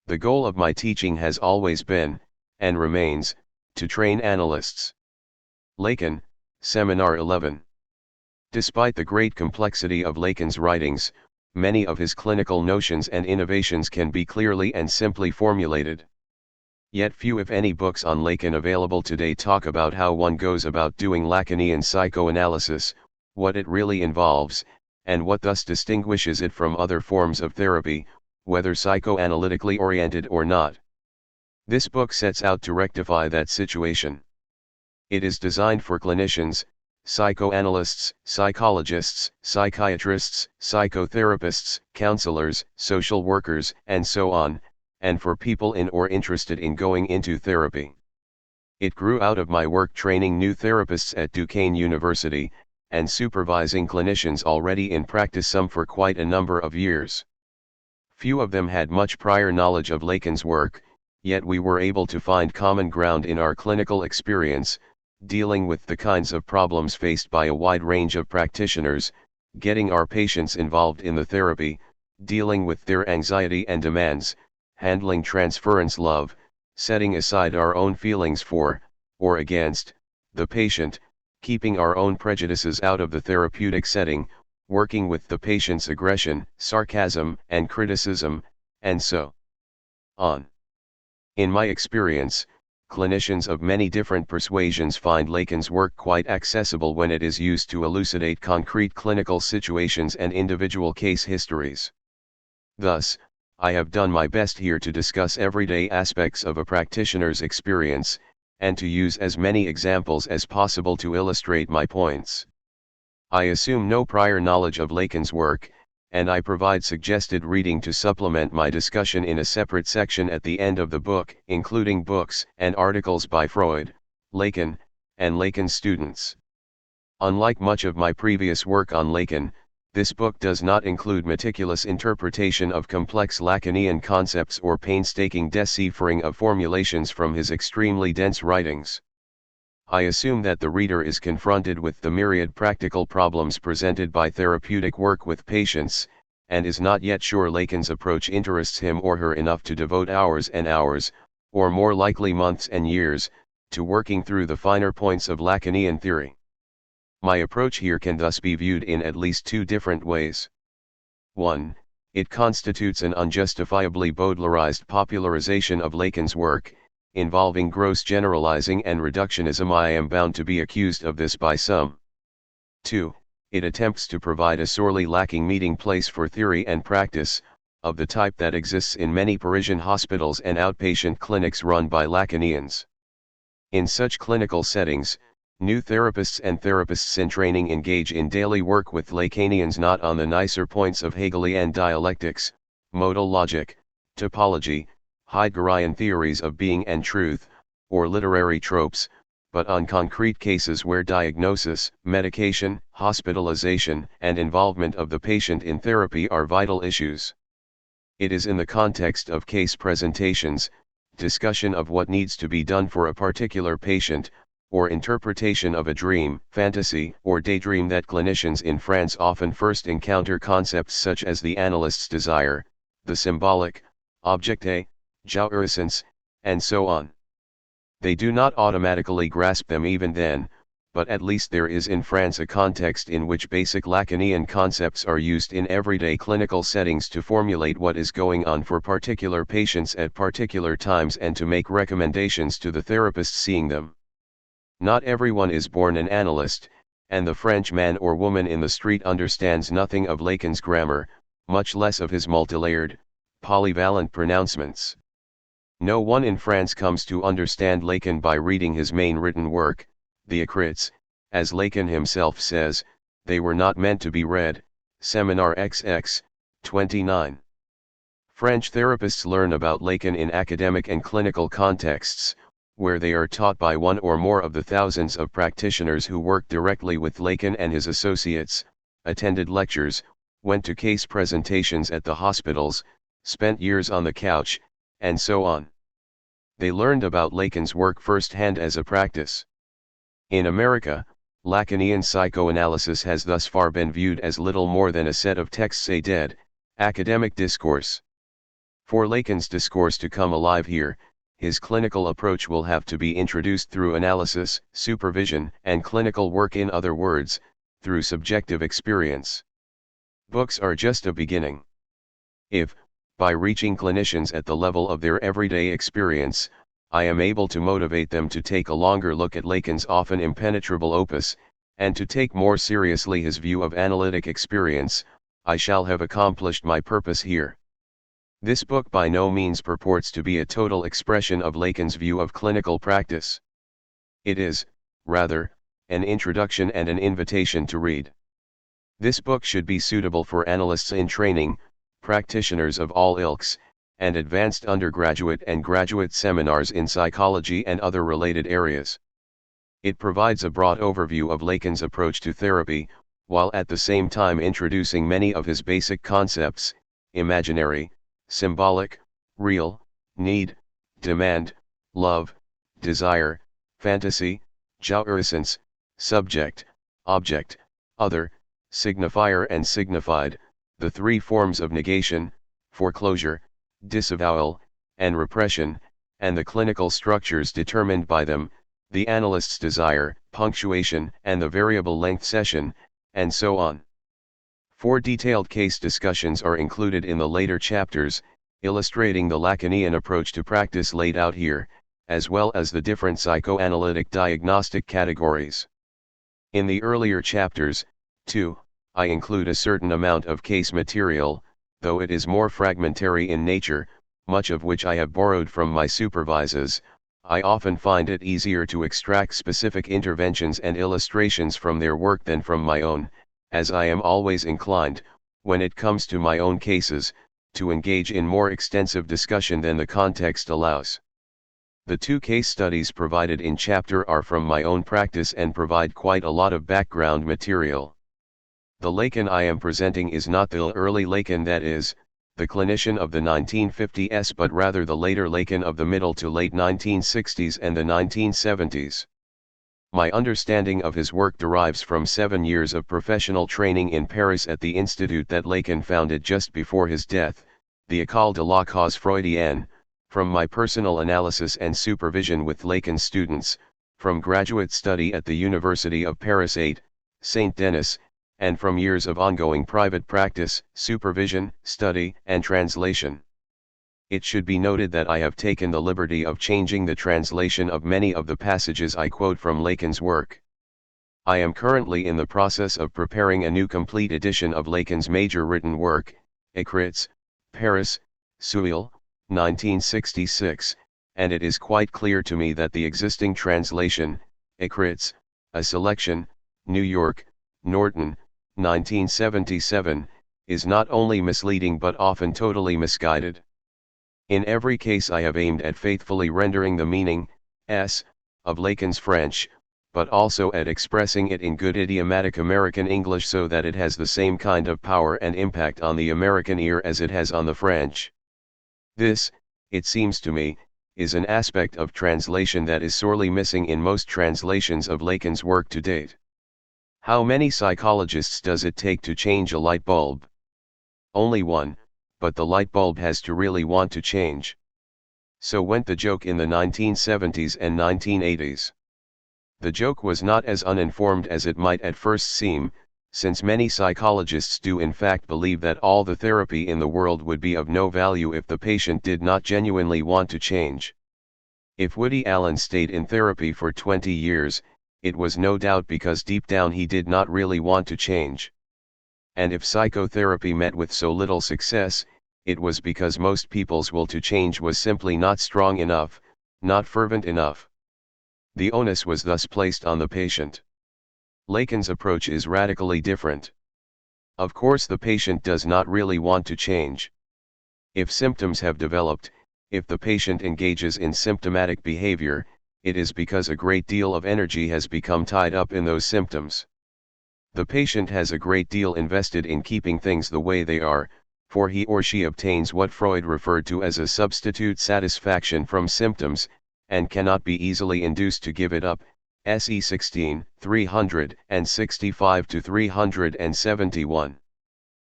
The goal of my teaching has always been, and remains, to train analysts. Lacan, Seminar 11. Despite the great complexity of Lacan's writings, many of his clinical notions and innovations can be clearly and simply formulated. Yet few if any books on Lacan available today talk about how one goes about doing Lacanian psychoanalysis, what it really involves, and what thus distinguishes it from other forms of therapy, whether psychoanalytically oriented or not. This book sets out to rectify that situation. It is designed for clinicians, psychoanalysts, psychologists, psychiatrists, psychotherapists, counselors, social workers, and so on, and for people in or interested in going into therapy. It grew out of my work training new therapists at Duquesne University, and supervising clinicians already in practice, some for quite a number of years. Few of them had much prior knowledge of Lacan's work, yet we were able to find common ground in our clinical experience, dealing with the kinds of problems faced by a wide range of practitioners, getting our patients involved in the therapy, dealing with their anxiety and demands, handling transference love, setting aside our own feelings for, or against, the patient, keeping our own prejudices out of the therapeutic setting, working with the patient's aggression, sarcasm, and criticism, and so on. In my experience, clinicians of many different persuasions find Lacan's work quite accessible when it is used to elucidate concrete clinical situations and individual case histories. Thus, I have done my best here to discuss everyday aspects of a practitioner's experience, and to use as many examples as possible to illustrate my points. I assume no prior knowledge of Lacan's work, and I provide suggested reading to supplement my discussion in a separate section at the end of the book, including books and articles by Freud, Lacan, and Lacan's students. Unlike much of my previous work on Lacan, this book does not include meticulous interpretation of complex Lacanian concepts or painstaking deciphering of formulations from his extremely dense writings. I assume that the reader is confronted with the myriad practical problems presented by therapeutic work with patients, and is not yet sure Lacan's approach interests him or her enough to devote hours and hours, or more likely months and years, to working through the finer points of Lacanian theory. My approach here can thus be viewed in at least two different ways. 1. It constitutes an unjustifiably Baudelarized popularization of Lacan's work, involving gross generalizing and reductionism. I am bound to be accused of this by some. 2. It attempts to provide a sorely lacking meeting place for theory and practice, of the type that exists in many Parisian hospitals and outpatient clinics run by Lacanians. In such clinical settings, new therapists and therapists in training engage in daily work with Lacanians not on the nicer points of Hegelian dialectics, modal logic, topology, Heideggerian theories of being and truth, or literary tropes, but on concrete cases where diagnosis, medication, hospitalization, and involvement of the patient in therapy are vital issues. It is in the context of case presentations, discussion of what needs to be done for a particular patient, or interpretation of a dream, fantasy, or daydream that clinicians in France often first encounter concepts such as the analyst's desire, the symbolic, objecte, jouissance, and so on. They do not automatically grasp them even then, but at least there is in France a context in which basic Lacanian concepts are used in everyday clinical settings to formulate what is going on for particular patients at particular times and to make recommendations to the therapist seeing them. Not everyone is born an analyst, and the French man or woman in the street understands nothing of Lacan's grammar, much less of his multilayered, polyvalent pronouncements. No one in France comes to understand Lacan by reading his main written work, the Écrits, as Lacan himself says, they were not meant to be read, Seminar XX, 29. French therapists learn about Lacan in academic and clinical contexts, where they are taught by one or more of the thousands of practitioners who work directly with Lacan and his associates, attended lectures, went to case presentations at the hospitals, spent years on the couch, and so on. They learned about Lacan's work firsthand as a practice. In America, Lacanian psychoanalysis has thus far been viewed as little more than a set of texts, a dead, academic discourse. For Lacan's discourse to come alive here, his clinical approach will have to be introduced through analysis, supervision, and clinical work, in other words, through subjective experience. Books are just a beginning. If, by reaching clinicians at the level of their everyday experience, I am able to motivate them to take a longer look at Lacan's often impenetrable opus, and to take more seriously his view of analytic experience, I shall have accomplished my purpose here. This book by no means purports to be a total expression of Lacan's view of clinical practice. It is, rather, an introduction and an invitation to read. This book should be suitable for analysts in training, practitioners of all ilks, and advanced undergraduate and graduate seminars in psychology and other related areas. It provides a broad overview of Lacan's approach to therapy, while at the same time introducing many of his basic concepts: imaginary, symbolic, real, need, demand, love, desire, fantasy, jouissance, subject, object, other, signifier and signified, the three forms of negation, foreclosure, disavowal, and repression, and the clinical structures determined by them, the analyst's desire, punctuation, and the variable length session, and so on. 4 detailed case discussions are included in the later chapters, illustrating the Lacanian approach to practice laid out here, as well as the different psychoanalytic diagnostic categories. In the earlier chapters, too, I include a certain amount of case material, though it is more fragmentary in nature, much of which I have borrowed from my supervisors. I often find it easier to extract specific interventions and illustrations from their work than from my own, as I am always inclined, when it comes to my own cases, to engage in more extensive discussion than the context allows. The 2 case studies provided in chapter are from my own practice and provide quite a lot of background material. The Lacan I am presenting is not the early Lacan, that is, the clinician of the 1950s, but rather the later Lacan of the middle to late 1960s and the 1970s. My understanding of his work derives from 7 years of professional training in Paris at the institute that Lacan founded just before his death, the École de la Cause Freudienne, from my personal analysis and supervision with Lacan students, from graduate study at the University of Paris 8, Saint Denis, and from years of ongoing private practice, supervision, study, and translation. It should be noted that I have taken the liberty of changing the translation of many of the passages I quote from Lacan's work. I am currently in the process of preparing a new complete edition of Lacan's major written work, Écrits, Paris, Seuil, 1966, and it is quite clear to me that the existing translation, Écrits, a selection, New York, Norton, 1977, is not only misleading but often totally misguided. In every case I have aimed at faithfully rendering the meaning, of Lacan's French, but also at expressing it in good idiomatic American English so that it has the same kind of power and impact on the American ear as it has on the French. This, it seems to me, is an aspect of translation that is sorely missing in most translations of Lacan's work to date. How many psychologists does it take to change a light bulb? Only one, but the light bulb has to really want to change. So went the joke in the 1970s and 1980s. The joke was not as uninformed as it might at first seem, since many psychologists do in fact believe that all the therapy in the world would be of no value if the patient did not genuinely want to change. If Woody Allen stayed in therapy for 20 years, it was no doubt because deep down he did not really want to change. And if psychotherapy met with so little success, it was because most people's will to change was simply not strong enough, not fervent enough. The onus was thus placed on the patient. Lacan's approach is radically different. Of course, the patient does not really want to change. If symptoms have developed, if the patient engages in symptomatic behavior, it is because a great deal of energy has become tied up in those symptoms. The patient has a great deal invested in keeping things the way they are, for he or she obtains what Freud referred to as a substitute satisfaction from symptoms, and cannot be easily induced to give it up. SE 16, 365-371.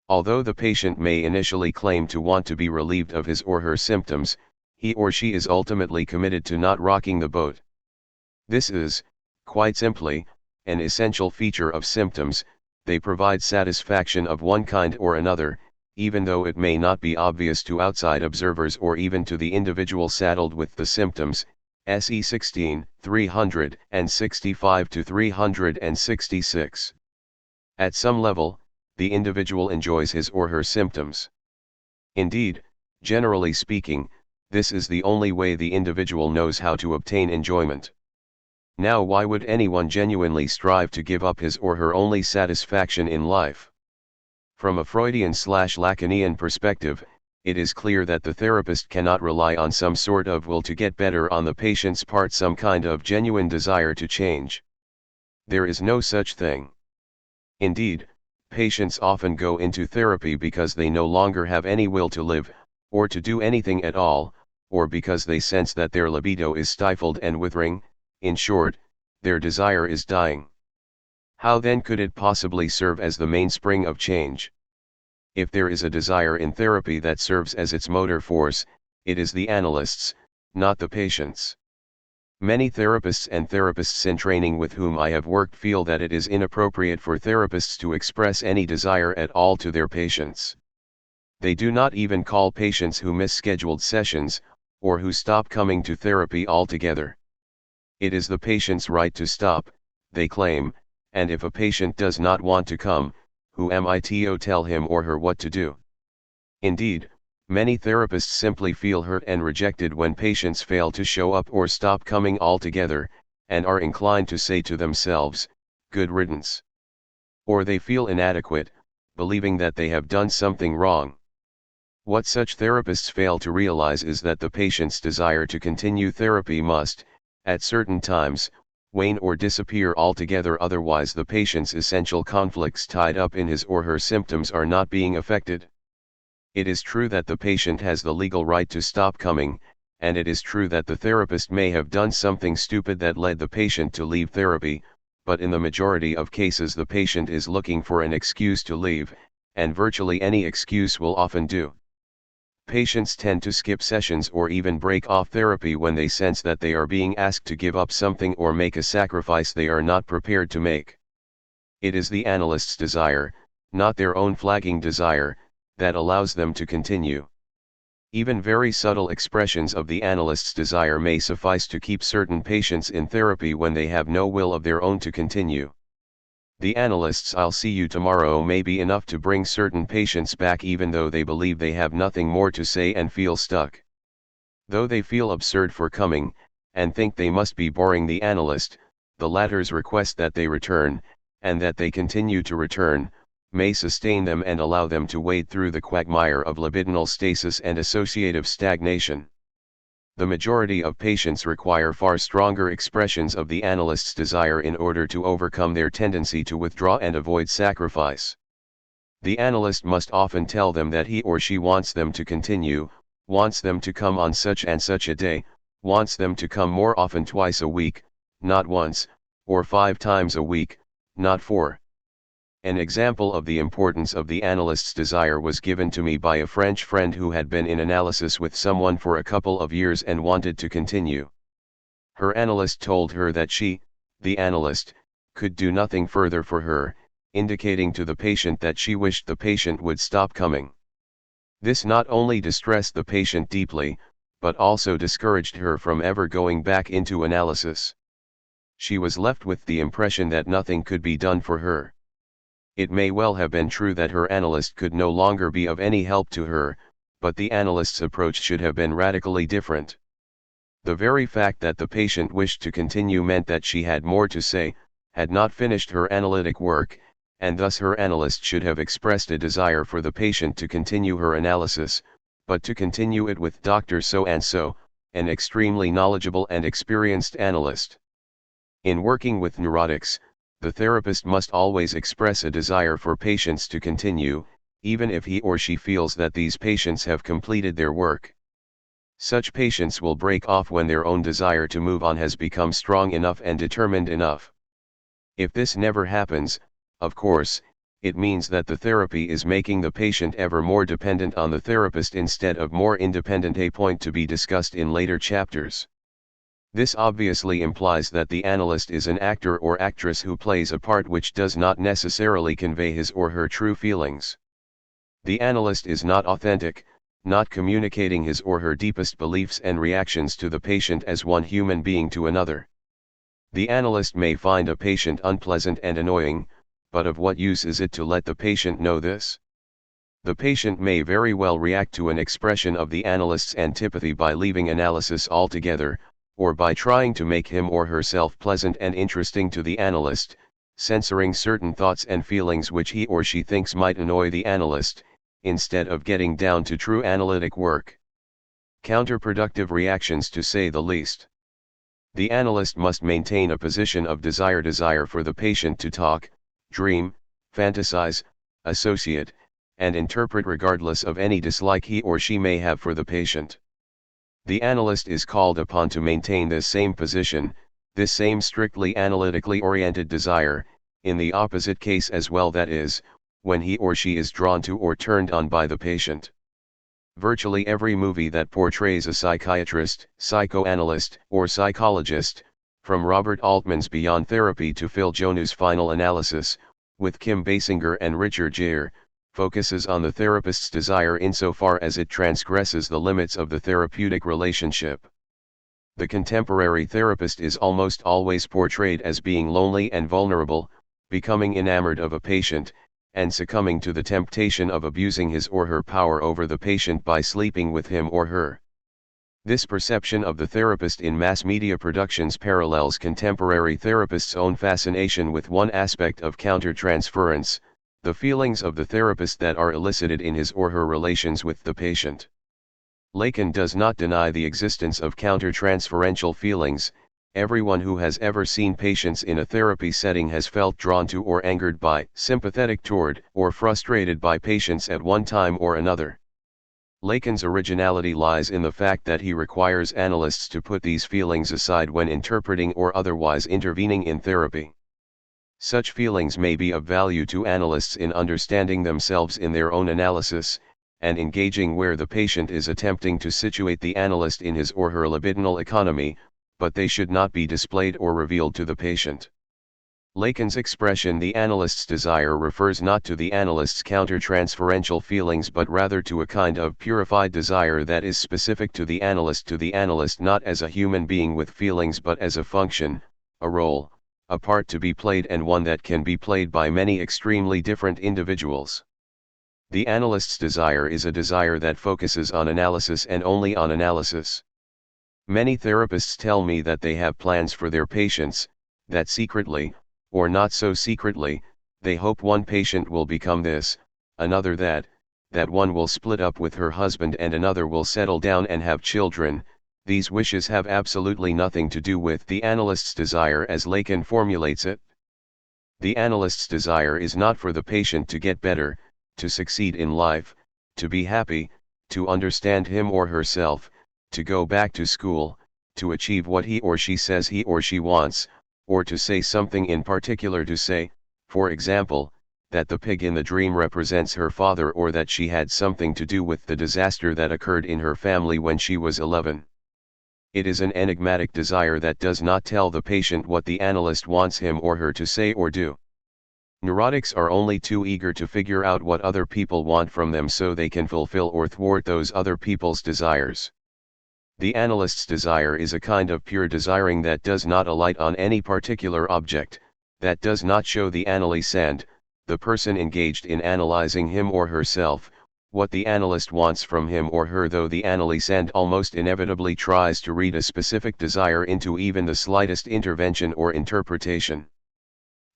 Although the patient may initially claim to want to be relieved of his or her symptoms, he or she is ultimately committed to not rocking the boat. This is, quite simply, an essential feature of symptoms. They provide satisfaction of one kind or another, even though it may not be obvious to outside observers or even to the individual saddled with the symptoms. SE 16, 365 to 366. At some level, the individual enjoys his or her symptoms. Indeed, generally speaking, this is the only way the individual knows how to obtain enjoyment. Now, why would anyone genuinely strive to give up his or her only satisfaction in life? From a Freudian/Lacanian perspective, it is clear that the therapist cannot rely on some sort of will to get better on the patient's part, some kind of genuine desire to change. There is no such thing. Indeed, patients often go into therapy because they no longer have any will to live, or to do anything at all, or because they sense that their libido is stifled and withering. In short, their desire is dying. How then could it possibly serve as the mainspring of change? If there is a desire in therapy that serves as its motor force, it is the analyst's, not the patient's. Many therapists and therapists in training with whom I have worked feel that it is inappropriate for therapists to express any desire at all to their patients. They do not even call patients who miss scheduled sessions, or who stop coming to therapy altogether. It is the patient's right to stop, they claim, and if a patient does not want to come, who am I to tell him or her what to do? Indeed, many therapists simply feel hurt and rejected when patients fail to show up or stop coming altogether, and are inclined to say to themselves, "Good riddance." Or they feel inadequate, believing that they have done something wrong. What such therapists fail to realize is that the patient's desire to continue therapy must, at certain times, wane or disappear altogether, otherwise the patient's essential conflicts tied up in his or her symptoms are not being affected. It is true that the patient has the legal right to stop coming, and it is true that the therapist may have done something stupid that led the patient to leave therapy, but in the majority of cases the patient is looking for an excuse to leave, and virtually any excuse will often do. Patients tend to skip sessions or even break off therapy when they sense that they are being asked to give up something or make a sacrifice they are not prepared to make. It is the analyst's desire, not their own flagging desire, that allows them to continue. Even very subtle expressions of the analyst's desire may suffice to keep certain patients in therapy when they have no will of their own to continue. The analyst's "I'll see you tomorrow" may be enough to bring certain patients back even though they believe they have nothing more to say and feel stuck. Though they feel absurd for coming, and think they must be boring the analyst, the latter's request that they return, and that they continue to return, may sustain them and allow them to wade through the quagmire of libidinal stasis and associative stagnation. The majority of patients require far stronger expressions of the analyst's desire in order to overcome their tendency to withdraw and avoid sacrifice. The analyst must often tell them that he or she wants them to continue, wants them to come on such and such a day, wants them to come more often, twice a week, not once, or 5 times a week, not 4. An example of the importance of the analyst's desire was given to me by a French friend who had been in analysis with someone for a couple of years and wanted to continue. Her analyst told her that she, the analyst, could do nothing further for her, indicating to the patient that she wished the patient would stop coming. This not only distressed the patient deeply, but also discouraged her from ever going back into analysis. She was left with the impression that nothing could be done for her. It may well have been true that her analyst could no longer be of any help to her, but the analyst's approach should have been radically different. The very fact that the patient wished to continue meant that she had more to say, had not finished her analytic work, and thus her analyst should have expressed a desire for the patient to continue her analysis, but to continue it with Dr. So-and-so, an extremely knowledgeable and experienced analyst. In working with neurotics, the therapist must always express a desire for patients to continue, even if he or she feels that these patients have completed their work. Such patients will break off when their own desire to move on has become strong enough and determined enough. If this never happens, of course, it means that the therapy is making the patient ever more dependent on the therapist instead of more independent, a point to be discussed in later chapters. This obviously implies that the analyst is an actor or actress who plays a part which does not necessarily convey his or her true feelings. The analyst is not authentic, not communicating his or her deepest beliefs and reactions to the patient as one human being to another. The analyst may find a patient unpleasant and annoying, but of what use is it to let the patient know this? The patient may very well react to an expression of the analyst's antipathy by leaving analysis altogether, or by trying to make him or herself pleasant and interesting to the analyst, censoring certain thoughts and feelings which he or she thinks might annoy the analyst, instead of getting down to true analytic work. Counterproductive reactions, to say the least. The analyst must maintain a position of desire for the patient to talk, dream, fantasize, associate, and interpret regardless of any dislike he or she may have for the patient. The analyst is called upon to maintain this same position, this same strictly analytically oriented desire, in the opposite case as well, that is, when he or she is drawn to or turned on by the patient. Virtually every movie that portrays a psychiatrist, psychoanalyst, or psychologist, from Robert Altman's Beyond Therapy to Phil Jones's Final Analysis, with Kim Basinger and Richard Gere, focuses on the therapist's desire insofar as it transgresses the limits of the therapeutic relationship. The contemporary therapist is almost always portrayed as being lonely and vulnerable, becoming enamored of a patient, and succumbing to the temptation of abusing his or her power over the patient by sleeping with him or her. This perception of the therapist in mass media productions parallels contemporary therapists' own fascination with one aspect of countertransference, the feelings of the therapist that are elicited in his or her relations with the patient. Lacan does not deny the existence of countertransferential feelings. Everyone who has ever seen patients in a therapy setting has felt drawn to or angered by, sympathetic toward, or frustrated by patients at one time or another. Lacan's originality lies in the fact that he requires analysts to put these feelings aside when interpreting or otherwise intervening in therapy. Such feelings may be of value to analysts in understanding themselves in their own analysis, and engaging where the patient is attempting to situate the analyst in his or her libidinal economy, but they should not be displayed or revealed to the patient. Lacan's expression "the analyst's desire" refers not to the analyst's countertransferential feelings but rather to a kind of purified desire that is specific to the analyst not as a human being with feelings but as a function, a role, a part to be played, and one that can be played by many extremely different individuals. The analyst's desire is a desire that focuses on analysis and only on analysis. Many therapists tell me that they have plans for their patients, that secretly, or not so secretly, they hope one patient will become this, another that one will split up with her husband and another will settle down and have children. These wishes have absolutely nothing to do with the analyst's desire as Lacan formulates it. The analyst's desire is not for the patient to get better, to succeed in life, to be happy, to understand him or herself, to go back to school, to achieve what he or she says he or she wants, or to say something in particular, to say, for example, that the pig in the dream represents her father, or that she had something to do with the disaster that occurred in her family when she was 11. It is an enigmatic desire that does not tell the patient what the analyst wants him or her to say or do. Neurotics are only too eager to figure out what other people want from them so they can fulfill or thwart those other people's desires. The analyst's desire is a kind of pure desiring that does not alight on any particular object, that does not show the analysand, the person engaged in analyzing him or herself, what the analyst wants from him or her, though the analysand almost inevitably tries to read a specific desire into even the slightest intervention or interpretation.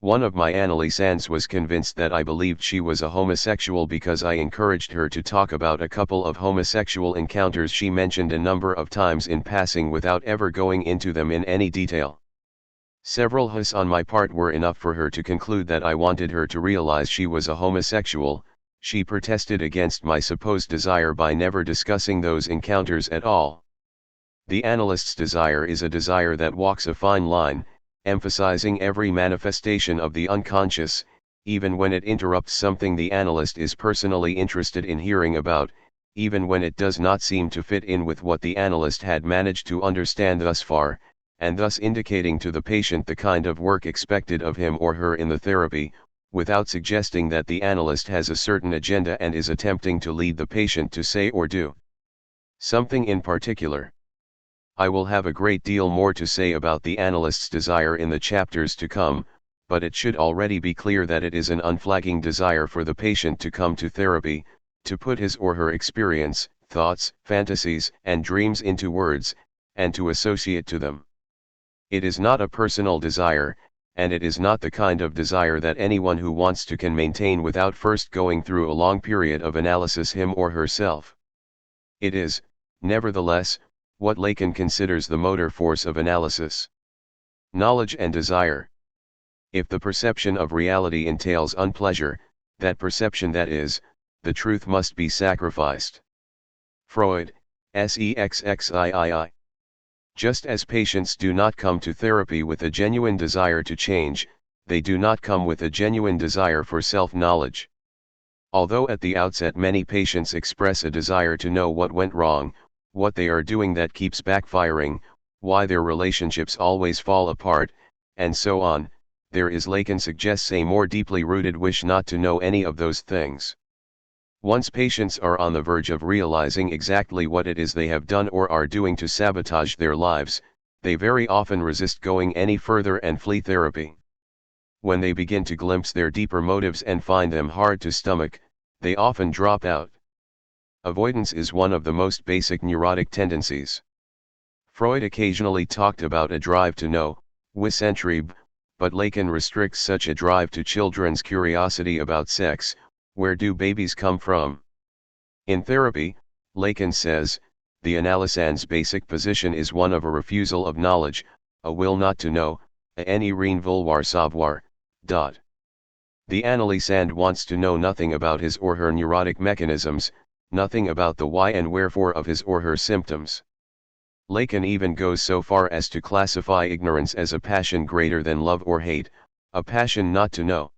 One of my analysands was convinced that I believed she was a homosexual because I encouraged her to talk about a couple of homosexual encounters she mentioned a number of times in passing without ever going into them in any detail. Several hs on my part were enough for her to conclude that I wanted her to realize she was a homosexual. She protested against my supposed desire by never discussing those encounters at all. The analyst's desire is a desire that walks a fine line, emphasizing every manifestation of the unconscious, even when it interrupts something the analyst is personally interested in hearing about, even when it does not seem to fit in with what the analyst had managed to understand thus far, and thus indicating to the patient the kind of work expected of him or her in the therapy, without suggesting that the analyst has a certain agenda and is attempting to lead the patient to say or do something in particular. I will have a great deal more to say about the analyst's desire in the chapters to come, but it should already be clear that it is an unflagging desire for the patient to come to therapy, to put his or her experience, thoughts, fantasies, and dreams into words, and to associate to them. It is not a personal desire, and it is not the kind of desire that anyone who wants to can maintain without first going through a long period of analysis him or herself. It is, nevertheless, what Lacan considers the motor force of analysis. Knowledge and desire. If the perception of reality entails unpleasure, that perception, that is, the truth, must be sacrificed. Freud, Sexxii. Just as patients do not come to therapy with a genuine desire to change, they do not come with a genuine desire for self-knowledge. Although at the outset many patients express a desire to know what went wrong, what they are doing that keeps backfiring, why their relationships always fall apart, and so on, there is, Lacan suggests, a more deeply rooted wish not to know any of those things. Once patients are on the verge of realizing exactly what it is they have done or are doing to sabotage their lives, they very often resist going any further and flee therapy. When they begin to glimpse their deeper motives and find them hard to stomach, they often drop out. Avoidance is one of the most basic neurotic tendencies. Freud occasionally talked about a drive to know, Wissentrieb, but Lacan restricts such a drive to children's curiosity about sex. Where do babies come from? In therapy, Lacan says, the analysand's basic position is one of a refusal of knowledge, a will not to know, a ne rien vouloir savoir. The analysand wants to know nothing about his or her neurotic mechanisms, nothing about the why and wherefore of his or her symptoms. Lacan even goes so far as to classify ignorance as a passion greater than love or hate, a passion not to know.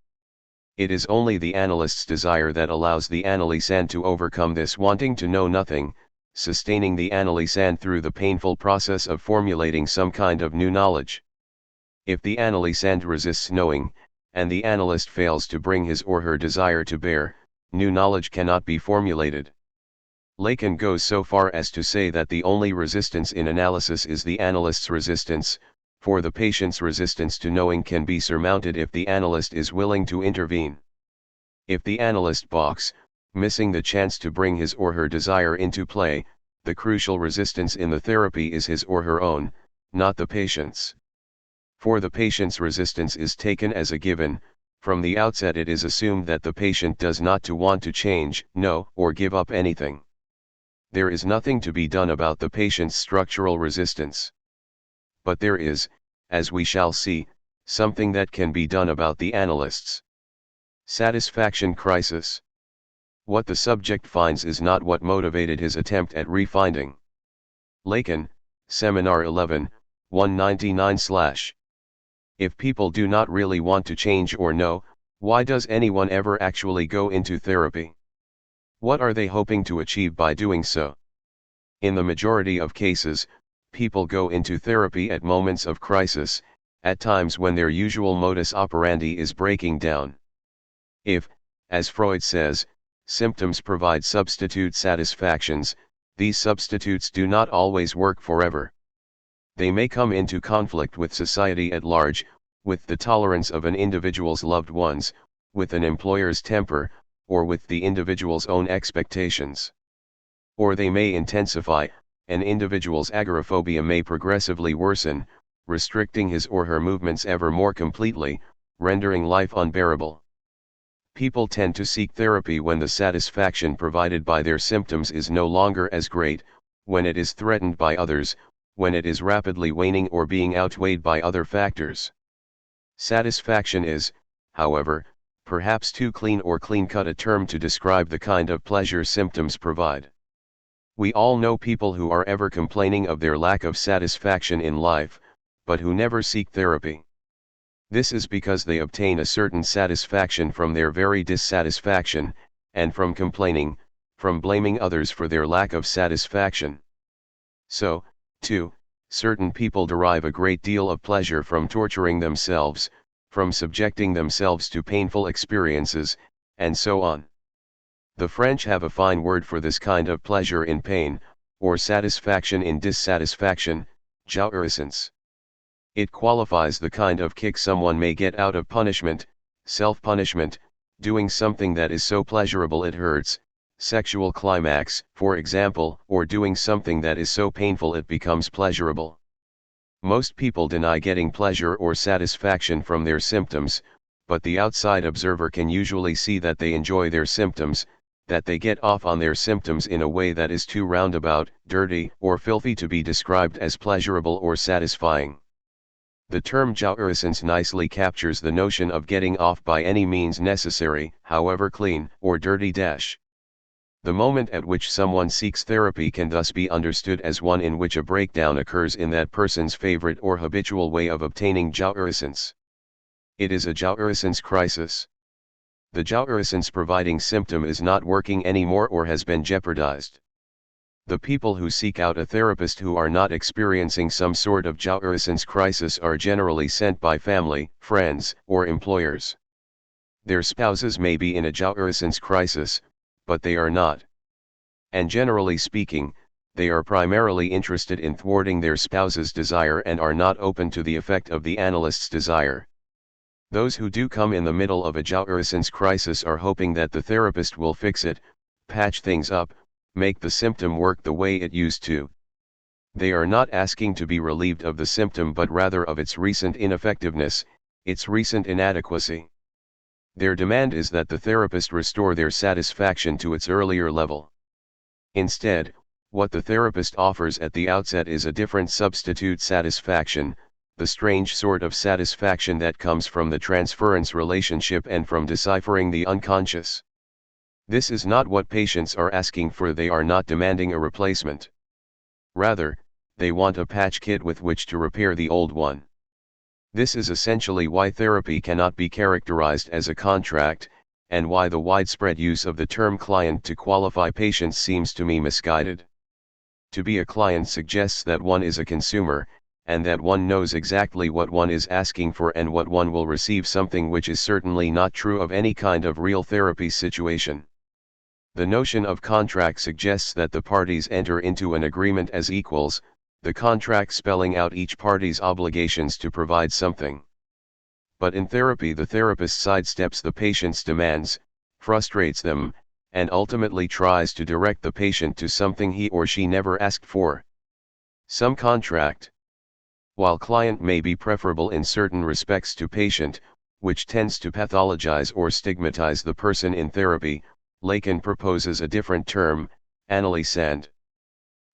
It is only the analyst's desire that allows the analysand to overcome this wanting to know nothing, sustaining the analysand through the painful process of formulating some kind of new knowledge. If the analysand resists knowing, and the analyst fails to bring his or her desire to bear, new knowledge cannot be formulated. Lacan goes so far as to say that the only resistance in analysis is the analyst's resistance, for the patient's resistance to knowing can be surmounted if the analyst is willing to intervene. If the analyst balks, missing the chance to bring his or her desire into play, the crucial resistance in the therapy is his or her own, not the patient's. For the patient's resistance is taken as a given. From the outset it is assumed that the patient does not want to change, know, or give up anything. There is nothing to be done about the patient's structural resistance. But there is, as we shall see, something that can be done about the analyst's satisfaction crisis. What the subject finds is not what motivated his attempt at refinding. Lacan, Seminar 11, 199/. If people do not really want to change or know, why does anyone ever actually go into therapy? What are they hoping to achieve by doing so? In the majority of cases, people go into therapy at moments of crisis, at times when their usual modus operandi is breaking down. If, as Freud says, symptoms provide substitute satisfactions, these substitutes do not always work forever. They may come into conflict with society at large, with the tolerance of an individual's loved ones, with an employer's temper, or with the individual's own expectations. Or they may intensify, an individual's agoraphobia may progressively worsen, restricting his or her movements ever more completely, rendering life unbearable. People tend to seek therapy when the satisfaction provided by their symptoms is no longer as great, when it is threatened by others, when it is rapidly waning or being outweighed by other factors. Satisfaction is, however, perhaps too clean or clean-cut a term to describe the kind of pleasure symptoms provide. We all know people who are ever complaining of their lack of satisfaction in life, but who never seek therapy. This is because they obtain a certain satisfaction from their very dissatisfaction, and from complaining, from blaming others for their lack of satisfaction. So, too, certain people derive a great deal of pleasure from torturing themselves, from subjecting themselves to painful experiences, and so on. The French have a fine word for this kind of pleasure in pain, or satisfaction in dissatisfaction, jouissance. It qualifies the kind of kick someone may get out of punishment, self-punishment, doing something that is so pleasurable it hurts, sexual climax, for example, or doing something that is so painful it becomes pleasurable. Most people deny getting pleasure or satisfaction from their symptoms, but the outside observer can usually see that they enjoy their symptoms, that they get off on their symptoms in a way that is too roundabout, dirty, or filthy to be described as pleasurable or satisfying. The term jouissance nicely captures the notion of getting off by any means necessary, however clean or dirty. The moment at which someone seeks therapy can thus be understood as one in which a breakdown occurs in that person's favorite or habitual way of obtaining jouissance. It is a jouissance crisis. The jouissance providing symptom is not working anymore or has been jeopardized. The people who seek out a therapist who are not experiencing some sort of jouissance crisis are generally sent by family, friends, or employers. Their spouses may be in a jouissance crisis, but they are not. And generally speaking, they are primarily interested in thwarting their spouse's desire and are not open to the effect of the analyst's desire. Those who do come in the middle of a jouissance crisis are hoping that the therapist will fix it, patch things up, make the symptom work the way it used to. They are not asking to be relieved of the symptom but rather of its recent ineffectiveness, its recent inadequacy. Their demand is that the therapist restore their satisfaction to its earlier level. Instead, what the therapist offers at the outset is a different substitute satisfaction, the strange sort of satisfaction that comes from the transference relationship and from deciphering the unconscious. This is not what patients are asking for. They are not demanding a replacement. Rather, they want a patch kit with which to repair the old one. This is essentially why therapy cannot be characterized as a contract, and why the widespread use of the term client to qualify patients seems to me misguided. To be a client suggests that one is a consumer, and that one knows exactly what one is asking for and what one will receive, something which is certainly not true of any kind of real therapy situation. The notion of contract suggests that the parties enter into an agreement as equals, the contract spelling out each party's obligations to provide something. But in therapy, the therapist sidesteps the patient's demands, frustrates them, and ultimately tries to direct the patient to something he or she never asked for. Some contract. While client may be preferable in certain respects to patient, which tends to pathologize or stigmatize the person in therapy, Lacan proposes a different term, analysand.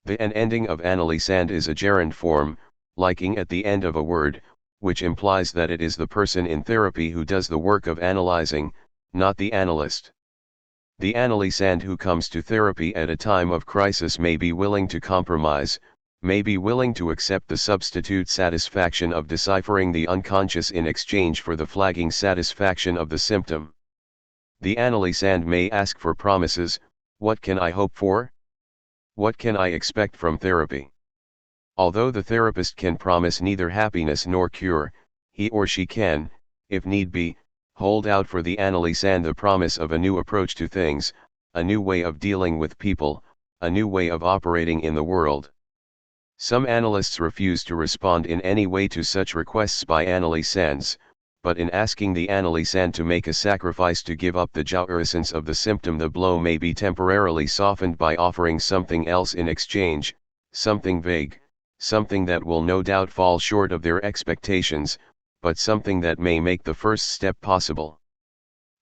The "an" ending of analysand is a gerund form, like "ing" at the end of a word, which implies that it is the person in therapy who does the work of analyzing, not the analyst. The analysand who comes to therapy at a time of crisis may be willing to compromise, may be willing to accept the substitute satisfaction of deciphering the unconscious in exchange for the flagging satisfaction of the symptom. The analysand may ask for promises. What can I hope for? What can I expect from therapy? Although the therapist can promise neither happiness nor cure, he or she can, if need be, hold out for the analysand the promise of a new approach to things, a new way of dealing with people, a new way of operating in the world. Some analysts refuse to respond in any way to such requests by analysands, but in asking the analysand to make a sacrifice to give up the jouissance of the symptom, the blow may be temporarily softened by offering something else in exchange, something vague, something that will no doubt fall short of their expectations, but something that may make the first step possible.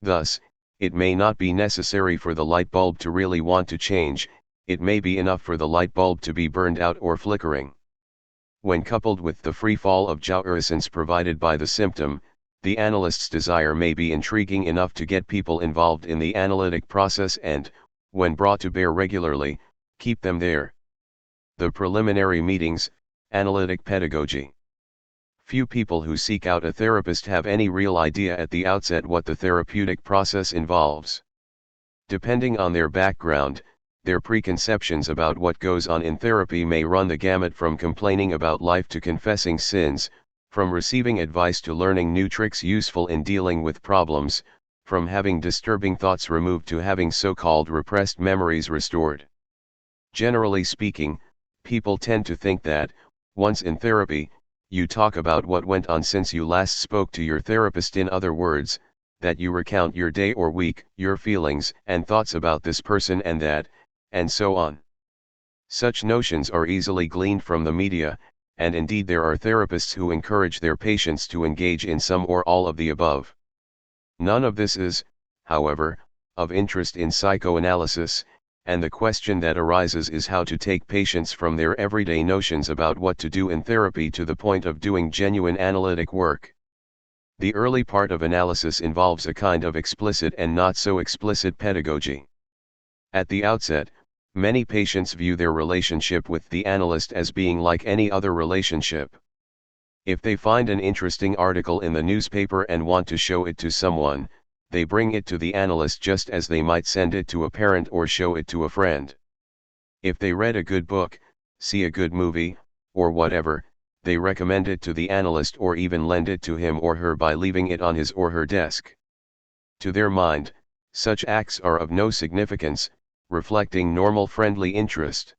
Thus, it may not be necessary for the light bulb to really want to change, it may be enough for the light bulb to be burned out or flickering. When coupled with the free fall of jouissance provided by the symptom, the analyst's desire may be intriguing enough to get people involved in the analytic process and, when brought to bear regularly, keep them there. The preliminary meetings, analytic pedagogy. Few people who seek out a therapist have any real idea at the outset what the therapeutic process involves. Depending on their background, their preconceptions about what goes on in therapy may run the gamut from complaining about life to confessing sins, from receiving advice to learning new tricks useful in dealing with problems, from having disturbing thoughts removed to having so-called repressed memories restored. Generally speaking, people tend to think that, once in therapy, you talk about what went on since you last spoke to your therapist. In other words, that you recount your day or week, your feelings and thoughts about this person and that, and so on. Such notions are easily gleaned from the media, and indeed there are therapists who encourage their patients to engage in some or all of the above. None of this is, however, of interest in psychoanalysis, and the question that arises is how to take patients from their everyday notions about what to do in therapy to the point of doing genuine analytic work. The early part of analysis involves a kind of explicit and not so explicit pedagogy. At the outset, many patients view their relationship with the analyst as being like any other relationship. If they find an interesting article in the newspaper and want to show it to someone, they bring it to the analyst just as they might send it to a parent or show it to a friend. If they read a good book, see a good movie, or whatever, they recommend it to the analyst or even lend it to him or her by leaving it on his or her desk. To their mind, such acts are of no significance, reflecting normal friendly interest.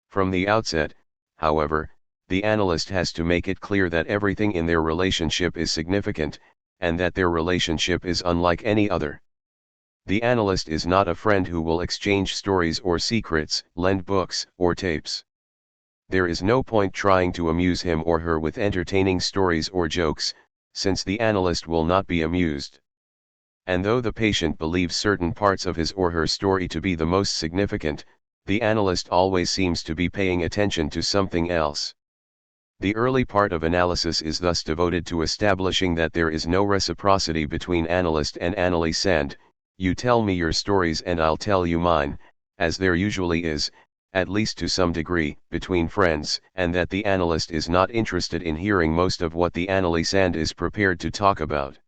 From the outset, however, the analyst has to make it clear that everything in their relationship is significant, and that their relationship is unlike any other. The analyst is not a friend who will exchange stories or secrets, lend books or tapes. There is no point trying to amuse him or her with entertaining stories or jokes, since the analyst will not be amused. And though the patient believes certain parts of his or her story to be the most significant, the analyst always seems to be paying attention to something else. The early part of analysis is thus devoted to establishing that there is no reciprocity between analyst and analysand. You tell me your stories and I'll tell you mine, as there usually is, at least to some degree, between friends, and that the analyst is not interested in hearing most of what the analysand is prepared to talk about.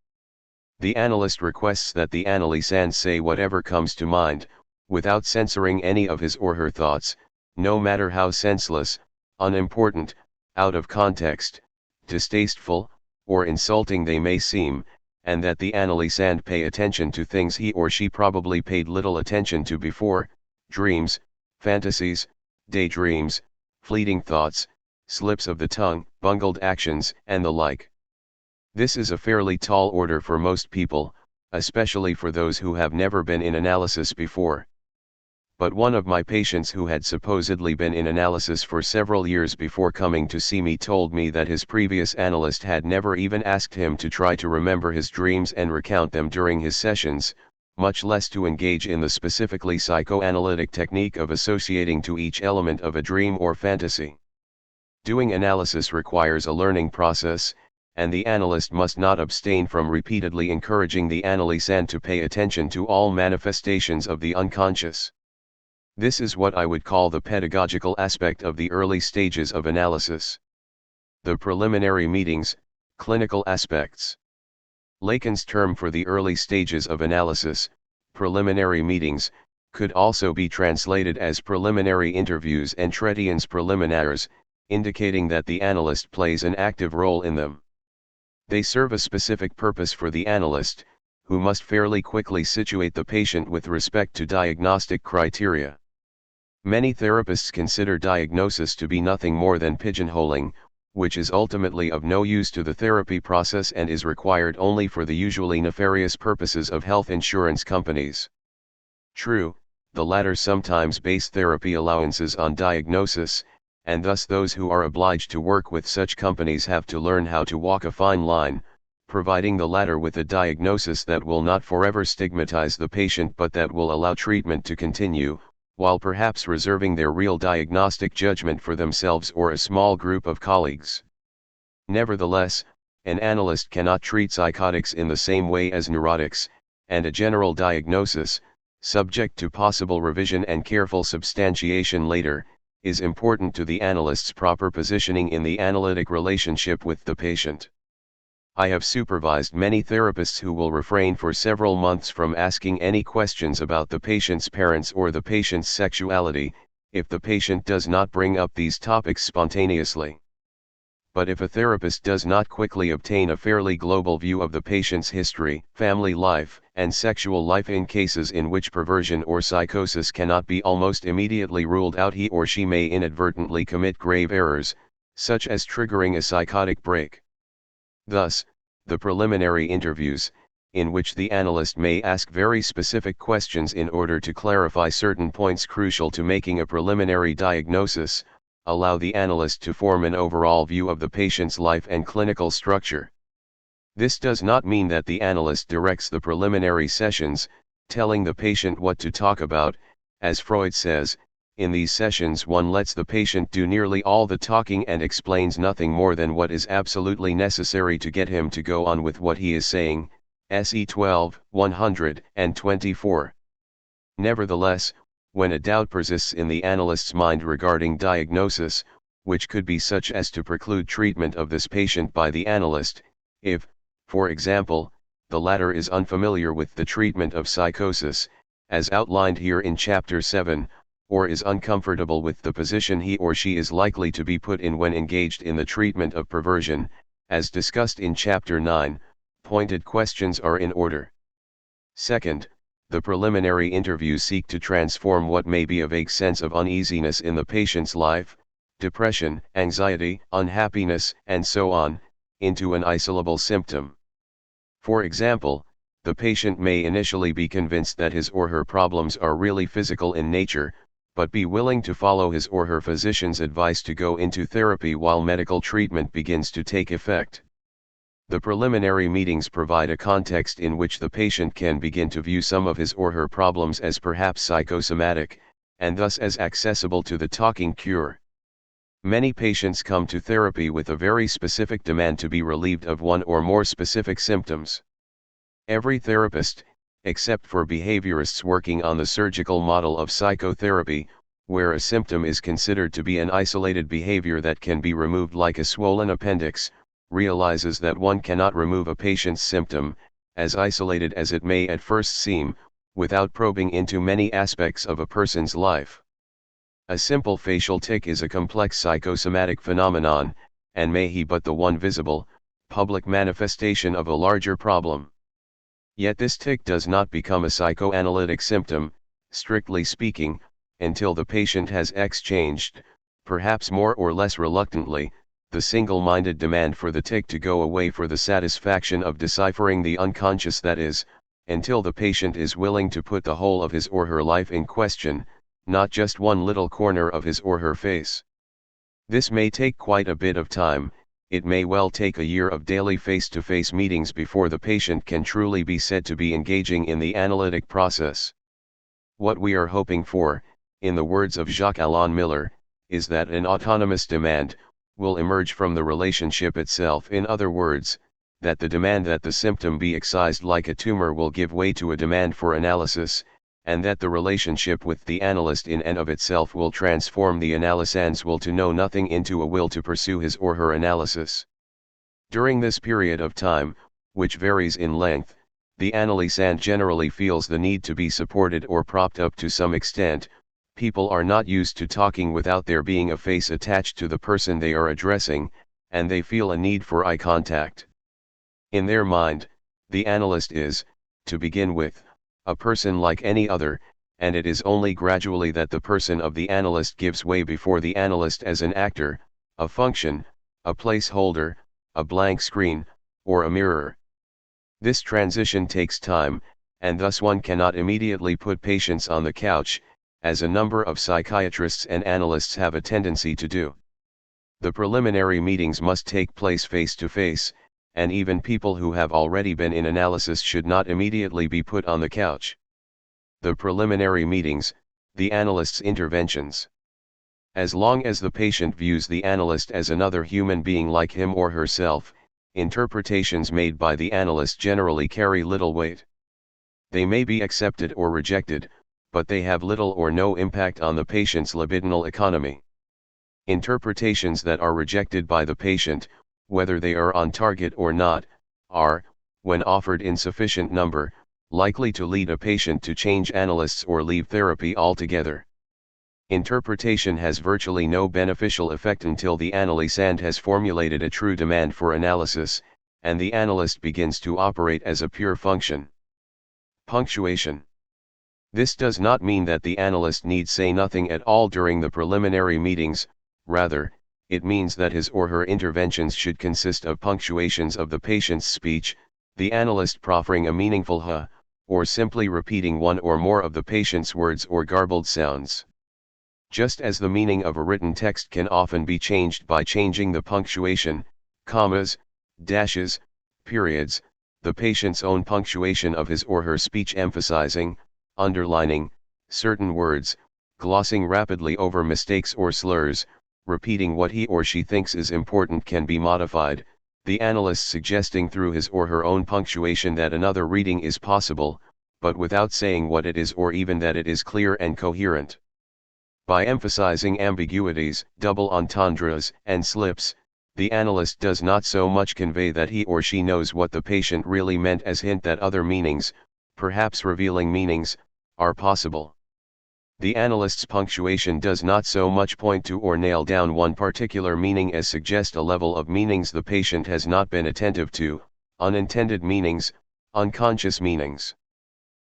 The analyst requests that the analysand say whatever comes to mind, without censoring any of his or her thoughts, no matter how senseless, unimportant, out of context, distasteful, or insulting they may seem, and that the analysand pay attention to things he or she probably paid little attention to before: dreams, fantasies, daydreams, fleeting thoughts, slips of the tongue, bungled actions, and the like. This is a fairly tall order for most people, especially for those who have never been in analysis before. But one of my patients who had supposedly been in analysis for several years before coming to see me told me that his previous analyst had never even asked him to try to remember his dreams and recount them during his sessions, much less to engage in the specifically psychoanalytic technique of associating to each element of a dream or fantasy. Doing analysis requires a learning process, and the analyst must not abstain from repeatedly encouraging the analysand to pay attention to all manifestations of the unconscious. This is what I would call the pedagogical aspect of the early stages of analysis. The preliminary meetings, clinical aspects. Lacan's term for the early stages of analysis, preliminary meetings, could also be translated as preliminary interviews and entretiens préliminaires, indicating that the analyst plays an active role in them. They serve a specific purpose for the analyst, who must fairly quickly situate the patient with respect to diagnostic criteria. Many therapists consider diagnosis to be nothing more than pigeonholing, which is ultimately of no use to the therapy process and is required only for the usually nefarious purposes of health insurance companies. True, the latter sometimes base therapy allowances on diagnosis, and thus those who are obliged to work with such companies have to learn how to walk a fine line, providing the latter with a diagnosis that will not forever stigmatize the patient but that will allow treatment to continue, while perhaps reserving their real diagnostic judgment for themselves or a small group of colleagues. Nevertheless, an analyst cannot treat psychotics in the same way as neurotics, and a general diagnosis, subject to possible revision and careful substantiation later, is important to the analyst's proper positioning in the analytic relationship with the patient. I have supervised many therapists who will refrain for several months from asking any questions about the patient's parents or the patient's sexuality, if the patient does not bring up these topics spontaneously. But if a therapist does not quickly obtain a fairly global view of the patient's history, family life, and sexual life in cases in which perversion or psychosis cannot be almost immediately ruled out, he or she may inadvertently commit grave errors, such as triggering a psychotic break. Thus, the preliminary interviews, in which the analyst may ask very specific questions in order to clarify certain points crucial to making a preliminary diagnosis, allow the analyst to form an overall view of the patient's life and clinical structure. This does not mean that the analyst directs the preliminary sessions, telling the patient what to talk about. As Freud says, in these sessions one lets the patient do nearly all the talking and explains nothing more than what is absolutely necessary to get him to go on with what he is saying. SE 12, 124. Nevertheless, when a doubt persists in the analyst's mind regarding diagnosis, which could be such as to preclude treatment of this patient by the analyst, if, for example, the latter is unfamiliar with the treatment of psychosis, as outlined here in Chapter 7, or is uncomfortable with the position he or she is likely to be put in when engaged in the treatment of perversion, as discussed in Chapter 9, pointed questions are in order. Second, the preliminary interviews seek to transform what may be a vague sense of uneasiness in the patient's life, depression, anxiety, unhappiness, and so on, into an isolable symptom. For example, the patient may initially be convinced that his or her problems are really physical in nature, but be willing to follow his or her physician's advice to go into therapy while medical treatment begins to take effect. The preliminary meetings provide a context in which the patient can begin to view some of his or her problems as perhaps psychosomatic, and thus as accessible to the talking cure. Many patients come to therapy with a very specific demand to be relieved of one or more specific symptoms. Every therapist, except for behaviorists working on the surgical model of psychotherapy, where a symptom is considered to be an isolated behavior that can be removed like a swollen appendix, realizes that one cannot remove a patient's symptom, as isolated as it may at first seem, without probing into many aspects of a person's life. A simple facial tic is a complex psychosomatic phenomenon, and may be but the one visible, public manifestation of a larger problem. Yet this tic does not become a psychoanalytic symptom, strictly speaking, until the patient has exchanged, perhaps more or less reluctantly, the single-minded demand for the tic to go away for the satisfaction of deciphering the unconscious, that is, until the patient is willing to put the whole of his or her life in question, not just one little corner of his or her face. This may take quite a bit of time. It may well take a year of daily face-to-face meetings before the patient can truly be said to be engaging in the analytic process. What we are hoping for, in the words of Jacques-Alain Miller, is that an autonomous demand will emerge from the relationship itself. In other words, that the demand that the symptom be excised like a tumor will give way to a demand for analysis, and that the relationship with the analyst in and of itself will transform the analysand's will to know nothing into a will to pursue his or her analysis. During this period of time, which varies in length, the analysand generally feels the need to be supported or propped up to some extent. People are not used to talking without there being a face attached to the person they are addressing, and they feel a need for eye contact. In their mind, the analyst is, to begin with, a person like any other, and it is only gradually that the person of the analyst gives way before the analyst as an actor, a function, a placeholder, a blank screen, or a mirror. This transition takes time, and thus one cannot immediately put patients on the couch, as a number of psychiatrists and analysts have a tendency to do. The preliminary meetings must take place face to face, and even people who have already been in analysis should not immediately be put on the couch. The preliminary meetings, the analyst's interventions. As long as the patient views the analyst as another human being like him or herself, interpretations made by the analyst generally carry little weight. They may be accepted or rejected, but they have little or no impact on the patient's libidinal economy. Interpretations that are rejected by the patient, whether they are on target or not, are, when offered in sufficient number, likely to lead a patient to change analysts or leave therapy altogether. Interpretation has virtually no beneficial effect until the analysand has formulated a true demand for analysis, and the analyst begins to operate as a pure function. Punctuation. This does not mean that the analyst need say nothing at all during the preliminary meetings, rather, it means that his or her interventions should consist of punctuations of the patient's speech, the analyst proffering a meaningful huh, or simply repeating one or more of the patient's words or garbled sounds. Just as the meaning of a written text can often be changed by changing the punctuation, commas, dashes, periods, the patient's own punctuation of his or her speech emphasizing, underlining, certain words, glossing rapidly over mistakes or slurs, repeating what he or she thinks is important can be modified, the analyst suggesting through his or her own punctuation that another reading is possible, but without saying what it is or even that it is clear and coherent. By emphasizing ambiguities, double entendres, and slips, the analyst does not so much convey that he or she knows what the patient really meant as hint that other meanings, perhaps revealing meanings, are possible. The analyst's punctuation does not so much point to or nail down one particular meaning as suggest a level of meanings the patient has not been attentive to, unintended meanings, unconscious meanings.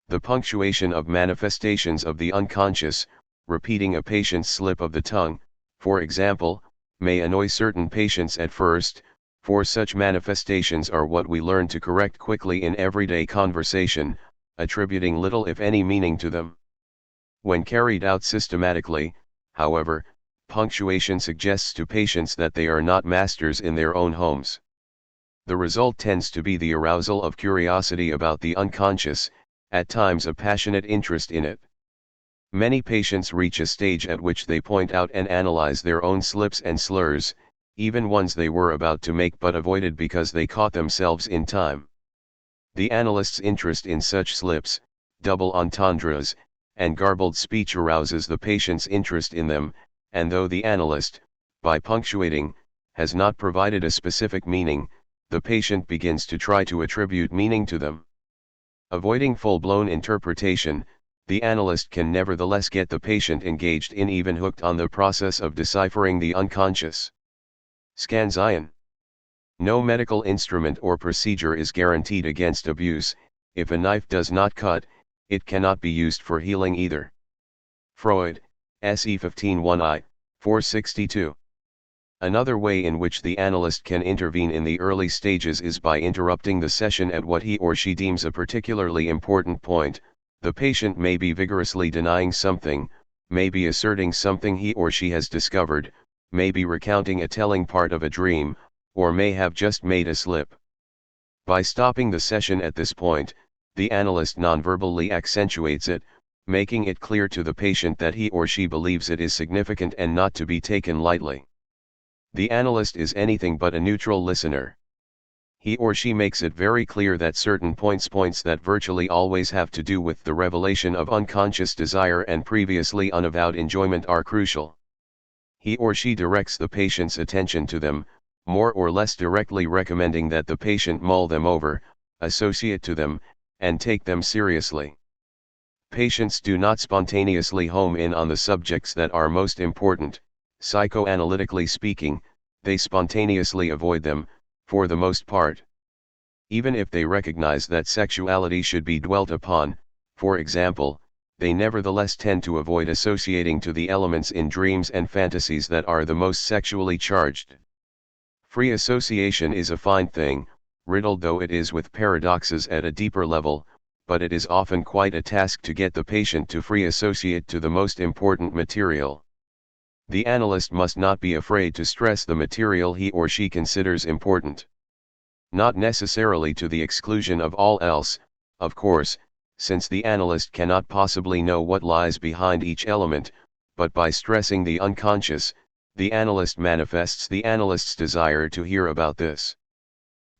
The punctuation of manifestations of the unconscious, repeating a patient's slip of the tongue, for example, may annoy certain patients at first, for such manifestations are what we learn to correct quickly in everyday conversation, attributing little if any meaning to them. When carried out systematically, however, punctuation suggests to patients that they are not masters in their own homes. The result tends to be the arousal of curiosity about the unconscious, at times a passionate interest in it. Many patients reach a stage at which they point out and analyze their own slips and slurs, even ones they were about to make but avoided because they caught themselves in time. The analyst's interest in such slips, double entendres, and garbled speech arouses the patient's interest in them, and though the analyst, by punctuating, has not provided a specific meaning, the patient begins to try to attribute meaning to them. Avoiding full-blown interpretation, the analyst can nevertheless get the patient engaged in, even hooked on, the process of deciphering the unconscious. Scansion. No medical instrument or procedure is guaranteed against abuse. If a knife does not cut, it cannot be used for healing either. Freud, SE 15-1I, 462. Another way in which the analyst can intervene in the early stages is by interrupting the session at what he or she deems a particularly important point. The patient may be vigorously denying something, may be asserting something he or she has discovered, may be recounting a telling part of a dream, or may have just made a slip. By stopping the session at this point, the analyst nonverbally accentuates it, making it clear to the patient that he or she believes it is significant and not to be taken lightly. The analyst is anything but a neutral listener. He or she makes it very clear that certain points that virtually always have to do with the revelation of unconscious desire and previously unavowed enjoyment are crucial. He or she directs the patient's attention to them, more or less directly recommending that the patient mull them over, associate to them, and take them seriously. Patients do not spontaneously home in on the subjects that are most important. Psychoanalytically speaking, they spontaneously avoid them, for the most part. Even if they recognize that sexuality should be dwelt upon, for example, they nevertheless tend to avoid associating to the elements in dreams and fantasies that are the most sexually charged. Free association is a fine thing, riddled though it is with paradoxes at a deeper level, but it is often quite a task to get the patient to free associate to the most important material. The analyst must not be afraid to stress the material he or she considers important. Not necessarily to the exclusion of all else, of course, since the analyst cannot possibly know what lies behind each element, but by stressing the unconscious, the analyst manifests the analyst's desire to hear about this.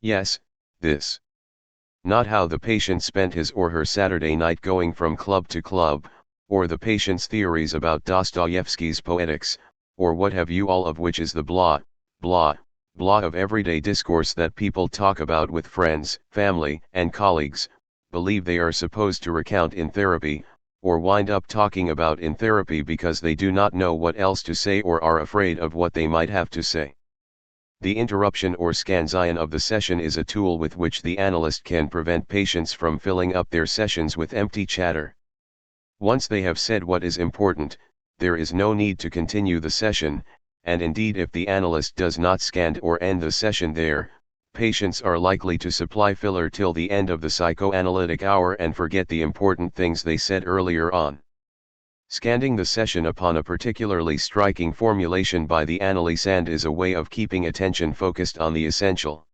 Yes, this. Not how the patient spent his or her Saturday night going from club to club, or the patient's theories about Dostoevsky's Poetics, or what have you, all of which is the blah, blah, blah of everyday discourse that people talk about with friends, family, and colleagues, believe they are supposed to recount in therapy, or wind up talking about in therapy because they do not know what else to say or are afraid of what they might have to say. The interruption or scansion of the session is a tool with which the analyst can prevent patients from filling up their sessions with empty chatter. Once they have said what is important, there is no need to continue the session, and indeed if the analyst does not scan or end the session there, patients are likely to supply filler till the end of the psychoanalytic hour and forget the important things they said earlier on. Scanning the session upon a particularly striking formulation by the analysand is a way of keeping attention focused on the essential.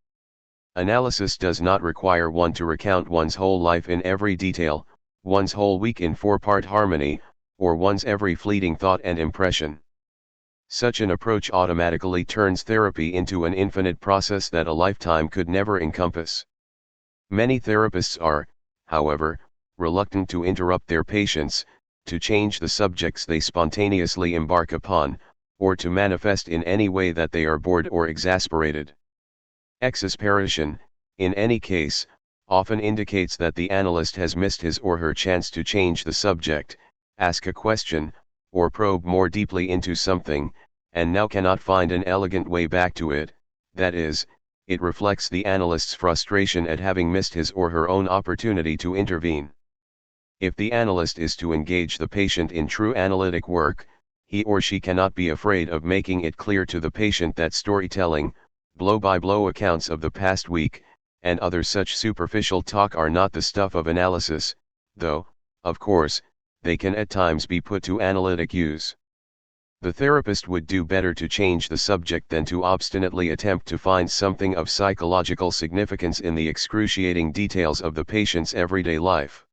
Analysis does not require one to recount one's whole life in every detail, one's whole week in four-part harmony, or one's every fleeting thought and impression. Such an approach automatically turns therapy into an infinite process that a lifetime could never encompass. Many therapists are, however, reluctant to interrupt their patients, to change the subjects they spontaneously embark upon, or to manifest in any way that they are bored or exasperated. Exasperation, in any case, often indicates that the analyst has missed his or her chance to change the subject, ask a question, or probe more deeply into something, and now cannot find an elegant way back to it. That is, it reflects the analyst's frustration at having missed his or her own opportunity to intervene. If the analyst is to engage the patient in true analytic work, he or she cannot be afraid of making it clear to the patient that storytelling, blow-by-blow accounts of the past week, and other such superficial talk are not the stuff of analysis, though, of course, they can at times be put to analytic use. The therapist would do better to change the subject than to obstinately attempt to find something of psychological significance in the excruciating details of the patient's everyday life.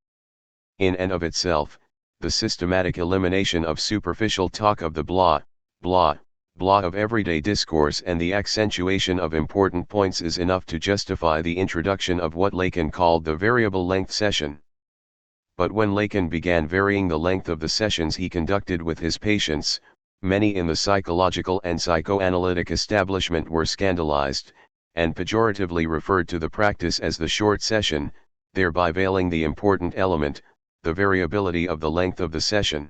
In and of itself, the systematic elimination of superficial talk of the blah, blah, blah of everyday discourse and the accentuation of important points is enough to justify the introduction of what Lacan called the variable length session. But when Lacan began varying the length of the sessions he conducted with his patients, many in the psychological and psychoanalytic establishment were scandalized, and pejoratively referred to the practice as the short session, thereby veiling the important element, the variability of the length of the session.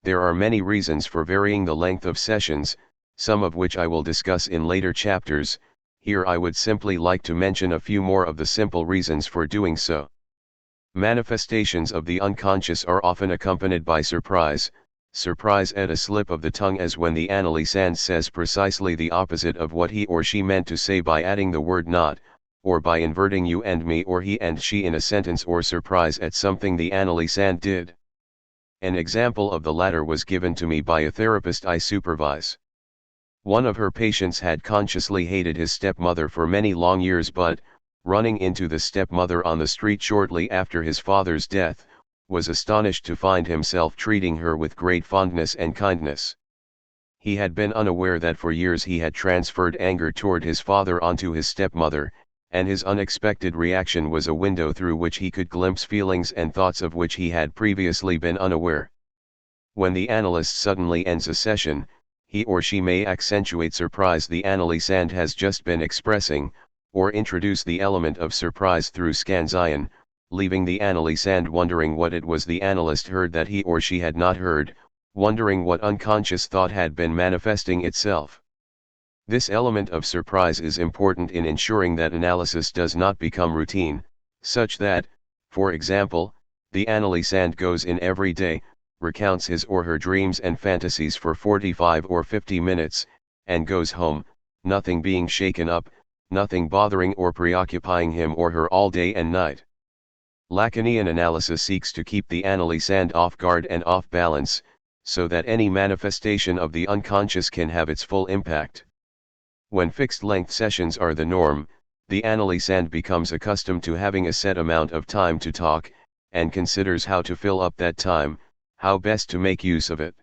There are many reasons for varying the length of sessions, some of which I will discuss in later chapters. Here I would simply like to mention a few more of the simple reasons for doing so. Manifestations of the unconscious are often accompanied by surprise at a slip of the tongue, as when the analysand says precisely the opposite of what he or she meant to say by adding the word not, or by inverting you and me or he and she in a sentence, or surprise at something the analysand did. An example of the latter was given to me by a therapist I supervise. One of her patients had consciously hated his stepmother for many long years, but, running into the stepmother on the street shortly after his father's death, was astonished to find himself treating her with great fondness and kindness. He had been unaware that for years he had transferred anger toward his father onto his stepmother, and his unexpected reaction was a window through which he could glimpse feelings and thoughts of which he had previously been unaware. When the analyst suddenly ends a session, he or she may accentuate surprise the analysand has just been expressing, or introduce the element of surprise through scansion, leaving the analysand wondering what it was the analyst heard that he or she had not heard, wondering what unconscious thought had been manifesting itself. This element of surprise is important in ensuring that analysis does not become routine, such that, for example, the analysand goes in every day, recounts his or her dreams and fantasies for 45 or 50 minutes, and goes home, nothing being shaken up, nothing bothering or preoccupying him or her all day and night. Lacanian analysis seeks to keep the analysand off guard and off balance, so that any manifestation of the unconscious can have its full impact. When fixed-length sessions are the norm, the analysand becomes accustomed to having a set amount of time to talk, and considers how to fill up that time, how best to make use of it.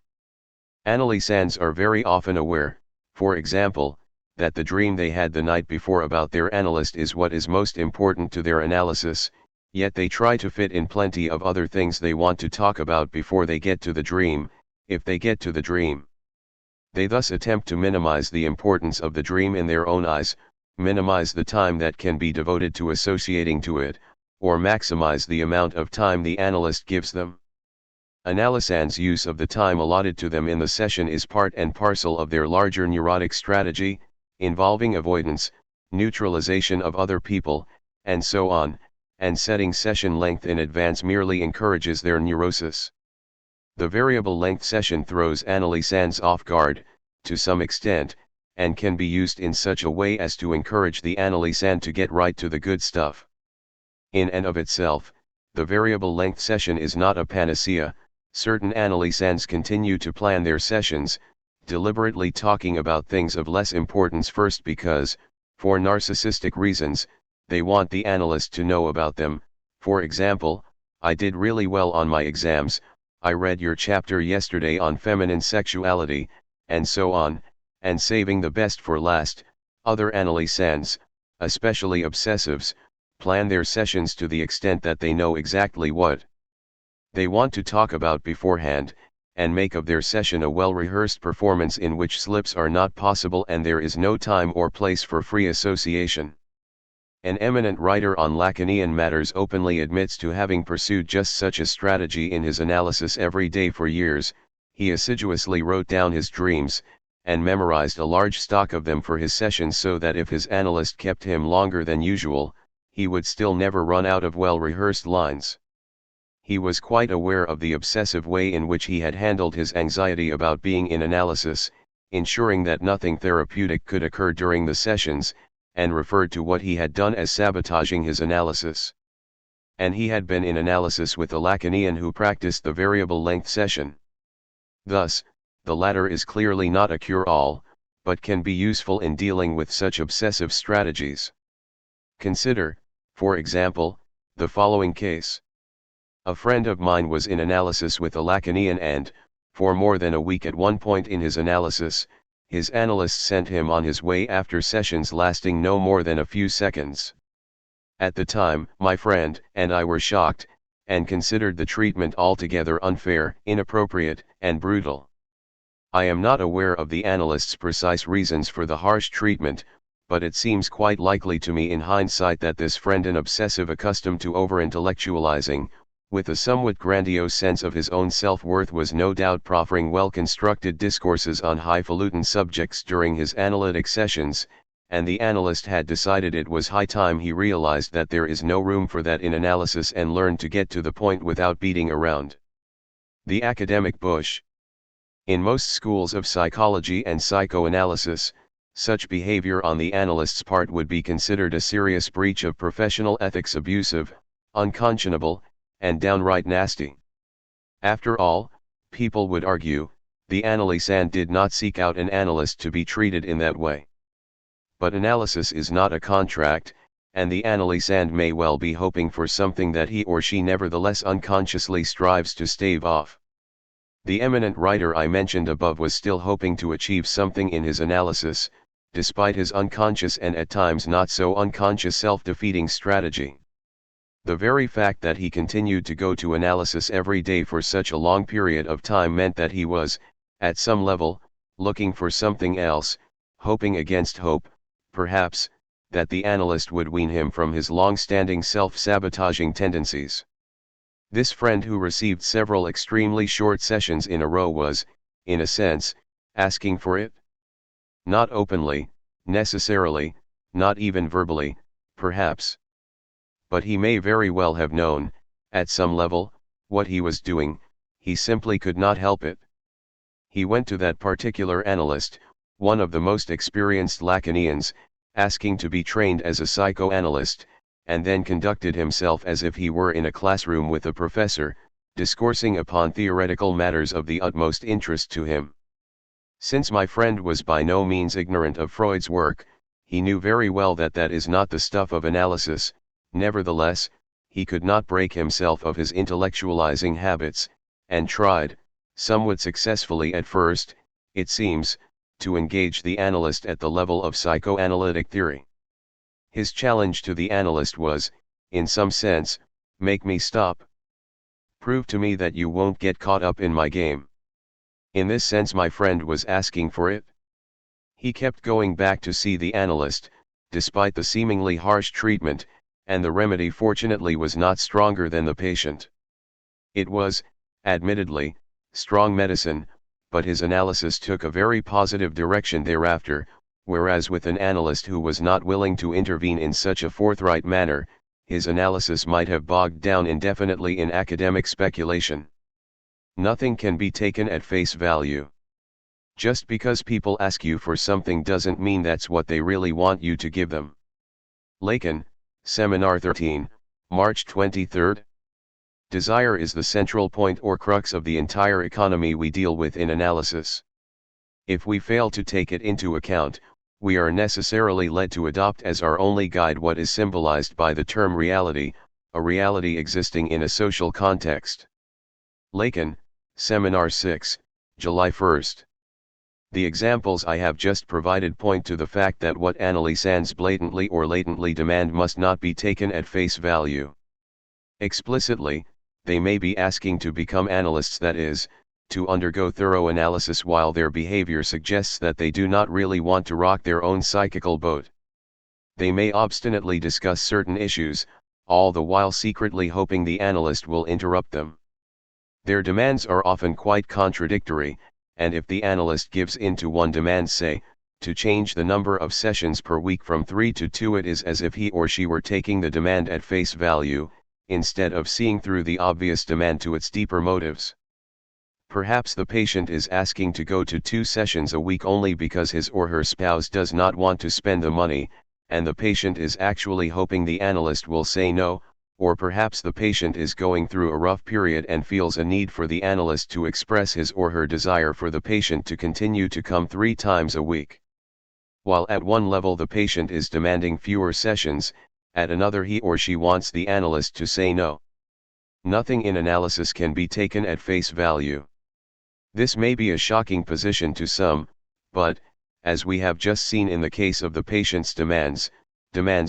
Analysands are very often aware, for example, that the dream they had the night before about their analyst is what is most important to their analysis, yet they try to fit in plenty of other things they want to talk about before they get to the dream, if they get to the dream. They thus attempt to minimize the importance of the dream in their own eyes, minimize the time that can be devoted to associating to it, or maximize the amount of time the analyst gives them. Analysand's use of the time allotted to them in the session is part and parcel of their larger neurotic strategy, involving avoidance, neutralization of other people, and so on, and setting session length in advance merely encourages their neurosis. The variable length session throws analysands off guard, to some extent, and can be used in such a way as to encourage the analysand to get right to the good stuff. In and of itself, the variable length session is not a panacea. Certain analysands continue to plan their sessions, deliberately talking about things of less importance first because, for narcissistic reasons, they want the analyst to know about them. For example, I did really well on my exams, I read your chapter yesterday on feminine sexuality, and so on, and saving the best for last. Other analysands, especially obsessives, plan their sessions to the extent that they know exactly what they want to talk about beforehand, and make of their session a well-rehearsed performance in which slips are not possible and there is no time or place for free association. An eminent writer on Lacanian matters openly admits to having pursued just such a strategy in his analysis every day for years. He assiduously wrote down his dreams, and memorized a large stock of them for his sessions so that if his analyst kept him longer than usual, he would still never run out of well-rehearsed lines. He was quite aware of the obsessive way in which he had handled his anxiety about being in analysis, ensuring that nothing therapeutic could occur during the sessions, and referred to what he had done as sabotaging his analysis. And he had been in analysis with a Lacanian who practiced the variable length session. Thus, the latter is clearly not a cure-all, but can be useful in dealing with such obsessive strategies. Consider, for example, the following case. A friend of mine was in analysis with a Lacanian and, for more than a week at one point in his analysis, his analyst sent him on his way after sessions lasting no more than a few seconds. At the time, my friend and I were shocked, and considered the treatment altogether unfair, inappropriate, and brutal. I am not aware of the analyst's precise reasons for the harsh treatment, but it seems quite likely to me in hindsight that this friend, an obsessive accustomed to over-intellectualizing, with a somewhat grandiose sense of his own self-worth, was no doubt proffering well-constructed discourses on highfalutin subjects during his analytic sessions, and the analyst had decided it was high time he realized that there is no room for that in analysis and learned to get to the point without beating around the academic bush. In most schools of psychology and psychoanalysis, such behavior on the analyst's part would be considered a serious breach of professional ethics, abusive, unconscionable, and downright nasty. After all, people would argue, the analysand did not seek out an analyst to be treated in that way. But analysis is not a contract, and the analysand may well be hoping for something that he or she nevertheless unconsciously strives to stave off. The eminent writer I mentioned above was still hoping to achieve something in his analysis, despite his unconscious and at times not so unconscious self-defeating strategy. The very fact that he continued to go to analysis every day for such a long period of time meant that he was, at some level, looking for something else, hoping against hope, perhaps, that the analyst would wean him from his long-standing self-sabotaging tendencies. This friend, who received several extremely short sessions in a row, was, in a sense, asking for it. Not openly, necessarily, not even verbally, perhaps. But he may very well have known, at some level, what he was doing. He simply could not help it. He went to that particular analyst, one of the most experienced Lacanians, asking to be trained as a psychoanalyst, and then conducted himself as if he were in a classroom with a professor, discoursing upon theoretical matters of the utmost interest to him. Since my friend was by no means ignorant of Freud's work, he knew very well that that is not the stuff of analysis. Nevertheless, he could not break himself of his intellectualizing habits, and tried, somewhat successfully at first, it seems, to engage the analyst at the level of psychoanalytic theory. His challenge to the analyst was, in some sense, make me stop. Prove to me that you won't get caught up in my game. In this sense my friend was asking for it. He kept going back to see the analyst, despite the seemingly harsh treatment, and the remedy fortunately was not stronger than the patient. It was, admittedly, strong medicine, but his analysis took a very positive direction thereafter, whereas with an analyst who was not willing to intervene in such a forthright manner, his analysis might have bogged down indefinitely in academic speculation. Nothing can be taken at face value. Just because people ask you for something doesn't mean that's what they really want you to give them. Lacan, Seminar 13, March 23. Desire is the central point or crux of the entire economy we deal with in analysis. If we fail to take it into account, we are necessarily led to adopt as our only guide what is symbolized by the term reality, a reality existing in a social context. Lacan, Seminar 6, July 1. The examples I have just provided point to the fact that what analysans blatantly or latently demand must not be taken at face value. Explicitly, they may be asking to become analysts, that is, to undergo thorough analysis, while their behavior suggests that they do not really want to rock their own psychical boat. They may obstinately discuss certain issues, all the while secretly hoping the analyst will interrupt them. Their demands are often quite contradictory, and if the analyst gives in to one demand, say, to change the number of sessions per week from 3 to 2, it is as if he or she were taking the demand at face value, instead of seeing through the obvious demand to its deeper motives. Perhaps the patient is asking to go to 2 sessions a week only because his or her spouse does not want to spend the money, and the patient is actually hoping the analyst will say no, or perhaps the patient is going through a rough period and feels a need for the analyst to express his or her desire for the patient to continue to come 3 times a week. While at one level the patient is demanding fewer sessions, at another he or she wants the analyst to say no. Nothing in analysis can be taken at face value. This may be a shocking position to some, but, as we have just seen in the case of the patient's demands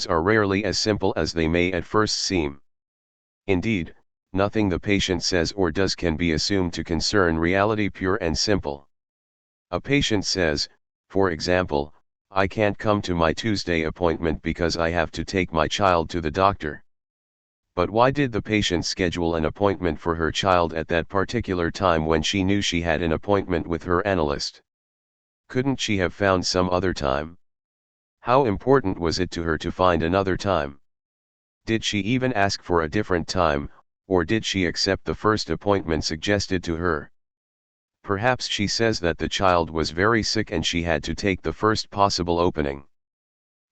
are rarely as simple as they may at first seem. Indeed, nothing the patient says or does can be assumed to concern reality pure and simple. A patient says, for example, I can't come to my Tuesday appointment because I have to take my child to the doctor. But why did the patient schedule an appointment for her child at that particular time when she knew she had an appointment with her analyst? Couldn't she have found some other time? How important was it to her to find another time? Did she even ask for a different time, or did she accept the first appointment suggested to her? Perhaps she says that the child was very sick and she had to take the first possible opening.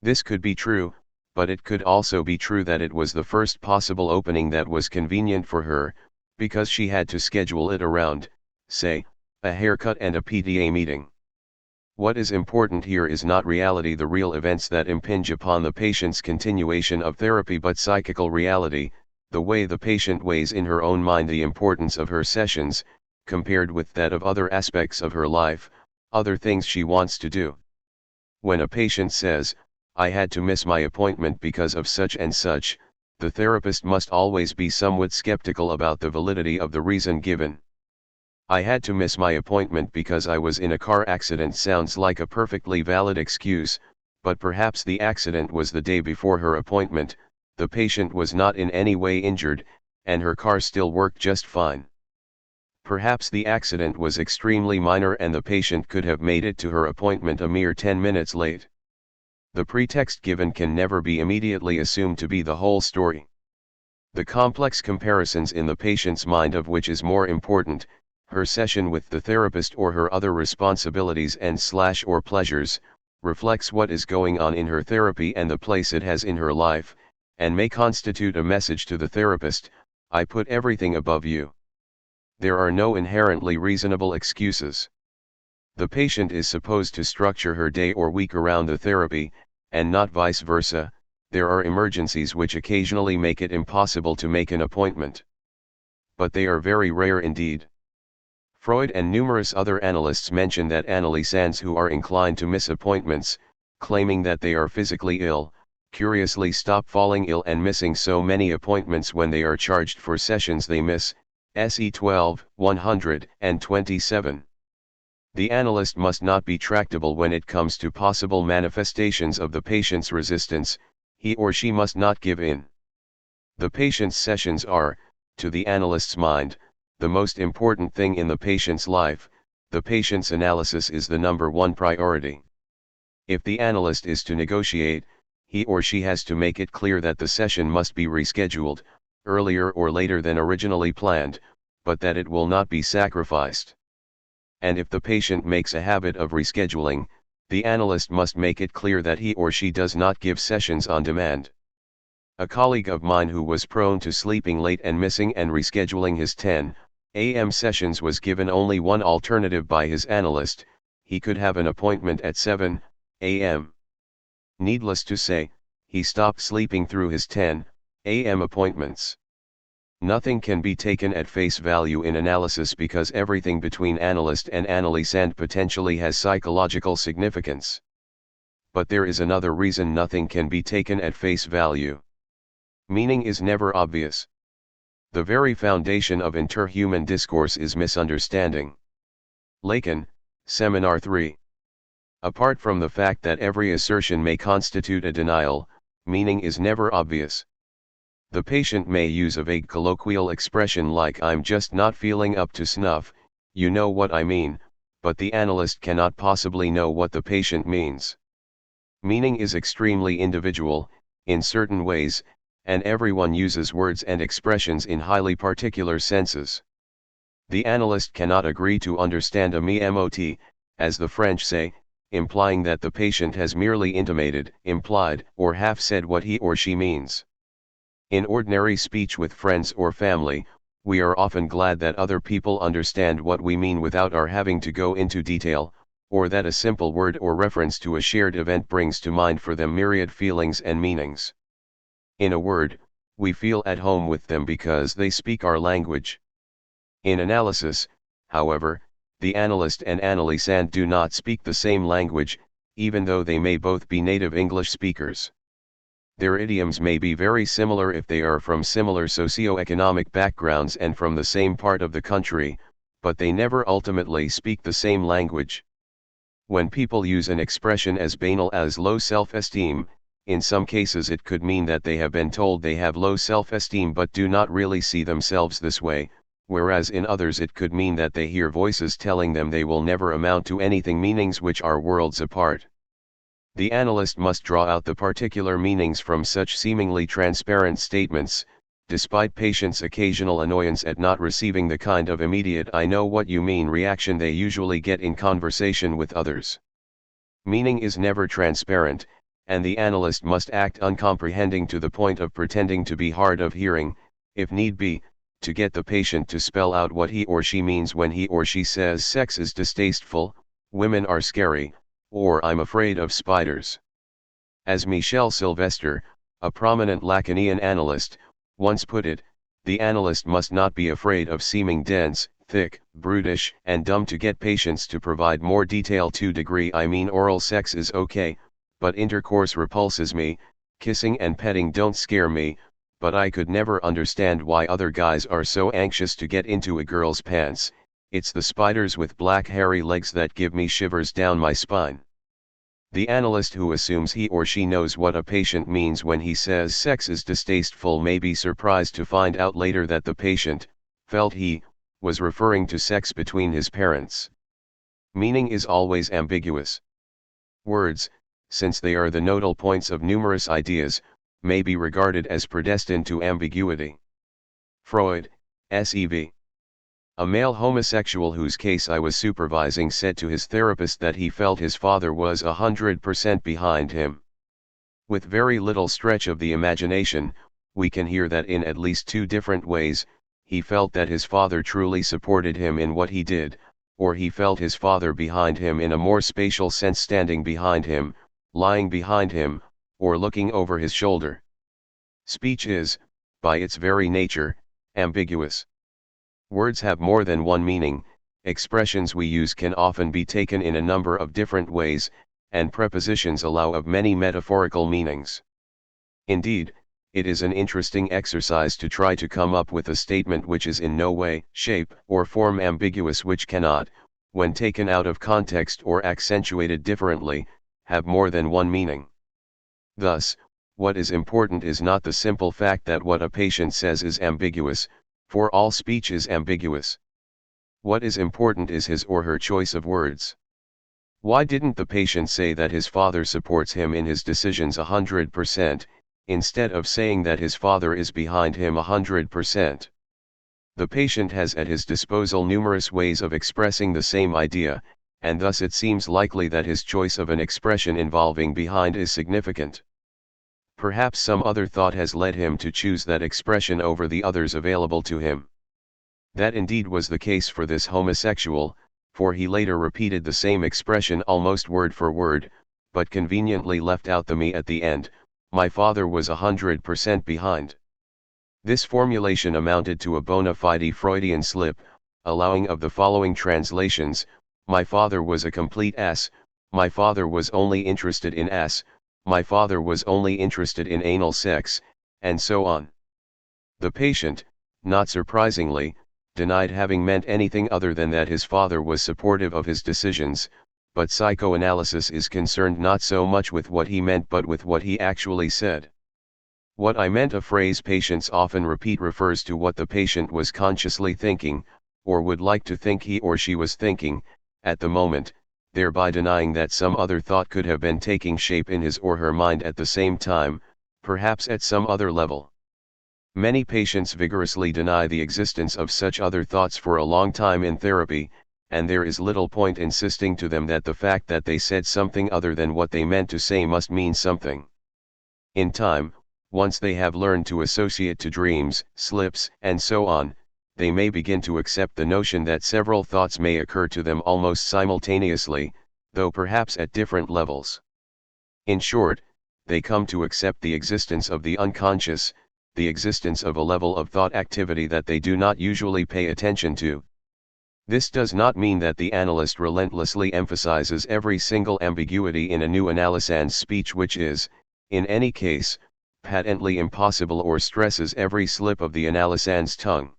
This could be true, but it could also be true that it was the first possible opening that was convenient for her, because she had to schedule it around, say, a haircut and a PTA meeting. What is important here is not reality, the real events that impinge upon the patient's continuation of therapy, but psychical reality, the way the patient weighs in her own mind the importance of her sessions, compared with that of other aspects of her life, other things she wants to do. When a patient says, I had to miss my appointment because of such and such, the therapist must always be somewhat skeptical about the validity of the reason given. I had to miss my appointment because I was in a car accident sounds like a perfectly valid excuse, but perhaps the accident was the day before her appointment, the patient was not in any way injured, and her car still worked just fine. Perhaps the accident was extremely minor and the patient could have made it to her appointment a mere 10 minutes late. The pretext given can never be immediately assumed to be the whole story. The complex comparisons in the patient's mind of which is more important, her session with the therapist or her other responsibilities and/or pleasures, reflects what is going on in her therapy and the place it has in her life, and may constitute a message to the therapist, I put everything above you. There are no inherently reasonable excuses. The patient is supposed to structure her day or week around the therapy, and not vice versa. There are emergencies which occasionally make it impossible to make an appointment. But they are very rare indeed. Freud and numerous other analysts mention that analysans who are inclined to miss appointments, claiming that they are physically ill, curiously stop falling ill and missing so many appointments when they are charged for sessions they miss, SE 12, 127. The analyst must not be tractable when it comes to possible manifestations of the patient's resistance. He or she must not give in. The patient's sessions are, to the analyst's mind, the most important thing in the patient's life. The patient's analysis is the number one priority. If the analyst is to negotiate, he or she has to make it clear that the session must be rescheduled, earlier or later than originally planned, but that it will not be sacrificed. And if the patient makes a habit of rescheduling, the analyst must make it clear that he or she does not give sessions on demand. A colleague of mine who was prone to sleeping late and missing and rescheduling his 10 a.m. sessions was given only one alternative by his analyst: he could have an appointment at 7 a.m. Needless to say, he stopped sleeping through his 10 a.m. appointments. Nothing can be taken at face value in analysis because everything between analyst and analysand potentially has psychological significance. But there is another reason nothing can be taken at face value. Meaning is never obvious. The very foundation of interhuman discourse is misunderstanding. Lacan, Seminar 3. Apart from the fact that every assertion may constitute a denial, meaning is never obvious. The patient may use a vague colloquial expression like "I'm just not feeling up to snuff, you know what I mean," but the analyst cannot possibly know what the patient means. Meaning is extremely individual, in certain ways, and everyone uses words and expressions in highly particular senses. The analyst cannot agree to understand a mot, as the French say, implying that the patient has merely intimated, implied, or half said what he or she means. In ordinary speech with friends or family, we are often glad that other people understand what we mean without our having to go into detail, or that a simple word or reference to a shared event brings to mind for them myriad feelings and meanings. In a word, we feel at home with them because they speak our language. In analysis, however, the analyst and analysand do not speak the same language, even though they may both be native English speakers. Their idioms may be very similar if they are from similar socio-economic backgrounds and from the same part of the country, but they never ultimately speak the same language. When people use an expression as banal as low self-esteem, in some cases it could mean that they have been told they have low self-esteem but do not really see themselves this way, whereas in others it could mean that they hear voices telling them they will never amount to anything, meanings which are worlds apart. The analyst must draw out the particular meanings from such seemingly transparent statements, despite patients' occasional annoyance at not receiving the kind of immediate "I know what you mean" reaction they usually get in conversation with others. Meaning is never transparent, and the analyst must act uncomprehending to the point of pretending to be hard of hearing, if need be, to get the patient to spell out what he or she means when he or she says sex is distasteful, women are scary, or I'm afraid of spiders. As Michel Sylvestre, a prominent Lacanian analyst, once put it, the analyst must not be afraid of seeming dense, thick, brutish, and dumb to get patients to provide more detail. I mean oral sex is okay, but intercourse repulses me, kissing and petting don't scare me, but I could never understand why other guys are so anxious to get into a girl's pants. It's the spiders with black hairy legs that give me shivers down my spine. The analyst who assumes he or she knows what a patient means when he says sex is distasteful may be surprised to find out later that the patient felt he was referring to sex between his parents. Meaning is always ambiguous. Words, since they are the nodal points of numerous ideas, may be regarded as predestined to ambiguity. Freud, S.E.V. A male homosexual whose case I was supervising said to his therapist that he felt his father was 100% behind him. With very little stretch of the imagination, we can hear that in at least two different ways: he felt that his father truly supported him in what he did, or he felt his father behind him in a more spatial sense, standing behind him, lying behind him, or looking over his shoulder. Speech is, by its very nature, ambiguous. Words have more than one meaning, expressions we use can often be taken in a number of different ways, and prepositions allow of many metaphorical meanings. Indeed, it is an interesting exercise to try to come up with a statement which is in no way, shape, or form ambiguous, which cannot, when taken out of context or accentuated differently, have more than one meaning. Thus, what is important is not the simple fact that what a patient says is ambiguous, for all speech is ambiguous. What is important is his or her choice of words. Why didn't the patient say that his father supports him in his decisions 100%, instead of saying that his father is behind him 100%? The patient has at his disposal numerous ways of expressing the same idea, and thus it seems likely that his choice of an expression involving behind is significant. Perhaps some other thought has led him to choose that expression over the others available to him. That indeed was the case for this homosexual, for he later repeated the same expression almost word for word, but conveniently left out the me at the end. My father was 100% behind. This formulation amounted to a bona fide Freudian slip, allowing of the following translations: my father was a complete ass, my father was only interested in ass, my father was only interested in anal sex, and so on. The patient, not surprisingly, denied having meant anything other than that his father was supportive of his decisions, but psychoanalysis is concerned not so much with what he meant but with what he actually said. What I meant, a phrase patients often repeat, refers to what the patient was consciously thinking, or would like to think he or she was thinking, at the moment, thereby denying that some other thought could have been taking shape in his or her mind at the same time, perhaps at some other level. Many patients vigorously deny the existence of such other thoughts for a long time in therapy, and there is little point insisting to them that the fact that they said something other than what they meant to say must mean something. In time, once they have learned to associate to dreams, slips, and so on, they may begin to accept the notion that several thoughts may occur to them almost simultaneously, though perhaps at different levels. In short, they come to accept the existence of the unconscious, the existence of a level of thought activity that they do not usually pay attention to. This does not mean that the analyst relentlessly emphasizes every single ambiguity in a new analysand's speech, which is, in any case, patently impossible, or stresses every slip of the analysand's tongue.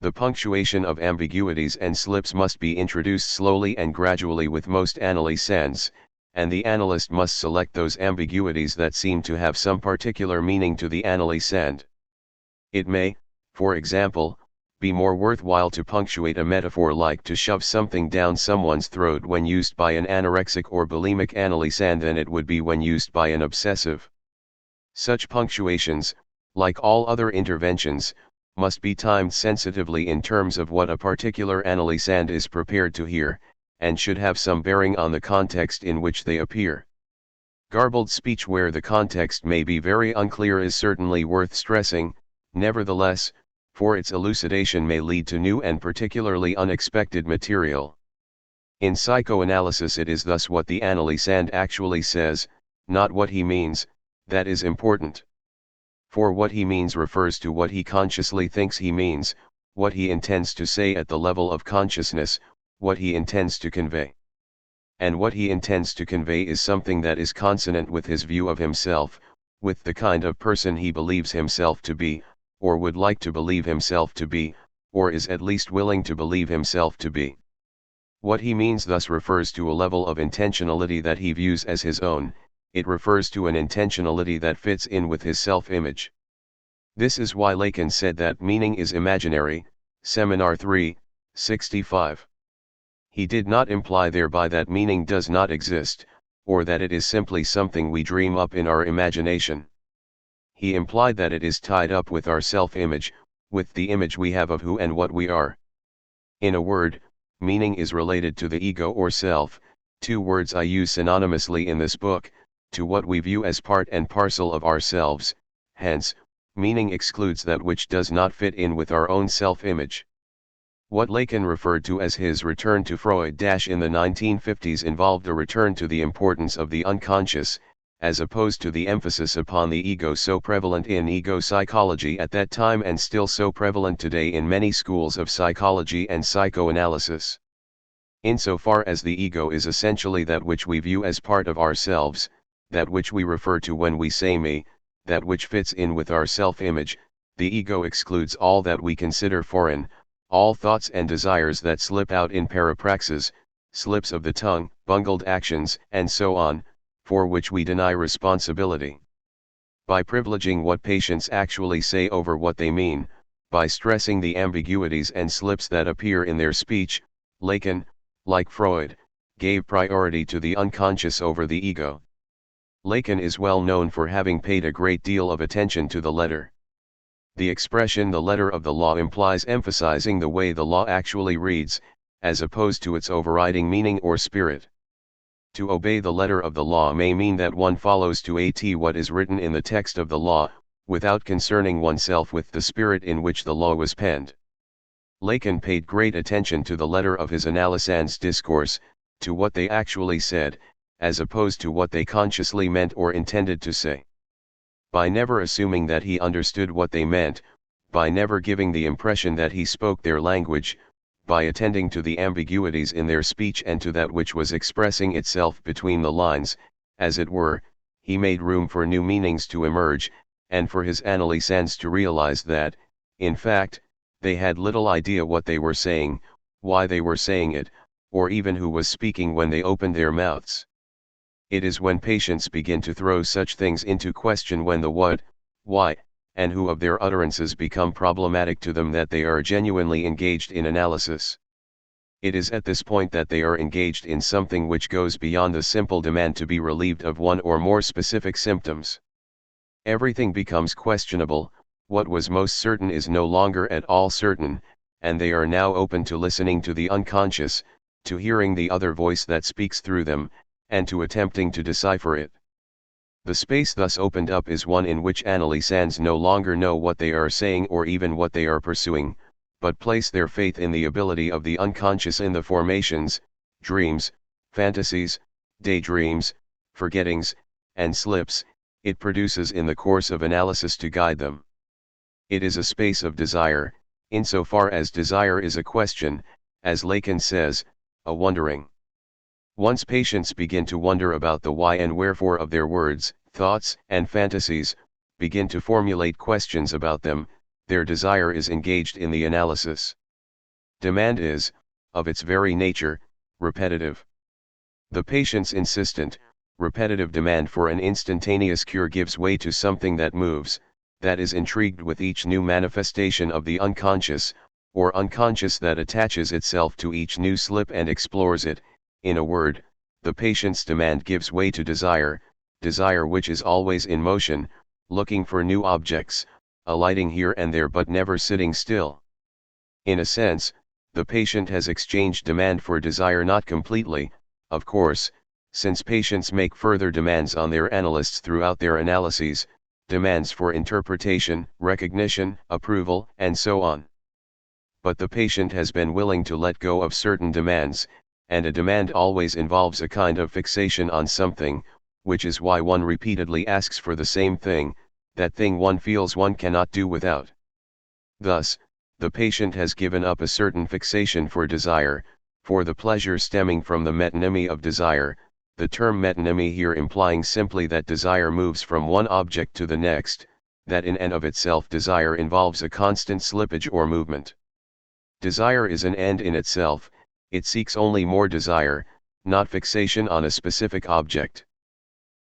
The punctuation of ambiguities and slips must be introduced slowly and gradually with most analysands, and the analyst must select those ambiguities that seem to have some particular meaning to the analysand. It may, for example, be more worthwhile to punctuate a metaphor like to shove something down someone's throat when used by an anorexic or bulimic analysand than it would be when used by an obsessive. Such punctuations, like all other interventions, must be timed sensitively in terms of what a particular analysand is prepared to hear, and should have some bearing on the context in which they appear. Garbled speech where the context may be very unclear is certainly worth stressing, nevertheless, for its elucidation may lead to new and particularly unexpected material. In psychoanalysis, it is thus what the analysand actually says, not what he means, that is important. For what he means refers to what he consciously thinks he means, what he intends to say at the level of consciousness, what he intends to convey. And what he intends to convey is something that is consonant with his view of himself, with the kind of person he believes himself to be, or would like to believe himself to be, or is at least willing to believe himself to be. What he means thus refers to a level of intentionality that he views as his own, it refers to an intentionality that fits in with his self-image. This is why Lacan said that meaning is imaginary, Seminar 3, 65. He did not imply thereby that meaning does not exist, or that it is simply something we dream up in our imagination. He implied that it is tied up with our self-image, with the image we have of who and what we are. In a word, meaning is related to the ego or self, two words I use synonymously in this book, to what we view as part and parcel of ourselves. Hence, meaning excludes that which does not fit in with our own self-image. What Lacan referred to as his return to Freud in the 1950s involved a return to the importance of the unconscious, as opposed to the emphasis upon the ego so prevalent in ego psychology at that time and still so prevalent today in many schools of psychology and psychoanalysis. Insofar as the ego is essentially that which we view as part of ourselves, that which we refer to when we say me, that which fits in with our self-image, the ego excludes all that we consider foreign, all thoughts and desires that slip out in parapraxis, slips of the tongue, bungled actions, and so on, for which we deny responsibility. By privileging what patients actually say over what they mean, by stressing the ambiguities and slips that appear in their speech, Lacan, like Freud, gave priority to the unconscious over the ego. Lacan is well known for having paid a great deal of attention to the letter. The expression "the letter of the law" implies emphasizing the way the law actually reads, as opposed to its overriding meaning or spirit. To obey the letter of the law may mean that one follows to a T what is written in the text of the law, without concerning oneself with the spirit in which the law was penned. Lacan paid great attention to the letter of his analysand's discourse, to what they actually said, as opposed to what they consciously meant or intended to say. By never assuming that he understood what they meant, by never giving the impression that he spoke their language, by attending to the ambiguities in their speech and to that which was expressing itself between the lines, as it were, he made room for new meanings to emerge, and for his analysands to realize that, in fact, they had little idea what they were saying, why they were saying it, or even who was speaking when they opened their mouths. It is when patients begin to throw such things into question, when the what, why, and who of their utterances become problematic to them, that they are genuinely engaged in analysis. It is at this point that they are engaged in something which goes beyond the simple demand to be relieved of one or more specific symptoms. Everything becomes questionable, what was most certain is no longer at all certain, and they are now open to listening to the unconscious, to hearing the other voice that speaks through them, and to attempting to decipher it. The space thus opened up is one in which analysands no longer know what they are saying or even what they are pursuing, but place their faith in the ability of the unconscious in the formations, dreams, fantasies, daydreams, forgettings, and slips it produces in the course of analysis to guide them. It is a space of desire, insofar as desire is a question, as Lacan says, a wondering. Once patients begin to wonder about the why and wherefore of their words, thoughts, and fantasies, begin to formulate questions about them, their desire is engaged in the analysis. Demand is, of its very nature, repetitive. The patient's insistent, repetitive demand for an instantaneous cure gives way to something that moves, that is intrigued with each new manifestation of the unconscious, or unconscious that attaches itself to each new slip and explores it. In a word, the patient's demand gives way to desire, desire which is always in motion, looking for new objects, alighting here and there but never sitting still. In a sense, the patient has exchanged demand for desire, not completely, of course, since patients make further demands on their analysts throughout their analyses, demands for interpretation, recognition, approval, and so on. But the patient has been willing to let go of certain demands, and a demand always involves a kind of fixation on something, which is why one repeatedly asks for the same thing, that thing one feels one cannot do without. Thus, the patient has given up a certain fixation for desire, for the pleasure stemming from the metonymy of desire, the term metonymy here implying simply that desire moves from one object to the next, that in and of itself desire involves a constant slippage or movement. Desire is an end in itself, it seeks only more desire, not fixation on a specific object.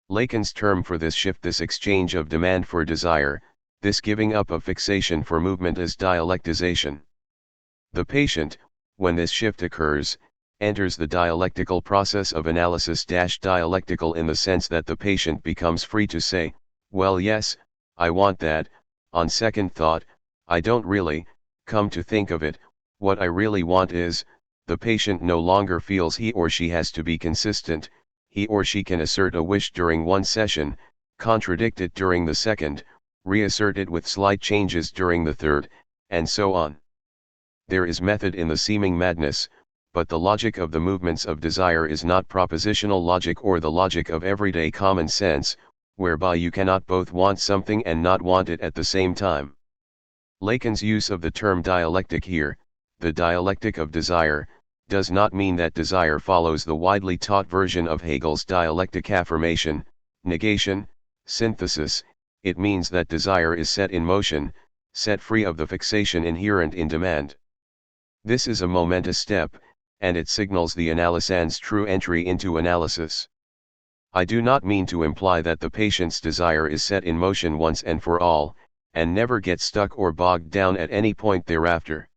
Lacan's term for this shift, this exchange of demand for desire, this giving up of fixation for movement, is dialectization. The patient, when this shift occurs, enters the dialectical process of analysis. Dialectical in the sense that the patient becomes free to say, well, yes, I want that, on second thought, I don't really, come to think of it, what I really want is. The patient no longer feels he or she has to be consistent, he or she can assert a wish during one session, contradict it during the second, reassert it with slight changes during the third, and so on. There is method in the seeming madness, but the logic of the movements of desire is not propositional logic or the logic of everyday common sense, whereby you cannot both want something and not want it at the same time. Lacan's use of the term dialectic here, the dialectic of desire, does not mean that desire follows the widely taught version of Hegel's dialectic: affirmation, negation, synthesis. It means that desire is set in motion, set free of the fixation inherent in demand. This is a momentous step, and it signals the analysand's true entry into analysis. I do not mean to imply that the patient's desire is set in motion once and for all, and never gets stuck or bogged down at any point thereafter.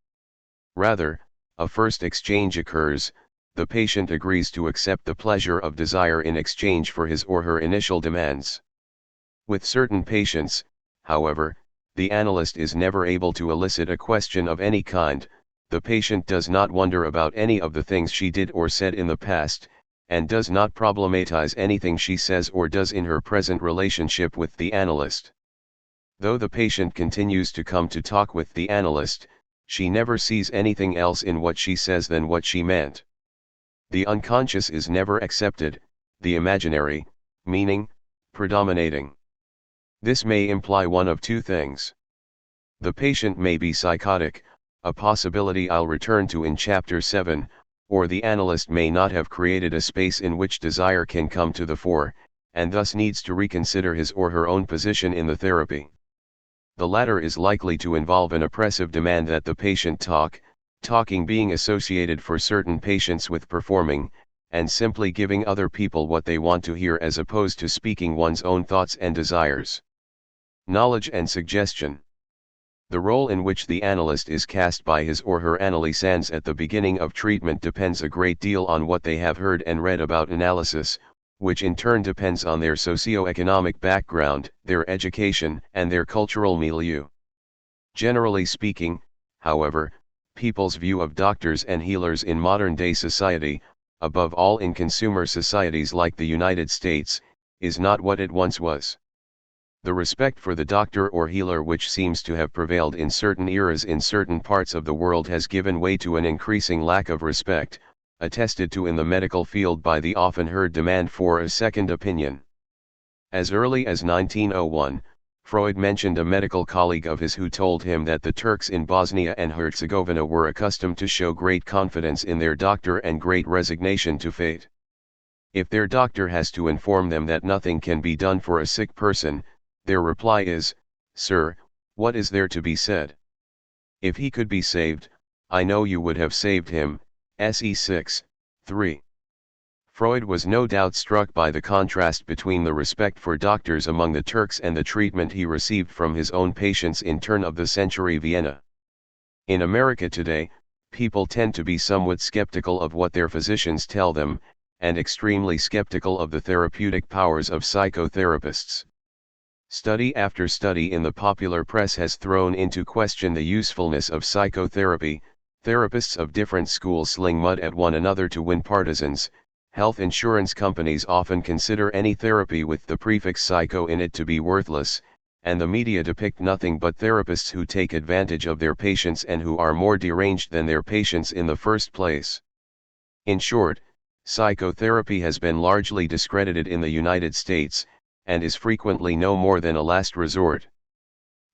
Rather, a first exchange occurs, the patient agrees to accept the pleasure of desire in exchange for his or her initial demands. With certain patients, however, the analyst is never able to elicit a question of any kind. The patient does not wonder about any of the things she did or said in the past, and does not problematize anything she says or does in her present relationship with the analyst. Though the patient continues to come to talk with the analyst, she never sees anything else in what she says than what she meant. The unconscious is never accepted, the imaginary, meaning, predominating. This may imply one of two things. The patient may be psychotic, a possibility I'll return to in Chapter 7, or the analyst may not have created a space in which desire can come to the fore, and thus needs to reconsider his or her own position in the therapy. The latter is likely to involve an oppressive demand that the patient talking being associated for certain patients with performing, and simply giving other people what they want to hear as opposed to speaking one's own thoughts and desires. Knowledge and suggestion. The role in which the analyst is cast by his or her analysands at the beginning of treatment depends a great deal on what they have heard and read about analysis, which in turn depends on their socio-economic background, their education, and their cultural milieu. Generally speaking, however, people's view of doctors and healers in modern-day society, above all in consumer societies like the United States, is not what it once was. The respect for the doctor or healer which seems to have prevailed in certain eras in certain parts of the world has given way to an increasing lack of respect, attested to in the medical field by the often heard demand for a second opinion. As early as 1901, Freud mentioned a medical colleague of his who told him that the Turks in Bosnia and Herzegovina were accustomed to show great confidence in their doctor and great resignation to fate. If their doctor has to inform them that nothing can be done for a sick person, their reply is, "Sir, what is there to be said? If he could be saved, I know you would have saved him." SE 6, 3. Freud was no doubt struck by the contrast between the respect for doctors among the Turks and the treatment he received from his own patients in turn-of-the-century Vienna. In America today, people tend to be somewhat skeptical of what their physicians tell them, and extremely skeptical of the therapeutic powers of psychotherapists. Study after study in the popular press has thrown into question the usefulness of psychotherapy. Therapists of different schools sling mud at one another to win partisans. Health insurance companies often consider any therapy with the prefix psycho in it to be worthless, and the media depict nothing but therapists who take advantage of their patients and who are more deranged than their patients in the first place. In short, psychotherapy has been largely discredited in the United States, and is frequently no more than a last resort.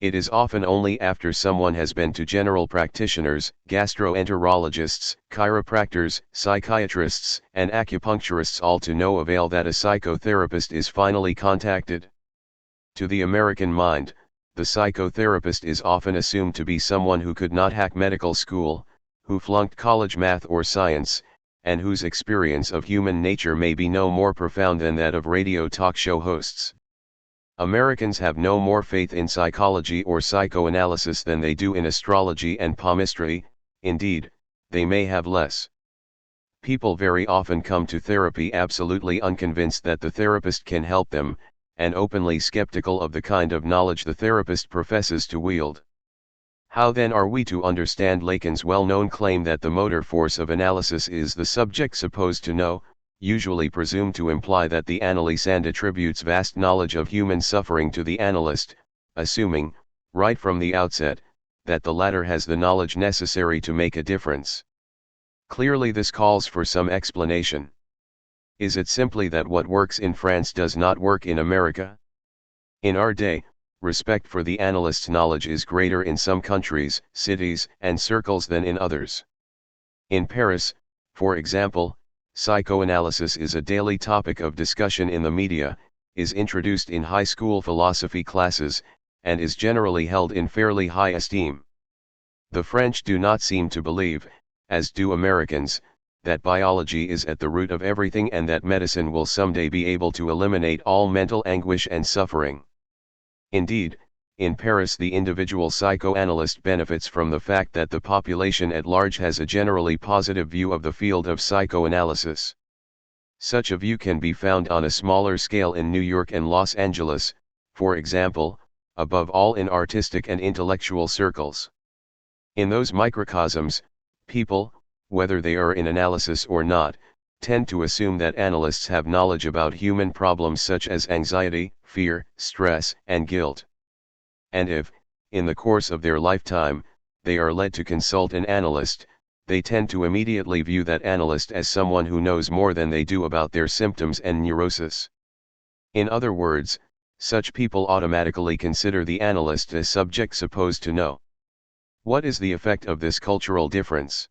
It is often only after someone has been to general practitioners, gastroenterologists, chiropractors, psychiatrists, and acupuncturists all to no avail that a psychotherapist is finally contacted. To the American mind, the psychotherapist is often assumed to be someone who could not hack medical school, who flunked college math or science, and whose experience of human nature may be no more profound than that of radio talk show hosts. Americans have no more faith in psychology or psychoanalysis than they do in astrology and palmistry. Indeed, they may have less. People very often come to therapy absolutely unconvinced that the therapist can help them, and openly skeptical of the kind of knowledge the therapist professes to wield. How then are we to understand Lacan's well-known claim that the motor force of analysis is the subject supposed to know, usually presumed to imply that the analysand attributes vast knowledge of human suffering to the analyst, assuming, right from the outset, that the latter has the knowledge necessary to make a difference? Clearly this calls for some explanation. Is it simply that what works in France does not work in America? In our day, respect for the analyst's knowledge is greater in some countries, cities, and circles than in others. In Paris, for example, psychoanalysis is a daily topic of discussion in the media, is introduced in high school philosophy classes, and is generally held in fairly high esteem. The French do not seem to believe, as do Americans, that biology is at the root of everything and that medicine will someday be able to eliminate all mental anguish and suffering. Indeed, in Paris the individual psychoanalyst benefits from the fact that the population at large has a generally positive view of the field of psychoanalysis. Such a view can be found on a smaller scale in New York and Los Angeles, for example, above all in artistic and intellectual circles. In those microcosms, people, whether they are in analysis or not, tend to assume that analysts have knowledge about human problems such as anxiety, fear, stress, and guilt. And if, in the course of their lifetime, they are led to consult an analyst, they tend to immediately view that analyst as someone who knows more than they do about their symptoms and neurosis. In other words, such people automatically consider the analyst a subject supposed to know. What is the effect of this cultural difference?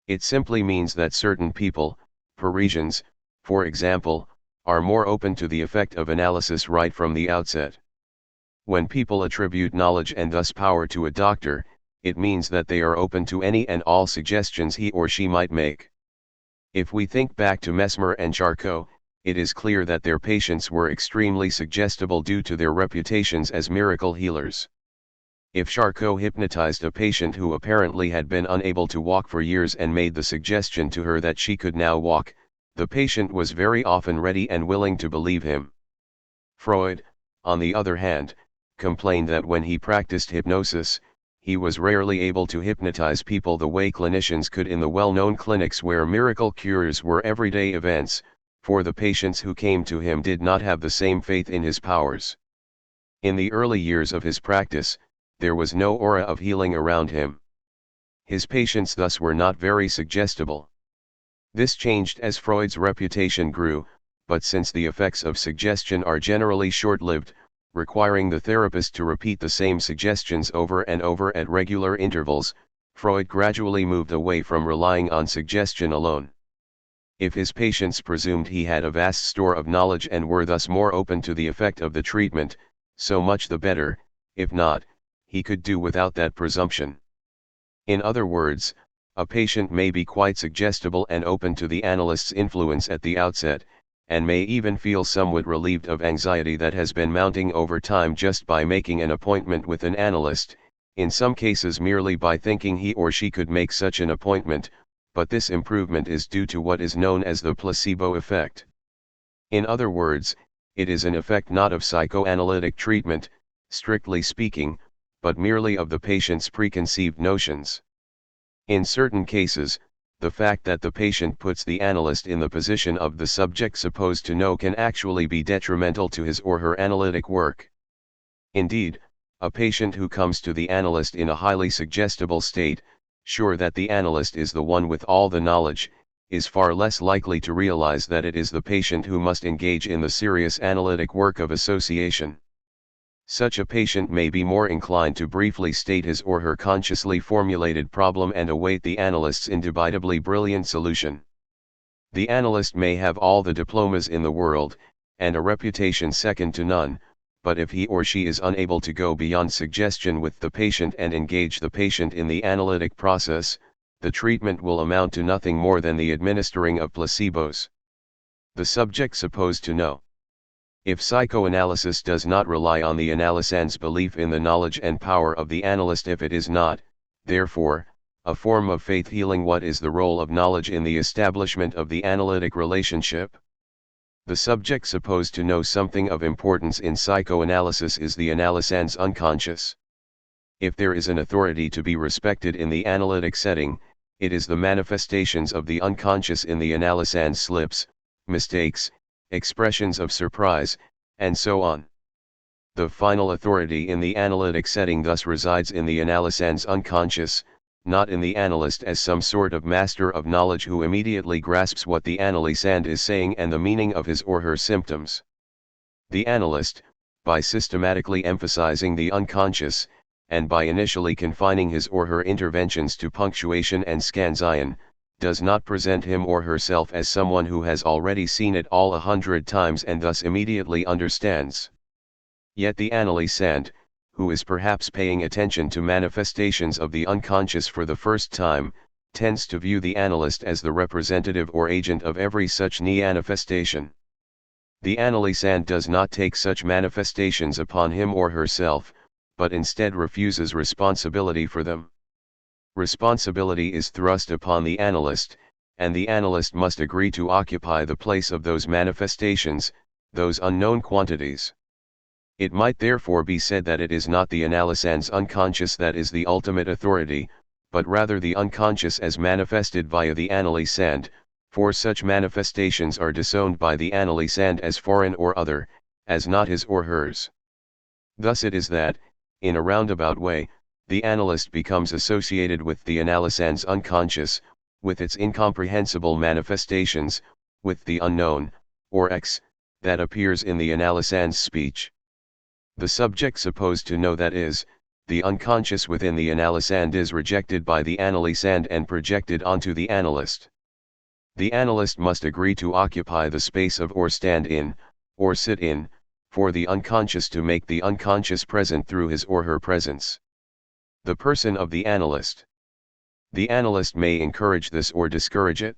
It simply means that certain people, Parisians, for example, are more open to the effect of analysis right from the outset. When people attribute knowledge and thus power to a doctor, it means that they are open to any and all suggestions he or she might make. If we think back to Mesmer and Charcot, it is clear that their patients were extremely suggestible due to their reputations as miracle healers. If Charcot hypnotized a patient who apparently had been unable to walk for years and made the suggestion to her that she could now walk, the patient was very often ready and willing to believe him. Freud, on the other hand, complained that when he practiced hypnosis, he was rarely able to hypnotize people the way clinicians could in the well-known clinics where miracle cures were everyday events, for the patients who came to him did not have the same faith in his powers. In the early years of his practice, there was no aura of healing around him. His patients thus were not very suggestible. This changed as Freud's reputation grew, but since the effects of suggestion are generally short-lived, requiring the therapist to repeat the same suggestions over and over at regular intervals, Freud gradually moved away from relying on suggestion alone. If his patients presumed he had a vast store of knowledge and were thus more open to the effect of the treatment, so much the better. If not, he could do without that presumption. In other words, a patient may be quite suggestible and open to the analyst's influence at the outset, and may even feel somewhat relieved of anxiety that has been mounting over time just by making an appointment with an analyst, in some cases merely by thinking he or she could make such an appointment, but this improvement is due to what is known as the placebo effect. In other words, it is an effect not of psychoanalytic treatment, strictly speaking, but merely of the patient's preconceived notions. In certain cases, the fact that the patient puts the analyst in the position of the subject supposed to know can actually be detrimental to his or her analytic work. Indeed, a patient who comes to the analyst in a highly suggestible state, sure that the analyst is the one with all the knowledge, is far less likely to realize that it is the patient who must engage in the serious analytic work of association. Such a patient may be more inclined to briefly state his or her consciously formulated problem and await the analyst's indubitably brilliant solution. The analyst may have all the diplomas in the world, and a reputation second to none, but if he or she is unable to go beyond suggestion with the patient and engage the patient in the analytic process, the treatment will amount to nothing more than the administering of placebos. The subject supposed to know. If psychoanalysis does not rely on the analysand's belief in the knowledge and power of the analyst, if it is not, therefore, a form of faith healing, what is the role of knowledge in the establishment of the analytic relationship? The subject supposed to know something of importance in psychoanalysis is the analysand's unconscious. If there is an authority to be respected in the analytic setting, it is the manifestations of the unconscious in the analysand's slips, mistakes, expressions of surprise, and so on. The final authority in the analytic setting thus resides in the analysand's unconscious, not in the analyst as some sort of master of knowledge who immediately grasps what the analysand is saying and the meaning of his or her symptoms. The analyst, by systematically emphasizing the unconscious, and by initially confining his or her interventions to punctuation and scansion, does not present him or herself as someone who has already seen it all 100 times and thus immediately understands. Yet the analysand, who is perhaps paying attention to manifestations of the unconscious for the first time, tends to view the analyst as the representative or agent of every such manifestation. The analysand does not take such manifestations upon him or herself, but instead refuses responsibility for them. Responsibility is thrust upon the analyst, and the analyst must agree to occupy the place of those manifestations, those unknown quantities. It might therefore be said that it is not the analysand's unconscious that is the ultimate authority, but rather the unconscious as manifested via the analysand, for such manifestations are disowned by the analysand as foreign or other, as not his or hers. Thus it is that, in a roundabout way, the analyst becomes associated with the analysand's unconscious, with its incomprehensible manifestations, with the unknown, or X, that appears in the analysand's speech. The subject supposed to know, that is, the unconscious within the analysand, is rejected by the analysand and projected onto the analyst. The analyst must agree to occupy the space of or stand in, or sit in, for the unconscious to make the unconscious present through his or her presence. The person of the analyst. The analyst may encourage this or discourage it.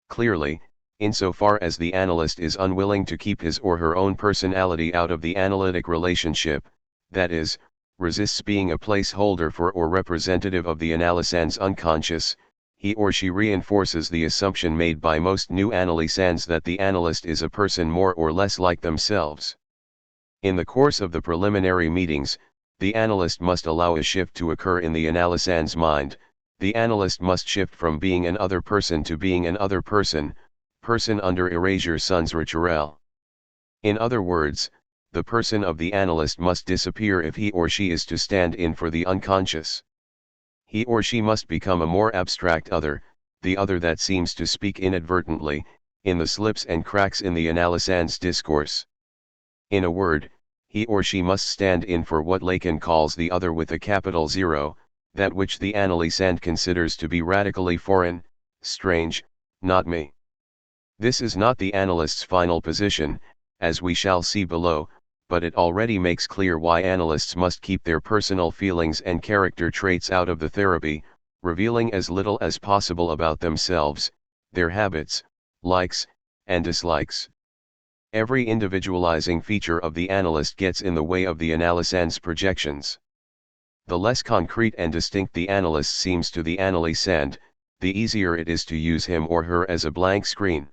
Clearly, insofar as the analyst is unwilling to keep his or her own personality out of the analytic relationship, that is, resists being a placeholder for or representative of the analysand's unconscious, he or she reinforces the assumption made by most new analysands that the analyst is a person more or less like themselves. In the course of the preliminary meetings, the analyst must allow a shift to occur in the analysand's mind. The analyst must shift from being an other person to being an other person, person under erasure sans rituel. In other words, the person of the analyst must disappear if he or she is to stand in for the unconscious. He or she must become a more abstract other, the other that seems to speak inadvertently, in the slips and cracks in the analysand's discourse. In a word, he or she must stand in for what Lacan calls the other with a capital zero, that which the analysand considers to be radically foreign, strange, not me. This is not the analyst's final position, as we shall see below, but it already makes clear why analysts must keep their personal feelings and character traits out of the therapy, revealing as little as possible about themselves, their habits, likes, and dislikes. Every individualizing feature of the analyst gets in the way of the analysand's projections. The less concrete and distinct the analyst seems to the analysand, the easier it is to use him or her as a blank screen.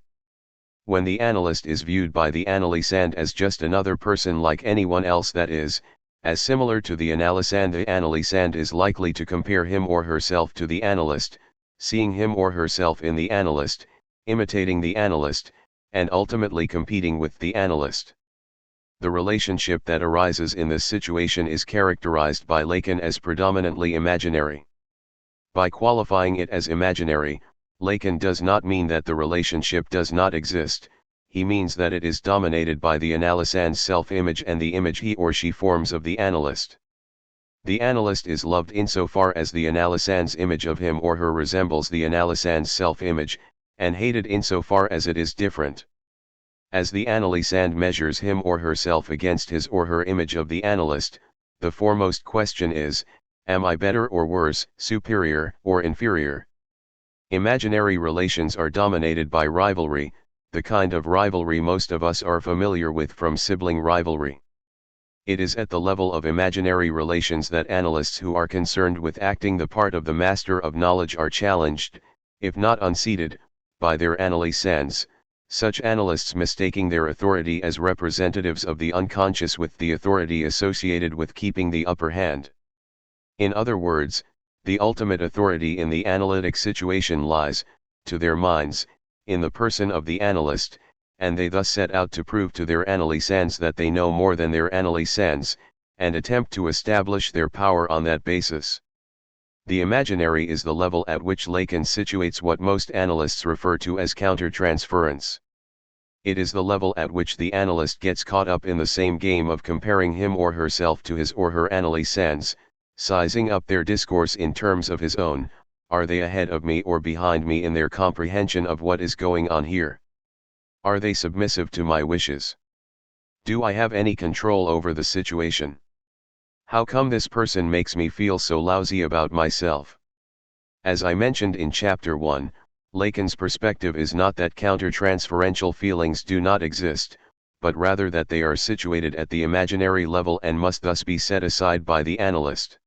When the analyst is viewed by the analysand as just another person like anyone else, that is, as similar to the analysand is likely to compare him or herself to the analyst, seeing him or herself in the analyst, imitating the analyst, and ultimately competing with the analyst. The relationship that arises in this situation is characterized by Lacan as predominantly imaginary. By qualifying it as imaginary, Lacan does not mean that the relationship does not exist, he means that it is dominated by the analysand's self-image and the image he or she forms of the analyst. The analyst is loved insofar as the analysand's image of him or her resembles the analysand's self-image, and hated insofar as it is different. As the analysand measures him or herself against his or her image of the analyst, the foremost question is, am I better or worse, superior or inferior? Imaginary relations are dominated by rivalry, the kind of rivalry most of us are familiar with from sibling rivalry. It is at the level of imaginary relations that analysts who are concerned with acting the part of the master of knowledge are challenged, if not unseated, by their analysands, such analysts mistaking their authority as representatives of the unconscious with the authority associated with keeping the upper hand. In other words, the ultimate authority in the analytic situation lies, to their minds, in the person of the analyst, and they thus set out to prove to their analysands that they know more than their analysands, and attempt to establish their power on that basis. The imaginary is the level at which Lacan situates what most analysts refer to as countertransference. It is the level at which the analyst gets caught up in the same game of comparing him or herself to his or her analysands, sizing up their discourse in terms of his own. Are they ahead of me or behind me in their comprehension of what is going on here? Are they submissive to my wishes? Do I have any control over the situation? How come this person makes me feel so lousy about myself? As I mentioned in Chapter 1, Lacan's perspective is not that counter-transferential feelings do not exist, but rather that they are situated at the imaginary level and must thus be set aside by the analyst.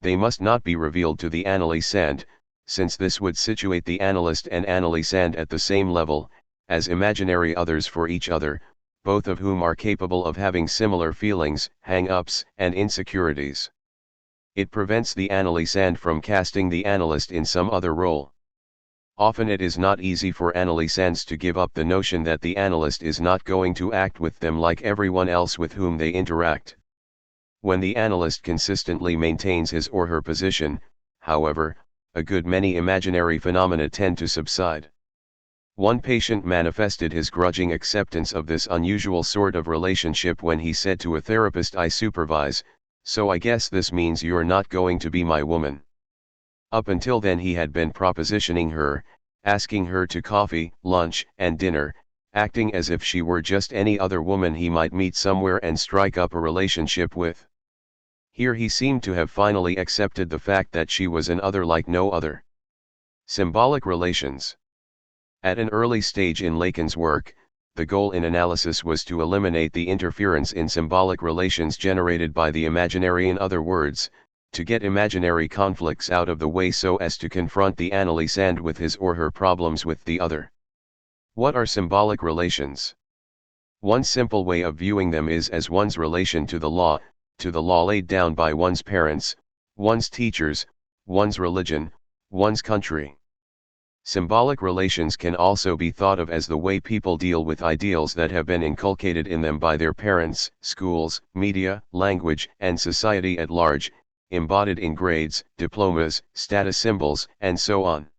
They must not be revealed to the analysand, since this would situate the analyst and analysand at the same level, as imaginary others for each other, both of whom are capable of having similar feelings, hang-ups, and insecurities. It prevents the analysand from casting the analyst in some other role. Often it is not easy for analysands to give up the notion that the analyst is not going to act with them like everyone else with whom they interact. When the analyst consistently maintains his or her position, however, a good many imaginary phenomena tend to subside. One patient manifested his grudging acceptance of this unusual sort of relationship when he said to a therapist I supervise, "So I guess this means you're not going to be my woman." Up until then he had been propositioning her, asking her to coffee, lunch, and dinner, acting as if she were just any other woman he might meet somewhere and strike up a relationship with. Here he seemed to have finally accepted the fact that she was an other like no other. Symbolic relations. At an early stage in Lacan's work, the goal in analysis was to eliminate the interference in symbolic relations generated by the imaginary. In other words, to get imaginary conflicts out of the way so as to confront the analysand with his or her problems with the other. What are symbolic relations? One simple way of viewing them is as one's relation to the law laid down by one's parents, one's teachers, one's religion, one's country. Symbolic relations can also be thought of as the way people deal with ideals that have been inculcated in them by their parents, schools, media, language, and society at large, embodied in grades, diplomas, status symbols, and so on.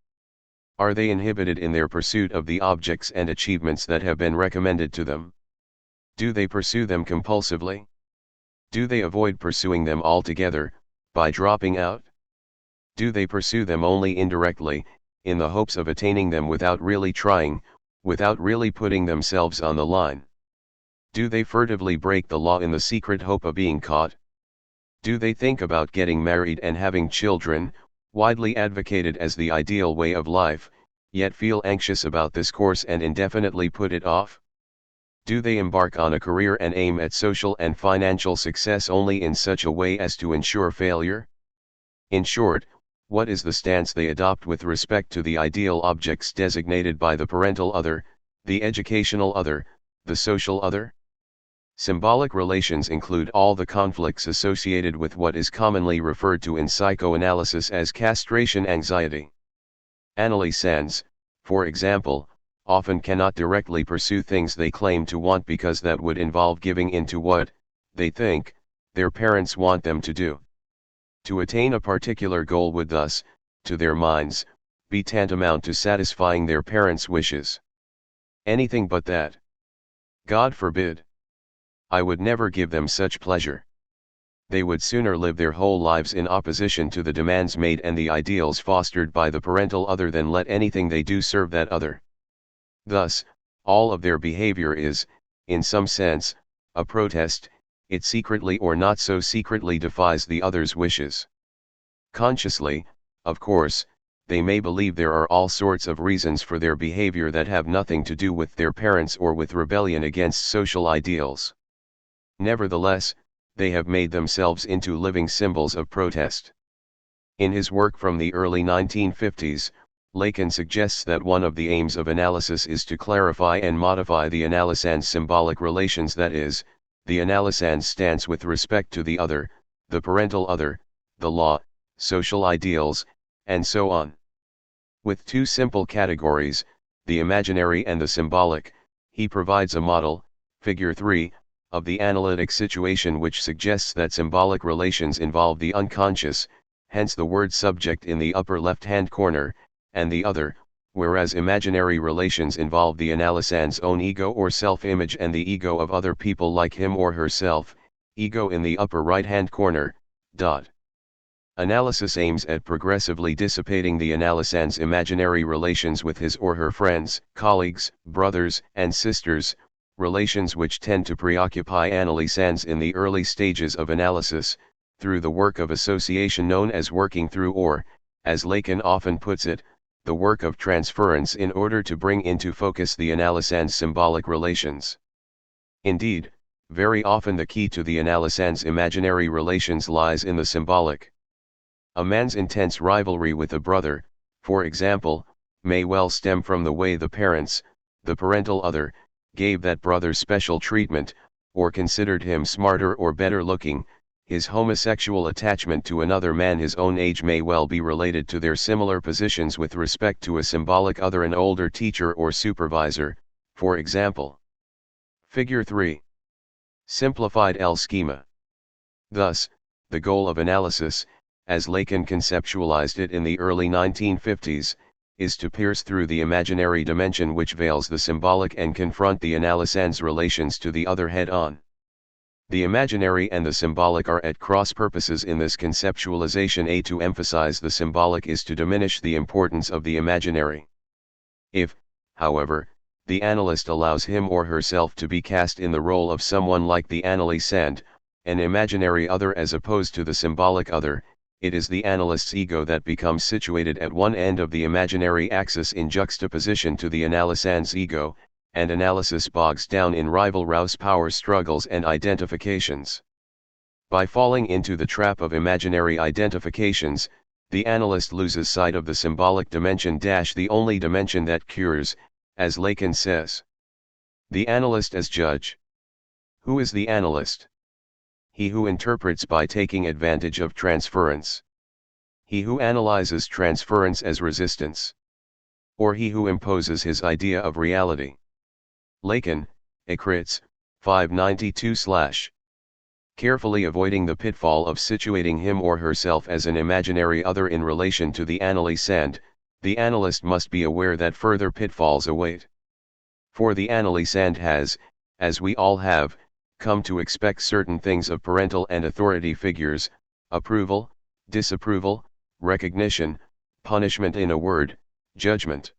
Are they inhibited in their pursuit of the objects and achievements that have been recommended to them? Do they pursue them compulsively? Do they avoid pursuing them altogether, by dropping out? Do they pursue them only indirectly, in the hopes of attaining them without really trying, without really putting themselves on the line? Do they furtively break the law in the secret hope of being caught? Do they think about getting married and having children, widely advocated as the ideal way of life, yet feel anxious about this course and indefinitely put it off? Do they embark on a career and aim at social and financial success only in such a way as to ensure failure? In short, what is the stance they adopt with respect to the ideal objects designated by the parental other, the educational other, the social other? Symbolic relations include all the conflicts associated with what is commonly referred to in psychoanalysis as castration anxiety. Analysands, for example, often cannot directly pursue things they claim to want because that would involve giving in to what, they think, their parents want them to do. To attain a particular goal would thus, to their minds, be tantamount to satisfying their parents' wishes. Anything but that. God forbid. I would never give them such pleasure. They would sooner live their whole lives in opposition to the demands made and the ideals fostered by the parental other than let anything they do serve that other. Thus, all of their behavior is, in some sense, a protest. It secretly or not so secretly defies the other's wishes. Consciously, of course, they may believe there are all sorts of reasons for their behavior that have nothing to do with their parents or with rebellion against social ideals. Nevertheless, they have made themselves into living symbols of protest. In his work from the early 1950s, Lacan suggests that one of the aims of analysis is to clarify and modify the analysand's symbolic relations, that is, the analysand's stance with respect to the other, the parental other, the law, social ideals, and so on. With two simple categories, the imaginary and the symbolic, he provides a model, figure 3, of the analytic situation which suggests that symbolic relations involve the unconscious, hence the word subject in the upper left-hand corner, and the other, whereas imaginary relations involve the analysand's own ego or self-image and the ego of other people like him or herself, ego in the upper right-hand corner. Analysis aims at progressively dissipating the analysand's imaginary relations with his or her friends, colleagues, brothers, and sisters, relations which tend to preoccupy analysands in the early stages of analysis, through the work of association known as working through or, as Lacan often puts it, the work of transference in order to bring into focus the analysand's symbolic relations. Indeed, very often the key to the analysand's imaginary relations lies in the symbolic. A man's intense rivalry with a brother, for example, may well stem from the way the parents, the parental other, gave that brother special treatment, or considered him smarter or better looking. His homosexual attachment to another man his own age may well be related to their similar positions with respect to a symbolic other, an older teacher or supervisor, for example. Figure 3. Simplified L schema. Thus, the goal of analysis, as Lacan conceptualized it in the early 1950s, is to pierce through the imaginary dimension which veils the symbolic and confront the analysand's relations to the other head-on. The imaginary and the symbolic are at cross purposes in this conceptualization. To emphasize the symbolic is to diminish the importance of the imaginary. If, however, the analyst allows him or herself to be cast in the role of someone like the analysand, an imaginary other as opposed to the symbolic other, it is the analyst's ego that becomes situated at one end of the imaginary axis in juxtaposition to the analysand's ego, and analysis bogs down in rival rouse power struggles and identifications. By falling into the trap of imaginary identifications, the analyst loses sight of the symbolic dimension, the only dimension that cures, as Lacan says. The analyst as judge. Who is the analyst? He who interprets by taking advantage of transference. He who analyzes transference as resistance. Or he who imposes his idea of reality. Lacan, Écrits, 592/. Carefully avoiding the pitfall of situating him or herself as an imaginary other in relation to the analysand, the analyst must be aware that further pitfalls await. For the analysand has, as we all have, come to expect certain things of parental and authority figures: approval, disapproval, recognition, punishment, in a word, judgment.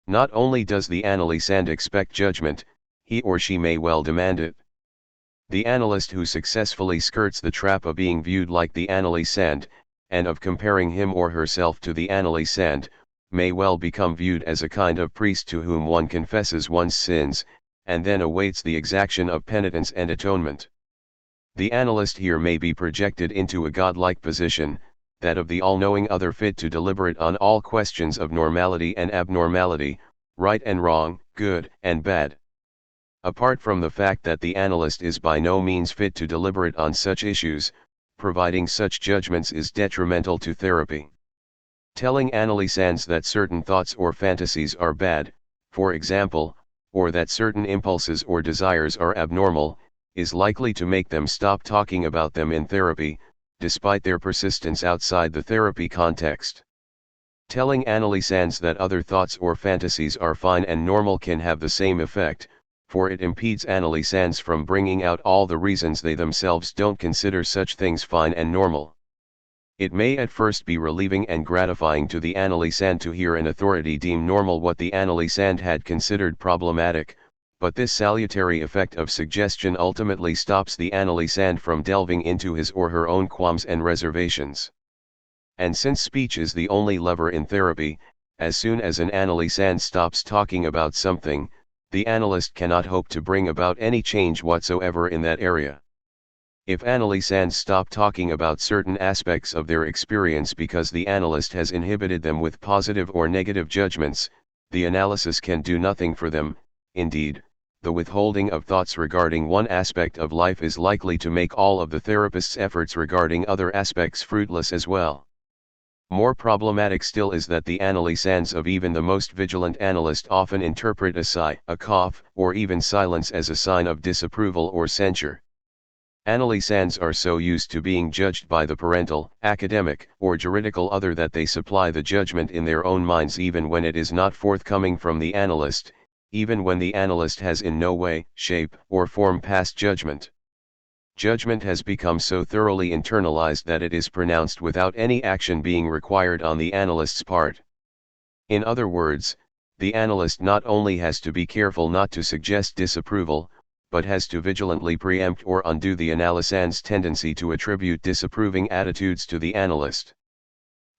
Not only does the analysand expect judgment, he or she may well demand it. The analyst who successfully skirts the trap of being viewed like the analysand, and of comparing him or herself to the analysand, may well become viewed as a kind of priest to whom one confesses one's sins, and then awaits the exaction of penitence and atonement. The analyst here may be projected into a godlike position, that of the all-knowing other fit to deliberate on all questions of normality and abnormality, right and wrong, good and bad. Apart from the fact that the analyst is by no means fit to deliberate on such issues, providing such judgments is detrimental to therapy. Telling analysands that certain thoughts or fantasies are bad, for example, or that certain impulses or desires are abnormal, is likely to make them stop talking about them in therapy, despite their persistence outside the therapy context. Telling analysands that other thoughts or fantasies are fine and normal can have the same effect, for it impedes analysands from bringing out all the reasons they themselves don't consider such things fine and normal. It may at first be relieving and gratifying to the analysand to hear an authority deem normal what the analysand had considered problematic, but this salutary effect of suggestion ultimately stops the analysand from delving into his or her own qualms and reservations. And since speech is the only lever in therapy, as soon as an analysand stops talking about something, the analyst cannot hope to bring about any change whatsoever in that area. If analysands stop talking about certain aspects of their experience because the analyst has inhibited them with positive or negative judgments, the analysis can do nothing for them. Indeed, the withholding of thoughts regarding one aspect of life is likely to make all of the therapist's efforts regarding other aspects fruitless as well. More problematic still is that the analysands of even the most vigilant analyst often interpret a sigh, a cough, or even silence as a sign of disapproval or censure. Analysands are so used to being judged by the parental, academic, or juridical other that they supply the judgment in their own minds even when it is not forthcoming from the analyst, even when the analyst has in no way, shape, or form passed judgment. Judgment has become so thoroughly internalized that it is pronounced without any action being required on the analyst's part. In other words, the analyst not only has to be careful not to suggest disapproval, but has to vigilantly preempt or undo the analysand's tendency to attribute disapproving attitudes to the analyst.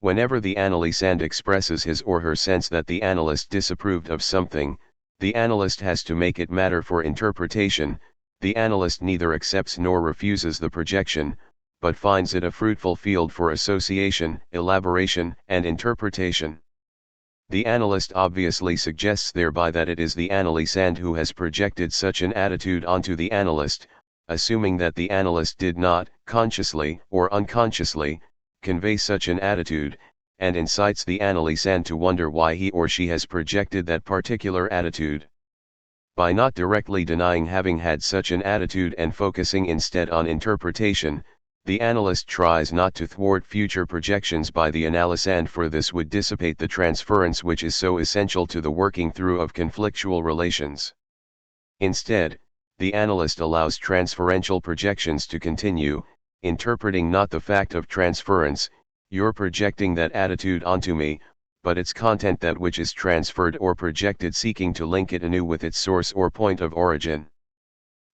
Whenever the analysand expresses his or her sense that the analyst disapproved of something, the analyst has to make it matter for interpretation. The analyst neither accepts nor refuses the projection, but finds it a fruitful field for association, elaboration, and interpretation. The analyst obviously suggests thereby that it is the analysand who has projected such an attitude onto the analyst, assuming that the analyst did not, consciously or unconsciously, convey such an attitude, and incites the analysand to wonder why he or she has projected that particular attitude. By not directly denying having had such an attitude and focusing instead on interpretation, the analyst tries not to thwart future projections by the analysand, for this would dissipate the transference which is so essential to the working through of conflictual relations. Instead, the analyst allows transferential projections to continue, interpreting not the fact of transference, "You're projecting that attitude onto me," but its content, that which is transferred or projected, seeking to link it anew with its source or point of origin.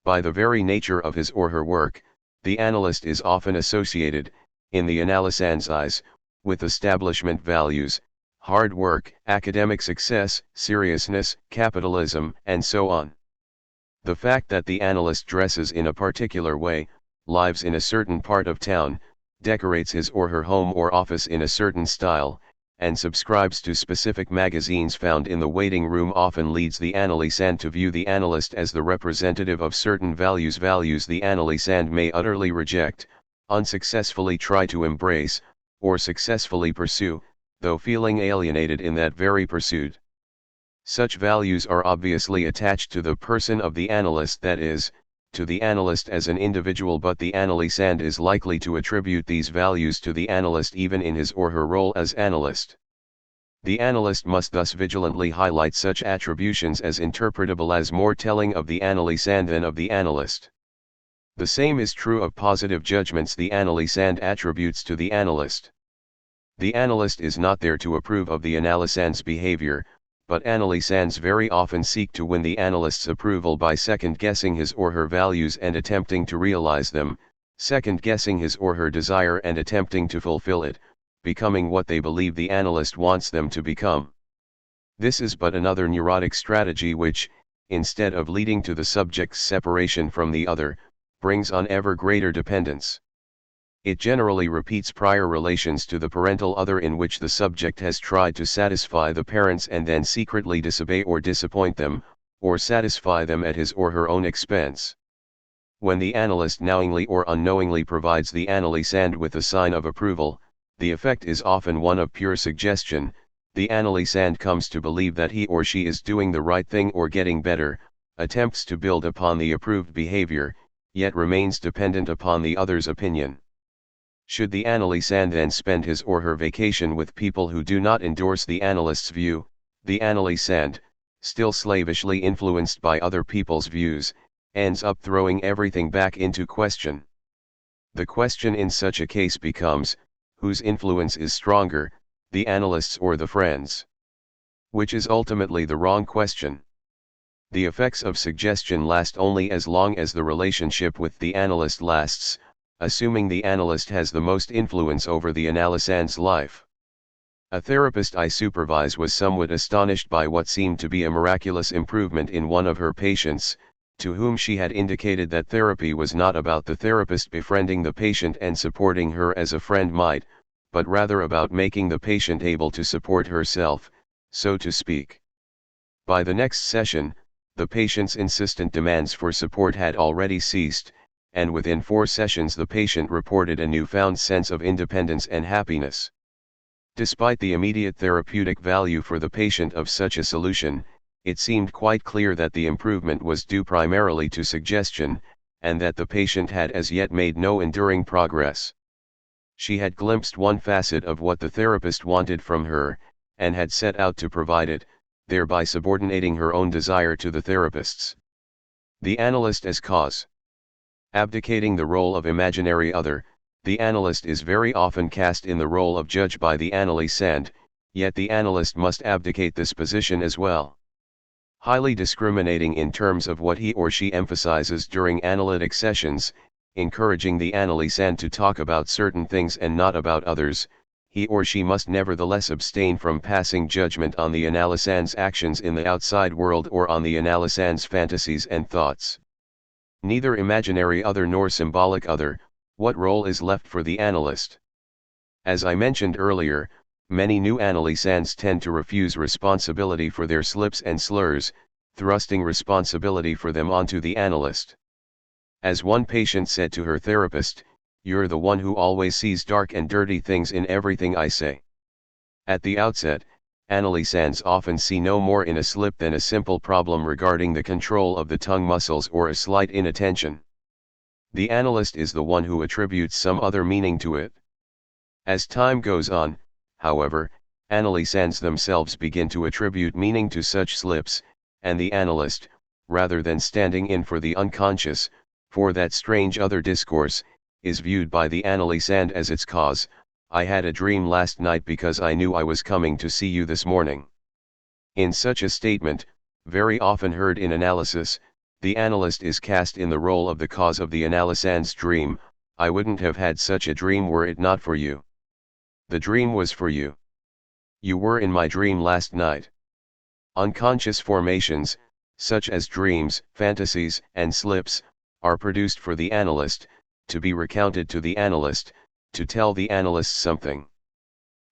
By the very nature of his or her work, the analyst is often associated, in the analysand's eyes, with establishment values, hard work, academic success, seriousness, capitalism, and so on. The fact that the analyst dresses in a particular way, lives in a certain part of town, decorates his or her home or office in a certain style, and subscribes to specific magazines found in the waiting room often leads the analysand to view the analyst as the representative of certain values the analysand may utterly reject, unsuccessfully try to embrace, or successfully pursue, though feeling alienated in that very pursuit. Such values are obviously attached to the person of the analyst, that is, to the analyst as an individual, but the analysand is likely to attribute these values to the analyst even in his or her role as analyst. The analyst must thus vigilantly highlight such attributions as interpretable as more telling of the analysand than of the analyst. The same is true of positive judgments the analysand attributes to the analyst. The analyst is not there to approve of the analysand's behavior, but analysands very often seek to win the analyst's approval by second-guessing his or her values and attempting to realize them, second-guessing his or her desire and attempting to fulfill it, becoming what they believe the analyst wants them to become. This is but another neurotic strategy which, instead of leading to the subject's separation from the other, brings on ever greater dependence. It generally repeats prior relations to the parental other in which the subject has tried to satisfy the parents and then secretly disobey or disappoint them, or satisfy them at his or her own expense. When the analyst knowingly or unknowingly provides the analysand with a sign of approval, the effect is often one of pure suggestion. The analysand comes to believe that he or she is doing the right thing or getting better, attempts to build upon the approved behavior, yet remains dependent upon the other's opinion. Should the analysand then spend his or her vacation with people who do not endorse the analyst's view, the analysand, still slavishly influenced by other people's views, ends up throwing everything back into question. The question in such a case becomes, whose influence is stronger, the analyst's or the friend's? Which is ultimately the wrong question. The effects of suggestion last only as long as the relationship with the analyst lasts, assuming the analyst has the most influence over the analysand's life. A therapist I supervise was somewhat astonished by what seemed to be a miraculous improvement in one of her patients, to whom she had indicated that therapy was not about the therapist befriending the patient and supporting her as a friend might, but rather about making the patient able to support herself, so to speak. By the next session, the patient's insistent demands for support had already ceased, and within 4 sessions the patient reported a newfound sense of independence and happiness. Despite the immediate therapeutic value for the patient of such a solution, it seemed quite clear that the improvement was due primarily to suggestion, and that the patient had as yet made no enduring progress. She had glimpsed one facet of what the therapist wanted from her, and had set out to provide it, thereby subordinating her own desire to the therapist's. The analyst as cause. Abdicating the role of imaginary other, the analyst is very often cast in the role of judge by the analysand, yet the analyst must abdicate this position as well. Highly discriminating in terms of what he or she emphasizes during analytic sessions, encouraging the analysand to talk about certain things and not about others, he or she must nevertheless abstain from passing judgment on the analysand's actions in the outside world or on the analysand's fantasies and thoughts. Neither imaginary other nor symbolic other, what role is left for the analyst? As I mentioned earlier, many new analysands tend to refuse responsibility for their slips and slurs, thrusting responsibility for them onto the analyst. As one patient said to her therapist, "You're the one who always sees dark and dirty things in everything I say." At the outset, analysands often see no more in a slip than a simple problem regarding the control of the tongue muscles or a slight inattention. The analyst is the one who attributes some other meaning to it. As time goes on, however, analysands themselves begin to attribute meaning to such slips, and the analyst, rather than standing in for the unconscious, for that strange other discourse, is viewed by the analysand as its cause. "I had a dream last night because I knew I was coming to see you this morning." In such a statement, very often heard in analysis, the analyst is cast in the role of the cause of the analysand's dream. "I wouldn't have had such a dream were it not for you. The dream was for you. You were in my dream last night." Unconscious formations, such as dreams, fantasies, and slips, are produced for the analyst, to be recounted to the analyst, to tell the analyst something.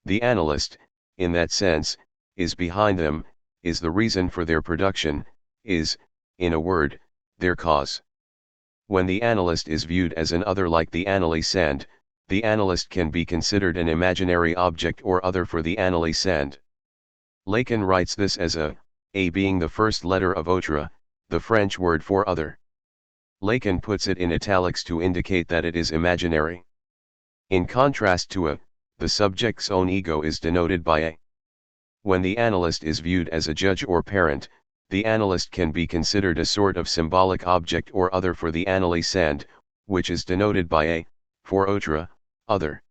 The analyst, in that sense, is behind them, is the reason for their production, is, in a word, their cause. When the analyst is viewed as an other like the analysand, the analyst can be considered an imaginary object or other for the analysand. Lacan writes this as a being the first letter of autre, the French word for other. Lacan puts it in italics to indicate that it is imaginary. In contrast to the subject's own ego is denoted by a. When the analyst is viewed as a judge or parent, the analyst can be considered a sort of symbolic object or other for the analysand, which is denoted by a, for autre, other.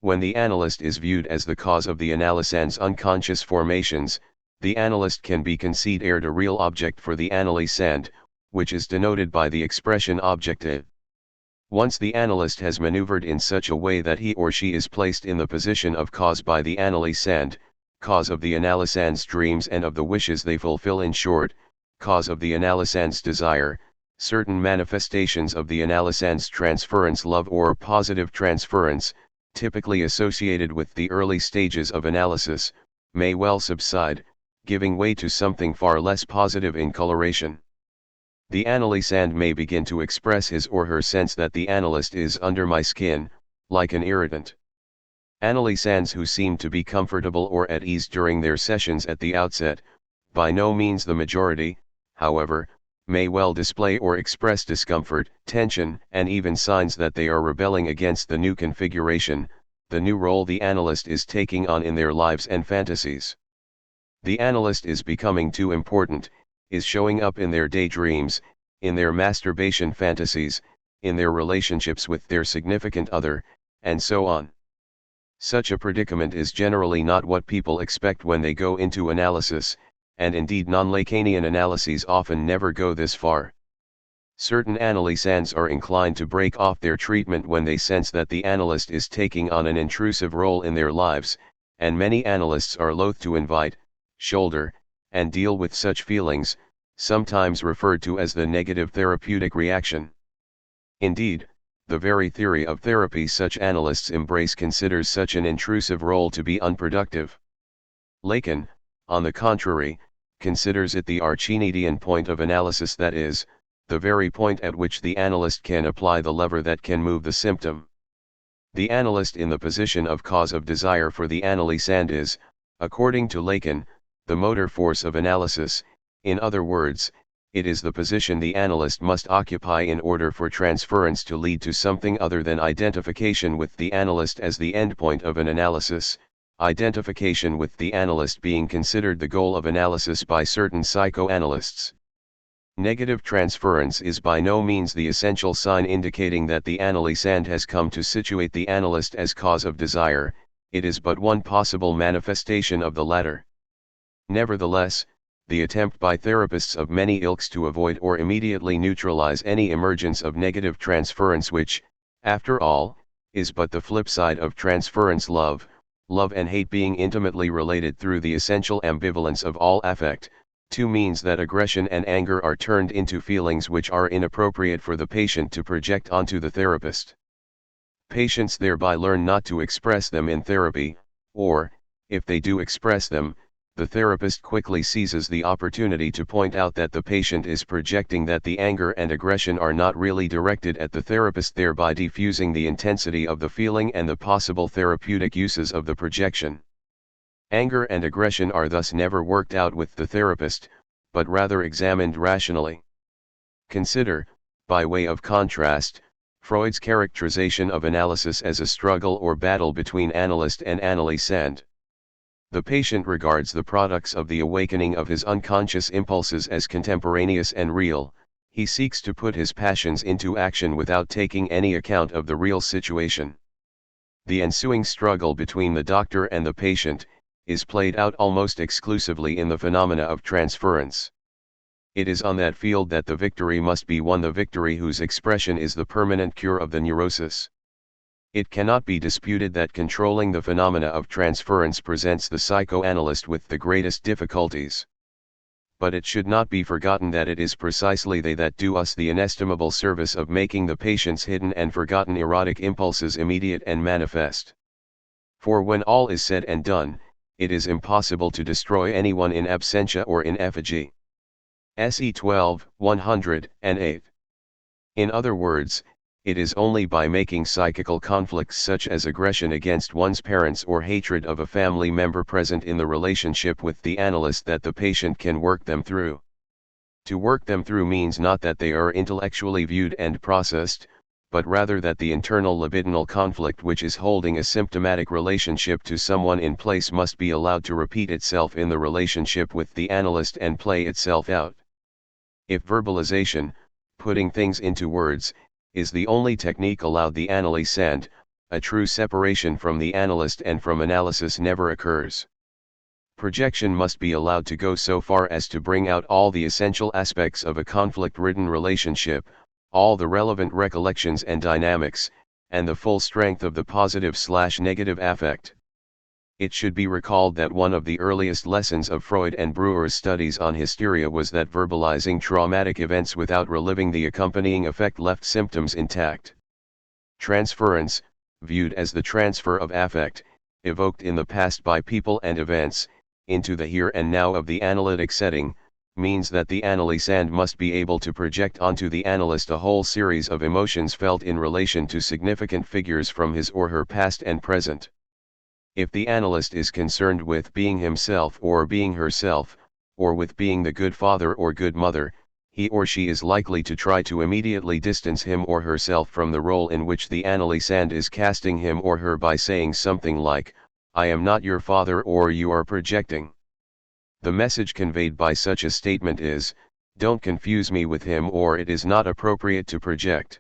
When the analyst is viewed as the cause of the analysand's unconscious formations, the analyst can be considered a real object for the analysand, which is denoted by the expression objective. Once the analyst has maneuvered in such a way that he or she is placed in the position of cause by the analysand, cause of the analysand's dreams and of the wishes they fulfill, in short, cause of the analysand's desire, certain manifestations of the analysand's transference love or positive transference, typically associated with the early stages of analysis, may well subside, giving way to something far less positive in coloration. The analysand may begin to express his or her sense that the analyst is under my skin, like an irritant. Analysands who seem to be comfortable or at ease during their sessions at the outset, by no means the majority, however, may well display or express discomfort, tension, and even signs that they are rebelling against the new configuration, the new role the analyst is taking on in their lives and fantasies. The analyst is becoming too important, is showing up in their daydreams, in their masturbation fantasies, in their relationships with their significant other, and so on. Such a predicament is generally not what people expect when they go into analysis, and indeed non-Lacanian analyses often never go this far. Certain analysands are inclined to break off their treatment when they sense that the analyst is taking on an intrusive role in their lives, and many analysts are loath to invite, shoulder, and deal with such feelings, sometimes referred to as the negative therapeutic reaction. Indeed, the very theory of therapy such analysts embrace considers such an intrusive role to be unproductive. Lacan, on the contrary, considers it the Archimedean point of analysis, that is, the very point at which the analyst can apply the lever that can move the symptom. The analyst in the position of cause of desire for the analysand is, according to Lacan, the motor force of analysis. In other words, it is the position the analyst must occupy in order for transference to lead to something other than identification with the analyst as the endpoint of an analysis, identification with the analyst being considered the goal of analysis by certain psychoanalysts. Negative transference is by no means the essential sign indicating that the analysand has come to situate the analyst as cause of desire, it is but one possible manifestation of the latter. Nevertheless, the attempt by therapists of many ilks to avoid or immediately neutralize any emergence of negative transference, which, after all, is but the flip side of transference love, love and hate being intimately related through the essential ambivalence of all affect, 2 means that aggression and anger are turned into feelings which are inappropriate for the patient to project onto the therapist. Patients thereby learn not to express them in therapy, or, if they do express them, the therapist quickly seizes the opportunity to point out that the patient is projecting that the anger and aggression are not really directed at the therapist, thereby diffusing the intensity of the feeling and the possible therapeutic uses of the projection. Anger and aggression are thus never worked out with the therapist, but rather examined rationally. Consider, by way of contrast, Freud's characterization of analysis as a struggle or battle between analyst and analysand. The patient regards the products of the awakening of his unconscious impulses as contemporaneous and real. He seeks to put his passions into action without taking any account of the real situation. The ensuing struggle between the doctor and the patient is played out almost exclusively in the phenomena of transference. It is on that field that the victory must be won, the victory whose expression is the permanent cure of the neurosis. It cannot be disputed that controlling the phenomena of transference presents the psychoanalyst with the greatest difficulties. But it should not be forgotten that it is precisely they that do us the inestimable service of making the patient's hidden and forgotten erotic impulses immediate and manifest. For when all is said and done, it is impossible to destroy anyone in absentia or in effigy. SE 12, 108. In other words, it is only by making psychical conflicts such as aggression against one's parents or hatred of a family member present in the relationship with the analyst that the patient can work them through. To work them through means not that they are intellectually viewed and processed, but rather that the internal libidinal conflict which is holding a symptomatic relationship to someone in place must be allowed to repeat itself in the relationship with the analyst and play itself out. If verbalization, putting things into words, is the only technique allowed the analysand, a true separation from the analyst and from analysis never occurs. Projection must be allowed to go so far as to bring out all the essential aspects of a conflict-ridden relationship, all the relevant recollections and dynamics, and the full strength of the positive/negative affect. It should be recalled that one of the earliest lessons of Freud and Breuer's studies on hysteria was that verbalizing traumatic events without reliving the accompanying effect left symptoms intact. Transference, viewed as the transfer of affect, evoked in the past by people and events, into the here and now of the analytic setting, means that the analysand must be able to project onto the analyst a whole series of emotions felt in relation to significant figures from his or her past and present. If the analyst is concerned with being himself or being herself, or with being the good father or good mother, he or she is likely to try to immediately distance him or herself from the role in which the analysand is casting him or her by saying something like, "I am not your father," or "You are projecting." The message conveyed by such a statement is, "Don't confuse me with him," or "It is not appropriate to project."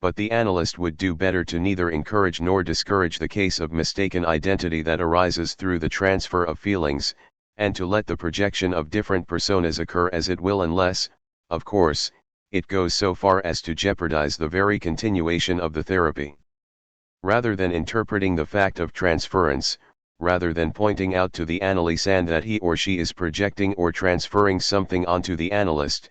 But the analyst would do better to neither encourage nor discourage the case of mistaken identity that arises through the transfer of feelings, and to let the projection of different personas occur as it will, unless, of course, it goes so far as to jeopardize the very continuation of the therapy. Rather than interpreting the fact of transference, rather than pointing out to the analysand that he or she is projecting or transferring something onto the analyst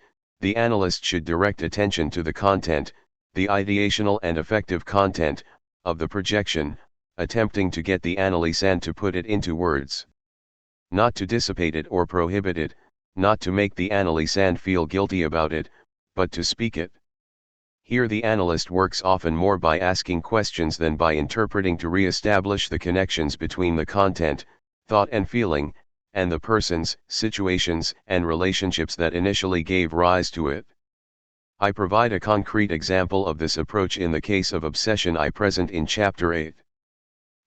should direct attention to the content, the ideational and affective content, of the projection, attempting to get the analysand to put it into words. Not to dissipate it or prohibit it, not to make the analysand feel guilty about it, but to speak it. Here the analyst works often more by asking questions than by interpreting to re-establish the connections between the content, thought and feeling, and the persons, situations, and relationships that initially gave rise to it. I provide a concrete example of this approach in the case of obsession I present in Chapter 8.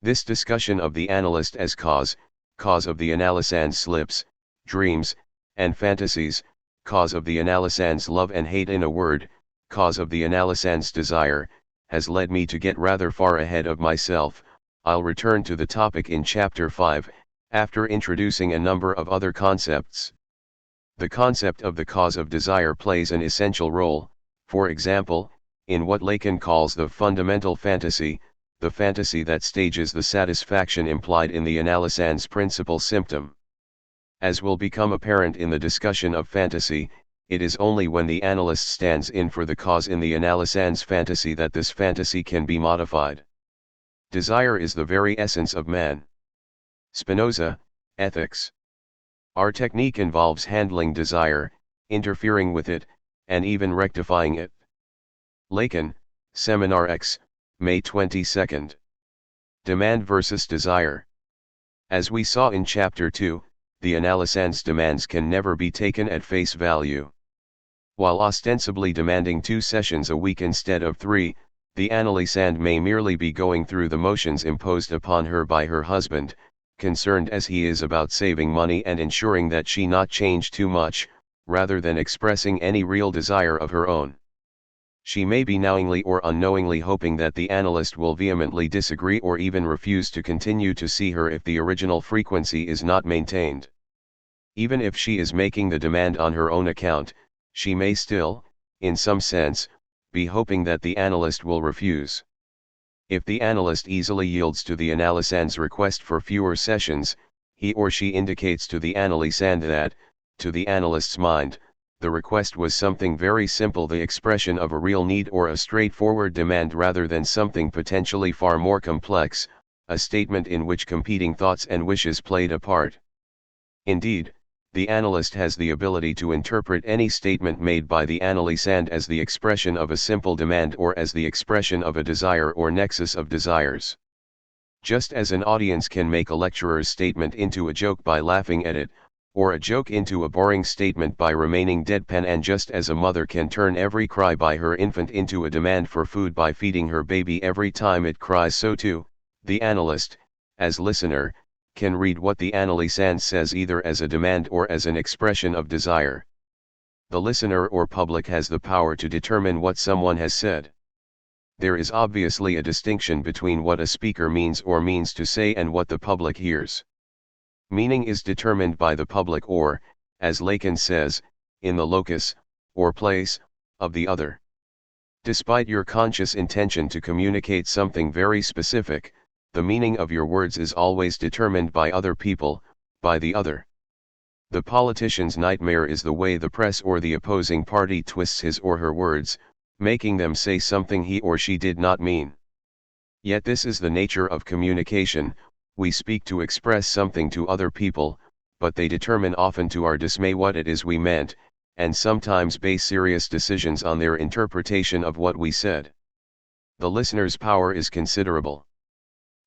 This discussion of the analyst as cause of the analysand's slips, dreams, and fantasies, cause of the analysand's love and hate, in a word, cause of the analysand's desire, has led me to get rather far ahead of myself. I'll return to the topic in Chapter 5, after introducing a number of other concepts. The concept of the cause of desire plays an essential role, for example, in what Lacan calls the fundamental fantasy, the fantasy that stages the satisfaction implied in the analysand's principal symptom. As will become apparent in the discussion of fantasy, it is only when the analyst stands in for the cause in the analysand's fantasy that this fantasy can be modified. Desire is the very essence of man. Spinoza, Ethics. Our technique involves handling desire, interfering with it, and even rectifying it. Lacan, Seminar X, May 22. Demand versus desire. As we saw in Chapter 2, the analysand's demands can never be taken at face value. While ostensibly demanding 2 sessions a week instead of 3, the analysand may merely be going through the motions imposed upon her by her husband, concerned as he is about saving money and ensuring that she not change too much, rather than expressing any real desire of her own. She may be knowingly or unknowingly hoping that the analyst will vehemently disagree or even refuse to continue to see her if the original frequency is not maintained. Even if she is making the demand on her own account, she may still, in some sense, be hoping that the analyst will refuse. If the analyst easily yields to the analysand's request for fewer sessions, he or she indicates to the analysand that, to the analyst's mind, the request was something very simple, the expression of a real need or a straightforward demand rather than something potentially far more complex, a statement in which competing thoughts and wishes played a part. Indeed, the analyst has the ability to interpret any statement made by the analysand as the expression of a simple demand or as the expression of a desire or nexus of desires. Just as an audience can make a lecturer's statement into a joke by laughing at it, or a joke into a boring statement by remaining deadpan, and just as a mother can turn every cry by her infant into a demand for food by feeding her baby every time it cries, so too, the analyst, as listener, can read what the analysand says either as a demand or as an expression of desire. The listener or public has the power to determine what someone has said. There is obviously a distinction between what a speaker means or means to say and what the public hears. Meaning is determined by the public or, as Lacan says, in the locus, or place, of the other. Despite your conscious intention to communicate something very specific, the meaning of your words is always determined by other people, by the other. The politician's nightmare is the way the press or the opposing party twists his or her words, making them say something he or she did not mean. Yet this is the nature of communication. We speak to express something to other people, but they determine often to our dismay what it is we meant, and sometimes base serious decisions on their interpretation of what we said. The listener's power is considerable.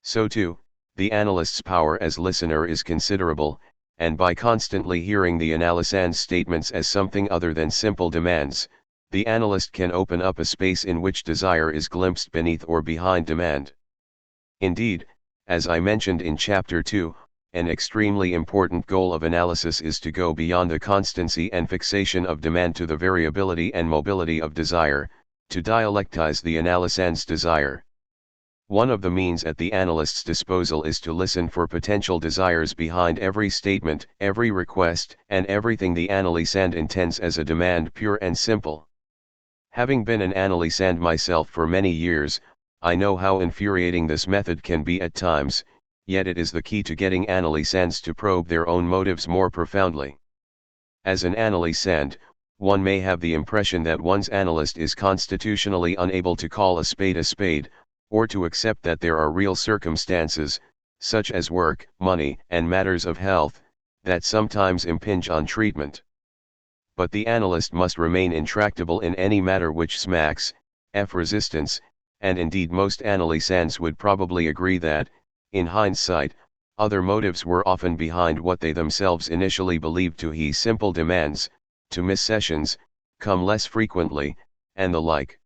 So too, the analyst's power as listener is considerable, and by constantly hearing the analysand's statements as something other than simple demands, the analyst can open up a space in which desire is glimpsed beneath or behind demand. Indeed, as I mentioned in Chapter 2, an extremely important goal of analysis is to go beyond the constancy and fixation of demand to the variability and mobility of desire, to dialectize the analysand's desire. One of the means at the analyst's disposal is to listen for potential desires behind every statement, every request, and everything the analysand intends as a demand, pure and simple. Having been an analysand myself for many years, I know how infuriating this method can be at times, yet it is the key to getting analysands to probe their own motives more profoundly. As an analysand, one may have the impression that one's analyst is constitutionally unable to call a spade, or to accept that there are real circumstances, such as work, money, and matters of health, that sometimes impinge on treatment. But the analyst must remain intractable in any matter which smacks of resistance, and indeed most analysands would probably agree that, in hindsight, other motives were often behind what they themselves initially believed to be simple demands, to miss sessions, come less frequently, and the like.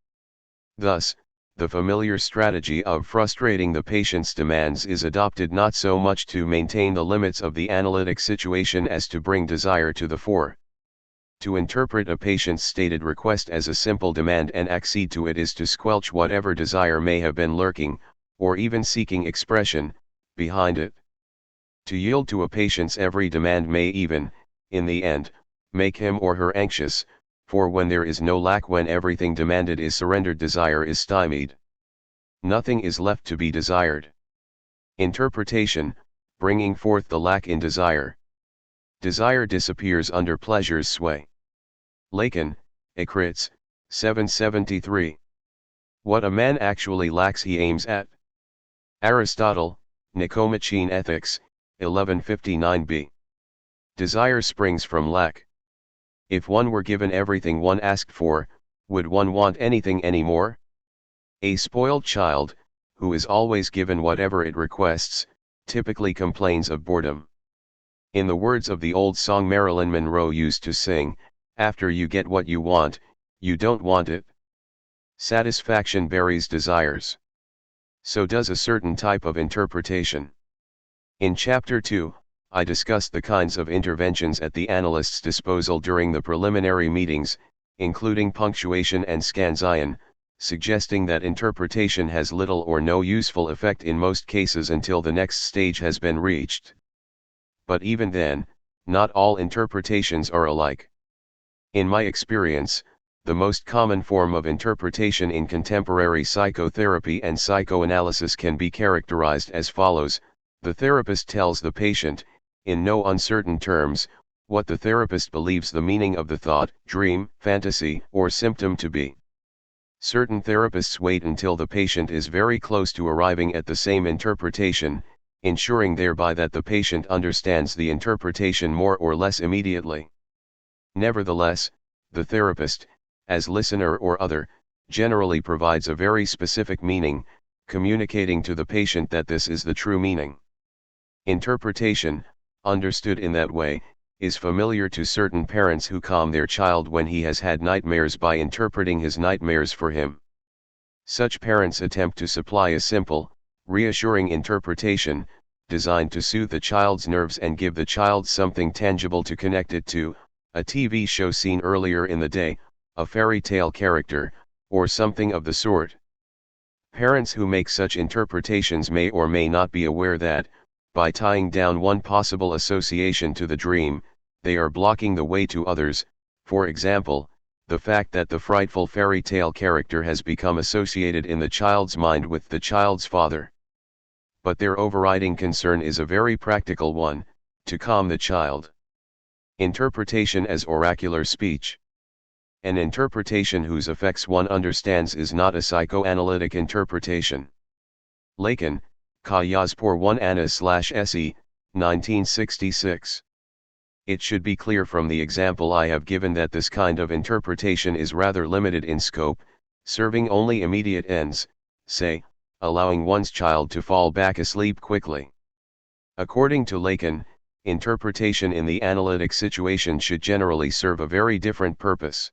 Thus, the familiar strategy of frustrating the patient's demands is adopted not so much to maintain the limits of the analytic situation as to bring desire to the fore. To interpret a patient's stated request as a simple demand and accede to it is to squelch whatever desire may have been lurking, or even seeking expression, behind it. To yield to a patient's every demand may even, in the end, make him or her anxious, for when there is no lack, when everything demanded is surrendered, desire is stymied. nothing is left to be desired. Interpretation, bringing forth the lack in desire. Desire disappears under pleasure's sway. Lacan, Acrits, 773. What a man actually lacks he aims at. Aristotle, Nicomachean Ethics, 1159b. Desire springs from lack. If one were given everything one asked for, would one want anything any more? A spoiled child, who is always given whatever it requests, typically complains of boredom. In the words of the old song Marilyn Monroe used to sing, after you get what you want, you don't want it. Satisfaction buries desires. So does a certain type of interpretation. In Chapter 2, I discussed the kinds of interventions at the analyst's disposal during the preliminary meetings, including punctuation and scansion, suggesting that interpretation has little or no useful effect in most cases until the next stage has been reached. But even then, not all interpretations are alike. In my experience, the most common form of interpretation in contemporary psychotherapy and psychoanalysis can be characterized as follows: the therapist tells the patient, in no uncertain terms, what the therapist believes the meaning of the thought, dream, fantasy, or symptom to be. Certain therapists wait until the patient is very close to arriving at the same interpretation, ensuring thereby that the patient understands the interpretation more or less immediately. Nevertheless, the therapist, as listener or other, generally provides a very specific meaning, communicating to the patient that this is the true meaning. Interpretation, understood in that way, is familiar to certain parents who calm their child when he has had nightmares by interpreting his nightmares for him. Such parents attempt to supply a simple, reassuring interpretation, designed to soothe the child's nerves and give the child something tangible to connect it to, a TV show seen earlier in the day, a fairy tale character, or something of the sort. Parents who make such interpretations may or may not be aware that, by tying down one possible association to the dream, they are blocking the way to others, for example, the fact that the frightful fairy tale character has become associated in the child's mind with the child's father. But their overriding concern is a very practical one: to calm the child. Interpretation as oracular speech. An interpretation whose effects one understands is not a psychoanalytic interpretation. Lacan, Kayas por 1 Anna/SE, 1966. It should be clear from the example I have given that this kind of interpretation is rather limited in scope, serving only immediate ends, say, allowing one's child to fall back asleep quickly. According to Lacan, interpretation in the analytic situation should generally serve a very different purpose.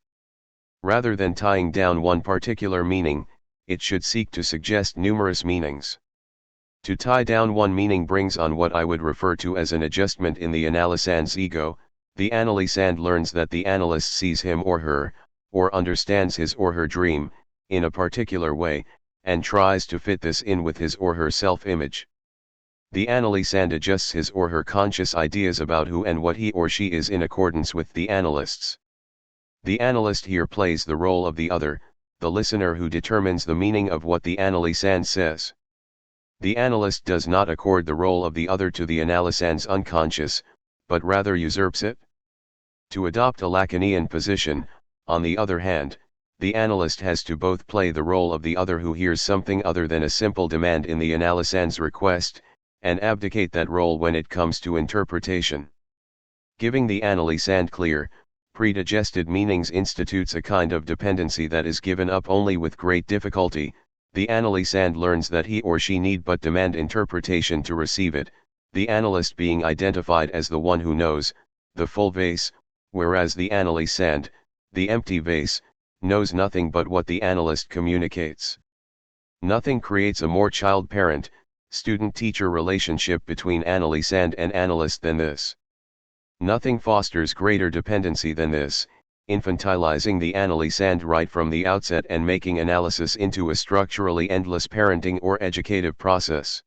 Rather than tying down one particular meaning, it should seek to suggest numerous meanings. To tie down one meaning brings on what I would refer to as an adjustment in the analysand's ego. The analysand learns that the analyst sees him or her, or understands his or her dream, in a particular way, and tries to fit this in with his or her self-image. The analysand adjusts his or her conscious ideas about who and what he or she is in accordance with the analyst's. The analyst here plays the role of the other, the listener who determines the meaning of what the analysand says. The analyst does not accord the role of the other to the analysand's unconscious, but rather usurps it. To adopt a Lacanian position, on the other hand, the analyst has to both play the role of the other who hears something other than a simple demand in the analysand's request, and abdicate that role when it comes to interpretation. Giving the analysand clear, predigested meanings institutes a kind of dependency that is given up only with great difficulty. The analysand learns that he or she need but demand interpretation to receive it, the analyst being identified as the one who knows, the full vase, whereas the analysand, the empty vase, knows nothing but what the analyst communicates. Nothing creates a more child-parent, student-teacher relationship between analysand and analyst than this. Nothing fosters greater dependency than this, infantilizing the analysand right from the outset and making analysis into a structurally endless parenting or educative process.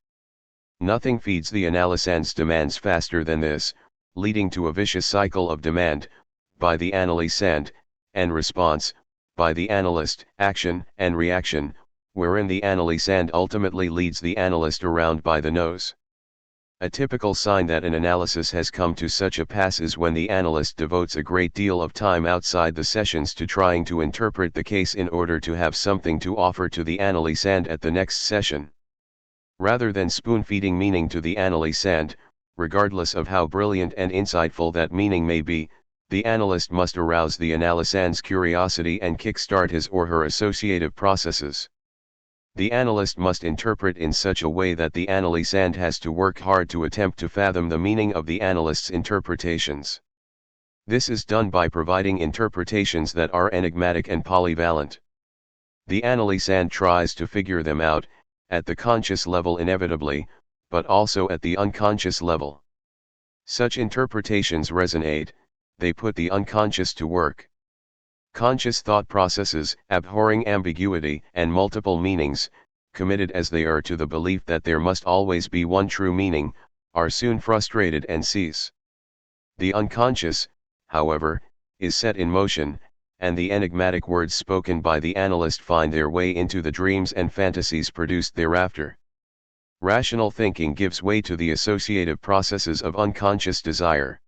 Nothing feeds the analysand's demands faster than this, leading to a vicious cycle of demand, by the analysand, and response, by the analyst, action and reaction, wherein the analysand ultimately leads the analyst around by the nose. A typical sign that an analysis has come to such a pass is when the analyst devotes a great deal of time outside the sessions to trying to interpret the case in order to have something to offer to the analysand at the next session. Rather than spoon-feeding meaning to the analysand, regardless of how brilliant and insightful that meaning may be, the analyst must arouse the analysand's curiosity and kickstart his or her associative processes. The analyst must interpret in such a way that the analysand has to work hard to attempt to fathom the meaning of the analyst's interpretations. This is done by providing interpretations that are enigmatic and polyvalent. The analysand tries to figure them out, at the conscious level inevitably, but also at the unconscious level. Such interpretations resonate, they put the unconscious to work. Conscious thought processes, abhorring ambiguity and multiple meanings, committed as they are to the belief that there must always be one true meaning, are soon frustrated and cease. The unconscious, however, is set in motion, and the enigmatic words spoken by the analyst find their way into the dreams and fantasies produced thereafter. Rational thinking gives way to the associative processes of unconscious desire.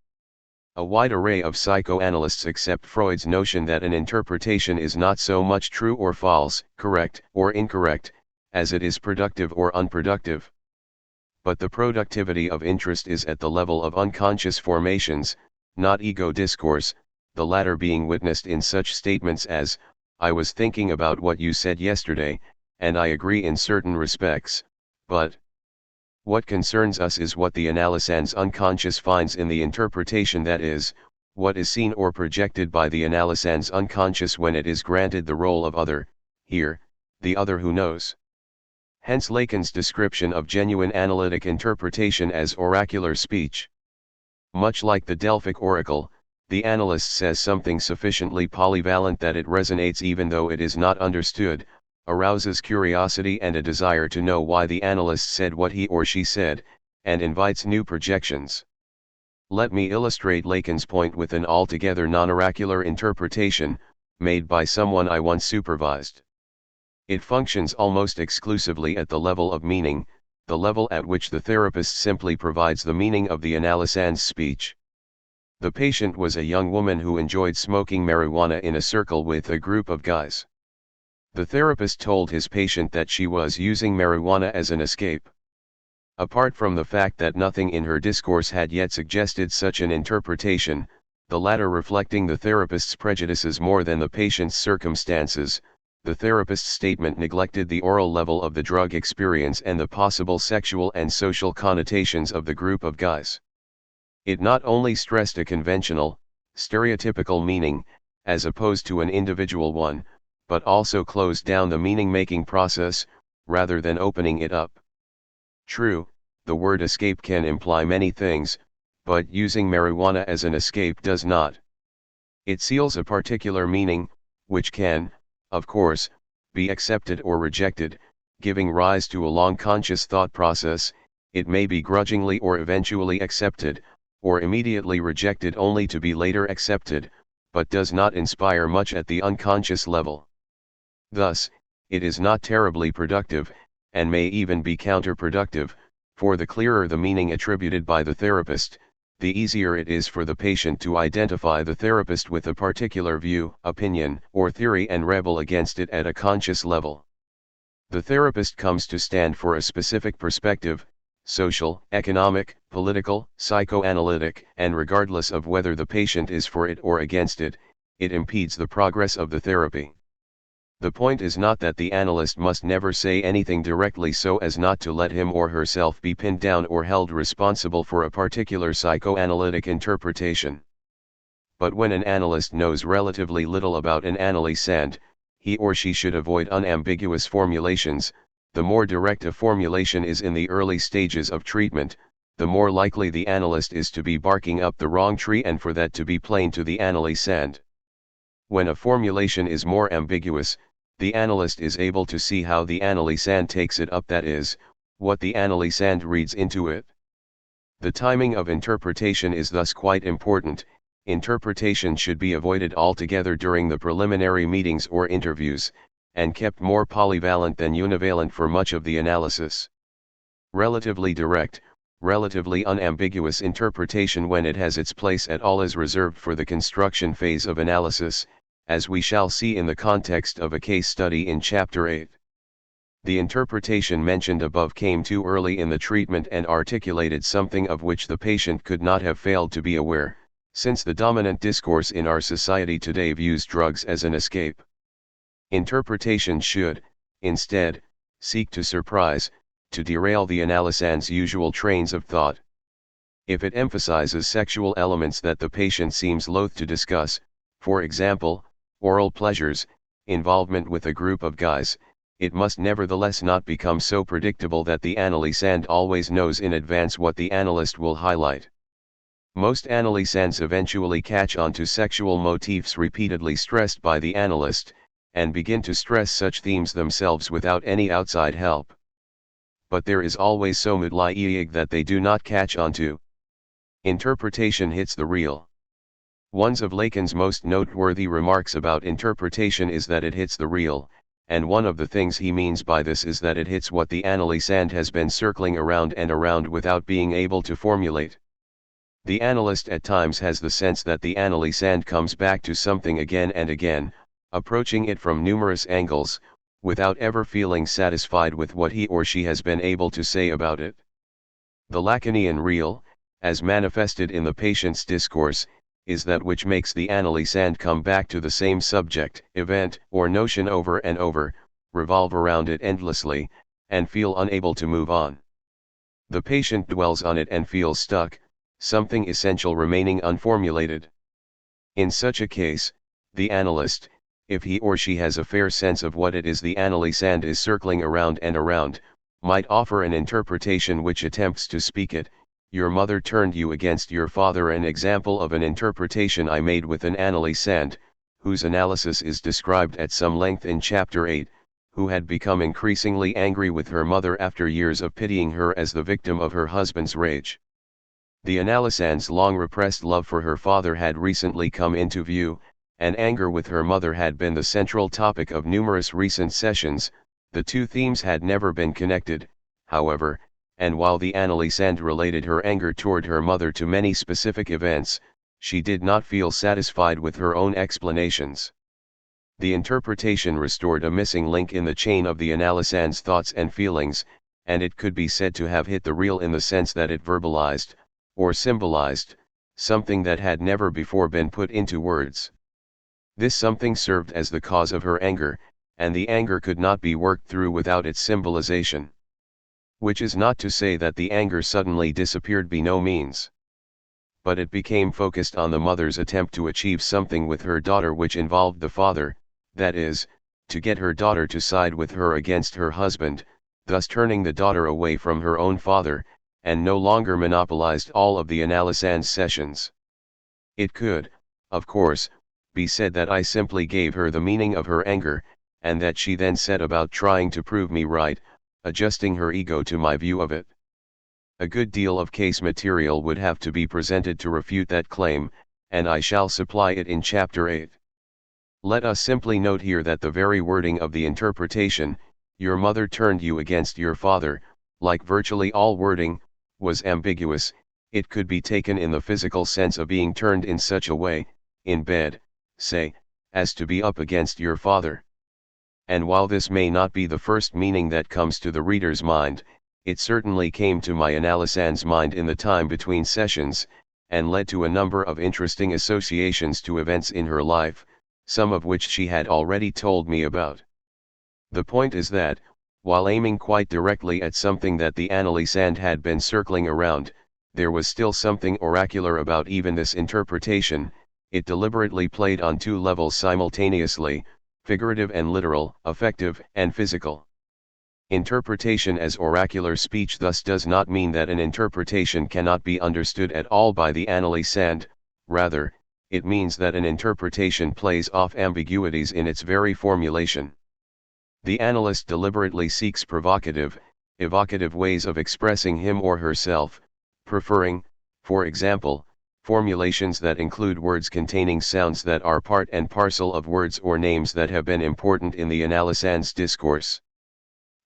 A wide array of psychoanalysts accept Freud's notion that an interpretation is not so much true or false, correct or incorrect, as it is productive or unproductive. But the productivity of interest is at the level of unconscious formations, not ego discourse, the latter being witnessed in such statements as, "I was thinking about what you said yesterday, and I agree in certain respects, but..." What concerns us is what the analysand's unconscious finds in the interpretation, that is, what is seen or projected by the analysand's unconscious when it is granted the role of other, here, the other who knows. Hence Lacan's description of genuine analytic interpretation as oracular speech. Much like the Delphic oracle, the analyst says something sufficiently polyvalent that it resonates even though it is not understood, arouses curiosity and a desire to know why the analyst said what he or she said, and invites new projections. Let me illustrate Lacan's point with an altogether non-oracular interpretation, made by someone I once supervised. It functions almost exclusively at the level of meaning, the level at which the therapist simply provides the meaning of the analysand's speech. The patient was a young woman who enjoyed smoking marijuana in a circle with a group of guys. The therapist told his patient that she was using marijuana as an escape. Apart from the fact that nothing in her discourse had yet suggested such an interpretation, the latter reflecting the therapist's prejudices more than the patient's circumstances, the therapist's statement neglected the oral level of the drug experience and the possible sexual and social connotations of the group of guys. It not only stressed a conventional, stereotypical meaning, as opposed to an individual one, but also closed down the meaning-making process, rather than opening it up. True, the word escape can imply many things, but using marijuana as an escape does not. It seals a particular meaning, which can, of course, be accepted or rejected, giving rise to a long conscious thought process. It may be grudgingly or eventually accepted, or immediately rejected only to be later accepted, but does not inspire much at the unconscious level. Thus, it is not terribly productive, and may even be counterproductive, for the clearer the meaning attributed by the therapist, the easier it is for the patient to identify the therapist with a particular view, opinion, or theory and rebel against it at a conscious level. The therapist comes to stand for a specific perspective, social, economic, political, psychoanalytic, and regardless of whether the patient is for it or against it, it impedes the progress of the therapy. The point is not that the analyst must never say anything directly so as not to let him or herself be pinned down or held responsible for a particular psychoanalytic interpretation. But when an analyst knows relatively little about an analysand, he or she should avoid unambiguous formulations. The more direct a formulation is in the early stages of treatment, the more likely the analyst is to be barking up the wrong tree and for that to be plain to the analysand. When a formulation is more ambiguous, the analyst is able to see how the analysand takes it up, that is, what the analysand reads into it. The timing of interpretation is thus quite important. Interpretation should be avoided altogether during the preliminary meetings or interviews, and kept more polyvalent than univalent for much of the analysis. Relatively direct, relatively unambiguous interpretation when it has its place at all is reserved for the construction phase of analysis, as we shall see in the context of a case study in Chapter 8. The interpretation mentioned above came too early in the treatment and articulated something of which the patient could not have failed to be aware, since the dominant discourse in our society today views drugs as an escape. Interpretation should, instead, seek to surprise, to derail the analysand's usual trains of thought. If it emphasizes sexual elements that the patient seems loath to discuss, for example, oral pleasures, involvement with a group of guys, it must nevertheless not become so predictable that the analysand always knows in advance what the analyst will highlight. Most analysands eventually catch on to sexual motifs repeatedly stressed by the analyst, and begin to stress such themes themselves without any outside help. But there is always so much that they do not catch on to. Interpretation hits the real. One of Lacan's most noteworthy remarks about interpretation is that it hits the real, and one of the things he means by this is that it hits what the analysand has been circling around and around without being able to formulate. The analyst at times has the sense that the analysand comes back to something again and again, approaching it from numerous angles, without ever feeling satisfied with what he or she has been able to say about it. The Lacanian real, as manifested in the patient's discourse, is that which makes the analysand come back to the same subject, event, or notion over and over, revolve around it endlessly, and feel unable to move on. The patient dwells on it and feels stuck, something essential remaining unformulated. In such a case, the analyst, if he or she has a fair sense of what it is the analysand is circling around and around, might offer an interpretation which attempts to speak it. Your mother turned you against your father. An example of an interpretation I made with an analysand, whose analysis is described at some length in Chapter 8, who had become increasingly angry with her mother after years of pitying her as the victim of her husband's rage. The analysand's long repressed love for her father had recently come into view, and anger with her mother had been the central topic of numerous recent sessions. The two themes had never been connected, however, and while the analysand related her anger toward her mother to many specific events, she did not feel satisfied with her own explanations. The interpretation restored a missing link in the chain of the analysand's thoughts and feelings, and it could be said to have hit the real in the sense that it verbalized, or symbolized, something that had never before been put into words. This something served as the cause of her anger, and the anger could not be worked through without its symbolization. Which is not to say that the anger suddenly disappeared, by no means. But it became focused on the mother's attempt to achieve something with her daughter which involved the father, that is, to get her daughter to side with her against her husband, thus turning the daughter away from her own father, and no longer monopolized all of the analysand's sessions. It could, of course, be said that I simply gave her the meaning of her anger, and that she then set about trying to prove me right, adjusting her ego to my view of it. A good deal of case material would have to be presented to refute that claim, and I shall supply it in Chapter 8. Let us simply note here that the very wording of the interpretation, "your mother turned you against your father," like virtually all wording, was ambiguous. It could be taken in the physical sense of being turned in such a way, in bed, say, as to be up against your father. And while this may not be the first meaning that comes to the reader's mind, it certainly came to my analysand's mind in the time between sessions, and led to a number of interesting associations to events in her life, some of which she had already told me about. The point is that, while aiming quite directly at something that the analysand had been circling around, there was still something oracular about even this interpretation. It deliberately played on two levels simultaneously, figurative and literal, affective and physical. Interpretation as oracular speech thus does not mean that an interpretation cannot be understood at all by the analysand. Rather, it means that an interpretation plays off ambiguities in its very formulation. The analyst deliberately seeks provocative, evocative ways of expressing him or herself, preferring, for example, formulations that include words containing sounds that are part and parcel of words or names that have been important in the analysand's discourse.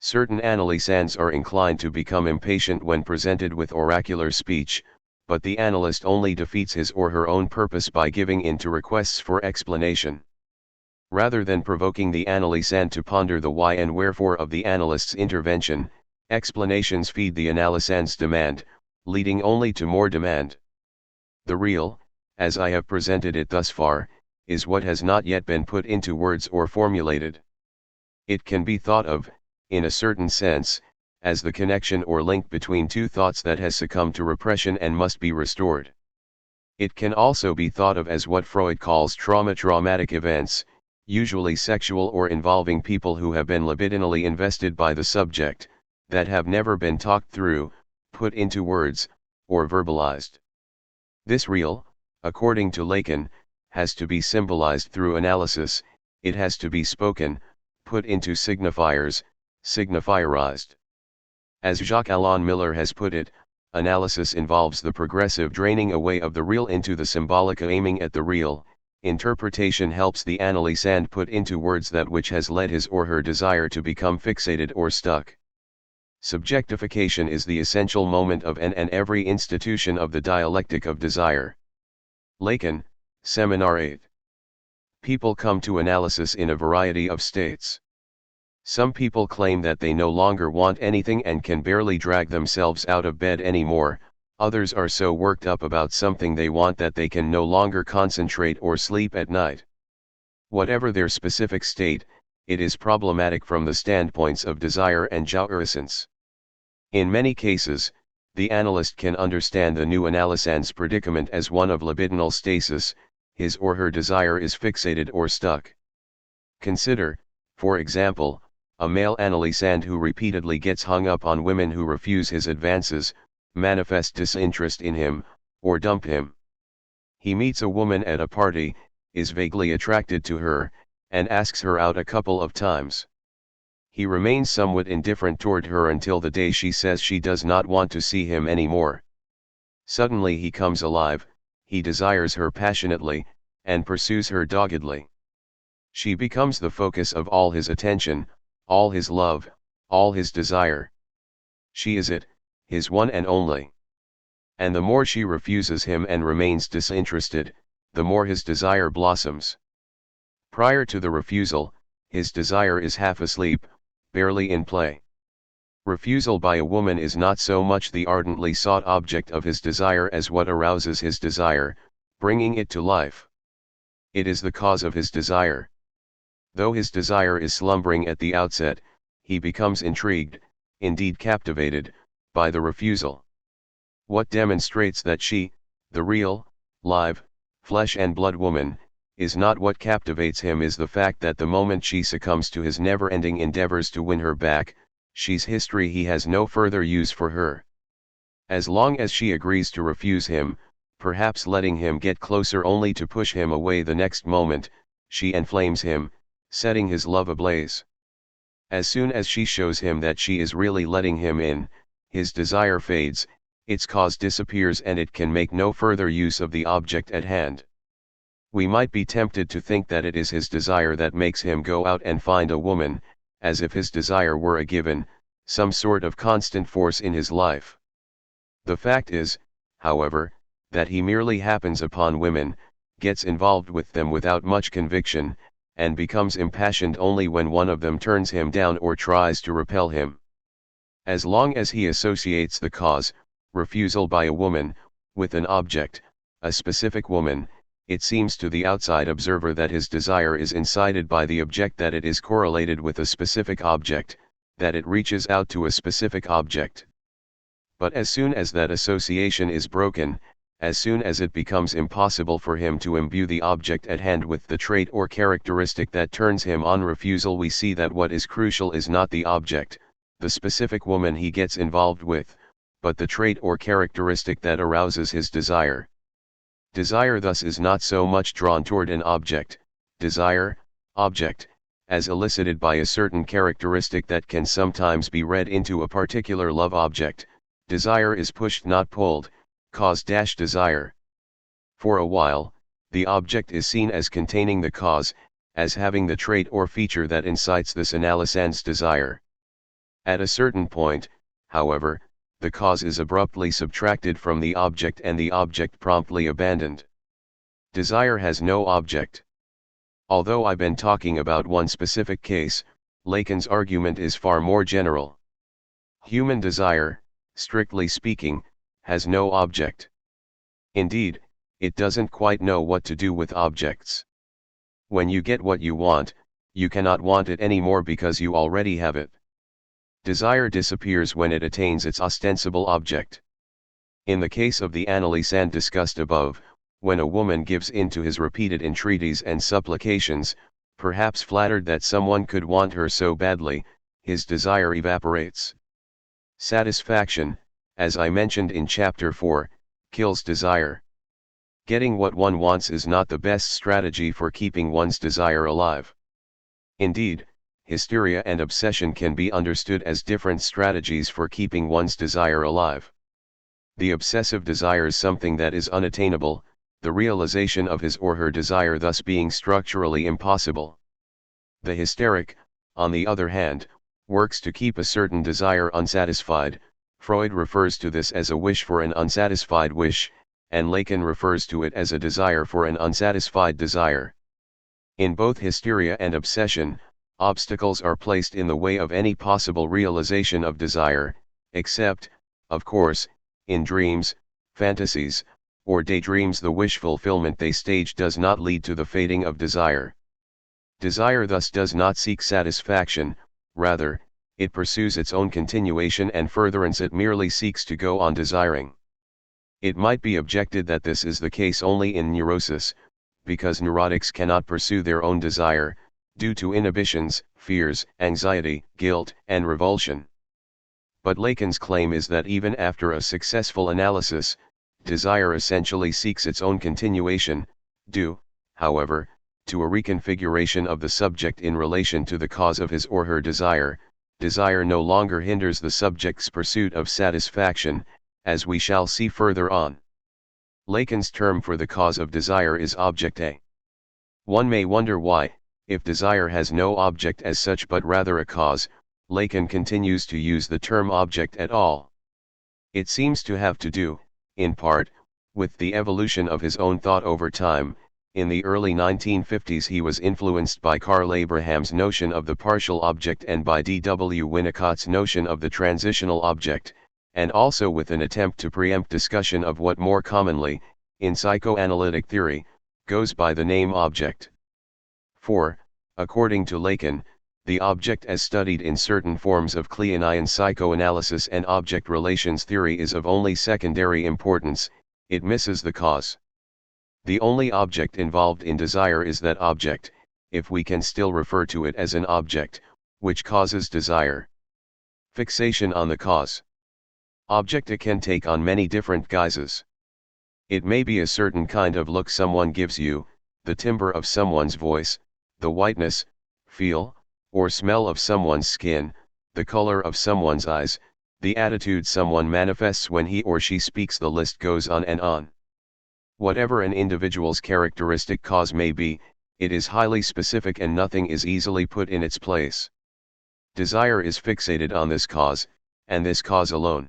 Certain analysands are inclined to become impatient when presented with oracular speech, but the analyst only defeats his or her own purpose by giving in to requests for explanation. Rather than provoking the analysand to ponder the why and wherefore of the analyst's intervention, explanations feed the analysand's demand, leading only to more demand. The real, as I have presented it thus far, is what has not yet been put into words or formulated. It can be thought of, in a certain sense, as the connection or link between two thoughts that has succumbed to repression and must be restored. It can also be thought of as what Freud calls traumatic events, usually sexual or involving people who have been libidinally invested by the subject, that have never been talked through, put into words, or verbalized. This real, according to Lacan, has to be symbolized through analysis, it has to be spoken, put into signifiers, signifierized. As Jacques-Alain Miller has put it, analysis involves the progressive draining away of the real into the symbolic aiming at the real. Interpretation helps the analysand put into words that which has led his or her desire to become fixated or stuck. Subjectification is the essential moment of and every institution of the dialectic of desire. Lacan, Seminar 8. People come to analysis in a variety of states. Some people claim that they no longer want anything and can barely drag themselves out of bed anymore. Others are so worked up about something they want that they can no longer concentrate or sleep at night. Whatever their specific state, it is problematic from the standpoints of desire and jouissance. In many cases, the analyst can understand the new analysand's predicament as one of libidinal stasis, his or her desire is fixated or stuck. Consider, for example, a male analysand who repeatedly gets hung up on women who refuse his advances, manifest disinterest in him, or dump him. He meets a woman at a party, is vaguely attracted to her, and asks her out a couple of times. He remains somewhat indifferent toward her until the day she says she does not want to see him anymore. Suddenly he comes alive, he desires her passionately, and pursues her doggedly. She becomes the focus of all his attention, all his love, all his desire. She is it, his one and only. And the more she refuses him and remains disinterested, the more his desire blossoms. Prior to the refusal, his desire is half asleep, barely in play. Refusal by a woman is not so much the ardently sought object of his desire as what arouses his desire, bringing it to life. It is the cause of his desire. Though his desire is slumbering at the outset, he becomes intrigued, indeed captivated, by the refusal. What demonstrates that she, the real, live, flesh and blood woman, is not what captivates him is the fact that the moment she succumbs to his never-ending endeavors to win her back, she's history, he has no further use for her. As long as she agrees to refuse him, perhaps letting him get closer only to push him away the next moment, she enflames him, setting his love ablaze. As soon as she shows him that she is really letting him in, his desire fades, its cause disappears and it can make no further use of the object at hand. We might be tempted to think that it is his desire that makes him go out and find a woman, as if his desire were a given, some sort of constant force in his life. The fact is, however, that he merely happens upon women, gets involved with them without much conviction, and becomes impassioned only when one of them turns him down or tries to repel him. As long as he associates the cause, refusal by a woman, with an object, a specific woman, it seems to the outside observer that his desire is incited by the object, that it is correlated with a specific object, that it reaches out to a specific object. But as soon as that association is broken, as soon as it becomes impossible for him to imbue the object at hand with the trait or characteristic that turns him on refusal, we see that what is crucial is not the object, the specific woman he gets involved with, but the trait or characteristic that arouses his desire. Desire thus is not so much drawn toward an object, desire, object, as elicited by a certain characteristic that can sometimes be read into a particular love object. Desire is pushed, not pulled, cause-desire. For a while, the object is seen as containing the cause, as having the trait or feature that incites this analysand's desire. At a certain point, however, the cause is abruptly subtracted from the object and the object promptly abandoned. Desire has no object. Although I've been talking about one specific case, Lacan's argument is far more general. Human desire, strictly speaking, has no object. Indeed, it doesn't quite know what to do with objects. When you get what you want, you cannot want it anymore because you already have it. Desire disappears when it attains its ostensible object. In the case of the analysand discussed above, when a woman gives in to his repeated entreaties and supplications, perhaps flattered that someone could want her so badly, his desire evaporates. Satisfaction, as I mentioned in chapter 4, kills desire. Getting what one wants is not the best strategy for keeping one's desire alive. Indeed, hysteria and obsession can be understood as different strategies for keeping one's desire alive. The obsessive desires something that is unattainable, the realization of his or her desire thus being structurally impossible. The hysteric, on the other hand, works to keep a certain desire unsatisfied. Freud refers to this as a wish for an unsatisfied wish, and Lacan refers to it as a desire for an unsatisfied desire. In both hysteria and obsession, obstacles are placed in the way of any possible realization of desire, except, of course, in dreams, fantasies, or daydreams. The wish fulfillment they stage does not lead to the fading of desire. Desire thus does not seek satisfaction, rather, it pursues its own continuation and furtherance. It merely seeks to go on desiring. It might be objected that this is the case only in neurosis, because neurotics cannot pursue their own desire, due to inhibitions, fears, anxiety, guilt, and revulsion. But Lacan's claim is that even after a successful analysis, desire essentially seeks its own continuation, due, however, to a reconfiguration of the subject in relation to the cause of his or her desire. Desire no longer hinders the subject's pursuit of satisfaction, as we shall see further on. Lacan's term for the cause of desire is object A. One may wonder why, if desire has no object as such but rather a cause, Lacan continues to use the term object at all. It seems to have to do, in part, with the evolution of his own thought over time. In the early 1950s he was influenced by Carl Abraham's notion of the partial object and by D.W. Winnicott's notion of the transitional object, and also with an attempt to preempt discussion of what more commonly, in psychoanalytic theory, goes by the name object. For, according to Lacan, the object as studied in certain forms of Lacanian psychoanalysis and object relations theory is of only secondary importance. It misses the cause. The only object involved in desire is that object, if we can still refer to it as an object, which causes desire. Fixation on the cause. Object can take on many different guises. It may be a certain kind of look someone gives you, the timbre of someone's voice, the whiteness, feel, or smell of someone's skin, the color of someone's eyes, the attitude someone manifests when he or she speaks. The list goes on and on. Whatever an individual's characteristic cause may be, it is highly specific and nothing is easily put in its place. Desire is fixated on this cause, and this cause alone.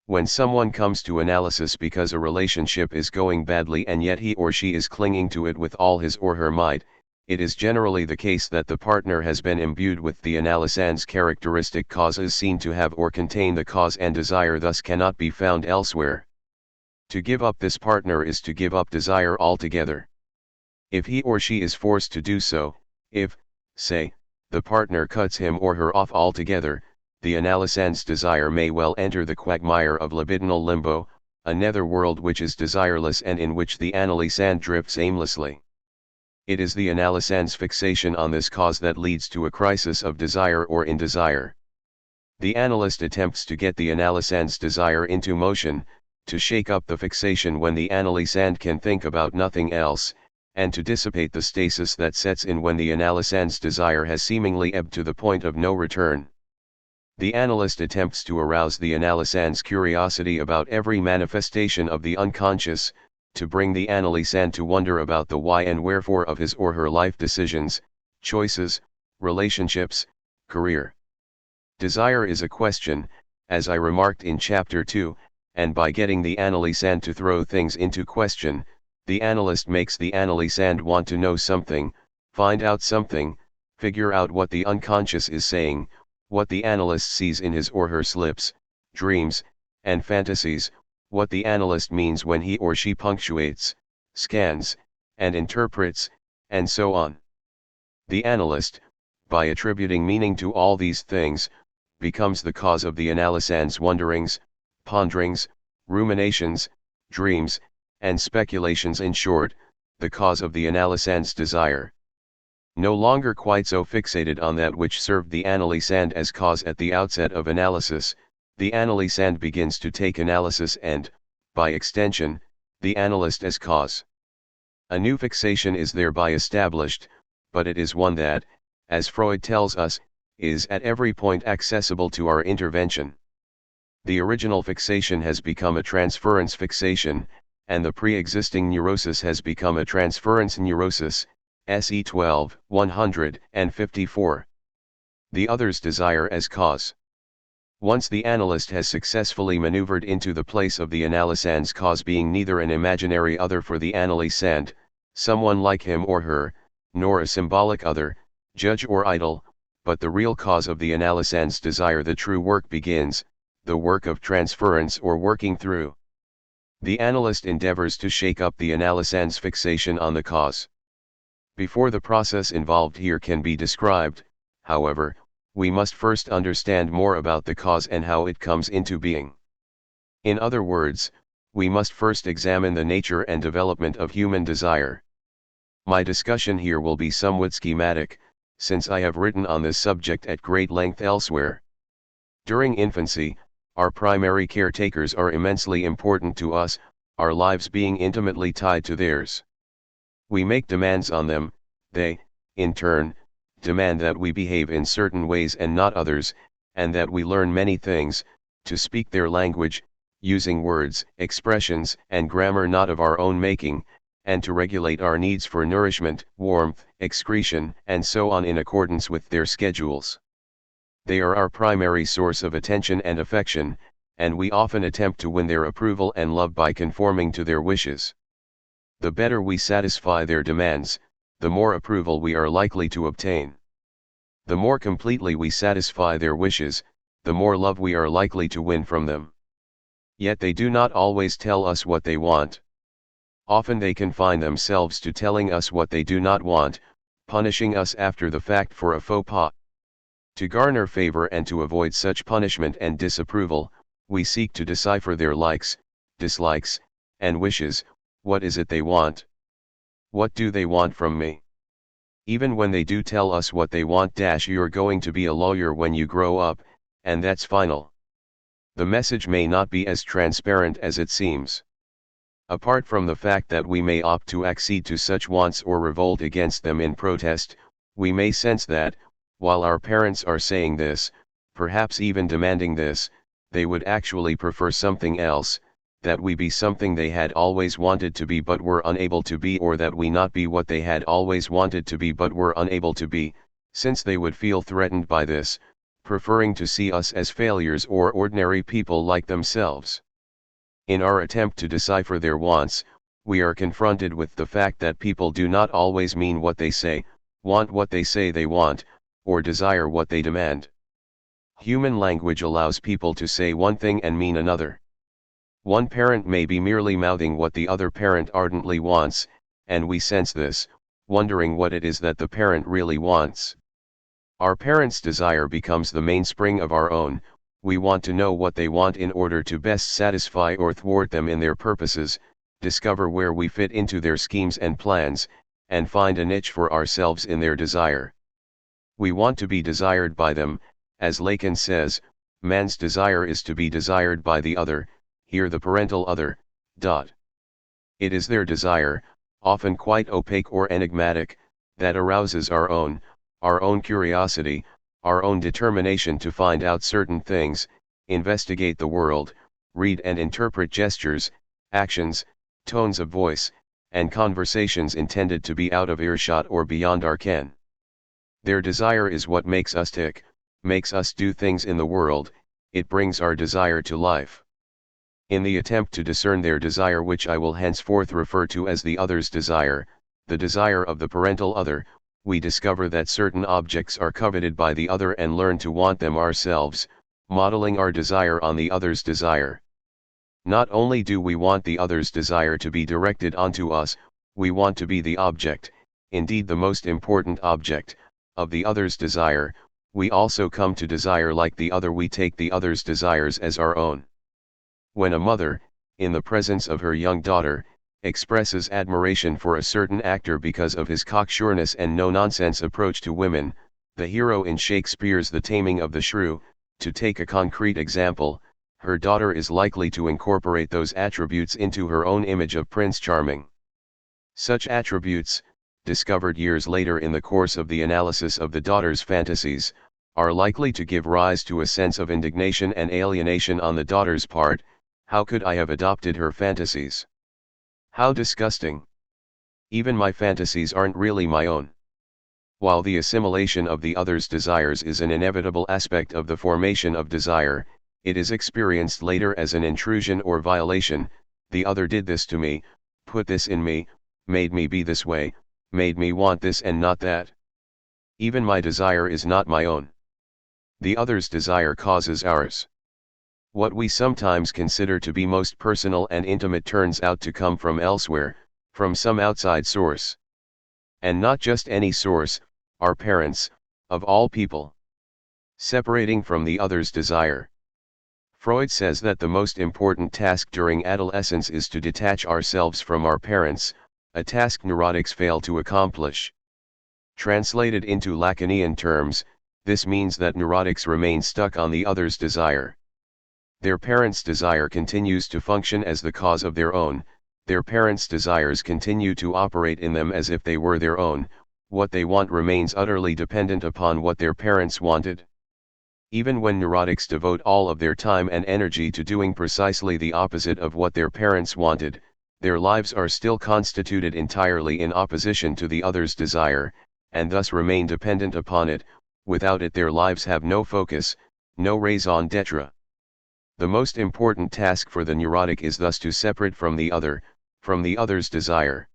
When someone comes to analysis because a relationship is going badly and yet he or she is clinging to it with all his or her might, it is generally the case that the partner has been imbued with the analysand's characteristic causes seen to have or contain the cause, and desire thus cannot be found elsewhere. To give up this partner is to give up desire altogether. If he or she is forced to do so, if, say, the partner cuts him or her off altogether, the analysand's desire may well enter the quagmire of libidinal limbo, a netherworld which is desireless and in which the analysand drifts aimlessly. It is the analysand's fixation on this cause that leads to a crisis of desire or indesire. The analyst attempts to get the analysand's desire into motion, to shake up the fixation when the analysand can think about nothing else, and to dissipate the stasis that sets in when the analysand's desire has seemingly ebbed to the point of no return. The analyst attempts to arouse the analysand's curiosity about every manifestation of the unconscious, to bring the analysand to wonder about the why and wherefore of his or her life decisions, choices, relationships, career. Desire is a question, as I remarked in chapter 2, and by getting the analysand to throw things into question, the analyst makes the analysand want to know something, find out something, figure out what the unconscious is saying, what the analyst sees in his or her slips, dreams, and fantasies, what the analyst means when he or she punctuates, scans, and interprets, and so on. The analyst, by attributing meaning to all these things, becomes the cause of the analysand's wonderings, ponderings, ruminations, dreams, and speculations, in short, the cause of the analysand's desire. No longer quite so fixated on that which served the analysand as cause at the outset of analysis, the analysand begins to take analysis and, by extension, the analyst as cause. A new fixation is thereby established, but it is one that, as Freud tells us, is at every point accessible to our intervention. The original fixation has become a transference fixation, and the pre-existing neurosis has become a transference neurosis, SE 12, 154. The other's desire as cause. Once the analyst has successfully maneuvered into the place of the analysand's cause being neither an imaginary other for the analysand, someone like him or her, nor a symbolic other, judge or idol, but the real cause of the analysand's desire, the true work begins, the work of transference or working through. The analyst endeavors to shake up the analysand's fixation on the cause. Before the process involved here can be described, however, we must first understand more about the cause and how it comes into being. In other words, we must first examine the nature and development of human desire. My discussion here will be somewhat schematic, since I have written on this subject at great length elsewhere. During infancy, our primary caretakers are immensely important to us, our lives being intimately tied to theirs. We make demands on them, they, in turn, demand that we behave in certain ways and not others, and that we learn many things, to speak their language, using words, expressions, and grammar not of our own making, and to regulate our needs for nourishment, warmth, excretion, and so on in accordance with their schedules. They are our primary source of attention and affection, and we often attempt to win their approval and love by conforming to their wishes. The better we satisfy their demands, the more approval we are likely to obtain. The more completely we satisfy their wishes, the more love we are likely to win from them. Yet they do not always tell us what they want. Often they confine themselves to telling us what they do not want, punishing us after the fact for a faux pas. To garner favor and to avoid such punishment and disapproval, we seek to decipher their likes, dislikes, and wishes. What is it they want? What do they want from me? Even when they do tell us what they want, you're going to be a lawyer when you grow up, and that's final. The message may not be as transparent as it seems. Apart from the fact that we may opt to accede to such wants or revolt against them in protest, we may sense that, while our parents are saying this, perhaps even demanding this, they would actually prefer something else, that we be something they had always wanted to be but were unable to be, or that we not be what they had always wanted to be but were unable to be, since they would feel threatened by this, preferring to see us as failures or ordinary people like themselves. In our attempt to decipher their wants, we are confronted with the fact that people do not always mean what they say, want what they say they want, or desire what they demand. Human language allows people to say one thing and mean another. One parent may be merely mouthing what the other parent ardently wants, and we sense this, wondering what it is that the parent really wants. Our parents' desire becomes the mainspring of our own. We want to know what they want in order to best satisfy or thwart them in their purposes, discover where we fit into their schemes and plans, and find a niche for ourselves in their desire. We want to be desired by them, as Lacan says, man's desire is to be desired by the other, here the parental other. It is their desire, often quite opaque or enigmatic, that arouses our own curiosity, our own determination to find out certain things, investigate the world, read and interpret gestures, actions, tones of voice, and conversations intended to be out of earshot or beyond our ken. Their desire is what makes us tick, makes us do things in the world, it brings our desire to life. In the attempt to discern their desire, which I will henceforth refer to as the other's desire, the desire of the parental other, we discover that certain objects are coveted by the other and learn to want them ourselves, modeling our desire on the other's desire. Not only do we want the other's desire to be directed onto us, we want to be the object, indeed the most important object, of the other's desire. We also come to desire like the other. We take the other's desires as our own. When a mother, in the presence of her young daughter, expresses admiration for a certain actor because of his cocksureness and no-nonsense approach to women, the hero in Shakespeare's The Taming of the Shrew, to take a concrete example, her daughter is likely to incorporate those attributes into her own image of Prince Charming. Such attributes, discovered years later in the course of the analysis of the daughter's fantasies, are likely to give rise to a sense of indignation and alienation on the daughter's part. How could I have adopted her fantasies? How disgusting! Even my fantasies aren't really my own. While the assimilation of the other's desires is an inevitable aspect of the formation of desire, it is experienced later as an intrusion or violation. The other did this to me, put this in me, made me be this way, made me want this and not that. Even my desire is not my own. The other's desire causes ours. What we sometimes consider to be most personal and intimate turns out to come from elsewhere, from some outside source. And not just any source, our parents, of all people. Separating from the other's desire. Freud says that the most important task during adolescence is to detach ourselves from our parents, a task neurotics fail to accomplish. Translated into Lacanian terms, this means that neurotics remain stuck on the other's desire. Their parents' desire continues to function as the cause of their own, their parents' desires continue to operate in them as if they were their own, what they want remains utterly dependent upon what their parents wanted. Even when neurotics devote all of their time and energy to doing precisely the opposite of what their parents wanted, their lives are still constituted entirely in opposition to the other's desire, and thus remain dependent upon it. Without it their lives have no focus, no raison d'etre. The most important task for the neurotic is thus to separate from the other's desire.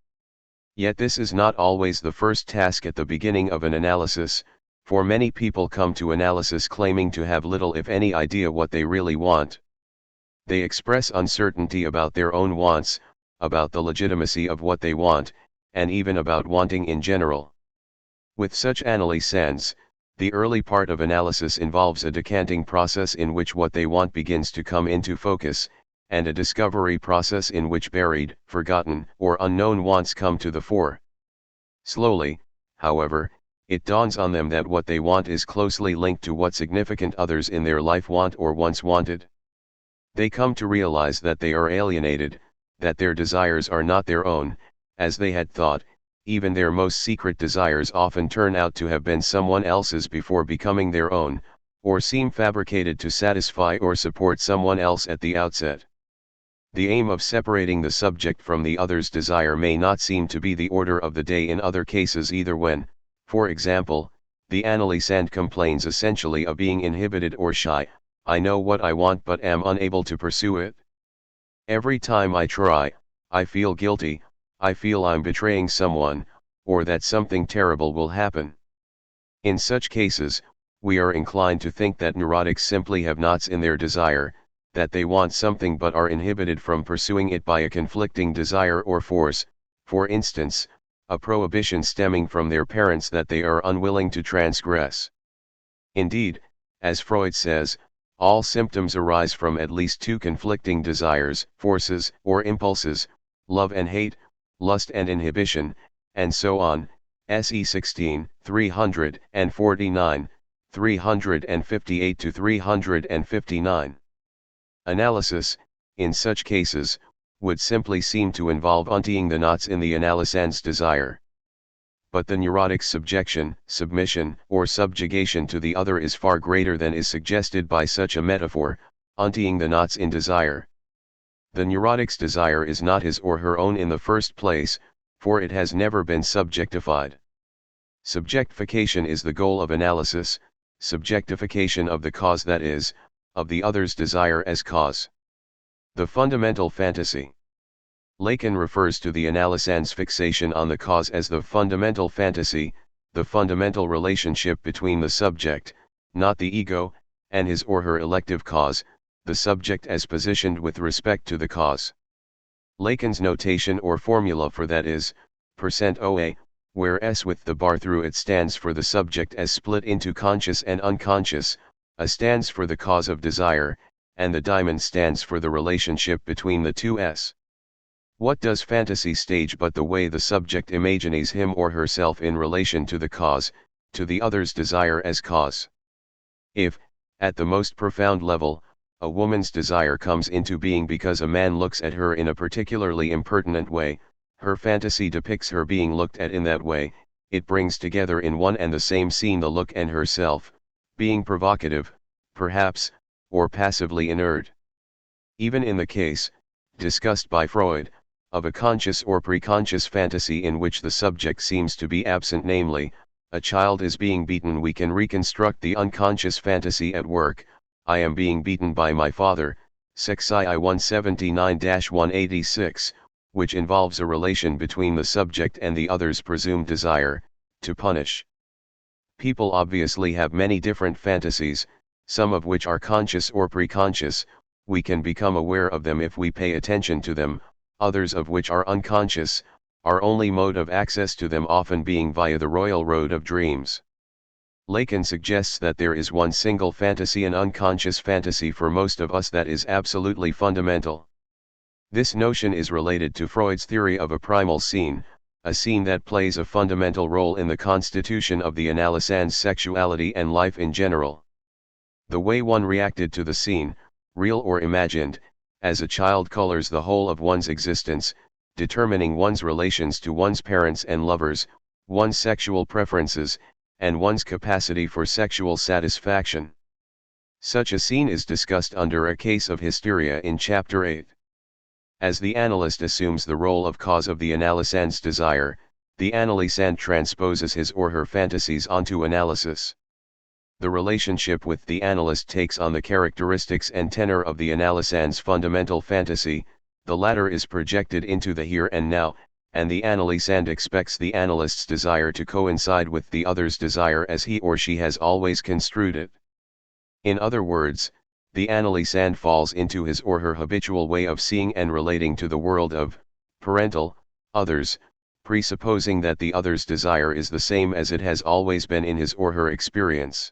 Yet this is not always the first task at the beginning of an analysis, for many people come to analysis claiming to have little if any idea what they really want. They express uncertainty about their own wants, about the legitimacy of what they want, and even about wanting in general. With such analyses, the early part of analysis involves a decanting process in which what they want begins to come into focus, and a discovery process in which buried, forgotten, or unknown wants come to the fore. Slowly, however, it dawns on them that what they want is closely linked to what significant others in their life want or once wanted. They come to realize that they are alienated, that their desires are not their own, as they had thought. Even their most secret desires often turn out to have been someone else's before becoming their own, or seem fabricated to satisfy or support someone else at the outset. The aim of separating the subject from the other's desire may not seem to be the order of the day in other cases either when, for example, the analysand complains essentially of being inhibited or shy. I know what I want but am unable to pursue it. Every time I try, I feel guilty. I feel I'm betraying someone, or that something terrible will happen. In such cases, we are inclined to think that neurotics simply have knots in their desire, that they want something but are inhibited from pursuing it by a conflicting desire or force, for instance, a prohibition stemming from their parents that they are unwilling to transgress. Indeed, as Freud says, all symptoms arise from at least two conflicting desires, forces, or impulses, love and hate, lust and inhibition, and so on. SE 16, 349, 358 to 359. Analysis, in such cases, would simply seem to involve untying the knots in the analysand's desire. But the neurotic's submission, or subjugation to the other is far greater than is suggested by such a metaphor, untying the knots in desire. The neurotic's desire is not his or her own in the first place, for it has never been subjectified. Subjectification is the goal of analysis, subjectification of the cause, that is, of the other's desire as cause. The fundamental fantasy. Lacan refers to the analysand's fixation on the cause as the fundamental fantasy, the fundamental relationship between the subject, not the ego, and his or her elective cause, the subject as positioned with respect to the cause. Lacan's notation or formula for that is, %OA, where S with the bar through it stands for the subject as split into conscious and unconscious, A stands for the cause of desire, and the diamond stands for the relationship between the two S. What does fantasy stage but the way the subject imagines him or herself in relation to the cause, to the other's desire as cause? If, at the most profound level, a woman's desire comes into being because a man looks at her in a particularly impertinent way, her fantasy depicts her being looked at in that way, it brings together in one and the same scene the look and herself, being provocative, perhaps, or passively inert. Even in the case, discussed by Freud, of a conscious or preconscious fantasy in which the subject seems to be absent, namely, a child is being beaten, we can reconstruct the unconscious fantasy at work, I am being beaten by my father, Sexi 179-186, which involves a relation between the subject and the other's presumed desire, to punish. People obviously have many different fantasies, some of which are conscious or preconscious, we can become aware of them if we pay attention to them, others of which are unconscious, our only mode of access to them often being via the royal road of dreams. Lacan suggests that there is one single fantasy, an unconscious fantasy for most of us, that is absolutely fundamental. This notion is related to Freud's theory of a primal scene, a scene that plays a fundamental role in the constitution of the analysand's sexuality and life in general. The way one reacted to the scene, real or imagined, as a child colors the whole of one's existence, determining one's relations to one's parents and lovers, one's sexual preferences, and one's capacity for sexual satisfaction. Such a scene is discussed under a case of hysteria in Chapter 8. As the analyst assumes the role of cause of the analysand's desire, the analysand transposes his or her fantasies onto analysis. The relationship with the analyst takes on the characteristics and tenor of the analysand's fundamental fantasy, the latter is projected into the here and now, and the analysand expects the analyst's desire to coincide with the other's desire as he or she has always construed it. In other words, the analysand falls into his or her habitual way of seeing and relating to the world of parental others, presupposing that the other's desire is the same as it has always been in his or her experience.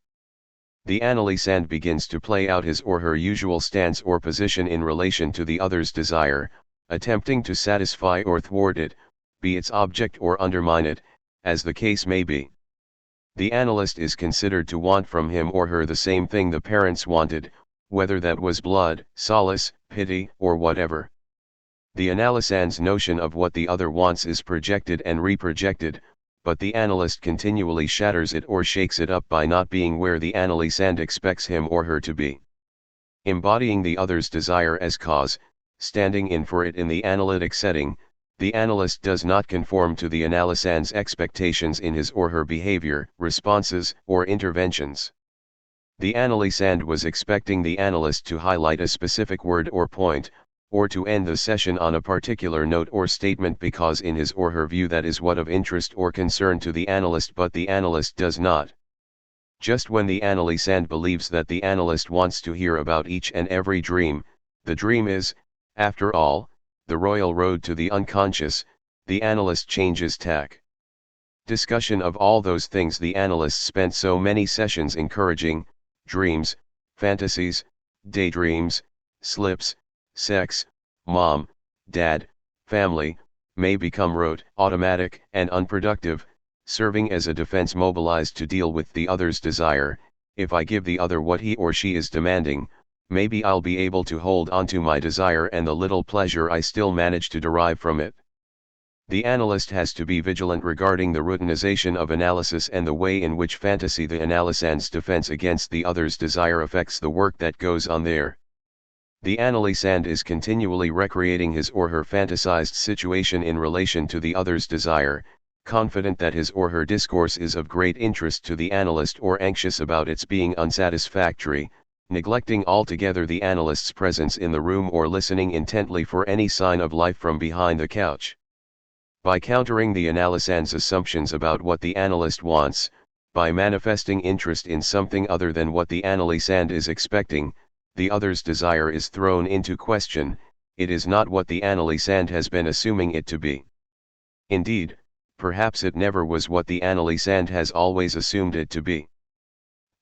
The analysand begins to play out his or her usual stance or position in relation to the other's desire, attempting to satisfy or thwart it, be its object or undermine it, as the case may be. The analyst is considered to want from him or her the same thing the parents wanted, whether that was blood, solace, pity, or whatever. The analysand's notion of what the other wants is projected and reprojected, but the analyst continually shatters it or shakes it up by not being where the analysand expects him or her to be. Embodying the other's desire as cause, standing in for it in the analytic setting, the analyst does not conform to the analysand's expectations in his or her behavior, responses, or interventions. The analysand was expecting the analyst to highlight a specific word or point, or to end the session on a particular note or statement because in his or her view that is what of interest or concern to the analyst, but the analyst does not. Just when the analysand believes that the analyst wants to hear about each and every dream, the dream is, after all, the royal road to the unconscious, the analyst changes tack. Discussion of all those things the analyst spent so many sessions encouraging, dreams, fantasies, daydreams, slips, sex, mom, dad, family, may become rote, automatic, and unproductive, serving as a defense mobilized to deal with the other's desire. If I give the other what he or she is demanding, maybe I'll be able to hold onto my desire and the little pleasure I still manage to derive from it. The analyst has to be vigilant regarding the routinization of analysis and the way in which fantasy, the analysand's defense against the other's desire, affects the work that goes on there. The analysand is continually recreating his or her fantasized situation in relation to the other's desire, confident that his or her discourse is of great interest to the analyst or anxious about its being unsatisfactory, neglecting altogether the analyst's presence in the room or listening intently for any sign of life from behind the couch. By countering the analysand's assumptions about what the analyst wants, by manifesting interest in something other than what the analysand is expecting, the other's desire is thrown into question. It is not what the analysand has been assuming it to be. Indeed, perhaps it never was what the analysand has always assumed it to be.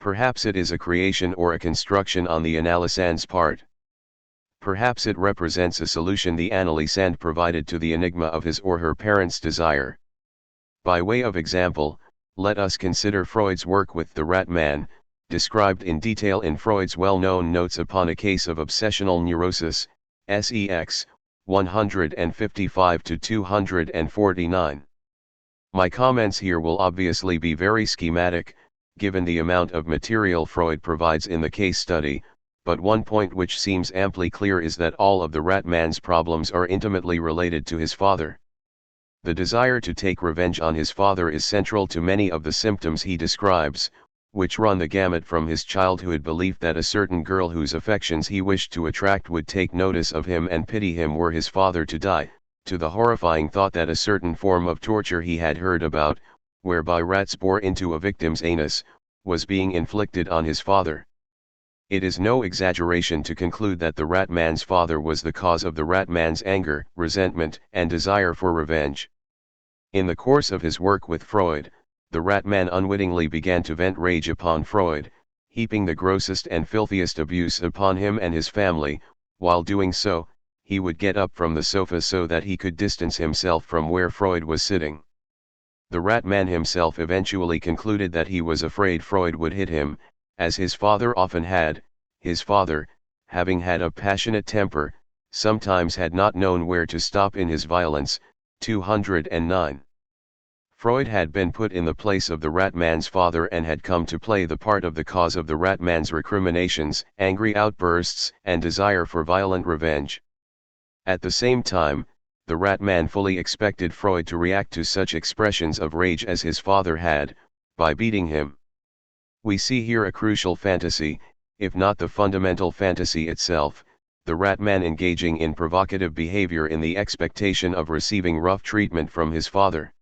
Perhaps it is a creation or a construction on the analysand's part. Perhaps it represents a solution the analysand provided to the enigma of his or her parent's desire. By way of example, let us consider Freud's work with the rat man, described in detail in Freud's well-known Notes upon a Case of Obsessional Neurosis, SEX, 155-249. My comments here will obviously be very schematic, given the amount of material Freud provides in the case study, but one point which seems amply clear is that all of the rat man's problems are intimately related to his father. The desire to take revenge on his father is central to many of the symptoms he describes, which run the gamut from his childhood belief that a certain girl whose affections he wished to attract would take notice of him and pity him were his father to die, to the horrifying thought that a certain form of torture he had heard about, whereby rats bore into a victim's anus, was being inflicted on his father. It is no exaggeration to conclude that the rat man's father was the cause of the rat man's anger, resentment, and desire for revenge. In the course of his work with Freud, the rat man unwittingly began to vent rage upon Freud, heaping the grossest and filthiest abuse upon him and his family. While doing so, he would get up from the sofa so that he could distance himself from where Freud was sitting. The rat man himself eventually concluded that he was afraid Freud would hit him, as his father often had. His father, having had a passionate temper, sometimes had not known where to stop in his violence. 209. Freud had been put in the place of the rat man's father and had come to play the part of the cause of the rat man's recriminations, angry outbursts, and desire for violent revenge. At the same time, the rat man fully expected Freud to react to such expressions of rage as his father had, by beating him. We see here a crucial fantasy, if not the fundamental fantasy itself, the rat man engaging in provocative behavior in the expectation of receiving rough treatment from his father.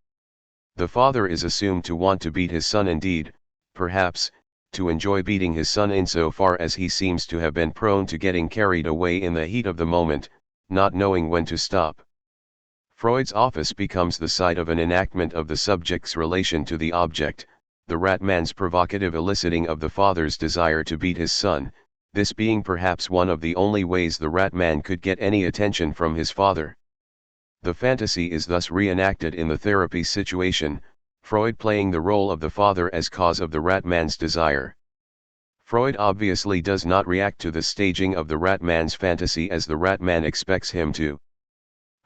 The father is assumed to want to beat his son, indeed, perhaps, to enjoy beating his son insofar as he seems to have been prone to getting carried away in the heat of the moment, not knowing when to stop. Freud's office becomes the site of an enactment of the subject's relation to the object, the rat man's provocative eliciting of the father's desire to beat his son, this being perhaps one of the only ways the rat man could get any attention from his father. The fantasy is thus reenacted in the therapy situation, Freud playing the role of the father as cause of the rat man's desire. Freud obviously does not react to the staging of the rat man's fantasy as the rat man expects him to.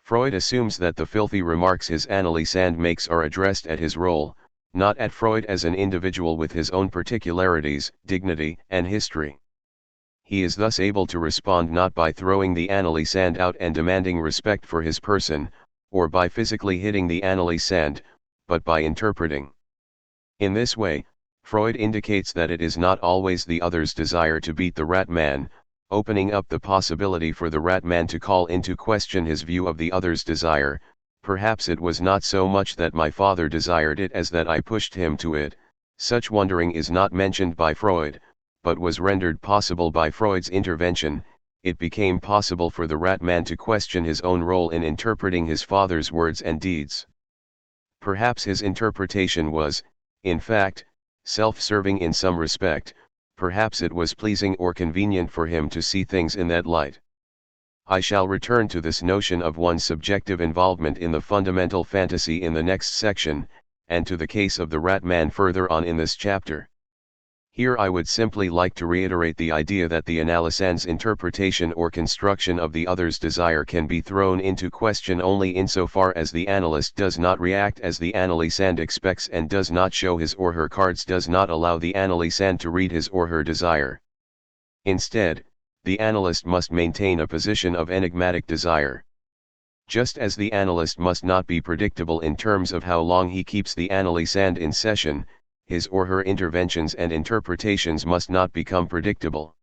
Freud assumes that the filthy remarks his analysand makes are addressed at his role, not at Freud as an individual with his own particularities, dignity, and history. He is thus able to respond not by throwing the analysand out and demanding respect for his person, or by physically hitting the analysand, but by interpreting. In this way, Freud indicates that it is not always the other's desire to beat the rat man, opening up the possibility for the rat man to call into question his view of the other's desire. Perhaps it was not so much that my father desired it as that I pushed him to it. Such wondering is not mentioned by Freud, but was rendered possible by Freud's intervention. It became possible for the rat man to question his own role in interpreting his father's words and deeds. Perhaps his interpretation was, in fact, self-serving in some respect, perhaps it was pleasing or convenient for him to see things in that light. I shall return to this notion of one's subjective involvement in the fundamental fantasy in the next section, and to the case of the rat man further on in this chapter. Here I would simply like to reiterate the idea that the analysand's interpretation or construction of the other's desire can be thrown into question only insofar as the analyst does not react as the analysand expects and does not show his or her cards, does not allow the analysand to read his or her desire. Instead, the analyst must maintain a position of enigmatic desire. Just as the analyst must not be predictable in terms of how long he keeps the analysand in session, his or her interventions and interpretations must not become predictable.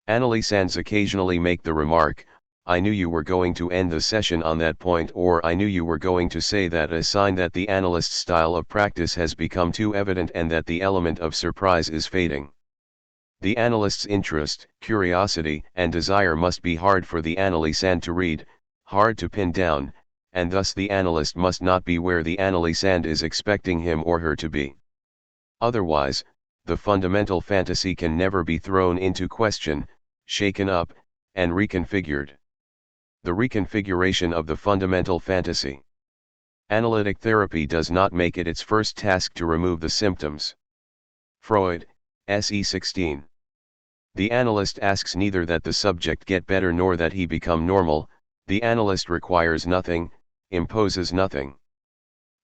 Analysands occasionally make the remark, "I knew you were going to end the session on that point," or "I knew you were going to say that," a sign that the analyst's style of practice has become too evident and that the element of surprise is fading. The analyst's interest, curiosity, and desire must be hard for the analysand to read, hard to pin down, and thus the analyst must not be where the analysand is expecting him or her to be. Otherwise, the fundamental fantasy can never be thrown into question, shaken up, and reconfigured. The reconfiguration of the fundamental fantasy. Analytic therapy does not make it its first task to remove the symptoms. Freud, SE 16. The analyst asks neither that the subject get better nor that he become normal. The analyst requires nothing, imposes nothing.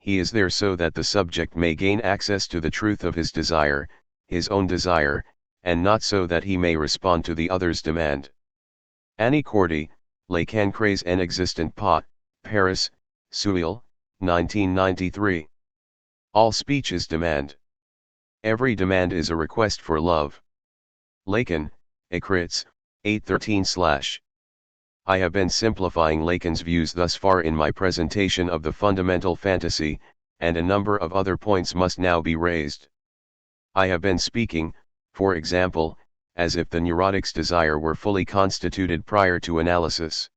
He is there so that the subject may gain access to the truth of his desire, his own desire, and not so that he may respond to the other's demand. Annie Cordy, Les Cancres en existent pas, Paris, Seuil, 1993. All speech is demand. Every demand is a request for love. Lacan, Écrits, 813/. I have been simplifying Lacan's views thus far in my presentation of the fundamental fantasy, and a number of other points must now be raised. I have been speaking, for example, as if the neurotic's desire were fully constituted prior to analysis.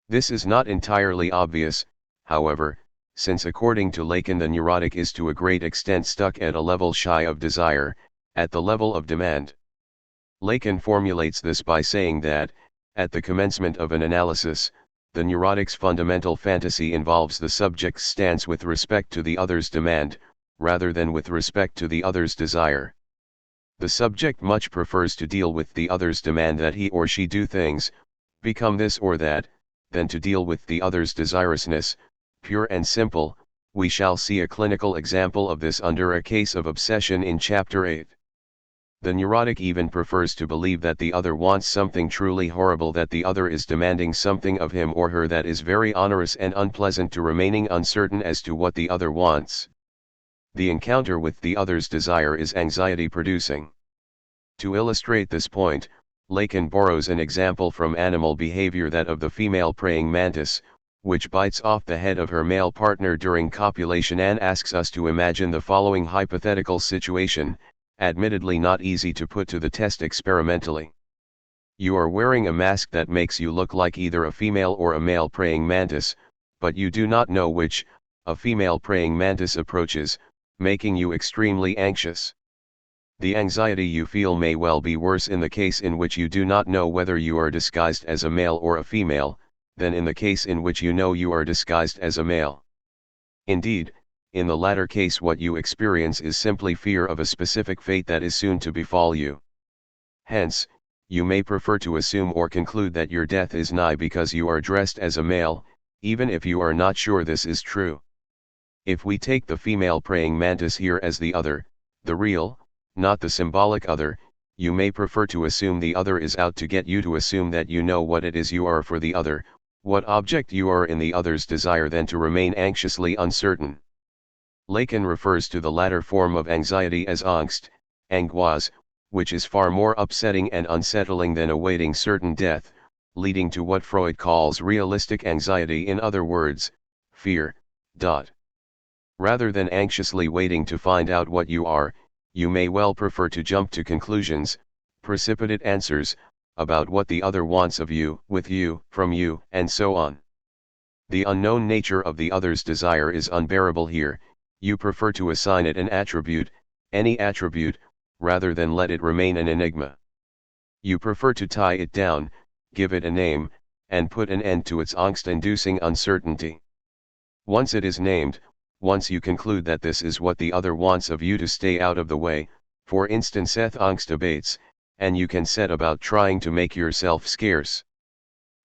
This is not entirely obvious, however, since according to Lacan the neurotic is to a great extent stuck at a level shy of desire, at the level of demand. Lacan formulates this by saying that, at the commencement of an analysis, the neurotic's fundamental fantasy involves the subject's stance with respect to the other's demand, rather than with respect to the other's desire. The subject much prefers to deal with the other's demand that he or she do things, become this or that, than to deal with the other's desirousness, pure and simple. We shall see a clinical example of this under a case of obsession in Chapter 8. The neurotic even prefers to believe that the other wants something truly horrible, that the other is demanding something of him or her that is very onerous and unpleasant, to remaining uncertain as to what the other wants. The encounter with the other's desire is anxiety-producing. To illustrate this point, Lacan borrows an example from animal behavior, that of the female praying mantis, which bites off the head of her male partner during copulation, and asks us to imagine the following hypothetical situation, admittedly not easy to put to the test experimentally. You are wearing a mask that makes you look like either a female or a male praying mantis, but you do not know which. A female praying mantis approaches, making you extremely anxious. The anxiety you feel may well be worse in the case in which you do not know whether you are disguised as a male or a female, than in the case in which you know you are disguised as a male. Indeed, in the latter case what you experience is simply fear of a specific fate that is soon to befall you. Hence, you may prefer to assume or conclude that your death is nigh because you are dressed as a male, even if you are not sure this is true. If we take the female praying mantis here as the other, the real, not the symbolic other, you may prefer to assume the other is out to get you, to assume that you know what it is you are for the other, what object you are in the other's desire, than to remain anxiously uncertain. Lacan refers to the latter form of anxiety as angst, angoisse, which is far more upsetting and unsettling than awaiting certain death, leading to what Freud calls realistic anxiety, in other words, fear. Rather than anxiously waiting to find out what you are, you may well prefer to jump to conclusions, precipitate answers, about what the other wants of you, with you, from you, and so on. The unknown nature of the other's desire is unbearable here. You prefer to assign it an attribute, any attribute, rather than let it remain an enigma. You prefer to tie it down, give it a name, and put an end to its angst-inducing uncertainty. Once it is named, once you conclude that this is what the other wants of you, to stay out of the way, for instance eth angst abates, and you can set about trying to make yourself scarce.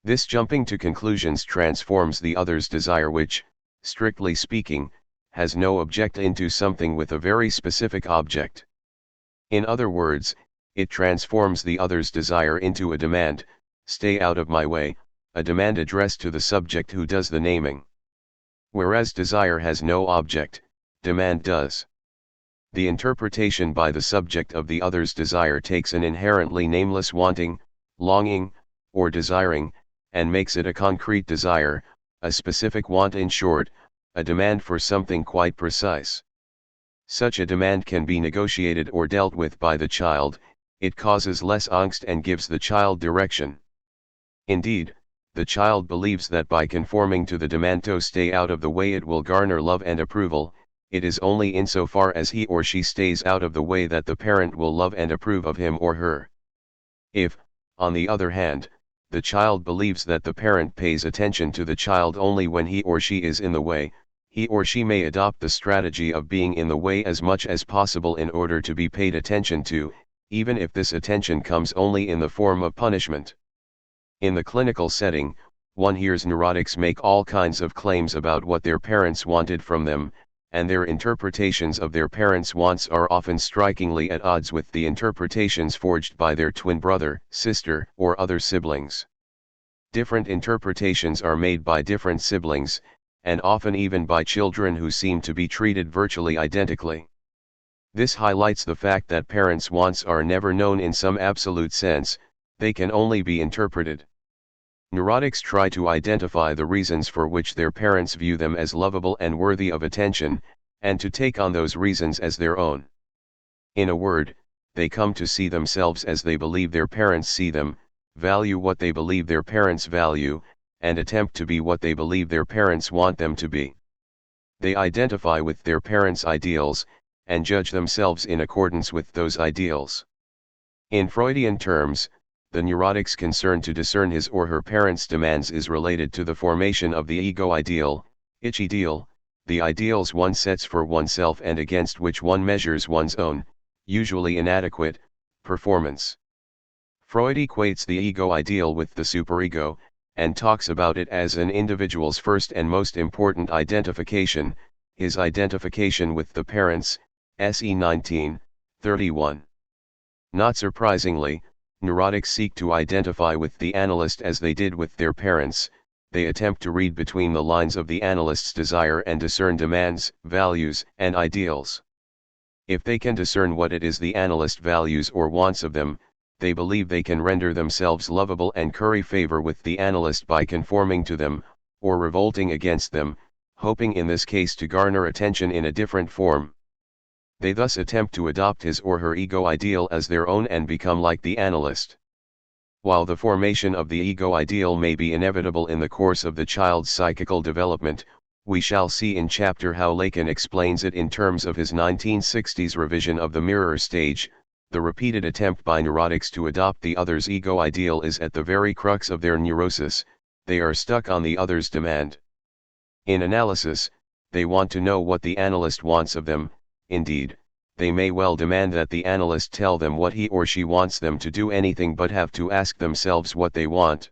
This jumping to conclusions transforms the other's desire, which, strictly speaking, has no object, into something with a very specific object. In other words, it transforms the other's desire into a demand, "Stay out of my way," a demand addressed to the subject who does the naming. Whereas desire has no object, demand does. The interpretation by the subject of the other's desire takes an inherently nameless wanting, longing, or desiring, and makes it a concrete desire, a specific want, in short, a demand for something quite precise. Such a demand can be negotiated or dealt with by the child. It causes less angst and gives the child direction. Indeed, the child believes that by conforming to the demand to stay out of the way it will garner love and approval. It is only insofar as he or she stays out of the way that the parent will love and approve of him or her. If, on the other hand, the child believes that the parent pays attention to the child only when he or she is in the way, he or she may adopt the strategy of being in the way as much as possible in order to be paid attention to, even if this attention comes only in the form of punishment. In the clinical setting, one hears neurotics make all kinds of claims about what their parents wanted from them, and their interpretations of their parents' wants are often strikingly at odds with the interpretations forged by their twin brother, sister, or other siblings. Different interpretations are made by different siblings, and often even by children who seem to be treated virtually identically. This highlights the fact that parents' wants are never known in some absolute sense, they can only be interpreted. Neurotics try to identify the reasons for which their parents view them as lovable and worthy of attention, and to take on those reasons as their own. In a word, they come to see themselves as they believe their parents see them, value what they believe their parents value, and attempt to be what they believe their parents want them to be. They identify with their parents' ideals, and judge themselves in accordance with those ideals. In Freudian terms, the neurotic's concern to discern his or her parents' demands is related to the formation of the ego ideal, ich-ideal, the ideals one sets for oneself and against which one measures one's own, usually inadequate, performance. Freud equates the ego ideal with the superego, and talks about it as an individual's first and most important identification, his identification with the parents, SE 1931. Not surprisingly, neurotics seek to identify with the analyst as they did with their parents. They attempt to read between the lines of the analyst's desire and discern demands, values, and ideals. If they can discern what it is the analyst values or wants of them, they believe they can render themselves lovable and curry favor with the analyst by conforming to them, or revolting against them, hoping in this case to garner attention in a different form. They thus attempt to adopt his or her ego ideal as their own and become like the analyst. While the formation of the ego ideal may be inevitable in the course of the child's psychical development, we shall see in chapter how Lacan explains it in terms of his 1960s revision of the mirror stage. The repeated attempt by neurotics to adopt the other's ego ideal is at the very crux of their neurosis. They are stuck on the other's demand. In analysis, they want to know what the analyst wants of them. Indeed, they may well demand that the analyst tell them what he or she wants them to do anything but have to ask themselves what they want.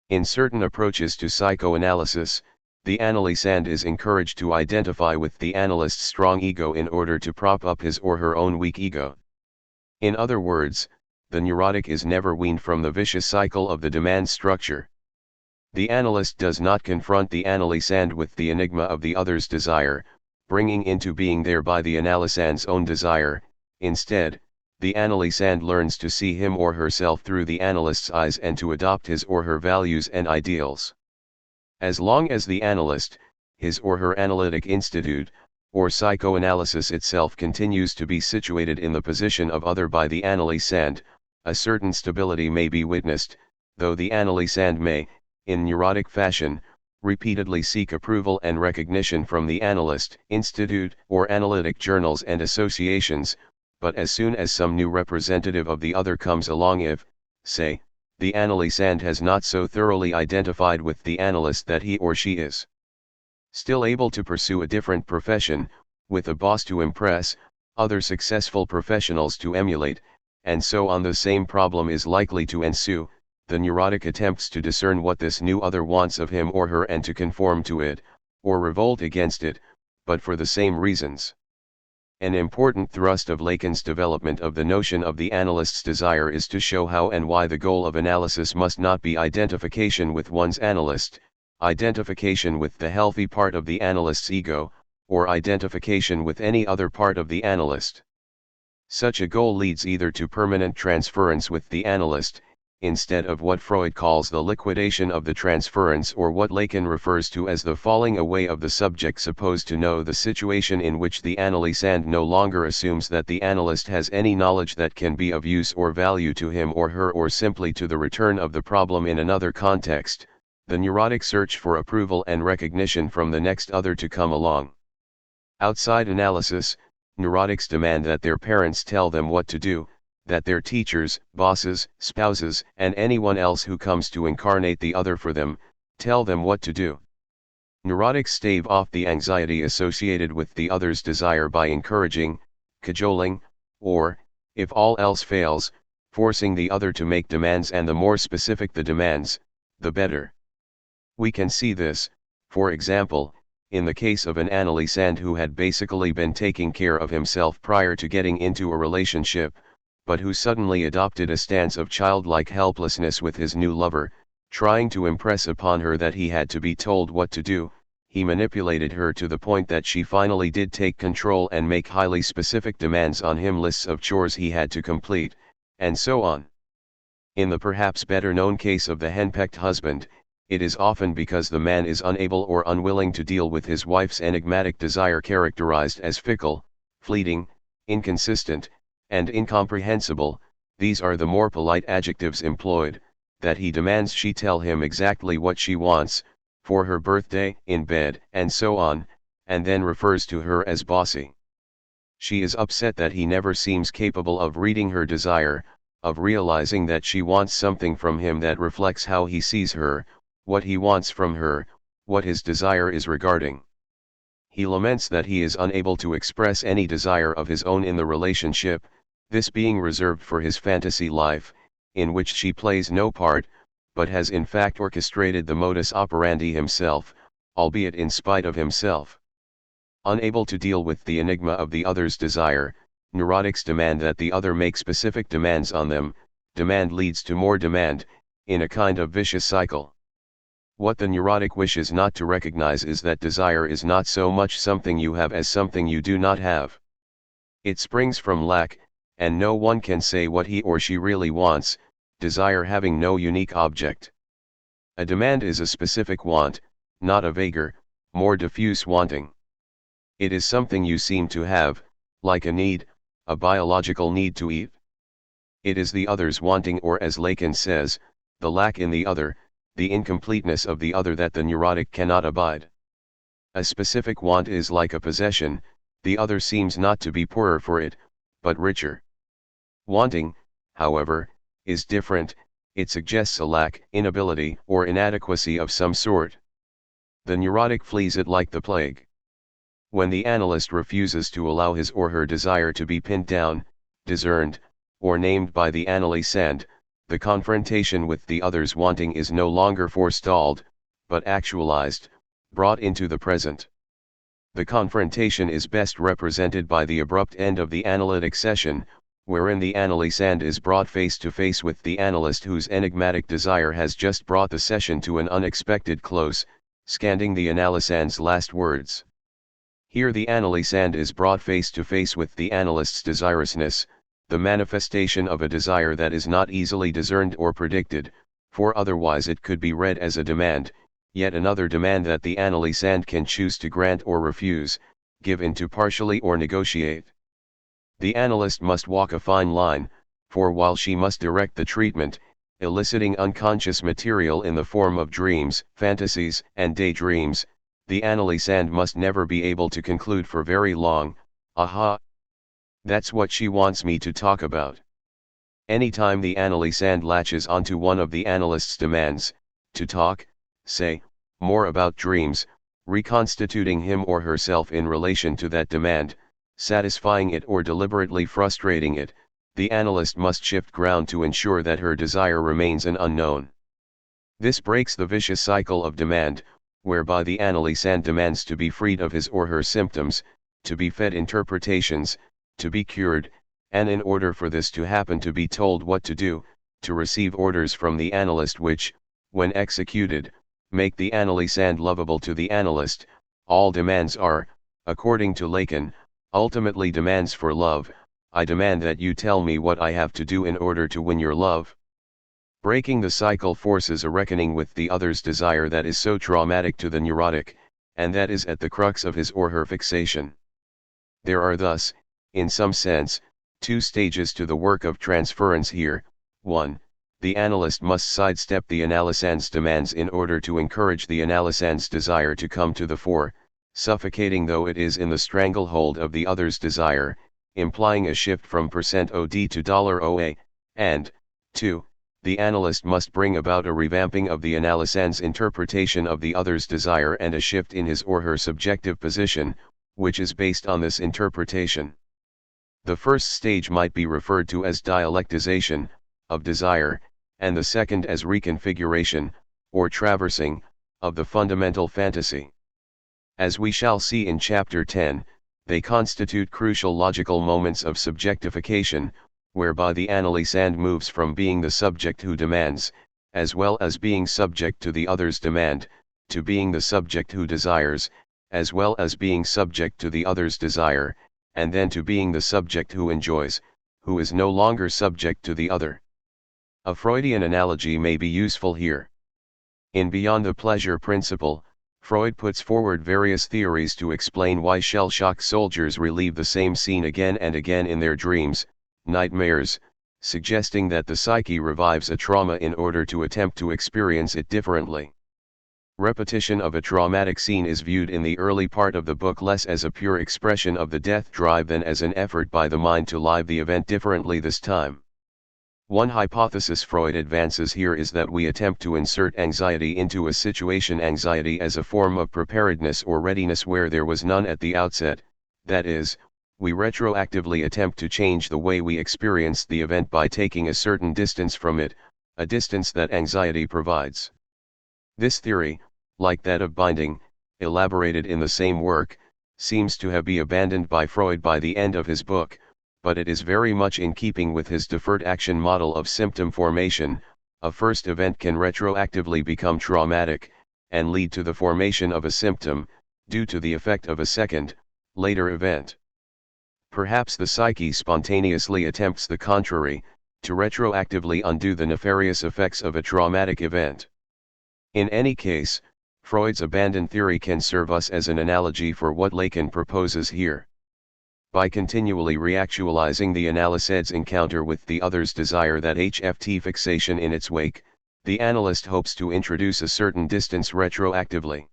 In certain approaches to psychoanalysis, the analysand is encouraged to identify with the analyst's strong ego in order to prop up his or her own weak ego. In other words, the neurotic is never weaned from the vicious cycle of the demand structure. The analyst does not confront the analysand with the enigma of the other's desire, bringing into being thereby the analysand's own desire. Instead, the analysand learns to see him or herself through the analyst's eyes and to adopt his or her values and ideals. As long as the analyst, his or her analytic institute, or psychoanalysis itself continues to be situated in the position of other by the analysand, a certain stability may be witnessed, though the analysand may, in neurotic fashion, repeatedly seek approval and recognition from the analyst, institute, or analytic journals and associations, but as soon as some new representative of the other comes along, if, say, the analysand has not so thoroughly identified with the analyst that he or she is still able to pursue a different profession, with a boss to impress, other successful professionals to emulate, and so on, the same problem is likely to ensue. The neurotic attempts to discern what this new other wants of him or her and to conform to it, or revolt against it, but for the same reasons. An important thrust of Lacan's development of the notion of the analyst's desire is to show how and why the goal of analysis must not be identification with one's analyst, identification with the healthy part of the analyst's ego, or identification with any other part of the analyst. Such a goal leads either to permanent transference with the analyst, instead of what Freud calls the liquidation of the transference, or what Lacan refers to as the falling away of the subject supposed to know the situation, in which the analysand no longer assumes that the analyst has any knowledge that can be of use or value to him or her, or simply to the return of the problem in another context, the neurotic search for approval and recognition from the next other to come along. Outside analysis, neurotics demand that their parents tell them what to do, that their teachers, bosses, spouses, and anyone else who comes to incarnate the other for them, tell them what to do. Neurotics stave off the anxiety associated with the other's desire by encouraging, cajoling, or, if all else fails, forcing the other to make demands, and the more specific the demands, the better. We can see this, for example, in the case of an analysand who had basically been taking care of himself prior to getting into a relationship, but who suddenly adopted a stance of childlike helplessness with his new lover, trying to impress upon her that he had to be told what to do. He manipulated her to the point that she finally did take control and make highly specific demands on him, lists of chores he had to complete, and so on. In the perhaps better known case of the henpecked husband, it is often because the man is unable or unwilling to deal with his wife's enigmatic desire, characterized as fickle, fleeting, inconsistent, and incomprehensible. These are the more polite adjectives employed, that he demands she tell him exactly what she wants, for her birthday, in bed, and so on, and then refers to her as bossy. She is upset that he never seems capable of reading her desire, of realizing that she wants something from him that reflects how he sees her, what he wants from her, what his desire is regarding. He laments that he is unable to express any desire of his own in the relationship, this being reserved for his fantasy life, in which she plays no part, but has in fact orchestrated the modus operandi himself, albeit in spite of himself. Unable to deal with the enigma of the other's desire, neurotics demand that the other make specific demands on them. Demand leads to more demand, in a kind of vicious cycle. What the neurotic wishes not to recognize is that desire is not so much something you have as something you do not have. It springs from lack, and no one can say what he or she really wants, desire having no unique object. A demand is a specific want, not a vaguer, more diffuse wanting. It is something you seem to have, like a need, a biological need to eat. It is the other's wanting, or as Lacan says, the lack in the other, the incompleteness of the other, that the neurotic cannot abide. A specific want is like a possession, the other seems not to be poorer for it, but richer. Wanting, however, is different, it suggests a lack, inability, or inadequacy of some sort. The neurotic flees it like the plague. When the analyst refuses to allow his or her desire to be pinned down, discerned, or named by the analysand, the confrontation with the other's wanting is no longer forestalled, but actualized, brought into the present. The confrontation is best represented by the abrupt end of the analytic session, wherein the analysand is brought face to face with the analyst whose enigmatic desire has just brought the session to an unexpected close, scanning the analysand's last words. Here the analysand is brought face to face with the analyst's desirousness, the manifestation of a desire that is not easily discerned or predicted, for otherwise it could be read as a demand, yet another demand that the analysand can choose to grant or refuse, give in to partially or negotiate. The analyst must walk a fine line, for while she must direct the treatment, eliciting unconscious material in the form of dreams, fantasies, and daydreams, the analysand must never be able to conclude for very long, aha! That's what she wants me to talk about. Anytime the analysand latches onto one of the analyst's demands, to talk, say, more about dreams, reconstituting him or herself in relation to that demand, satisfying it or deliberately frustrating it, the analyst must shift ground to ensure that her desire remains an unknown. This breaks the vicious cycle of demand, whereby the analysand demands to be freed of his or her symptoms, to be fed interpretations, to be cured, and in order for this to happen to be told what to do, to receive orders from the analyst which, when executed, make the analysand lovable to the analyst. All demands are, according to Lacan, ultimately demands for love. I demand that you tell me what I have to do in order to win your love. Breaking the cycle forces a reckoning with the other's desire that is so traumatic to the neurotic, and that is at the crux of his or her fixation. There are thus, in some sense, two stages to the work of transference here. 1. The analyst must sidestep the analysand's demands in order to encourage the analysand's desire to come to the fore, suffocating though it is in the stranglehold of the other's desire, implying a shift from %OD to $OA, and, 2. The analyst must bring about a revamping of the analysand's interpretation of the other's desire and a shift in his or her subjective position, which is based on this interpretation. The first stage might be referred to as dialectization of desire, and the second as reconfiguration, or traversing, of the fundamental fantasy. As we shall see in Chapter 10, they constitute crucial logical moments of subjectification, whereby the analysand moves from being the subject who demands, as well as being subject to the other's demand, to being the subject who desires, as well as being subject to the other's desire, and then to being the subject who enjoys, who is no longer subject to the other. A Freudian analogy may be useful here. In Beyond the Pleasure Principle, Freud puts forward various theories to explain why shell-shock soldiers relive the same scene again and again in their dreams, nightmares, suggesting that the psyche revives a trauma in order to attempt to experience it differently. Repetition of a traumatic scene is viewed in the early part of the book less as a pure expression of the death drive than as an effort by the mind to live the event differently this time. One hypothesis Freud advances here is that we attempt to insert anxiety into a situation, anxiety as a form of preparedness or readiness where there was none at the outset, that is, we retroactively attempt to change the way we experience the event by taking a certain distance from it, a distance that anxiety provides. This theory, like that of binding, elaborated in the same work, seems to have been abandoned by Freud by the end of his book, but it is very much in keeping with his deferred action model of symptom formation. A first event can retroactively become traumatic, and lead to the formation of a symptom, due to the effect of a second, later event. Perhaps the psyche spontaneously attempts the contrary, to retroactively undo the nefarious effects of a traumatic event. In any case, Freud's abandoned theory can serve us as an analogy for what Lacan proposes here. By continually reactualizing the analysand's encounter with the other's desire that HFT fixation in its wake, the analyst hopes to introduce a certain distance retroactively.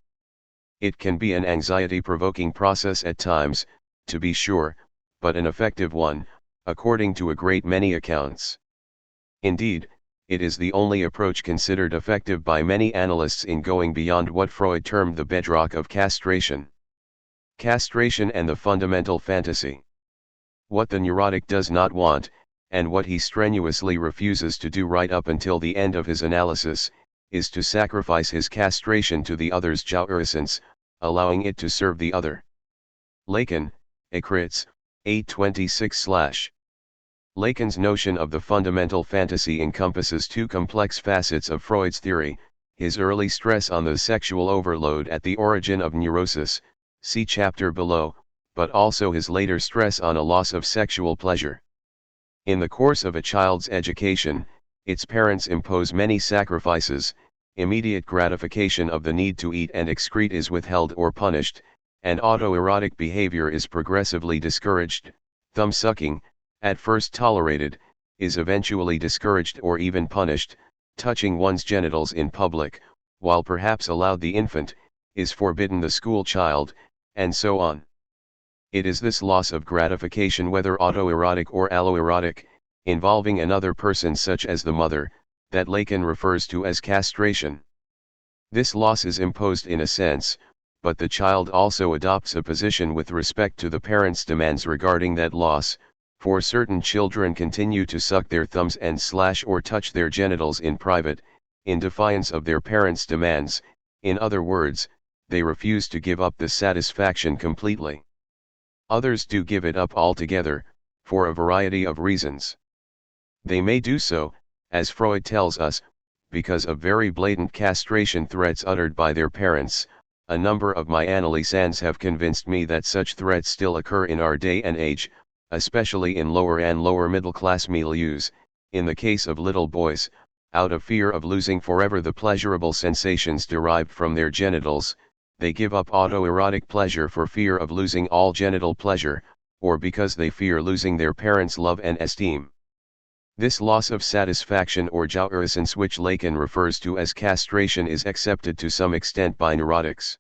It can be an anxiety-provoking process at times, to be sure, but an effective one, according to a great many accounts. Indeed, it is the only approach considered effective by many analysts in going beyond what Freud termed the bedrock of castration. Castration and the fundamental fantasy. What the neurotic does not want, and what he strenuously refuses to do right up until the end of his analysis, is to sacrifice his castration to the other's jouissance, allowing it to serve the other. Lacan, Écrits, 826/. Lacan's notion of the fundamental fantasy encompasses two complex facets of Freud's theory: his early stress on the sexual overload at the origin of neurosis, see chapter below, but also his later stress on a loss of sexual pleasure. In the course of a child's education, its parents impose many sacrifices, immediate gratification of the need to eat and excrete is withheld or punished, and autoerotic behavior is progressively discouraged. Thumb sucking, at first tolerated, is eventually discouraged or even punished. Touching one's genitals in public, while perhaps allowed the infant, is forbidden the school child, and so on. It is this loss of gratification, whether autoerotic or alloerotic, involving another person such as the mother, that Lacan refers to as castration. This loss is imposed in a sense, but the child also adopts a position with respect to the parents' demands regarding that loss, for certain children continue to suck their thumbs and slash or touch their genitals in private, in defiance of their parents' demands. In other words, they refuse to give up this satisfaction completely. Others do give it up altogether, for a variety of reasons. They may do so, as Freud tells us, because of very blatant castration threats uttered by their parents. A number of my analysands have convinced me that such threats still occur in our day and age, especially in lower and lower middle class milieus. In the case of little boys, out of fear of losing forever the pleasurable sensations derived from their genitals, they give up autoerotic pleasure for fear of losing all genital pleasure, or because they fear losing their parents' love and esteem. This loss of satisfaction or jouissance, which Lacan refers to as castration, is accepted to some extent by neurotics.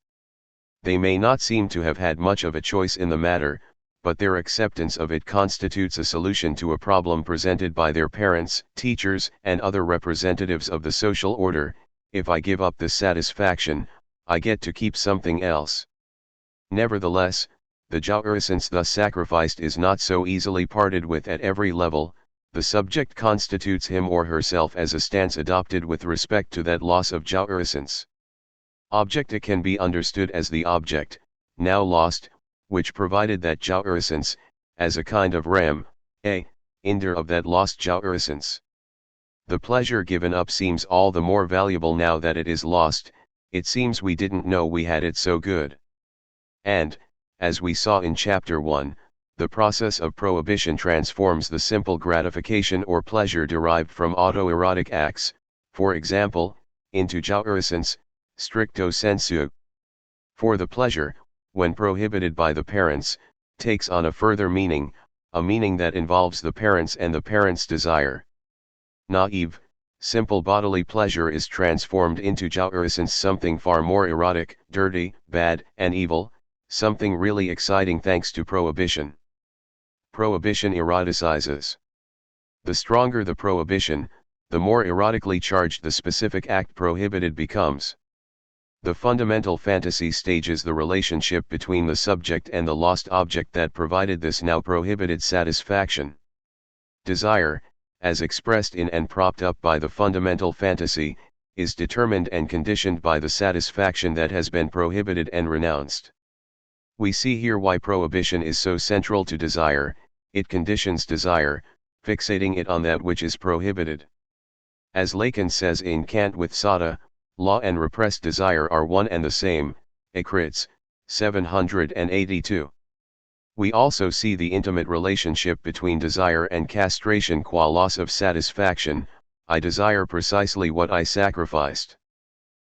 They may not seem to have had much of a choice in the matter, but their acceptance of it constitutes a solution to a problem presented by their parents, teachers, and other representatives of the social order. If I give up this satisfaction, I get to keep something else. Nevertheless, the jouissance thus sacrificed is not so easily parted with at every level. The subject constitutes him or herself as a stance adopted with respect to that loss of jouissance. Objecta can be understood as the object, now lost, which provided that jouissance, as a kind of rem, inder of that lost jouissance. The pleasure given up seems all the more valuable now that it is lost. It seems we didn't know we had it so good. And, as we saw in Chapter 1, the process of prohibition transforms the simple gratification or pleasure derived from autoerotic acts, for example, into jouissance, stricto sensu. For the pleasure, when prohibited by the parents, takes on a further meaning, a meaning that involves the parents and the parents' desire. Naive, simple bodily pleasure is transformed into jouissance, something far more erotic, dirty, bad, and evil, something really exciting thanks to prohibition. Prohibition eroticizes. The stronger the prohibition, the more erotically charged the specific act prohibited becomes. The fundamental fantasy stages the relationship between the subject and the lost object that provided this now prohibited satisfaction. Desire, as expressed in and propped up by the fundamental fantasy, is determined and conditioned by the satisfaction that has been prohibited and renounced. We see here why prohibition is so central to desire. It conditions desire, fixating it on that which is prohibited. As Lacan says in Kant with Sada, law and repressed desire are one and the same, Écrits, 782. We also see the intimate relationship between desire and castration qua loss of satisfaction. I desire precisely what I sacrificed.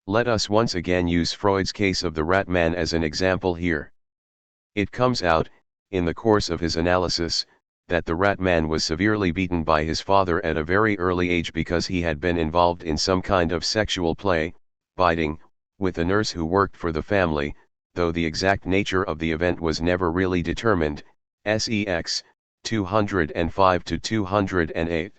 Let us once again use Freud's case of the rat man as an example here. It comes out, in the course of his analysis, that the rat man was severely beaten by his father at a very early age because he had been involved in some kind of sexual play, biting, with a nurse who worked for the family, though the exact nature of the event was never really determined. Sex 205 to 208.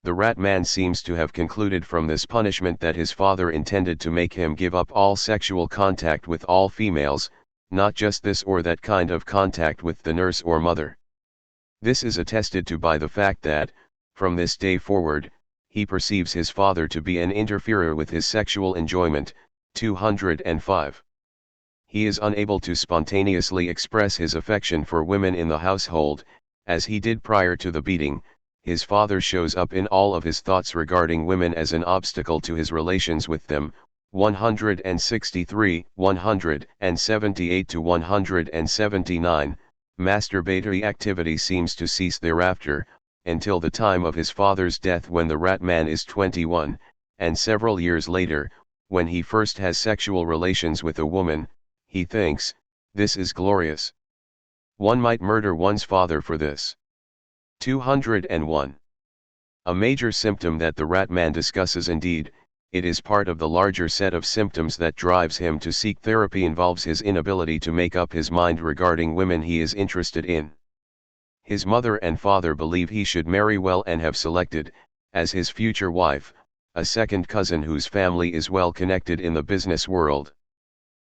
The rat man seems to have concluded from this punishment that his father intended to make him give up all sexual contact with all females, not just this or that kind of contact with the nurse or mother. This is attested to by the fact that, from this day forward, he perceives his father to be an interferer with his sexual enjoyment. 205. He is unable to spontaneously express his affection for women in the household, as he did prior to the beating. His father shows up in all of his thoughts regarding women as an obstacle to his relations with them. 163, 178 to 179, masturbatory activity seems to cease thereafter, until the time of his father's death when the rat man is 21, and several years later, when he first has sexual relations with a woman, he thinks, this is glorious. One might murder one's father for this. 201. A major symptom that the rat man discusses, indeed, it is part of the larger set of symptoms that drives him to seek therapy, involves his inability to make up his mind regarding women he is interested in. His mother and father believe he should marry well and have selected, as his future wife, a second cousin whose family is well connected in the business world.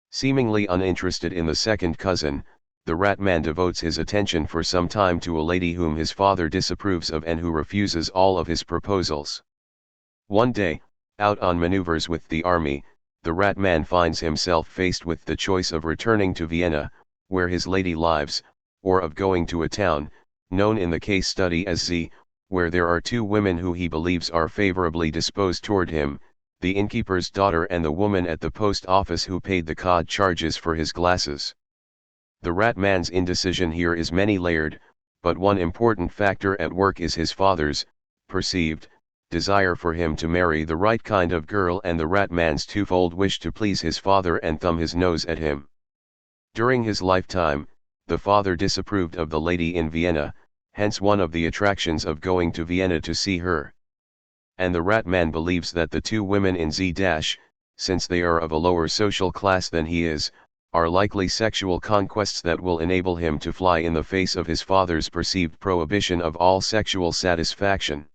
Seemingly uninterested in the second cousin, the rat man devotes his attention for some time to a lady whom his father disapproves of and who refuses all of his proposals. One day, out on maneuvers with the army, the rat man finds himself faced with the choice of returning to Vienna, where his lady lives, or of going to a town, known in the case study as Z, where there are two women who he believes are favorably disposed toward him, the innkeeper's daughter and the woman at the post office who paid the cod charges for his glasses. The rat man's indecision here is many-layered, but one important factor at work is his father's perceived desire for him to marry the right kind of girl and the rat man's twofold wish to please his father and thumb his nose at him. During his lifetime, the father disapproved of the lady in Vienna, hence one of the attractions of going to Vienna to see her. And the rat man believes that the two women in Z-, since they are of a lower social class than he is, are likely sexual conquests that will enable him to fly in the face of his father's perceived prohibition of all sexual satisfaction.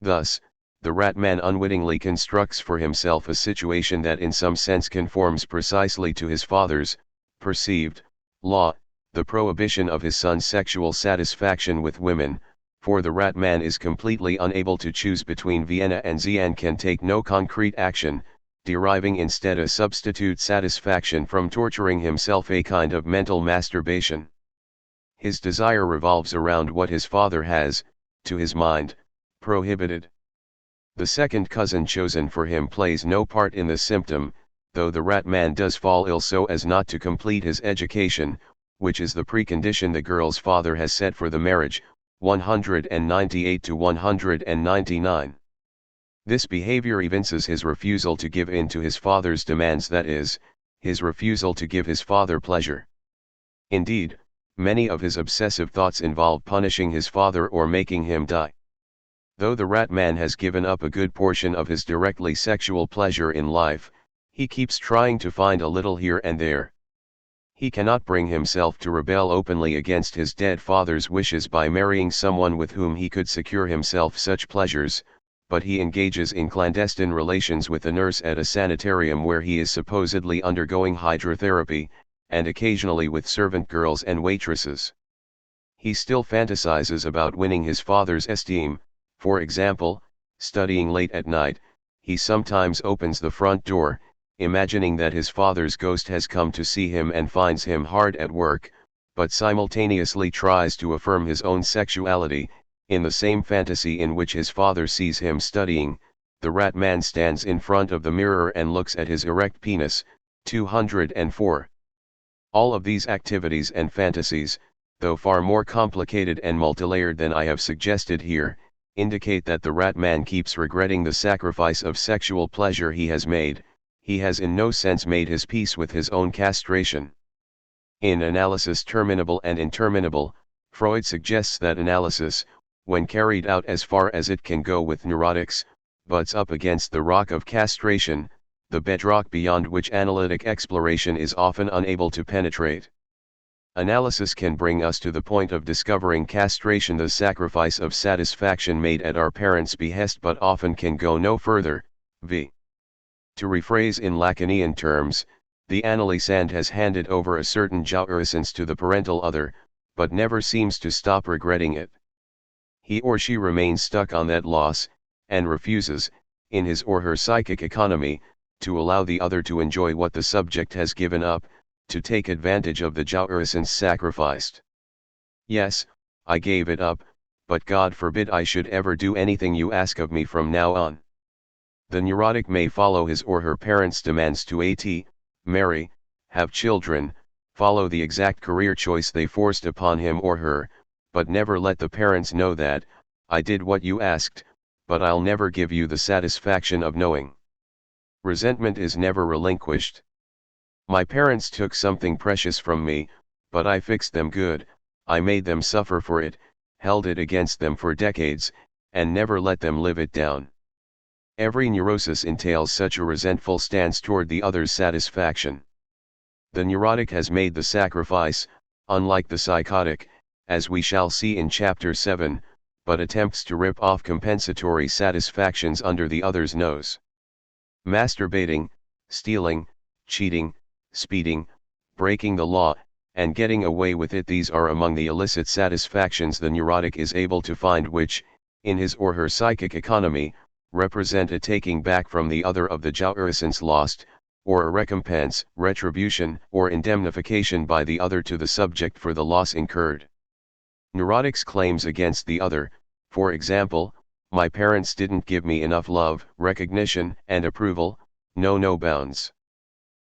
Thus, the rat man unwittingly constructs for himself a situation that in some sense conforms precisely to his father's perceived law, the prohibition of his son's sexual satisfaction with women, for the rat man is completely unable to choose between Vienna and Z and can take no concrete action, deriving instead a substitute satisfaction from torturing himself, a kind of mental masturbation. His desire revolves around what his father has, to his mind, prohibited. The second cousin chosen for him plays no part in the symptom, though the rat man does fall ill so as not to complete his education, which is the precondition the girl's father has set for the marriage, 198 to 199. This behavior evinces his refusal to give in to his father's demands, that is, his refusal to give his father pleasure. Indeed, many of his obsessive thoughts involve punishing his father or making him die. Though the rat man has given up a good portion of his directly sexual pleasure in life, he keeps trying to find a little here and there. He cannot bring himself to rebel openly against his dead father's wishes by marrying someone with whom he could secure himself such pleasures, but he engages in clandestine relations with a nurse at a sanitarium where he is supposedly undergoing hydrotherapy, and occasionally with servant girls and waitresses. He still fantasizes about winning his father's esteem. For example, studying late at night, he sometimes opens the front door, imagining that his father's ghost has come to see him and finds him hard at work, but simultaneously tries to affirm his own sexuality. In the same fantasy in which his father sees him studying, the rat man stands in front of the mirror and looks at his erect penis. 204. All of these activities and fantasies, though far more complicated and multilayered than I have suggested here, indicate that the rat man keeps regretting the sacrifice of sexual pleasure he has made. He has in no sense made his peace with his own castration. In Analysis Terminable and Interminable, Freud suggests that analysis, when carried out as far as it can go with neurotics, butts up against the rock of castration, the bedrock beyond which analytic exploration is often unable to penetrate. Analysis can bring us to the point of discovering castration, the sacrifice of satisfaction made at our parents' behest, but often can go no further. V. To rephrase in Lacanian terms, the analysand has handed over a certain jouissance to the parental other, but never seems to stop regretting it. He or she remains stuck on that loss, and refuses, in his or her psychic economy, to allow the other to enjoy what the subject has given up, to take advantage of the jouissance sacrificed. Yes, I gave it up, but God forbid I should ever do anything you ask of me from now on. The neurotic may follow his or her parents' demands to marry, have children, follow the exact career choice they forced upon him or her, but never let the parents know that, I did what you asked, but I'll never give you the satisfaction of knowing. Resentment is never relinquished. My parents took something precious from me, but I fixed them good, I made them suffer for it, held it against them for decades, and never let them live it down. Every neurosis entails such a resentful stance toward the other's satisfaction. The neurotic has made the sacrifice, unlike the psychotic, as we shall see in Chapter 7, but attempts to rip off compensatory satisfactions under the other's nose. Masturbating, stealing, cheating, speeding, breaking the law, and getting away with it, these are among the illicit satisfactions the neurotic is able to find which, in his or her psychic economy, represent a taking back from the other of the jouissance lost, or a recompense, retribution, or indemnification by the other to the subject for the loss incurred. Neurotics' claims against the other, for example, my parents didn't give me enough love, recognition, and approval, know no bounds.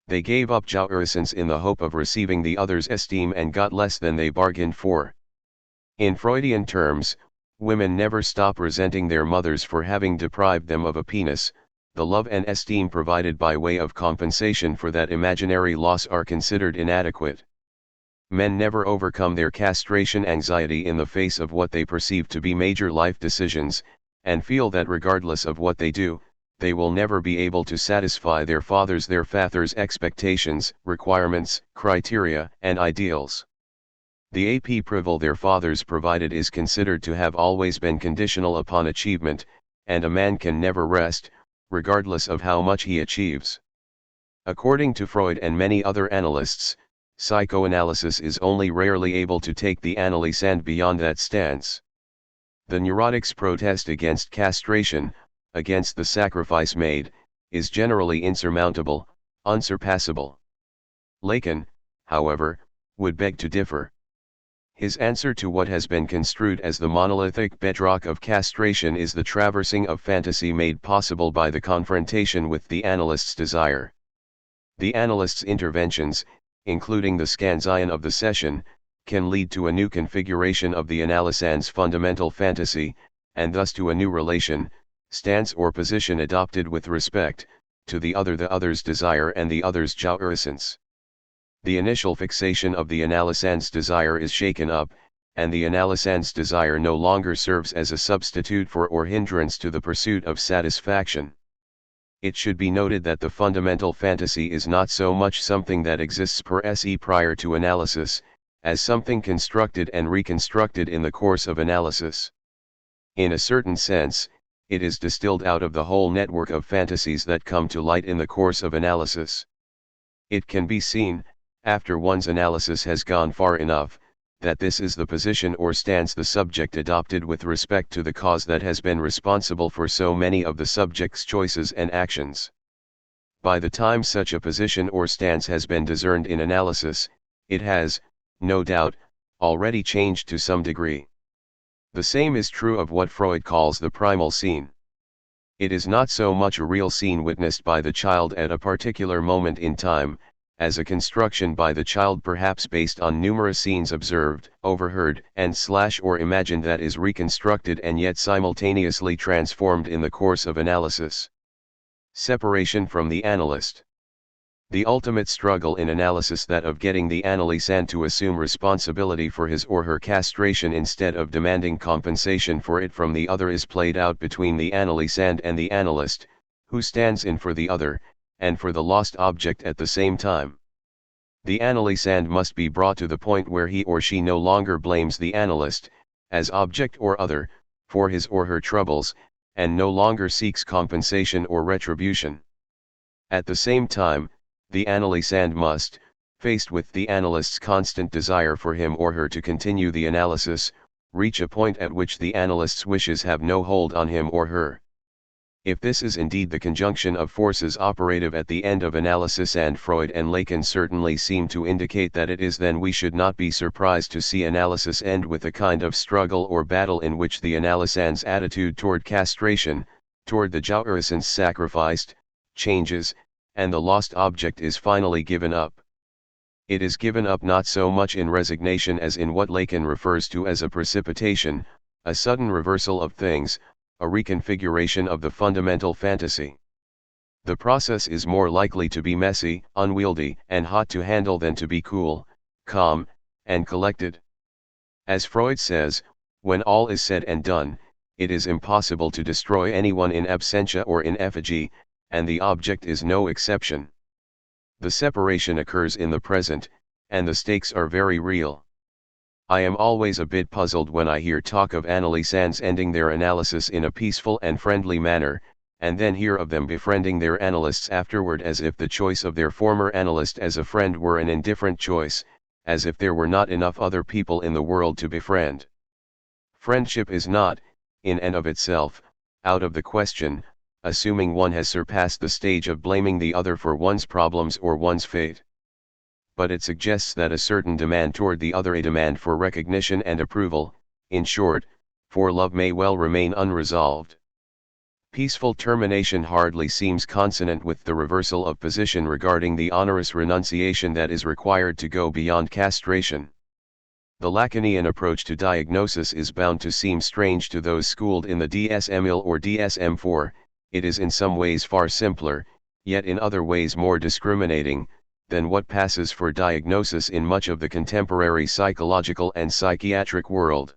They gave up jouissance in the hope of receiving the other's esteem and got less than they bargained for. In Freudian terms, women never stop resenting their mothers for having deprived them of a penis. The love and esteem provided by way of compensation for that imaginary loss are considered inadequate. Men never overcome their castration anxiety in the face of what they perceive to be major life decisions, and feel that regardless of what they do, they will never be able to satisfy their father's expectations, requirements, criteria, and ideals. The approval their fathers provided is considered to have always been conditional upon achievement, and a man can never rest, regardless of how much he achieves. According to Freud and many other analysts, psychoanalysis is only rarely able to take the analysand beyond that stance. The neurotic's protest against castration, against the sacrifice made, is generally insurmountable, unsurpassable. Lacan, however, would beg to differ. His answer to what has been construed as the monolithic bedrock of castration is the traversing of fantasy made possible by the confrontation with the analyst's desire. The analyst's interventions, including the scansion of the session, can lead to a new configuration of the analysand's fundamental fantasy, and thus to a new relation, stance or position adopted with respect to the other's desire and the other's jouissance. The initial fixation of the analysand's desire is shaken up, and the analysand's desire no longer serves as a substitute for or hindrance to the pursuit of satisfaction. It should be noted that the fundamental fantasy is not so much something that exists per se prior to analysis, as something constructed and reconstructed in the course of analysis. In a certain sense, it is distilled out of the whole network of fantasies that come to light in the course of analysis. It can be seen, after one's analysis has gone far enough, that this is the position or stance the subject adopted with respect to the cause that has been responsible for so many of the subject's choices and actions. By the time such a position or stance has been discerned in analysis, it has, no doubt, already changed to some degree. The same is true of what Freud calls the primal scene. It is not so much a real scene witnessed by the child at a particular moment in time, as a construction by the child perhaps based on numerous scenes observed, overheard, or imagined that is reconstructed and yet simultaneously transformed in the course of analysis. Separation from the analyst. The ultimate struggle in analysis, that of getting the analysand to assume responsibility for his or her castration instead of demanding compensation for it from the other, is played out between the analysand and the analyst, who stands in for the other, and for the lost object at the same time. The analysand must be brought to the point where he or she no longer blames the analyst, as object or other, for his or her troubles, and no longer seeks compensation or retribution. At the same time, the analysand must, faced with the analyst's constant desire for him or her to continue the analysis, reach a point at which the analyst's wishes have no hold on him or her. If this is indeed the conjunction of forces operative at the end of analysis, and Freud and Lacan certainly seem to indicate that it is, then we should not be surprised to see analysis end with a kind of struggle or battle in which the analysand's attitude toward castration, toward the jouissance sacrificed, changes, and the lost object is finally given up. It is given up not so much in resignation as in what Lacan refers to as a precipitation, a sudden reversal of things, a reconfiguration of the fundamental fantasy. The process is more likely to be messy, unwieldy, and hot to handle than to be cool, calm, and collected. As Freud says, when all is said and done, it is impossible to destroy anyone in absentia or in effigy, and the object is no exception. The separation occurs in the present, and the stakes are very real. I am always a bit puzzled when I hear talk of analysands ending their analysis in a peaceful and friendly manner, and then hear of them befriending their analysts afterward, as if the choice of their former analyst as a friend were an indifferent choice, as if there were not enough other people in the world to befriend. Friendship is not, in and of itself, out of the question, assuming one has surpassed the stage of blaming the other for one's problems or one's fate. But it suggests that a certain demand toward the other, a demand for recognition and approval, in short, for love, may well remain unresolved. Peaceful termination hardly seems consonant with the reversal of position regarding the onerous renunciation that is required to go beyond castration. The Lacanian approach to diagnosis is bound to seem strange to those schooled in the DSM-IL or DSM-4. It is in some ways far simpler, yet in other ways more discriminating, than what passes for diagnosis in much of the contemporary psychological and psychiatric world.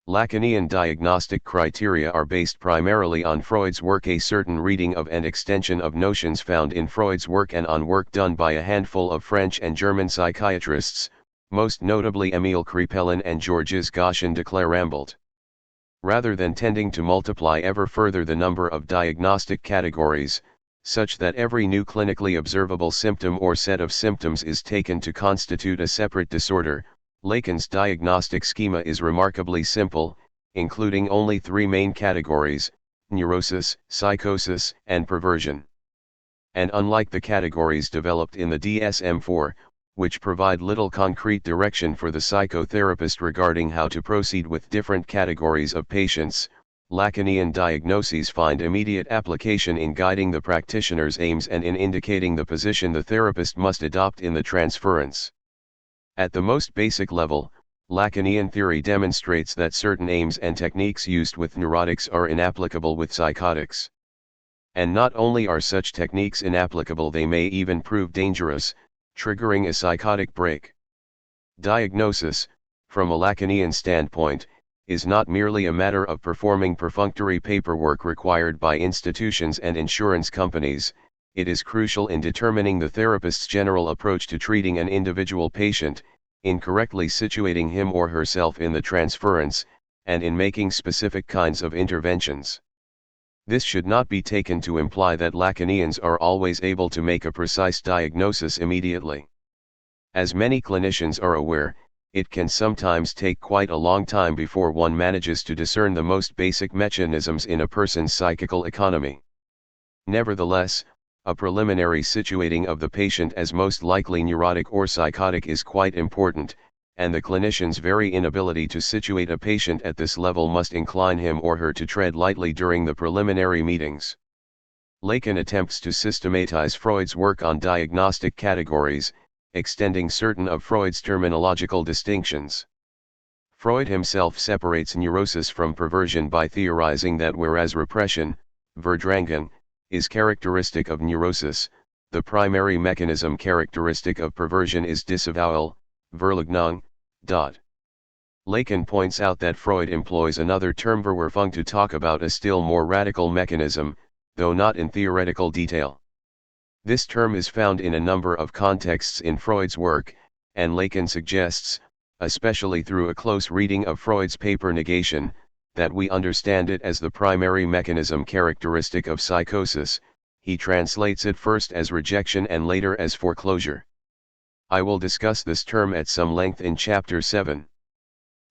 Lacanian diagnostic criteria are based primarily on Freud's work, a certain reading of and extension of notions found in Freud's work, and on work done by a handful of French and German psychiatrists, most notably Émile Krepelin and Georges Gauchen de Clerambert. Rather than tending to multiply ever further the number of diagnostic categories, such that every new clinically observable symptom or set of symptoms is taken to constitute a separate disorder, Lacan's diagnostic schema is remarkably simple, including only three main categories: neurosis, psychosis, and perversion. And unlike the categories developed in the DSM-4, which provide little concrete direction for the psychotherapist regarding how to proceed with different categories of patients, Lacanian diagnoses find immediate application in guiding the practitioner's aims and in indicating the position the therapist must adopt in the transference. At the most basic level, Lacanian theory demonstrates that certain aims and techniques used with neurotics are inapplicable with psychotics. And not only are such techniques inapplicable, they may even prove dangerous, triggering a psychotic break. Diagnosis, from a Lacanian standpoint, is not merely a matter of performing perfunctory paperwork required by institutions and insurance companies. It is crucial in determining the therapist's general approach to treating an individual patient, in correctly situating him or herself in the transference, and in making specific kinds of interventions. This should not be taken to imply that Lacanians are always able to make a precise diagnosis immediately. As many clinicians are aware, it can sometimes take quite a long time before one manages to discern the most basic mechanisms in a person's psychical economy. Nevertheless, a preliminary situating of the patient as most likely neurotic or psychotic is quite important, and the clinician's very inability to situate a patient at this level must incline him or her to tread lightly during the preliminary meetings. Lacan attempts to systematize Freud's work on diagnostic categories, extending certain of Freud's terminological distinctions. Freud himself separates neurosis from perversion by theorizing that whereas repression, Verdrängen, is characteristic of neurosis, the primary mechanism characteristic of perversion is disavowal, Verleugnung. Lacan points out that Freud employs another term, Verwerfung, to talk about a still more radical mechanism, though not in theoretical detail. This term is found in a number of contexts in Freud's work, and Lacan suggests, especially through a close reading of Freud's paper Negation, that we understand it as the primary mechanism characteristic of psychosis. He translates it first as rejection and later as foreclosure. I will discuss this term at some length in Chapter 7.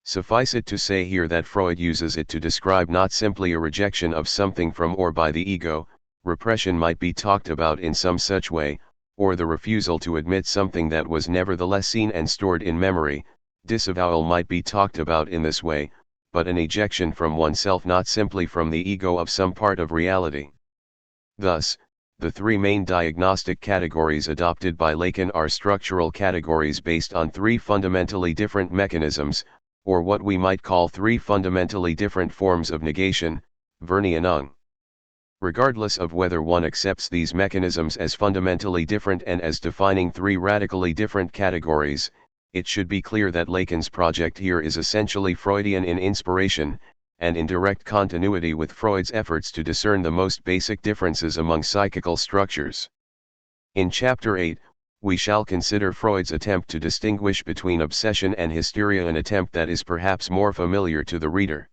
Suffice it to say here that Freud uses it to describe not simply a rejection of something from or by the ego. Repression might be talked about in some such way, or the refusal to admit something that was nevertheless seen and stored in memory. Disavowal might be talked about in this way, but an ejection from oneself, not simply from the ego of some part of reality. Thus, the three main diagnostic categories adopted by Lacan are structural categories based on three fundamentally different mechanisms, or what we might call three fundamentally different forms of negation, Verneinung. Regardless of whether one accepts these mechanisms as fundamentally different and as defining three radically different categories, it should be clear that Lacan's project here is essentially Freudian in inspiration, and in direct continuity with Freud's efforts to discern the most basic differences among psychical structures. In Chapter 8, we shall consider Freud's attempt to distinguish between obsession and hysteria, an attempt that is perhaps more familiar to the reader.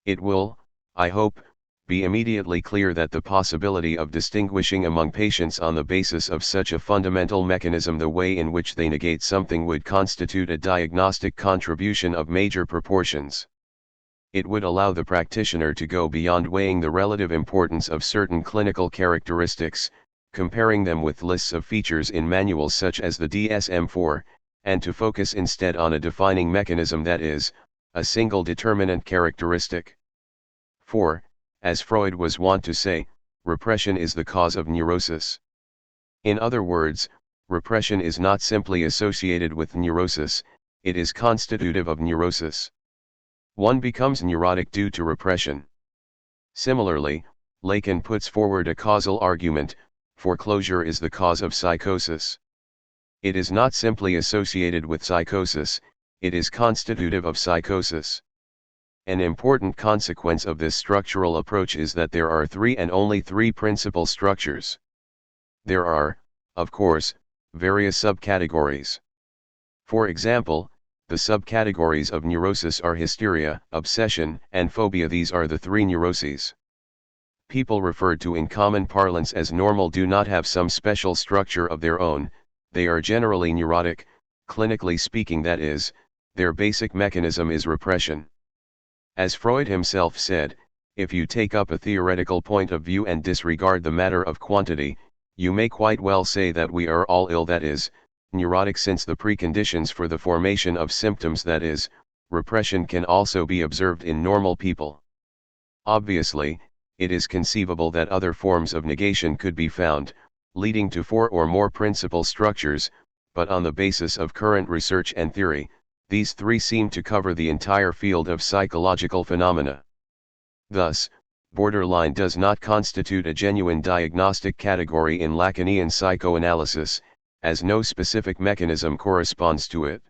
It will, I hope, be immediately clear that the possibility of distinguishing among patients on the basis of such a fundamental mechanism, the way in which they negate something, would constitute a diagnostic contribution of major proportions. It would allow the practitioner to go beyond weighing the relative importance of certain clinical characteristics, comparing them with lists of features in manuals such as the DSM-4, and to focus instead on a defining mechanism that is, a single determinant characteristic. 4. As Freud was wont to say, repression is the cause of neurosis. In other words, repression is not simply associated with neurosis, it is constitutive of neurosis. One becomes neurotic due to repression. Similarly, Lacan puts forward a causal argument: foreclosure is the cause of psychosis. It is not simply associated with psychosis, it is constitutive of psychosis. An important consequence of this structural approach is that there are three and only three principal structures. There are, of course, various subcategories. For example, the subcategories of neurosis are hysteria, obsession, and phobia. These are the three neuroses. People referred to in common parlance as normal do not have some special structure of their own, they are generally neurotic, clinically speaking, that is, their basic mechanism is repression. As Freud himself said, if you take up a theoretical point of view and disregard the matter of quantity, you may quite well say that we are all ill, that is, neurotic, since the preconditions for the formation of symptoms, that is, repression, can also be observed in normal people. Obviously, it is conceivable that other forms of negation could be found, leading to four or more principal structures, but on the basis of current research and theory, these three seem to cover the entire field of psychological phenomena. Thus, borderline does not constitute a genuine diagnostic category in Lacanian psychoanalysis, as no specific mechanism corresponds to it.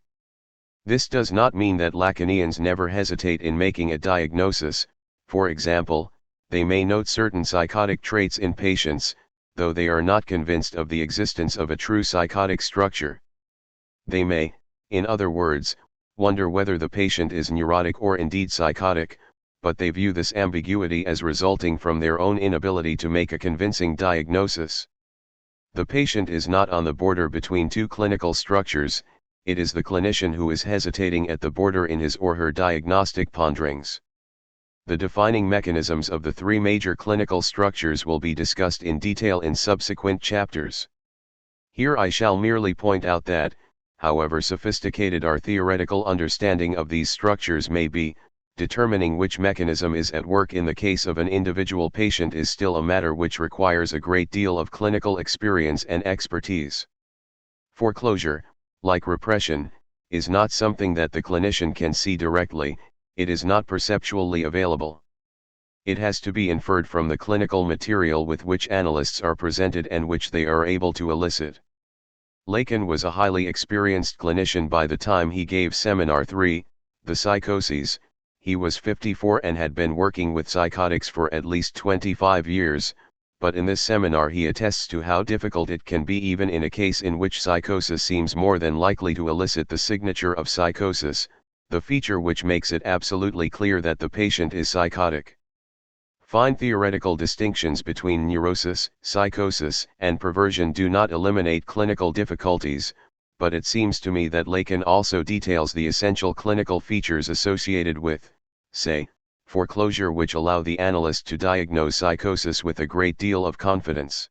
This does not mean that Lacanians never hesitate in making a diagnosis. For example, they may note certain psychotic traits in patients, though they are not convinced of the existence of a true psychotic structure. They may, in other words, wonder whether the patient is neurotic or indeed psychotic, but they view this ambiguity as resulting from their own inability to make a convincing diagnosis. The patient is not on the border between two clinical structures, it is the clinician who is hesitating at the border in his or her diagnostic ponderings. The defining mechanisms of the three major clinical structures will be discussed in detail in subsequent chapters. Here I shall merely point out that, however sophisticated our theoretical understanding of these structures may be, determining which mechanism is at work in the case of an individual patient is still a matter which requires a great deal of clinical experience and expertise. Foreclosure, like repression, is not something that the clinician can see directly, it is not perceptually available. It has to be inferred from the clinical material with which analysts are presented and which they are able to elicit. Lacan was a highly experienced clinician by the time he gave Seminar 3, The Psychoses. He was 54 and had been working with psychotics for at least 25 years, but in this seminar he attests to how difficult it can be even in a case in which psychosis seems more than likely to elicit the signature of psychosis, the feature which makes it absolutely clear that the patient is psychotic. Fine theoretical distinctions between neurosis, psychosis, and perversion do not eliminate clinical difficulties, but it seems to me that Lacan also details the essential clinical features associated with, say, foreclosure, which allow the analyst to diagnose psychosis with a great deal of confidence.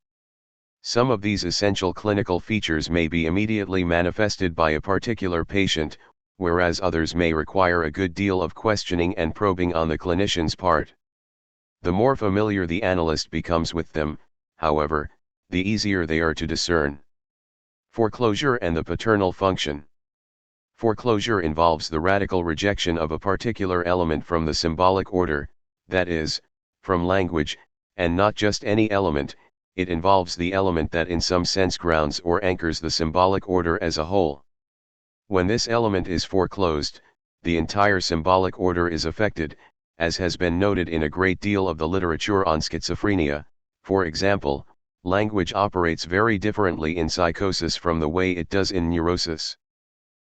Some of these essential clinical features may be immediately manifested by a particular patient, whereas others may require a good deal of questioning and probing on the clinician's part. The more familiar the analyst becomes with them, however, the easier they are to discern. Foreclosure and the paternal function. Foreclosure involves the radical rejection of a particular element from the symbolic order, that is, from language, and not just any element, it involves the element that in some sense grounds or anchors the symbolic order as a whole. When this element is foreclosed, the entire symbolic order is affected, as has been noted in a great deal of the literature on schizophrenia. For example, language operates very differently in psychosis from the way it does in neurosis.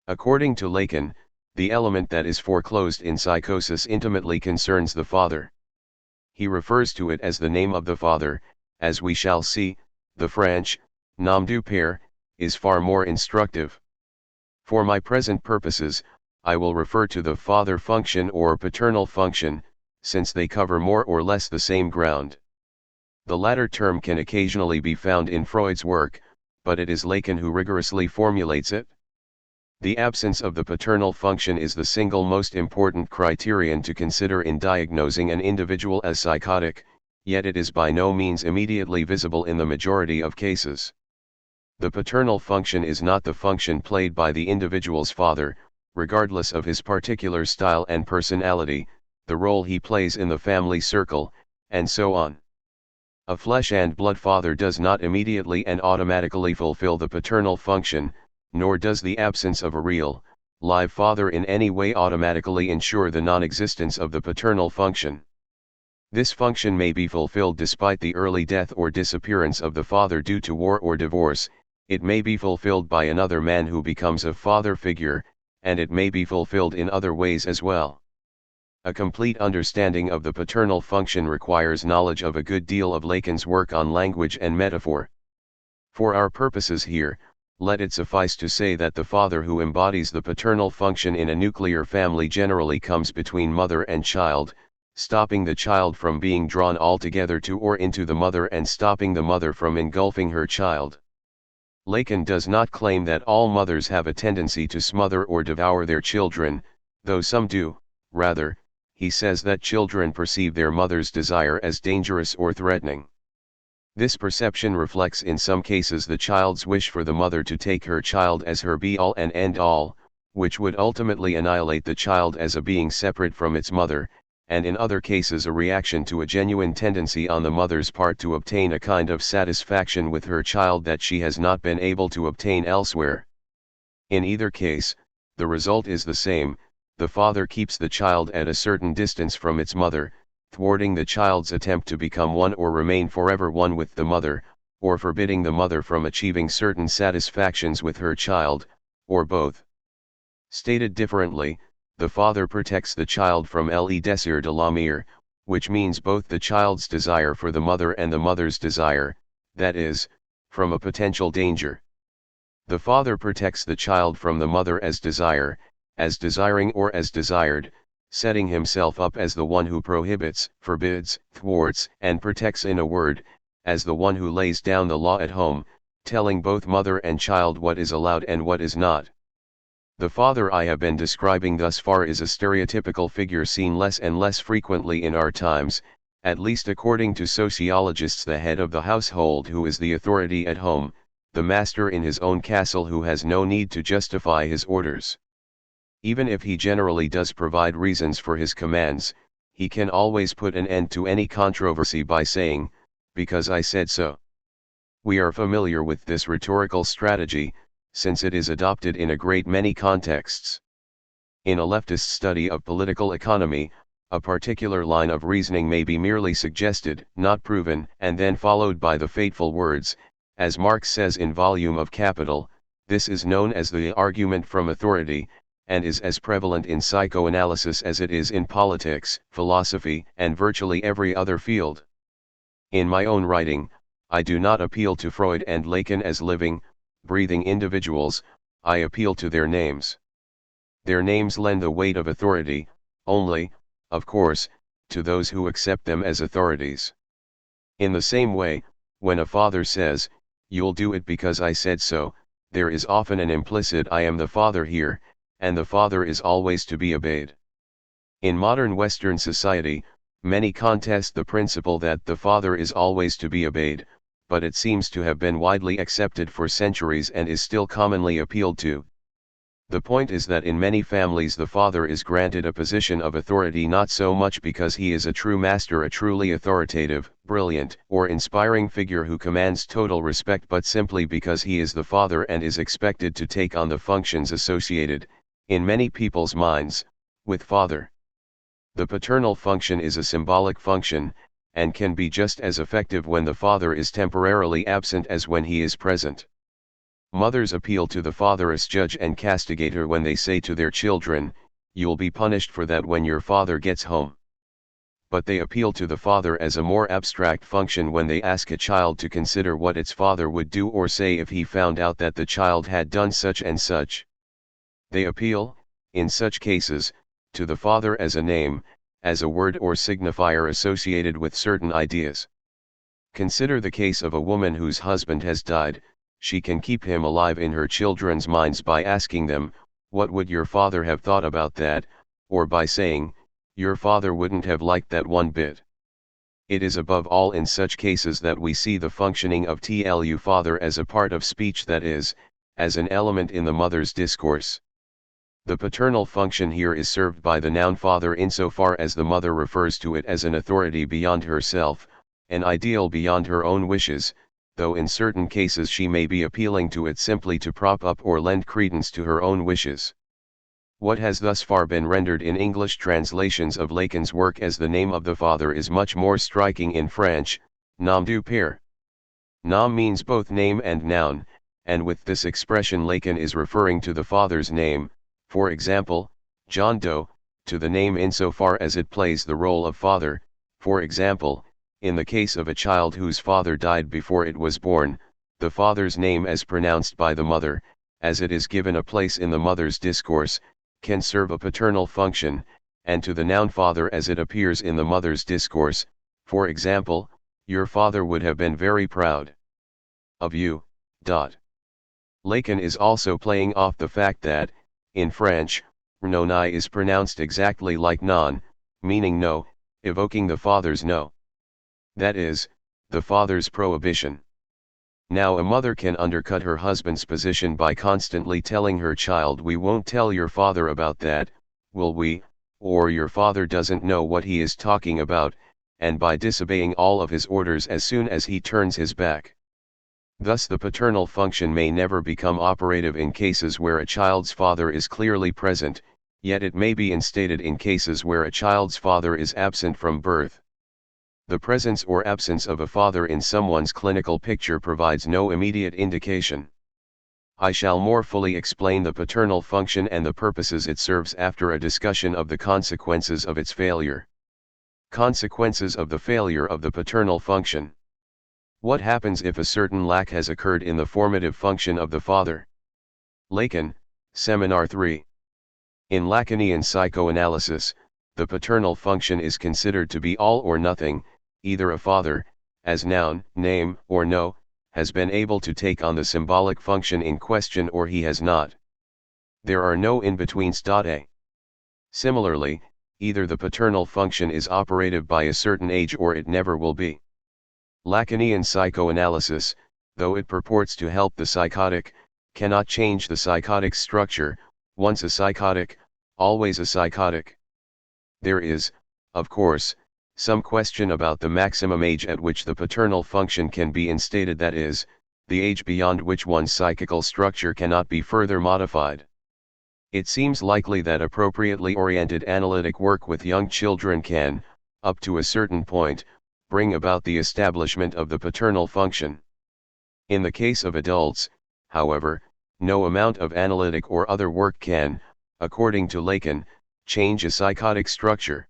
According to Lacan, the element that is foreclosed in psychosis intimately concerns the father. He refers to it as the name of the father. As we shall see, the French nom du père is far more instructive. For my present purposes, I will refer to the father function or paternal function, since they cover more or less the same ground. The latter term can occasionally be found in Freud's work, but it is Lacan who rigorously formulates it. The absence of the paternal function is the single most important criterion to consider in diagnosing an individual as psychotic, yet it is by no means immediately visible in the majority of cases. The paternal function is not the function played by the individual's father, regardless of his particular style and personality, the role he plays in the family circle, and so on. A flesh and blood father does not immediately and automatically fulfill the paternal function, nor does the absence of a real, live father in any way automatically ensure the non-existence of the paternal function. This function may be fulfilled despite the early death or disappearance of the father due to war or divorce, it may be fulfilled by another man who becomes a father figure, and it may be fulfilled in other ways as well. A complete understanding of the paternal function requires knowledge of a good deal of Lacan's work on language and metaphor. For our purposes here, let it suffice to say that the father who embodies the paternal function in a nuclear family generally comes between mother and child, stopping the child from being drawn altogether to or into the mother and stopping the mother from engulfing her child. Lacan does not claim that all mothers have a tendency to smother or devour their children, though some do. Rather, he says that children perceive their mother's desire as dangerous or threatening. This perception reflects in some cases the child's wish for the mother to take her child as her be-all and end-all, which would ultimately annihilate the child as a being separate from its mother, and in other cases a reaction to a genuine tendency on the mother's part to obtain a kind of satisfaction with her child that she has not been able to obtain elsewhere. In either case, the result is the same: the father keeps the child at a certain distance from its mother, thwarting the child's attempt to become one or remain forever one with the mother, or forbidding the mother from achieving certain satisfactions with her child, or both. Stated differently, the father protects the child from le désir de la mère, which means both the child's desire for the mother and the mother's desire, that is, from a potential danger. The father protects the child from the mother as desire, as desiring or as desired, setting himself up as the one who prohibits, forbids, thwarts, and protects, in a word, as the one who lays down the law at home, telling both mother and child what is allowed and what is not. The father I have been describing thus far is a stereotypical figure seen less and less frequently in our times, at least according to sociologists: the head of the household who is the authority at home, the master in his own castle who has no need to justify his orders. Even if he generally does provide reasons for his commands, he can always put an end to any controversy by saying, "Because I said so." We are familiar with this rhetorical strategy, since it is adopted in a great many contexts. In a leftist study of political economy, a particular line of reasoning may be merely suggested, not proven, and then followed by the fateful words, as Marx says in Volume of Capital, this is known as the argument from authority, and is as prevalent in psychoanalysis as it is in politics, philosophy, and virtually every other field. In my own writing, I do not appeal to Freud and Lacan as living, breathing individuals, I appeal to their names. Their names lend the weight of authority, only, of course, to those who accept them as authorities. In the same way, when a father says, "You'll do it because I said so," there is often an implicit "I am the father" here, and the father is always to be obeyed. In modern Western society, many contest the principle that the father is always to be obeyed, but it seems to have been widely accepted for centuries and is still commonly appealed to. The point is that in many families the father is granted a position of authority not so much because he is a true master, a truly authoritative, brilliant, or inspiring figure who commands total respect, but simply because he is the father and is expected to take on the functions associated, in many people's minds, with father. The paternal function is a symbolic function, and can be just as effective when the father is temporarily absent as when he is present. Mothers appeal to the father as judge and castigator when they say to their children, "You'll be punished for that when your father gets home." But they appeal to the father as a more abstract function when they ask a child to consider what its father would do or say if he found out that the child had done such and such. They appeal, in such cases, to the father as a name, as a word or signifier associated with certain ideas. Consider the case of a woman whose husband has died. She can keep him alive in her children's minds by asking them, "What would your father have thought about that?" or by saying, "Your father wouldn't have liked that one bit." It is above all in such cases that we see the functioning of TLU father as a part of speech, that is, as an element in the mother's discourse. The paternal function here is served by the noun father insofar as the mother refers to it as an authority beyond herself, an ideal beyond her own wishes, though in certain cases she may be appealing to it simply to prop up or lend credence to her own wishes. What has thus far been rendered in English translations of Lacan's work as the name of the father is much more striking in French, nom du père. Nom means both name and noun, and with this expression Lacan is referring to the father's name, for example, John Doe, to the name insofar as it plays the role of father, for example, in the case of a child whose father died before it was born, the father's name as pronounced by the mother, as it is given a place in the mother's discourse, can serve a paternal function, and to the noun father as it appears in the mother's discourse, for example, "Your father would have been very proud of you." Lacan is also playing off the fact that, in French, "noni" is pronounced exactly like "non," meaning no, evoking the father's no. That is, the father's prohibition. Now a mother can undercut her husband's position by constantly telling her child, "We won't tell your father about that, will we?" or "Your father doesn't know what he is talking about," and by disobeying all of his orders as soon as he turns his back. Thus the paternal function may never become operative in cases where a child's father is clearly present, yet it may be instated in cases where a child's father is absent from birth. The presence or absence of a father in someone's clinical picture provides no immediate indication. I shall more fully explain the paternal function and the purposes it serves after a discussion of the consequences of its failure. Consequences of the failure of the paternal function. What happens if a certain lack has occurred in the formative function of the father? Lacan, Seminar 3. In Lacanian psychoanalysis, the paternal function is considered to be all or nothing. Either a father, as noun, name, or no, has been able to take on the symbolic function in question, or he has not. There are no in-betweens. Similarly, either the paternal function is operative by a certain age or it never will be. Lacanian psychoanalysis, though it purports to help the psychotic, cannot change the psychotic structure. Once a psychotic, always a psychotic. There is, of course, some question about the maximum age at which the paternal function can be instated, that is, the age beyond which one's psychical structure cannot be further modified. It seems likely that appropriately oriented analytic work with young children can, up to a certain point, bring about the establishment of the paternal function. In the case of adults, however, no amount of analytic or other work can, according to Lacan, change a psychotic structure.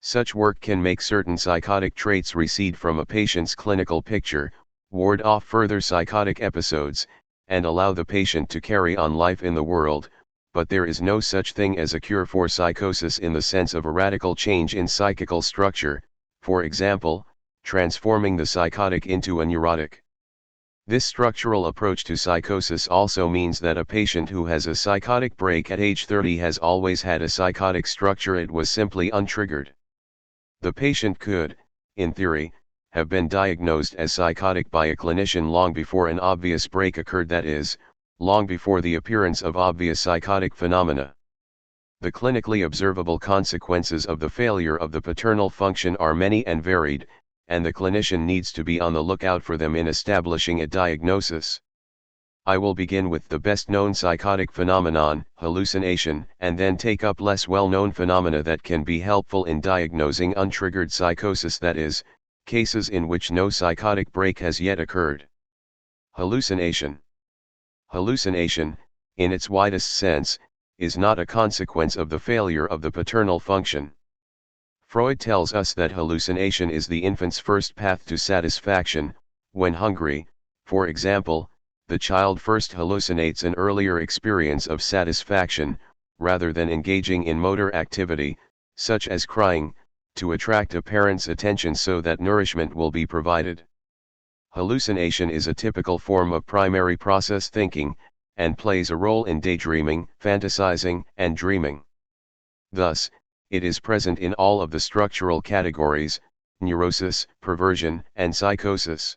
Such work can make certain psychotic traits recede from a patient's clinical picture, ward off further psychotic episodes, and allow the patient to carry on life in the world, but there is no such thing as a cure for psychosis in the sense of a radical change in psychical structure, for example, transforming the psychotic into a neurotic. This structural approach to psychosis also means that a patient who has a psychotic break at age 30 has always had a psychotic structure, it was simply untriggered. The patient could, in theory, have been diagnosed as psychotic by a clinician long before an obvious break occurred, that is, long before the appearance of obvious psychotic phenomena. The clinically observable consequences of the failure of the paternal function are many and varied, and the clinician needs to be on the lookout for them in establishing a diagnosis. I will begin with the best-known psychotic phenomenon, hallucination, and then take up less well-known phenomena that can be helpful in diagnosing untriggered psychosis, that is, cases in which no psychotic break has yet occurred. Hallucination. Hallucination, in its widest sense, is not a consequence of the failure of the paternal function. Freud tells us that hallucination is the infant's first path to satisfaction. When hungry, for example, the child first hallucinates an earlier experience of satisfaction, rather than engaging in motor activity, such as crying, to attract a parent's attention so that nourishment will be provided. Hallucination is a typical form of primary process thinking, and plays a role in daydreaming, fantasizing, and dreaming. Thus, it is present in all of the structural categories: neurosis, perversion, and psychosis.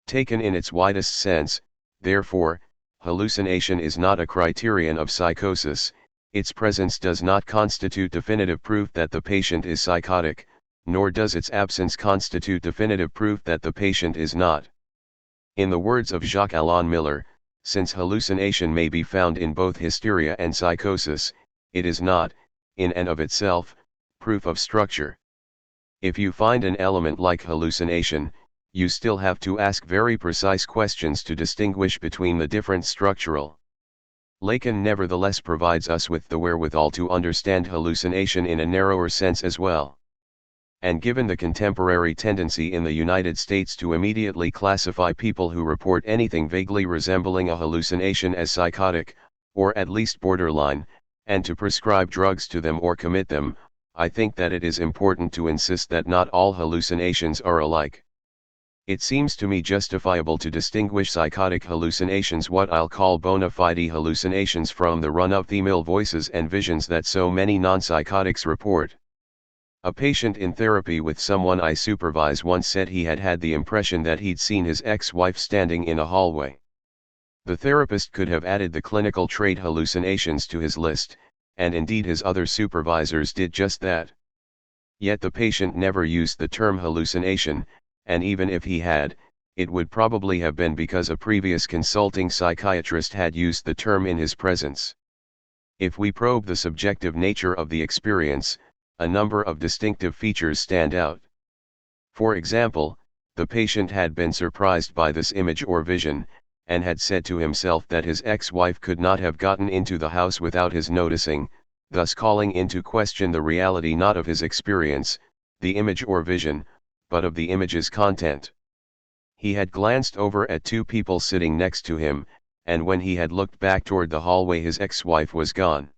Taken in its widest sense, therefore, hallucination is not a criterion of psychosis. Its presence does not constitute definitive proof that the patient is psychotic, nor does its absence constitute definitive proof that the patient is not. In the words of Jacques-Alain Miller, since hallucination may be found in both hysteria and psychosis, it is not, in and of itself, proof of structure. If you find an element like hallucination, you still have to ask very precise questions to distinguish between the different structural. Lacan nevertheless provides us with the wherewithal to understand hallucination in a narrower sense as well. And given the contemporary tendency in the United States to immediately classify people who report anything vaguely resembling a hallucination as psychotic, or at least borderline, and to prescribe drugs to them or commit them, I think that it is important to insist that not all hallucinations are alike. It seems to me justifiable to distinguish psychotic hallucinations, what I'll call bona fide hallucinations, from the run-of-the-mill voices and visions that so many non-psychotics report. A patient in therapy with someone I supervise once said he had had the impression that he'd seen his ex-wife standing in a hallway. The therapist could have added the clinical trait hallucinations to his list, and indeed his other supervisors did just that. Yet the patient never used the term hallucination, and even if he had, it would probably have been because a previous consulting psychiatrist had used the term in his presence. If we probe the subjective nature of the experience, a number of distinctive features stand out. For example, the patient had been surprised by this image or vision, and had said to himself that his ex-wife could not have gotten into the house without his noticing, thus calling into question the reality not of his experience, the image or vision, but of the image's content. He had glanced over at two people sitting next to him, and when he had looked back toward the hallway, his ex-wife was gone.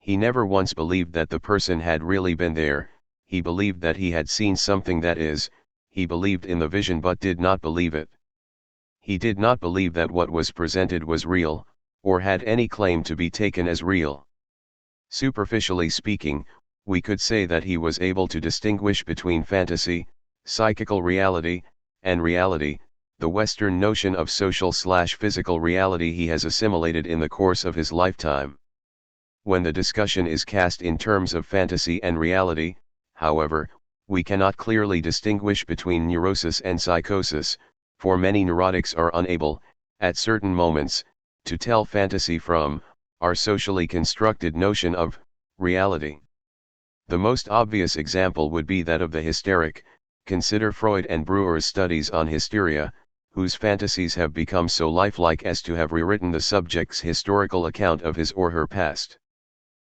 He never once believed that the person had really been there. He believed that he had seen something, that is, he believed in the vision but did not believe it. He did not believe that what was presented was real, or had any claim to be taken as real. Superficially speaking, we could say that he was able to distinguish between fantasy, psychical reality, and reality, the Western notion of social/physical reality he has assimilated in the course of his lifetime. When the discussion is cast in terms of fantasy and reality, however, we cannot clearly distinguish between neurosis and psychosis, for many neurotics are unable, at certain moments, to tell fantasy from our socially constructed notion of reality. The most obvious example would be that of the hysteric. Consider Freud and Breuer's studies on hysteria, whose fantasies have become so lifelike as to have rewritten the subject's historical account of his or her past.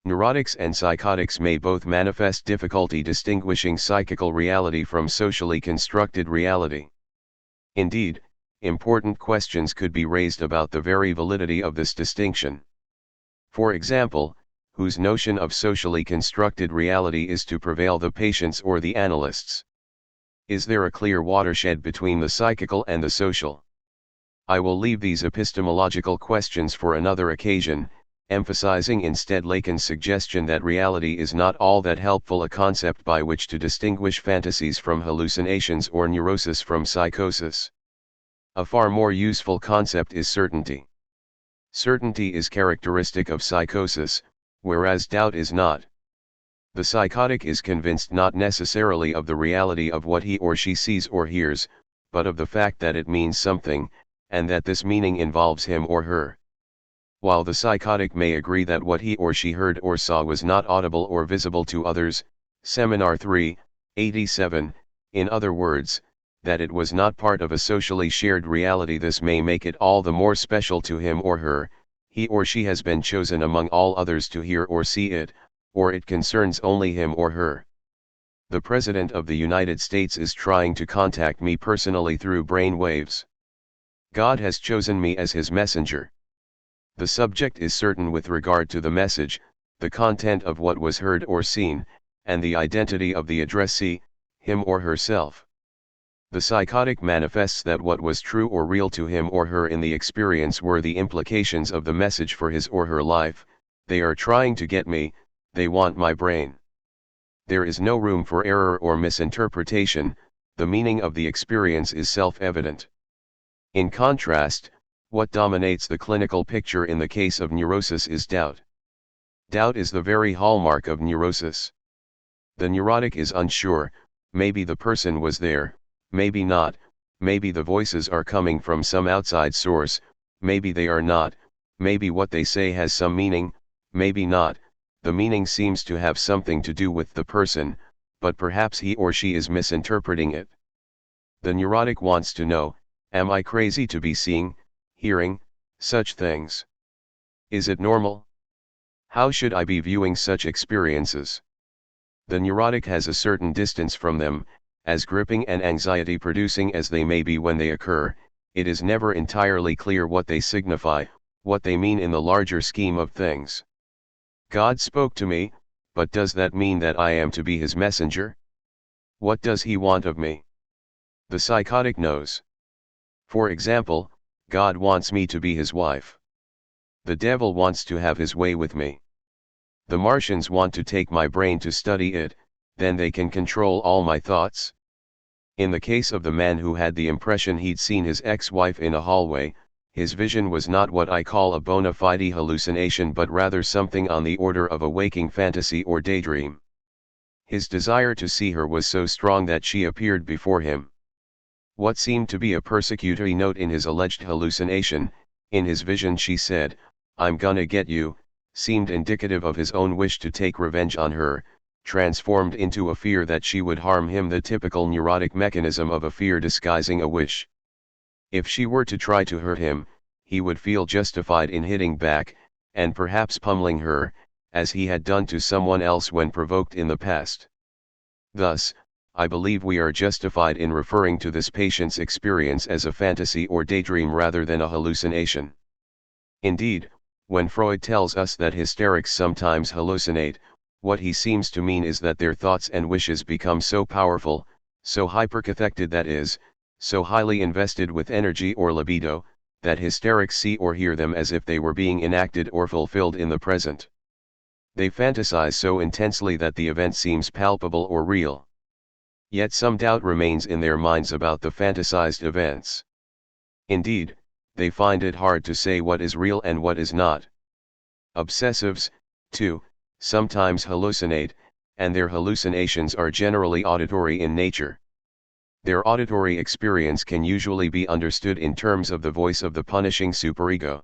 Neurotics and psychotics may both manifest difficulty distinguishing psychical reality from socially constructed reality. Indeed, important questions could be raised about the very validity of this distinction. For example, whose notion of socially constructed reality is to prevail, the patient's or the analyst's? Is there a clear watershed between the psychical and the social? I will leave these epistemological questions for another occasion, emphasizing instead Lacan's suggestion that reality is not all that helpful a concept by which to distinguish fantasies from hallucinations or neurosis from psychosis. A far more useful concept is certainty. Certainty is characteristic of psychosis, whereas doubt is not. The psychotic is convinced not necessarily of the reality of what he or she sees or hears, but of the fact that it means something, and that this meaning involves him or her. While the psychotic may agree that what he or she heard or saw was not audible or visible to others, Seminar 3, 87, in other words, that it was not part of a socially shared reality, this may make it all the more special to him or her. He or she has been chosen among all others to hear or see it, or it concerns only him or her. The President of the United States is trying to contact me personally through brain waves. God has chosen me as his messenger. The subject is certain with regard to the message, the content of what was heard or seen, and the identity of the addressee, him or herself. The psychotic manifests that what was true or real to him or her in the experience were the implications of the message for his or her life. They are trying to get me, they want my brain. There is no room for error or misinterpretation, the meaning of the experience is self-evident. In contrast, what dominates the clinical picture in the case of neurosis is doubt. Doubt is the very hallmark of neurosis. The neurotic is unsure, maybe the person was there, maybe not, maybe the voices are coming from some outside source, maybe they are not, maybe what they say has some meaning, maybe not, the meaning seems to have something to do with the person, but perhaps he or she is misinterpreting it. The neurotic wants to know, am I crazy to be seeing, hearing, such things? Is it normal? How should I be viewing such experiences? The neurotic has a certain distance from them, as gripping and anxiety-producing as they may be when they occur. It is never entirely clear what they signify, what they mean in the larger scheme of things. God spoke to me, but does that mean that I am to be his messenger? What does he want of me? The psychotic knows. For example, God wants me to be his wife. The devil wants to have his way with me. The Martians want to take my brain to study it, then they can control all my thoughts. In the case of the man who had the impression he'd seen his ex-wife in a hallway, his vision was not what I call a bona fide hallucination but rather something on the order of a waking fantasy or daydream. His desire to see her was so strong that she appeared before him. What seemed to be a persecutory note in his alleged hallucination, in his vision she said, "I'm gonna get you," seemed indicative of his own wish to take revenge on her, transformed into a fear that she would harm him, the typical neurotic mechanism of a fear disguising a wish. If she were to try to hurt him, he would feel justified in hitting back, and perhaps pummeling her, as he had done to someone else when provoked in the past. Thus, I believe we are justified in referring to this patient's experience as a fantasy or daydream rather than a hallucination. Indeed, when Freud tells us that hysterics sometimes hallucinate, what he seems to mean is that their thoughts and wishes become so powerful, so hypercathected, that is, so highly invested with energy or libido, that hysterics see or hear them as if they were being enacted or fulfilled in the present. They fantasize so intensely that the event seems palpable or real. Yet some doubt remains in their minds about the fantasized events. Indeed, they find it hard to say what is real and what is not. Obsessives, too, sometimes hallucinate, and their hallucinations are generally auditory in nature. Their auditory experience can usually be understood in terms of the voice of the punishing superego.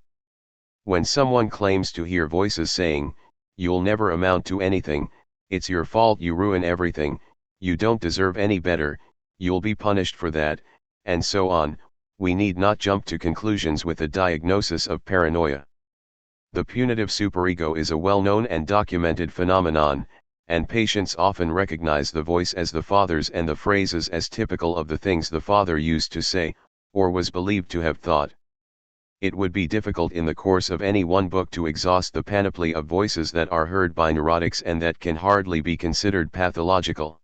When someone claims to hear voices saying, "You'll never amount to anything, it's your fault, you ruin everything, you don't deserve any better, you'll be punished for that," and so on, we need not jump to conclusions with a diagnosis of paranoia. The punitive superego is a well-known and documented phenomenon, and patients often recognize the voice as the father's and the phrases as typical of the things the father used to say, or was believed to have thought. It would be difficult in the course of any one book to exhaust the panoply of voices that are heard by neurotics and that can hardly be considered pathological.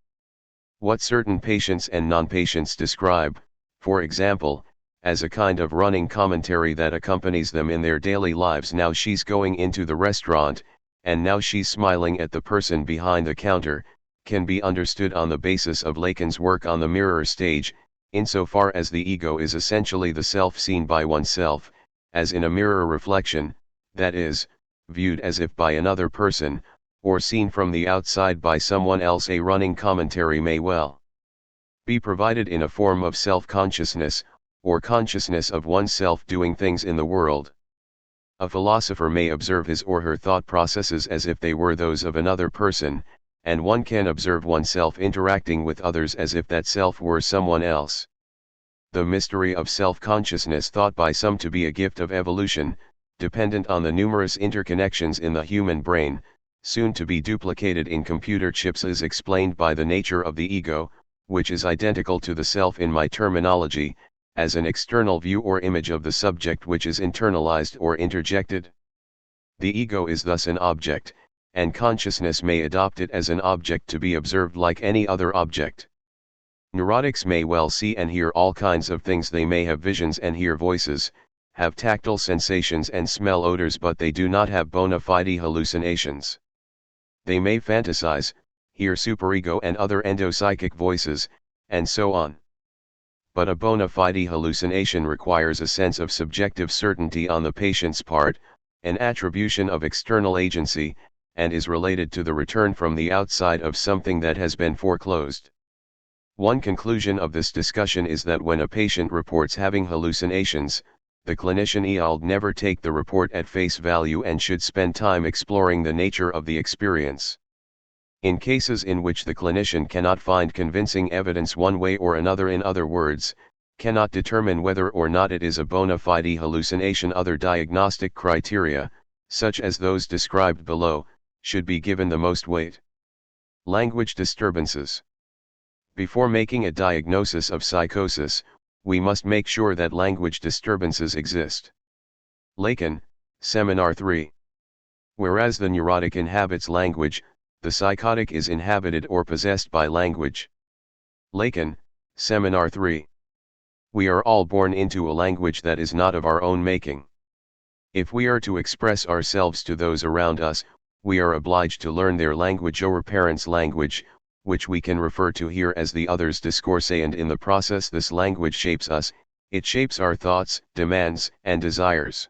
What certain patients and non-patients describe, for example, as a kind of running commentary that accompanies them in their daily lives. Now she's going into the restaurant, and now she's smiling at the person behind the counter, can be understood on the basis of Lacan's work on the mirror stage, insofar as the ego is essentially the self seen by oneself, as in a mirror reflection, that is, viewed as if by another person, or seen from the outside by someone else. A running commentary may well be provided in a form of self-consciousness, or consciousness of oneself doing things in the world. A philosopher may observe his or her thought processes as if they were those of another person, and one can observe oneself interacting with others as if that self were someone else. The mystery of self-consciousness, thought by some to be a gift of evolution, dependent on the numerous interconnections in the human brain, soon to be duplicated in computer chips, is explained by the nature of the ego, which is identical to the self in my terminology, as an external view or image of the subject which is internalized or interjected. The ego is thus an object, and consciousness may adopt it as an object to be observed like any other object. Neurotics may well see and hear all kinds of things. They may have visions and hear voices, have tactile sensations and smell odors, but they do not have bona fide hallucinations. They may fantasize, hear superego and other endopsychic voices, and so on. But a bona fide hallucination requires a sense of subjective certainty on the patient's part, an attribution of external agency, and is related to the return from the outside of something that has been foreclosed. One conclusion of this discussion is that when a patient reports having hallucinations, the clinician should never take the report at face value and should spend time exploring the nature of the experience. In cases in which the clinician cannot find convincing evidence one way or another, in other words, cannot determine whether or not it is a bona fide hallucination, other diagnostic criteria, such as those described below, should be given the most weight. Language disturbances. Before making a diagnosis of psychosis, we must make sure that language disturbances exist. Lacan, Seminar 3. Whereas the neurotic inhabits language, the psychotic is inhabited or possessed by language. Lacan, Seminar 3. We are all born into a language that is not of our own making. If we are to express ourselves to those around us, we are obliged to learn their language or parents' language, which we can refer to here as the other's discourse, and in the process this language shapes us, it shapes our thoughts, demands, and desires.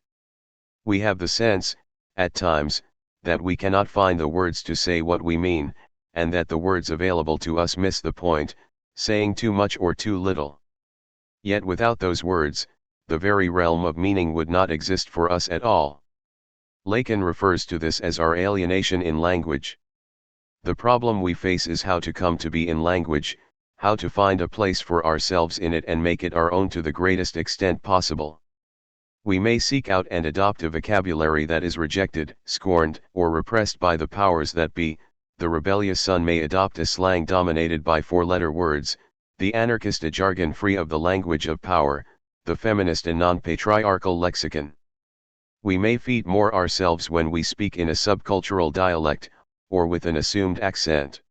We have the sense, at times, that we cannot find the words to say what we mean, and that the words available to us miss the point, saying too much or too little. Yet without those words, the very realm of meaning would not exist for us at all. Lacan refers to this as our alienation in language. The problem we face is how to come to be in language, how to find a place for ourselves in it and make it our own to the greatest extent possible. We may seek out and adopt a vocabulary that is rejected, scorned, or repressed by the powers that be. The rebellious son may adopt a slang dominated by four-letter words, the anarchist a jargon free of the language of power, the feminist a non-patriarchal lexicon. We may feed more ourselves when we speak in a subcultural dialect, or with an assumed accent.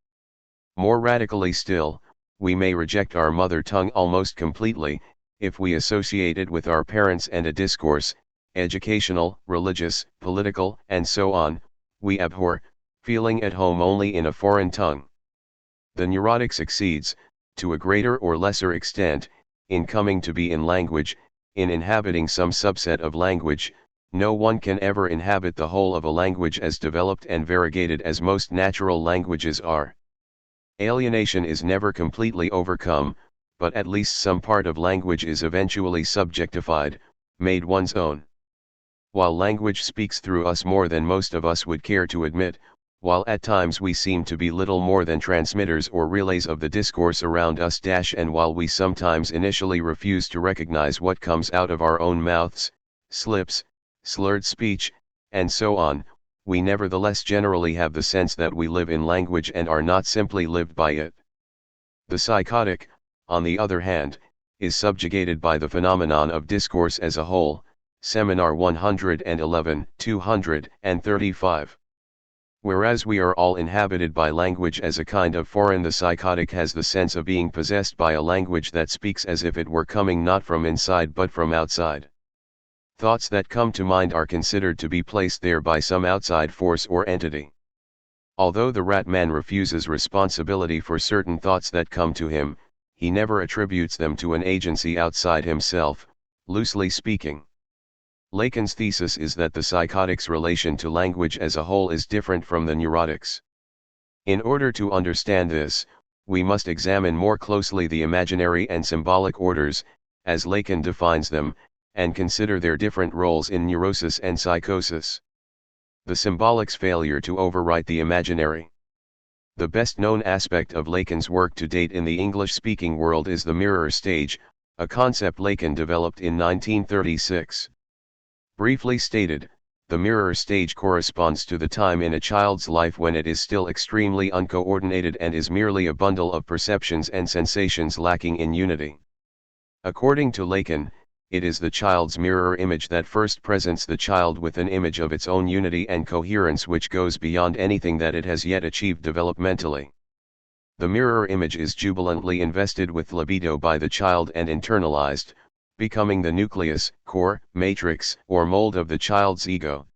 More radically still, we may reject our mother tongue almost completely, if we associate it with our parents and a discourse, educational, religious, political, and so on, we abhor, feeling at home only in a foreign tongue. The neurotic succeeds, to a greater or lesser extent, in coming to be in language, in inhabiting some subset of language. No one can ever inhabit the whole of a language as developed and variegated as most natural languages are. Alienation is never completely overcome, but at least some part of language is eventually subjectified, made one's own. While language speaks through us more than most of us would care to admit, while at times we seem to be little more than transmitters or relays of the discourse around us, and while we sometimes initially refuse to recognize what comes out of our own mouths, slips, slurred speech, and so on, we nevertheless generally have the sense that we live in language and are not simply lived by it. The psychotic, on the other hand, is subjugated by the phenomenon of discourse as a whole. Seminar 111, 235. Whereas we are all inhabited by language as a kind of foreign, the psychotic has the sense of being possessed by a language that speaks as if it were coming not from inside but from outside. Thoughts that come to mind are considered to be placed there by some outside force or entity. Although the rat man refuses responsibility for certain thoughts that come to him, he never attributes them to an agency outside himself, loosely speaking. Lacan's thesis is that the psychotic's relation to language as a whole is different from the neurotic's. In order to understand this, we must examine more closely the imaginary and symbolic orders, as Lacan defines them, and consider their different roles in neurosis and psychosis. The symbolic's failure to overwrite the imaginary. The best-known aspect of Lacan's work to date in the English-speaking world is the mirror stage, a concept Lacan developed in 1936. Briefly stated, the mirror stage corresponds to the time in a child's life when it is still extremely uncoordinated and is merely a bundle of perceptions and sensations lacking in unity. According to Lacan, it is the child's mirror image that first presents the child with an image of its own unity and coherence which goes beyond anything that it has yet achieved developmentally. The mirror image is jubilantly invested with libido by the child and internalized, becoming the nucleus, core, matrix, or mold of the child's ego.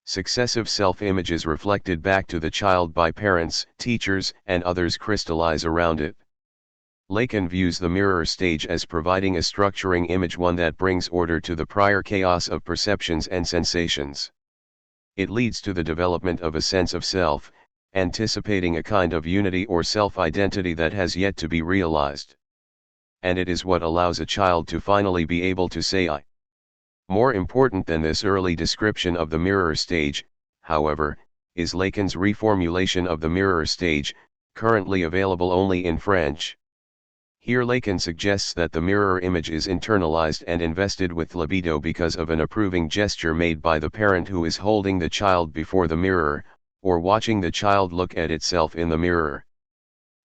Successive self-images reflected back to the child by parents, teachers, and others crystallize around it. Lacan views the mirror stage as providing a structuring image, one that brings order to the prior chaos of perceptions and sensations. It leads to the development of a sense of self, anticipating a kind of unity or self-identity that has yet to be realized. And it is what allows a child to finally be able to say I. More important than this early description of the mirror stage, however, is Lacan's reformulation of the mirror stage, currently available only in French. Here Lacan suggests that the mirror image is internalized and invested with libido because of an approving gesture made by the parent who is holding the child before the mirror, or watching the child look at itself in the mirror.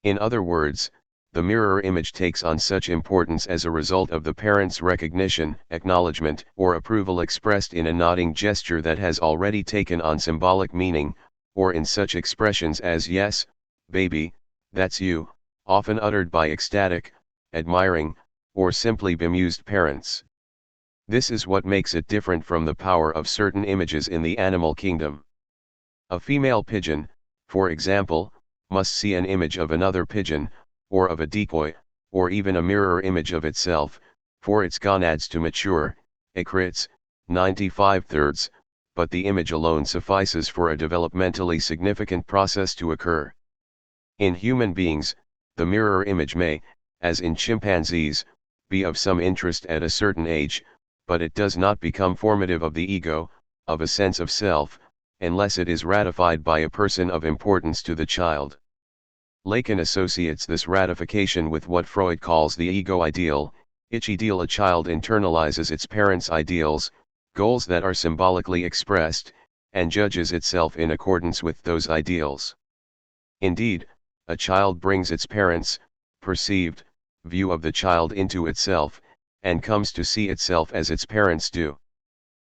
In other words, the mirror image takes on such importance as a result of the parent's recognition, acknowledgement, or approval expressed in a nodding gesture that has already taken on symbolic meaning, or in such expressions as "yes, baby, that's you," often uttered by ecstatic, admiring, or simply bemused parents. This is what makes it different from the power of certain images in the animal kingdom. A female pigeon, for example, must see an image of another pigeon, or of a decoy, or even a mirror image of itself, for its gonads to mature, Eckrits, 95 thirds, but the image alone suffices for a developmentally significant process to occur. In human beings, the mirror image may, as in chimpanzees, be of some interest at a certain age, but it does not become formative of the ego, of a sense of self, unless it is ratified by a person of importance to the child. Lacan associates this ratification with what Freud calls the ego ideal, ich ideal. A child internalizes its parents' ideals, goals that are symbolically expressed, and judges itself in accordance with those ideals. Indeed, a child brings its parents' perceived view of the child into itself, and comes to see itself as its parents do.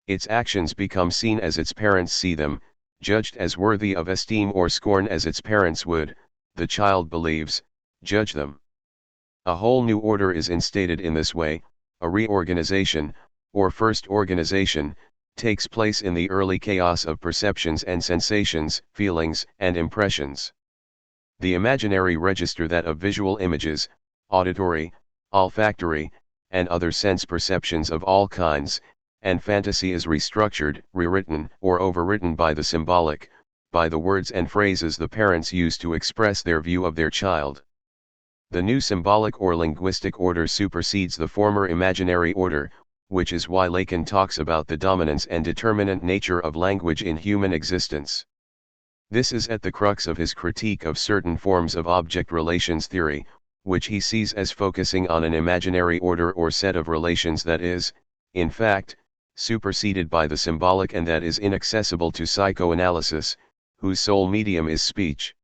Its actions become seen as its parents see them, judged as worthy of esteem or scorn as its parents would, the child believes, judge them. A whole new order is instated in this way. A reorganization, or first organization, takes place in the early chaos of perceptions and sensations, feelings, and impressions. The imaginary register, that of visual images, auditory, olfactory, and other sense perceptions of all kinds, and fantasy, is restructured, rewritten, or overwritten by the symbolic, by the words and phrases the parents use to express their view of their child. The new symbolic or linguistic order supersedes the former imaginary order, which is why Lacan talks about the dominance and determinant nature of language in human existence. This is at the crux of his critique of certain forms of object relations theory, which he sees as focusing on an imaginary order or set of relations that is, in fact, superseded by the symbolic and that is inaccessible to psychoanalysis, whose sole medium is speech.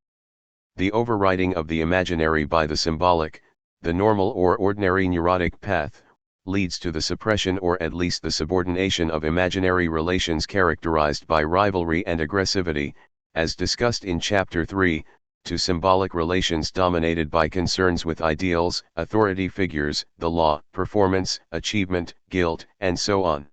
The overriding of the imaginary by the symbolic, the normal or ordinary neurotic path, leads to the suppression or at least the subordination of imaginary relations characterized by rivalry and aggressivity, as discussed in Chapter 3, to symbolic relations dominated by concerns with ideals, authority figures, the law, performance, achievement, guilt, and so on.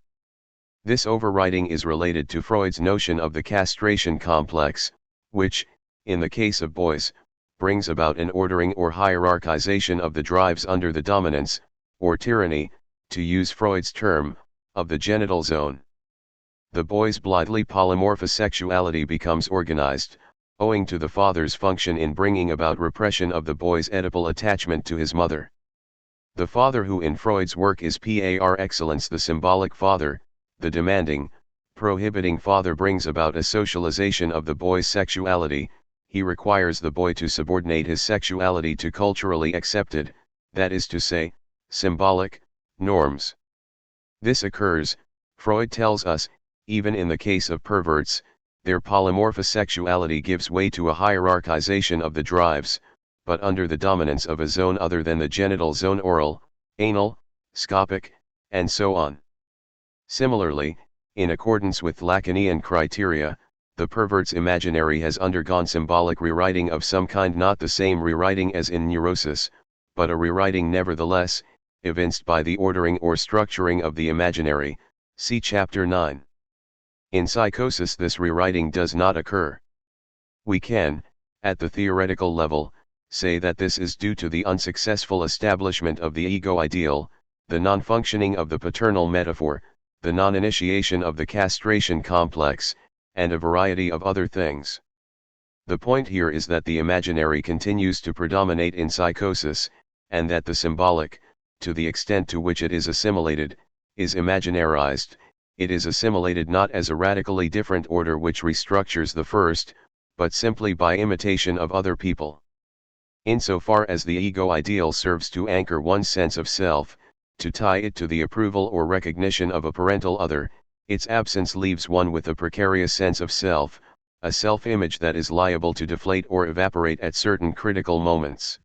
This overriding is related to Freud's notion of the castration complex, which, in the case of boys, brings about an ordering or hierarchization of the drives under the dominance, or tyranny, to use Freud's term, of the genital zone. The boy's blithely polymorphous sexuality becomes organized, owing to the father's function in bringing about repression of the boy's Oedipal attachment to his mother. The father, who in Freud's work is par excellence the symbolic father, the demanding, prohibiting father, brings about a socialization of the boy's sexuality. He requires the boy to subordinate his sexuality to culturally accepted, that is to say, symbolic, norms. This occurs, Freud tells us, even in the case of perverts. Their polymorphous sexuality gives way to a hierarchization of the drives, but under the dominance of a zone other than the genital zone: oral, anal, scopic, and so on. Similarly, in accordance with Lacanian criteria, the pervert's imaginary has undergone symbolic rewriting of some kind, not the same rewriting as in neurosis, but a rewriting nevertheless, evinced by the ordering or structuring of the imaginary, see Chapter 9. In psychosis this rewriting does not occur. We can, at the theoretical level, say that this is due to the unsuccessful establishment of the ego ideal, the non-functioning of the paternal metaphor, the non-initiation of the castration complex, and a variety of other things. The point here is that the imaginary continues to predominate in psychosis, and that the symbolic, to the extent to which it is assimilated, is imaginarized. It is assimilated not as a radically different order which restructures the first, but simply by imitation of other people. Insofar as the ego ideal serves to anchor one's sense of self, to tie it to the approval or recognition of a parental other, its absence leaves one with a precarious sense of self, a self-image that is liable to deflate or evaporate at certain critical moments.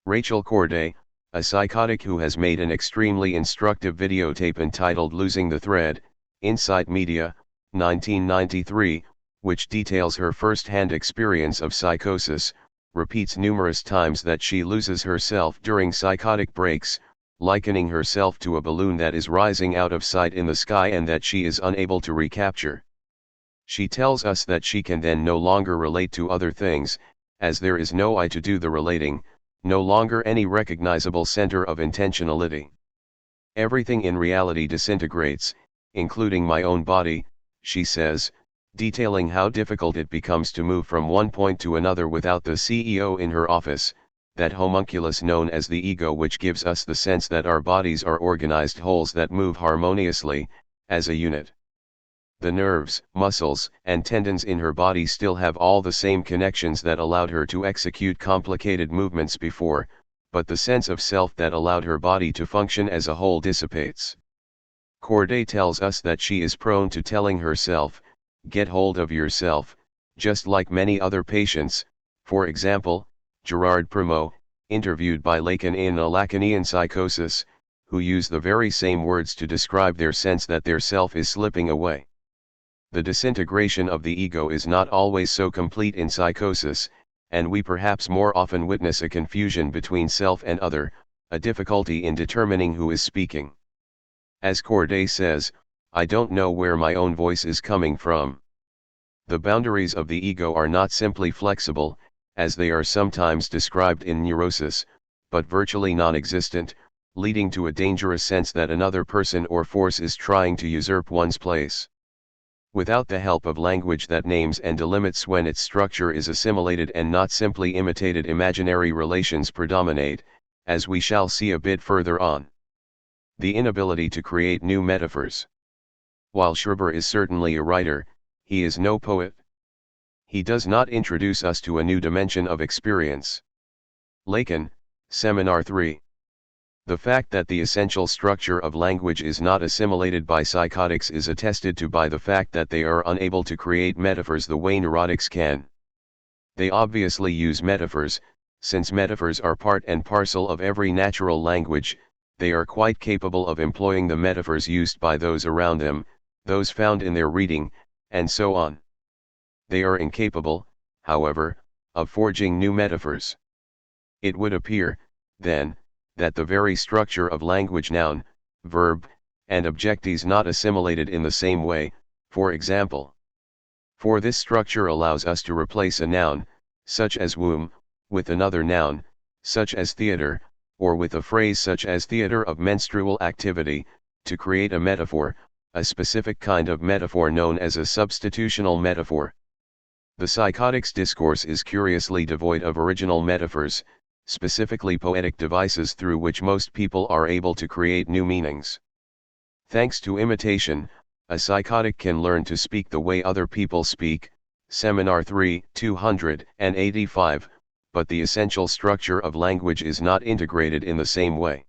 Rachel Corday, a psychotic who has made an extremely instructive videotape entitled Losing the Thread, Insight Media, 1993, which details her first-hand experience of psychosis, repeats numerous times that she loses herself during psychotic breaks, likening herself to a balloon that is rising out of sight in the sky and that she is unable to recapture. She tells us that she can then no longer relate to other things, as there is no I to do the relating, no longer any recognizable center of intentionality. Everything in reality disintegrates, including my own body, she says, detailing how difficult it becomes to move from one point to another without the CEO in her office, that homunculus known as the ego which gives us the sense that our bodies are organized wholes that move harmoniously, as a unit. The nerves, muscles, and tendons in her body still have all the same connections that allowed her to execute complicated movements before, but the sense of self that allowed her body to function as a whole dissipates. Corday tells us that she is prone to telling herself, "Get hold of yourself," just like many other patients, for example, Gerard Primo, interviewed by Lacan in a Lacanian psychosis, who use the very same words to describe their sense that their self is slipping away. The disintegration of the ego is not always so complete in psychosis, and we perhaps more often witness a confusion between self and other, a difficulty in determining who is speaking. As Corday says, "I don't know where my own voice is coming from." The boundaries of the ego are not simply flexible, as they are sometimes described in neurosis, but virtually non-existent, leading to a dangerous sense that another person or force is trying to usurp one's place. Without the help of language that names and delimits when its structure is assimilated and not simply imitated, imaginary relations predominate, as we shall see a bit further on. The inability to create new metaphors. While Schreber is certainly a writer, he is no poet. He does not introduce us to a new dimension of experience. Lacan, Seminar 3. The fact that the essential structure of language is not assimilated by psychotics is attested to by the fact that they are unable to create metaphors the way neurotics can. They obviously use metaphors, since metaphors are part and parcel of every natural language. They are quite capable of employing the metaphors used by those around them, those found in their reading, and so on. They are incapable, however, of forging new metaphors. It would appear, then, that the very structure of language, noun, verb, and object is not assimilated in the same way. For example, for this structure allows us to replace a noun, such as womb, with another noun, such as theater, or with a phrase such as theater of menstrual activity, to create a metaphor, a specific kind of metaphor known as a substitutional metaphor. The psychotics discourse is curiously devoid of original metaphors, specifically poetic devices through which most people are able to create new meanings. Thanks to imitation, a psychotic can learn to speak the way other people speak, Seminar 3, 285, but the essential structure of language is not integrated in the same way.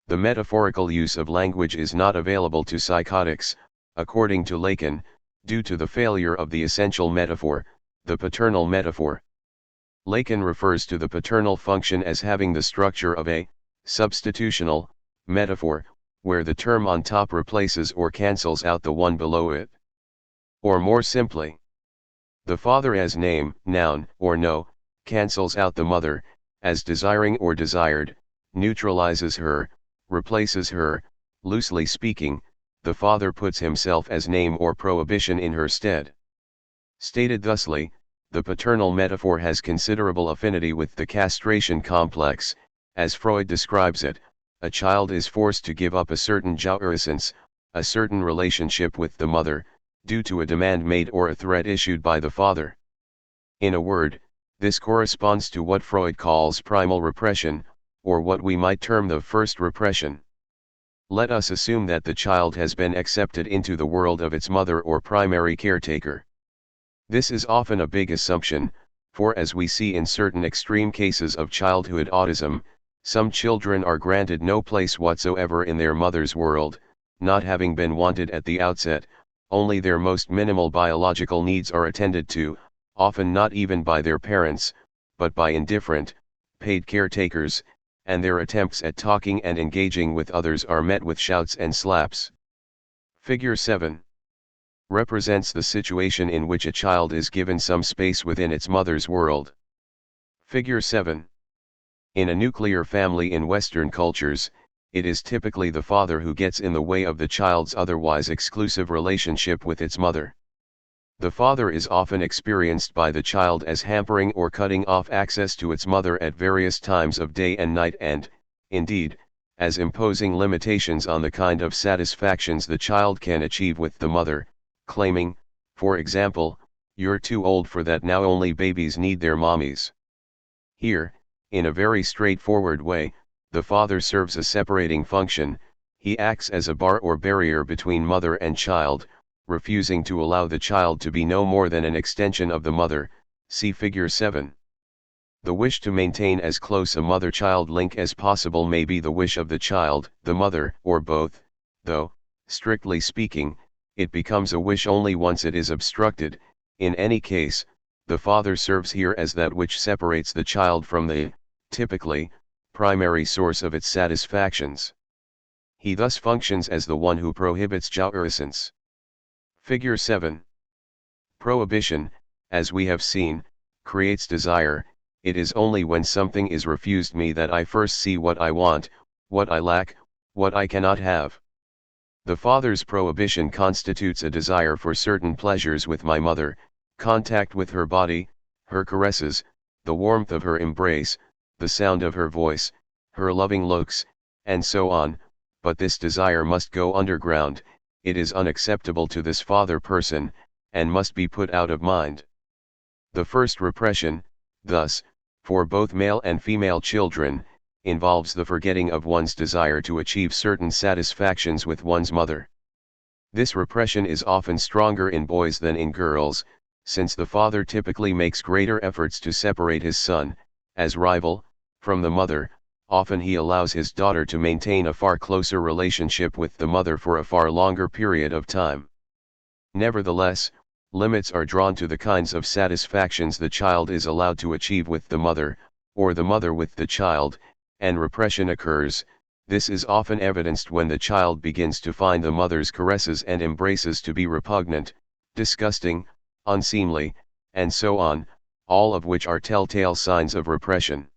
The metaphorical use of language is not available to psychotics, according to Lacan, due to the failure of the essential metaphor, the paternal metaphor. Lacan refers to the paternal function as having the structure of a substitutional metaphor, where the term on top replaces or cancels out the one below it. Or more simply, the father as name, noun, or no, cancels out the mother, as desiring or desired, neutralizes her, replaces her. Loosely speaking, the father puts himself as name or prohibition in her stead. Stated thusly, the paternal metaphor has considerable affinity with the castration complex. As Freud describes it, a child is forced to give up a certain jouissance, a certain relationship with the mother, due to a demand made or a threat issued by the father. In a word, this corresponds to what Freud calls primal repression, or what we might term the first repression. Let us assume that the child has been accepted into the world of its mother or primary caretaker. This is often a big assumption, for as we see in certain extreme cases of childhood autism, some children are granted no place whatsoever in their mother's world, not having been wanted at the outset. Only their most minimal biological needs are attended to, often not even by their parents, but by indifferent, paid caretakers, and their attempts at talking and engaging with others are met with shouts and slaps. Figure 7 represents the situation in which a child is given some space within its mother's world. Figure 7. In a nuclear family in Western cultures, it is typically the father who gets in the way of the child's otherwise exclusive relationship with its mother. The father is often experienced by the child as hampering or cutting off access to its mother at various times of day and night and, indeed, as imposing limitations on the kind of satisfactions the child can achieve with the mother, claiming, for example, "You're too old for that now, only babies need their mommies." Here, in a very straightforward way, the father serves a separating function. He acts as a bar or barrier between mother and child, refusing to allow the child to be no more than an extension of the mother. See Figure 7. The wish to maintain as close a mother-child link as possible may be the wish of the child, the mother, or both, though, strictly speaking, it becomes a wish only once it is obstructed. In any case, the father serves here as that which separates the child from the, typically, primary source of its satisfactions. He thus functions as the one who prohibits jouissance. Figure 7. Prohibition, as we have seen, creates desire. It is only when something is refused me that I first see what I want, what I lack, what I cannot have. The father's prohibition constitutes a desire for certain pleasures with my mother, contact with her body, her caresses, the warmth of her embrace, the sound of her voice, her loving looks, and so on, but this desire must go underground. It is unacceptable to this father person, and must be put out of mind. The first repression, thus, for both male and female children, involves the forgetting of one's desire to achieve certain satisfactions with one's mother. This repression is often stronger in boys than in girls, since the father typically makes greater efforts to separate his son, as rival, from the mother. Often he allows his daughter to maintain a far closer relationship with the mother for a far longer period of time. Nevertheless, limits are drawn to the kinds of satisfactions the child is allowed to achieve with the mother, or the mother with the child, and repression occurs. This is often evidenced when the child begins to find the mother's caresses and embraces to be repugnant, disgusting, unseemly, and so on, all of which are telltale signs of repression.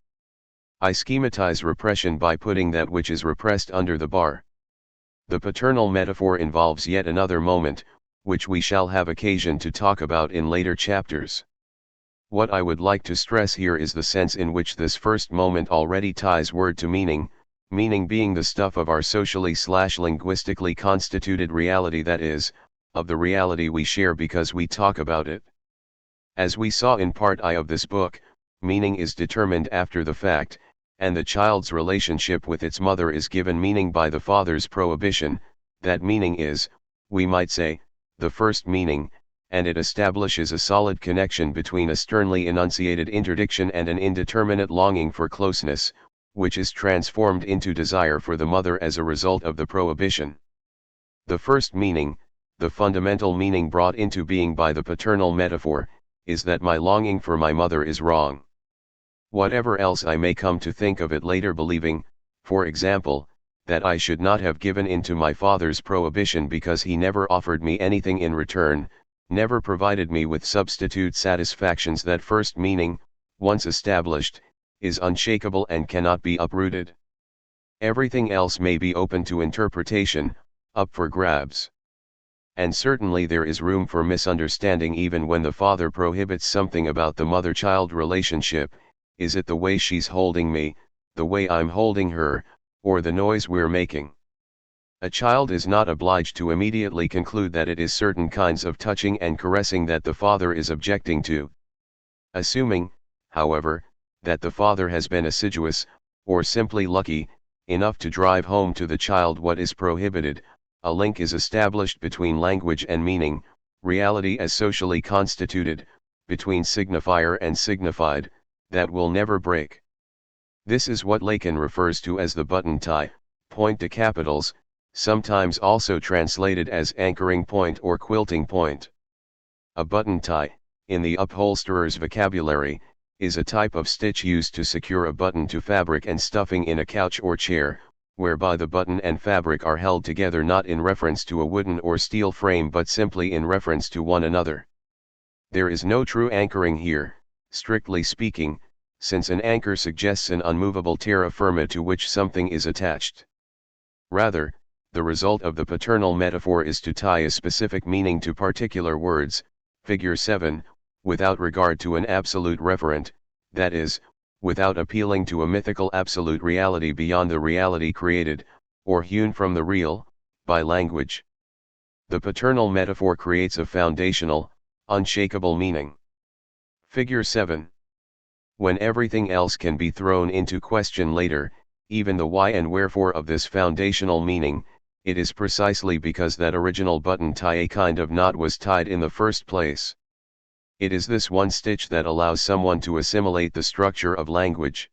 I schematize repression by putting that which is repressed under the bar. The paternal metaphor involves yet another moment, which we shall have occasion to talk about in later chapters. What I would like to stress here is the sense in which this first moment already ties word to meaning, meaning being the stuff of our socially/linguistically constituted reality, that is, of the reality we share because we talk about it. As we saw in part I of this book, meaning is determined after the fact, and the child's relationship with its mother is given meaning by the father's prohibition. That meaning is, we might say, the first meaning, and it establishes a solid connection between a sternly enunciated interdiction and an indeterminate longing for closeness, which is transformed into desire for the mother as a result of the prohibition. The first meaning, the fundamental meaning brought into being by the paternal metaphor, is that my longing for my mother is wrong. Whatever else I may come to think of it later, believing, for example, that I should not have given in to my father's prohibition because he never offered me anything in return, never provided me with substitute satisfactions. That first meaning, once established, is unshakable and cannot be uprooted. Everything else may be open to interpretation, up for grabs. And certainly there is room for misunderstanding even when the father prohibits something about the mother-child relationship. Is it the way she's holding me, the way I'm holding her, or the noise we're making? A child is not obliged to immediately conclude that it is certain kinds of touching and caressing that the father is objecting to. Assuming, however, that the father has been assiduous, or simply lucky, enough to drive home to the child what is prohibited, a link is established between language and meaning, reality as socially constituted, between signifier and signified, that will never break. This is what Lacan refers to as the button tie, point to capitals, sometimes also translated as anchoring point or quilting point. A button tie, in the upholsterer's vocabulary, is a type of stitch used to secure a button to fabric and stuffing in a couch or chair, whereby the button and fabric are held together not in reference to a wooden or steel frame but simply in reference to one another. There is no true anchoring here, strictly speaking, since an anchor suggests an unmovable terra firma to which something is attached. Rather, the result of the paternal metaphor is to tie a specific meaning to particular words, figure 7, without regard to an absolute referent, that is, without appealing to a mythical absolute reality beyond the reality created, or hewn from the real, by language. The paternal metaphor creates a foundational, unshakable meaning. Figure 7. When everything else can be thrown into question later, even the why and wherefore of this foundational meaning, it is precisely because that original button tie, a kind of knot, was tied in the first place. It is this one stitch that allows someone to assimilate the structure of language.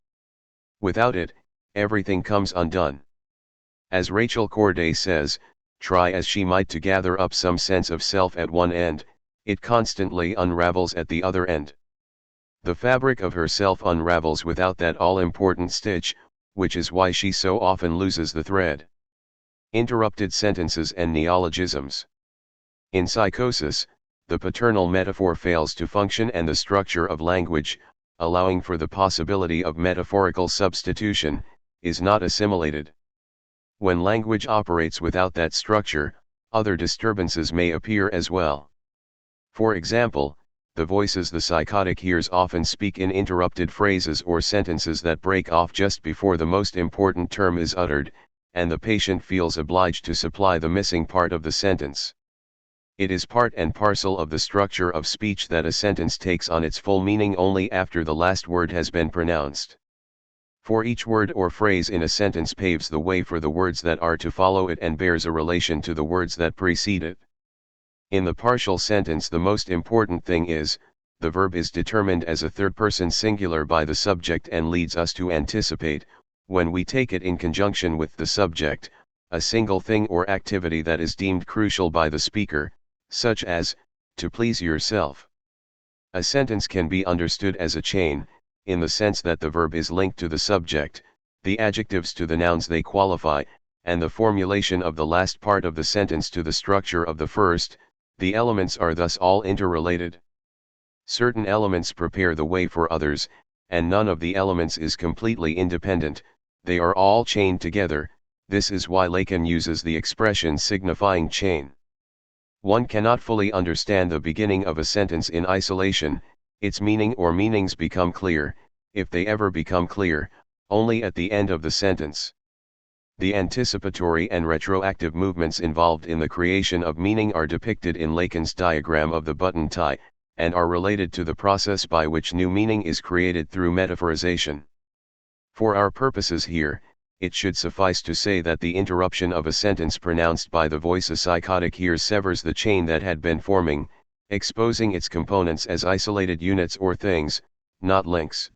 Without it, everything comes undone. As Rachel Corday says, try as she might to gather up some sense of self at one end, it constantly unravels at the other end. The fabric of herself unravels without that all-important stitch, which is why she so often loses the thread. Interrupted sentences and neologisms. In psychosis, the paternal metaphor fails to function and the structure of language, allowing for the possibility of metaphorical substitution, is not assimilated. When language operates without that structure, other disturbances may appear as well. For example, the voices the psychotic hears often speak in interrupted phrases or sentences that break off just before the most important term is uttered, and the patient feels obliged to supply the missing part of the sentence. It is part and parcel of the structure of speech that a sentence takes on its full meaning only after the last word has been pronounced. For each word or phrase in a sentence paves the way for the words that are to follow it and bears a relation to the words that precede it. In the partial sentence, the most important thing is, the verb is determined as a third-person singular by the subject and leads us to anticipate, when we take it in conjunction with the subject, a single thing or activity that is deemed crucial by the speaker, such as, to please yourself. A sentence can be understood as a chain, in the sense that the verb is linked to the subject, the adjectives to the nouns they qualify, and the formulation of the last part of the sentence to the structure of the first. The elements are thus all interrelated. Certain elements prepare the way for others, and none of the elements is completely independent, they are all chained together. This is why Lacan uses the expression signifying chain. One cannot fully understand the beginning of a sentence in isolation, its meaning or meanings become clear, if they ever become clear, only at the end of the sentence. The anticipatory and retroactive movements involved in the creation of meaning are depicted in Lacan's diagram of the button tie, and are related to the process by which new meaning is created through metaphorization. For our purposes here, it should suffice to say that the interruption of a sentence pronounced by the voice a psychotic hears severs the chain that had been forming, exposing its components as isolated units or things, not links.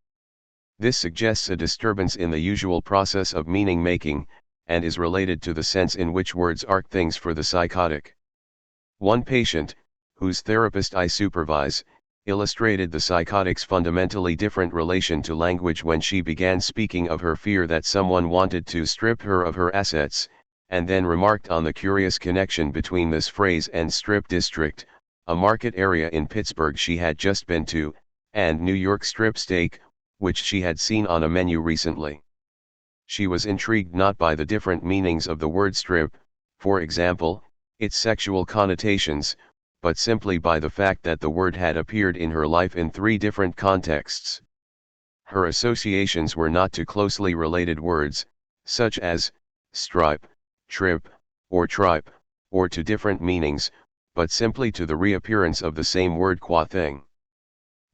This suggests a disturbance in the usual process of meaning making, and is related to the sense in which words are things for the psychotic. One patient, whose therapist I supervise, illustrated the psychotic's fundamentally different relation to language when she began speaking of her fear that someone wanted to strip her of her assets, and then remarked on the curious connection between this phrase and Strip District, a market area in Pittsburgh she had just been to, and New York strip steak, which she had seen on a menu recently. She was intrigued not by the different meanings of the word strip, for example, its sexual connotations, but simply by the fact that the word had appeared in her life in 3 different contexts. Her associations were not to closely related words, such as stripe, trip, or tripe, or to different meanings, but simply to the reappearance of the same word qua thing.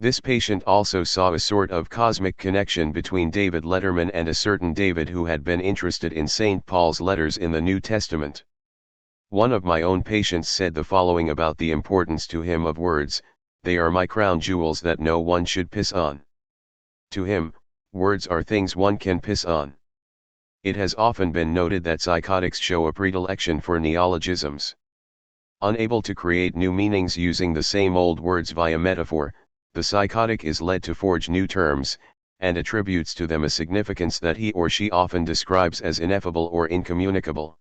This patient also saw a sort of cosmic connection between David Letterman and a certain David who had been interested in St. Paul's letters in the New Testament. One of my own patients said the following about the importance to him of words: "They are my crown jewels that no one should piss on." To him, words are things one can piss on. It has often been noted that psychotics show a predilection for neologisms. Unable to create new meanings using the same old words via metaphor, the psychotic is led to forge new terms, and attributes to them a significance that he or she often describes as ineffable or incommunicable.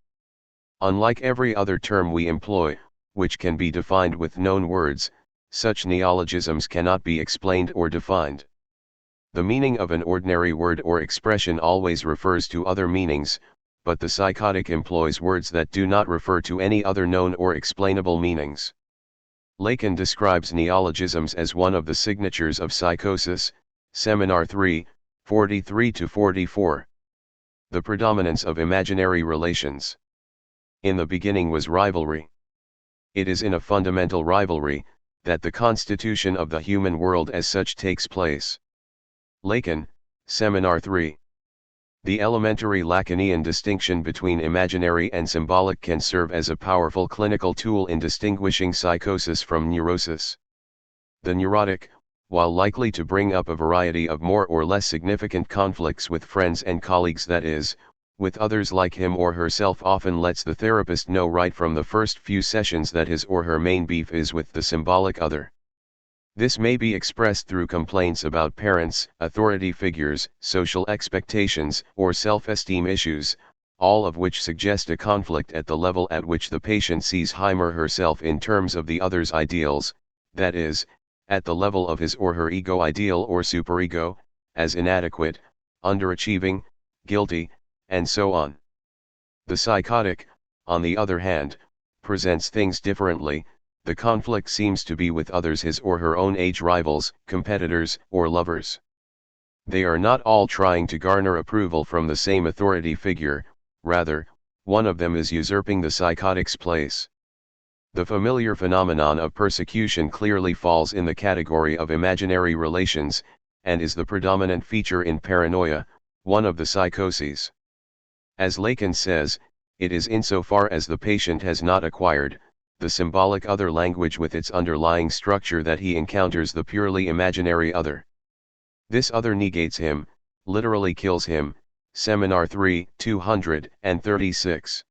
Unlike every other term we employ, which can be defined with known words, such neologisms cannot be explained or defined. The meaning of an ordinary word or expression always refers to other meanings, but the psychotic employs words that do not refer to any other known or explainable meanings. Lacan describes neologisms as one of the signatures of psychosis, Seminar 3, 43-44. The predominance of imaginary relations. In the beginning was rivalry. It is in a fundamental rivalry that the constitution of the human world as such takes place. Lacan, Seminar 3. The elementary Lacanian distinction between imaginary and symbolic can serve as a powerful clinical tool in distinguishing psychosis from neurosis. The neurotic, while likely to bring up a variety of more or less significant conflicts with friends and colleagues, that is, with others like him or herself, often lets the therapist know right from the first few sessions that his or her main beef is with the symbolic other. This may be expressed through complaints about parents, authority figures, social expectations, or self-esteem issues, all of which suggest a conflict at the level at which the patient sees him or herself in terms of the other's ideals, that is, at the level of his or her ego ideal or superego, as inadequate, underachieving, guilty, and so on. The psychotic, on the other hand, presents things differently. The conflict seems to be with others, his or her own age rivals, competitors, or lovers. They are not all trying to garner approval from the same authority figure, rather, one of them is usurping the psychotic's place. The familiar phenomenon of persecution clearly falls in the category of imaginary relations, and is the predominant feature in paranoia, one of the psychoses. As Lacan says, it is insofar as the patient has not acquired the symbolic other language with its underlying structure that he encounters the purely imaginary other. This other negates him, literally kills him, Seminar 3, 236.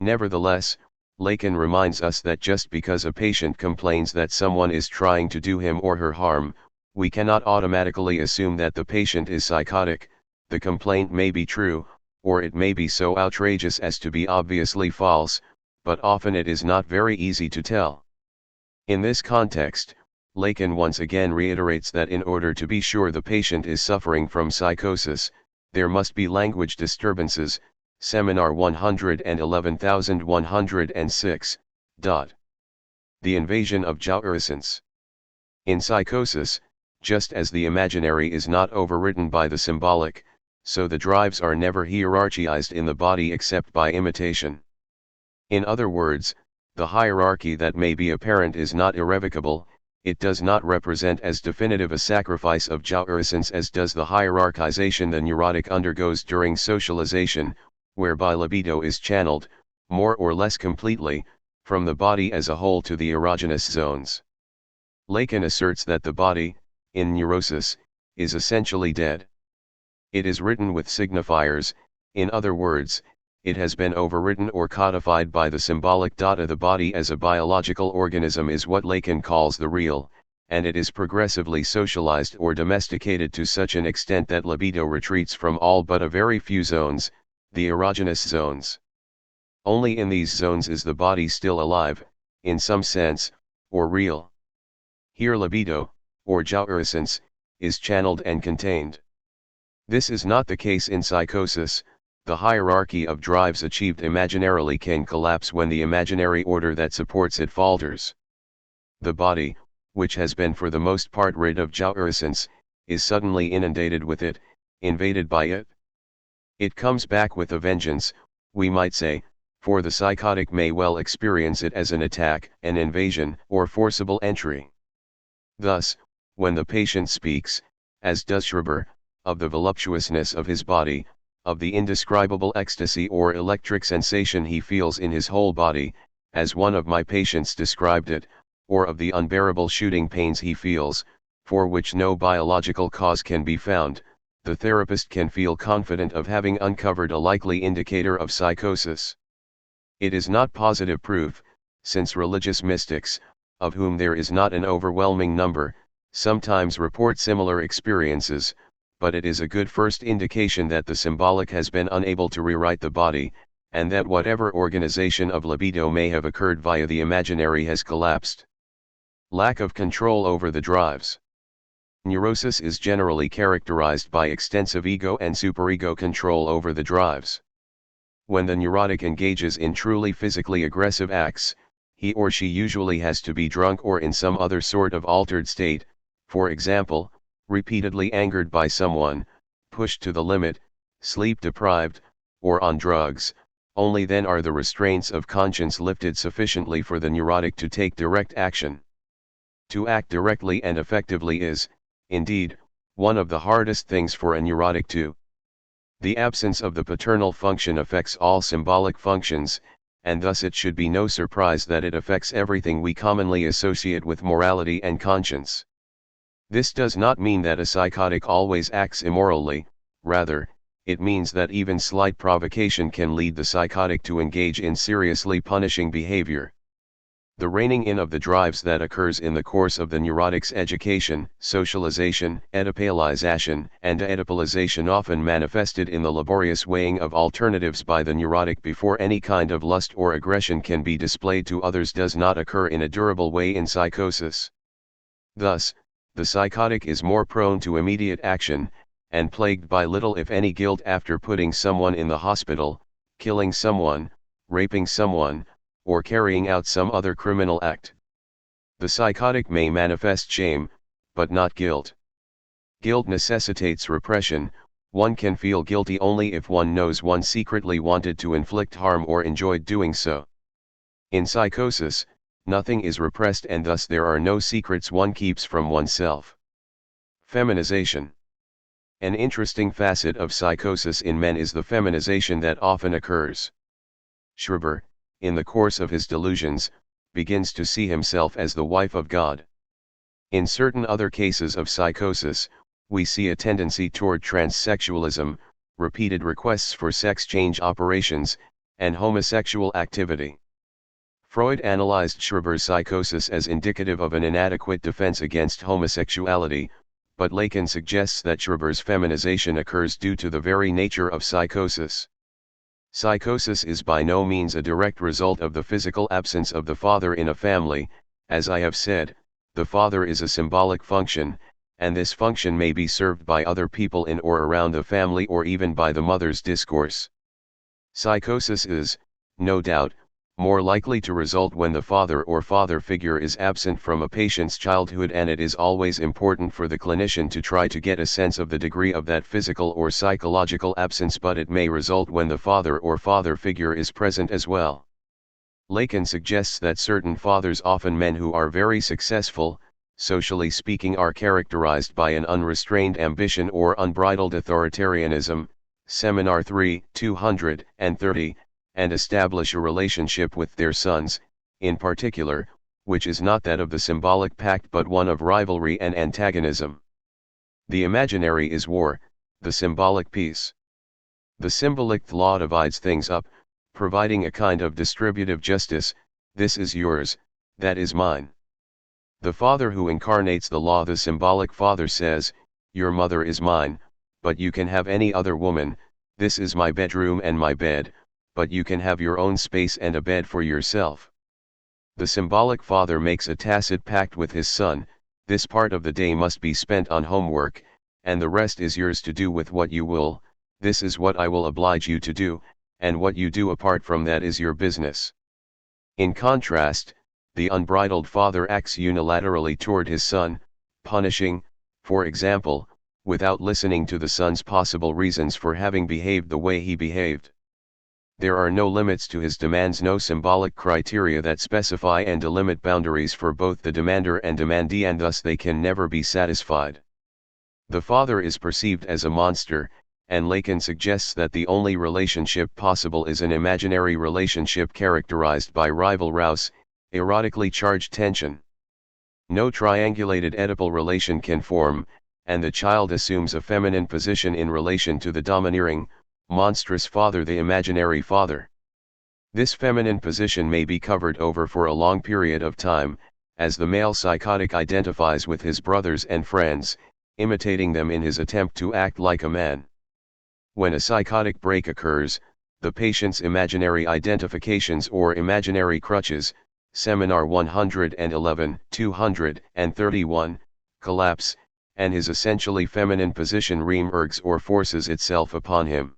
Nevertheless, Lacan reminds us that just because a patient complains that someone is trying to do him or her harm, we cannot automatically assume that the patient is psychotic. The complaint may be true, or it may be so outrageous as to be obviously false, but often it is not very easy to tell. In this context, Lacan once again reiterates that in order to be sure the patient is suffering from psychosis, there must be language disturbances, Seminar 111106. The invasion of jouissance. In psychosis, just as the imaginary is not overridden by the symbolic, so the drives are never hierarchized in the body except by imitation. In other words, the hierarchy that may be apparent is not irrevocable. It does not represent as definitive a sacrifice of jouissance as does the hierarchization the neurotic undergoes during socialization, whereby libido is channeled, more or less completely, from the body as a whole to the erogenous zones. Lacan asserts that the body, in neurosis, is essentially dead. It is written with signifiers, in other words, it has been overridden or codified by the symbolic data. The body as a biological organism is what Lacan calls the real, and it is progressively socialized or domesticated to such an extent that libido retreats from all but a very few zones, the erogenous zones. Only in these zones is the body still alive, in some sense, or real. Here libido, or jouissance, is channeled and contained. This is not the case in psychosis. The hierarchy of drives achieved imaginarily can collapse when the imaginary order that supports it falters. The body, which has been for the most part rid of jouissance, is suddenly inundated with it, invaded by it. It comes back with a vengeance, we might say, for the psychotic may well experience it as an attack, an invasion, or forcible entry. Thus, when the patient speaks, as does Schreber, of the voluptuousness of his body, of the indescribable ecstasy or electric sensation he feels in his whole body, as one of my patients described it, or of the unbearable shooting pains he feels, for which no biological cause can be found, the therapist can feel confident of having uncovered a likely indicator of psychosis. It is not positive proof, since religious mystics, of whom there is not an overwhelming number, sometimes report similar experiences, but it is a good first indication that the symbolic has been unable to rewrite the body, and that whatever organization of libido may have occurred via the imaginary has collapsed. Lack of control over the drives. Neurosis is generally characterized by extensive ego and superego control over the drives. When the neurotic engages in truly physically aggressive acts, he or she usually has to be drunk or in some other sort of altered state, for example, repeatedly angered by someone, pushed to the limit, sleep deprived, or on drugs. Only then are the restraints of conscience lifted sufficiently for the neurotic to take direct action. To act directly and effectively is, indeed, one of the hardest things for a neurotic to. The absence of the paternal function affects all symbolic functions, and thus it should be no surprise that it affects everything we commonly associate with morality and conscience. This does not mean that a psychotic always acts immorally, rather, it means that even slight provocation can lead the psychotic to engage in seriously punishing behavior. The reining in of the drives that occurs in the course of the neurotic's education, socialization, Oedipalization, and Oedipalization often manifested in the laborious weighing of alternatives by the neurotic before any kind of lust or aggression can be displayed to others does not occur in a durable way in psychosis. Thus, the psychotic is more prone to immediate action, and plagued by little if any guilt after putting someone in the hospital, killing someone, raping someone, or carrying out some other criminal act. The psychotic may manifest shame, but not guilt. Guilt necessitates repression. One can feel guilty only if one knows one secretly wanted to inflict harm or enjoyed doing so. In psychosis, nothing is repressed and thus there are no secrets one keeps from oneself. Feminization. An interesting facet of psychosis in men is the feminization that often occurs. Schreber, in the course of his delusions, begins to see himself as the wife of God. In certain other cases of psychosis, we see a tendency toward transsexualism, repeated requests for sex change operations, and homosexual activity. Freud analyzed Schreber's psychosis as indicative of an inadequate defense against homosexuality, but Lacan suggests that Schreber's feminization occurs due to the very nature of psychosis. Psychosis is by no means a direct result of the physical absence of the father in a family. As I have said, the father is a symbolic function, and this function may be served by other people in or around the family or even by the mother's discourse. Psychosis is, no doubt, more likely to result when the father or father figure is absent from a patient's childhood, and it is always important for the clinician to try to get a sense of the degree of that physical or psychological absence, but it may result when the father or father figure is present as well. Lacan suggests that certain fathers, often men who are very successful, socially speaking, are characterized by an unrestrained ambition or unbridled authoritarianism, Seminar 3, 230, and establish a relationship with their sons, in particular, which is not that of the symbolic pact but one of rivalry and antagonism. The imaginary is war, the symbolic peace. The symbolic law divides things up, providing a kind of distributive justice. This is yours, that is mine. The father who incarnates the law, the symbolic father, says, "Your mother is mine, but you can have any other woman, this is my bedroom and my bed, but you can have your own space and a bed for yourself." The symbolic father makes a tacit pact with his son: "This part of the day must be spent on homework, and the rest is yours to do with what you will. This is what I will oblige you to do, and what you do apart from that is your business." In contrast, the unbridled father acts unilaterally toward his son, punishing, for example, without listening to the son's possible reasons for having behaved the way he behaved. There are no limits to his demands, no symbolic criteria that specify and delimit boundaries for both the demander and demandee, and thus they can never be satisfied. The father is perceived as a monster, and Lacan suggests that the only relationship possible is an imaginary relationship characterized by rival rouse, erotically charged tension. No triangulated Oedipal relation can form, and the child assumes a feminine position in relation to the domineering, monstrous father, the imaginary father. This feminine position may be covered over for a long period of time, as the male psychotic identifies with his brothers and friends, imitating them in his attempt to act like a man. When a psychotic break occurs, the patient's imaginary identifications or imaginary crutches, Seminar 111, 231, collapse, and his essentially feminine position re-emerges or forces itself upon him.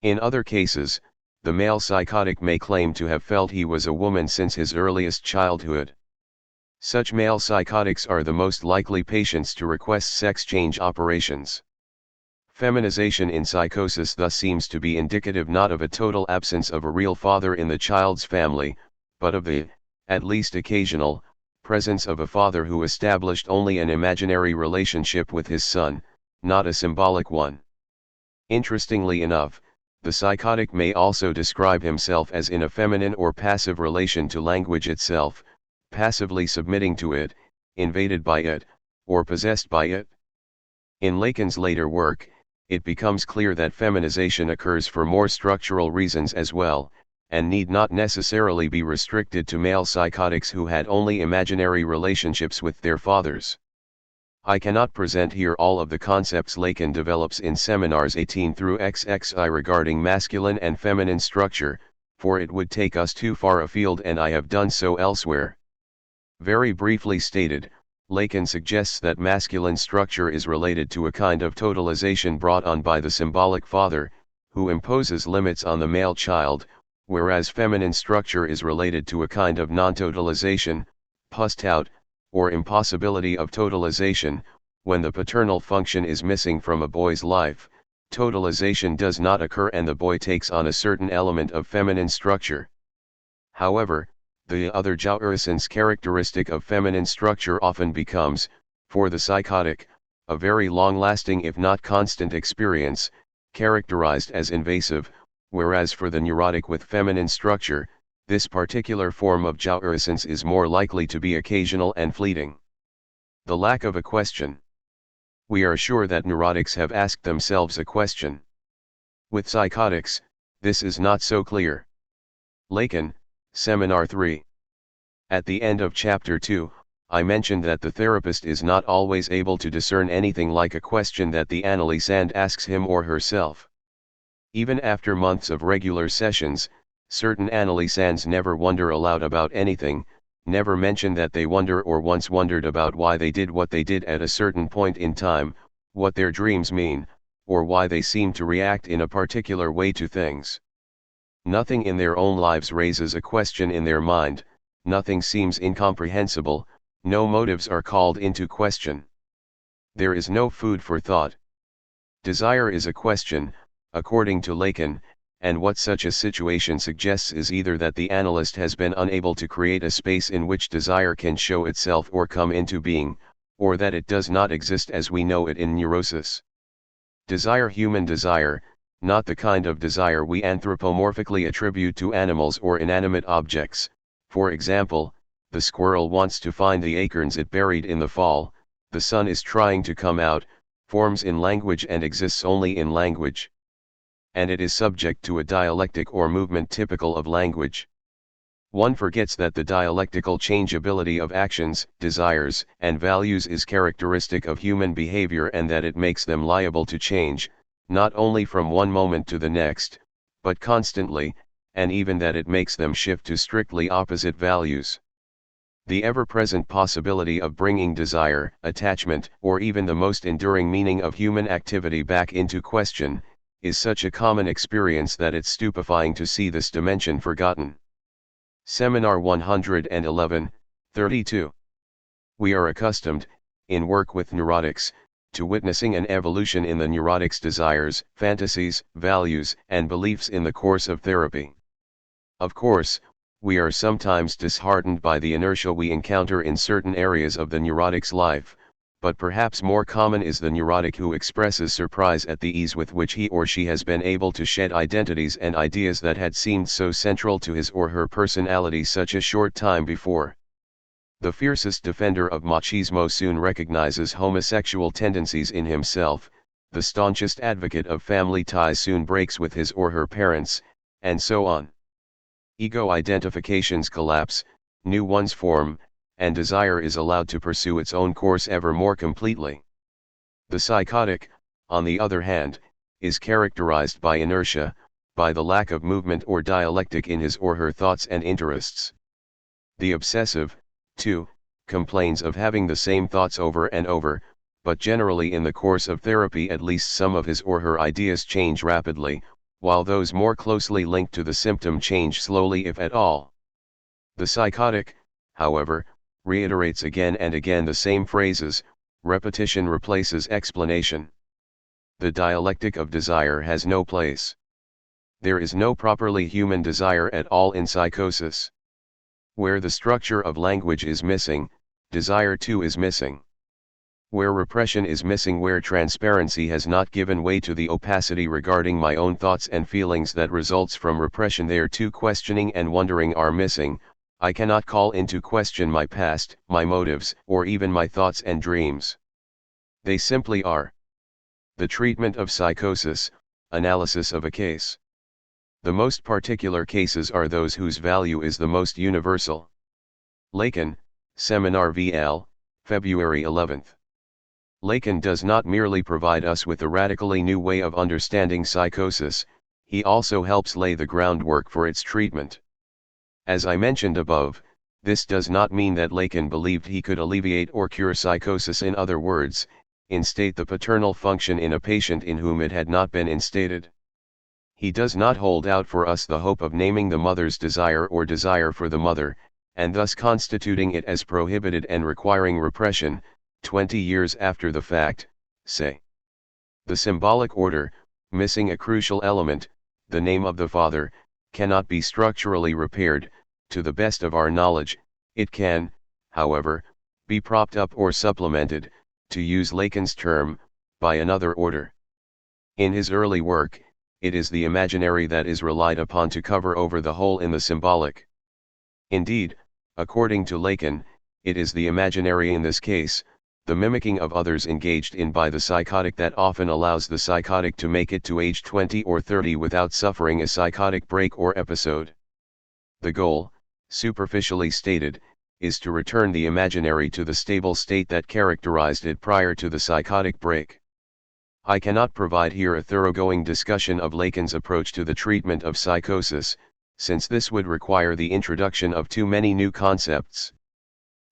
In other cases, the male psychotic may claim to have felt he was a woman since his earliest childhood. Such male psychotics are the most likely patients to request sex change operations. Feminization in psychosis thus seems to be indicative not of a total absence of a real father in the child's family, but of the, at least occasional, presence of a father who established only an imaginary relationship with his son, not a symbolic one. Interestingly enough, the psychotic may also describe himself as in a feminine or passive relation to language itself, passively submitting to it, invaded by it, or possessed by it. In Lacan's later work, it becomes clear that feminization occurs for more structural reasons as well, and need not necessarily be restricted to male psychotics who had only imaginary relationships with their fathers. I cannot present here all of the concepts Lacan develops in seminars 18 through XXI regarding masculine and feminine structure, for it would take us too far afield, and I have done so elsewhere. Very briefly stated, Lacan suggests that masculine structure is related to a kind of totalization brought on by the symbolic father, who imposes limits on the male child, whereas feminine structure is related to a kind of non-totalization, Pust-out, or impossibility of totalization. When the paternal function is missing from a boy's life, totalization does not occur and the boy takes on a certain element of feminine structure. However, the other jouissance characteristic of feminine structure often becomes, for the psychotic, a very long-lasting if not constant experience, characterized as invasive, whereas for the neurotic with feminine structure, this particular form of jouissance is more likely to be occasional and fleeting. The lack of a question. We are sure that neurotics have asked themselves a question. With psychotics, this is not so clear. Lacan, Seminar 3. At the end of Chapter 2, I mentioned that the therapist is not always able to discern anything like a question that the analysand asks him or herself. Even after months of regular sessions, certain analysands never wonder aloud about anything, never mention that they wonder or once wondered about why they did what they did at a certain point in time, what their dreams mean, or why they seem to react in a particular way to things. Nothing in their own lives raises a question in their mind, nothing seems incomprehensible, no motives are called into question. There is no food for thought. Desire is a question, according to Lacan, and what such a situation suggests is either that the analyst has been unable to create a space in which desire can show itself or come into being, or that it does not exist as we know it in neurosis. Desire, human desire, not the kind of desire we anthropomorphically attribute to animals or inanimate objects. For example, the squirrel wants to find the acorns it buried in the fall, the sun is trying to come out, forms in language and exists only in language. And it is subject to a dialectic or movement typical of language. One forgets that the dialectical changeability of actions, desires, and values is characteristic of human behavior, and that it makes them liable to change, not only from one moment to the next, but constantly, and even that it makes them shift to strictly opposite values. The ever-present possibility of bringing desire, attachment, or even the most enduring meaning of human activity back into question, is such a common experience that it's stupefying to see this dimension forgotten. Seminar 111, 32. We are accustomed, in work with neurotics, to witnessing an evolution in the neurotic's desires, fantasies, values, and beliefs in the course of therapy. Of course, we are sometimes disheartened by the inertia we encounter in certain areas of the neurotic's life, but perhaps more common is the neurotic who expresses surprise at the ease with which he or she has been able to shed identities and ideas that had seemed so central to his or her personality such a short time before. The fiercest defender of machismo soon recognizes homosexual tendencies in himself, the staunchest advocate of family ties soon breaks with his or her parents, and so on. Ego identifications collapse, new ones form, and desire is allowed to pursue its own course ever more completely. The psychotic, on the other hand, is characterized by inertia, by the lack of movement or dialectic in his or her thoughts and interests. The obsessive, too, complains of having the same thoughts over and over, but generally in the course of therapy at least some of his or her ideas change rapidly, while those more closely linked to the symptom change slowly if at all. The psychotic, however, reiterates again and again the same phrases, repetition replaces explanation. The dialectic of desire has no place. There is no properly human desire at all in psychosis. Where the structure of language is missing, desire too is missing. Where repression is missing, where transparency has not given way to the opacity regarding my own thoughts and feelings that results from repression, there too questioning and wondering are missing. I cannot call into question my past, my motives, or even my thoughts and dreams. They simply are. The treatment of psychosis, analysis of a case. The most particular cases are those whose value is the most universal. Lacan, Seminar VL, February 11. Lacan does not merely provide us with a radically new way of understanding psychosis, he also helps lay the groundwork for its treatment. As I mentioned above, this does not mean that Lacan believed he could alleviate or cure psychosis, in other words, instate the paternal function in a patient in whom it had not been instated. He does not hold out for us the hope of naming the mother's desire or desire for the mother, and thus constituting it as prohibited and requiring repression, 20 years after the fact, say. The symbolic order, missing a crucial element, the name of the father, cannot be structurally repaired. To the best of our knowledge, it can, however, be propped up or supplemented, to use Lacan's term, by another order. In his early work, it is the imaginary that is relied upon to cover over the hole in the symbolic. Indeed, according to Lacan, it is the imaginary in this case, the mimicking of others engaged in by the psychotic, that often allows the psychotic to make it to age 20 or 30 without suffering a psychotic break or episode. The goal, superficially stated, is to return the imaginary to the stable state that characterized it prior to the psychotic break. I cannot provide here a thoroughgoing discussion of Lacan's approach to the treatment of psychosis, since this would require the introduction of too many new concepts.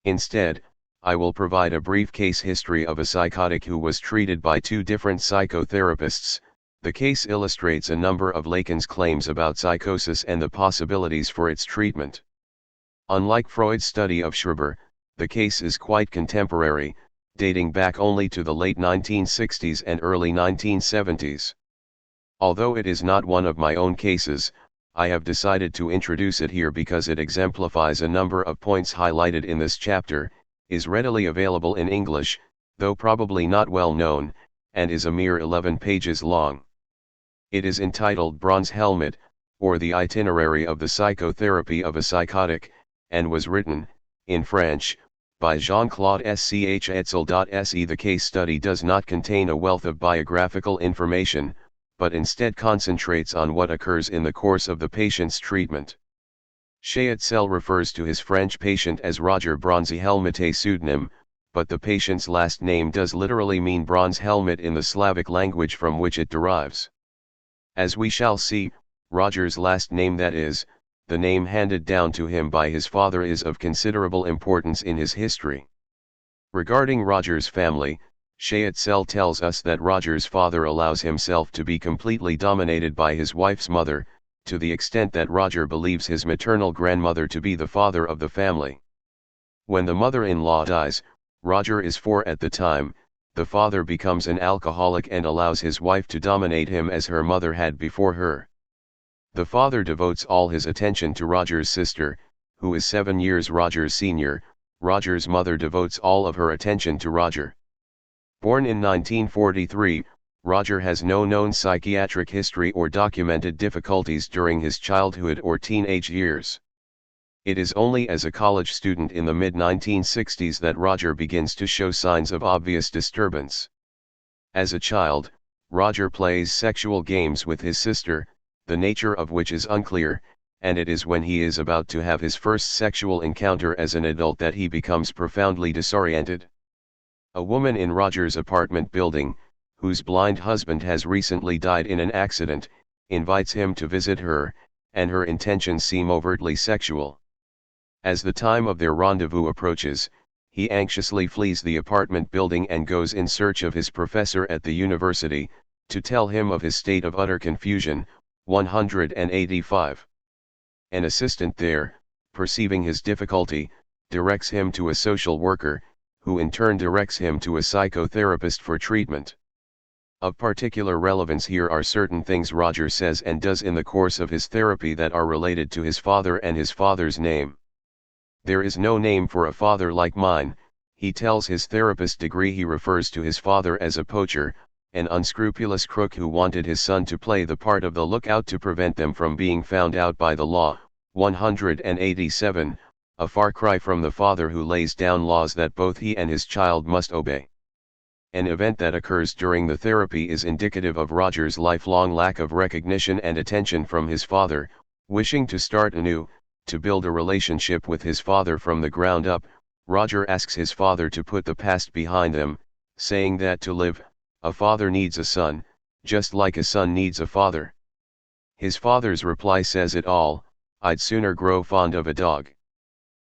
Instead, I will provide a brief case history of a psychotic who was treated by two different psychotherapists. The case illustrates a number of Lacan's claims about psychosis and the possibilities for its treatment. Unlike Freud's study of Schreber, the case is quite contemporary, dating back only to the late 1960s and early 1970s. Although it is not one of my own cases, I have decided to introduce it here because it exemplifies a number of points highlighted in this chapter, is readily available in English, though probably not well known, and is a mere 11 pages long. It is entitled Bronze Helmet, or The Itinerary of the Psychotherapy of a Psychotic, and was written, in French, by Jean-Claude Etzel.se. The case study does not contain a wealth of biographical information, but instead concentrates on what occurs in the course of the patient's treatment. Chatel refers to his French patient as Roger Bronzy Helmet, pseudonym, but the patient's last name does literally mean bronze helmet in the Slavic language from which it derives. As we shall see, Roger's last name, that is, the name handed down to him by his father, is of considerable importance in his history. Regarding Roger's family, Chatel tells us that Roger's father allows himself to be completely dominated by his wife's mother, to the extent that Roger believes his maternal grandmother to be the father of the family. When the mother-in-law dies, Roger is 4 at the time, the father becomes an alcoholic and allows his wife to dominate him as her mother had before her. The father devotes all his attention to Roger's sister, who is 7 years Roger's senior. Roger's mother devotes all of her attention to Roger. Born in 1943, Roger has no known psychiatric history or documented difficulties during his childhood or teenage years. It is only as a college student in the mid-1960s that Roger begins to show signs of obvious disturbance. As a child, Roger plays sexual games with his sister, the nature of which is unclear, and it is when he is about to have his first sexual encounter as an adult that he becomes profoundly disoriented. A woman in Roger's apartment building, whose blind husband has recently died in an accident, invites him to visit her, and her intentions seem overtly sexual. As the time of their rendezvous approaches, he anxiously flees the apartment building and goes in search of his professor at the university, to tell him of his state of utter confusion. 185. An assistant there, perceiving his difficulty, directs him to a social worker, who in turn directs him to a psychotherapist for treatment. Of particular relevance here are certain things Roger says and does in the course of his therapy that are related to his father and his father's name. "There is no name for a father like mine," he tells his therapist. He refers to his father as a poacher, an unscrupulous crook who wanted his son to play the part of the lookout to prevent them from being found out by the law. 187, a far cry from the father who lays down laws that both he and his child must obey. An event that occurs during the therapy is indicative of Roger's lifelong lack of recognition and attention from his father. Wishing to start anew, to build a relationship with his father from the ground up, Roger asks his father to put the past behind them, saying that to live, a father needs a son, just like a son needs a father. His father's reply says it all: "I'd sooner grow fond of a dog."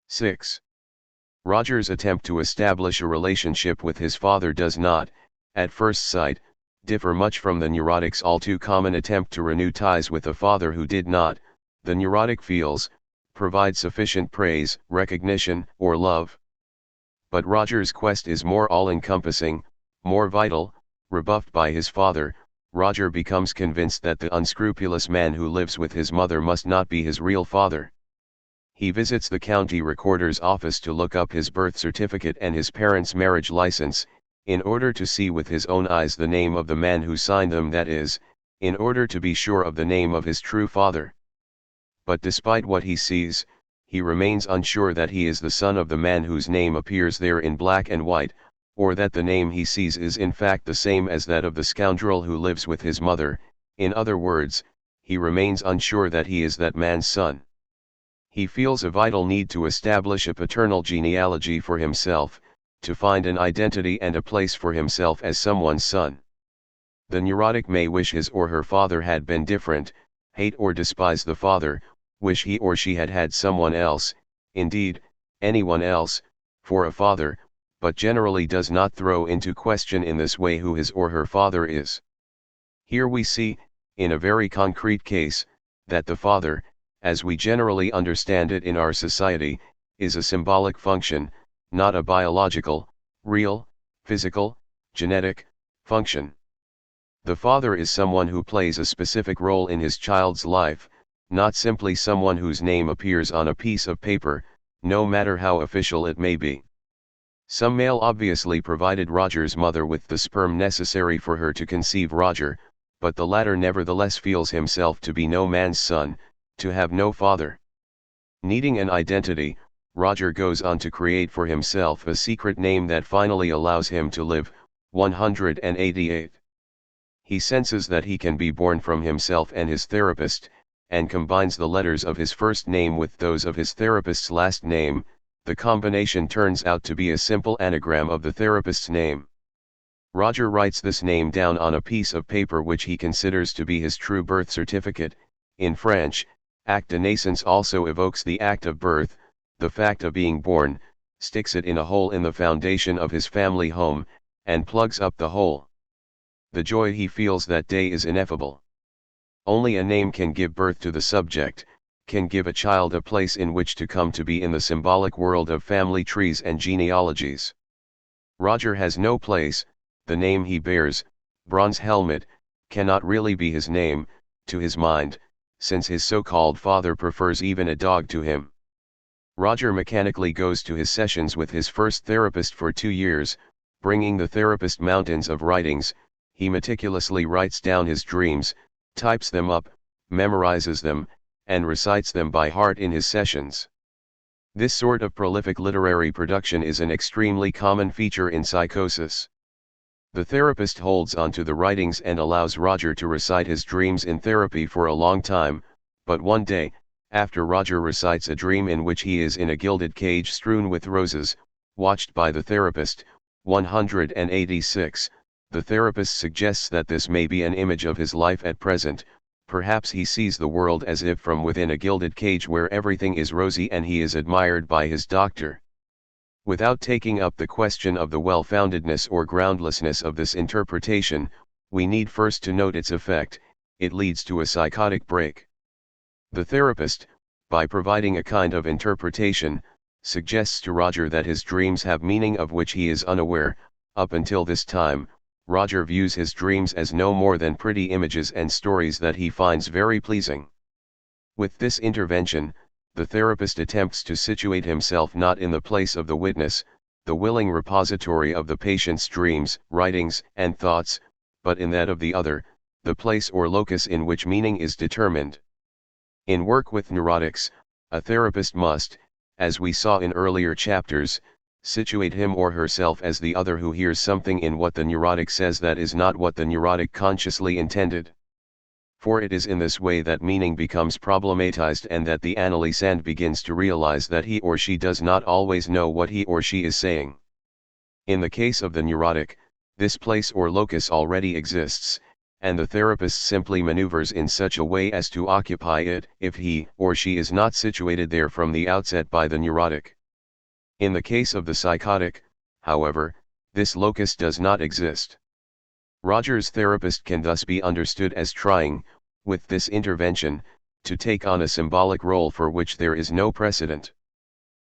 6. Roger's attempt to establish a relationship with his father does not, at first sight, differ much from the neurotic's all too common attempt to renew ties with a father who did not, the neurotic feels, provide sufficient praise, recognition, or love. But Roger's quest is more all-encompassing, more vital. Rebuffed by his father, Roger becomes convinced that the unscrupulous man who lives with his mother must not be his real father. He visits the county recorder's office to look up his birth certificate and his parents' marriage license, in order to see with his own eyes the name of the man who signed them, that is, in order to be sure of the name of his true father. But despite what he sees, he remains unsure that he is the son of the man whose name appears there in black and white, or that the name he sees is in fact the same as that of the scoundrel who lives with his mother. In other words, he remains unsure that he is that man's son. He feels a vital need to establish a paternal genealogy for himself, to find an identity and a place for himself as someone's son. The neurotic may wish his or her father had been different, hate or despise the father, wish he or she had had someone else, indeed, anyone else, for a father, but generally does not throw into question in this way who his or her father is. Here we see, in a very concrete case, that the father, as we generally understand it in our society, is a symbolic function, not a biological, real, physical, genetic, function. The father is someone who plays a specific role in his child's life, not simply someone whose name appears on a piece of paper, no matter how official it may be. Some male obviously provided Roger's mother with the sperm necessary for her to conceive Roger, but the latter nevertheless feels himself to be no man's son, to have no father. Needing an identity, Roger goes on to create for himself a secret name that finally allows him to live. 188. He senses that he can be born from himself and his therapist, and combines the letters of his first name with those of his therapist's last name. The combination turns out to be a simple anagram of the therapist's name. Roger writes this name down on a piece of paper which he considers to be his true birth certificate. In French, acte de naissance also evokes the act of birth, the fact of being born, sticks it in a hole in the foundation of his family home, and plugs up the hole. The joy he feels that day is ineffable. Only a name can give birth to the subject, can give a child a place in which to come to be in the symbolic world of family trees and genealogies. Roger has no place. The name he bears, Bronze Helmet, cannot really be his name, to his mind, since his so-called father prefers even a dog to him. Roger mechanically goes to his sessions with his first therapist for 2 years, bringing the therapist mountains of writings. He meticulously writes down his dreams, types them up, memorizes them, and recites them by heart in his sessions. This sort of prolific literary production is an extremely common feature in psychosis. The therapist holds on to the writings and allows Roger to recite his dreams in therapy for a long time, but one day, after Roger recites a dream in which he is in a gilded cage strewn with roses, watched by the therapist, 186, the therapist suggests that this may be an image of his life at present. Perhaps he sees the world as if from within a gilded cage where everything is rosy and he is admired by his doctor. Without taking up the question of the well-foundedness or groundlessness of this interpretation, we need first to note its effect. It leads to a psychotic break. The therapist, by providing a kind of interpretation, suggests to Roger that his dreams have meaning of which he is unaware. Up until this time, Roger views his dreams as no more than pretty images and stories that he finds very pleasing. With this intervention, the therapist attempts to situate himself not in the place of the witness, the willing repository of the patient's dreams, writings, and thoughts, but in that of the other, the place or locus in which meaning is determined. In work with neurotics, a therapist must, as we saw in earlier chapters, situate him or herself as the other who hears something in what the neurotic says that is not what the neurotic consciously intended. For it is in this way that meaning becomes problematized and that the analysand begins to realize that he or she does not always know what he or she is saying. In the case of the neurotic, this place or locus already exists, and the therapist simply maneuvers in such a way as to occupy it if he or she is not situated there from the outset by the neurotic. In the case of the psychotic, however, this locus does not exist. Roger's therapist can thus be understood as trying, with this intervention, to take on a symbolic role for which there is no precedent.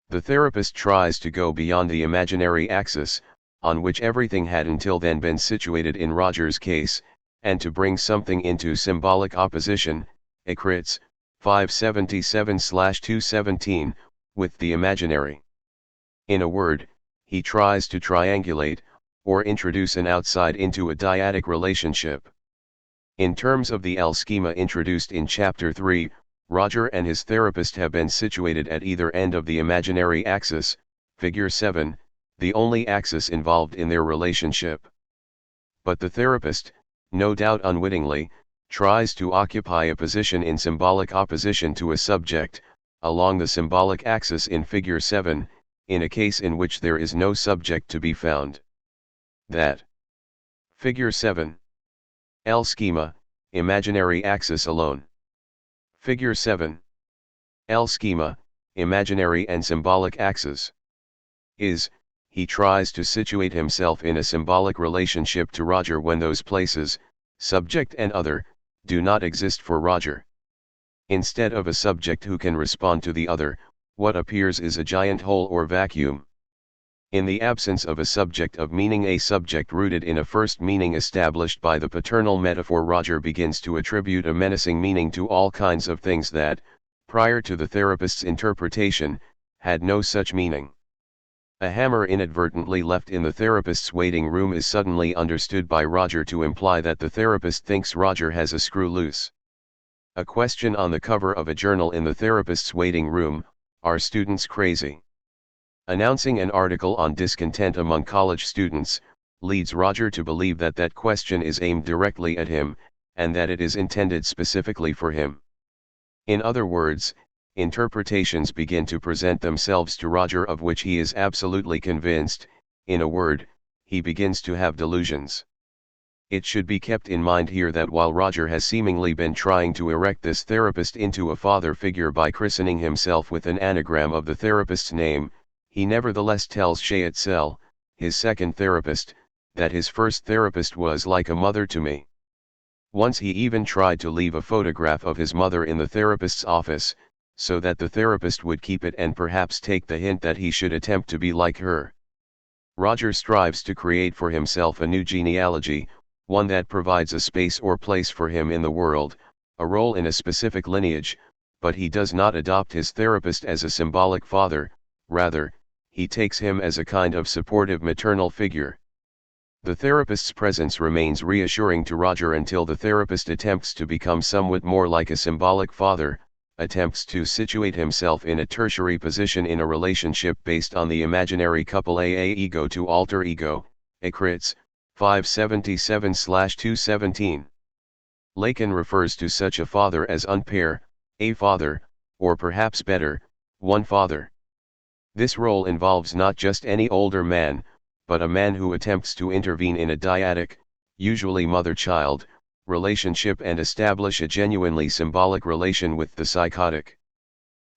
The therapist tries to go beyond the imaginary axis, on which everything had until then been situated in Roger's case, and to bring something into symbolic opposition, Ecritz, 577/217, with the imaginary. In a word, he tries to triangulate, or introduce an outside into a dyadic relationship. In terms of the L schema introduced in Chapter 3, Roger and his therapist have been situated at either end of the imaginary axis, Figure 7, the only axis involved in their relationship. But the therapist, no doubt unwittingly, tries to occupy a position in symbolic opposition to a subject, along the symbolic axis in Figure 7, in a case in which there is no subject to be found. That. Figure 7. L schema, imaginary axis alone. Figure 7. L schema, imaginary and symbolic axis. Is, he tries to situate himself in a symbolic relationship to Roger when those places, subject and other, do not exist for Roger. Instead of a subject who can respond to the other, what appears is a giant hole or vacuum. In the absence of a subject of meaning, a subject rooted in a first meaning established by the paternal metaphor, Roger begins to attribute a menacing meaning to all kinds of things that, prior to the therapist's interpretation, had no such meaning. A hammer inadvertently left in the therapist's waiting room is suddenly understood by Roger to imply that the therapist thinks Roger has a screw loose. A question on the cover of a journal in the therapist's waiting room: are students crazy? Announcing an article on discontent among college students, leads Roger to believe that that question is aimed directly at him, and that it is intended specifically for him. In other words, interpretations begin to present themselves to Roger of which he is absolutely convinced. In a word, he begins to have delusions. It should be kept in mind here that while Roger has seemingly been trying to erect this therapist into a father figure by christening himself with an anagram of the therapist's name, he nevertheless tells Shayetzel, his second therapist, that his first therapist was like a mother to me. Once he even tried to leave a photograph of his mother in the therapist's office, so that the therapist would keep it and perhaps take the hint that he should attempt to be like her. Roger strives to create for himself a new genealogy, one that provides a space or place for him in the world, a role in a specific lineage, but he does not adopt his therapist as a symbolic father, rather, he takes him as a kind of supportive maternal figure. The therapist's presence remains reassuring to Roger until the therapist attempts to become somewhat more like a symbolic father, attempts to situate himself in a tertiary position in a relationship based on the imaginary couple AA ego to alter ego, Ekritz, 577/217. Lacan refers to such a father as unpair, a father, or perhaps better, one father. This role involves not just any older man, but a man who attempts to intervene in a dyadic, usually mother-child, relationship and establish a genuinely symbolic relation with the psychotic.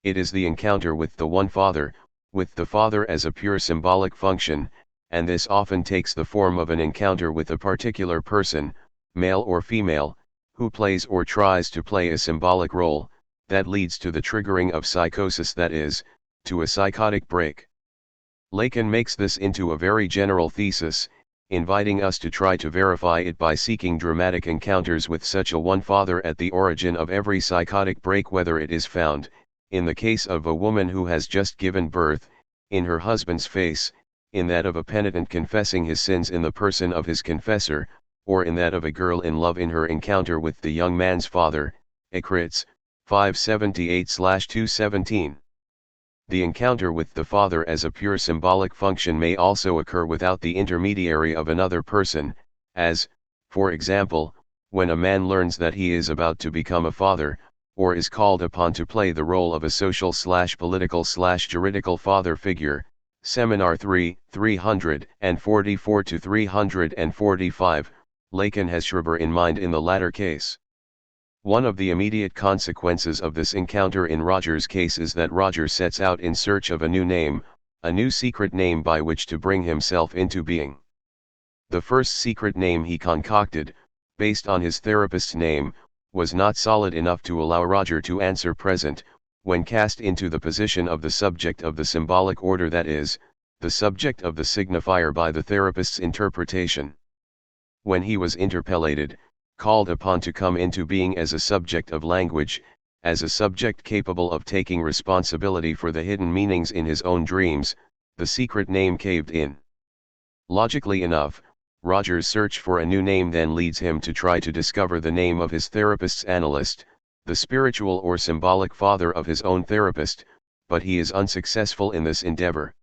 It is the encounter with the one father, with the father as a pure symbolic function, and this often takes the form of an encounter with a particular person, male or female, who plays or tries to play a symbolic role, that leads to the triggering of psychosis, that is, to a psychotic break. Lacan makes this into a very general thesis, inviting us to try to verify it by seeking dramatic encounters with such a one father at the origin of every psychotic break, whether it is found, in the case of a woman who has just given birth, in her husband's face, in that of a penitent confessing his sins in the person of his confessor, or in that of a girl in love in her encounter with the young man's father, Ekritz, 578/217. The encounter with the father as a pure symbolic function may also occur without the intermediary of another person, as, for example, when a man learns that he is about to become a father, or is called upon to play the role of a social/political/juridical father figure. Seminar 3, 344-345, Lacan has Schreiber in mind in the latter case. One of the immediate consequences of this encounter in Roger's case is that Roger sets out in search of a new name, a new secret name by which to bring himself into being. The first secret name he concocted, based on his therapist's name, was not solid enough to allow Roger to answer present, when cast into the position of the subject of the symbolic order, that is, the subject of the signifier by the therapist's interpretation. When he was interpellated, called upon to come into being as a subject of language, as a subject capable of taking responsibility for the hidden meanings in his own dreams, the secret name caved in. Logically enough, Roger's search for a new name then leads him to try to discover the name of his therapist's analyst, the spiritual or symbolic father of his own therapist, but he is unsuccessful in this endeavor.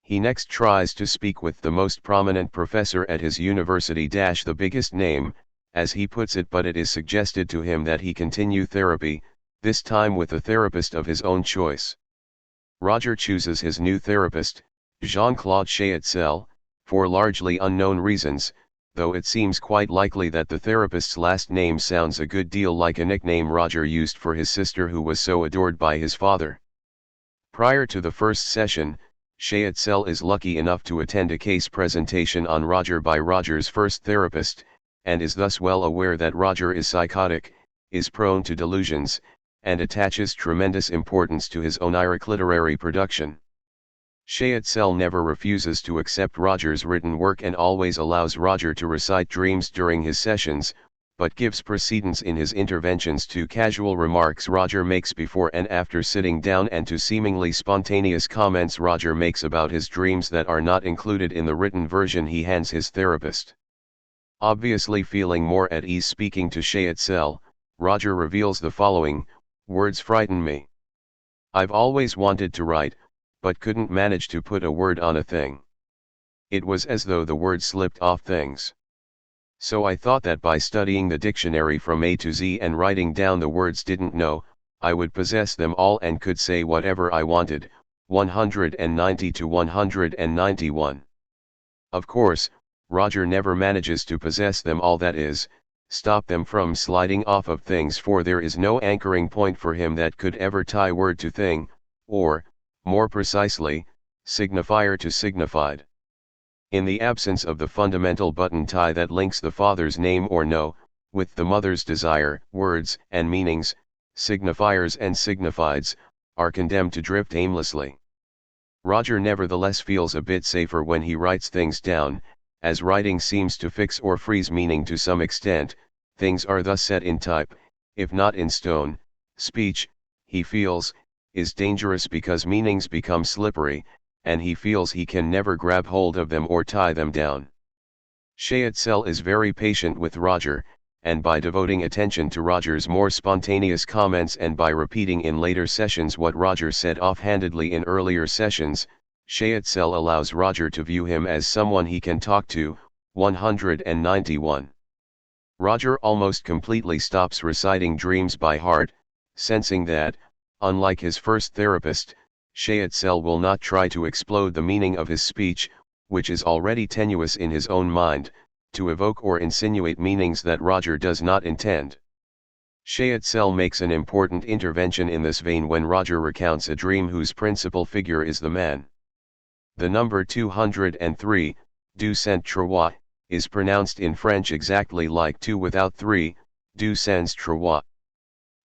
He next tries to speak with the most prominent professor at his university, the biggest name, as he puts it, but it is suggested to him that he continue therapy, this time with a therapist of his own choice. Roger chooses his new therapist, Jean-Claude Shayetzel, for largely unknown reasons, though it seems quite likely that the therapist's last name sounds a good deal like a nickname Roger used for his sister who was so adored by his father. Prior to the first session, Shayetzel is lucky enough to attend a case presentation on Roger by Roger's first therapist, and is thus well aware that Roger is psychotic, is prone to delusions, and attaches tremendous importance to his oniric literary production. Shayetzel never refuses to accept Roger's written work and always allows Roger to recite dreams during his sessions, but gives precedence in his interventions to casual remarks Roger makes before and after sitting down and to seemingly spontaneous comments Roger makes about his dreams that are not included in the written version he hands his therapist. Obviously feeling more at ease speaking to Shayetzel, Roger reveals the following: "Words frighten me. I've always wanted to write, but couldn't manage to put a word on a thing. It was as though the words slipped off things. So I thought that by studying the dictionary from A to Z and writing down the words didn't know, I would possess them all and could say whatever I wanted. 190 to 191. Of course, Roger never manages to possess them all, that is, stop them from sliding off of things, for there is no anchoring point for him that could ever tie word to thing, or, more precisely, signifier to signified. In the absence of the fundamental button tie that links the father's name or no, with the mother's desire, words and meanings, signifiers and signifieds, are condemned to drift aimlessly. Roger nevertheless feels a bit safer when he writes things down, as writing seems to fix or freeze meaning to some extent. Things are thus set in type, if not in stone. Speech, he feels, is dangerous because meanings become slippery, and he feels he can never grab hold of them or tie them down. Schaetzell is very patient with Roger, and by devoting attention to Roger's more spontaneous comments and by repeating in later sessions what Roger said offhandedly in earlier sessions, Schaetzell allows Roger to view him as someone he can talk to. 191. Roger almost completely stops reciting dreams by heart, sensing that, unlike his first therapist, Schaetzell will not try to explode the meaning of his speech, which is already tenuous in his own mind, to evoke or insinuate meanings that Roger does not intend. Schaetzell makes an important intervention in this vein when Roger recounts a dream whose principal figure is the man. The number 203, du sans trois, is pronounced in French exactly like 2 without 3, du sans trois.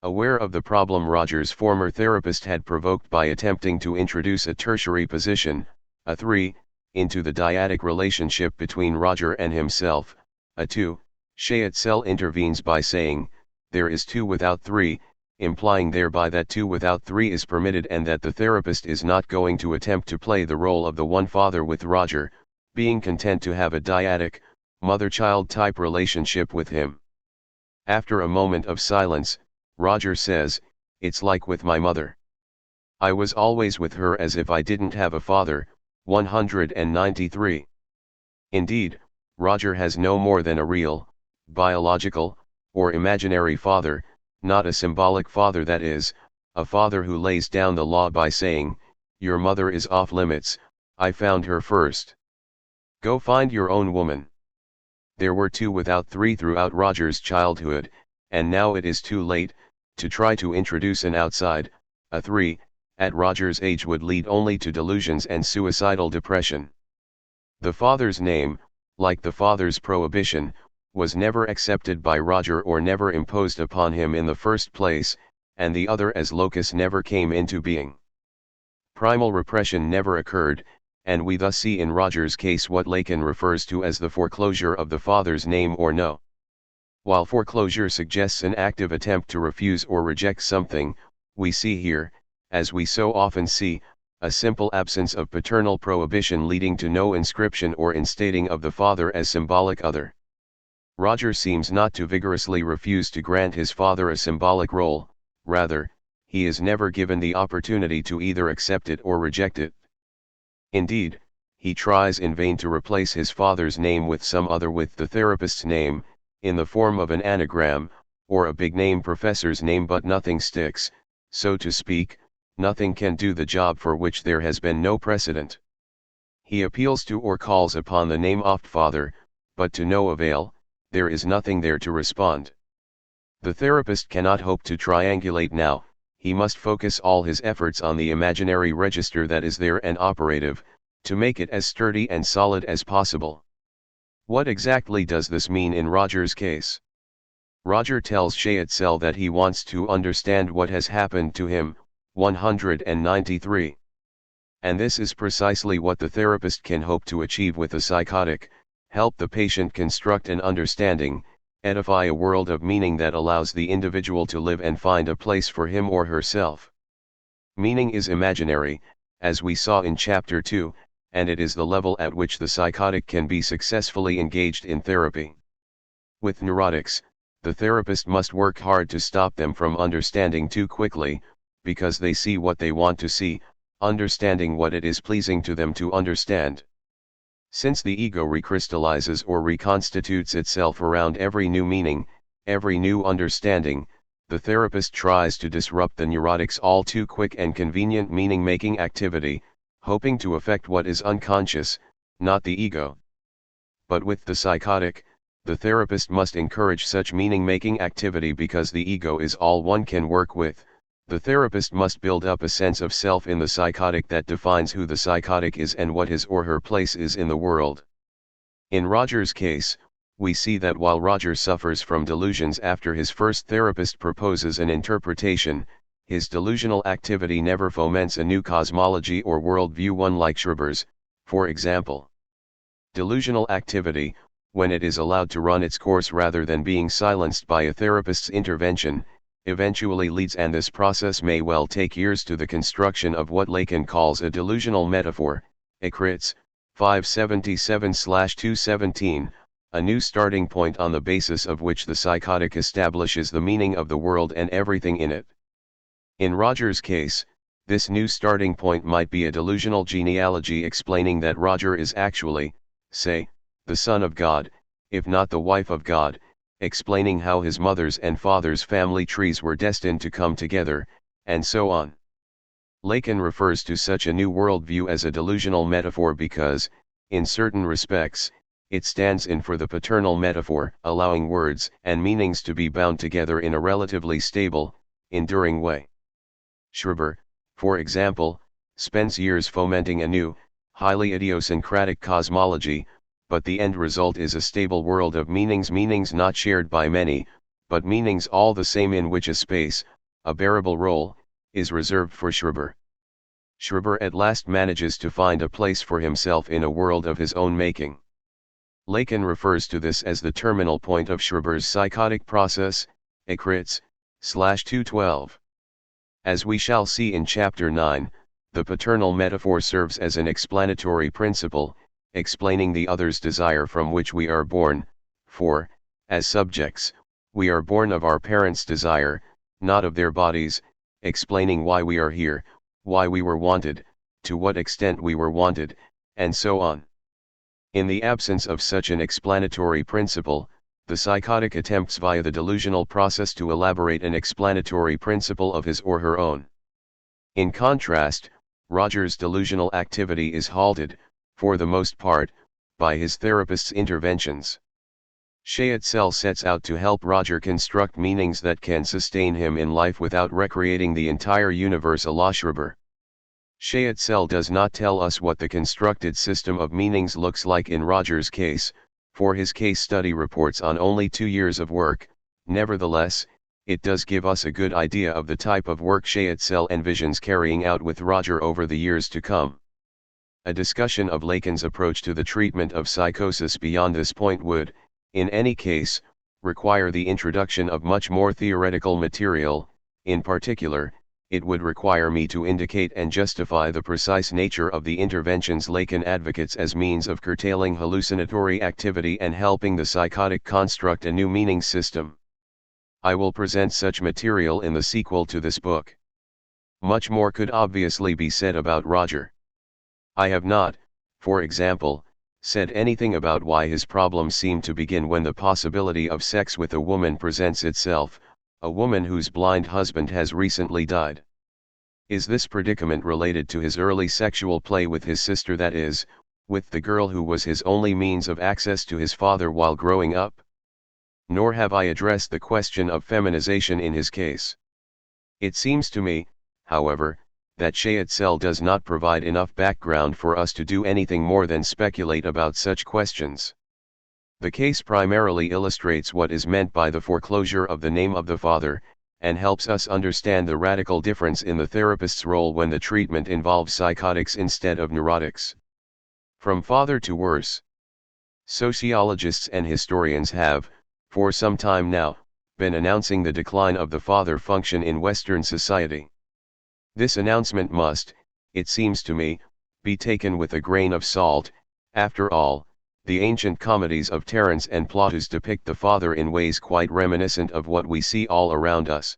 Aware of the problem Roger's former therapist had provoked by attempting to introduce a tertiary position, a 3, into the dyadic relationship between Roger and himself, a 2, Schaetzell intervenes by saying, there is 2 without 3, implying thereby that 2 without 3 is permitted and that the therapist is not going to attempt to play the role of the one father with Roger, being content to have a dyadic, mother-child type relationship with him. After a moment of silence, Roger says, it's like with my mother. I was always with her as if I didn't have a father. 193. Indeed, Roger has no more than a real, biological, or imaginary father, not a symbolic father, that is, a father who lays down the law by saying, your mother is off limits, I found her first. Go find your own woman. There were 2 without 3 throughout Roger's childhood, and now it is too late, to try to introduce an outside, a 3, at Roger's age would lead only to delusions and suicidal depression. The father's name, like the father's prohibition, was never accepted by Roger or never imposed upon him in the first place, and the other as locus never came into being. Primal repression never occurred, and we thus see in Roger's case what Lacan refers to as the foreclosure of the father's name or no. While foreclosure suggests an active attempt to refuse or reject something, we see here, as we so often see, a simple absence of paternal prohibition leading to no inscription or instating of the father as symbolic other. Roger seems not to vigorously refuse to grant his father a symbolic role, rather, he is never given the opportunity to either accept it or reject it. Indeed, he tries in vain to replace his father's name with some other with the therapist's name, in the form of an anagram, or a big-name professor's name, but nothing sticks, so to speak. Nothing can do the job for which there has been no precedent. He appeals to or calls upon the name oft father, but to no avail, there is nothing there to respond. The therapist cannot hope to triangulate now, he must focus all his efforts on the imaginary register that is there and operative, to make it as sturdy and solid as possible. What exactly does this mean in Roger's case? Roger tells Schaetzell that he wants to understand what has happened to him. 193. And this is precisely what the therapist can hope to achieve with a psychotic, help the patient construct an understanding, edify a world of meaning that allows the individual to live and find a place for him or herself. Meaning is imaginary, as we saw in Chapter 2, and it is the level at which the psychotic can be successfully engaged in therapy. With neurotics, the therapist must work hard to stop them from understanding too quickly, because they see what they want to see, understanding what it is pleasing to them to understand. Since the ego recrystallizes or reconstitutes itself around every new meaning, every new understanding, the therapist tries to disrupt the neurotic's all too quick and convenient meaning-making activity, hoping to affect what is unconscious, not the ego. But with the psychotic, the therapist must encourage such meaning-making activity because the ego is all one can work with. The therapist must build up a sense of self in the psychotic that defines who the psychotic is and what his or her place is in the world. In Roger's case, we see that while Roger suffers from delusions after his first therapist proposes an interpretation, his delusional activity never foments a new cosmology or worldview, unlike Schreber's, for example. Delusional activity, when it is allowed to run its course rather than being silenced by a therapist's intervention, eventually leads, and this process may well take years, to the construction of what Lacan calls a delusional metaphor, Ecritz, 577/217, a new starting point on the basis of which the psychotic establishes the meaning of the world and everything in it. In Roger's case, this new starting point might be a delusional genealogy explaining that Roger is actually, say, the son of God, if not the wife of God, explaining how his mother's and father's family trees were destined to come together, and so on. Lacan refers to such a new worldview as a delusional metaphor because, in certain respects, it stands in for the paternal metaphor, allowing words and meanings to be bound together in a relatively stable, enduring way. Schreber, for example, spends years fomenting a new, highly idiosyncratic cosmology, but the end result is a stable world of meanings not shared by many, but meanings all the same, in which a space, a bearable role, is reserved for Schreber. Schreber at last manages to find a place for himself in a world of his own making. Lacan refers to this as the terminal point of Schreber's psychotic process, Ecritz, /212. As we shall see in Chapter 9, the paternal metaphor serves as an explanatory principle, explaining the other's desire from which we are born, for, as subjects, we are born of our parents' desire, not of their bodies, explaining why we are here, why we were wanted, to what extent we were wanted, and so on. In the absence of such an explanatory principle, the psychotic attempts via the delusional process to elaborate an explanatory principle of his or her own. In contrast, Roger's delusional activity is halted, for the most part, by his therapist's interventions. Schaetzell sets out to help Roger construct meanings that can sustain him in life without recreating the entire universe a la Schreber. Schaetzell does not tell us what the constructed system of meanings looks like in Roger's case, for his case study reports on only 2 years of work. Nevertheless, it does give us a good idea of the type of work Schaetzell envisions carrying out with Roger over the years to come. A discussion of Lacan's approach to the treatment of psychosis beyond this point would, in any case, require the introduction of much more theoretical material. In particular, it would require me to indicate and justify the precise nature of the interventions Lacan advocates as means of curtailing hallucinatory activity and helping the psychotic construct a new meaning system. I will present such material in the sequel to this book. Much more could obviously be said about Roger. I have not, for example, said anything about why his problems seem to begin when the possibility of sex with a woman presents itself, a woman whose blind husband has recently died. Is this predicament related to his early sexual play with his sister, that is, with the girl who was his only means of access to his father while growing up? Nor have I addressed the question of feminization in his case. It seems to me, however, that Schaetzell does not provide enough background for us to do anything more than speculate about such questions. The case primarily illustrates what is meant by the foreclosure of the name of the father, and helps us understand the radical difference in the therapist's role when the treatment involves psychotics instead of neurotics. From father to worse. Sociologists and historians have, for some time now, been announcing the decline of the father function in Western society. This announcement must, it seems to me, be taken with a grain of salt. After all, the ancient comedies of Terence and Plautus depict the father in ways quite reminiscent of what we see all around us.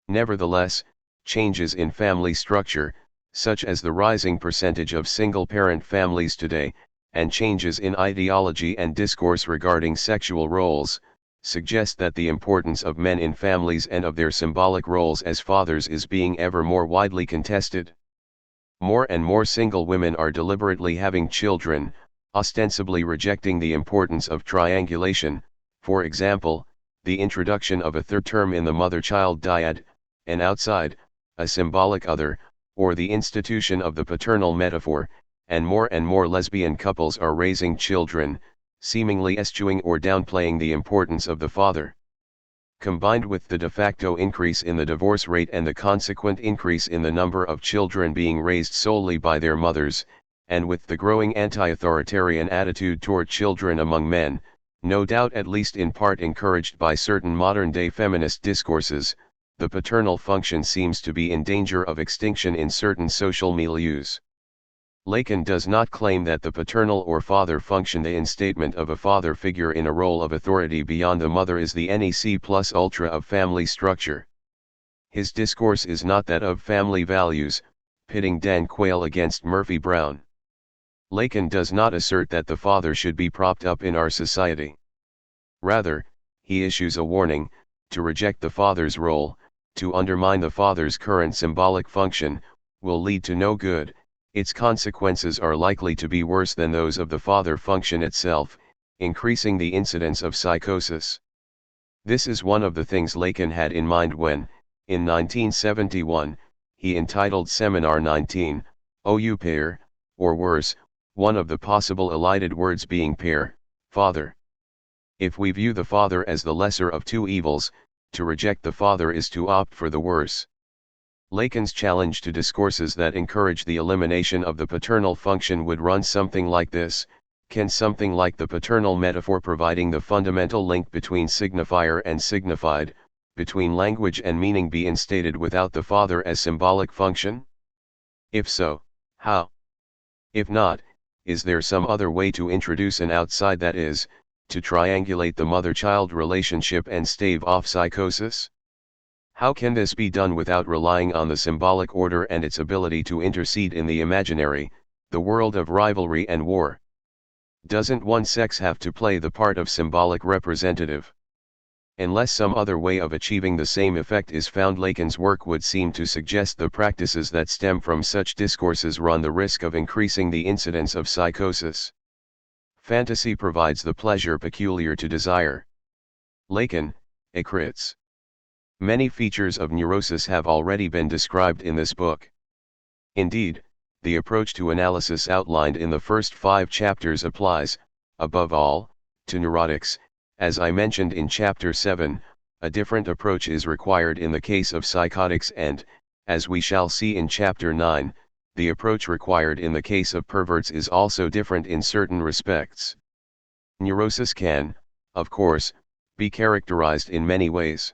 Nevertheless, changes in family structure, such as the rising percentage of single-parent families today, and changes in ideology and discourse regarding sexual roles, suggest that the importance of men in families and of their symbolic roles as fathers is being ever more widely contested. More and more single women are deliberately having children, ostensibly rejecting the importance of triangulation, for example, the introduction of a third term in the mother-child dyad, an outside, a symbolic other, or the institution of the paternal metaphor, and more lesbian couples are raising children, seemingly eschewing or downplaying the importance of the father. Combined with the de facto increase in the divorce rate and the consequent increase in the number of children being raised solely by their mothers, and with the growing anti-authoritarian attitude toward children among men, no doubt at least in part encouraged by certain modern-day feminist discourses, the paternal function seems to be in danger of extinction in certain social milieus. Lacan does not claim that the paternal or father function, the instatement of a father figure in a role of authority beyond the mother, is the nec plus ultra of family structure. His discourse is not that of family values, pitting Dan Quayle against Murphy Brown. Lacan does not assert that the father should be propped up in our society. Rather, he issues a warning: to reject the father's role, to undermine the father's current symbolic function, will lead to no good. Its consequences are likely to be worse than those of the father function itself, increasing the incidence of psychosis. This is one of the things Lacan had in mind when, in 1971, he entitled Seminar 19, ou père, or worse, one of the possible elided words being père, father. If we view the father as the lesser of two evils, to reject the father is to opt for the worse. Lacan's challenge to discourses that encourage the elimination of the paternal function would run something like this: can something like the paternal metaphor, providing the fundamental link between signifier and signified, between language and meaning, be instated without the father as symbolic function? If so, how? If not, is there some other way to introduce an outside, that is, to triangulate the mother-child relationship and stave off psychosis? How can this be done without relying on the symbolic order and its ability to intercede in the imaginary, the world of rivalry and war? Doesn't one sex have to play the part of symbolic representative? Unless some other way of achieving the same effect is found, Lacan's work would seem to suggest the practices that stem from such discourses run the risk of increasing the incidence of psychosis. Fantasy provides the pleasure peculiar to desire. Lacan, écrits. Many features of neurosis have already been described in this book. Indeed, the approach to analysis outlined in the first 5 chapters applies, above all, to neurotics. As I mentioned in chapter 7, a different approach is required in the case of psychotics, and, as we shall see in chapter 9, the approach required in the case of perverts is also different in certain respects. Neurosis can, of course, be characterized in many ways.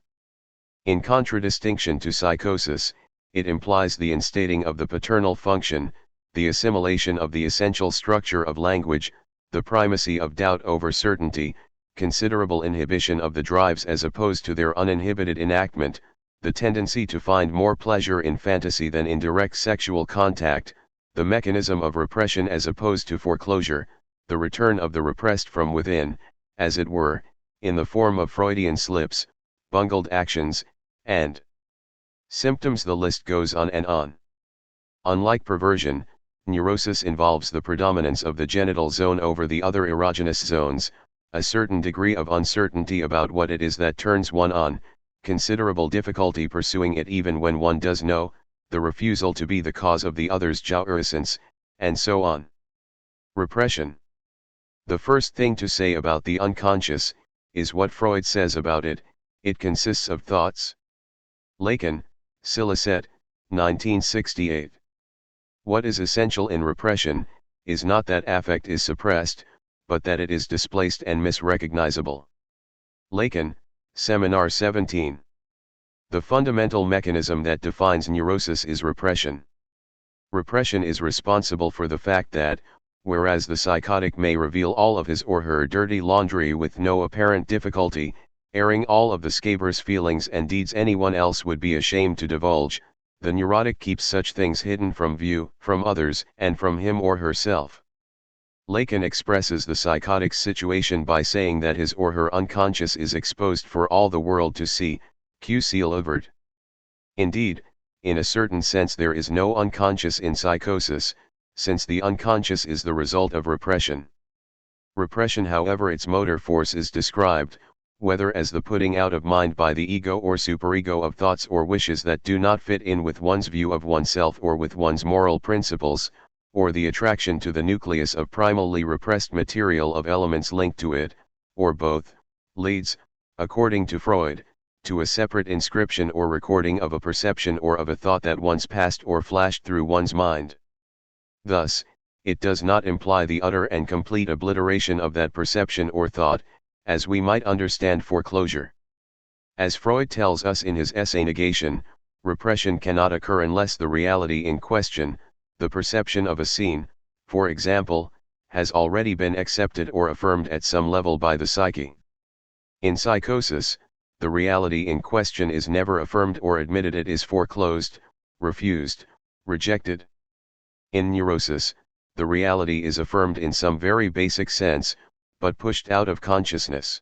In contradistinction to psychosis, it implies the instating of the paternal function, the assimilation of the essential structure of language, the primacy of doubt over certainty, considerable inhibition of the drives as opposed to their uninhibited enactment, the tendency to find more pleasure in fantasy than in direct sexual contact, the mechanism of repression as opposed to foreclosure, the return of the repressed from within, as it were, in the form of Freudian slips, bungled actions, and symptoms. The list goes on and on. Unlike perversion, neurosis involves the predominance of the genital zone over the other erogenous zones, a certain degree of uncertainty about what it is that turns one on, considerable difficulty pursuing it even when one does know, the refusal to be the cause of the other's jouissance, and so on. Repression. The first thing to say about the unconscious is what Freud says about it: it consists of thoughts. Lacan, Silicet, 1968. What is essential in repression is not that affect is suppressed, but that it is displaced and misrecognizable. Lacan, Seminar 17. The fundamental mechanism that defines neurosis is repression. Repression is responsible for the fact that, whereas the psychotic may reveal all of his or her dirty laundry with no apparent difficulty, airing all of the scabrous feelings and deeds anyone else would be ashamed to divulge, the neurotic keeps such things hidden from view, from others, and from him or herself. Lacan expresses the psychotic's situation by saying that his or her unconscious is exposed for all the world to see, q.c. overt. Indeed, in a certain sense there is no unconscious in psychosis, since the unconscious is the result of repression. Repression, however its motor force is described, whether as the putting out of mind by the ego or superego of thoughts or wishes that do not fit in with one's view of oneself or with one's moral principles, or the attraction to the nucleus of primally repressed material of elements linked to it, or both, leads, according to Freud, to a separate inscription or recording of a perception or of a thought that once passed or flashed through one's mind. Thus, it does not imply the utter and complete obliteration of that perception or thought, as we might understand foreclosure. As Freud tells us in his essay Negation, repression cannot occur unless the reality in question, the perception of a scene, for example, has already been accepted or affirmed at some level by the psyche. In psychosis, the reality in question is never affirmed or admitted, it is foreclosed, refused, rejected. In neurosis, the reality is affirmed in some very basic sense, but pushed out of consciousness.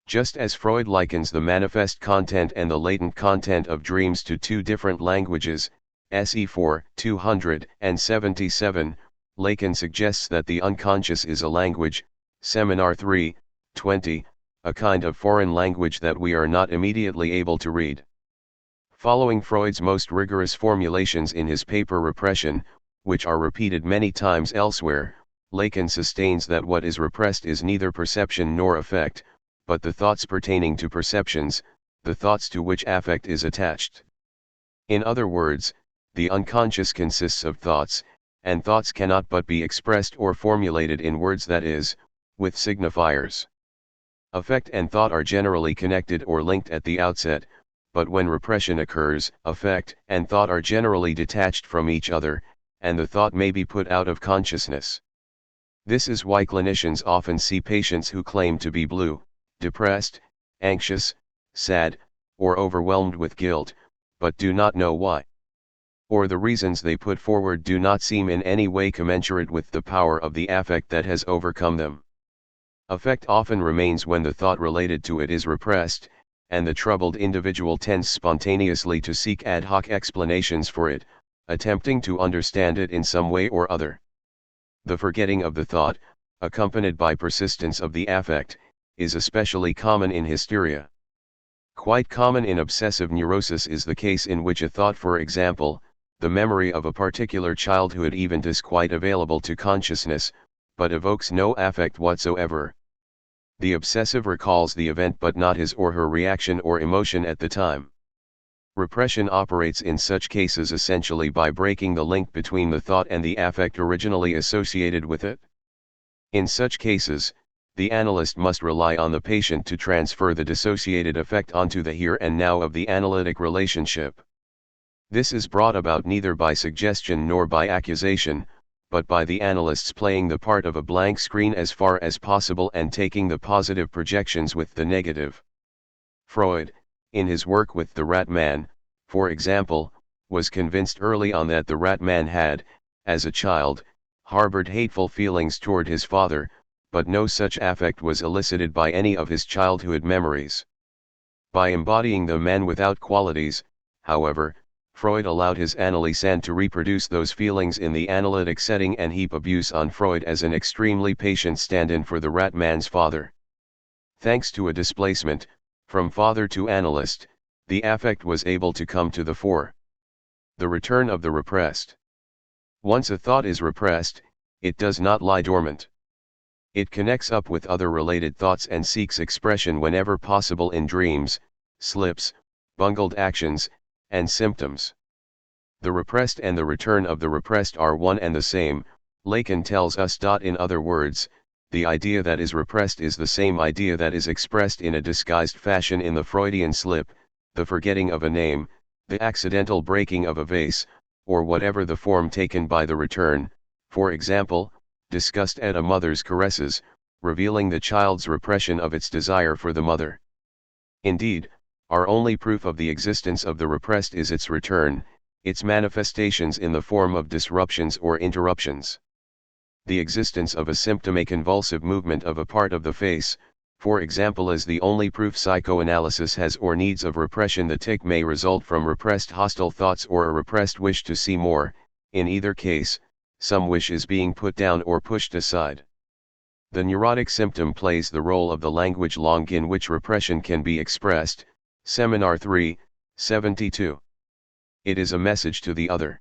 Just as Freud likens the manifest content and the latent content of dreams to two different languages, SE 4, 277, Lacan suggests that the unconscious is a language, Seminar 3, 20, a kind of foreign language that we are not immediately able to read. Following Freud's most rigorous formulations in his paper Repression, which are repeated many times elsewhere, Lacan sustains that what is repressed is neither perception nor affect, but the thoughts pertaining to perceptions, the thoughts to which affect is attached. In other words, the unconscious consists of thoughts, and thoughts cannot but be expressed or formulated in words, that is, with signifiers. Affect and thought are generally connected or linked at the outset, but when repression occurs, affect and thought are generally detached from each other, and the thought may be put out of consciousness. This is why clinicians often see patients who claim to be blue, depressed, anxious, sad, or overwhelmed with guilt, but do not know why. Or the reasons they put forward do not seem in any way commensurate with the power of the affect that has overcome them. Affect often remains when the thought related to it is repressed, and the troubled individual tends spontaneously to seek ad hoc explanations for it, attempting to understand it in some way or other. The forgetting of the thought, accompanied by persistence of the affect, is especially common in hysteria. Quite common in obsessive neurosis is the case in which a thought, for example, the memory of a particular childhood event, is quite available to consciousness, but evokes no affect whatsoever. The obsessive recalls the event but not his or her reaction or emotion at the time. Repression operates in such cases essentially by breaking the link between the thought and the affect originally associated with it. In such cases, the analyst must rely on the patient to transfer the dissociated affect onto the here and now of the analytic relationship. This is brought about neither by suggestion nor by accusation, but by the analysts playing the part of a blank screen as far as possible and taking the positive projections with the negative. Freud, in his work with the rat man, for example, was convinced early on that the rat man had, as a child, harbored hateful feelings toward his father, but no such affect was elicited by any of his childhood memories. By embodying the man without qualities, however, Freud allowed his analysand to reproduce those feelings in the analytic setting and heap abuse on Freud as an extremely patient stand-in for the rat man's father. Thanks to a displacement, from father to analyst, the affect was able to come to the fore. The return of the repressed. Once a thought is repressed, it does not lie dormant. It connects up with other related thoughts and seeks expression whenever possible in dreams, slips, bungled actions, and symptoms. The repressed and the return of the repressed are one and the same, Lacan tells us. In other words, the idea that is repressed is the same idea that is expressed in a disguised fashion in the Freudian slip, the forgetting of a name, the accidental breaking of a vase, or whatever the form taken by the return, for example, disgust at a mother's caresses, revealing the child's repression of its desire for the mother. Indeed, our only proof of the existence of the repressed is its return, its manifestations in the form of disruptions or interruptions. The existence of a symptom, a convulsive movement of a part of the face, for example, is the only proof psychoanalysis has or needs of repression. The tic may result from repressed hostile thoughts or a repressed wish to see more. In either case, some wish is being put down or pushed aside. The neurotic symptom plays the role of the language langue in which repression can be expressed. Seminar 3, 72. It is a message to the other.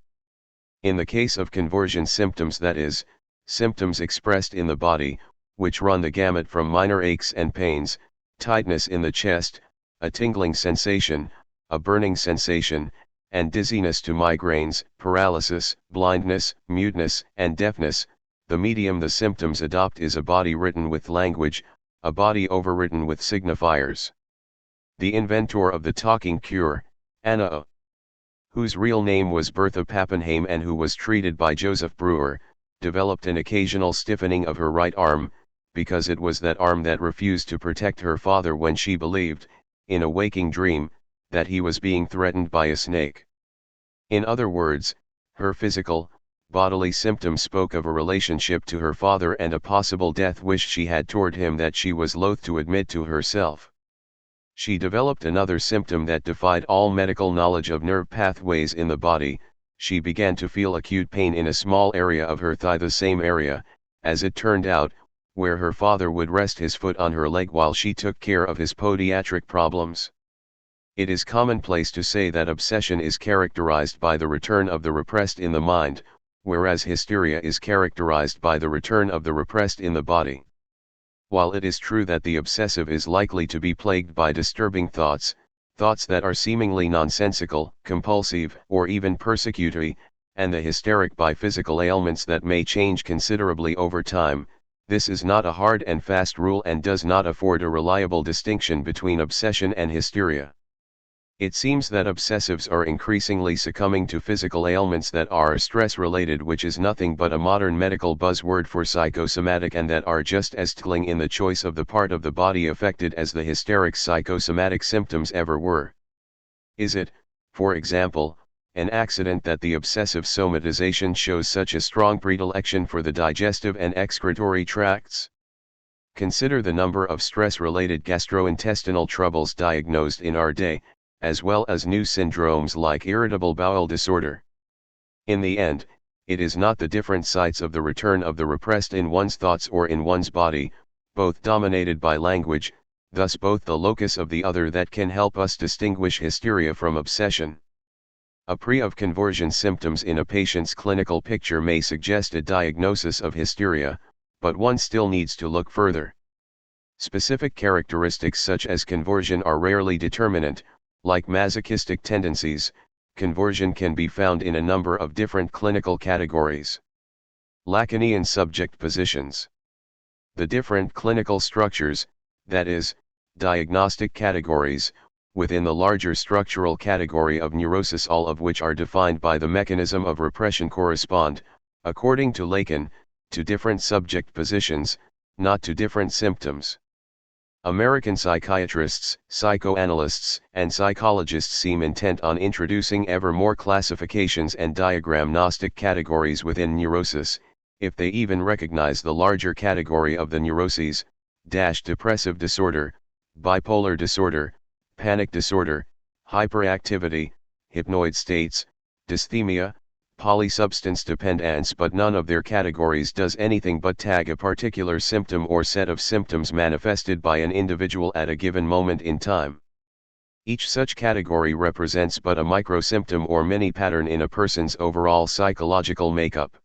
In the case of conversion symptoms, that is, symptoms expressed in the body, which run the gamut from minor aches and pains, tightness in the chest, a tingling sensation, a burning sensation, and dizziness to migraines, paralysis, blindness, muteness, and deafness, the medium the symptoms adopt is a body written with language, a body overwritten with signifiers. The inventor of the talking cure, Anna O., whose real name was Bertha Pappenheim and who was treated by Joseph Breuer, developed an occasional stiffening of her right arm, because it was that arm that refused to protect her father when she believed, in a waking dream, that he was being threatened by a snake. In other words, her physical, bodily symptoms spoke of a relationship to her father and a possible death wish she had toward him that she was loath to admit to herself. She developed another symptom that defied all medical knowledge of nerve pathways in the body. She began to feel acute pain in a small area of her thigh, the same area, as it turned out, where her father would rest his foot on her leg while she took care of his podiatric problems. It is commonplace to say that obsession is characterized by the return of the repressed in the mind, whereas hysteria is characterized by the return of the repressed in the body. While it is true that the obsessive is likely to be plagued by disturbing thoughts, thoughts that are seemingly nonsensical, compulsive, or even persecutory, and the hysteric by physical ailments that may change considerably over time, this is not a hard and fast rule and does not afford a reliable distinction between obsession and hysteria. It seems that obsessives are increasingly succumbing to physical ailments that are stress-related, which is nothing but a modern medical buzzword for psychosomatic, and that are just as telling in the choice of the part of the body affected as the hysteric psychosomatic symptoms ever were. Is it, for example, an accident that the obsessive somatization shows such a strong predilection for the digestive and excretory tracts? Consider the number of stress-related gastrointestinal troubles diagnosed in our day, as well as new syndromes like irritable bowel disorder. In the end, it is not the different sites of the return of the repressed in one's thoughts or in one's body, both dominated by language, thus both the locus of the other, that can help us distinguish hysteria from obsession. A pre of conversion symptoms in a patient's clinical picture may suggest a diagnosis of hysteria, but one still needs to look further. Specific characteristics such as conversion are rarely determinant. Like masochistic tendencies, conversion can be found in a number of different clinical categories. Lacanian subject positions. The different clinical structures, that is, diagnostic categories, within the larger structural category of neurosis, all of which are defined by the mechanism of repression, correspond, according to Lacan, to different subject positions, not to different symptoms. American psychiatrists, psychoanalysts, and psychologists seem intent on introducing ever more classifications and diagnostic categories within neurosis, if they even recognize the larger category of the neuroses: depressive disorder, bipolar disorder, panic disorder, hyperactivity, hypnoid states, dysthymia, polysubstance dependence. But none of their categories does anything but tag a particular symptom or set of symptoms manifested by an individual at a given moment in time. Each such category represents but a microsymptom or mini pattern in a person's overall psychological makeup.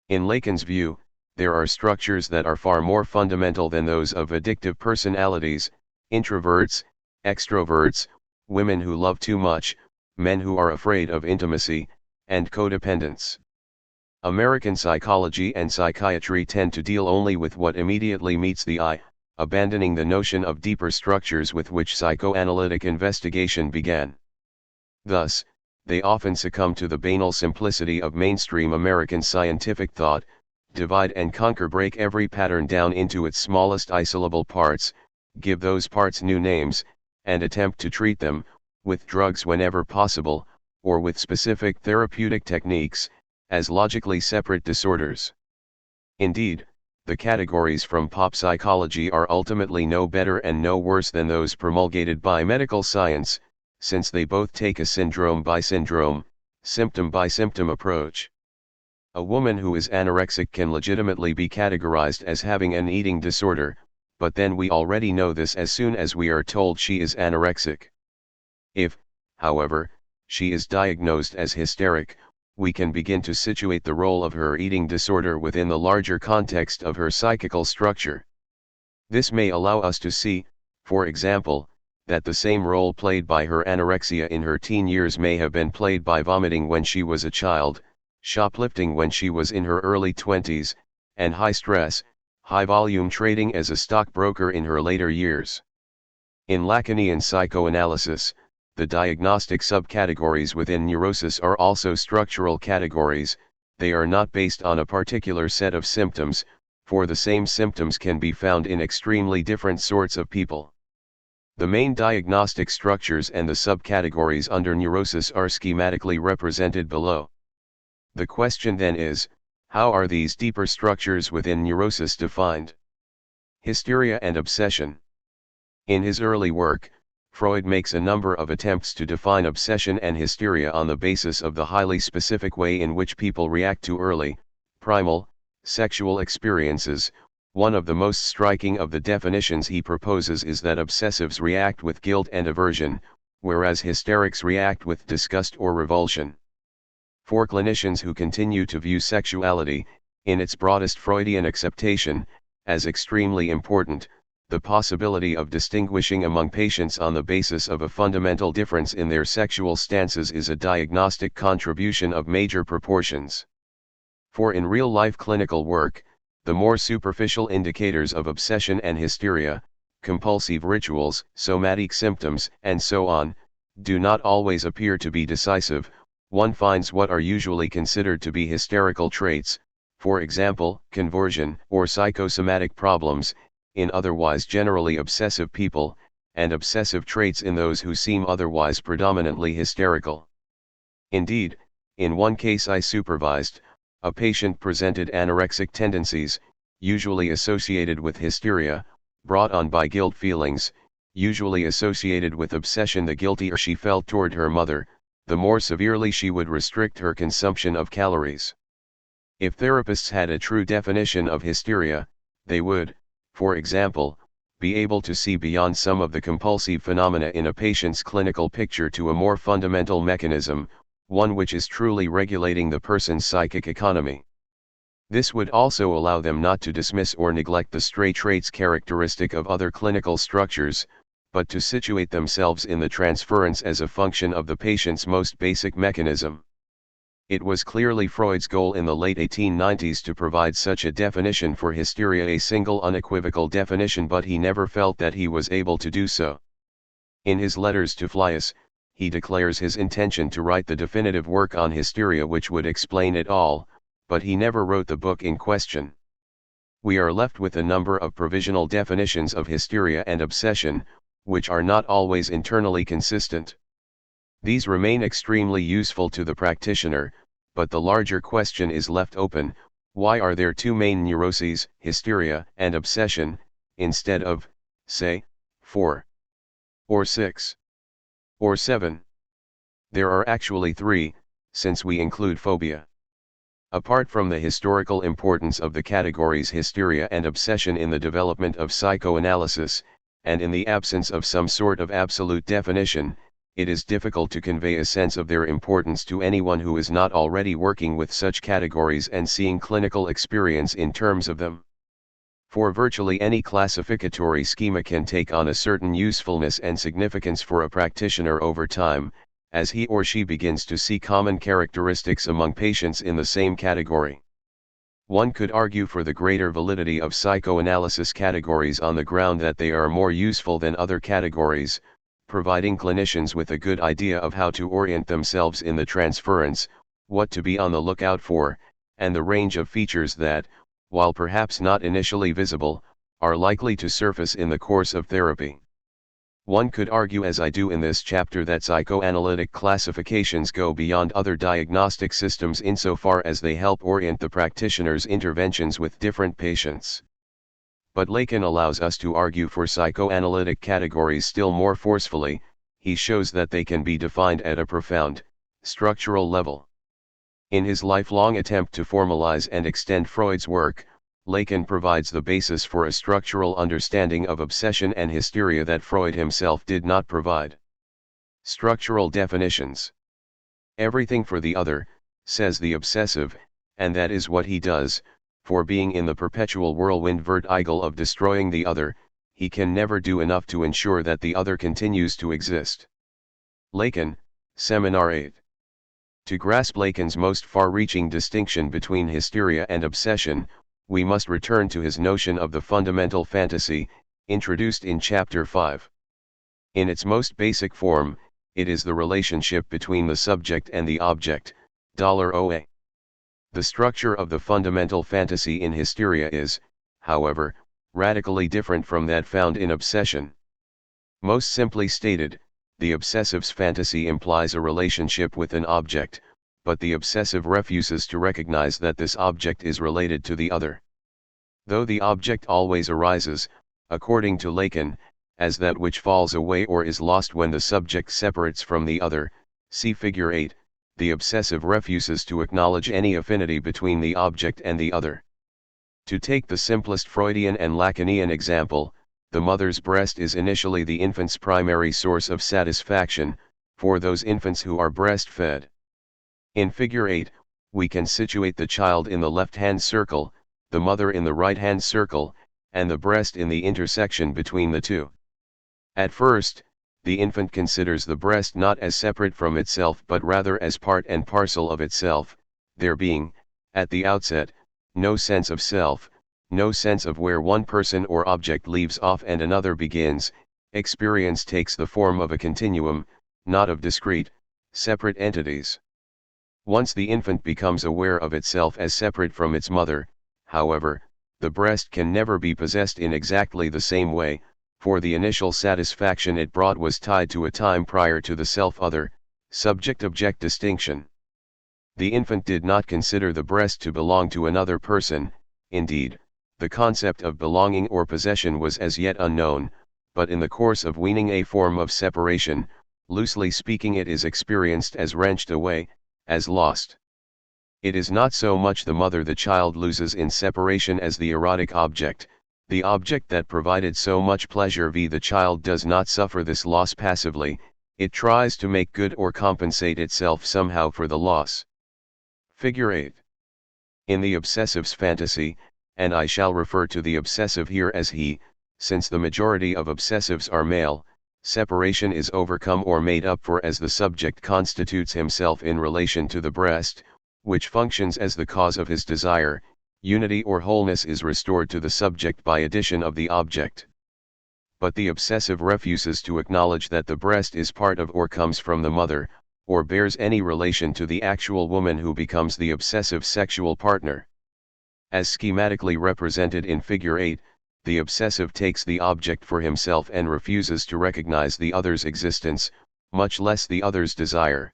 In Lacan's view, there are structures that are far more fundamental than those of addictive personalities: introverts, extroverts, women who love too much, men who are afraid of intimacy, and codependence. American psychology and psychiatry tend to deal only with what immediately meets the eye, abandoning the notion of deeper structures with which psychoanalytic investigation began. Thus, they often succumb to the banal simplicity of mainstream American scientific thought: divide and conquer, break every pattern down into its smallest isolable parts, give those parts new names, and attempt to treat them, with drugs whenever possible, or with specific therapeutic techniques, as logically separate disorders. Indeed, the categories from pop psychology are ultimately no better and no worse than those promulgated by medical science, since they both take a syndrome by syndrome, symptom by symptom approach. A woman who is anorexic can legitimately be categorized as having an eating disorder, but then we already know this as soon as we are told she is anorexic. If, however, she is diagnosed as hysteric, we can begin to situate the role of her eating disorder within the larger context of her psychical structure. This may allow us to see, for example, that the same role played by her anorexia in her teen years may have been played by vomiting when she was a child, shoplifting when she was in her early 20s, and high stress, high volume trading as a stockbroker in her later years. In Lacanian psychoanalysis, the diagnostic subcategories within neurosis are also structural categories. They are not based on a particular set of symptoms, for the same symptoms can be found in extremely different sorts of people. The main diagnostic structures and the subcategories under neurosis are schematically represented below. The question then is, how are these deeper structures within neurosis defined? Hysteria and obsession. In his early work, Freud makes a number of attempts to define obsession and hysteria on the basis of the highly specific way in which people react to early, primal, sexual experiences. One of the most striking of the definitions he proposes is that obsessives react with guilt and aversion, whereas hysterics react with disgust or revulsion. For clinicians who continue to view sexuality, in its broadest Freudian acceptation, as extremely important, the possibility of distinguishing among patients on the basis of a fundamental difference in their sexual stances is a diagnostic contribution of major proportions. For in real-life clinical work, the more superficial indicators of obsession and hysteria, compulsive rituals, somatic symptoms, and so on, do not always appear to be decisive. One finds what are usually considered to be hysterical traits, for example, conversion or psychosomatic problems, in otherwise generally obsessive people, and obsessive traits in those who seem otherwise predominantly hysterical. Indeed, in one case I supervised, a patient presented anorexic tendencies, usually associated with hysteria, brought on by guilt feelings, usually associated with obsession. The guiltier she felt toward her mother, the more severely she would restrict her consumption of calories. If therapists had a true definition of hysteria, they would, for example, be able to see beyond some of the compulsive phenomena in a patient's clinical picture to a more fundamental mechanism, one which is truly regulating the person's psychic economy. This would also allow them not to dismiss or neglect the stray traits characteristic of other clinical structures, but to situate themselves in the transference as a function of the patient's most basic mechanism. It was clearly Freud's goal in the late 1890s to provide such a definition for hysteria, a single unequivocal definition, but he never felt that he was able to do so. In his letters to Fliess, he declares his intention to write the definitive work on hysteria which would explain it all, but he never wrote the book in question. We are left with a number of provisional definitions of hysteria and obsession, which are not always internally consistent. These remain extremely useful to the practitioner, but the larger question is left open: why are there two main neuroses, hysteria and obsession, instead of, say, 4 or 6 or 7? There are actually 3, since we include phobia. Apart from the historical importance of the categories hysteria and obsession in the development of psychoanalysis, and in the absence of some sort of absolute definition, it is difficult to convey a sense of their importance to anyone who is not already working with such categories and seeing clinical experience in terms of them. For virtually any classificatory schema can take on a certain usefulness and significance for a practitioner over time, as he or she begins to see common characteristics among patients in the same category. One could argue for the greater validity of psychoanalysis categories on the ground that they are more useful than other categories, providing clinicians with a good idea of how to orient themselves in the transference, what to be on the lookout for, and the range of features that, while perhaps not initially visible, are likely to surface in the course of therapy. One could argue, as I do in this chapter, that psychoanalytic classifications go beyond other diagnostic systems insofar as they help orient the practitioner's interventions with different patients. But Lacan allows us to argue for psychoanalytic categories still more forcefully. He shows that they can be defined at a profound, structural level. In his lifelong attempt to formalize and extend Freud's work, Lacan provides the basis for a structural understanding of obsession and hysteria that Freud himself did not provide. Structural definitions. Everything for the other, says the obsessive, and that is what he does, for being in the perpetual whirlwind vertigo of destroying the other, he can never do enough to ensure that the other continues to exist. Lacan, Seminar 8. To grasp Lacan's most far-reaching distinction between hysteria and obsession, we must return to his notion of the fundamental fantasy, introduced in Chapter 5. In its most basic form, it is the relationship between the subject and the object, $OA. The structure of the fundamental fantasy in hysteria is, however, radically different from that found in obsession. Most simply stated, the obsessive's fantasy implies a relationship with an object, but the obsessive refuses to recognize that this object is related to the other. Though the object always arises, according to Lacan, as that which falls away or is lost when the subject separates from the other, see Figure 8, the obsessive refuses to acknowledge any affinity between the object and the other. To take the simplest Freudian and Lacanian example, the mother's breast is initially the infant's primary source of satisfaction, for those infants who are breastfed. In Figure 8, we can situate the child in the left-hand circle, the mother in the right-hand circle, and the breast in the intersection between the two. At first, the infant considers the breast not as separate from itself but rather as part and parcel of itself, there being, at the outset, no sense of self, no sense of where one person or object leaves off and another begins. Experience takes the form of a continuum, not of discrete, separate entities. Once the infant becomes aware of itself as separate from its mother, however, the breast can never be possessed in exactly the same way, for the initial satisfaction it brought was tied to a time prior to the self-other, subject-object distinction. The infant did not consider the breast to belong to another person. Indeed, the concept of belonging or possession was as yet unknown, but in the course of weaning a form of separation, loosely speaking, it is experienced as wrenched away, as lost. It is not so much the mother the child loses in separation as the erotic object, the object that provided so much pleasure. The child does not suffer this loss passively, it tries to make good or compensate itself somehow for the loss. Figure 8. In the obsessive's fantasy, and I shall refer to the obsessive here as he, since the majority of obsessives are male, separation is overcome or made up for as the subject constitutes himself in relation to the breast, which functions as the cause of his desire. Unity or wholeness is restored to the subject by addition of the object. But the obsessive refuses to acknowledge that the breast is part of or comes from the mother, or bears any relation to the actual woman who becomes the obsessive sexual partner. As schematically represented in Figure 8, the obsessive takes the object for himself and refuses to recognize the other's existence, much less the other's desire.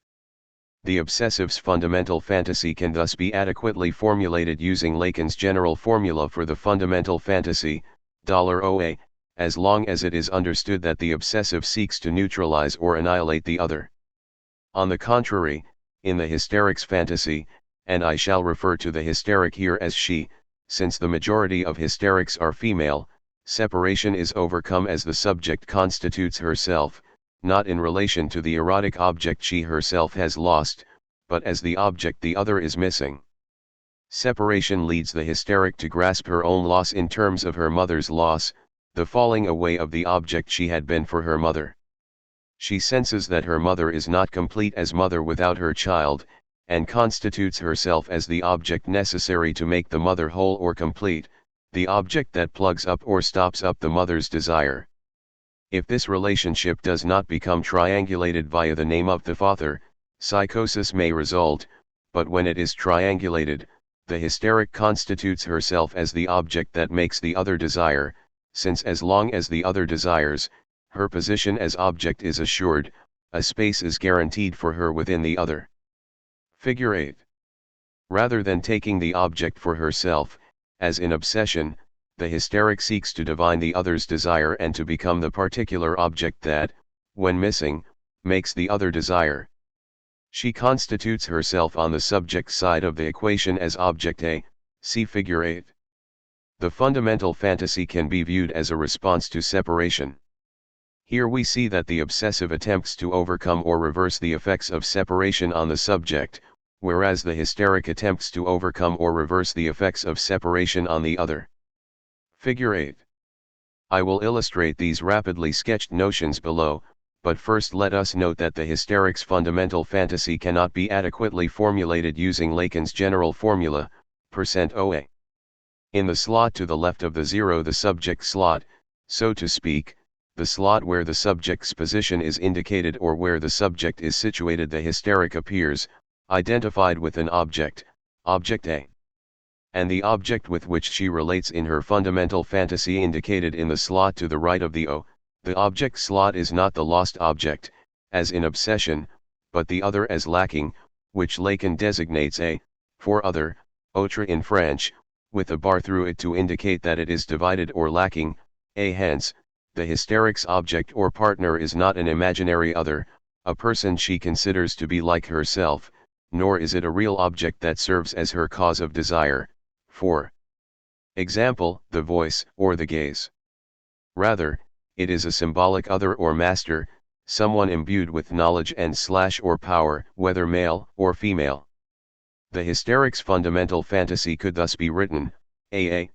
The obsessive's fundamental fantasy can thus be adequately formulated using Lacan's general formula for the fundamental fantasy, $OA, as long as it is understood that the obsessive seeks to neutralize or annihilate the other. On the contrary, in the hysteric's fantasy, and I shall refer to the hysteric here as she, since the majority of hysterics are female, separation is overcome as the subject constitutes herself, not in relation to the erotic object she herself has lost, but as the object the other is missing. Separation leads the hysteric to grasp her own loss in terms of her mother's loss, the falling away of the object she had been for her mother. She senses that her mother is not complete as mother without her child, and constitutes herself as the object necessary to make the mother whole or complete, the object that plugs up or stops up the mother's desire. If this relationship does not become triangulated via the name of the father, psychosis may result, but when it is triangulated, the hysteric constitutes herself as the object that makes the other desire, since as long as the other desires, her position as object is assured, a space is guaranteed for her within the other. Figure 8. Rather than taking the object for herself, as in obsession, the hysteric seeks to divine the other's desire and to become the particular object that, when missing, makes the other desire. She constitutes herself on the subject side of the equation as object A, see figure 8. The fundamental fantasy can be viewed as a response to separation. Here we see that the obsessive attempts to overcome or reverse the effects of separation on the subject, whereas the hysteric attempts to overcome or reverse the effects of separation on the other. Figure 8. I will illustrate these rapidly sketched notions below, but first let us note that the hysteric's fundamental fantasy cannot be adequately formulated using Lacan's general formula, %OA. In the slot to the left of the zero, the subject slot, so to speak, the slot where the subject's position is indicated or where the subject is situated, the hysteric appears, identified with an object, object A. And the object with which she relates in her fundamental fantasy indicated in the slot to the right of the O, the object slot is not the lost object, as in obsession, but the other as lacking, which Lacan designates A, for other, autre in French, with a bar through it to indicate that it is divided or lacking, A. Hence, the hysteric's object or partner is not an imaginary other, a person she considers to be like herself, nor is it a real object that serves as her cause of desire, for example, the voice or the gaze. Rather, it is a symbolic other or master, someone imbued with knowledge and or power, whether male or female. The hysteric's fundamental fantasy could thus be written, AA.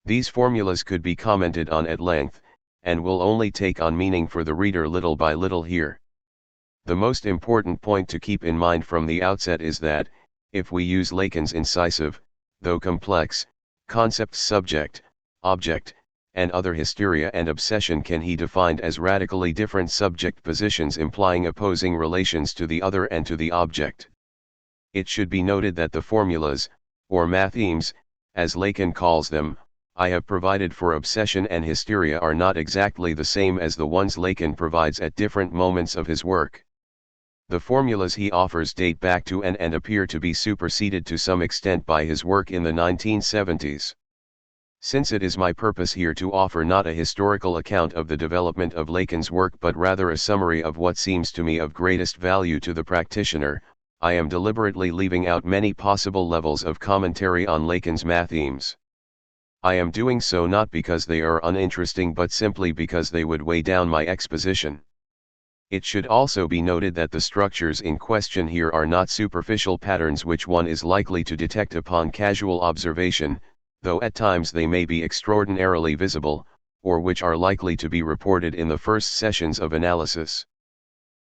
These formulas could be commented on at length, and will only take on meaning for the reader little by little here. The most important point to keep in mind from the outset is that, if we use Lacan's incisive, though complex, concepts subject, object, and other, hysteria and obsession can be defined as radically different subject positions implying opposing relations to the other and to the object. It should be noted that the formulas, or mathemes, as Lacan calls them, I have provided for obsession and hysteria are not exactly the same as the ones Lacan provides at different moments of his work. The formulas he offers date back to and appear to be superseded to some extent by his work in the 1970s. Since it is my purpose here to offer not a historical account of the development of Lacan's work but rather a summary of what seems to me of greatest value to the practitioner, I am deliberately leaving out many possible levels of commentary on Lacan's mathemes. I am doing so not because they are uninteresting but simply because they would weigh down my exposition. It should also be noted that the structures in question here are not superficial patterns which one is likely to detect upon casual observation, though at times they may be extraordinarily visible, or which are likely to be reported in the first sessions of analysis.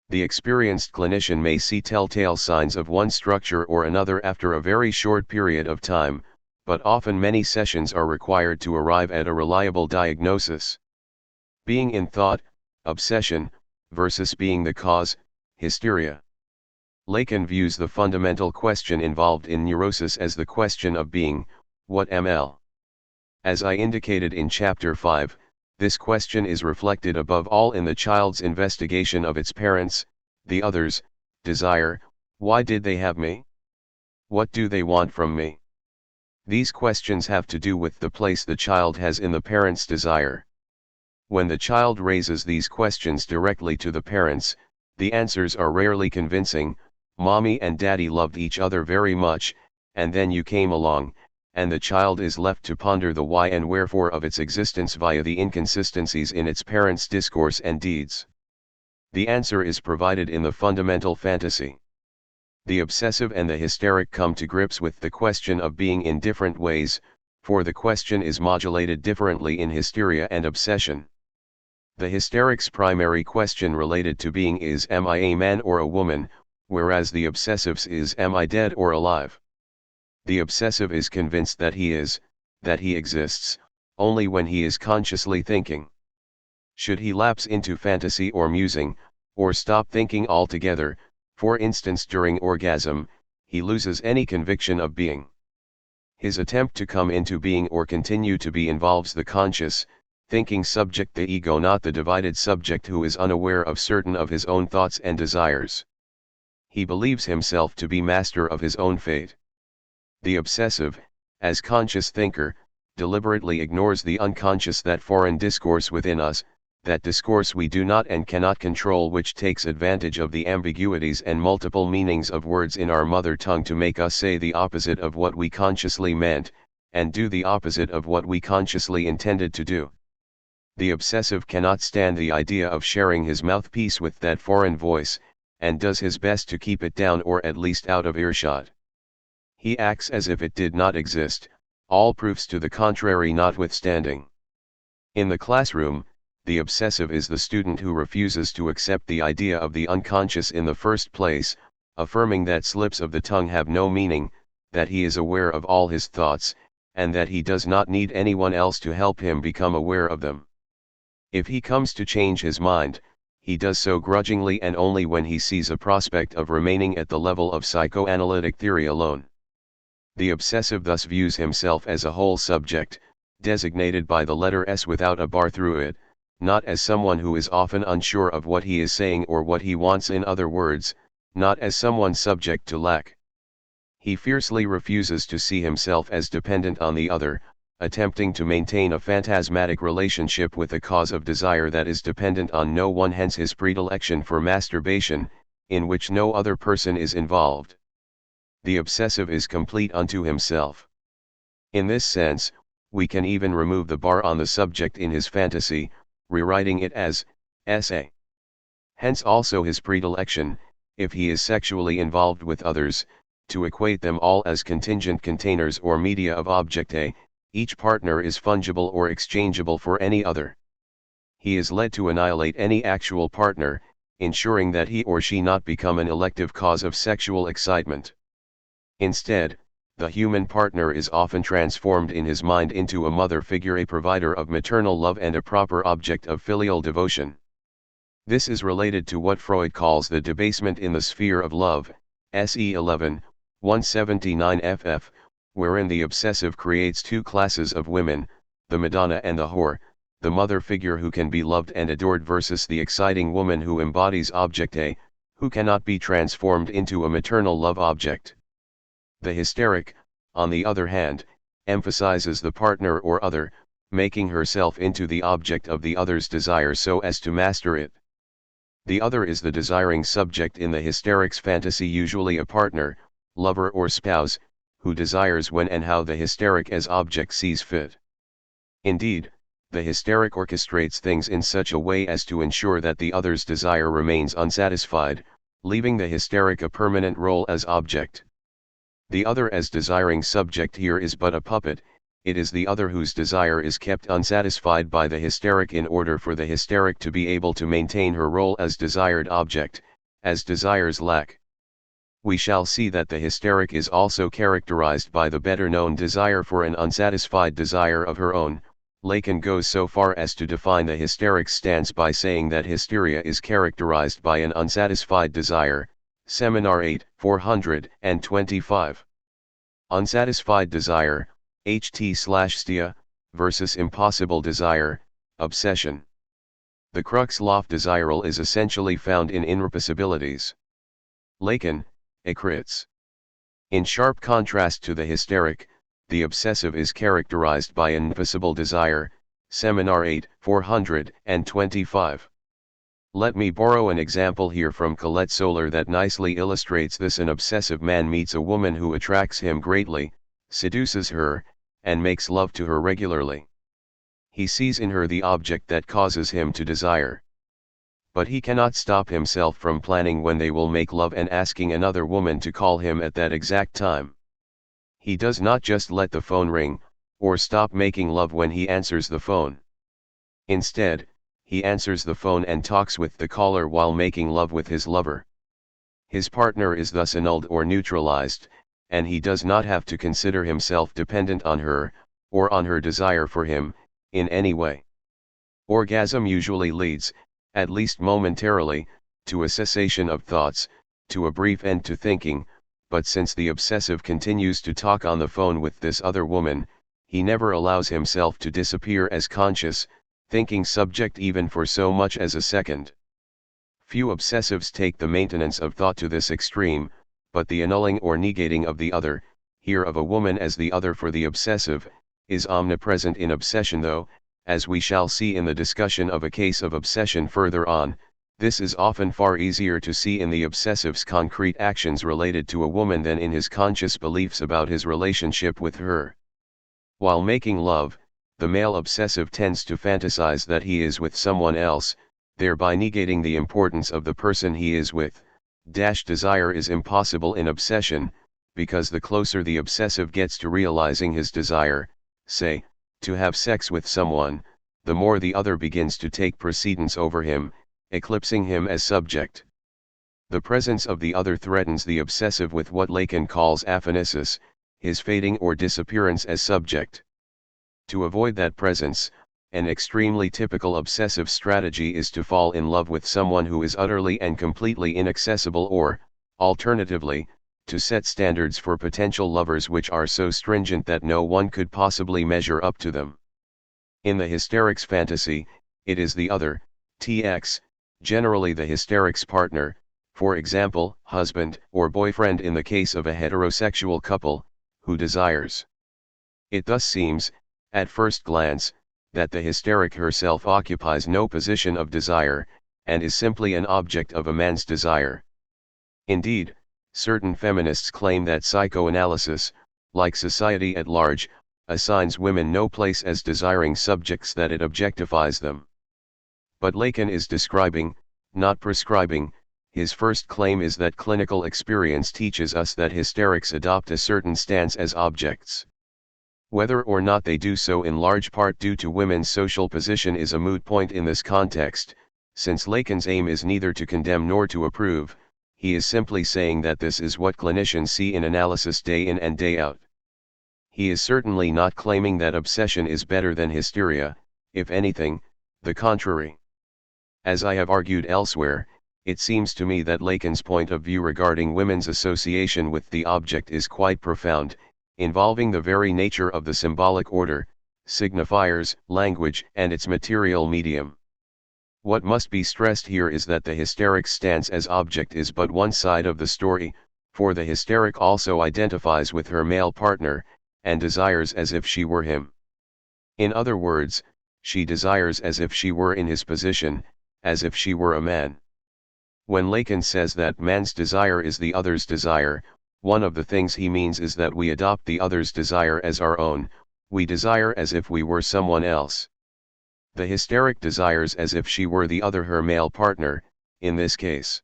The experienced clinician may see telltale signs of one structure or another after a very short period of time, but often many sessions are required to arrive at a reliable diagnosis. Being in thought, obsession, versus being the cause, hysteria. Lacan views the fundamental question involved in neurosis as the question of being, what ML? As I indicated in Chapter 5, this question is reflected above all in the child's investigation of its parents, the others, desire, why did they have me? What do they want from me? These questions have to do with the place the child has in the parent's desire. When the child raises these questions directly to the parents, the answers are rarely convincing. Mommy and daddy loved each other very much, and then you came along, and the child is left to ponder the why and wherefore of its existence via the inconsistencies in its parents' discourse and deeds. The answer is provided in the fundamental fantasy. The obsessive and the hysteric come to grips with the question of being in different ways, for the question is modulated differently in hysteria and obsession. The hysteric's primary question related to being is, am I a man or a woman, whereas the obsessive's is, am I dead or alive? The obsessive is convinced that he exists, only when he is consciously thinking. Should he lapse into fantasy or musing, or stop thinking altogether, for instance during orgasm, he loses any conviction of being. His attempt to come into being or continue to be involves the conscious, Thinking subject, the ego, not the divided subject who is unaware of certain of his own thoughts and desires. He believes himself to be master of his own fate. The obsessive, as conscious thinker, deliberately ignores the unconscious, that foreign discourse within us, that discourse we do not and cannot control, which takes advantage of the ambiguities and multiple meanings of words in our mother tongue to make us say the opposite of what we consciously meant, and do the opposite of what we consciously intended to do. The obsessive cannot stand the idea of sharing his mouthpiece with that foreign voice, and does his best to keep it down or at least out of earshot. He acts as if it did not exist, all proofs to the contrary notwithstanding. In the classroom, the obsessive is the student who refuses to accept the idea of the unconscious in the first place, affirming that slips of the tongue have no meaning, that he is aware of all his thoughts, and that he does not need anyone else to help him become aware of them. If he comes to change his mind, he does so grudgingly and only when he sees a prospect of remaining at the level of psychoanalytic theory alone. The obsessive thus views himself as a whole subject, designated by the letter S without a bar through it, not as someone who is often unsure of what he is saying or what he wants, in other words, not as someone subject to lack. He fiercely refuses to see himself as dependent on the other, attempting to maintain a phantasmatic relationship with a cause of desire that is dependent on no one, hence his predilection for masturbation, in which no other person is involved. The obsessive is complete unto himself. In this sense, we can even remove the bar on the subject in his fantasy, rewriting it as SA. Hence also his predilection, if he is sexually involved with others, to equate them all as contingent containers or media of object A. Each partner is fungible or exchangeable for any other. He is led to annihilate any actual partner, ensuring that he or she not become an elective cause of sexual excitement. Instead, the human partner is often transformed in his mind into a mother figure, a provider of maternal love and a proper object of filial devotion. This is related to what Freud calls the debasement in the sphere of love, SE 11, 179 ff, wherein the obsessive creates two classes of women, the Madonna and the whore, the mother figure who can be loved and adored versus the exciting woman who embodies object A, who cannot be transformed into a maternal love object. The hysteric, on the other hand, emphasizes the partner or other, making herself into the object of the other's desire so as to master it. The other is the desiring subject in the hysteric's fantasy, usually a partner, lover or spouse, who desires when and how the hysteric as object sees fit. Indeed, the hysteric orchestrates things in such a way as to ensure that the other's desire remains unsatisfied, leaving the hysteric a permanent role as object. The other as desiring subject here is but a puppet, it is the other whose desire is kept unsatisfied by the hysteric in order for the hysteric to be able to maintain her role as desired object, as desires lack. We shall see that the hysteric is also characterized by the better-known desire for an unsatisfied desire of her own. Lacan goes so far as to define the hysteric's stance by saying that hysteria is characterized by an unsatisfied desire, Seminar 8, 425. Unsatisfied desire, HT/stia, versus impossible desire, obsession. The crux lof desiral is essentially found in irrepressibilities. Lacan, Acrits. In sharp contrast to the hysteric, the obsessive is characterized by an impossible desire, Seminar 8, 425. Let me borrow an example here from Colette Solar that nicely illustrates this. An obsessive man meets a woman who attracts him greatly, seduces her, and makes love to her regularly. He sees in her the object that causes him to desire. But he cannot stop himself from planning when they will make love and asking another woman to call him at that exact time. He does not just let the phone ring, or stop making love when he answers the phone. Instead, he answers the phone and talks with the caller while making love with his lover. His partner is thus annulled or neutralized, and he does not have to consider himself dependent on her, or on her desire for him, in any way. Orgasm usually leads, at least momentarily, to a cessation of thoughts, to a brief end to thinking, but since the obsessive continues to talk on the phone with this other woman, he never allows himself to disappear as conscious, thinking subject even for so much as a second. Few obsessives take the maintenance of thought to this extreme, but the annulling or negating of the other, here of a woman as the other for the obsessive, is omnipresent in obsession, though, as we shall see in the discussion of a case of obsession further on, this is often far easier to see in the obsessive's concrete actions related to a woman than in his conscious beliefs about his relationship with her. While making love, the male obsessive tends to fantasize that he is with someone else, thereby negating the importance of the person he is with. Desire is impossible in obsession, because the closer the obsessive gets to realizing his desire, say, to have sex with someone, the more the other begins to take precedence over him, eclipsing him as subject. The presence of the other threatens the obsessive with what Lacan calls aphanesis, his fading or disappearance as subject. To avoid that presence, an extremely typical obsessive strategy is to fall in love with someone who is utterly and completely inaccessible, or, alternatively, to set standards for potential lovers which are so stringent that no one could possibly measure up to them. In the hysteric's fantasy, it is the other, TX, generally the hysteric's partner, for example, husband or boyfriend in the case of a heterosexual couple, who desires. It thus seems, at first glance, that the hysteric herself occupies no position of desire, and is simply an object of a man's desire. Indeed, certain feminists claim that psychoanalysis, like society at large, assigns women no place as desiring subjects, that it objectifies them. But Lacan is describing, not prescribing. His first claim is that clinical experience teaches us that hysterics adopt a certain stance as objects. Whether or not they do so in large part due to women's social position is a moot point in this context, since Lacan's aim is neither to condemn nor to approve. He is simply saying that this is what clinicians see in analysis day in and day out. He is certainly not claiming that obsession is better than hysteria, if anything, the contrary. As I have argued elsewhere, it seems to me that Lacan's point of view regarding women's association with the object is quite profound, involving the very nature of the symbolic order, signifiers, language, and its material medium. What must be stressed here is that the hysteric's stance as object is but one side of the story, for the hysteric also identifies with her male partner, and desires as if she were him. In other words, she desires as if she were in his position, as if she were a man. When Lacan says that man's desire is the other's desire, one of the things he means is that we adopt the other's desire as our own, we desire as if we were someone else. The hysteric desires as if she were the other, her male partner, in this case.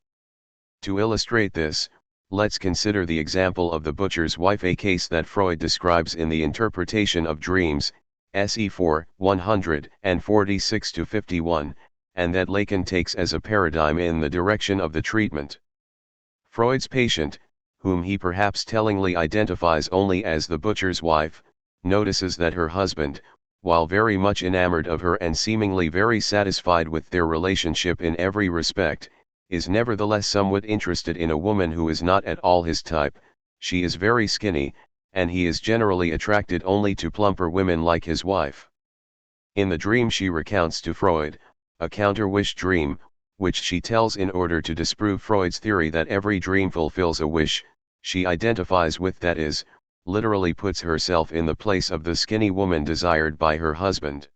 To illustrate this, let's consider the example of the butcher's wife, a case that Freud describes in the Interpretation of Dreams, SE 4, 146-51, and that Lacan takes as a paradigm in the direction of the treatment. Freud's patient, whom he perhaps tellingly identifies only as the butcher's wife, notices that her husband, while very much enamored of her and seemingly very satisfied with their relationship in every respect, is nevertheless somewhat interested in a woman who is not at all his type. She is very skinny, and he is generally attracted only to plumper women like his wife. In the dream she recounts to Freud, a counter-wish dream, which she tells in order to disprove Freud's theory that every dream fulfills a wish, she identifies with, that is, literally puts herself in the place of the skinny woman desired by her husband.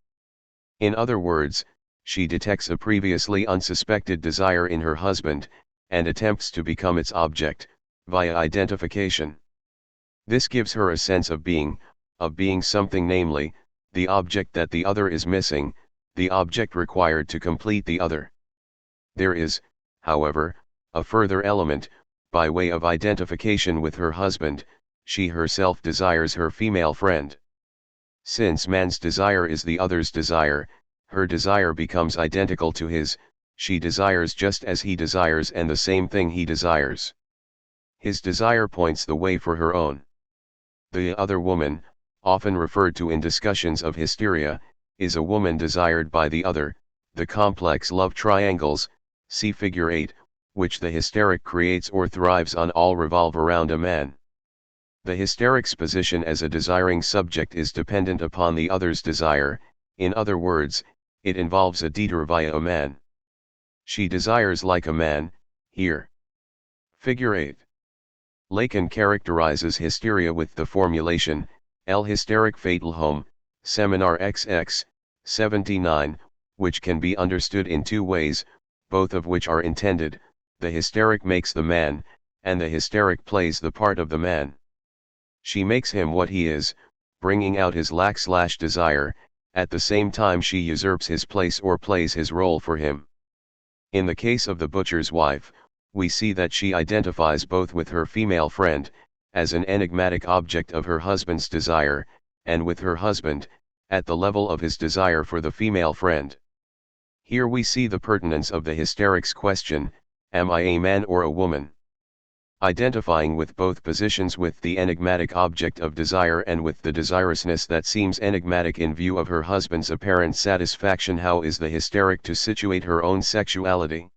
In other words, she detects a previously unsuspected desire in her husband, and attempts to become its object, via identification. This gives her a sense of being something, namely, the object that the other is missing, the object required to complete the other. There is, however, a further element. By way of identification with her husband, she herself desires her female friend. Since man's desire is the other's desire, her desire becomes identical to his. She desires just as he desires and the same thing he desires. His desire points the way for her own. The other woman, often referred to in discussions of hysteria, is a woman desired by the other. The complex love triangles, see figure 8, which the hysteric creates or thrives on, all revolve around a man. The hysteric's position as a desiring subject is dependent upon the other's desire. In other words, it involves a dieter via a man. She desires like a man, here. Figure 8. Lacan characterizes hysteria with the formulation, El hysteric fatal home, Seminar XX, 79, which can be understood in two ways, both of which are intended: the hysteric makes the man, and the hysteric plays the part of the man. She makes him what he is, bringing out his lack/desire, at the same time she usurps his place or plays his role for him. In the case of the butcher's wife, we see that she identifies both with her female friend, as an enigmatic object of her husband's desire, and with her husband, at the level of his desire for the female friend. Here we see the pertinence of the hysteric's question, am I a man or a woman? Identifying with both positions, with the enigmatic object of desire and with the desirousness that seems enigmatic in view of her husband's apparent satisfaction, how is the hysteric to situate her own sexuality?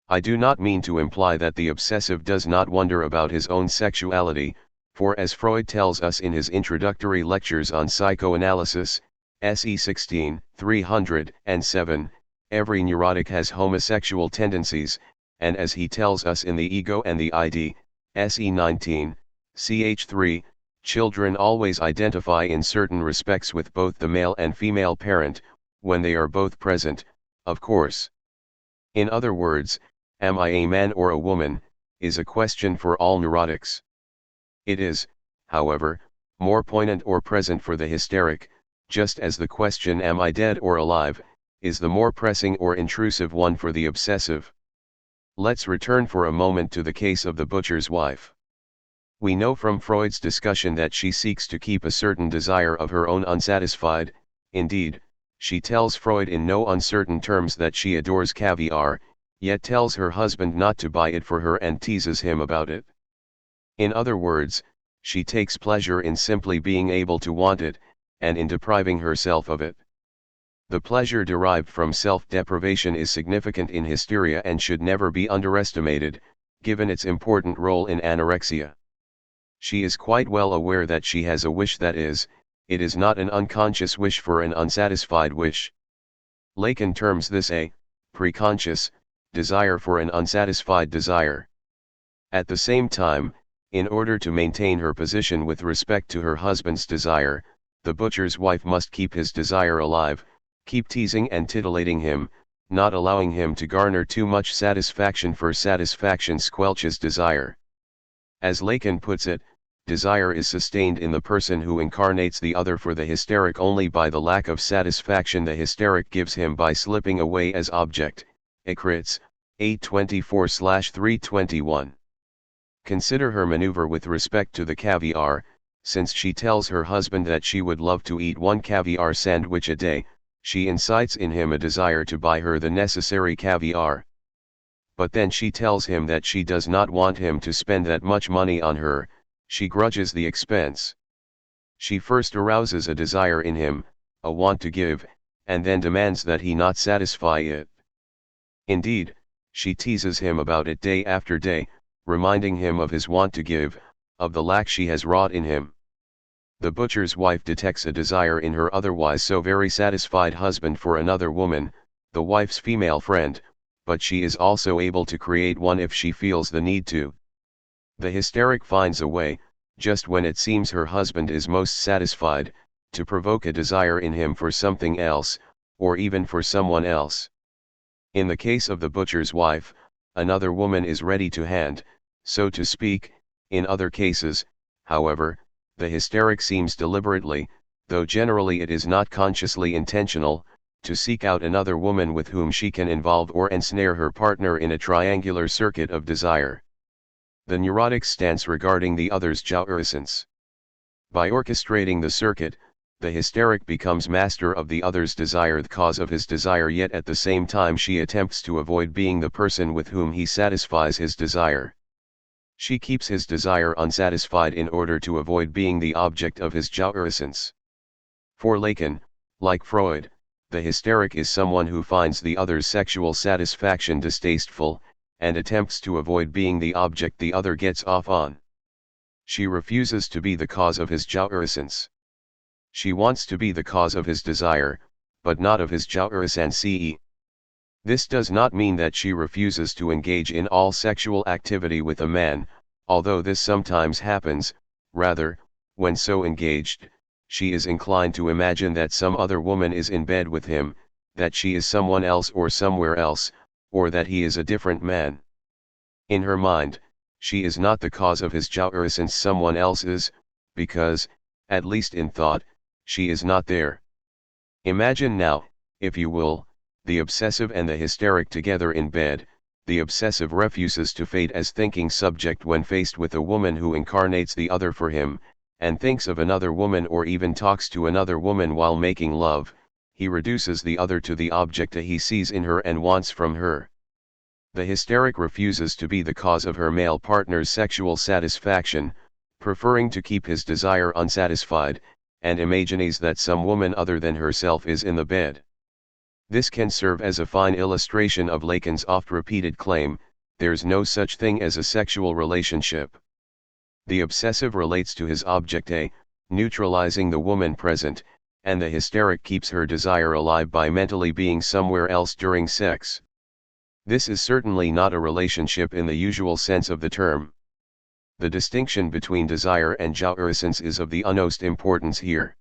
I do not mean to imply that the obsessive does not wonder about his own sexuality, for as Freud tells us in his introductory lectures on psychoanalysis, SE 16, 307, every neurotic has homosexual tendencies, and as he tells us in the Ego and the ID, SE 19, ch 3, children always identify in certain respects with both the male and female parent, when they are both present, of course. In other words, am I a man or a woman, is a question for all neurotics. It is, however, more poignant or present for the hysteric, just as the question am I dead or alive, is the more pressing or intrusive one for the obsessive. Let's return for a moment to the case of the butcher's wife. We know from Freud's discussion that she seeks to keep a certain desire of her own unsatisfied. Indeed, she tells Freud in no uncertain terms that she adores caviar, yet tells her husband not to buy it for her and teases him about it. In other words, she takes pleasure in simply being able to want it, and in depriving herself of it. The pleasure derived from self-deprivation is significant in hysteria and should never be underestimated, given its important role in anorexia. She is quite well aware that she has a wish that is, it is not an unconscious wish for an unsatisfied wish. Lacan terms this a preconscious desire for an unsatisfied desire. At the same time, in order to maintain her position with respect to her husband's desire, the butcher's wife must keep his desire alive, keep teasing and titillating him, not allowing him to garner too much satisfaction, for satisfaction squelches desire. As Lacan puts it, desire is sustained in the person who incarnates the other. For the hysteric, only by the lack of satisfaction the hysteric gives him by slipping away as object. Ekritz, 824/321. Consider her maneuver with respect to the caviar. Since she tells her husband that she would love to eat one caviar sandwich a day, she incites in him a desire to buy her the necessary caviar. But then she tells him that she does not want him to spend that much money on her, she grudges the expense. She first arouses a desire in him, a want to give, and then demands that he not satisfy it. Indeed, she teases him about it day after day, reminding him of his want to give, of the lack she has wrought in him. The butcher's wife detects a desire in her otherwise so very satisfied husband for another woman, the wife's female friend, but she is also able to create one if she feels the need to. The hysteric finds a way, just when it seems her husband is most satisfied, to provoke a desire in him for something else, or even for someone else. In the case of the butcher's wife, another woman is ready to hand, so to speak. In other cases, however, the hysteric seems deliberately, though generally it is not consciously intentional, to seek out another woman with whom she can involve or ensnare her partner in a triangular circuit of desire. The neurotic's stance regarding the other's jouissance. By orchestrating the circuit, the hysteric becomes master of the other's desire, the cause of his desire, yet at the same time she attempts to avoid being the person with whom he satisfies his desire. She keeps his desire unsatisfied in order to avoid being the object of his jouissance. For Lacan, like Freud, the hysteric is someone who finds the other's sexual satisfaction distasteful, and attempts to avoid being the object the other gets off on. She refuses to be the cause of his jouissance. She wants to be the cause of his desire, but not of his jourisance. This does not mean that she refuses to engage in all sexual activity with a man, although this sometimes happens. Rather, when so engaged, she is inclined to imagine that some other woman is in bed with him, that she is someone else or somewhere else, or that he is a different man. In her mind, she is not the cause of his jourisance, someone else is, because, at least in thought, she is not there. Imagine now, if you will, the obsessive and the hysteric together in bed. The obsessive refuses to fade as thinking subject when faced with a woman who incarnates the other for him, and thinks of another woman or even talks to another woman while making love. He reduces the other to the object he sees in her and wants from her. The hysteric refuses to be the cause of her male partner's sexual satisfaction, preferring to keep his desire unsatisfied, and imagines that some woman other than herself is in the bed. This can serve as a fine illustration of Lacan's oft-repeated claim, there's no such thing as a sexual relationship. The obsessive relates to his object A, neutralizing the woman present, and the hysteric keeps her desire alive by mentally being somewhere else during sex. This is certainly not a relationship in the usual sense of the term. The distinction between desire and jourisance is of the utmost importance here.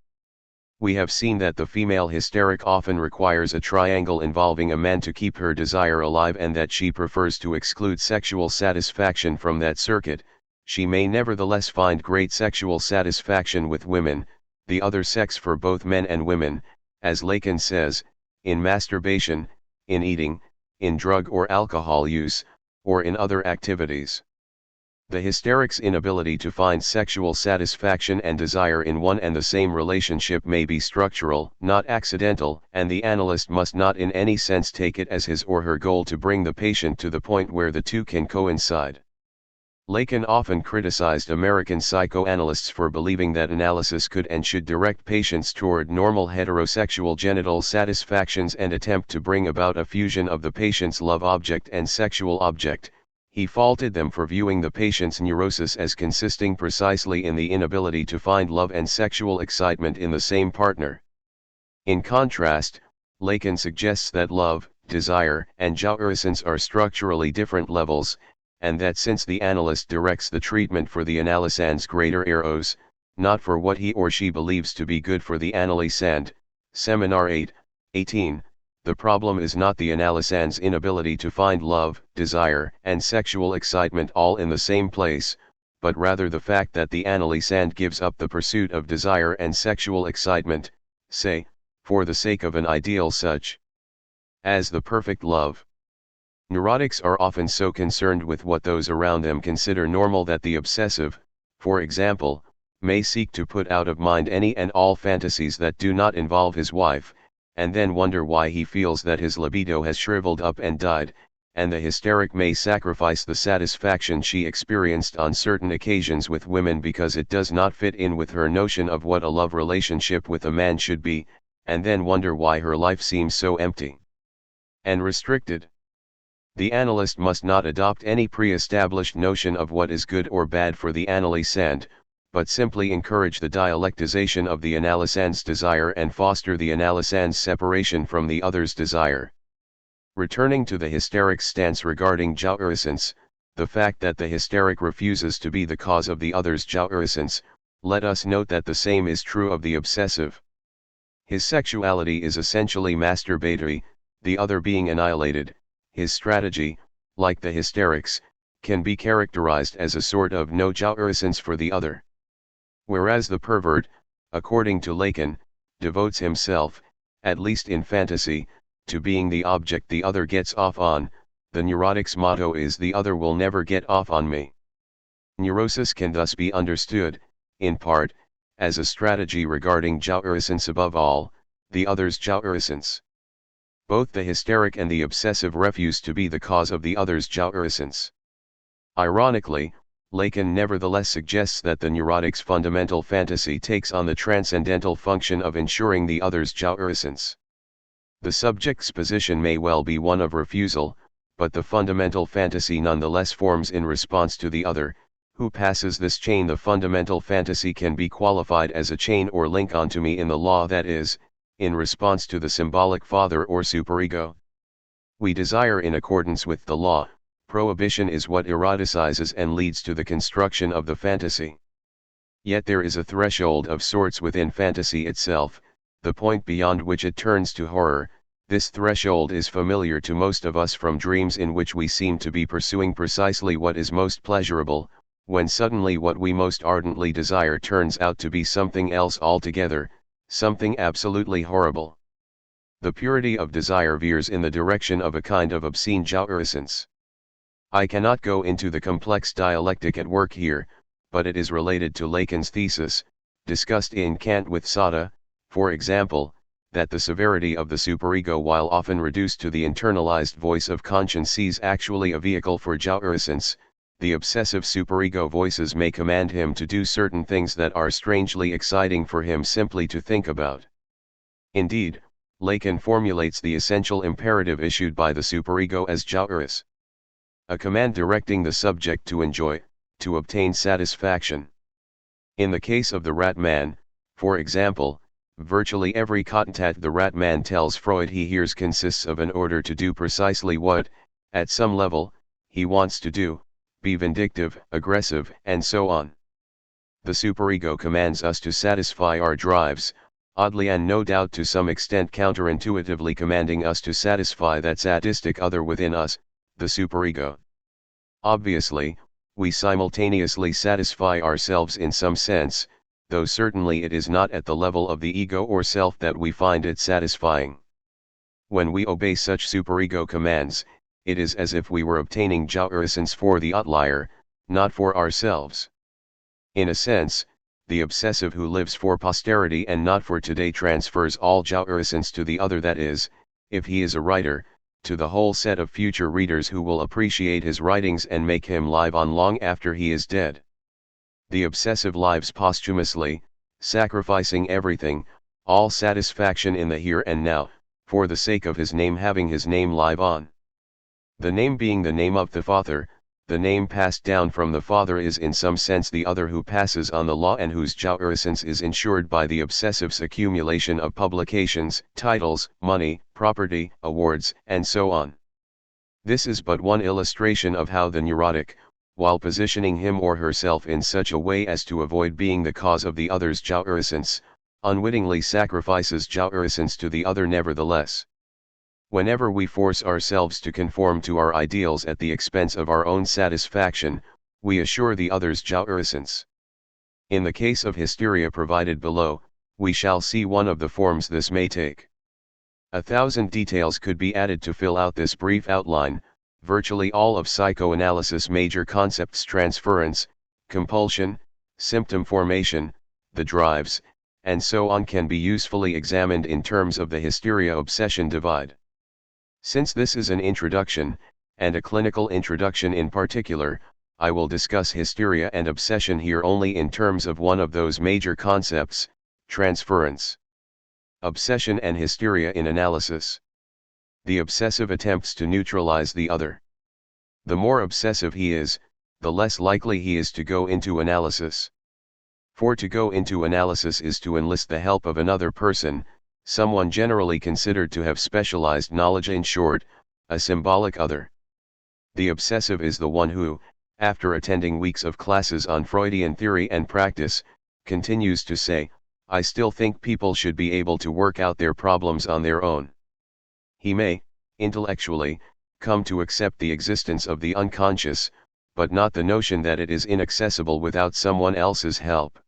We have seen that the female hysteric often requires a triangle involving a man to keep her desire alive, and that she prefers to exclude sexual satisfaction from that circuit. She may nevertheless find great sexual satisfaction with women, the other sex, for both men and women, as Lacan says, in masturbation, in eating, in drug or alcohol use, or in other activities. The hysteric's inability to find sexual satisfaction and desire in one and the same relationship may be structural, not accidental, and the analyst must not in any sense take it as his or her goal to bring the patient to the point where the two can coincide. Lacan often criticized American psychoanalysts for believing that analysis could and should direct patients toward normal heterosexual genital satisfactions and attempt to bring about a fusion of the patient's love object and sexual object. He faulted them for viewing the patient's neurosis as consisting precisely in the inability to find love and sexual excitement in the same partner. In contrast, Lacan suggests that love, desire, and jourisance are structurally different levels, and that since the analyst directs the treatment for the analysand's greater eros, not for what he or she believes to be good for the analysand, Seminar 8, 18, the problem is not the analysand's inability to find love, desire, and sexual excitement all in the same place, but rather the fact that the analysand gives up the pursuit of desire and sexual excitement, say, for the sake of an ideal such as the perfect love. Neurotics are often so concerned with what those around them consider normal that the obsessive, for example, may seek to put out of mind any and all fantasies that do not involve his wife, and then wonder why he feels that his libido has shriveled up and died, and the hysteric may sacrifice the satisfaction she experienced on certain occasions with women because it does not fit in with her notion of what a love relationship with a man should be, and then wonder why her life seems so empty and restricted. The analyst must not adopt any pre-established notion of what is good or bad for the analysand, but simply encourage the dialectization of the analysand's desire and foster the analysand's separation from the other's desire. Returning to the hysteric's stance regarding jourisance, the fact that the hysteric refuses to be the cause of the other's jourisance, let us note that the same is true of the obsessive. His sexuality is essentially masturbatory, the other being annihilated. His strategy, like the hysteric's, can be characterized as a sort of no jourisance for the other. Whereas the pervert, according to Lacan, devotes himself, at least in fantasy, to being the object the other gets off on, the neurotic's motto is "the other will never get off on me." Neurosis can thus be understood, in part, as a strategy regarding jourisance, above all, the other's jourisance. Both the hysteric and the obsessive refuse to be the cause of the other's jourisance. Ironically, Lacan nevertheless suggests that the neurotic's fundamental fantasy takes on the transcendental function of ensuring the other's jourisance. The subject's position may well be one of refusal, but the fundamental fantasy nonetheless forms in response to the other, who passes this chain. The fundamental fantasy can be qualified as a chain or link onto me in the law, that is, in response to the symbolic father or superego. We desire in accordance with the law. Prohibition is what eroticizes and leads to the construction of the fantasy. Yet there is a threshold of sorts within fantasy itself, the point beyond which it turns to horror. This threshold is familiar to most of us from dreams in which we seem to be pursuing precisely what is most pleasurable, when suddenly what we most ardently desire turns out to be something else altogether, something absolutely horrible. The purity of desire veers in the direction of a kind of obscene jouissance. I cannot go into the complex dialectic at work here, but it is related to Lacan's thesis, discussed in Kant with Sada, for example, that the severity of the superego, while often reduced to the internalized voice of conscience, sees actually a vehicle for jouissance. The obsessive superego voices may command him to do certain things that are strangely exciting for him simply to think about. Indeed, Lacan formulates the essential imperative issued by the superego as jouirous, a command directing the subject to enjoy, to obtain satisfaction. In the case of the rat man, for example, virtually every cantat the rat man tells Freud he hears consists of an order to do precisely what, at some level, he wants to do, be vindictive, aggressive, and so on. The superego commands us to satisfy our drives, oddly and no doubt to some extent counterintuitively commanding us to satisfy that sadistic other within us, the superego. Obviously, we simultaneously satisfy ourselves in some sense, though certainly it is not at the level of the ego or self that we find it satisfying. When we obey such superego commands, it is as if we were obtaining jouissance for the outlier, not for ourselves. In a sense, the obsessive who lives for posterity and not for today transfers all jouissance to the other, that is, if he is a writer, to the whole set of future readers who will appreciate his writings and make him live on long after he is dead. The obsessive lives posthumously, sacrificing everything, all satisfaction in the here and now, for the sake of his name having his name live on. The name being the name of the father, the name passed down from the father is in some sense the other who passes on the law and whose jouissance is ensured by the obsessive's accumulation of publications, titles, money, property, awards, and so on. This is but one illustration of how the neurotic, while positioning him or herself in such a way as to avoid being the cause of the other's jouissance, unwittingly sacrifices jouissance to the other nevertheless. Whenever we force ourselves to conform to our ideals at the expense of our own satisfaction, we assure the other's jouissance. In the case of hysteria provided below, we shall see one of the forms this may take. 1,000 details could be added to fill out this brief outline. Virtually all of psychoanalysis' major concepts, transference, compulsion, symptom formation, the drives, and so on, can be usefully examined in terms of the hysteria-obsession divide. Since this is an introduction, and a clinical introduction in particular, I will discuss hysteria and obsession here only in terms of one of those major concepts, transference. Obsession and hysteria in analysis. The obsessive attempts to neutralize the other. The more obsessive he is, the less likely he is to go into analysis. For to go into analysis is to enlist the help of another person, someone generally considered to have specialized knowledge, in short, a symbolic other. The obsessive is the one who, after attending weeks of classes on Freudian theory and practice, continues to say, "I still think people should be able to work out their problems on their own." He may, intellectually, come to accept the existence of the unconscious, but not the notion that it is inaccessible without someone else's help.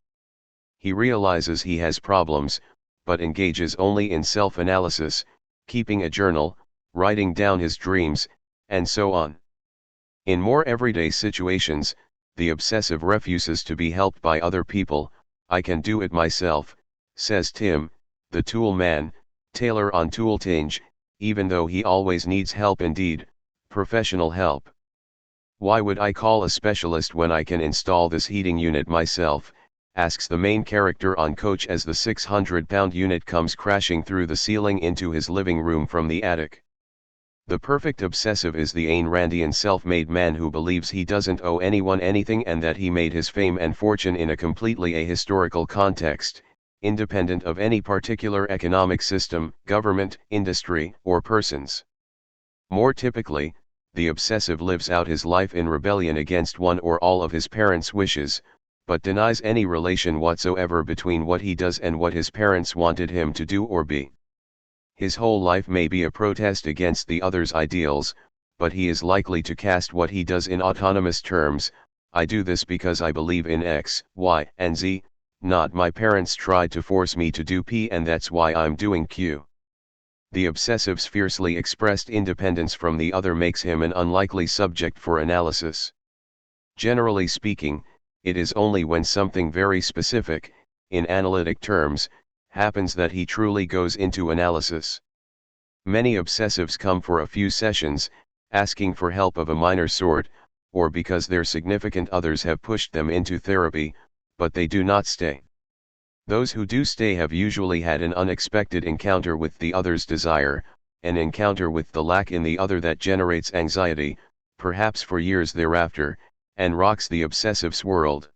He realizes he has problems, but engages only in self-analysis, keeping a journal, writing down his dreams, and so on. In more everyday situations, the obsessive refuses to be helped by other people. "I can do it myself," says Tim, the tool man, tailor on Tooltinge, even though he always needs help, indeed, professional help. "Why would I call a specialist when I can install this heating unit myself?" asks the main character on Coach as the 600-pound unit comes crashing through the ceiling into his living room from the attic. The perfect obsessive is the Ayn Randian self-made man who believes he doesn't owe anyone anything and that he made his fame and fortune in a completely ahistorical context, independent of any particular economic system, government, industry, or persons. More typically, the obsessive lives out his life in rebellion against one or all of his parents' wishes, but denies any relation whatsoever between what he does and what his parents wanted him to do or be. His whole life may be a protest against the other's ideals, but he is likely to cast what he does in autonomous terms. I do this because I believe in X, Y, and Z, not my parents tried to force me to do P and that's why I'm doing Q. The obsessive's fiercely expressed independence from the other makes him an unlikely subject for analysis. Generally speaking, it is only when something very specific, in analytic terms, happens that he truly goes into analysis. Many obsessives come for a few sessions, asking for help of a minor sort, or because their significant others have pushed them into therapy, but they do not stay. Those who do stay have usually had an unexpected encounter with the other's desire, an encounter with the lack in the other that generates anxiety, perhaps for years thereafter, and rocks the obsessive's world.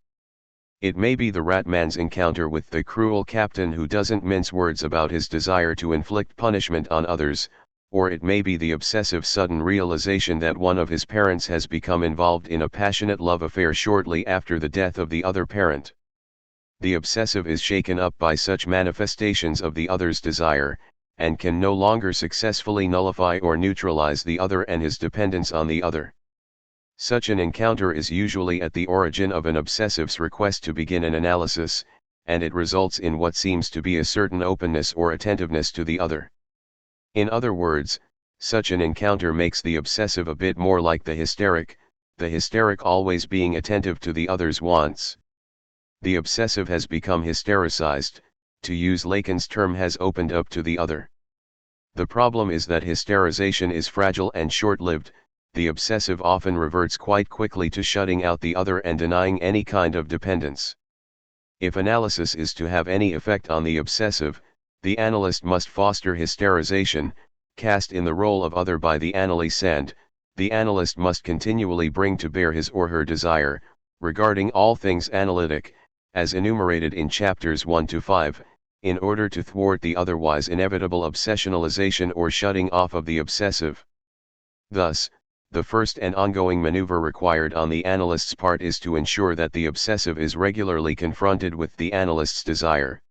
It may be the rat man's encounter with the cruel captain who doesn't mince words about his desire to inflict punishment on others, or it may be the obsessive's sudden realization that one of his parents has become involved in a passionate love affair shortly after the death of the other parent. The obsessive is shaken up by such manifestations of the other's desire, and can no longer successfully nullify or neutralize the other and his dependence on the other. Such an encounter is usually at the origin of an obsessive's request to begin an analysis, and it results in what seems to be a certain openness or attentiveness to the other. In other words, such an encounter makes the obsessive a bit more like the hysteric always being attentive to the other's wants. The obsessive has become hystericized, to use Lacan's term, has opened up to the other. The problem is that hysterization is fragile and short-lived. The obsessive often reverts quite quickly to shutting out the other and denying any kind of dependence. If analysis is to have any effect on the obsessive, the analyst must foster hysterization, cast in the role of other by the analysand. The analyst must continually bring to bear his or her desire, regarding all things analytic, as enumerated in chapters 1 to 5, in order to thwart the otherwise inevitable obsessionalization or shutting off of the obsessive. Thus, the first and ongoing maneuver required on the analyst's part is to ensure that the obsessive is regularly confronted with the analyst's desire.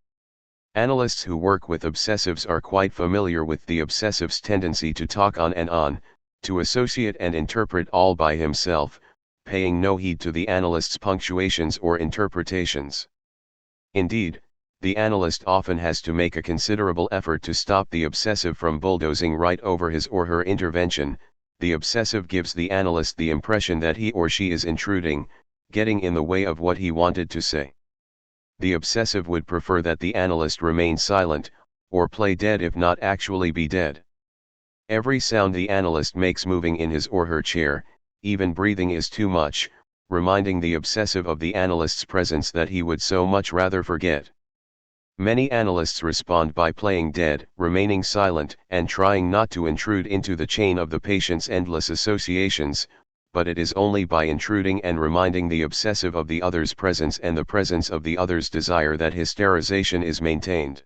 Analysts who work with obsessives are quite familiar with the obsessive's tendency to talk on and on, to associate and interpret all by himself, paying no heed to the analyst's punctuations or interpretations. Indeed, the analyst often has to make a considerable effort to stop the obsessive from bulldozing right over his or her intervention. The obsessive gives the analyst the impression that he or she is intruding, getting in the way of what he wanted to say. The obsessive would prefer that the analyst remain silent, or play dead if not actually be dead. Every sound the analyst makes moving in his or her chair, even breathing, is too much, reminding the obsessive of the analyst's presence that he would so much rather forget. Many analysts respond by playing dead, remaining silent, and trying not to intrude into the chain of the patient's endless associations, but it is only by intruding and reminding the obsessive of the other's presence and the presence of the other's desire that hysterization is maintained.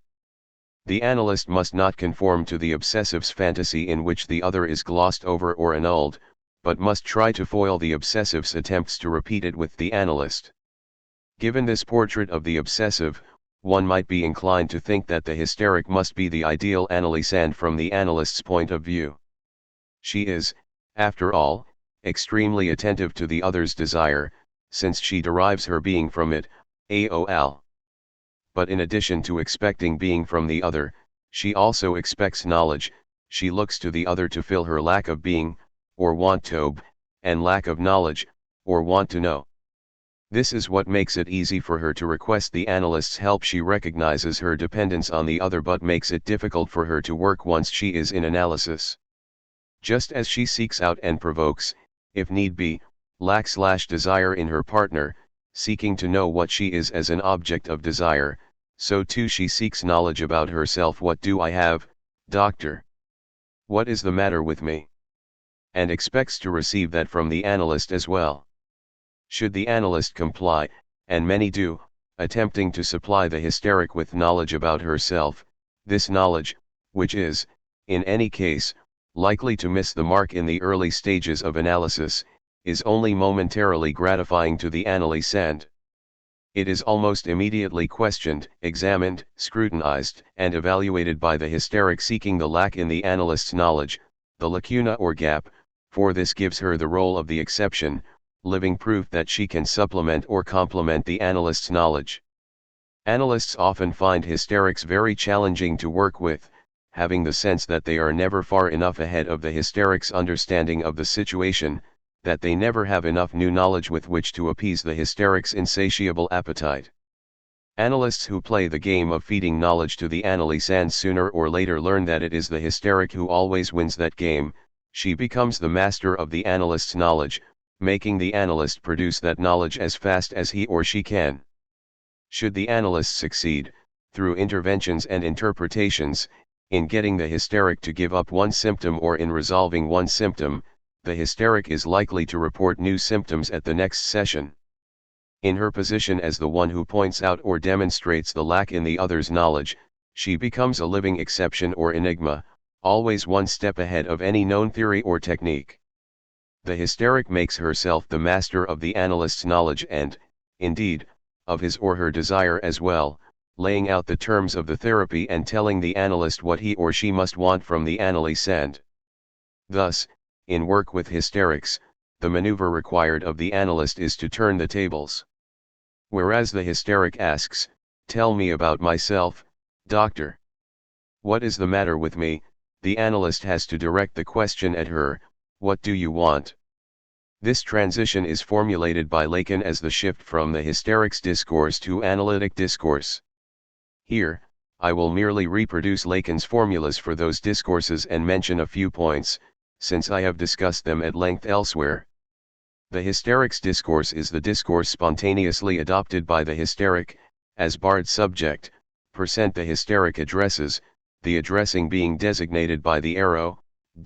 The analyst must not conform to the obsessive's fantasy in which the other is glossed over or annulled, but must try to foil the obsessive's attempts to repeat it with the analyst. Given this portrait of the obsessive, one might be inclined to think that the hysteric must be the ideal analysand from the analyst's point of view. She is, after all, extremely attentive to the other's desire, since she derives her being from it, AOL. But in addition to expecting being from the other, she also expects knowledge. She looks to the other to fill her lack of being, or want to, and lack of knowledge, or want to know. This is what makes it easy for her to request the analyst's help. She recognizes her dependence on the other but makes it difficult for her to work once she is in analysis. Just as she seeks out and provokes, if need be, lack/desire in her partner, seeking to know what she is as an object of desire, so too she seeks knowledge about herself. What do I have, doctor? What is the matter with me? And expects to receive that from the analyst as well. Should the analyst comply, and many do, attempting to supply the hysteric with knowledge about herself. This knowledge, which is, in any case, likely to miss the mark in the early stages of analysis, is only momentarily gratifying to the analysand. It is almost immediately questioned, examined, scrutinized, and evaluated by the hysteric seeking the lack in the analyst's knowledge, the lacuna or gap, for this gives her the role of the exception, living proof that she can supplement or complement the analyst's knowledge. Analysts often find hysterics very challenging to work with, having the sense that they are never far enough ahead of the hysteric's understanding of the situation, that they never have enough new knowledge with which to appease the hysteric's insatiable appetite. Analysts who play the game of feeding knowledge to the analysand sooner or later learn that it is the hysteric who always wins that game. She becomes the master of the analyst's knowledge, making the analyst produce that knowledge as fast as he or she can. Should the analyst succeed, through interventions and interpretations, in getting the hysteric to give up one symptom or in resolving one symptom, the hysteric is likely to report new symptoms at the next session. In her position as the one who points out or demonstrates the lack in the other's knowledge, she becomes a living exception or enigma, always one step ahead of any known theory or technique. The hysteric makes herself the master of the analyst's knowledge and, indeed, of his or her desire as well, laying out the terms of the therapy and telling the analyst what he or she must want from the analysand. Thus, in work with hysterics, the maneuver required of the analyst is to turn the tables. Whereas the hysteric asks, "Tell me about myself, doctor. What is the matter with me?" the analyst has to direct the question at her, "What do you want?" This transition is formulated by Lacan as the shift from the hysteric's discourse to analytic discourse. Here, I will merely reproduce Lacan's formulas for those discourses and mention a few points, since I have discussed them at length elsewhere. The hysteric's discourse is the discourse spontaneously adopted by the hysteric, as barred subject, the hysteric addresses, the addressing being designated by the arrow, **,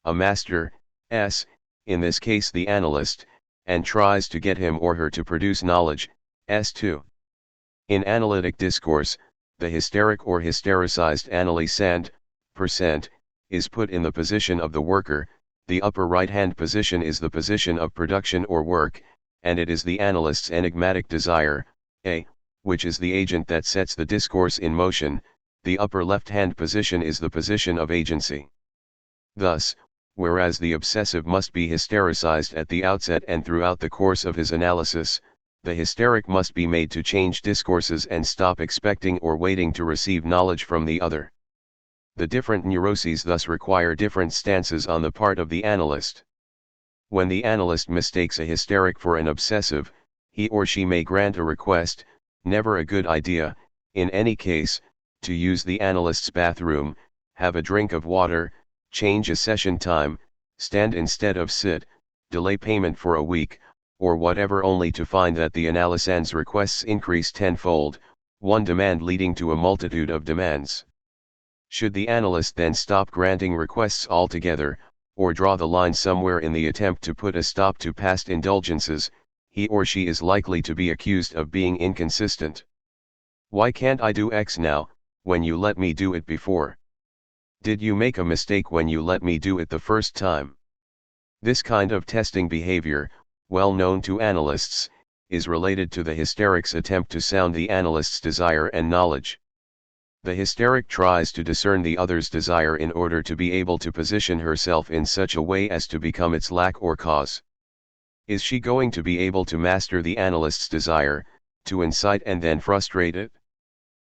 a master, s, in this case the analyst, and tries to get him or her to produce knowledge, s2. In analytic discourse, the hysteric or hystericized analysand, is put in the position of the worker. The upper right-hand position is the position of production or work, and it is the analyst's enigmatic desire, A, which is the agent that sets the discourse in motion. The upper left-hand position is the position of agency. Thus, whereas the obsessive must be hystericized at the outset and throughout the course of his analysis, the hysteric must be made to change discourses and stop expecting or waiting to receive knowledge from the other. The different neuroses thus require different stances on the part of the analyst. When the analyst mistakes a hysteric for an obsessive, he or she may grant a request, never a good idea, in any case, to use the analyst's bathroom, have a drink of water, change a session time, stand instead of sit, delay payment for a week, or whatever, only to find that the analysand's requests increase tenfold, one demand leading to a multitude of demands. Should the analyst then stop granting requests altogether, or draw the line somewhere in the attempt to put a stop to past indulgences, he or she is likely to be accused of being inconsistent. Why can't I do X now, when you let me do it before? Did you make a mistake when you let me do it the first time? This kind of testing behavior, well known to analysts, is related to the hysteric's attempt to sound the analyst's desire and knowledge. The hysteric tries to discern the other's desire in order to be able to position herself in such a way as to become its lack or cause. Is she going to be able to master the analyst's desire, to incite and then frustrate it?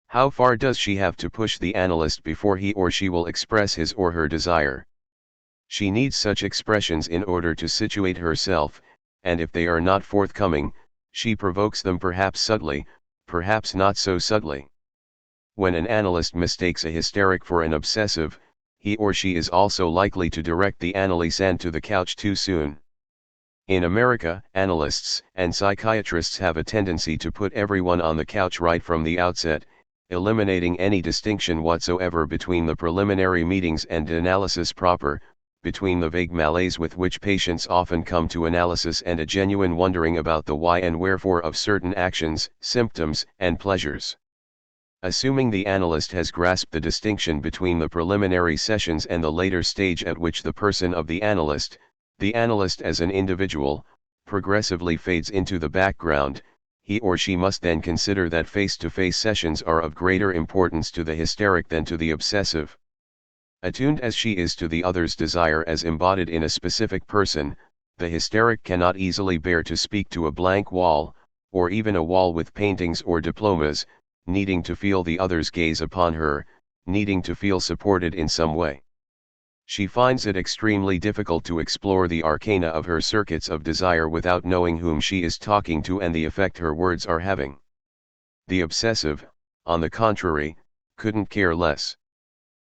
How far does she have to push the analyst before he or she will express his or her desire? She needs such expressions in order to situate herself, and if they are not forthcoming, she provokes them, perhaps subtly, perhaps not so subtly. When an analyst mistakes a hysteric for an obsessive, he or she is also likely to direct the analysand to the couch too soon. In America, analysts and psychiatrists have a tendency to put everyone on the couch right from the outset, eliminating any distinction whatsoever between the preliminary meetings and analysis proper, between the vague malaise with which patients often come to analysis and a genuine wondering about the why and wherefore of certain actions, symptoms, and pleasures. Assuming the analyst has grasped the distinction between the preliminary sessions and the later stage at which the person of the analyst as an individual, progressively fades into the background, he or she must then consider that face-to-face sessions are of greater importance to the hysteric than to the obsessive. Attuned as she is to the other's desire as embodied in a specific person, the hysteric cannot easily bear to speak to a blank wall, or even a wall with paintings or diplomas, needing to feel the other's gaze upon her, needing to feel supported in some way. She finds it extremely difficult to explore the arcana of her circuits of desire without knowing whom she is talking to and the effect her words are having. The obsessive, on the contrary, couldn't care less.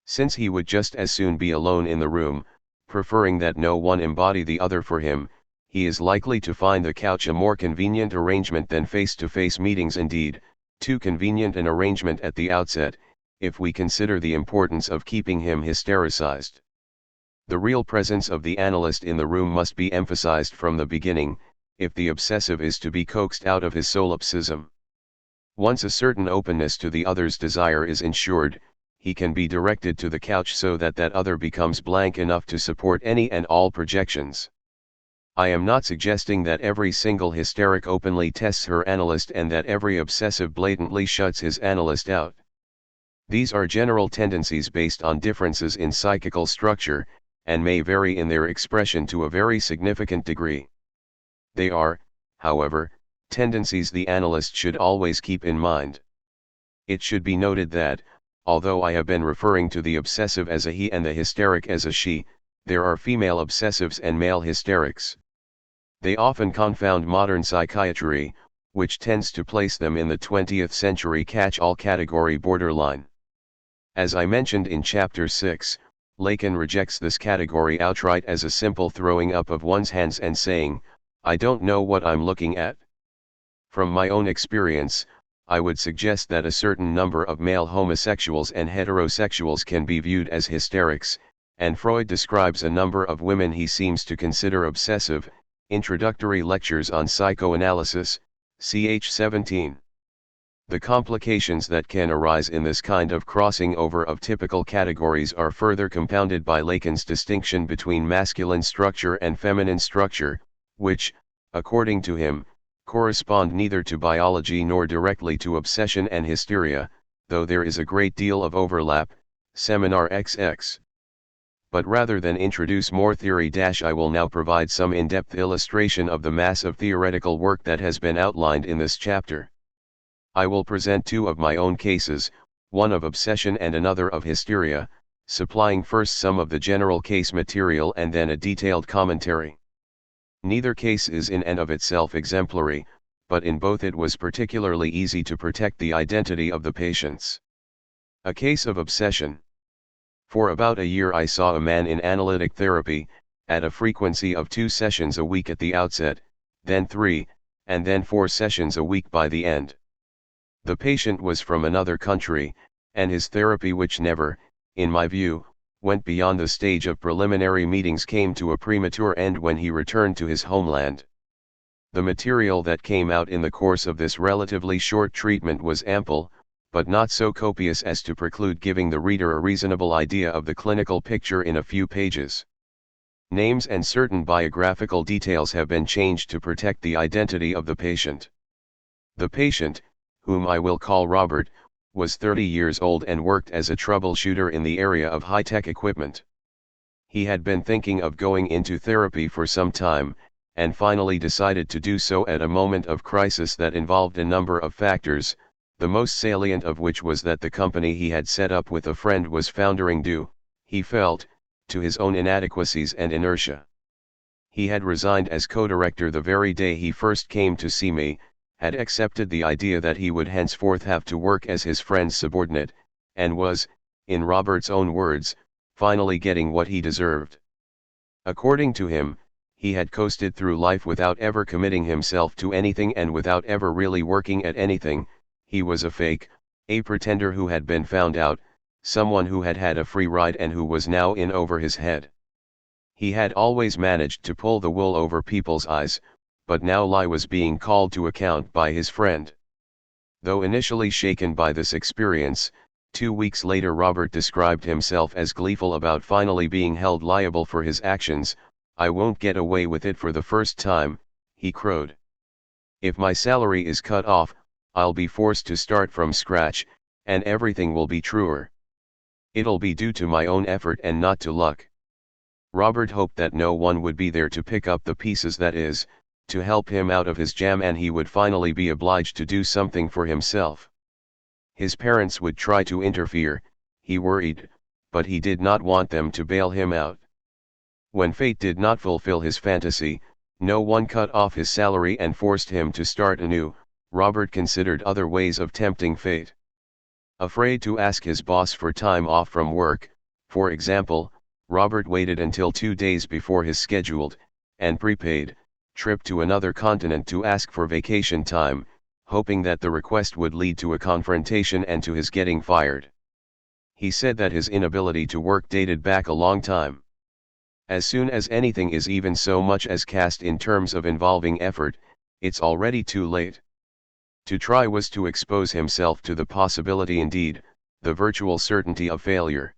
Since he would just as soon be alone in the room, preferring that no one embody the other for him, he is likely to find the couch a more convenient arrangement than face-to-face meetings, indeed, too convenient an arrangement at the outset, if we consider the importance of keeping him hystericized. The real presence of the analyst in the room must be emphasized from the beginning, if the obsessive is to be coaxed out of his solipsism. Once a certain openness to the other's desire is ensured, he can be directed to the couch so that that other becomes blank enough to support any and all projections. I am not suggesting that every single hysteric openly tests her analyst and that every obsessive blatantly shuts his analyst out. These are general tendencies based on differences in psychical structure, and may vary in their expression to a very significant degree. They are, however, tendencies the analyst should always keep in mind. It should be noted that, although I have been referring to the obsessive as a he and the hysteric as a she, there are female obsessives and male hysterics. They often confound modern psychiatry, which tends to place them in the 20th century catch-all category borderline. As I mentioned in Chapter 6, Lacan rejects this category outright as a simple throwing up of one's hands and saying, "I don't know what I'm looking at." From my own experience, I would suggest that a certain number of male homosexuals and heterosexuals can be viewed as hysterics, and Freud describes a number of women he seems to consider obsessive. Introductory Lectures on Psychoanalysis, ch. 17. The complications that can arise in this kind of crossing over of typical categories are further compounded by Lacan's distinction between masculine structure and feminine structure, which, according to him, correspond neither to biology nor directly to obsession and hysteria, though there is a great deal of overlap. Seminar XX. But rather than introduce more theory, I will now provide some in-depth illustration of the mass of theoretical work that has been outlined in this chapter. I will present two of my own cases, one of obsession and another of hysteria, supplying first some of the general case material and then a detailed commentary. Neither case is in and of itself exemplary, but in both it was particularly easy to protect the identity of the patients. A case of obsession. For about a year I saw a man in analytic therapy, at a frequency of 2 sessions a week at the outset, then 3, and then 4 sessions a week by the end. The patient was from another country, and his therapy, which never, in my view, went beyond the stage of preliminary meetings, came to a premature end when he returned to his homeland. The material that came out in the course of this relatively short treatment was ample, but not so copious as to preclude giving the reader a reasonable idea of the clinical picture in a few pages. Names and certain biographical details have been changed to protect the identity of the patient. The patient, whom I will call Robert, was 30 years old and worked as a troubleshooter in the area of high-tech equipment. He had been thinking of going into therapy for some time, and finally decided to do so at a moment of crisis that involved a number of factors, the most salient of which was that the company he had set up with a friend was foundering due, he felt, to his own inadequacies and inertia. He had resigned as co-director the very day he first came to see me, had accepted the idea that he would henceforth have to work as his friend's subordinate, and was, in Robert's own words, finally getting what he deserved. According to him, he had coasted through life without ever committing himself to anything and without ever really working at anything. He was a fake, a pretender who had been found out, someone who had had a free ride and who was now in over his head. He had always managed to pull the wool over people's eyes, but now lie was being called to account by his friend. Though initially shaken by this experience, 2 weeks later Robert described himself as gleeful about finally being held liable for his actions. "I won't get away with it for the first time," he crowed. "If my salary is cut off, I'll be forced to start from scratch, and everything will be truer. It'll be due to my own effort and not to luck." Robert hoped that no one would be there to pick up the pieces, that is, to help him out of his jam, and he would finally be obliged to do something for himself. His parents would try to interfere, he worried, but he did not want them to bail him out. When fate did not fulfill his fantasy, no one cut off his salary and forced him to start anew, Robert considered other ways of tempting fate. Afraid to ask his boss for time off from work, for example, Robert waited until 2 days before his scheduled, and prepaid, trip to another continent to ask for vacation time, hoping that the request would lead to a confrontation and to his getting fired. He said that his inability to work dated back a long time. As soon as anything is even so much as cast in terms of involving effort, it's already too late. To try was to expose himself to the possibility, indeed, the virtual certainty of failure.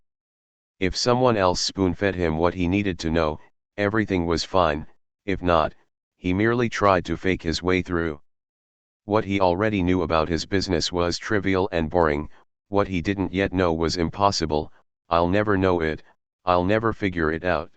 If someone else spoon-fed him what he needed to know, everything was fine. If not, he merely tried to fake his way through. What he already knew about his business was trivial and boring, what he didn't yet know was impossible. "I'll never know it, I'll never figure it out."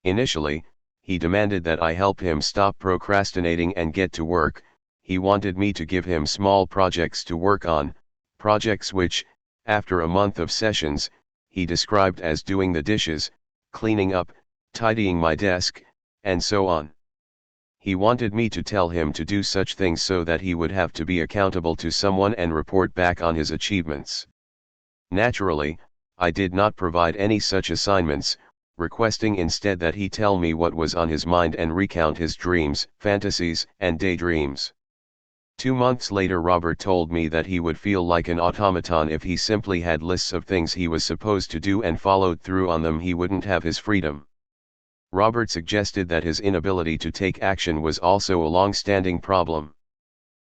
Initially, he demanded that I help him stop procrastinating and get to work. He wanted me to give him small projects to work on, projects which, after a month of sessions, he described as doing the dishes, cleaning up, tidying my desk, and so on. He wanted me to tell him to do such things so that he would have to be accountable to someone and report back on his achievements. Naturally, I did not provide any such assignments, requesting instead that he tell me what was on his mind and recount his dreams, fantasies, and daydreams. 2 months later Robert told me that he would feel like an automaton if he simply had lists of things he was supposed to do and followed through on them. He wouldn't have his freedom. Robert suggested that his inability to take action was also a long-standing problem.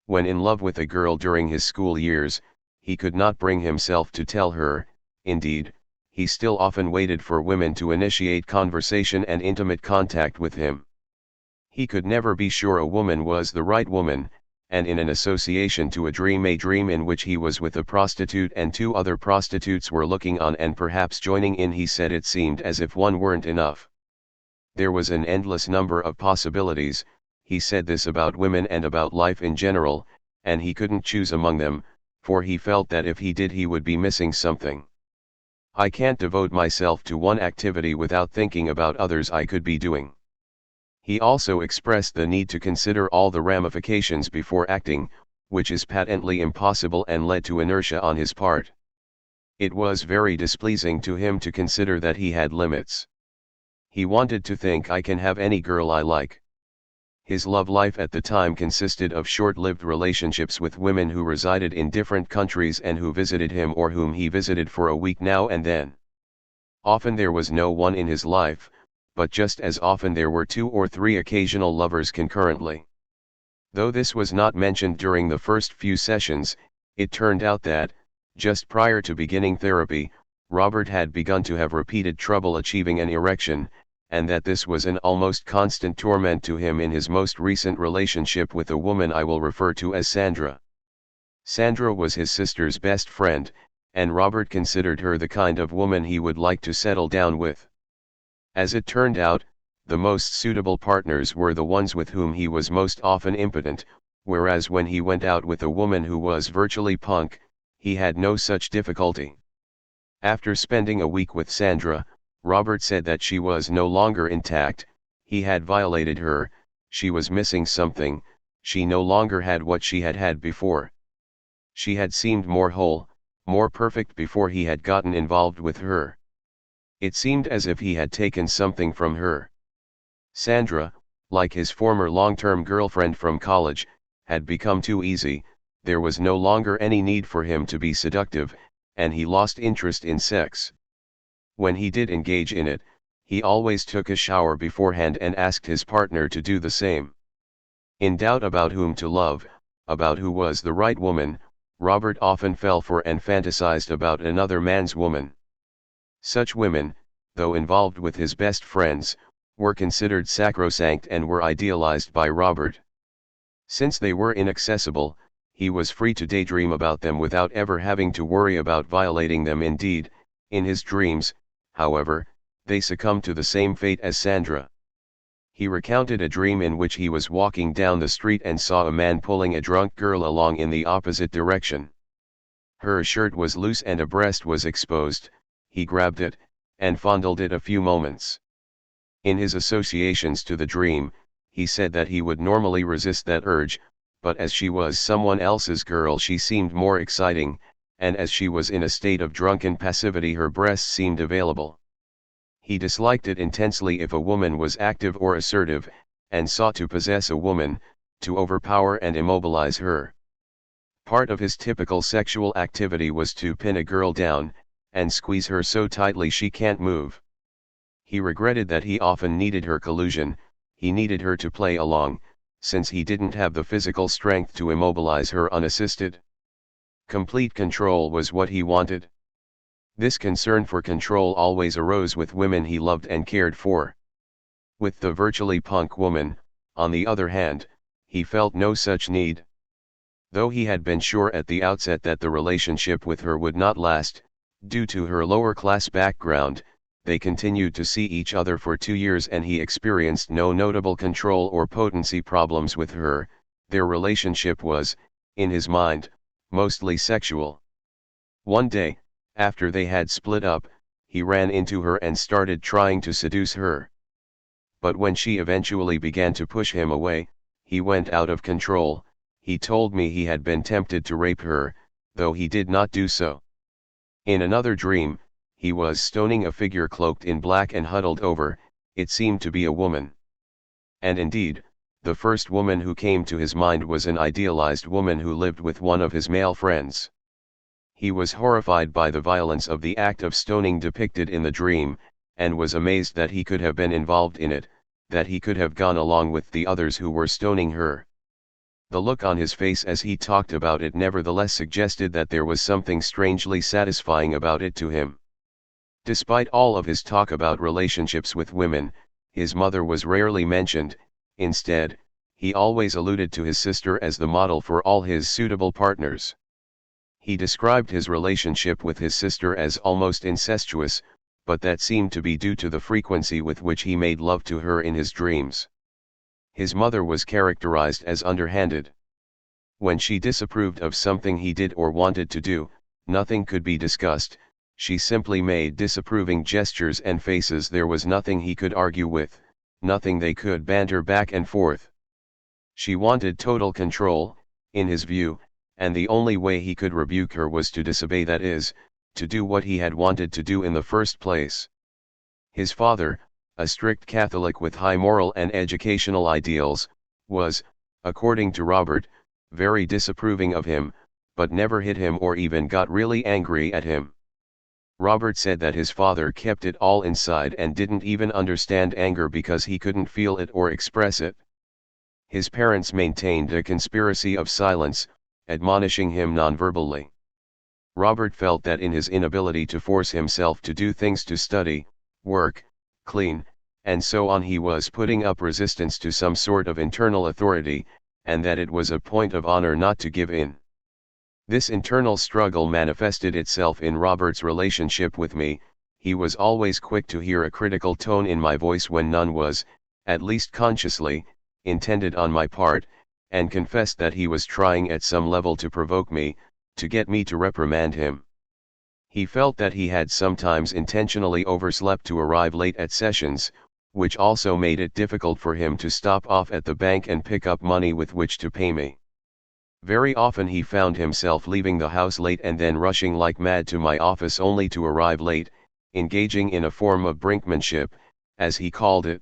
When in love with a girl during his school years, he could not bring himself to tell her. Indeed, he still often waited for women to initiate conversation and intimate contact with him. He could never be sure a woman was the right woman, and in an association to a dream in which he was with a prostitute and 2 other prostitutes were looking on and perhaps joining in, he said it seemed as if one weren't enough. There was an endless number of possibilities. He said this about women and about life in general, and he couldn't choose among them, for he felt that if he did he would be missing something. "I can't devote myself to one activity without thinking about others I could be doing." He also expressed the need to consider all the ramifications before acting, which is patently impossible and led to inertia on his part. It was very displeasing to him to consider that he had limits. He wanted to think, "I can have any girl I like." His love life at the time consisted of short-lived relationships with women who resided in different countries and who visited him or whom he visited for a week now and then. Often there was no one in his life, but just as often there were 2 or 3 occasional lovers concurrently. Though this was not mentioned during the first few sessions, it turned out that, just prior to beginning therapy, Robert had begun to have repeated trouble achieving an erection, and that this was an almost constant torment to him in his most recent relationship with a woman I will refer to as Sandra. Sandra was his sister's best friend, and Robert considered her the kind of woman he would like to settle down with. As it turned out, the most suitable partners were the ones with whom he was most often impotent, whereas when he went out with a woman who was virtually punk, he had no such difficulty. After spending a week with Sandra, Robert said that she was no longer intact, he had violated her, she was missing something, she no longer had what she had had before. She had seemed more whole, more perfect before he had gotten involved with her. It seemed as if he had taken something from her. Sandra, like his former long-term girlfriend from college, had become too easy. There was no longer any need for him to be seductive, and he lost interest in sex. When he did engage in it, He always took a shower beforehand and asked his partner to do the same. In doubt about whom to love, about who was the right woman, Robert often fell for and fantasized about another man's woman. Such women, though involved with his best friends, were considered sacrosanct and were idealized by Robert. Since they were inaccessible, he was free to daydream about them without ever having to worry about violating them. Indeed, in his dreams, however, they succumbed to the same fate as Sandra. He recounted a dream in which he was walking down the street and saw a man pulling a drunk girl along in the opposite direction. Her shirt was loose and a breast was exposed. He grabbed it, and fondled it a few moments. In his associations to the dream, he said that he would normally resist that urge, but as she was someone else's girl she seemed more exciting, and as she was in a state of drunken passivity her breasts seemed available. He disliked it intensely if a woman was active or assertive, and sought to possess a woman, to overpower and immobilize her. Part of his typical sexual activity was to pin a girl down, and squeeze her so tightly she can't move. He regretted that he often needed her collusion, he needed her to play along, since he didn't have the physical strength to immobilize her unassisted. Complete control was what he wanted. This concern for control always arose with women he loved and cared for. With the virtually punk woman, on the other hand, he felt no such need. Though he had been sure at the outset that the relationship with her would not last, due to her lower-class background, they continued to see each other for 2 years and he experienced no notable control or potency problems with her. Their relationship was, in his mind, mostly sexual. One day, after they had split up, he ran into her and started trying to seduce her. But when she eventually began to push him away, he went out of control. He told me he had been tempted to rape her, though he did not do so. In another dream, he was stoning a figure cloaked in black and huddled over, it seemed to be a woman. And indeed, the first woman who came to his mind was an idealized woman who lived with one of his male friends. He was horrified by the violence of the act of stoning depicted in the dream, and was amazed that he could have been involved in it, that he could have gone along with the others who were stoning her. The look on his face as he talked about it nevertheless suggested that there was something strangely satisfying about it to him. Despite all of his talk about relationships with women, his mother was rarely mentioned. Instead, he always alluded to his sister as the model for all his suitable partners. He described his relationship with his sister as almost incestuous, but that seemed to be due to the frequency with which he made love to her in his dreams. His mother was characterized as underhanded. When she disapproved of something he did or wanted to do, nothing could be discussed, she simply made disapproving gestures and faces. There was nothing he could argue with, nothing they could banter back and forth. She wanted total control, in his view, and the only way he could rebuke her was to disobey, that is, to do what he had wanted to do in the first place. His father, a strict Catholic with high moral and educational ideals, was, according to Robert, very disapproving of him, but never hit him or even got really angry at him. Robert said that his father kept it all inside and didn't even understand anger because he couldn't feel it or express it. His parents maintained a conspiracy of silence, admonishing him nonverbally. Robert felt that in his inability to force himself to do things, to study, work, clean, and so on, he was putting up resistance to some sort of internal authority, and that it was a point of honor not to give in. This internal struggle manifested itself in Robert's relationship with me. He was always quick to hear a critical tone in my voice when none was, at least consciously, intended on my part, and confessed that he was trying at some level to provoke me, to get me to reprimand him. He felt that he had sometimes intentionally overslept to arrive late at sessions, which also made it difficult for him to stop off at the bank and pick up money with which to pay me. Very often he found himself leaving the house late and then rushing like mad to my office only to arrive late, engaging in a form of brinkmanship, as he called it.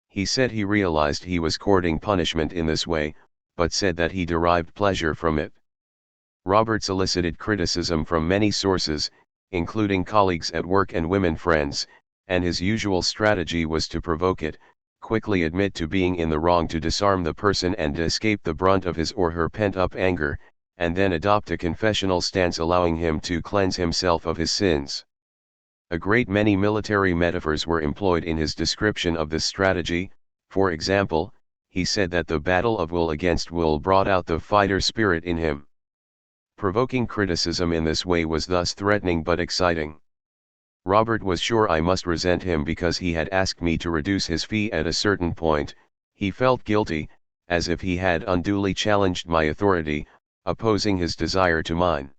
He said he realized he was courting punishment in this way, but said that he derived pleasure from it. Robert solicited criticism from many sources, including colleagues at work and women friends, and his usual strategy was to provoke it, quickly admit to being in the wrong to disarm the person and escape the brunt of his or her pent-up anger, and then adopt a confessional stance allowing him to cleanse himself of his sins. A great many military metaphors were employed in his description of this strategy. For example, he said that the battle of will against will brought out the fighter spirit in him. Provoking criticism in this way was thus threatening but exciting. Robert was sure I must resent him because he had asked me to reduce his fee at a certain point. He felt guilty, as if he had unduly challenged my authority, opposing his desire to mine.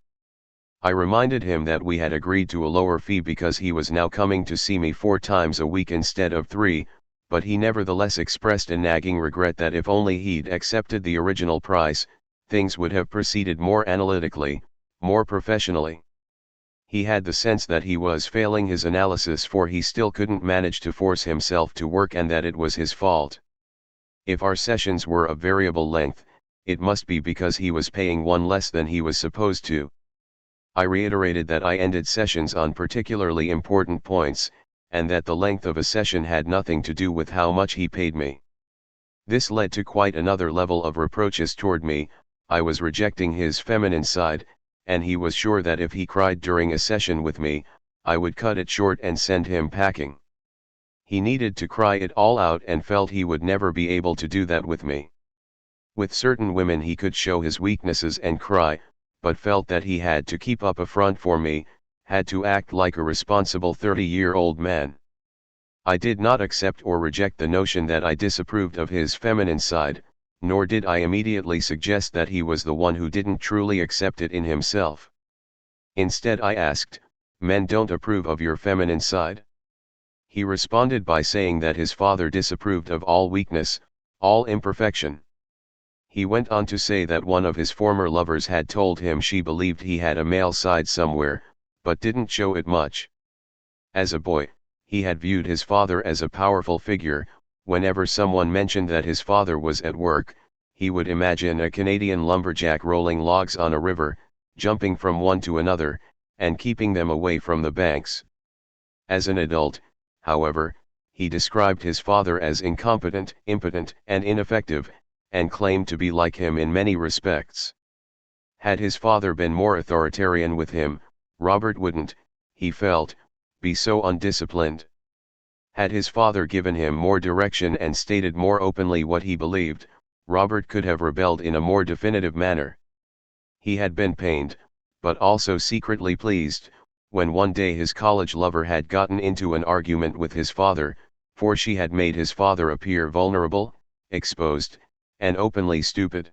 I reminded him that we had agreed to a lower fee because he was now coming to see me 4 times a week instead of 3, but he nevertheless expressed a nagging regret that if only he'd accepted the original price, things would have proceeded more analytically, more professionally. He had the sense that he was failing his analysis, for he still couldn't manage to force himself to work and that it was his fault. If our sessions were of variable length, it must be because he was paying one less than he was supposed to. I reiterated that I ended sessions on particularly important points, and that the length of a session had nothing to do with how much he paid me. This led to quite another level of reproaches toward me. I was rejecting his feminine side, and he was sure that if he cried during a session with me, I would cut it short and send him packing. He needed to cry it all out and felt he would never be able to do that with me. With certain women he could show his weaknesses and cry, but felt that he had to keep up a front for me, had to act like a responsible 30-year-old man. I did not accept or reject the notion that I disapproved of his feminine side, nor did I immediately suggest that he was the one who didn't truly accept it in himself. Instead I asked, "Men don't approve of your feminine side?" He responded by saying that his father disapproved of all weakness, all imperfection. He went on to say that one of his former lovers had told him she believed he had a male side somewhere, but didn't show it much. As a boy, he had viewed his father as a powerful figure. Whenever someone mentioned that his father was at work, he would imagine a Canadian lumberjack rolling logs on a river, jumping from one to another, and keeping them away from the banks. As an adult, however, he described his father as incompetent, impotent, and ineffective, and claimed to be like him in many respects. Had his father been more authoritarian with him, Robert wouldn't, he felt, be so undisciplined. Had his father given him more direction and stated more openly what he believed, Robert could have rebelled in a more definitive manner. He had been pained, but also secretly pleased, when one day his college lover had gotten into an argument with his father, for she had made his father appear vulnerable, exposed, and openly stupid.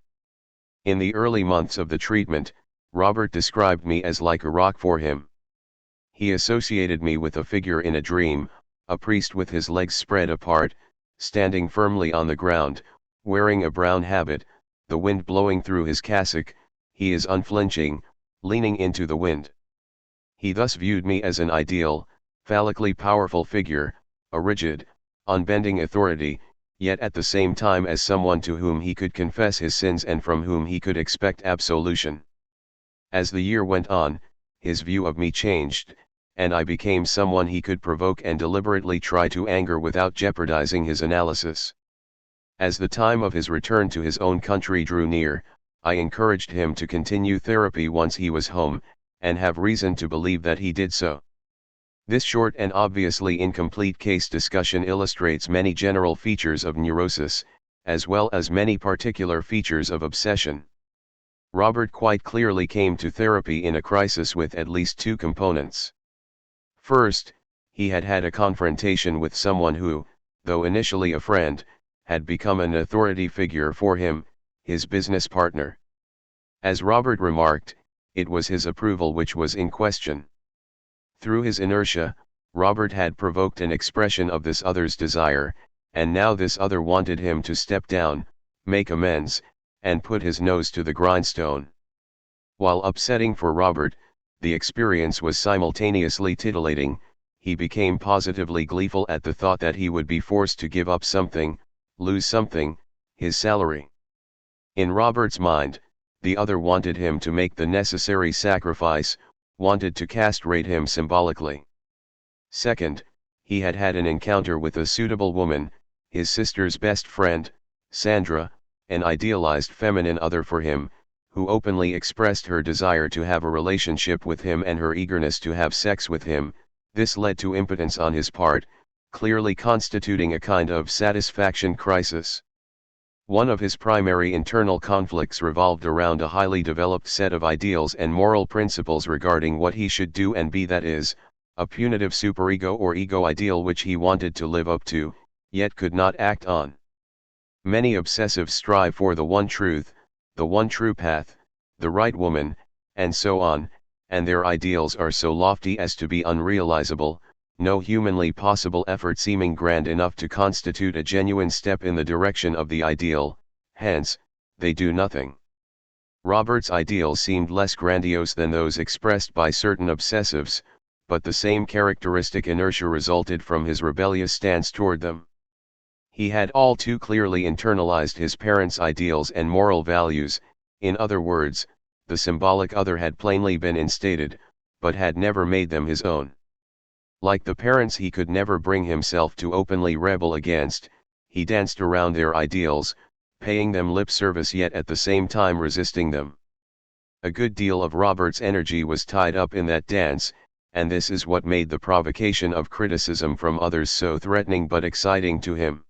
In the early months of the treatment, Robert described me as like a rock for him. He associated me with a figure in a dream, a priest with his legs spread apart, standing firmly on the ground, wearing a brown habit, the wind blowing through his cassock, he is unflinching, leaning into the wind. He thus viewed me as an ideal, phallically powerful figure, a rigid, unbending authority, yet at the same time as someone to whom he could confess his sins and from whom he could expect absolution. As the year went on, his view of me changed, and I became someone he could provoke and deliberately try to anger without jeopardizing his analysis. As the time of his return to his own country drew near, I encouraged him to continue therapy once he was home, and have reason to believe that he did so. This short and obviously incomplete case discussion illustrates many general features of neurosis, as well as many particular features of obsession. Robert quite clearly came to therapy in a crisis with at least 2 components. First, he had had a confrontation with someone who, though initially a friend, had become an authority figure for him, his business partner. As Robert remarked, it was his approval which was in question. Through his inertia, Robert had provoked an expression of this other's desire, and now this other wanted him to step down, make amends, and put his nose to the grindstone. While upsetting for Robert, the experience was simultaneously titillating. He became positively gleeful at the thought that he would be forced to give up something, lose something, his salary. In Robert's mind, the other wanted him to make the necessary sacrifice, wanted to castrate him symbolically. Second, He had had an encounter with a suitable woman, his sister's best friend, Sandra, an idealized feminine other for him, who openly expressed her desire to have a relationship with him and her eagerness to have sex with him. This led to impotence on his part, clearly constituting a kind of satisfaction crisis. One of his primary internal conflicts revolved around a highly developed set of ideals and moral principles regarding what he should do and be, that is, a punitive superego or ego ideal which he wanted to live up to, yet could not act on. Many obsessives strive for the one truth, the one true path, the right woman, and so on, and their ideals are so lofty as to be unrealizable, no humanly possible effort seeming grand enough to constitute a genuine step in the direction of the ideal, hence, they do nothing. Robert's ideals seemed less grandiose than those expressed by certain obsessives, but the same characteristic inertia resulted from his rebellious stance toward them. He had all too clearly internalized his parents' ideals and moral values, in other words, the symbolic other had plainly been instated, but had never made them his own. Like the parents he could never bring himself to openly rebel against, he danced around their ideals, paying them lip service yet at the same time resisting them. A good deal of Robert's energy was tied up in that dance, and this is what made the provocation of criticism from others so threatening but exciting to him.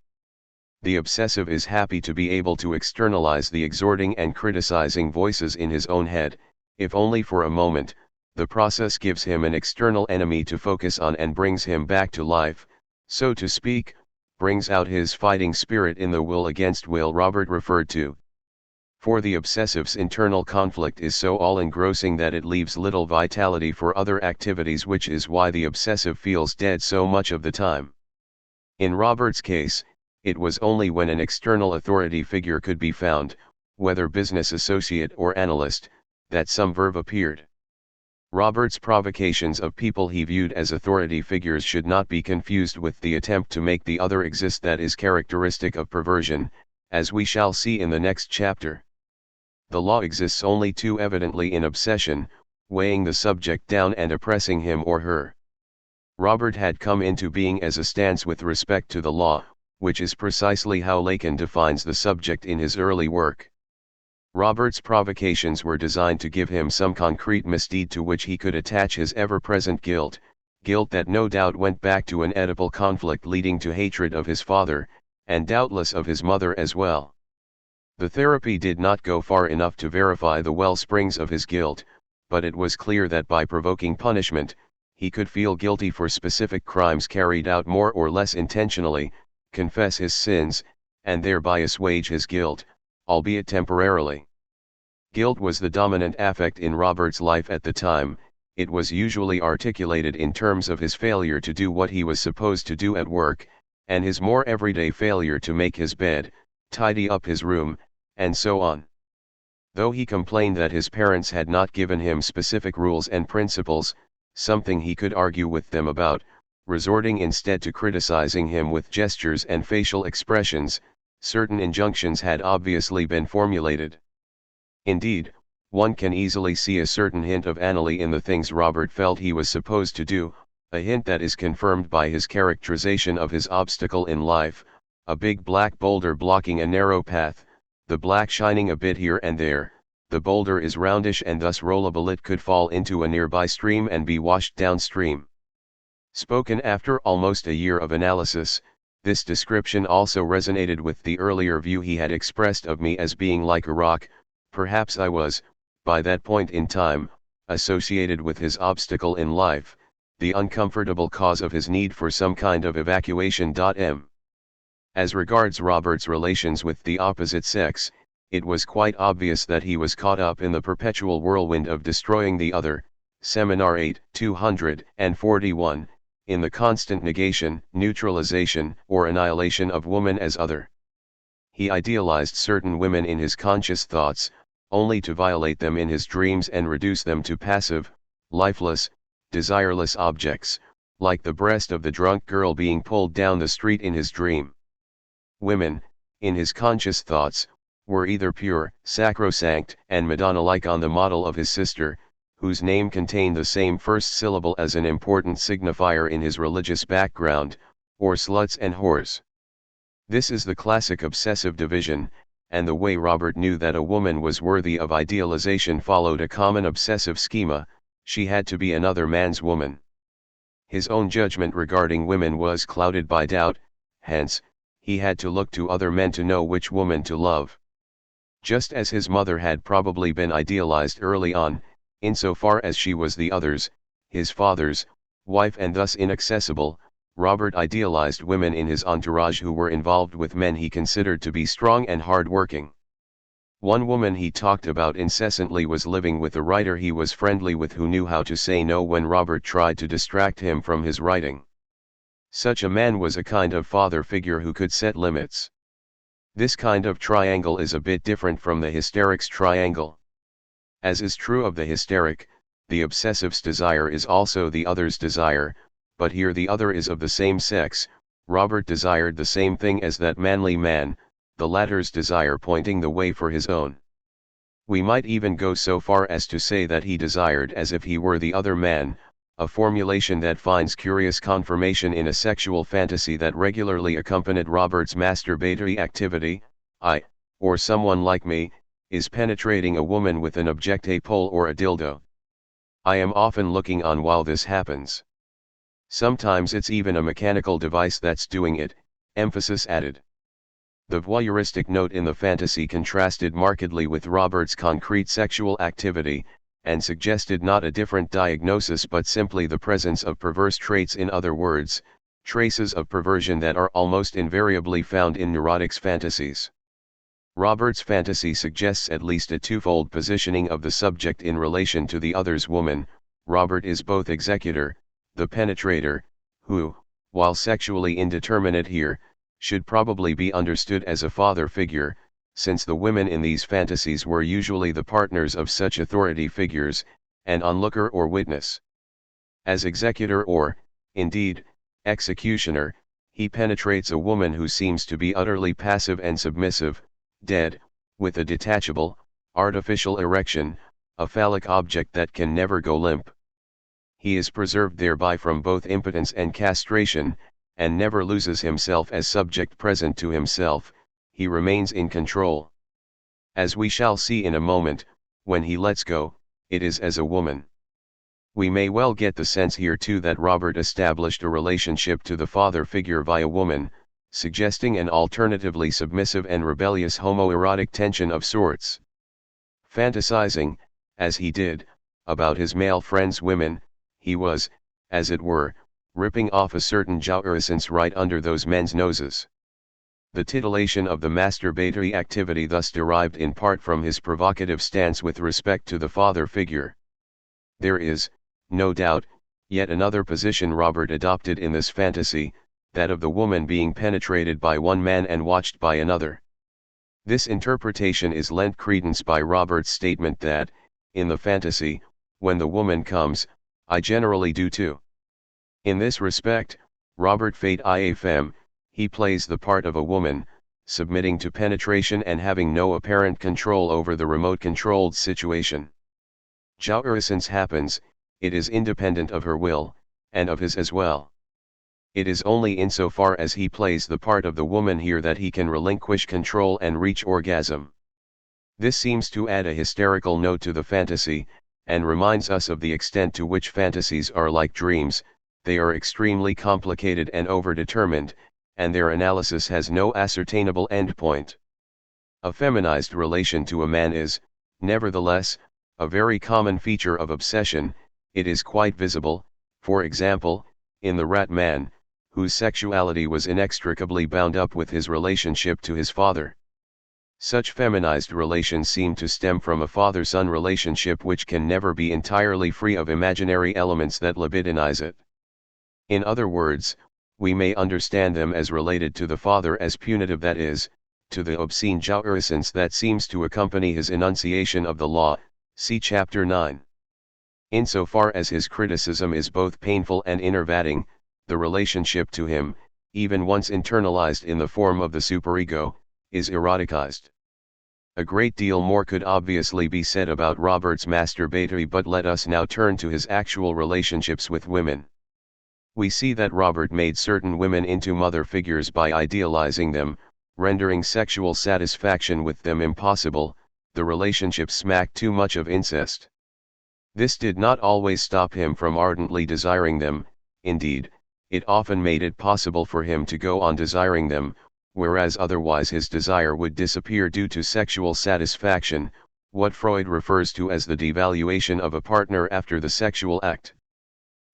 The obsessive is happy to be able to externalize the exhorting and criticizing voices in his own head, if only for a moment. The process gives him an external enemy to focus on and brings him back to life, so to speak, brings out his fighting spirit in the will against will Robert referred to. For the obsessive's internal conflict is so all-engrossing that it leaves little vitality for other activities, which is why the obsessive feels dead so much of the time. In Robert's case, it was only when an external authority figure could be found, whether business associate or analyst, that some verve appeared. Robert's provocations of people he viewed as authority figures should not be confused with the attempt to make the other exist that is characteristic of perversion, as we shall see in the next chapter. The law exists only too evidently in obsession, weighing the subject down and oppressing him or her. Robert had come into being as a stance with respect to the law, which is precisely how Lacan defines the subject in his early work. Robert's provocations were designed to give him some concrete misdeed to which he could attach his ever-present guilt, guilt that no doubt went back to an Oedipal conflict leading to hatred of his father, and doubtless of his mother as well. The therapy did not go far enough to verify the well springs of his guilt, but it was clear that by provoking punishment, he could feel guilty for specific crimes carried out more or less intentionally, confess his sins, and thereby assuage his guilt, albeit temporarily. Guilt was the dominant affect in Robert's life at the time. It was usually articulated in terms of his failure to do what he was supposed to do at work, and his more everyday failure to make his bed, tidy up his room, and so on. Though he complained that his parents had not given him specific rules and principles, something he could argue with them about, resorting instead to criticizing him with gestures and facial expressions, certain injunctions had obviously been formulated. Indeed, one can easily see a certain hint of analy in the things Robert felt he was supposed to do, a hint that is confirmed by his characterization of his obstacle in life, a big black boulder blocking a narrow path, the black shining a bit here and there. The boulder is roundish and thus rollable, it could fall into a nearby stream and be washed downstream. Spoken after almost a year of analysis, this description also resonated with the earlier view he had expressed of me as being like a rock. Perhaps I was, by that point in time, associated with his obstacle in life, the uncomfortable cause of his need for some kind of evacuation. As regards Robert's relations with the opposite sex, it was quite obvious that he was caught up in the perpetual whirlwind of destroying the other, Seminar 8, 241, in the constant negation, neutralization, or annihilation of woman as other. He idealized certain women in his conscious thoughts, only to violate them in his dreams and reduce them to passive, lifeless, desireless objects, like the breast of the drunk girl being pulled down the street in his dream. Women, in his conscious thoughts, were either pure, sacrosanct, and Madonna-like on the model of his sister, whose name contained the same first syllable as an important signifier in his religious background, or sluts and whores. This is the classic obsessive division, and the way Robert knew that a woman was worthy of idealization followed a common obsessive schema: she had to be another man's woman. His own judgment regarding women was clouded by doubt, hence, he had to look to other men to know which woman to love. Just as his mother had probably been idealized early on, insofar as she was the other's, his father's, wife and thus inaccessible, Robert idealized women in his entourage who were involved with men he considered to be strong and hard-working. One woman he talked about incessantly was living with a writer he was friendly with who knew how to say no when Robert tried to distract him from his writing. Such a man was a kind of father figure who could set limits. This kind of triangle is a bit different from the hysteric's triangle. As is true of the hysteric, the obsessive's desire is also the other's desire, but here the other is of the same sex. Robert desired the same thing as that manly man, the latter's desire pointing the way for his own. We might even go so far as to say that he desired as if he were the other man, a formulation that finds curious confirmation in a sexual fantasy that regularly accompanied Robert's masturbatory activity: I, or someone like me, is penetrating a woman with an object-a pole or a dildo. I am often looking on while this happens. Sometimes it's even a mechanical device that's doing it, emphasis added. The voyeuristic note in the fantasy contrasted markedly with Robert's concrete sexual activity, and suggested not a different diagnosis but simply the presence of perverse traits, in other words, traces of perversion that are almost invariably found in neurotics' fantasies. Robert's fantasy suggests at least a twofold positioning of the subject in relation to the other's woman. Robert is both executor, the penetrator, who, while sexually indeterminate here, should probably be understood as a father figure, since the women in these fantasies were usually the partners of such authority figures, an onlooker or witness. As executor or, indeed, executioner, he penetrates a woman who seems to be utterly passive and submissive, dead, with a detachable, artificial erection, a phallic object that can never go limp. He is preserved thereby from both impotence and castration, and never loses himself as subject present to himself. He remains in control. As we shall see in a moment, when he lets go, it is as a woman. We may well get the sense here too that Robert established a relationship to the father figure via woman, suggesting an alternatively submissive and rebellious homoerotic tension of sorts. Fantasizing, as he did, about his male friends' women, he was, as it were, ripping off a certain jouissance right under those men's noses. The titillation of the masturbatory activity thus derived in part from his provocative stance with respect to the father figure. There is, no doubt, yet another position Robert adopted in this fantasy, that of the woman being penetrated by one man and watched by another. This interpretation is lent credence by Robert's statement that, in the fantasy, when the woman comes, I generally do too. In this respect, Robert fait ia femme, he plays the part of a woman, submitting to penetration and having no apparent control over the remote-controlled situation. Jouissance happens, it is independent of her will, and of his as well. It is only insofar as he plays the part of the woman here that he can relinquish control and reach orgasm. This seems to add a hysterical note to the fantasy, and reminds us of the extent to which fantasies are like dreams. They are extremely complicated and overdetermined, and their analysis has no ascertainable endpoint. A feminized relation to a man is, nevertheless, a very common feature of obsession. It is quite visible, for example, in the Rat Man, whose sexuality was inextricably bound up with his relationship to his father. Such feminized relations seem to stem from a father-son relationship which can never be entirely free of imaginary elements that libidinize it. In other words, we may understand them as related to the father as punitive, that is, to the obscene jouissance that seems to accompany his enunciation of the law, see chapter 9. Insofar as his criticism is both painful and enervating, the relationship to him, even once internalized in the form of the superego, is eroticized. A great deal more could obviously be said about Robert's masturbatory, but let us now turn to his actual relationships with women. We see that Robert made certain women into mother figures by idealizing them, rendering sexual satisfaction with them impossible. The relationship smacked too much of incest. This did not always stop him from ardently desiring them. Indeed, it often made it possible for him to go on desiring them, whereas otherwise his desire would disappear due to sexual satisfaction, what Freud refers to as the devaluation of a partner after the sexual act.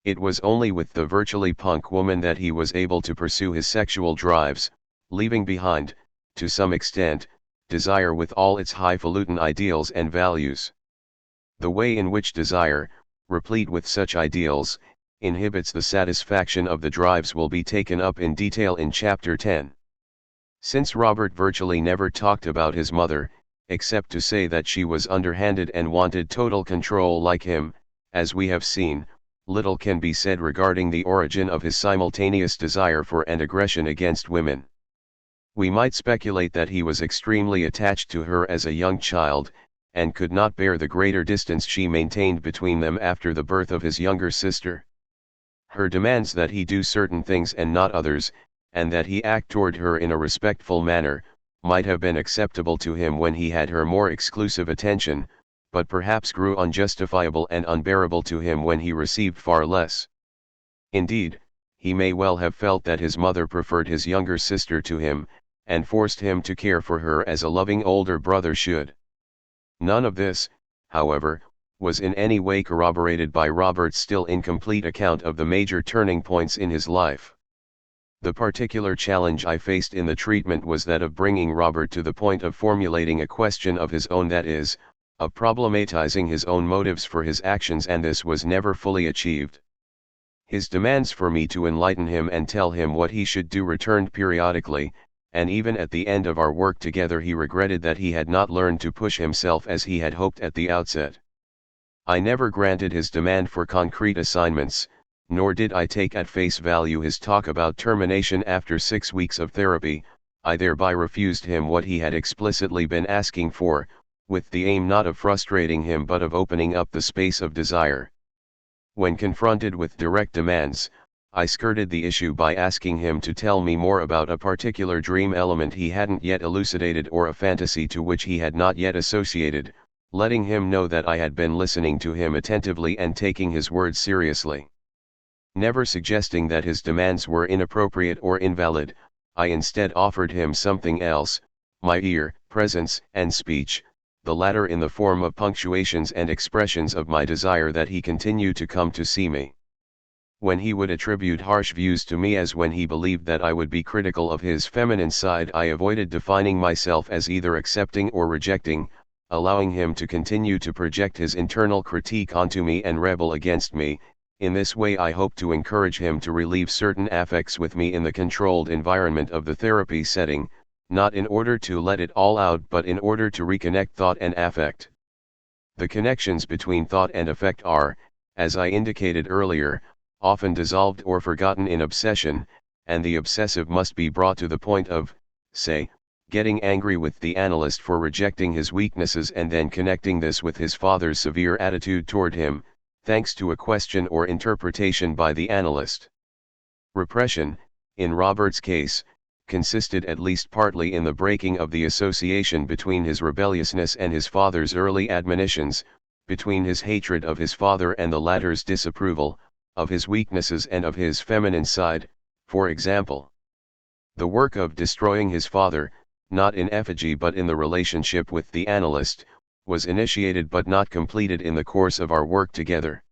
It was only with the virtually punk woman that he was able to pursue his sexual drives, leaving behind, to some extent, desire with all its highfalutin ideals and values. The way in which desire, replete with such ideals, inhibits the satisfaction of the drives will be taken up in detail in Chapter 10. Since Robert virtually never talked about his mother, except to say that she was underhanded and wanted total control like him, as we have seen, little can be said regarding the origin of his simultaneous desire for and aggression against women. We might speculate that he was extremely attached to her as a young child, and could not bear the greater distance she maintained between them after the birth of his younger sister. Her demands that he do certain things and not others, and that he act toward her in a respectful manner, might have been acceptable to him when he had her more exclusive attention, but perhaps grew unjustifiable and unbearable to him when he received far less. Indeed, he may well have felt that his mother preferred his younger sister to him, and forced him to care for her as a loving older brother should. None of this, however, was in any way corroborated by Robert's still incomplete account of the major turning points in his life. The particular challenge I faced in the treatment was that of bringing Robert to the point of formulating a question of his own, that is, of problematizing his own motives for his actions, and this was never fully achieved. His demands for me to enlighten him and tell him what he should do returned periodically, and even at the end of our work together he regretted that he had not learned to push himself as he had hoped at the outset. I never granted his demand for concrete assignments, nor did I take at face value his talk about termination after 6 weeks of therapy. I thereby refused him what he had explicitly been asking for, with the aim not of frustrating him but of opening up the space of desire. When confronted with direct demands, I skirted the issue by asking him to tell me more about a particular dream element he hadn't yet elucidated or a fantasy to which he had not yet associated, letting him know that I had been listening to him attentively and taking his words seriously. Never suggesting that his demands were inappropriate or invalid, I instead offered him something else, my ear, presence, and speech, the latter in the form of punctuations and expressions of my desire that he continue to come to see me. When he would attribute harsh views to me, as when he believed that I would be critical of his feminine side, I avoided defining myself as either accepting or rejecting, allowing him to continue to project his internal critique onto me and rebel against me. In this way I hope to encourage him to relieve certain affects with me in the controlled environment of the therapy setting, not in order to let it all out but in order to reconnect thought and affect. The connections between thought and affect are, as I indicated earlier, often dissolved or forgotten in obsession, and the obsessive must be brought to the point of, say, getting angry with the analyst for rejecting his weaknesses and then connecting this with his father's severe attitude toward him, thanks to a question or interpretation by the analyst. Repression, in Robert's case, consisted at least partly in the breaking of the association between his rebelliousness and his father's early admonitions, between his hatred of his father and the latter's disapproval, of his weaknesses and of his feminine side, for example. The work of destroying his father, not in effigy but in the relationship with the analyst, was initiated but not completed in the course of our work together.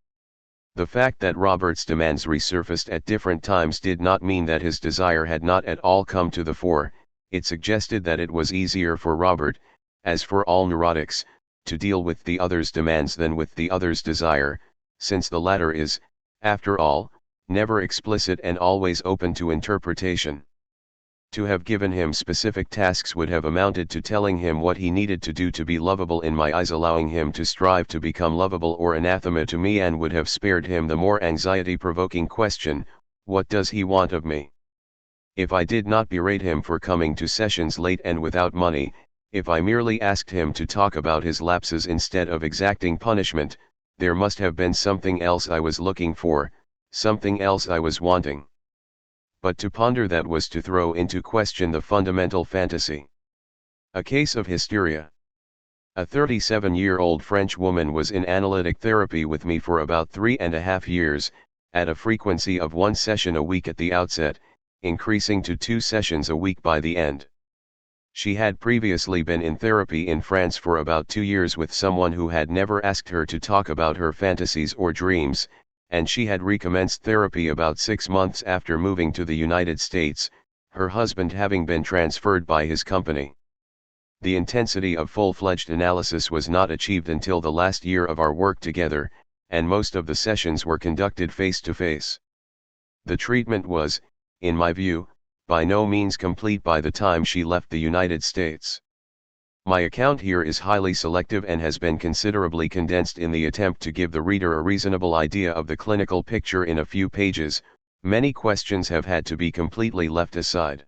The fact that Robert's demands resurfaced at different times did not mean that his desire had not at all come to the fore. It suggested that it was easier for Robert, as for all neurotics, to deal with the other's demands than with the other's desire, since the latter is, after all, never explicit and always open to interpretation. To have given him specific tasks would have amounted to telling him what he needed to do to be lovable in my eyes, allowing him to strive to become lovable or anathema to me, and would have spared him the more anxiety-provoking question, what does he want of me? If I did not berate him for coming to sessions late and without money, If I merely asked him to talk about his lapses instead of exacting punishment, there must have been something else I was looking for, something else I was wanting. But to ponder that was to throw into question the fundamental fantasy. A case of hysteria. A 37-year-old French woman was in analytic therapy with me for about 3.5 years, at a frequency of 1 session a week at the outset, increasing to 2 sessions a week by the end. She had previously been in therapy in France for about 2 years with someone who had never asked her to talk about her fantasies or dreams, and she had recommenced therapy about 6 months after moving to the United States, her husband having been transferred by his company. The intensity of full-fledged analysis was not achieved until the last year of our work together, and most of the sessions were conducted face-to-face. The treatment was, in my view, by no means complete by the time she left the United States. My account here is highly selective and has been considerably condensed in the attempt to give the reader a reasonable idea of the clinical picture in a few pages. Many questions have had to be completely left aside.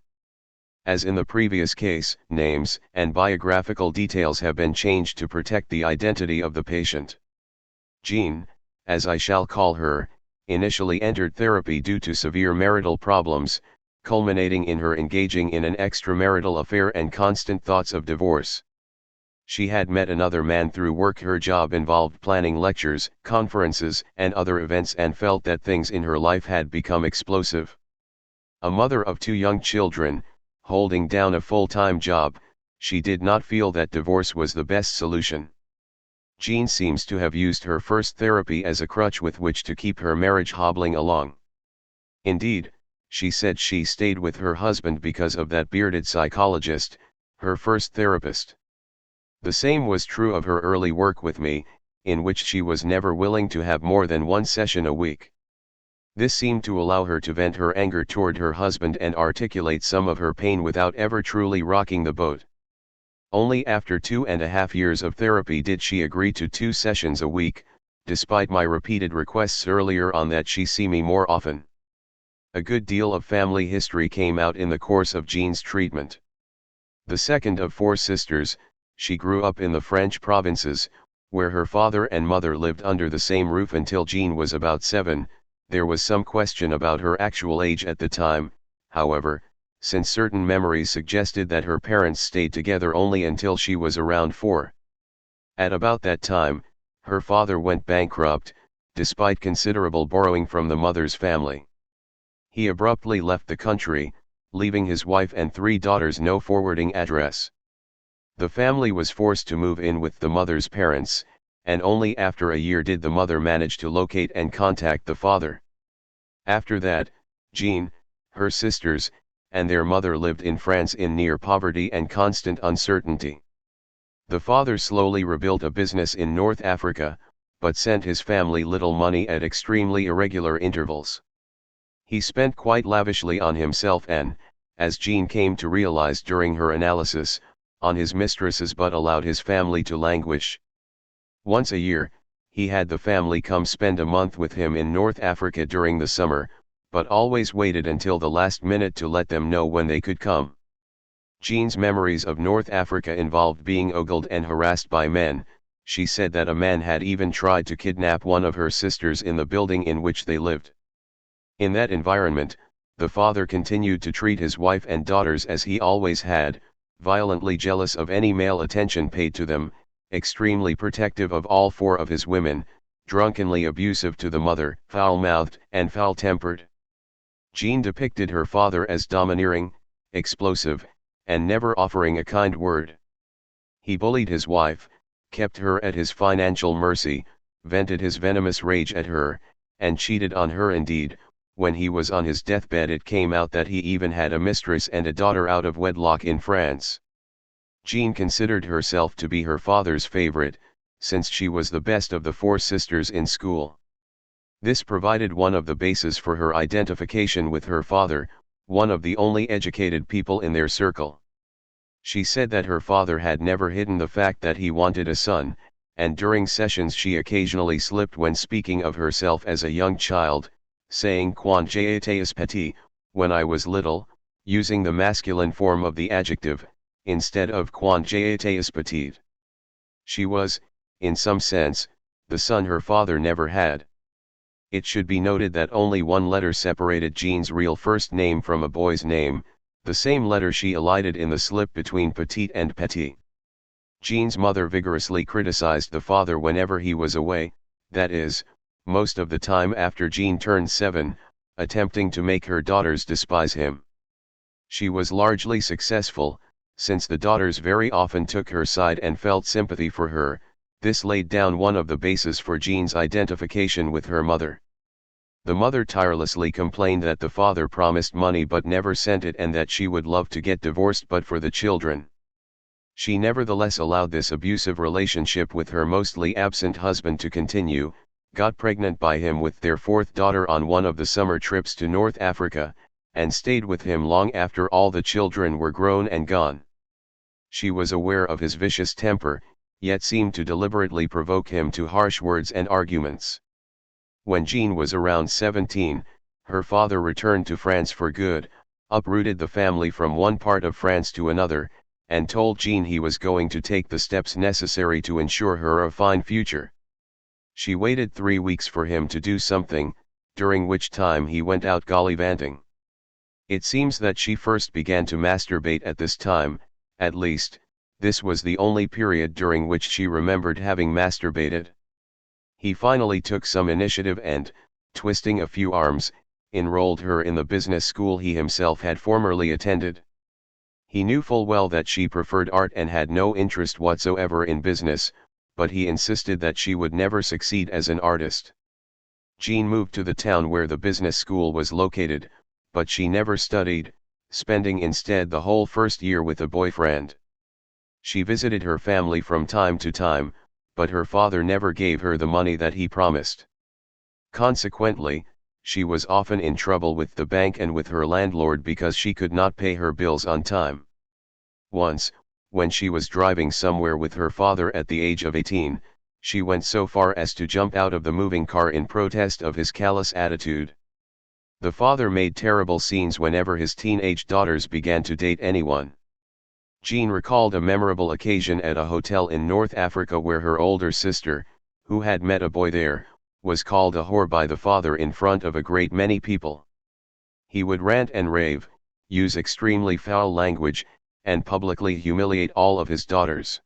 As in the previous case, names and biographical details have been changed to protect the identity of the patient. Jean, as I shall call her, initially entered therapy due to severe marital problems, culminating in her engaging in an extramarital affair and constant thoughts of divorce. She had met another man through work. Her job involved planning lectures, conferences, and other events, and felt that things in her life had become explosive. A mother of 2 young children, holding down a full-time job, she did not feel that divorce was the best solution. Jean seems to have used her first therapy as a crutch with which to keep her marriage hobbling along. Indeed, she said she stayed with her husband because of that bearded psychologist, her first therapist. The same was true of her early work with me, in which she was never willing to have more than 1 session a week. This seemed to allow her to vent her anger toward her husband and articulate some of her pain without ever truly rocking the boat. Only after 2.5 years of therapy did she agree to 2 sessions a week, despite my repeated requests earlier on that she see me more often. A good deal of family history came out in the course of Jean's treatment. The second of 4 sisters, she grew up in the French provinces, where her father and mother lived under the same roof until Jean was about 7. There was some question about her actual age at the time, however, since certain memories suggested that her parents stayed together only until she was around 4. At about that time, her father went bankrupt, despite considerable borrowing from the mother's family. He abruptly left the country, leaving his wife and 3 daughters no forwarding address. The family was forced to move in with the mother's parents, and only after a year did the mother manage to locate and contact the father. After that, Jean, her sisters, and their mother lived in France in near poverty and constant uncertainty. The father slowly rebuilt a business in North Africa, but sent his family little money at extremely irregular intervals. He spent quite lavishly on himself and, as Jean came to realize during her analysis, on his mistresses, but allowed his family to languish. Once a year, he had the family come spend a month with him in North Africa during the summer, but always waited until the last minute to let them know when they could come. Jean's memories of North Africa involved being ogled and harassed by men. She said that a man had even tried to kidnap one of her sisters in the building in which they lived. In that environment, the father continued to treat his wife and daughters as he always had, violently jealous of any male attention paid to them, extremely protective of all 4 of his women, drunkenly abusive to the mother, foul-mouthed and foul-tempered. Jean depicted her father as domineering, explosive, and never offering a kind word. He bullied his wife, kept her at his financial mercy, vented his venomous rage at her, and cheated on her. Indeed, when he was on his deathbed, it came out that he even had a mistress and a daughter out of wedlock in France. Jean considered herself to be her father's favorite, since she was the best of the 4 sisters in school. This provided one of the bases for her identification with her father, one of the only educated people in their circle. She said that her father had never hidden the fact that he wanted a son, and during sessions she occasionally slipped when speaking of herself as a young child, saying "quand j'étais petit," when I was little, using the masculine form of the adjective, instead of quant j'étais petite. She was, in some sense, the son her father never had. It should be noted that only one letter separated Jean's real first name from a boy's name, the same letter she elided in the slip between petite and petit. Jean's mother vigorously criticized the father whenever he was away, that is, most of the time after Jean turned 7, attempting to make her daughters despise him. She was largely successful, since the daughters very often took her side and felt sympathy for her. This laid down one of the bases for Jean's identification with her mother. The mother tirelessly complained that the father promised money but never sent it and that she would love to get divorced but for the children. She nevertheless allowed this abusive relationship with her mostly absent husband to continue, got pregnant by him with their 4th daughter on one of the summer trips to North Africa, and stayed with him long after all the children were grown and gone. She was aware of his vicious temper, yet seemed to deliberately provoke him to harsh words and arguments. When Jean was around 17, her father returned to France for good, uprooted the family from one part of France to another, and told Jean he was going to take the steps necessary to ensure her a fine future. She waited 3 weeks for him to do something, during which time he went out gallivanting. It seems that she first began to masturbate at this time, at least, this was the only period during which she remembered having masturbated. He finally took some initiative and, twisting a few arms, enrolled her in the business school he himself had formerly attended. He knew full well that she preferred art and had no interest whatsoever in business, but he insisted that she would never succeed as an artist. Jean moved to the town where the business school was located, but she never studied, spending instead the whole first year with a boyfriend. She visited her family from time to time, but her father never gave her the money that he promised. Consequently, she was often in trouble with the bank and with her landlord because she could not pay her bills on time. Once, when she was driving somewhere with her father at the age of 18, she went so far as to jump out of the moving car in protest of his callous attitude. The father made terrible scenes whenever his teenage daughters began to date anyone. Jean recalled a memorable occasion at a hotel in North Africa where her older sister, who had met a boy there, was called a whore by the father in front of a great many people. He would rant and rave, use extremely foul language, and publicly humiliate all of his daughters.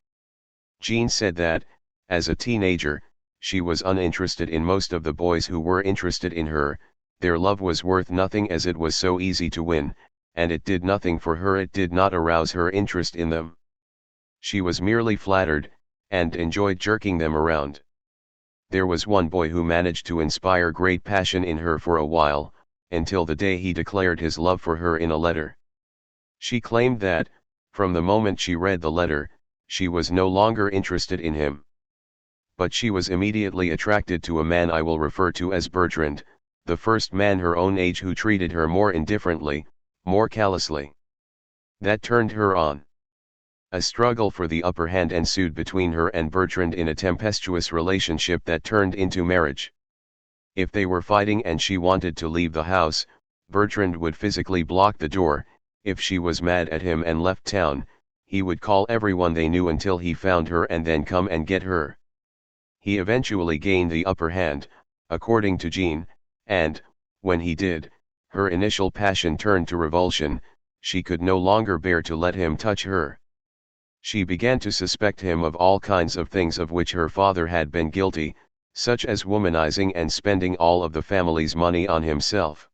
Jean said that, as a teenager, she was uninterested in most of the boys who were interested in her. Their love was worth nothing as it was so easy to win, and it did nothing for her, it did not arouse her interest in them. She was merely flattered, and enjoyed jerking them around. There was one boy who managed to inspire great passion in her for a while, until the day he declared his love for her in a letter. She claimed that, from the moment she read the letter, she was no longer interested in him. But she was immediately attracted to a man I will refer to as Bertrand, the first man her own age who treated her more indifferently, more callously. That turned her on. A struggle for the upper hand ensued between her and Bertrand in a tempestuous relationship that turned into marriage. If they were fighting and she wanted to leave the house, Bertrand would physically block the door. If she was mad at him and left town, he would call everyone they knew until he found her and then come and get her. He eventually gained the upper hand, according to Jean, and, when he did, her initial passion turned to revulsion. She could no longer bear to let him touch her. She began to suspect him of all kinds of things of which her father had been guilty, such as womanizing and spending all of the family's money on himself.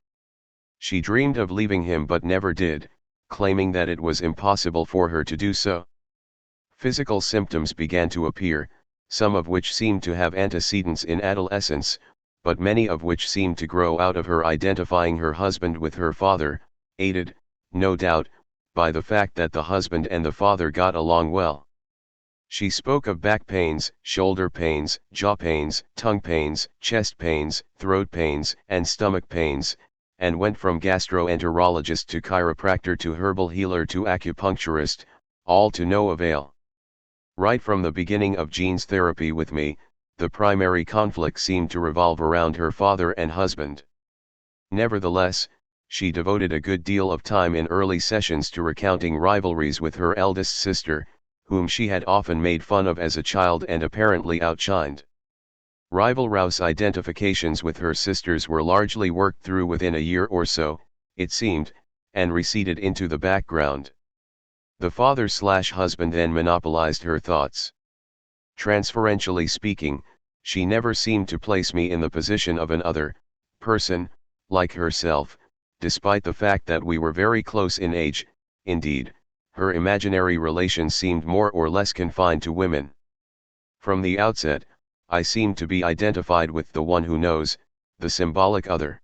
She dreamed of leaving him but never did, claiming that it was impossible for her to do so. Physical symptoms began to appear, some of which seemed to have antecedents in adolescence, but many of which seemed to grow out of her identifying her husband with her father, aided, no doubt, by the fact that the husband and the father got along well. She spoke of back pains, shoulder pains, jaw pains, tongue pains, chest pains, throat pains, and stomach pains, and went from gastroenterologist to chiropractor to herbal healer to acupuncturist, all to no avail. Right from the beginning of Jean's therapy with me, the primary conflict seemed to revolve around her father and husband. Nevertheless, she devoted a good deal of time in early sessions to recounting rivalries with her eldest sister, whom she had often made fun of as a child and apparently outshined. Rival Rouse identifications with her sisters were largely worked through within a year or so, it seemed, and receded into the background. The father/husband then monopolized her thoughts. Transferentially speaking, she never seemed to place me in the position of an other person, like herself, despite the fact that we were very close in age. Indeed, her imaginary relations seemed more or less confined to women. From the outset, I seemed to be identified with the one who knows, the symbolic other.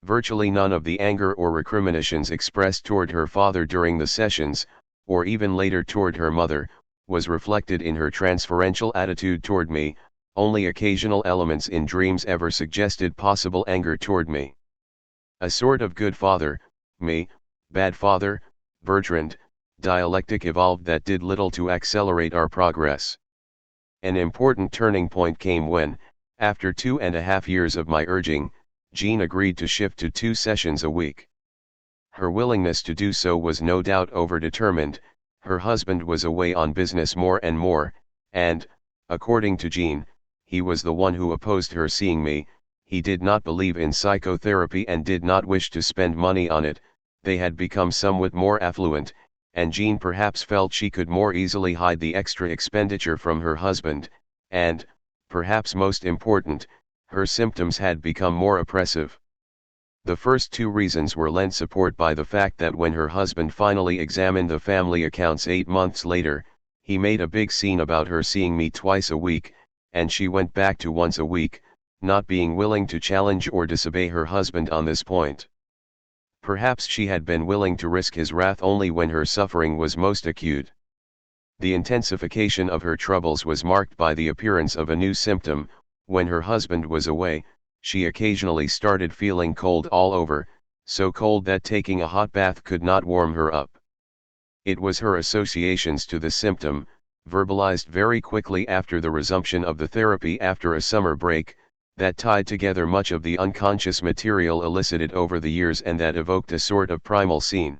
Virtually none of the anger or recriminations expressed toward her father during the sessions, or even later toward her mother, was reflected in her transferential attitude toward me. Only occasional elements in dreams ever suggested possible anger toward me. A sort of good father, me, bad father, Bertrand, dialectic evolved that did little to accelerate our progress. An important turning point came when, after 2.5 years of my urging, Jean agreed to shift to 2 sessions a week. Her willingness to do so was no doubt overdetermined. Her husband was away on business more and more, and, according to Jean, he was the one who opposed her seeing me. He did not believe in psychotherapy and did not wish to spend money on it. They had become somewhat more affluent, and Jean perhaps felt she could more easily hide the extra expenditure from her husband, and, perhaps most important, her symptoms had become more oppressive. The first 2 reasons were lent support by the fact that when her husband finally examined the family accounts 8 months later, he made a big scene about her seeing me twice a week, and she went back to once a week, not being willing to challenge or disobey her husband on this point. Perhaps she had been willing to risk his wrath only when her suffering was most acute. The intensification of her troubles was marked by the appearance of a new symptom. When her husband was away, she occasionally started feeling cold all over, so cold that taking a hot bath could not warm her up. It was her associations to the symptom, verbalized very quickly after the resumption of the therapy after a summer break, that tied together much of the unconscious material elicited over the years and that evoked a sort of primal scene.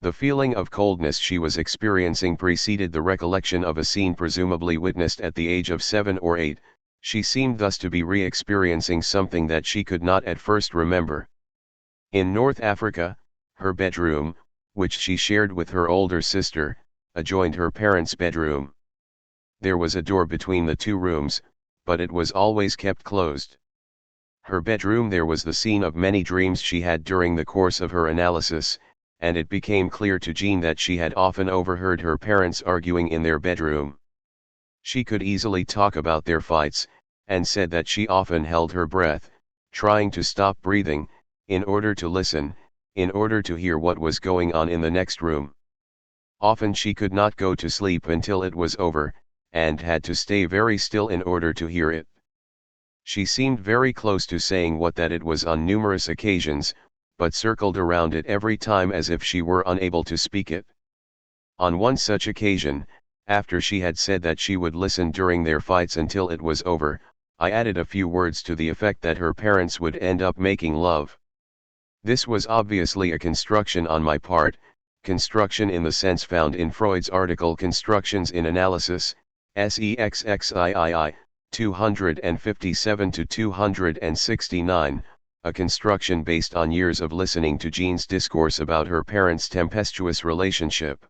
The feeling of coldness she was experiencing preceded the recollection of a scene presumably witnessed at the age of 7 or 8, she seemed thus to be re-experiencing something that she could not at first remember. In North Africa, her bedroom, which she shared with her older sister, adjoined her parents' bedroom. There was a door between the 2 rooms, but it was always kept closed. Her bedroom there was the scene of many dreams she had during the course of her analysis, and it became clear to Jean that she had often overheard her parents arguing in their bedroom. She could easily talk about their fights, and said that she often held her breath, trying to stop breathing, in order to listen, in order to hear what was going on in the next room. Often she could not go to sleep until it was over, and had to stay very still in order to hear it. She seemed very close to saying what that it was on numerous occasions, but circled around it every time as if she were unable to speak it. On one such occasion, after she had said that she would listen during their fights until it was over, I added a few words to the effect that her parents would end up making love. This was obviously a construction on my part, construction in the sense found in Freud's article Constructions in Analysis, SEXXIII, 257 to 269, a construction based on years of listening to Jean's discourse about her parents' tempestuous relationship.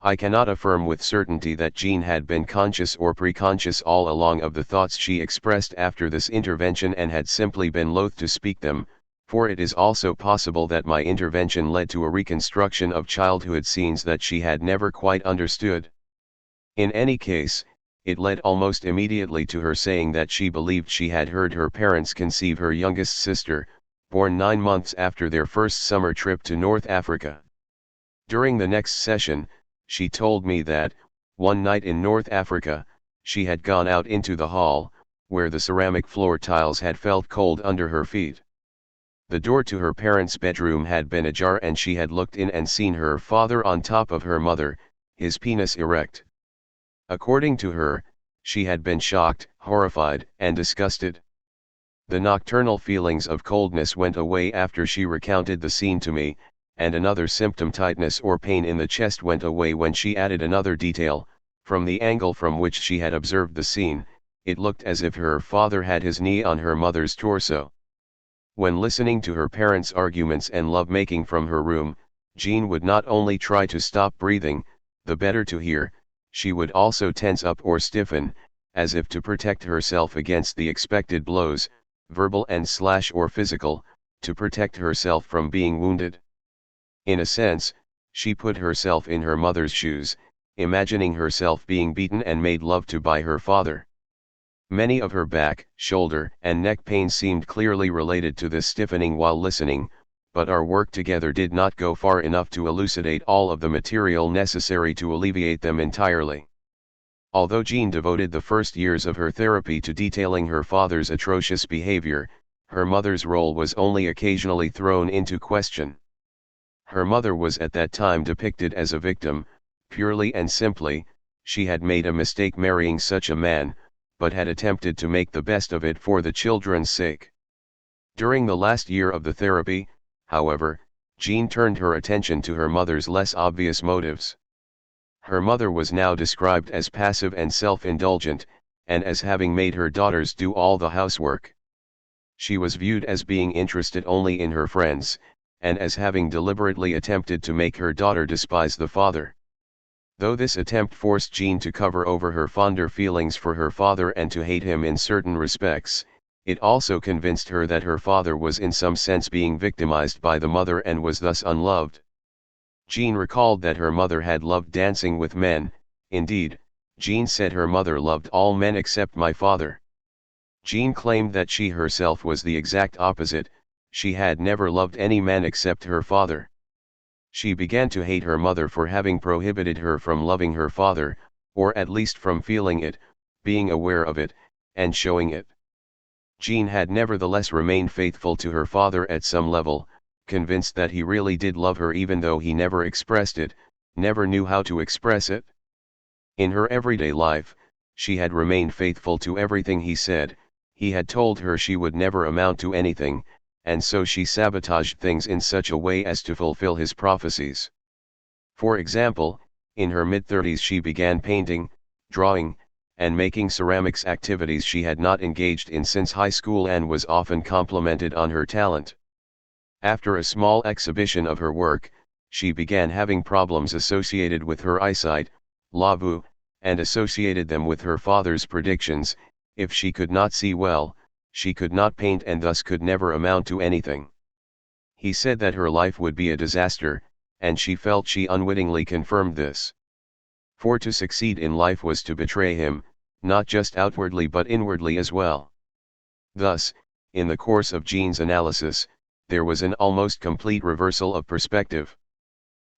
I cannot affirm with certainty that Jean had been conscious or preconscious all along of the thoughts she expressed after this intervention and had simply been loath to speak them, for it is also possible that my intervention led to a reconstruction of childhood scenes that she had never quite understood. In any case, it led almost immediately to her saying that she believed she had heard her parents conceive her youngest sister, born 9 months after their first summer trip to North Africa. During the next session, she told me that, one night in North Africa, she had gone out into the hall, where the ceramic floor tiles had felt cold under her feet. The door to her parents' bedroom had been ajar and she had looked in and seen her father on top of her mother, his penis erect. According to her, she had been shocked, horrified, and disgusted. The nocturnal feelings of coldness went away after she recounted the scene to me, and another symptom, tightness or pain in the chest, went away when she added another detail. From the angle from which she had observed the scene, it looked as if her father had his knee on her mother's torso. When listening to her parents' arguments and love-making from her room, Jean would not only try to stop breathing, the better to hear, she would also tense up or stiffen, as if to protect herself against the expected blows, verbal and / or physical, to protect herself from being wounded. In a sense, she put herself in her mother's shoes, imagining herself being beaten and made love to by her father. Many of her back, shoulder, and neck pains seemed clearly related to this stiffening while listening, but our work together did not go far enough to elucidate all of the material necessary to alleviate them entirely. Although Jean devoted the first years of her therapy to detailing her father's atrocious behavior, her mother's role was only occasionally thrown into question. Her mother was at that time depicted as a victim. Purely and simply, she had made a mistake marrying such a man, but had attempted to make the best of it for the children's sake. During the last year of the therapy, however, Jean turned her attention to her mother's less obvious motives. Her mother was now described as passive and self-indulgent, and as having made her daughters do all the housework. She was viewed as being interested only in her friends, and as having deliberately attempted to make her daughter despise the father. Though this attempt forced Jean to cover over her fonder feelings for her father and to hate him in certain respects, it also convinced her that her father was in some sense being victimized by the mother and was thus unloved. Jean recalled that her mother had loved dancing with men. Indeed, Jean said her mother loved all men except my father. Jean claimed that she herself was the exact opposite. She had never loved any man except her father. She began to hate her mother for having prohibited her from loving her father, or at least from feeling it, being aware of it, and showing it. Jean had nevertheless remained faithful to her father at some level, convinced that he really did love her even though he never expressed it, never knew how to express it. In her everyday life, she had remained faithful to everything he said. He had told her she would never amount to anything, and so she sabotaged things in such a way as to fulfill his prophecies. For example, in her mid-30s she began painting, drawing, and making ceramics, activities she had not engaged in since high school and was often complimented on her talent. After a small exhibition of her work, she began having problems associated with her eyesight, la vue, and associated them with her father's predictions. If she could not see well, she could not paint and thus could never amount to anything. He said that her life would be a disaster, and she felt she unwittingly confirmed this. For to succeed in life was to betray him, not just outwardly but inwardly as well. Thus, in the course of Jean's analysis, there was an almost complete reversal of perspective.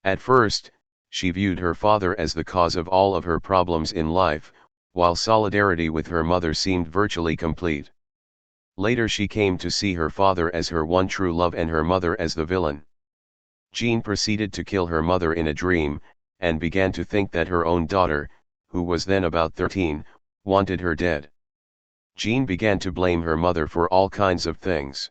At first, she viewed her father as the cause of all of her problems in life, while solidarity with her mother seemed virtually complete. Later she came to see her father as her one true love and her mother as the villain. Jean proceeded to kill her mother in a dream, and began to think that her own daughter, who was then about 13, wanted her dead. Jean began to blame her mother for all kinds of things.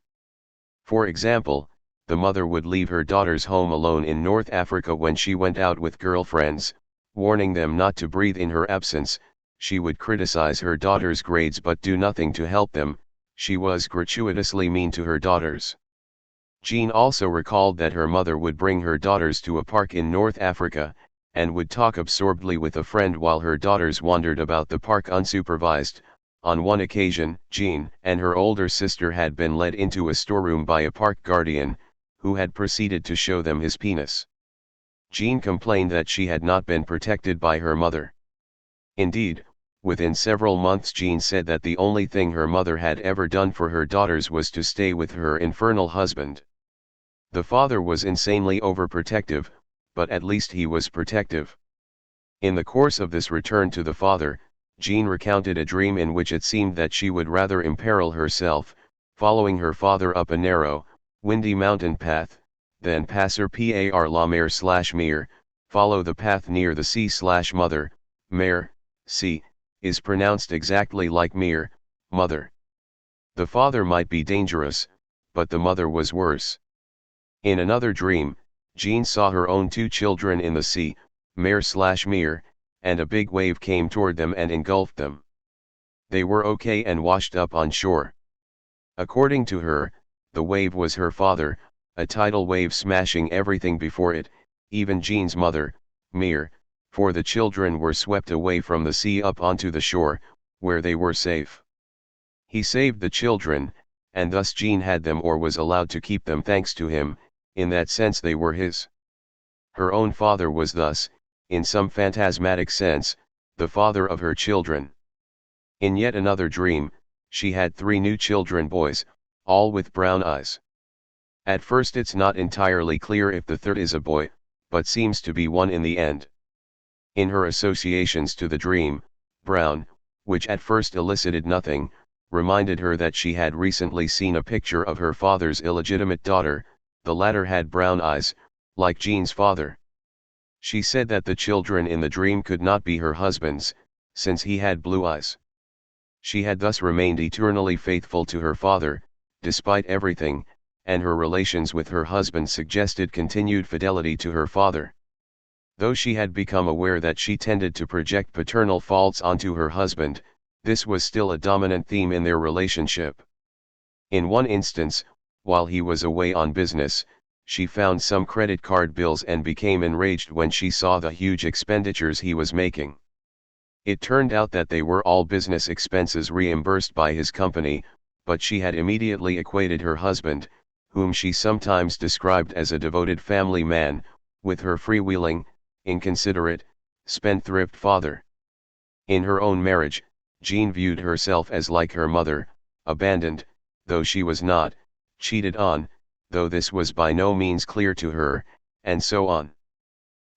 For example, the mother would leave her daughters home alone in North Africa when she went out with girlfriends, warning them not to breathe in her absence. She would criticize her daughters' grades but do nothing to help them. She was gratuitously mean to her daughters. Jean also recalled that her mother would bring her daughters to a park in North Africa, and would talk absorbedly with a friend while her daughters wandered about the park unsupervised. On one occasion, Jean and her older sister had been led into a storeroom by a park guardian, who had proceeded to show them his penis. Jean complained that she had not been protected by her mother. Indeed, within several months Jean said that the only thing her mother had ever done for her daughters was to stay with her infernal husband. The father was insanely overprotective, but at least he was protective. In the course of this return to the father, Jean recounted a dream in which it seemed that she would rather imperil herself, following her father up a narrow, windy mountain path, than passer par la mer/mere, follow the path near the sea/mother. Mer, sea, is pronounced exactly like mere, mother. The father might be dangerous, but the mother was worse. In another dream, Jean saw her own two children in the sea, Mere, and a big wave came toward them and engulfed them. They were okay and washed up on shore. According to her, the wave was her father, a tidal wave smashing everything before it, even Jean's mother, Mere, for the children were swept away from the sea up onto the shore, where they were safe. He saved the children, and thus Jean had them or was allowed to keep them thanks to him, in that sense they were his. Her own father was thus, in some phantasmatic sense, the father of her children. In yet another dream, she had 3 new children boys, all with brown eyes. At first it's not entirely clear if the third is a boy, but seems to be one in the end. In her associations to the dream, brown, which at first elicited nothing, reminded her that she had recently seen a picture of her father's illegitimate daughter. The latter had brown eyes, like Jean's father. She said that the children in the dream could not be her husband's, since he had blue eyes. She had thus remained eternally faithful to her father, despite everything, and her relations with her husband suggested continued fidelity to her father. Though she had become aware that she tended to project paternal faults onto her husband, this was still a dominant theme in their relationship. In one instance, while he was away on business, she found some credit card bills and became enraged when she saw the huge expenditures he was making. It turned out that they were all business expenses reimbursed by his company, but she had immediately equated her husband, whom she sometimes described as a devoted family man, with her freewheeling, inconsiderate, spendthrift father. In her own marriage, Jean viewed herself as like her mother, abandoned, though she was not, cheated on, though this was by no means clear to her, and so on.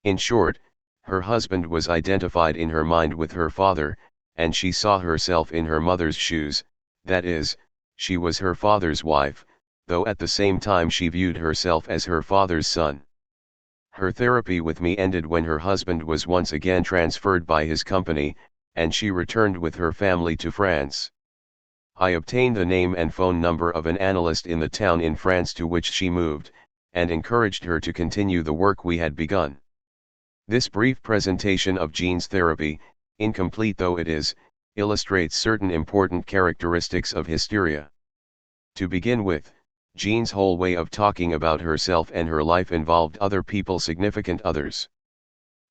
In short, her husband was identified in her mind with her father, and she saw herself in her mother's shoes, that is, she was her father's wife, though at the same time she viewed herself as her father's son. Her therapy with me ended when her husband was once again transferred by his company, and she returned with her family to France. I obtained the name and phone number of an analyst in the town in France to which she moved, and encouraged her to continue the work we had begun. This brief presentation of Jean's therapy, incomplete though it is, illustrates certain important characteristics of hysteria. To begin with, Jean's whole way of talking about herself and her life involved other people, significant others.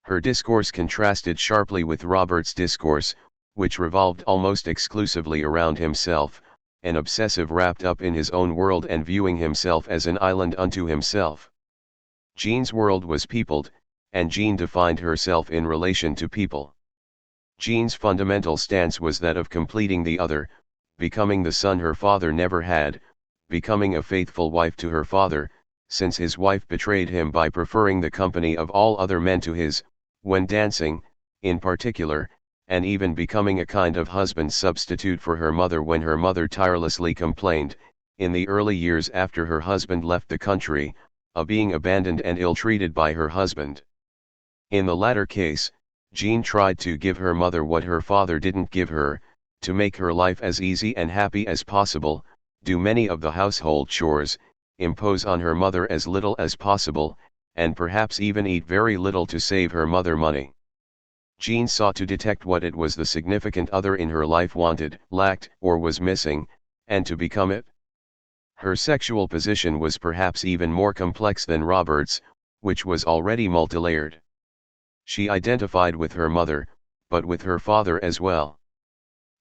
Her discourse contrasted sharply with Robert's discourse, which revolved almost exclusively around himself, an obsessive wrapped up in his own world and viewing himself as an island unto himself. Jean's world was peopled, and Jean defined herself in relation to people. Jean's fundamental stance was that of completing the other, becoming the son her father never had, becoming a faithful wife to her father, since his wife betrayed him by preferring the company of all other men to his, when dancing, in particular, and even becoming a kind of husband substitute for her mother when her mother tirelessly complained, in the early years after her husband left the country, of being abandoned and ill-treated by her husband. In the latter case, Jean tried to give her mother what her father didn't give her, to make her life as easy and happy as possible, do many of the household chores, impose on her mother as little as possible, and perhaps even eat very little to save her mother money. Jean sought to detect what it was the significant other in her life wanted, lacked, or was missing, and to become it. Her sexual position was perhaps even more complex than Robert's, which was already multilayered. She identified with her mother, but with her father as well.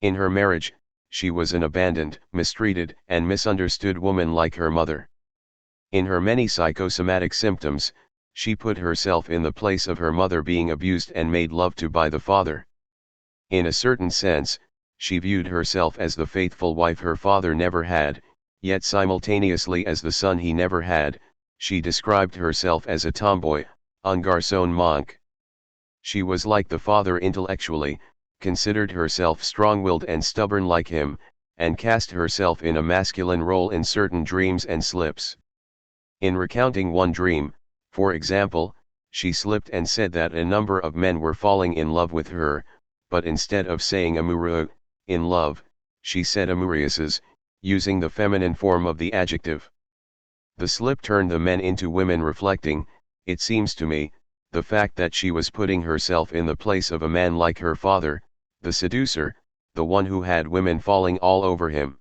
In her marriage, she was an abandoned, mistreated, and misunderstood woman like her mother. In her many psychosomatic symptoms, she put herself in the place of her mother being abused and made love to by the father. In a certain sense, she viewed herself as the faithful wife her father never had, yet simultaneously as the son he never had. She described herself as a tomboy, un garçon manque. She was like the father intellectually, considered herself strong-willed and stubborn like him, and cast herself in a masculine role in certain dreams and slips. In recounting one dream, for example, she slipped and said that a number of men were falling in love with her, but instead of saying amoureux, in love, she said amoureuses, using the feminine form of the adjective. The slip turned the men into women, reflecting, it seems to me, the fact that she was putting herself in the place of a man like her father, the seducer, the one who had women falling all over him.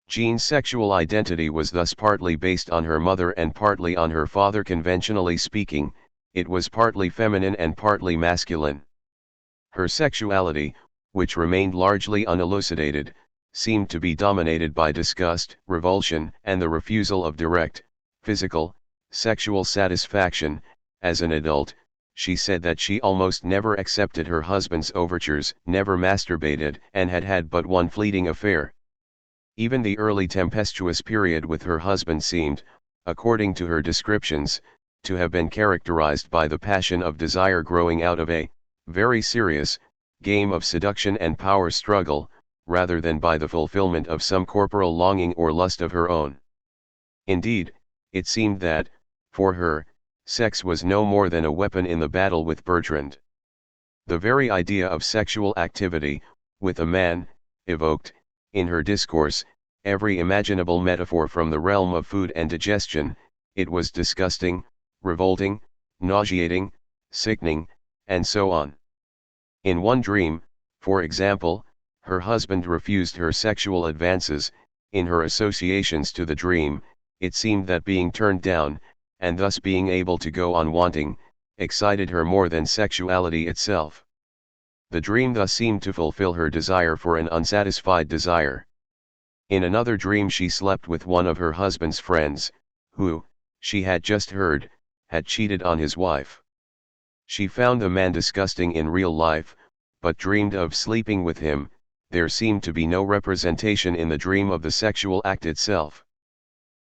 Jean's sexual identity was thus partly based on her mother and partly on her father. Conventionally speaking, it was partly feminine and partly masculine. Her sexuality, which remained largely unelucidated, seemed to be dominated by disgust, revulsion, and the refusal of direct, physical, sexual satisfaction. As an adult, she said that she almost never accepted her husband's overtures, never masturbated, and had had but one fleeting affair. Even the early tempestuous period with her husband seemed, according to her descriptions, to have been characterized by the passion of desire growing out of a very serious game of seduction and power struggle, rather than by the fulfillment of some corporal longing or lust of her own. Indeed, it seemed that, for her, sex was no more than a weapon in the battle with Bertrand. The very idea of sexual activity, with a man, evoked, in her discourse, every imaginable metaphor from the realm of food and digestion. It was disgusting, revolting, nauseating, sickening, and so on. In one dream, for example, her husband refused her sexual advances. In her associations to the dream, it seemed that being turned down, and thus being able to go on wanting, excited her more than sexuality itself. The dream thus seemed to fulfill her desire for an unsatisfied desire. In another dream she slept with one of her husband's friends, who, she had just heard, had cheated on his wife. She found the man disgusting in real life, but dreamed of sleeping with him. There seemed to be no representation in the dream of the sexual act itself.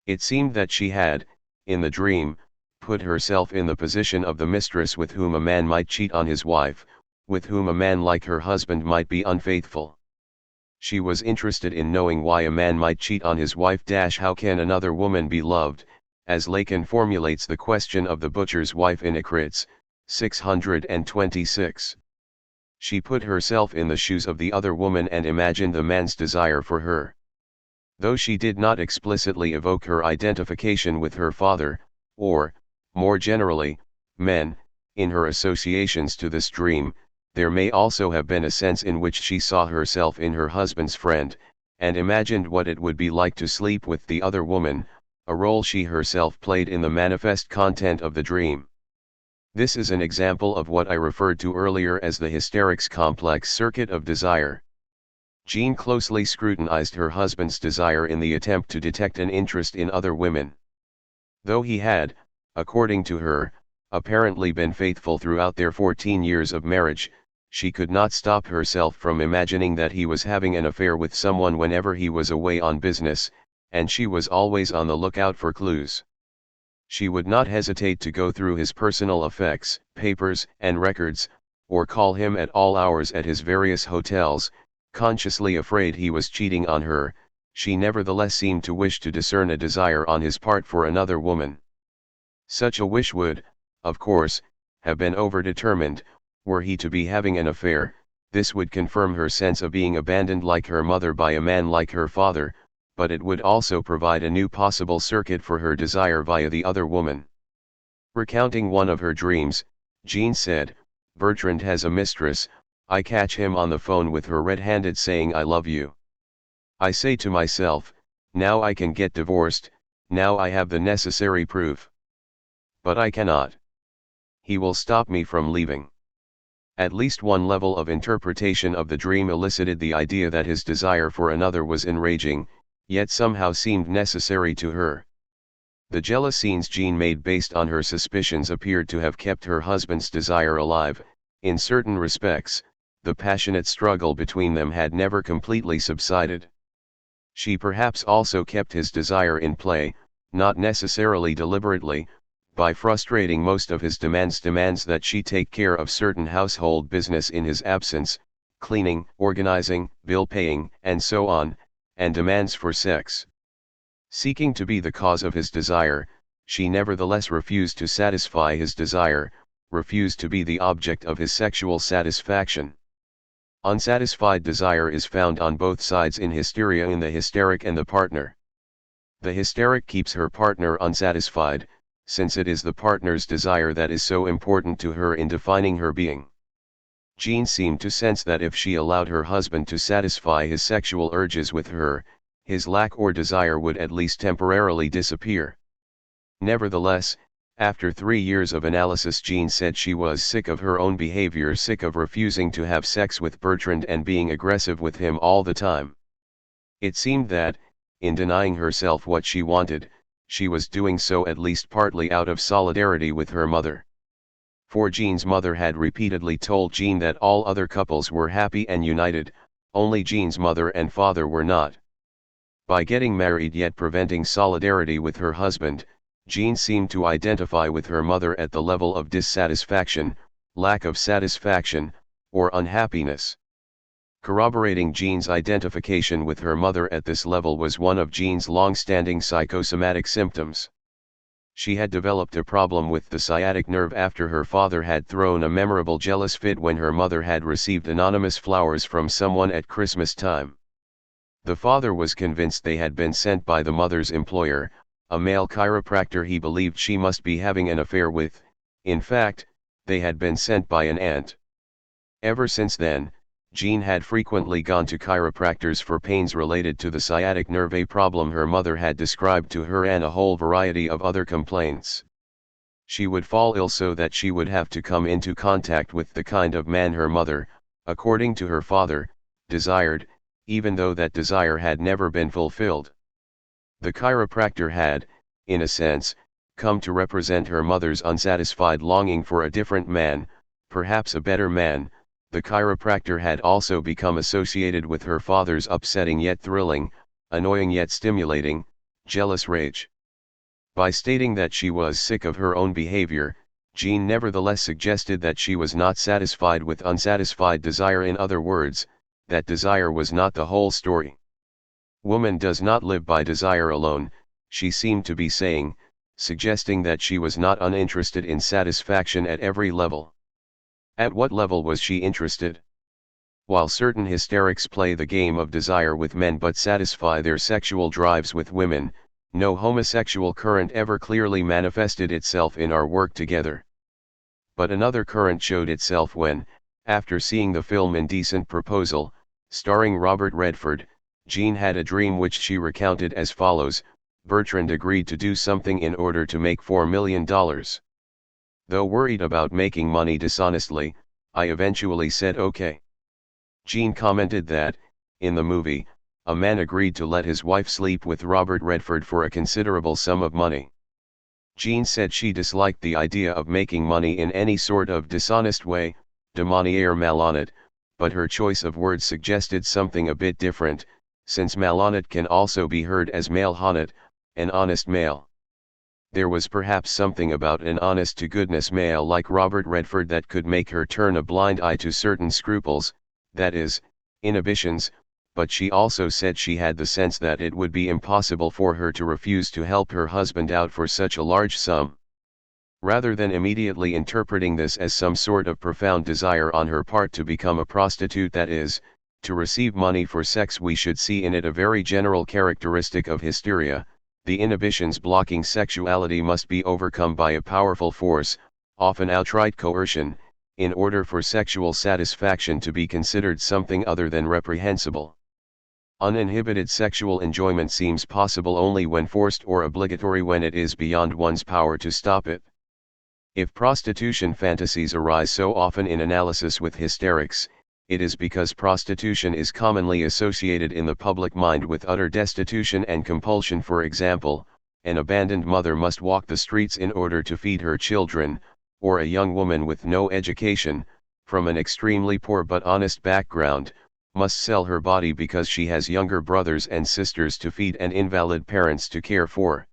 It seemed that she had, in the dream, put herself in the position of the mistress with whom a man might cheat on his wife, with whom a man like her husband might be unfaithful. She was interested in knowing why a man might cheat on his wife. How can another woman be loved, as Lacan formulates the question of the butcher's wife in Ecritz, 626. She put herself in the shoes of the other woman and imagined the man's desire for her. Though she did not explicitly evoke her identification with her father, or, more generally, men, in her associations to this dream, there may also have been a sense in which she saw herself in her husband's friend, and imagined what it would be like to sleep with the other woman, a role she herself played in the manifest content of the dream. This is an example of what I referred to earlier as the hysterics complex circuit of desire. Jean closely scrutinized her husband's desire in the attempt to detect an interest in other women. Though he had, according to her, apparently been faithful throughout their 14 years of marriage, she could not stop herself from imagining that he was having an affair with someone whenever he was away on business, and she was always on the lookout for clues. She would not hesitate to go through his personal effects, papers, and records, or call him at all hours at his various hotels, consciously afraid he was cheating on her. She nevertheless seemed to wish to discern a desire on his part for another woman. Such a wish would, of course, have been overdetermined. Were he to be having an affair, this would confirm her sense of being abandoned like her mother by a man like her father, but it would also provide a new possible circuit for her desire via the other woman. Recounting one of her dreams, Jean said, "Bertrand has a mistress. I catch him on the phone with her red-handed saying I love you. I say to myself, now I can get divorced, now I have the necessary proof. But I cannot. He will stop me from leaving." At least one level of interpretation of the dream elicited the idea that his desire for another was enraging, yet somehow seemed necessary to her. The jealous scenes Jean made based on her suspicions appeared to have kept her husband's desire alive. In certain respects, the passionate struggle between them had never completely subsided. She perhaps also kept his desire in play, not necessarily deliberately, by frustrating most of his demands that she take care of certain household business in his absence, cleaning, organizing, bill paying, and so on, and demands for sex. Seeking to be the cause of his desire, she nevertheless refused to satisfy his desire, refused to be the object of his sexual satisfaction. Unsatisfied desire is found on both sides in hysteria, in the hysteric and the partner. The hysteric keeps her partner unsatisfied, since it is the partner's desire that is so important to her in defining her being. Jean seemed to sense that if she allowed her husband to satisfy his sexual urges with her, his lack or desire would at least temporarily disappear. Nevertheless, after 3 years of analysis, Jean said she was sick of her own behavior, sick of refusing to have sex with Bertrand and being aggressive with him all the time. It seemed that, in denying herself what she wanted, she was doing so at least partly out of solidarity with her mother. For Jean's mother had repeatedly told Jean that all other couples were happy and united, only Jean's mother and father were not. By getting married yet preventing solidarity with her husband, Jean seemed to identify with her mother at the level of dissatisfaction, lack of satisfaction, or unhappiness. Corroborating Jean's identification with her mother at this level was one of Jean's long-standing psychosomatic symptoms. She had developed a problem with the sciatic nerve after her father had thrown a memorable jealous fit when her mother had received anonymous flowers from someone at Christmas time. The father was convinced they had been sent by the mother's employer, a male chiropractor he believed she must be having an affair with. In fact, they had been sent by an aunt. Ever since then, Jean had frequently gone to chiropractors for pains related to the sciatic nerve, a problem her mother had described to her, and a whole variety of other complaints. She would fall ill so that she would have to come into contact with the kind of man her mother, according to her father, desired, even though that desire had never been fulfilled. The chiropractor had, in a sense, come to represent her mother's unsatisfied longing for a different man, perhaps a better man. The chiropractor had also become associated with her father's upsetting yet thrilling, annoying yet stimulating, jealous rage. By stating that she was sick of her own behavior, Jean nevertheless suggested that she was not satisfied with unsatisfied desire. In other words, that desire was not the whole story. Woman does not live by desire alone, she seemed to be saying, suggesting that she was not uninterested in satisfaction at every level. At what level was she interested? While certain hysterics play the game of desire with men but satisfy their sexual drives with women, no homosexual current ever clearly manifested itself in our work together. But another current showed itself when, after seeing the film Indecent Proposal, starring Robert Redford, Jean had a dream which she recounted as follows: Bertrand agreed to do something in order to make $4 million. Though worried about making money dishonestly, I eventually said okay. Jean commented that, in the movie, a man agreed to let his wife sleep with Robert Redford for a considerable sum of money. Jean said she disliked the idea of making money in any sort of dishonest way, de manière malhonnête, but her choice of words suggested something a bit different, since malhonnête can also be heard as malhonnête, an honest male. There was perhaps something about an honest-to-goodness male like Robert Redford that could make her turn a blind eye to certain scruples, that is, inhibitions, but she also said she had the sense that it would be impossible for her to refuse to help her husband out for such a large sum. Rather than immediately interpreting this as some sort of profound desire on her part to become a prostitute, that is, to receive money for sex, we should see in it a very general characteristic of hysteria. The inhibitions blocking sexuality must be overcome by a powerful force, often outright coercion, in order for sexual satisfaction to be considered something other than reprehensible. Uninhibited sexual enjoyment seems possible only when forced or obligatory, when it is beyond one's power to stop it. If prostitution fantasies arise so often in analysis with hysterics, it is because prostitution is commonly associated in the public mind with utter destitution and compulsion. For example, an abandoned mother must walk the streets in order to feed her children, or a young woman with no education, from an extremely poor but honest background, must sell her body because she has younger brothers and sisters to feed and invalid parents to care for.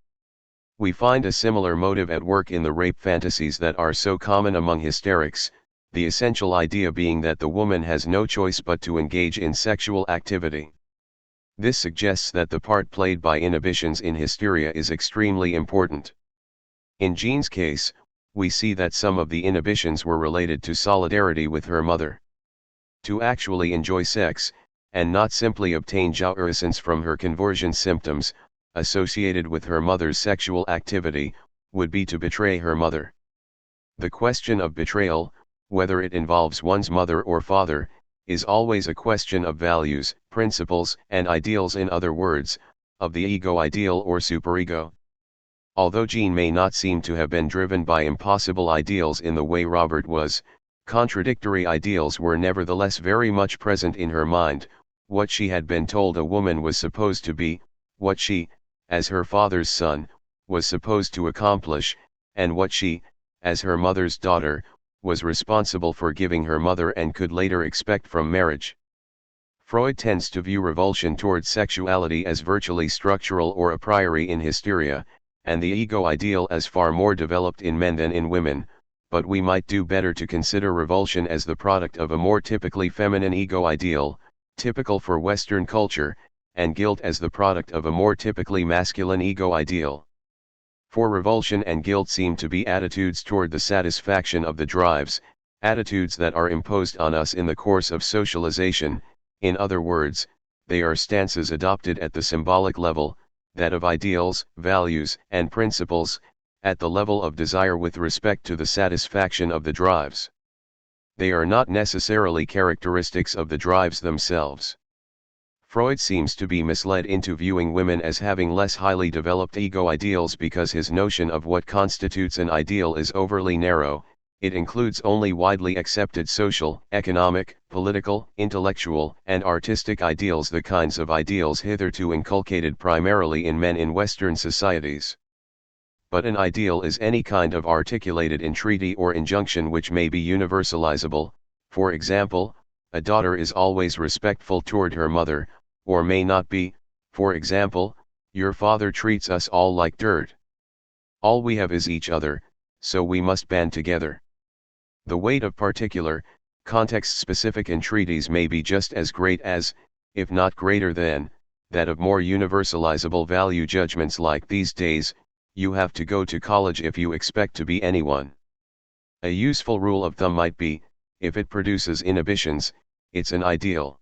We find a similar motive at work in the rape fantasies that are so common among hysterics, the essential idea being that the woman has no choice but to engage in sexual activity. This suggests that the part played by inhibitions in hysteria is extremely important. In Jean's case, we see that some of the inhibitions were related to solidarity with her mother. to actually enjoy sex, and not simply obtain jouissance from her conversion symptoms, associated with her mother's sexual activity, would be to betray her mother. The question of betrayal, whether it involves one's mother or father, is always a question of values, principles, and ideals, in other words, of the ego ideal or superego. Although Jean may not seem to have been driven by impossible ideals in the way Robert was, contradictory ideals were nevertheless very much present in her mind: what she had been told a woman was supposed to be, what she, as her father's son, was supposed to accomplish, and what she, as her mother's daughter, was responsible for giving her mother and could later expect from marriage. Freud tends to view revulsion towards sexuality as virtually structural or a priori in hysteria, and the ego ideal as far more developed in men than in women, but we might do better to consider revulsion as the product of a more typically feminine ego ideal, typical for Western culture, and guilt as the product of a more typically masculine ego ideal. For revulsion and guilt seem to be attitudes toward the satisfaction of the drives, attitudes that are imposed on us in the course of socialization. In other words, they are stances adopted at the symbolic level, that of ideals, values, and principles, at the level of desire with respect to the satisfaction of the drives. They are not necessarily characteristics of the drives themselves. Freud seems to be misled into viewing women as having less highly developed ego ideals because his notion of what constitutes an ideal is overly narrow. It includes only widely accepted social, economic, political, intellectual, and artistic ideals, the kinds of ideals hitherto inculcated primarily in men in Western societies. But an ideal is any kind of articulated entreaty or injunction which may be universalizable. For example, a daughter is always respectful toward her mother, or may not be. For example, your father treats us all like dirt. All we have is each other, so we must band together. The weight of particular, context-specific entreaties may be just as great as, if not greater than, that of more universalizable value judgments like these days, you have to go to college if you expect to be anyone. A useful rule of thumb might be, if it produces inhibitions, it's an ideal.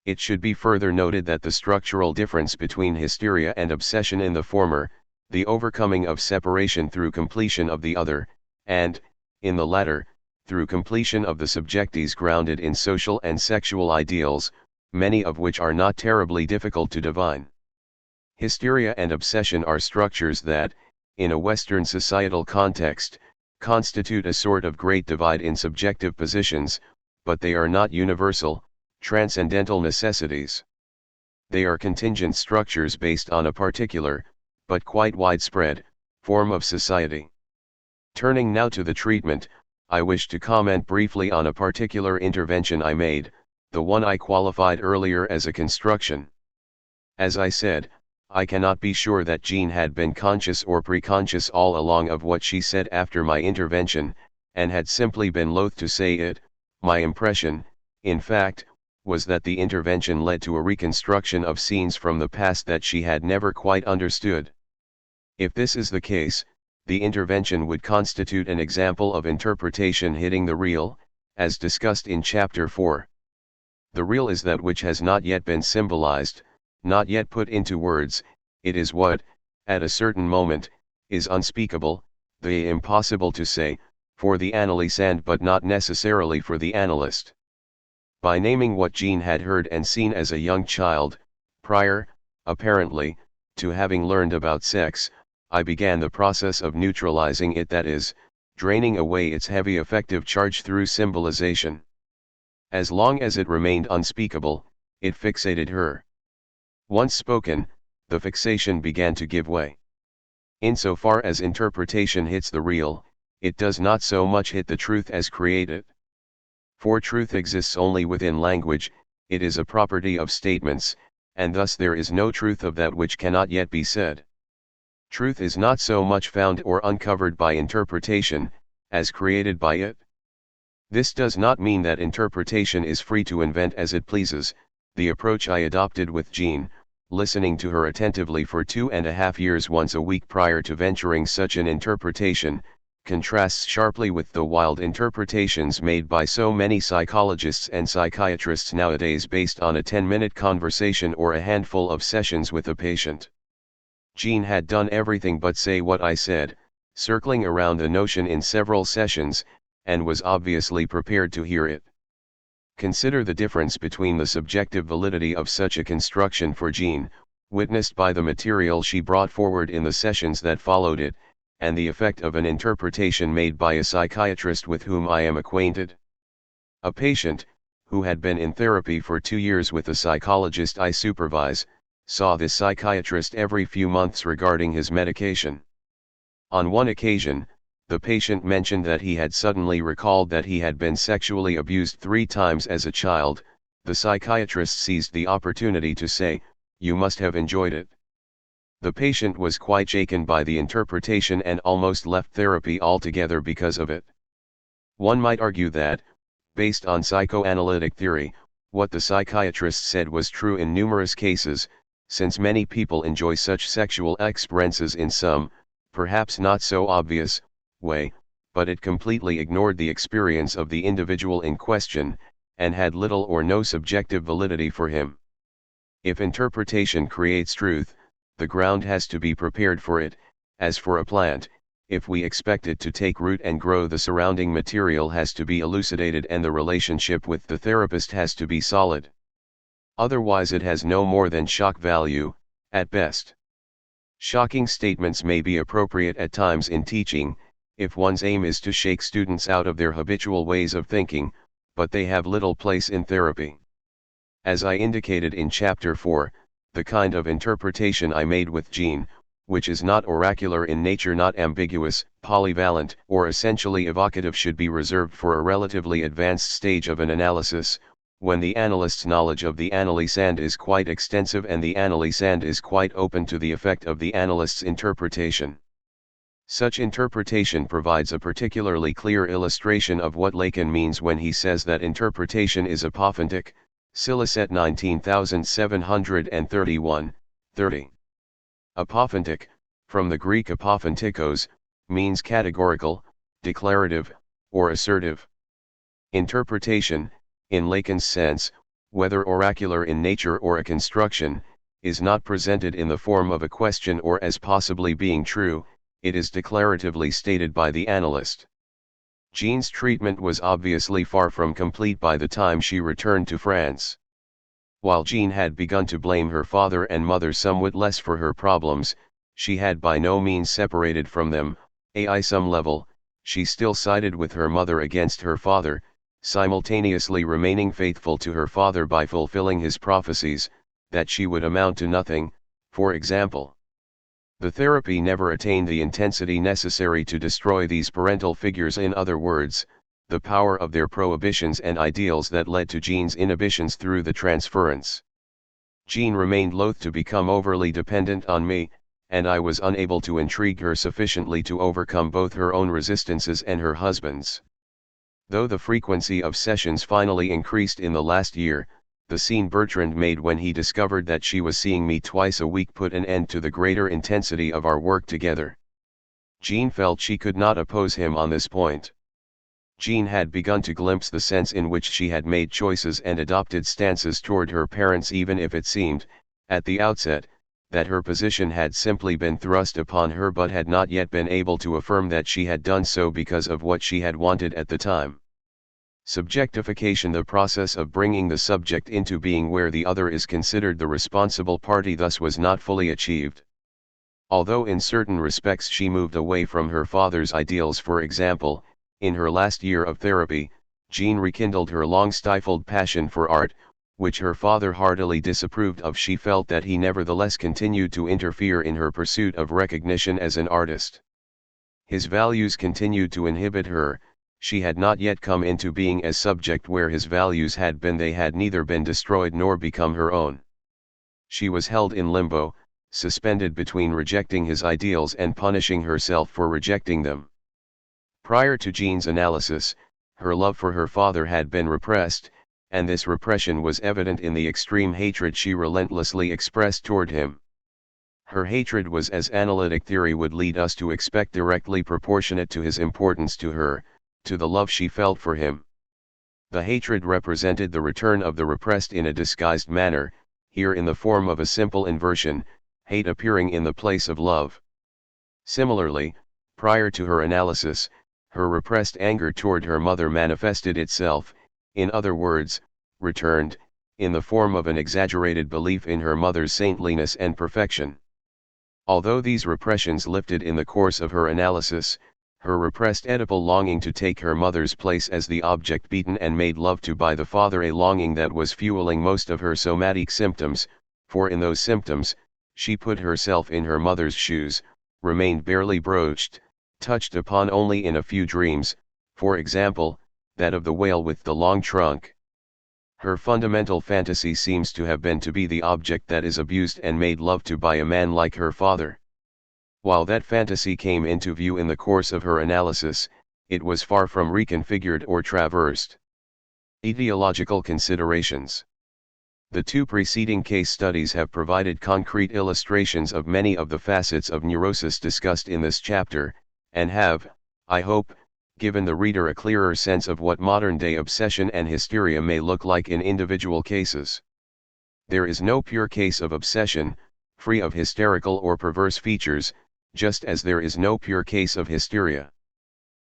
It should be further noted that the structural difference between hysteria and obsession in the former, the overcoming of separation through completion of the other, and, in the latter, through completion of the subjecties grounded in social and sexual ideals, many of which are not terribly difficult to divine. Hysteria and obsession are structures that, in a Western societal context, constitute a sort of great divide in subjective positions, but they are not universal, transcendental necessities. They are contingent structures based on a particular, but quite widespread, form of society. Turning now to the treatment, I wish to comment briefly on a particular intervention I made, the one I qualified earlier as a construction. As I said, I cannot be sure that Jean had been conscious or preconscious all along of what she said after my intervention, and had simply been loath to say it. My impression, in fact, was that the intervention led to a reconstruction of scenes from the past that she had never quite understood. If this is the case, the intervention would constitute an example of interpretation hitting the real, as discussed in Chapter 4. The real is that which has not yet been symbolized, not yet put into words. It is what, at a certain moment, is unspeakable, the impossible to say, for the analysand but not necessarily for the analyst. By naming what Jean had heard and seen as a young child, prior, apparently, to having learned about sex, I began the process of neutralizing it, that is, draining away its heavy affective charge through symbolization. As long as it remained unspeakable, it fixated her. Once spoken, the fixation began to give way. Insofar as interpretation hits the real, it does not so much hit the truth as create it. For truth exists only within language, it is a property of statements, and thus there is no truth of that which cannot yet be said. Truth is not so much found or uncovered by interpretation, as created by it. This does not mean that interpretation is free to invent as it pleases. The approach I adopted with Jean, listening to her attentively for 2.5 years once a week prior to venturing such an interpretation, contrasts sharply with the wild interpretations made by so many psychologists and psychiatrists nowadays based on a 10-minute conversation or a handful of sessions with a patient. Jean had done everything but say what I said, circling around a notion in several sessions, and was obviously prepared to hear it. Consider the difference between the subjective validity of such a construction for Jean, witnessed by the material she brought forward in the sessions that followed it, and the effect of an interpretation made by a psychiatrist with whom I am acquainted. A patient, who had been in therapy for 2 years with a psychologist I supervise, saw this psychiatrist every few months regarding his medication. On one occasion, the patient mentioned that he had suddenly recalled that he had been sexually abused 3 times as a child. The psychiatrist seized the opportunity to say, "You must have enjoyed it." The patient was quite shaken by the interpretation and almost left therapy altogether because of it. One might argue that, based on psychoanalytic theory, what the psychiatrist said was true in numerous cases, since many people enjoy such sexual experiences in some, perhaps not so obvious, way, but it completely ignored the experience of the individual in question, and had little or no subjective validity for him. If interpretation creates truth, the ground has to be prepared for it. As for a plant, if we expect it to take root and grow, the surrounding material has to be elucidated and the relationship with the therapist has to be solid. Otherwise it has no more than shock value, at best. Shocking statements may be appropriate at times in teaching, if one's aim is to shake students out of their habitual ways of thinking, but they have little place in therapy. As I indicated in Chapter 4, the kind of interpretation I made with Jean, which is not oracular in nature, not ambiguous, polyvalent, or essentially evocative, should be reserved for a relatively advanced stage of an analysis, when the analyst's knowledge of the analysand is quite extensive and the analysand is quite open to the effect of the analyst's interpretation. Such interpretation provides a particularly clear illustration of what Lacan means when he says that interpretation is apophantic, Silicet 19731, 30. Apophantic, from the Greek apophantikos, means categorical, declarative, or assertive. Interpretation, in Lacan's sense, whether oracular in nature or a construction, is not presented in the form of a question or as possibly being true, it is declaratively stated by the analyst. Jean's treatment was obviously far from complete by the time she returned to France. While Jean had begun to blame her father and mother somewhat less for her problems, she had by no means separated from them. At some level, she still sided with her mother against her father, simultaneously remaining faithful to her father by fulfilling his prophecies, that she would amount to nothing, for example. The therapy never attained the intensity necessary to destroy these parental figures, in other words, the power of their prohibitions and ideals that led to Jean's inhibitions through the transference. Jean remained loath to become overly dependent on me, and I was unable to intrigue her sufficiently to overcome both her own resistances and her husband's. Though the frequency of sessions finally increased in the last year, the scene Bertrand made when he discovered that she was seeing me twice a week put an end to the greater intensity of our work together. Jean felt she could not oppose him on this point. Jean had begun to glimpse the sense in which she had made choices and adopted stances toward her parents, even if it seemed, at the outset, that her position had simply been thrust upon her, but had not yet been able to affirm that she had done so because of what she had wanted at the time. Subjectification, the process of bringing the subject into being where the other is considered the responsible party, thus was not fully achieved. Although in certain respects she moved away from her father's ideals, for example, in her last year of therapy, Jean rekindled her long-stifled passion for art, which her father heartily disapproved of. She felt that he nevertheless continued to interfere in her pursuit of recognition as an artist. His values continued to inhibit her. She had not yet come into being as subject where his values had been. They had neither been destroyed nor become her own. She was held in limbo, suspended between rejecting his ideals and punishing herself for rejecting them. Prior to Jean's analysis, her love for her father had been repressed, and this repression was evident in the extreme hatred she relentlessly expressed toward him. Her hatred was, as analytic theory would lead us to expect, directly proportionate to his importance to her, to the love she felt for him. The hatred represented the return of the repressed in a disguised manner, here in the form of a simple inversion, hate appearing in the place of love. Similarly, prior to her analysis, her repressed anger toward her mother manifested itself, in other words, returned, in the form of an exaggerated belief in her mother's saintliness and perfection. Although these repressions lifted in the course of her analysis, her repressed Oedipal longing to take her mother's place as the object beaten and made love to by the father, a longing that was fueling most of her somatic symptoms, for in those symptoms, she put herself in her mother's shoes, remained barely broached, touched upon only in a few dreams, for example, that of the whale with the long trunk. Her fundamental fantasy seems to have been to be the object that is abused and made love to by a man like her father. While that fantasy came into view in the course of her analysis, it was far from reconfigured or traversed. Etiological considerations. The two preceding case studies have provided concrete illustrations of many of the facets of neurosis discussed in this chapter, and have, I hope, given the reader a clearer sense of what modern-day obsession and hysteria may look like in individual cases. There is no pure case of obsession, free of hysterical or perverse features, just as there is no pure case of hysteria.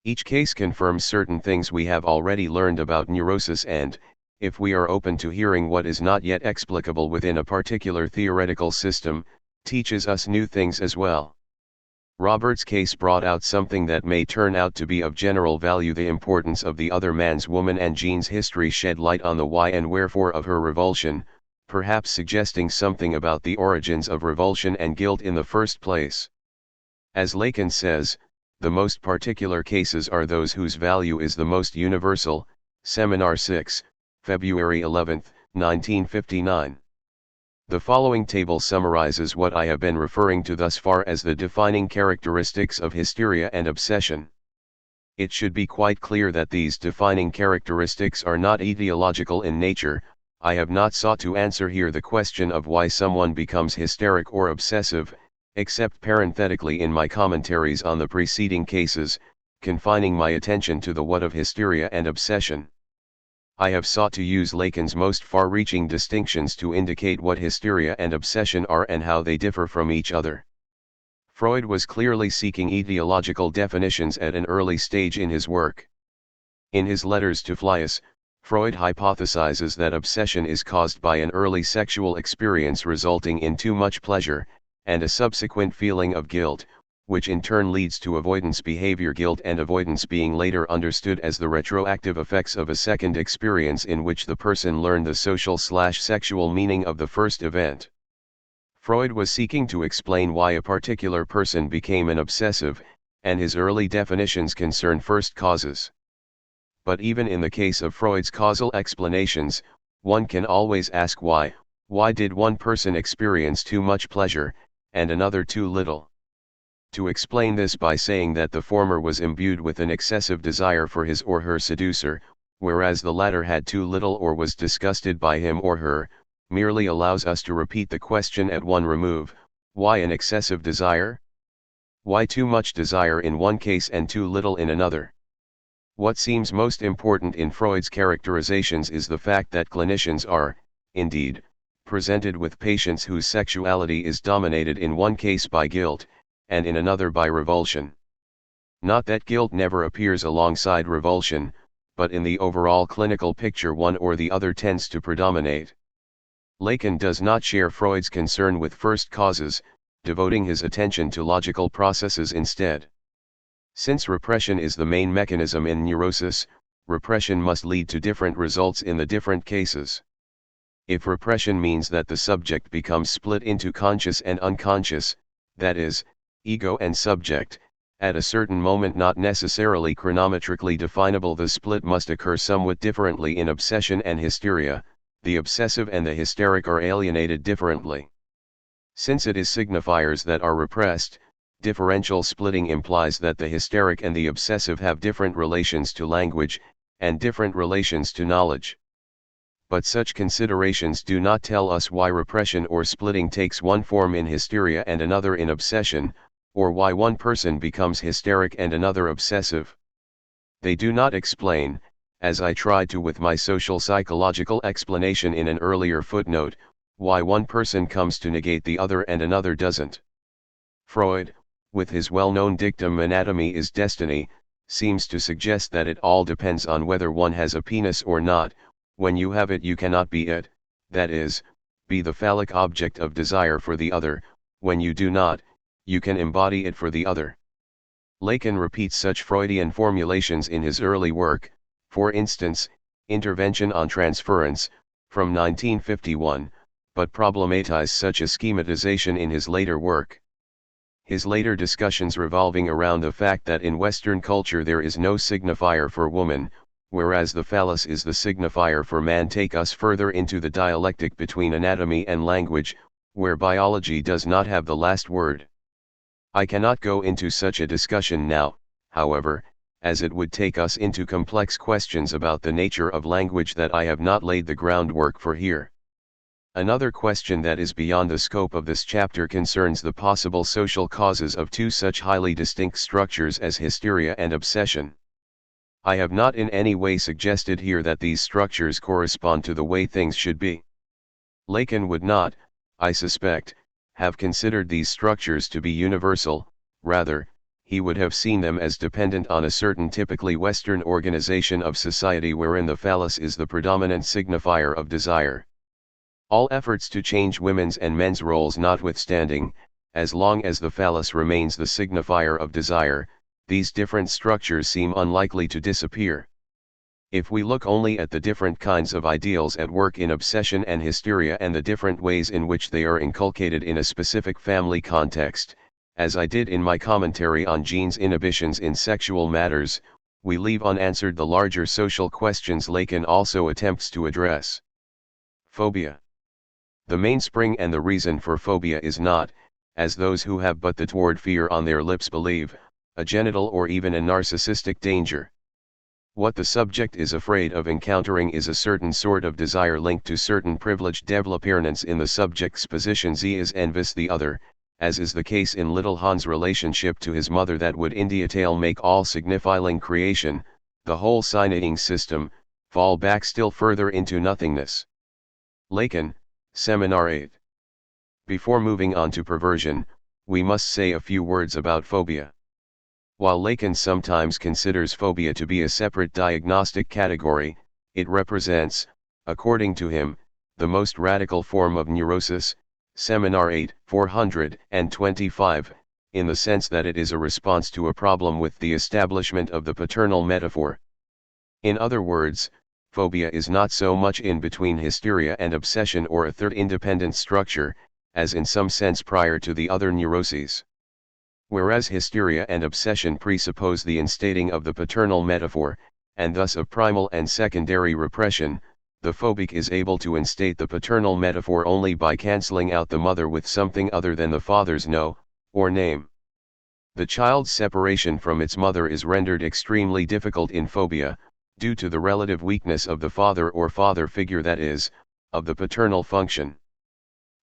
Each case confirms certain things we have already learned about neurosis and, if we are open to hearing what is not yet explicable within a particular theoretical system, teaches us new things as well. Robert's case brought out something that may turn out to be of general value: the importance of the other man's woman, and Jean's history shed light on the why and wherefore of her revulsion, perhaps suggesting something about the origins of revulsion and guilt in the first place. As Lacan says, the most particular cases are those whose value is the most universal. Seminar 6, February 11, 1959. The following table summarizes what I have been referring to thus far as the defining characteristics of hysteria and obsession. It should be quite clear that these defining characteristics are not etiological in nature. I have not sought to answer here the question of why someone becomes hysteric or obsessive, except parenthetically in my commentaries on the preceding cases, confining my attention to the what of hysteria and obsession. I have sought to use Lacan's most far-reaching distinctions to indicate what hysteria and obsession are and how they differ from each other. Freud was clearly seeking etiological definitions at an early stage in his work. In his letters to Fliess, Freud hypothesizes that obsession is caused by an early sexual experience resulting in too much pleasure, and a subsequent feeling of guilt, which in turn leads to avoidance behavior, guilt and avoidance being later understood as the retroactive effects of a second experience in which the person learned the social/sexual meaning of the first event. Freud was seeking to explain why a particular person became an obsessive, and his early definitions concern first causes. But even in the case of Freud's causal explanations, one can always ask why. Why did one person experience too much pleasure, and another too little? To explain this by saying that the former was imbued with an excessive desire for his or her seducer, whereas the latter had too little or was disgusted by him or her, merely allows us to repeat the question at one remove: why an excessive desire? Why too much desire in one case and too little in another? What seems most important in Freud's characterizations is the fact that clinicians are, indeed, presented with patients whose sexuality is dominated in one case by guilt, and in another by revulsion. Not that guilt never appears alongside revulsion, but in the overall clinical picture one or the other tends to predominate. Lacan does not share Freud's concern with first causes, devoting his attention to logical processes instead. Since repression is the main mechanism in neurosis, repression must lead to different results in the different cases. If repression means that the subject becomes split into conscious and unconscious, that is, ego and subject, at a certain moment not necessarily chronometrically definable, the split must occur somewhat differently in obsession and hysteria. The obsessive and the hysteric are alienated differently. Since it is signifiers that are repressed, differential splitting implies that the hysteric and the obsessive have different relations to language, and different relations to knowledge. But such considerations do not tell us why repression or splitting takes one form in hysteria and another in obsession, or why one person becomes hysteric and another obsessive. They do not explain, as I tried to with my social psychological explanation in an earlier footnote, why one person comes to negate the other and another doesn't. Freud, with his well-known dictum anatomy is destiny, seems to suggest that it all depends on whether one has a penis or not. When you have it you cannot be it, that is, be the phallic object of desire for the other. When you do not, you can embody it for the other. Lacan repeats such Freudian formulations in his early work, for instance, Intervention on Transference, from 1951, but problematizes such a schematization in his later work. His later discussions revolving around the fact that in Western culture there is no signifier for woman, whereas the phallus is the signifier for man, take us further into the dialectic between anatomy and language, where biology does not have the last word. I cannot go into such a discussion now, however, as it would take us into complex questions about the nature of language that I have not laid the groundwork for here. Another question that is beyond the scope of this chapter concerns the possible social causes of two such highly distinct structures as hysteria and obsession. I have not in any way suggested here that these structures correspond to the way things should be. Lacan would not, I suspect, have considered these structures to be universal. Rather, he would have seen them as dependent on a certain typically Western organization of society wherein the phallus is the predominant signifier of desire. All efforts to change women's and men's roles notwithstanding, as long as the phallus remains the signifier of desire, these different structures seem unlikely to disappear. If we look only at the different kinds of ideals at work in obsession and hysteria and the different ways in which they are inculcated in a specific family context, as I did in my commentary on Gene's inhibitions in sexual matters, we leave unanswered the larger social questions Lacan also attempts to address. Phobia. The mainspring and the reason for phobia is not, as those who have but the toward fear on their lips believe, a genital or even a narcissistic danger. What the subject is afraid of encountering is a certain sort of desire linked to certain privileged développements in the subject's position. Z is envious the other, as is the case in little Hans' relationship to his mother that would in detail make all signifying creation, the whole signating system, fall back still further into nothingness. Lacan, Seminar 8. Before moving on to perversion, we must say a few words about phobia. While Lacan sometimes considers phobia to be a separate diagnostic category, it represents, according to him, the most radical form of neurosis, Seminar 8, 425, in the sense that it is a response to a problem with the establishment of the paternal metaphor. In other words, phobia is not so much in between hysteria and obsession or a third independent structure, as in some sense prior to the other neuroses. Whereas hysteria and obsession presuppose the instating of the paternal metaphor, and thus of primal and secondary repression, the phobic is able to instate the paternal metaphor only by cancelling out the mother with something other than the father's no, or name. The child's separation from its mother is rendered extremely difficult in phobia, due to the relative weakness of the father or father figure, that is, of the paternal function.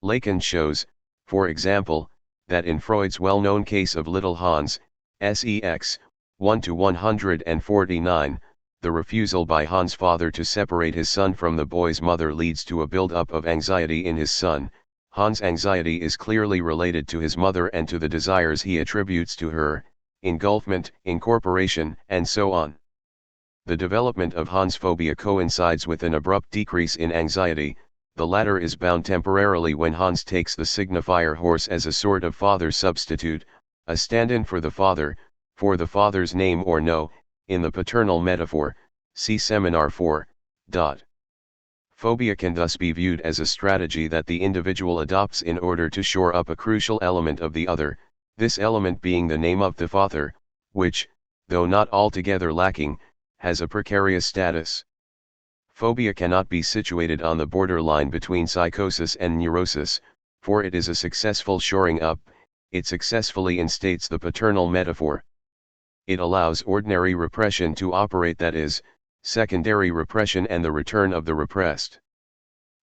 Lacan shows, for example, that in Freud's well-known case of little Hans, sex. 1-149, the refusal by Hans' father to separate his son from the boy's mother leads to a build-up of anxiety in his son. Hans' anxiety is clearly related to his mother and to the desires he attributes to her, engulfment, incorporation, and so on. The development of Hans' phobia coincides with an abrupt decrease in anxiety. The latter is bound temporarily when Hans takes the signifier horse as a sort of father substitute, a stand-in for the father's name or no, in the paternal metaphor, see Seminar 4. Phobia can thus be viewed as a strategy that the individual adopts in order to shore up a crucial element of the other, this element being the name of the father, which, though not altogether lacking, has a precarious status. Phobia cannot be situated on the borderline between psychosis and neurosis, for it is a successful shoring up. It successfully instates the paternal metaphor. It allows ordinary repression to operate, that is, secondary repression and the return of the repressed.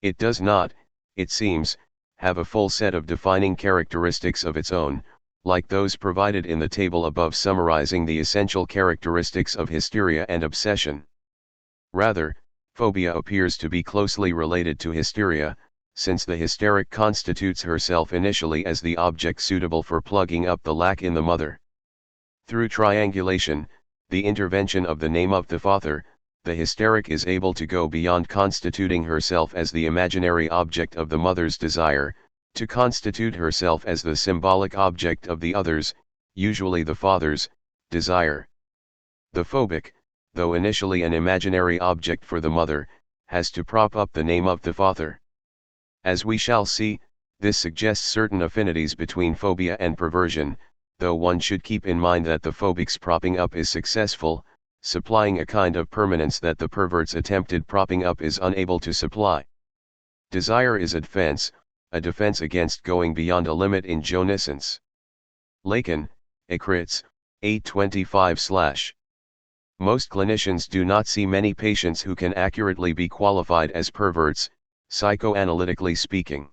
It does not, it seems, have a full set of defining characteristics of its own, like those provided in the table above summarizing the essential characteristics of hysteria and obsession. Rather, phobia appears to be closely related to hysteria, since the hysteric constitutes herself initially as the object suitable for plugging up the lack in the mother. Through triangulation, the intervention of the name of the father, the hysteric is able to go beyond constituting herself as the imaginary object of the mother's desire, to constitute herself as the symbolic object of the other's, usually the father's, desire. The phobic, though initially an imaginary object for the mother, has to prop up the name of the father. As we shall see, this suggests certain affinities between phobia and perversion, though one should keep in mind that the phobic's propping up is successful, supplying a kind of permanence that the pervert's attempted propping up is unable to supply. Desire is a defense against going beyond a limit in jouissance. Lacan, Écrits, 825/. Most clinicians do not see many patients who can accurately be qualified as perverts, psychoanalytically speaking.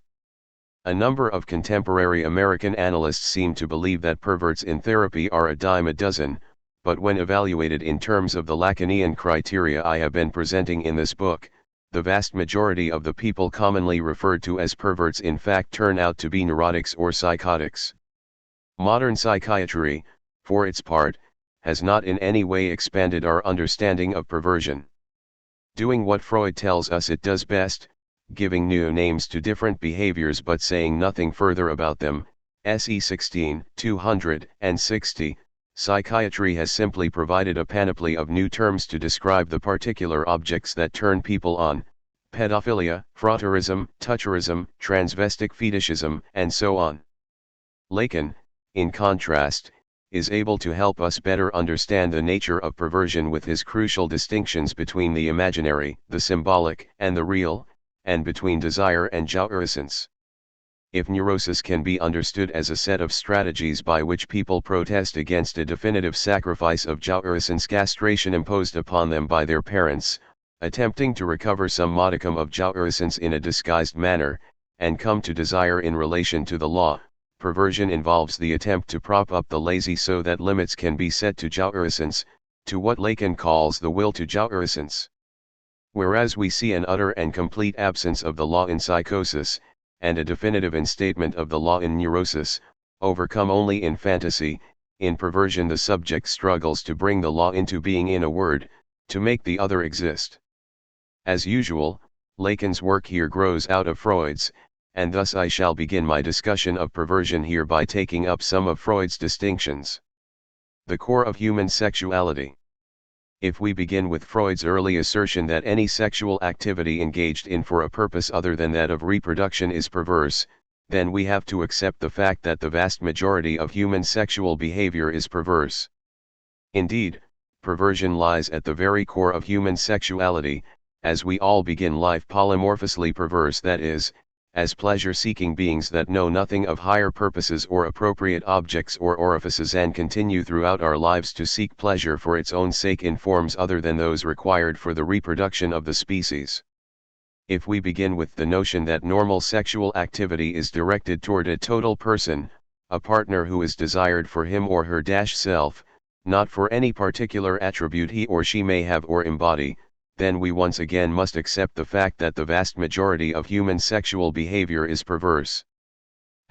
A number of contemporary American analysts seem to believe that perverts in therapy are a dime a dozen, but when evaluated in terms of the Lacanian criteria I have been presenting in this book, the vast majority of the people commonly referred to as perverts in fact turn out to be neurotics or psychotics. Modern psychiatry, for its part, has not in any way expanded our understanding of perversion. Doing what Freud tells us it does best, giving new names to different behaviors but saying nothing further about them, SE 16, 260, psychiatry has simply provided a panoply of new terms to describe the particular objects that turn people on: pedophilia, frotteurism, toucherism, transvestic fetishism, and so on. Lacan, in contrast, is able to help us better understand the nature of perversion with his crucial distinctions between the imaginary, the symbolic, and the real, and between desire and jouissance. If neurosis can be understood as a set of strategies by which people protest against a definitive sacrifice of jouissance castration imposed upon them by their parents, attempting to recover some modicum of jouissance in a disguised manner, and come to desire in relation to the law, perversion involves the attempt to prop up the lazy so that limits can be set to jouissance, to what Lacan calls the will to jouissance. Whereas we see an utter and complete absence of the law in psychosis, and a definitive instatement of the law in neurosis, overcome only in fantasy, in perversion the subject struggles to bring the law into being, in a word, to make the other exist. As usual, Lacan's work here grows out of Freud's, and thus I shall begin my discussion of perversion here by taking up some of Freud's distinctions. The core of human sexuality. If we begin with Freud's early assertion that any sexual activity engaged in for a purpose other than that of reproduction is perverse, then we have to accept the fact that the vast majority of human sexual behavior is perverse. Indeed, perversion lies at the very core of human sexuality, as we all begin life polymorphously perverse, that is, as pleasure-seeking beings that know nothing of higher purposes or appropriate objects or orifices, and continue throughout our lives to seek pleasure for its own sake in forms other than those required for the reproduction of the species. If we begin with the notion that normal sexual activity is directed toward a total person, a partner who is desired for him or her self, not for any particular attribute he or she may have or embody, then we once again must accept the fact that the vast majority of human sexual behavior is perverse.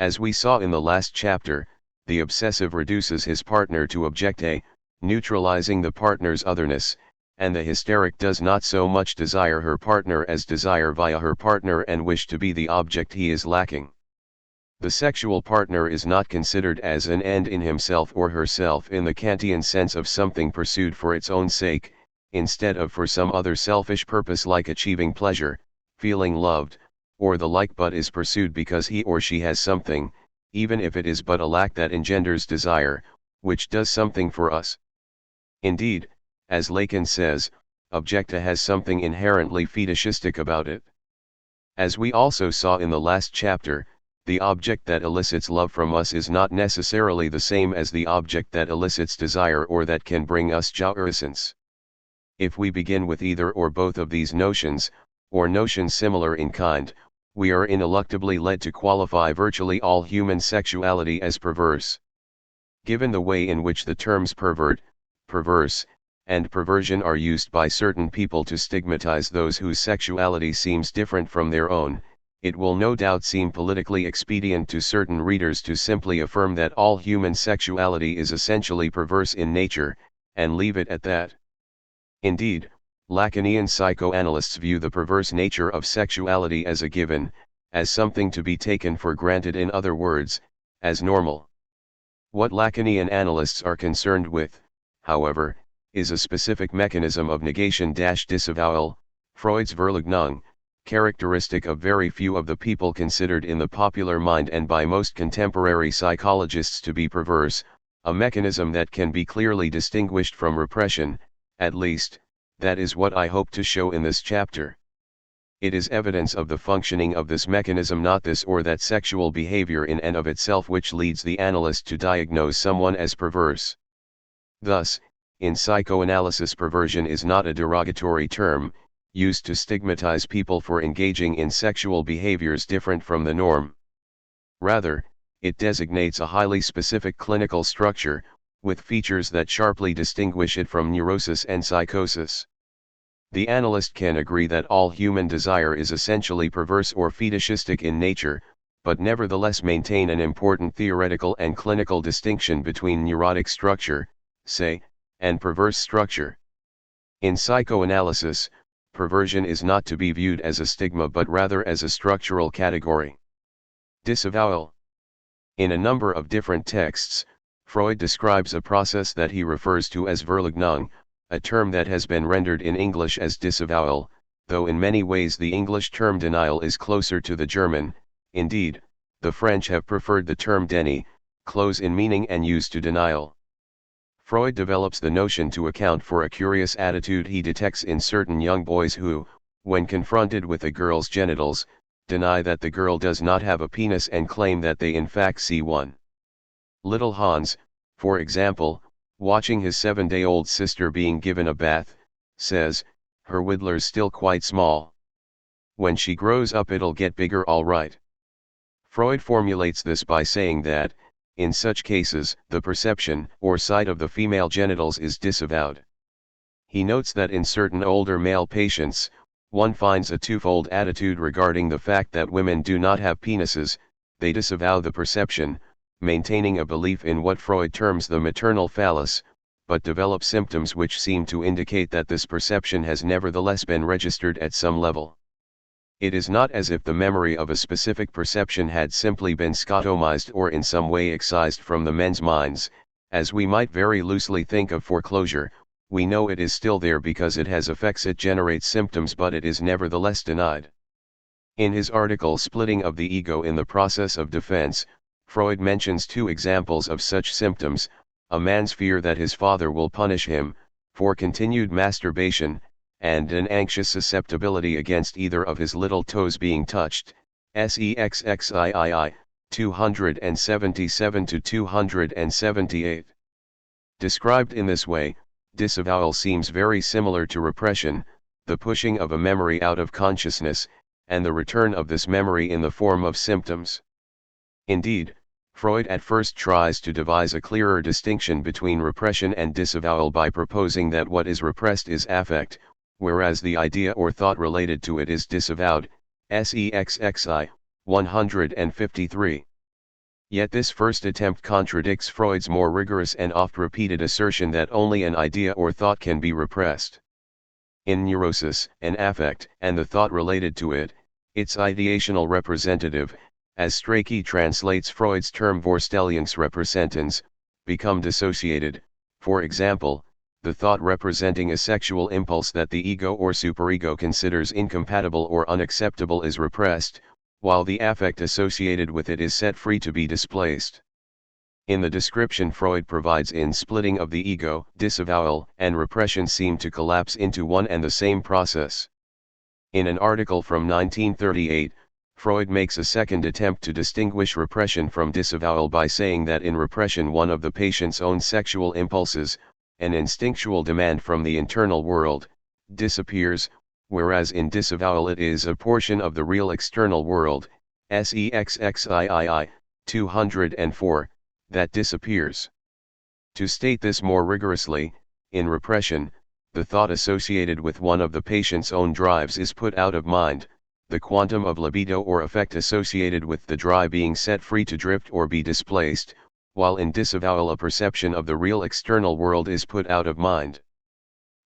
As we saw in the last chapter, the obsessive reduces his partner to object A, neutralizing the partner's otherness, and the hysteric does not so much desire her partner as desire via her partner and wish to be the object he is lacking. The sexual partner is not considered as an end in himself or herself in the Kantian sense of something pursued for its own sake, instead of for some other selfish purpose like achieving pleasure, feeling loved, or the like, but is pursued because he or she has something, even if it is but a lack that engenders desire, which does something for us. Indeed, as Lacan says, objecta has something inherently fetishistic about it. As we also saw in the last chapter, the object that elicits love from us is not necessarily the same as the object that elicits desire or that can bring us jouissance. If we begin with either or both of these notions, or notions similar in kind, we are ineluctably led to qualify virtually all human sexuality as perverse. Given the way in which the terms pervert, perverse, and perversion are used by certain people to stigmatize those whose sexuality seems different from their own, it will no doubt seem politically expedient to certain readers to simply affirm that all human sexuality is essentially perverse in nature, and leave it at that. Indeed, Lacanian psychoanalysts view the perverse nature of sexuality as a given, as something to be taken for granted, in other words, as normal. What Lacanian analysts are concerned with, however, is a specific mechanism of negation-disavowal, Freud's Verleugnung, characteristic of very few of the people considered in the popular mind and by most contemporary psychologists to be perverse, a mechanism that can be clearly distinguished from repression. At least, that is what I hope to show in this chapter. It is evidence of the functioning of this mechanism, not this or that sexual behavior in and of itself, which leads the analyst to diagnose someone as perverse. Thus, in psychoanalysis, perversion is not a derogatory term, used to stigmatize people for engaging in sexual behaviors different from the norm. Rather, it designates a highly specific clinical structure, with features that sharply distinguish it from neurosis and psychosis. The analyst can agree that all human desire is essentially perverse or fetishistic in nature, but nevertheless maintain an important theoretical and clinical distinction between neurotic structure, say, and perverse structure. In psychoanalysis, perversion is not to be viewed as a stigma but rather as a structural category. Disavowal. In a number of different texts, Freud describes a process that he refers to as Verleugnung, a term that has been rendered in English as disavowal, though in many ways the English term denial is closer to the German. Indeed, the French have preferred the term déni, close in meaning and use to denial. Freud develops the notion to account for a curious attitude he detects in certain young boys who, when confronted with a girl's genitals, deny that the girl does not have a penis and claim that they in fact see one. Little Hans, for example, watching his 7-day-old sister being given a bath, says, "Her whittler's still quite small. When she grows up it'll get bigger all right." Freud formulates this by saying that, in such cases, the perception or sight of the female genitals is disavowed. He notes that in certain older male patients, one finds a twofold attitude regarding the fact that women do not have penises. They disavow the perception, maintaining a belief in what Freud terms the maternal phallus, but develop symptoms which seem to indicate that this perception has nevertheless been registered at some level. It is not as if the memory of a specific perception had simply been scotomized or in some way excised from the men's minds, as we might very loosely think of foreclosure. We know it is still there because it has effects, it generates symptoms, but it is nevertheless denied. In his article Splitting of the Ego in the Process of Defense, Freud mentions two examples of such symptoms: a man's fear that his father will punish him for continued masturbation, and an anxious susceptibility against either of his little toes being touched. Sexxii, 277 to 278. Described in this way, disavowal seems very similar to repression, the pushing of a memory out of consciousness, and the return of this memory in the form of symptoms. Indeed, Freud at first tries to devise a clearer distinction between repression and disavowal by proposing that what is repressed is affect, whereas the idea or thought related to it is disavowed. Sexxi, 153. Yet this first attempt contradicts Freud's more rigorous and oft-repeated assertion that only an idea or thought can be repressed. In neurosis, an affect, and the thought related to it, its ideational representative, as Strachey translates Freud's term Vorstellungsrepräsentanz, become dissociated. For example, the thought representing a sexual impulse that the ego or superego considers incompatible or unacceptable is repressed, while the affect associated with it is set free to be displaced. In the description Freud provides in Splitting of the Ego, disavowal and repression seem to collapse into one and the same process. In an article from 1938, Freud makes a second attempt to distinguish repression from disavowal by saying that in repression one of the patient's own sexual impulses, an instinctual demand from the internal world, disappears, whereas in disavowal it is a portion of the real external world, SEXXIII, 204, that disappears. To state this more rigorously, in repression, the thought associated with one of the patient's own drives is put out of mind, the quantum of libido or effect associated with the drive being set free to drift or be displaced, while in disavowal a perception of the real external world is put out of mind.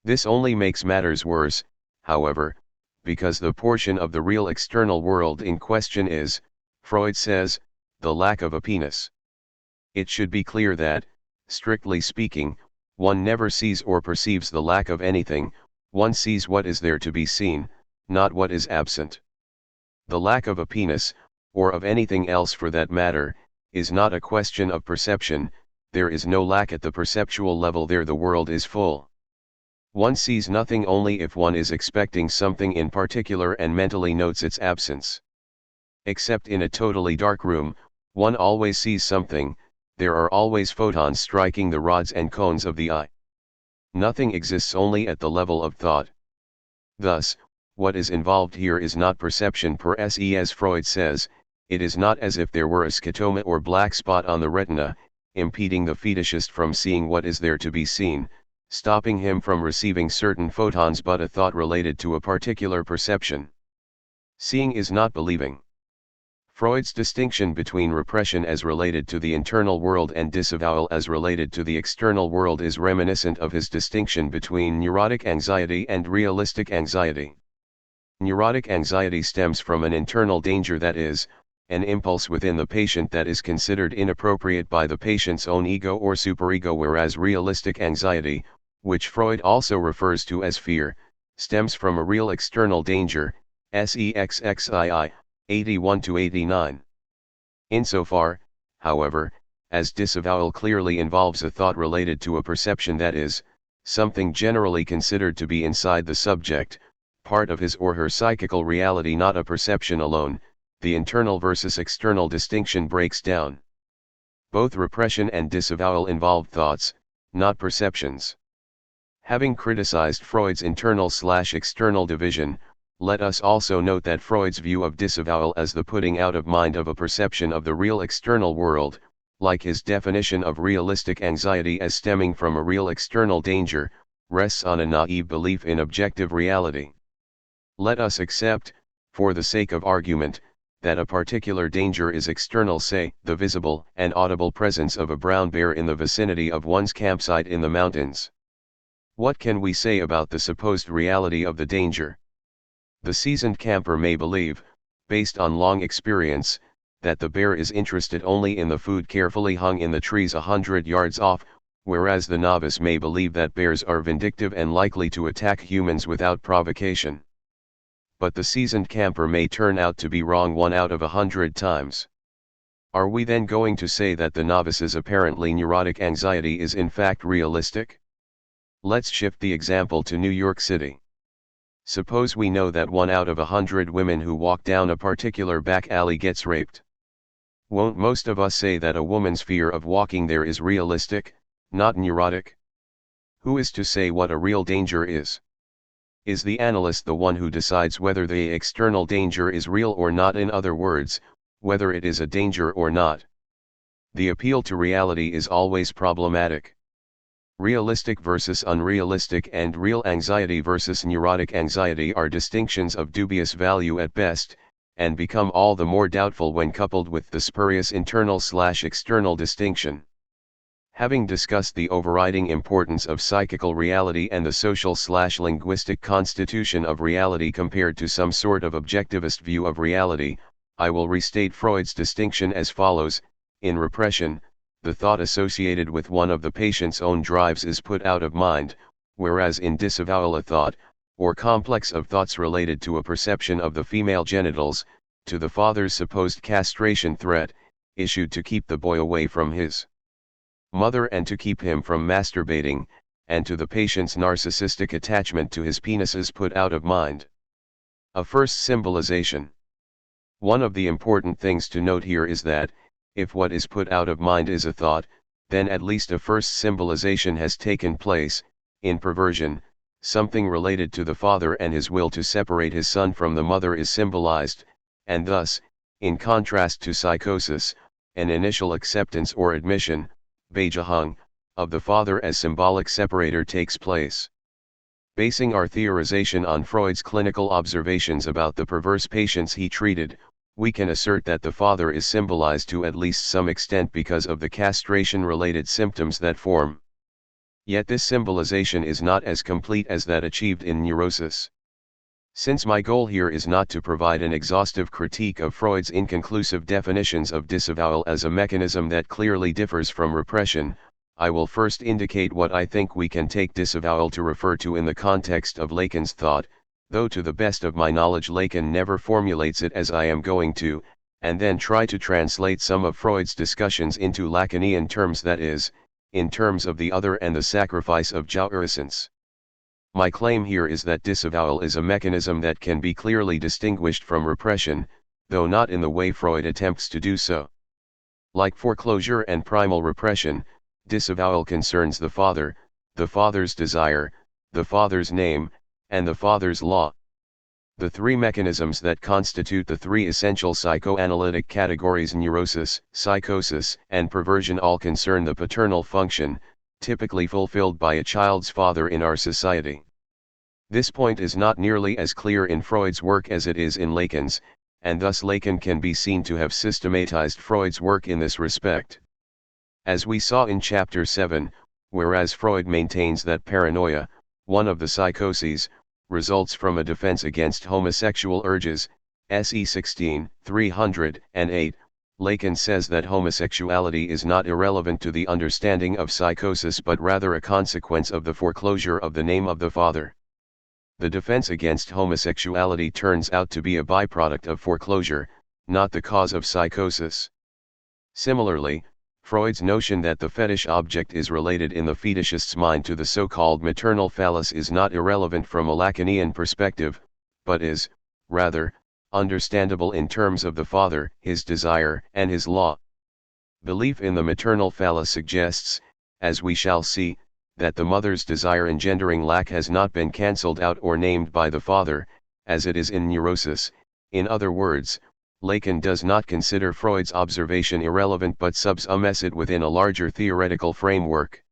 This only makes matters worse, however, because the portion of the real external world in question is, Freud says, the lack of a penis. It should be clear that, strictly speaking, one never sees or perceives the lack of anything, one sees what is there to be seen, not what is absent. The lack of a penis, or of anything else for that matter, is not a question of perception. There is no lack at the perceptual level, there the world is full. One sees nothing only if one is expecting something in particular and mentally notes its absence. Except in a totally dark room, one always sees something, there are always photons striking the rods and cones of the eye. Nothing exists only at the level of thought. Thus, what is involved here is not perception per se as Freud says, it is not as if there were a scotoma or black spot on the retina, impeding the fetishist from seeing what is there to be seen, stopping him from receiving certain photons, but a thought related to a particular perception. Seeing is not believing. Freud's distinction between repression as related to the internal world and disavowal as related to the external world is reminiscent of his distinction between neurotic anxiety and realistic anxiety. Neurotic anxiety stems from an internal danger, that is, an impulse within the patient that is considered inappropriate by the patient's own ego or superego, whereas realistic anxiety, which Freud also refers to as fear, stems from a real external danger, SEXXII, 81-89. Insofar, however, as disavowal clearly involves a thought related to a perception, that is, something generally considered to be inside the subject, part of his or her psychical reality, not a perception alone, the internal versus external distinction breaks down. Both repression and disavowal involve thoughts, not perceptions. Having criticized Freud's internal/external division, let us also note that Freud's view of disavowal as the putting out of mind of a perception of the real external world, like his definition of realistic anxiety as stemming from a real external danger, rests on a naive belief in objective reality. Let us accept, for the sake of argument, that a particular danger is external, say, the visible and audible presence of a brown bear in the vicinity of one's campsite in the mountains. What can we say about the supposed reality of the danger? The seasoned camper may believe, based on long experience, that the bear is interested only in the food carefully hung in the trees 100 yards off, whereas the novice may believe that bears are vindictive and likely to attack humans without provocation. But the seasoned camper may turn out to be wrong 1 out of 100 times. Are we then going to say that the novice's apparently neurotic anxiety is in fact realistic? Let's shift the example to New York City. Suppose we know that 1 out of 100 women who walk down a particular back alley gets raped. Won't most of us say that a woman's fear of walking there is realistic, not neurotic? Who is to say what a real danger is? Is the analyst the one who decides whether the external danger is real or not? In other words, whether it is a danger or not. The appeal to reality is always problematic. Realistic versus unrealistic and real anxiety versus neurotic anxiety are distinctions of dubious value at best, and become all the more doubtful when coupled with the spurious internal/external distinction. Having discussed the overriding importance of psychical reality and the social/linguistic constitution of reality compared to some sort of objectivist view of reality, I will restate Freud's distinction as follows. In repression, the thought associated with one of the patient's own drives is put out of mind, whereas in disavowal a thought, or complex of thoughts related to a perception of the female genitals, to the father's supposed castration threat, issued to keep the boy away from his mother and to keep him from masturbating, and to the patient's narcissistic attachment to his penis is put out of mind. A first symbolization. One of the important things to note here is that, if what is put out of mind is a thought, then at least a first symbolization has taken place. In perversion, something related to the father and his will to separate his son from the mother is symbolized, and thus, in contrast to psychosis, an initial acceptance or admission, Beijahung, of the father as symbolic separator takes place. Basing our theorization on Freud's clinical observations about the perverse patients he treated, we can assert that the father is symbolized to at least some extent because of the castration-related symptoms that form. Yet this symbolization is not as complete as that achieved in neurosis. Since my goal here is not to provide an exhaustive critique of Freud's inconclusive definitions of disavowal as a mechanism that clearly differs from repression, I will first indicate what I think we can take disavowal to refer to in the context of Lacan's thought, though to the best of my knowledge Lacan never formulates it as I am going to, and then try to translate some of Freud's discussions into Lacanian terms, that is, in terms of the other and the sacrifice of jouissance. My claim here is that disavowal is a mechanism that can be clearly distinguished from repression, though not in the way Freud attempts to do so. Like foreclosure and primal repression, disavowal concerns the father's desire, the father's name, and the father's law. The three mechanisms that constitute the three essential psychoanalytic categories neurosis, psychosis, and perversion all concern the paternal function, typically fulfilled by a child's father in our society. This point is not nearly as clear in Freud's work as it is in Lacan's, and thus Lacan can be seen to have systematized Freud's work in this respect. As we saw in Chapter 7, whereas Freud maintains that paranoia, one of the psychoses, results from a defense against homosexual urges, SE 16, 308, Lacan says that homosexuality is not irrelevant to the understanding of psychosis but rather a consequence of the foreclosure of the name of the father. The defense against homosexuality turns out to be a byproduct of foreclosure, not the cause of psychosis. Similarly, Freud's notion that the fetish object is related in the fetishist's mind to the so-called maternal phallus is not irrelevant from a Lacanian perspective, but is, rather, understandable in terms of the father, his desire, and his law. Belief in the maternal phallus suggests, as we shall see, that the mother's desire engendering lack has not been cancelled out or named by the father, as it is in neurosis. In other words, Lacan does not consider Freud's observation irrelevant but subsumes it within a larger theoretical framework.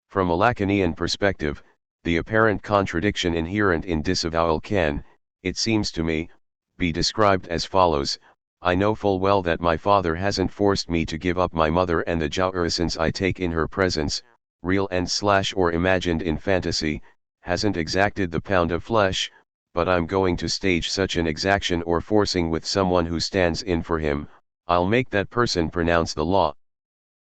From a Lacanian perspective, the apparent contradiction inherent in disavowal can, it seems to me, be described as follows: I know full well that my father hasn't forced me to give up my mother and the jouissance I take in her presence, real and / or imagined in fantasy, hasn't exacted the pound of flesh, but I'm going to stage such an exaction or forcing with someone who stands in for him, I'll make that person pronounce the law.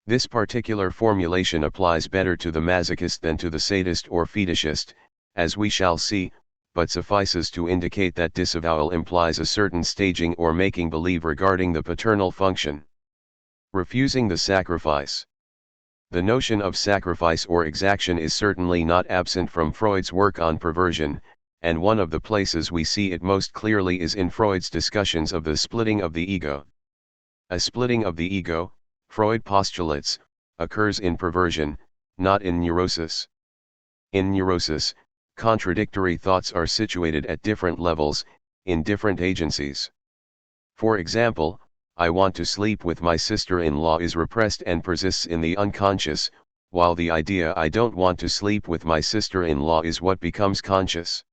This particular formulation applies better to the masochist than to the sadist or fetishist, as we shall see, but suffices to indicate that disavowal implies a certain staging or making believe regarding the paternal function. Refusing the sacrifice. The notion of sacrifice or exaction is certainly not absent from Freud's work on perversion, and one of the places we see it most clearly is in Freud's discussions of the splitting of the ego. A splitting of the ego, Freud postulates, occurs in perversion, not in neurosis. In neurosis, contradictory thoughts are situated at different levels, in different agencies. For example, I want to sleep with my sister-in-law is repressed and persists in the unconscious, while the idea I don't want to sleep with my sister-in-law is what becomes conscious.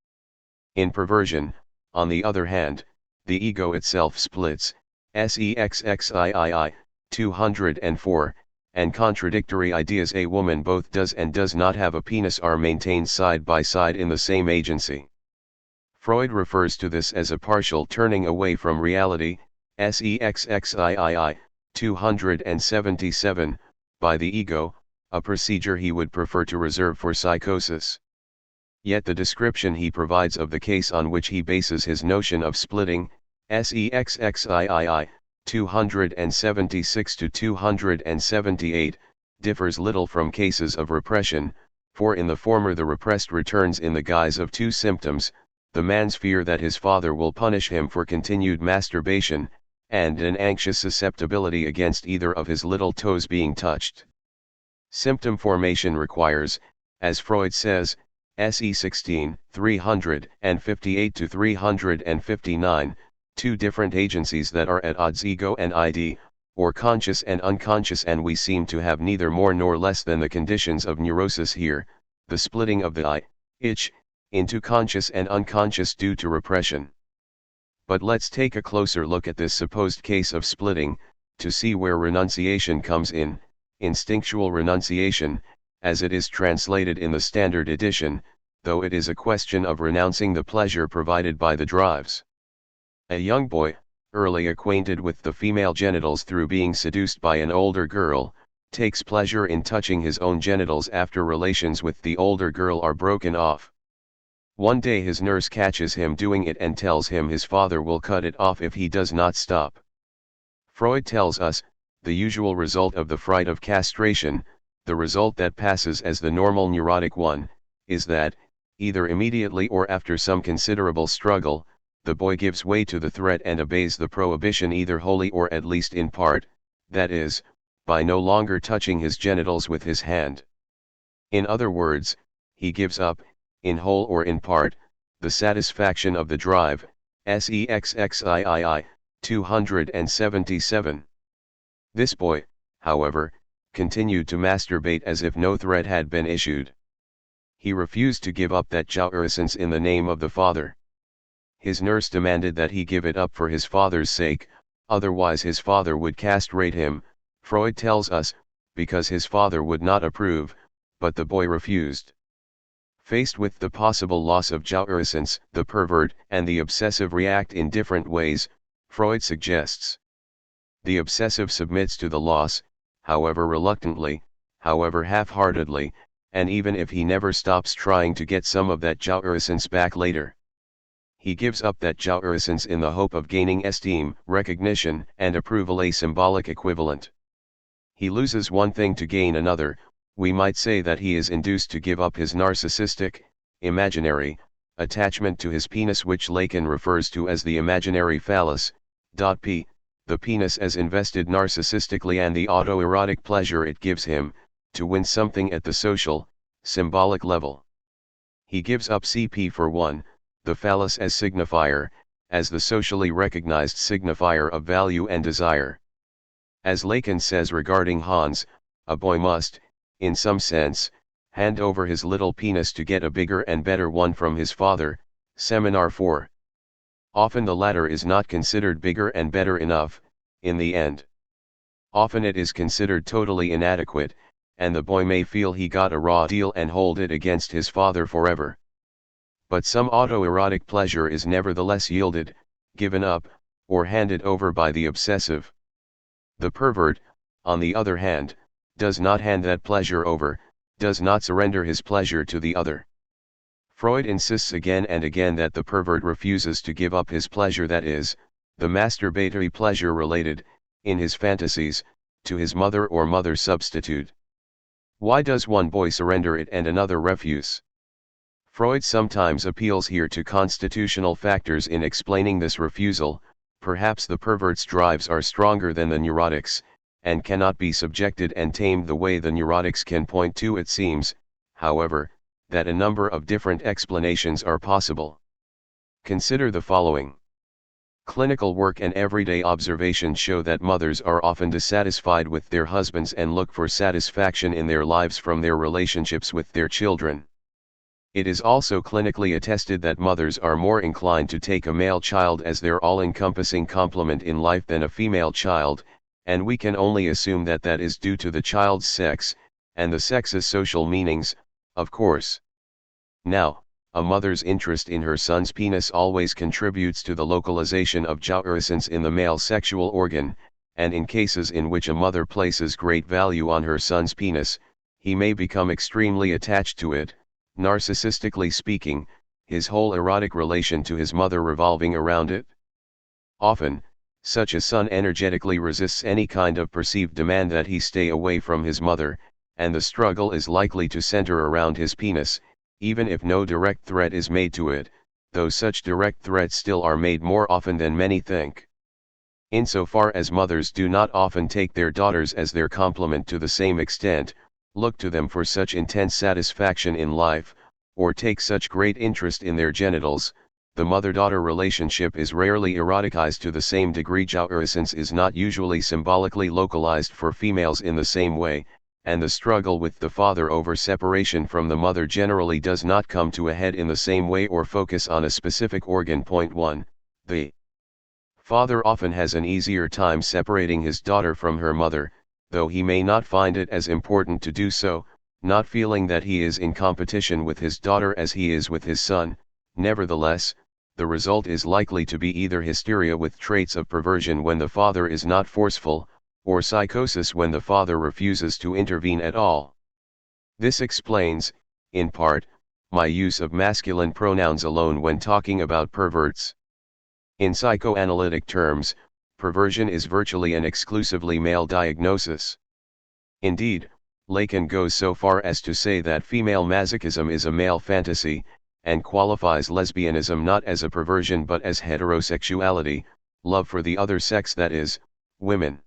In perversion, on the other hand, the ego itself splits, SEXXIII, 204, and contradictory ideas a woman both does and does not have a penis are maintained side by side in the same agency. Freud refers to this as a partial turning away from reality, SEXXIII, 277, by the ego, a procedure he would prefer to reserve for psychosis. Yet the description he provides of the case on which he bases his notion of splitting, SEXXIII, 276 to 278, differs little from cases of repression, for in the former the repressed returns in the guise of two symptoms, the man's fear that his father will punish him for continued masturbation, and an anxious susceptibility against either of his little toes being touched. Symptom formation requires, as Freud says, SE 16, 358 to 359, two different agencies that are at odds, ego and ID, or conscious and unconscious, and we seem to have neither more nor less than the conditions of neurosis here, the splitting of the I, ich, into conscious and unconscious due to repression. But let's take a closer look at this supposed case of splitting, to see where renunciation comes in, instinctual renunciation, as it is translated in the Standard Edition, though it is a question of renouncing the pleasure provided by the drives. A young boy, early acquainted with the female genitals through being seduced by an older girl, takes pleasure in touching his own genitals after relations with the older girl are broken off. One day his nurse catches him doing it and tells him his father will cut it off if he does not stop. Freud tells us, the usual result of the fright of castration, the result that passes as the normal neurotic one, is that, either immediately or after some considerable struggle, the boy gives way to the threat and obeys the prohibition either wholly or at least in part, that is, by no longer touching his genitals with his hand. In other words, he gives up, in whole or in part, the satisfaction of the drive, SEXXIII, 277. This boy, however, continued to masturbate as if no threat had been issued. He refused to give up that jouissance in the name of the father. His nurse demanded that he give it up for his father's sake, otherwise his father would castrate him, Freud tells us, because his father would not approve, but the boy refused. Faced with the possible loss of jouissance, the pervert and the obsessive react in different ways, Freud suggests. The obsessive submits to the loss, however reluctantly, however half-heartedly, and even if he never stops trying to get some of that jouissance back later. He gives up that jouissance in the hope of gaining esteem, recognition, and approval, a symbolic equivalent. He loses one thing to gain another. We might say that he is induced to give up his narcissistic, imaginary, attachment to his penis, which Lacan refers to as the imaginary phallus, p. The penis as invested narcissistically and the autoerotic pleasure it gives him, to win something at the social, symbolic level. He gives up CP for one, the phallus as signifier, as the socially recognized signifier of value and desire. As Lacan says regarding Hans, a boy must, in some sense, hand over his little penis to get a bigger and better one from his father, Seminar 4. Often the latter is not considered bigger and better enough, in the end. Often it is considered totally inadequate, and the boy may feel he got a raw deal and hold it against his father forever. But some autoerotic pleasure is nevertheless yielded, given up, or handed over by the obsessive. The pervert, on the other hand, does not hand that pleasure over, does not surrender his pleasure to the other. Freud insists again and again that the pervert refuses to give up his pleasure, that is, the masturbatory pleasure related, in his fantasies, to his mother or mother substitute. Why does one boy surrender it and another refuse? Freud sometimes appeals here to constitutional factors in explaining this refusal. Perhaps the pervert's drives are stronger than the neurotics, and cannot be subjected and tamed the way the neurotics can point to. It seems, however, that a number of different explanations are possible. Consider the following. Clinical work and everyday observations show that mothers are often dissatisfied with their husbands and look for satisfaction in their lives from their relationships with their children. It is also clinically attested that mothers are more inclined to take a male child as their all-encompassing complement in life than a female child, and we can only assume that that is due to the child's sex, and the sex's social meanings, of course. Now, a mother's interest in her son's penis always contributes to the localization of jouissance in the male sexual organ, and in cases in which a mother places great value on her son's penis, he may become extremely attached to it, narcissistically speaking, his whole erotic relation to his mother revolving around it. Often, such a son energetically resists any kind of perceived demand that he stay away from his mother, and the struggle is likely to center around his penis, even if no direct threat is made to it, though such direct threats still are made more often than many think. Insofar as mothers do not often take their daughters as their complement to the same extent, look to them for such intense satisfaction in life, or take such great interest in their genitals. The mother-daughter relationship is rarely eroticized to the same degree. Jouissance is not usually symbolically localized for females in the same way, and the struggle with the father over separation from the mother generally does not come to a head in the same way or focus on a specific organ. Point 1. The father often has an easier time separating his daughter from her mother, though he may not find it as important to do so, not feeling that he is in competition with his daughter as he is with his son. Nevertheless, the result is likely to be either hysteria with traits of perversion when the father is not forceful, or psychosis when the father refuses to intervene at all. This explains, in part, my use of masculine pronouns alone when talking about perverts. In psychoanalytic terms, perversion is virtually an exclusively male diagnosis. Indeed, Lacan goes so far as to say that female masochism is a male fantasy, and qualifies lesbianism not as a perversion but as heterosexuality, love for the other sex, that is, women.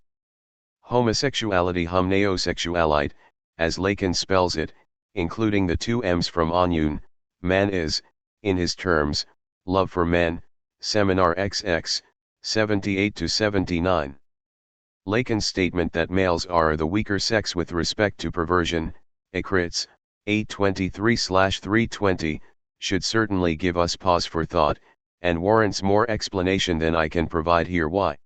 Homosexuality, homneosexualite, as Lacan spells it, including the two M's from ennune, man is, in his terms, love for men, Seminar XX, 78-79. Lacan's statement that males are the weaker sex with respect to perversion, Ecritz, 823/320, should certainly give us pause for thought, and warrants more explanation than I can provide here. Why?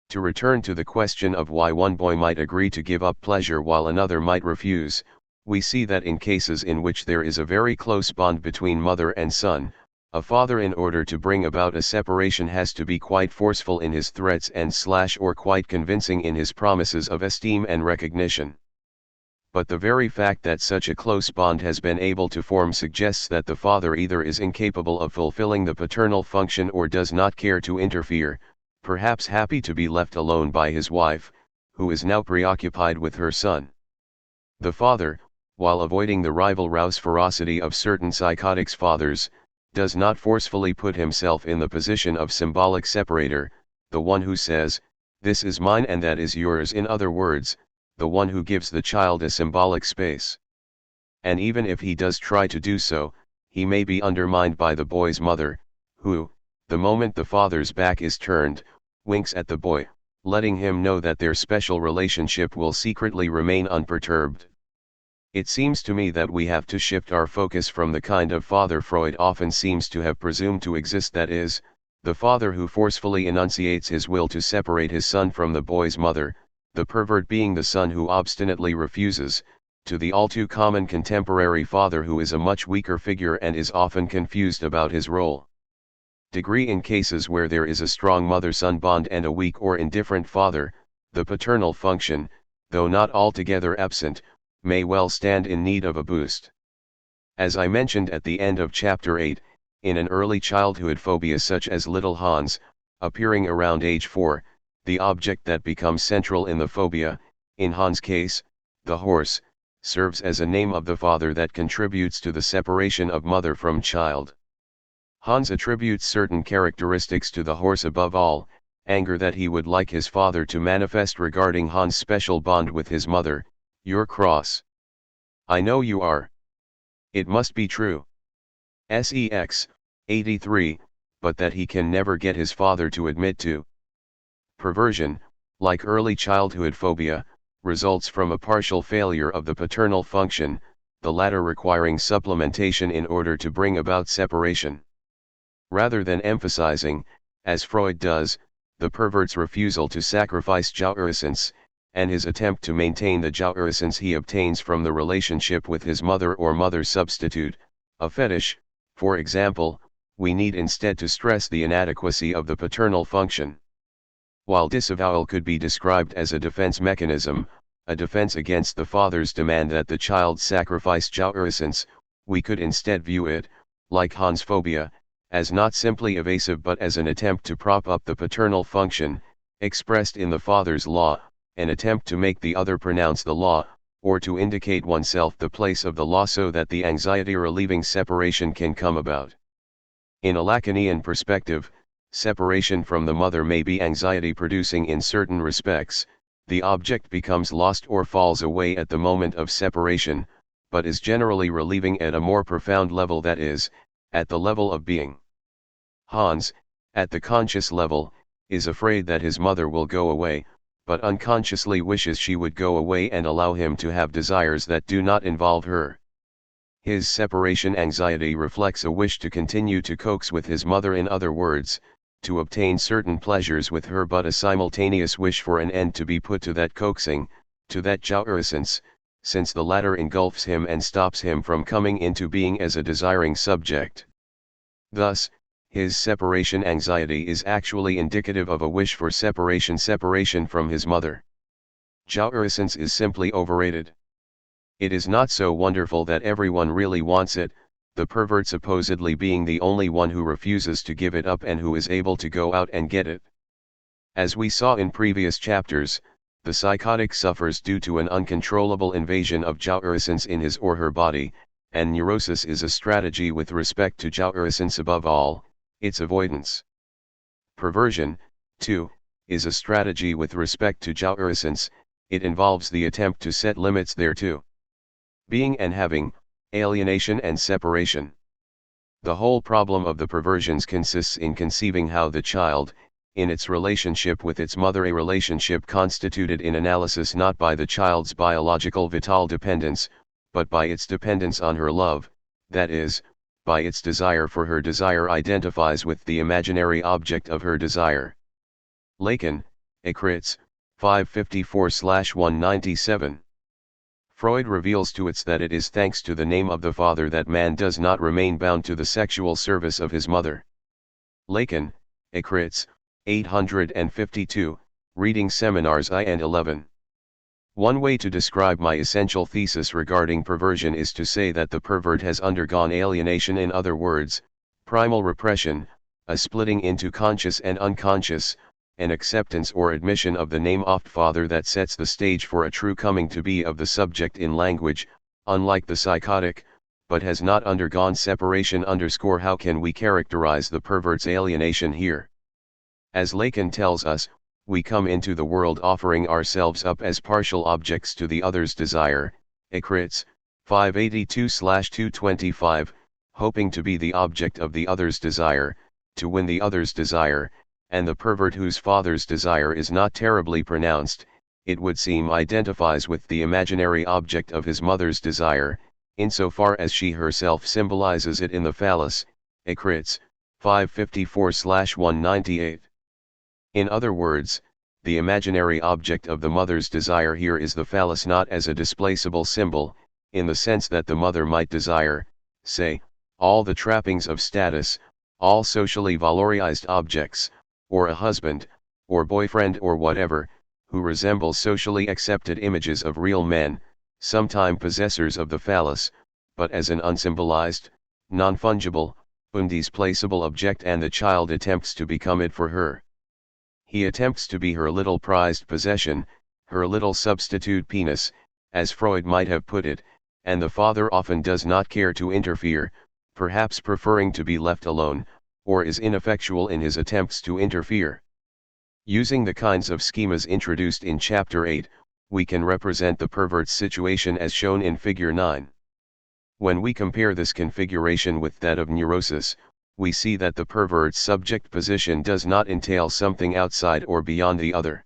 To return to the question of why one boy might agree to give up pleasure while another might refuse, we see that in cases in which there is a very close bond between mother and son, a father, in order to bring about a separation, has to be quite forceful in his threats and or quite convincing in his promises of esteem and recognition. But the very fact that such a close bond has been able to form suggests that the father either is incapable of fulfilling the paternal function or does not care to interfere, perhaps happy to be left alone by his wife, who is now preoccupied with her son. The father, while avoiding the rival rouse ferocity of certain psychotics fathers, does not forcefully put himself in the position of symbolic separator, the one who says, "This is mine and that is yours," in other words, the one who gives the child a symbolic space. And even if he does try to do so, he may be undermined by the boy's mother, who, the moment the father's back is turned, winks at the boy, letting him know that their special relationship will secretly remain unperturbed. It seems to me that we have to shift our focus from the kind of father Freud often seems to have presumed to exist, that is, the father who forcefully enunciates his will to separate his son from the boy's mother, the pervert being the son who obstinately refuses, to the all too common contemporary father who is a much weaker figure and is often confused about his role. Degree: in cases where there is a strong mother-son bond and a weak or indifferent father, the paternal function, though not altogether absent, may well stand in need of a boost. As I mentioned at the end of Chapter 8, in an early childhood phobia such as little Hans, appearing around age 4, the object that becomes central in the phobia, in Hans' case, the horse, serves as a name of the father that contributes to the separation of mother from child. Hans attributes certain characteristics to the horse, above all, anger that he would like his father to manifest regarding Hans' special bond with his mother. "You're cross. I know you are. It must be true." Sex, 83, but that he can never get his father to admit to. Perversion, like early childhood phobia, results from a partial failure of the paternal function, the latter requiring supplementation in order to bring about separation. Rather than emphasizing, as Freud does, the pervert's refusal to sacrifice jouissance, and his attempt to maintain the jouissance he obtains from the relationship with his mother or mother substitute, a fetish, for example, we need instead to stress the inadequacy of the paternal function. While disavowal could be described as a defense mechanism, a defense against the father's demand that the child sacrifice jouissance, we could instead view it, like Hans' phobia, as not simply evasive but as an attempt to prop up the paternal function, expressed in the father's law, an attempt to make the other pronounce the law, or to indicate oneself the place of the law so that the anxiety-relieving separation can come about. In a Lacanian perspective, separation from the mother may be anxiety-producing in certain respects. The object becomes lost or falls away at the moment of separation, but is generally relieving at a more profound level, that is, at the level of being. Hans, at the conscious level, is afraid that his mother will go away, but unconsciously wishes she would go away and allow him to have desires that do not involve her. His separation anxiety reflects a wish to continue to coax with his mother, in other words, to obtain certain pleasures with her, but a simultaneous wish for an end to be put to that coaxing, to that jouissance, since the latter engulfs him and stops him from coming into being as a desiring subject. Thus, his separation anxiety is actually indicative of a wish for separation from his mother. Jouissance is simply overrated. It is not so wonderful that everyone really wants it, the pervert supposedly being the only one who refuses to give it up and who is able to go out and get it. As we saw in previous chapters, the psychotic suffers due to an uncontrollable invasion of jouissance in his or her body, and neurosis is a strategy with respect to jouissance, above all, its avoidance. Perversion, too, is a strategy with respect to jouissance, it involves the attempt to set limits thereto. Being and having, alienation and separation. The whole problem of the perversions consists in conceiving how the child, in its relationship with its mother, a relationship constituted in analysis not by the child's biological vital dependence, but by its dependence on her love, that is, by its desire for her, identifies with the imaginary object of her desire. Lacan, Ecritz, 554-197. Freud reveals to us that it is thanks to the name of the father that man does not remain bound to the sexual service of his mother. Lacan, Ecritz, 852, Reading Seminars I and 11. One way to describe my essential thesis regarding perversion is to say that the pervert has undergone alienation, in other words, primal repression, a splitting into conscious and unconscious, an acceptance or admission of the name of father that sets the stage for a true coming to be of the subject in language, unlike the psychotic, but has not undergone separation. How can we characterize the pervert's alienation here? As Lacan tells us, we come into the world offering ourselves up as partial objects to the other's desire, Ecritz, 582-225, hoping to be the object of the other's desire, to win the other's desire, and the pervert, whose father's desire is not terribly pronounced, it would seem, identifies with the imaginary object of his mother's desire, insofar as she herself symbolizes it in the phallus, Ecritz, 554-198. In other words, the imaginary object of the mother's desire here is the phallus, not as a displaceable symbol, in the sense that the mother might desire, say, all the trappings of status, all socially valorized objects, or a husband, or boyfriend, or whatever, who resembles socially accepted images of real men, sometime possessors of the phallus, but as an unsymbolized, non-fungible, undisplaceable object, and the child attempts to become it for her. He attempts to be her little prized possession, her little substitute penis, as Freud might have put it, and the father often does not care to interfere, perhaps preferring to be left alone, or is ineffectual in his attempts to interfere. Using the kinds of schemas introduced in Chapter 8, we can represent the pervert's situation as shown in Figure 9. When we compare this configuration with that of neurosis, we see that the pervert's subject position does not entail something outside or beyond the other.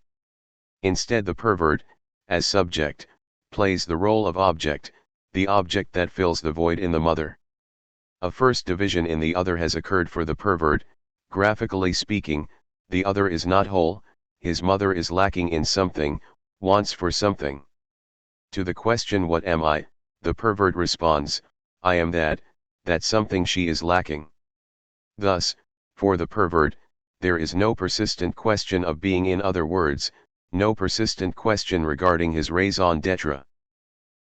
Instead, the pervert, as subject, plays the role of object, the object that fills the void in the mother. A first division in the other has occurred for the pervert. Graphically speaking, the other is not whole, his mother is lacking in something, wants for something. To the question, what am I, the pervert responds, I am that something she is lacking. Thus, for the pervert, there is no persistent question of being, in other words, no persistent question regarding his raison d'etre.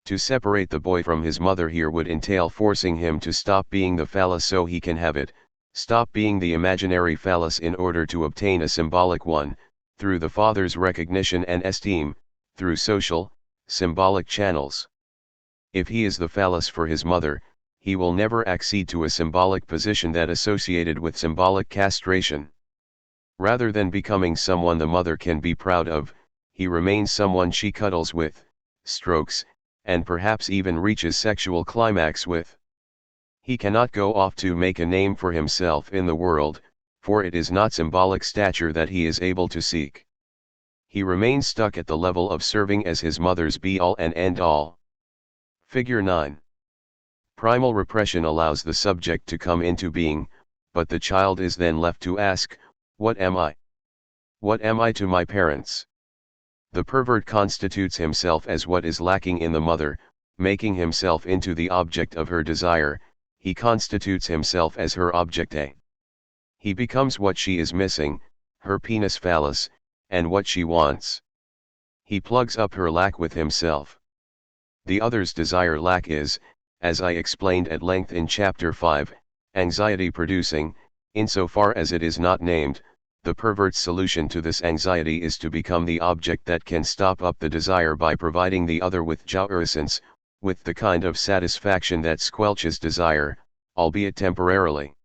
To separate the boy from his mother here would entail forcing him to stop being the phallus so he can have it, stop being the imaginary phallus in order to obtain a symbolic one, through the father's recognition and esteem, through social, symbolic channels. If he is the phallus for his mother, he will never accede to a symbolic position that associated with symbolic castration. Rather than becoming someone the mother can be proud of, he remains someone she cuddles with, strokes, and perhaps even reaches sexual climax with. He cannot go off to make a name for himself in the world, for it is not symbolic stature that he is able to seek. He remains stuck at the level of serving as his mother's be-all and end-all. Figure 9. Primal repression allows the subject to come into being, but the child is then left to ask, what am I? What am I to my parents? The pervert constitutes himself as what is lacking in the mother, making himself into the object of her desire. He constitutes himself as her object A. He becomes what she is missing, her penis phallus, and what she wants. He plugs up her lack with himself. The other's desire lack is, as I explained at length in Chapter 5, anxiety-producing, insofar as it is not named. The pervert's solution to this anxiety is to become the object that can stop up the desire by providing the other with jouissance, with the kind of satisfaction that squelches desire, albeit temporarily.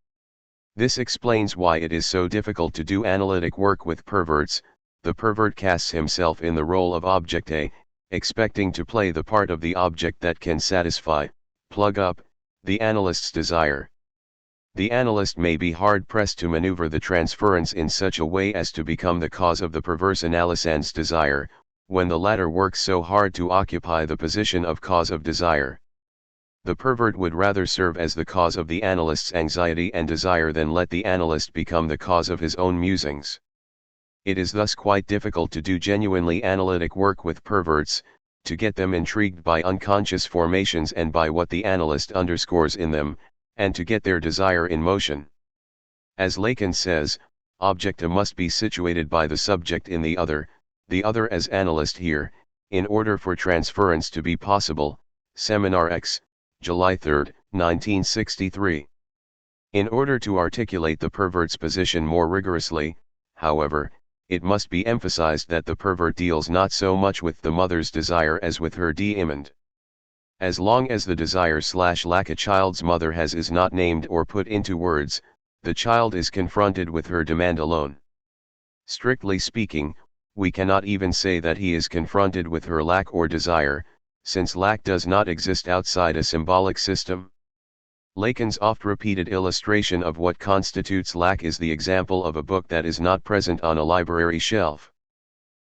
This explains why it is so difficult to do analytic work with perverts. The pervert casts himself in the role of object A, expecting to play the part of the object that can satisfy, plug up, the analyst's desire. The analyst may be hard-pressed to maneuver the transference in such a way as to become the cause of the perverse analysand's desire, when the latter works so hard to occupy the position of cause of desire. The pervert would rather serve as the cause of the analyst's anxiety and desire than let the analyst become the cause of his own musings. It is thus quite difficult to do genuinely analytic work with perverts, to get them intrigued by unconscious formations and by what the analyst underscores in them, and to get their desire in motion. As Lacan says, object A must be situated by the subject in the other as analyst here, in order for transference to be possible. Seminar X, July 3, 1963. In order to articulate the pervert's position more rigorously, however, it must be emphasized that the pervert deals not so much with the mother's desire as with her demand. As long as the desire/lack a child's mother has is not named or put into words, the child is confronted with her demand alone. Strictly speaking, we cannot even say that he is confronted with her lack or desire, since lack does not exist outside a symbolic system. Lacan's oft-repeated illustration of what constitutes lack is the example of a book that is not present on a library shelf.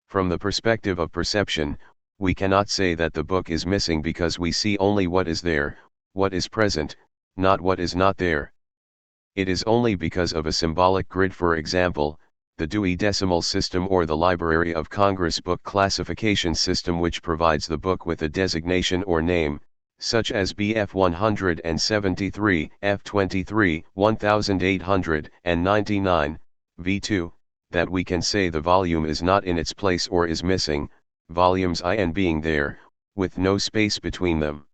From the perspective of perception, we cannot say that the book is missing because we see only what is there, what is present, not what is not there. It is only because of a symbolic grid, for example, the Dewey Decimal System or the Library of Congress book classification system, which provides the book with a designation or name, such as BF 173, F23, 1899, V2, that we can say the volume is not in its place or is missing, volumes I and being there, with no space between them.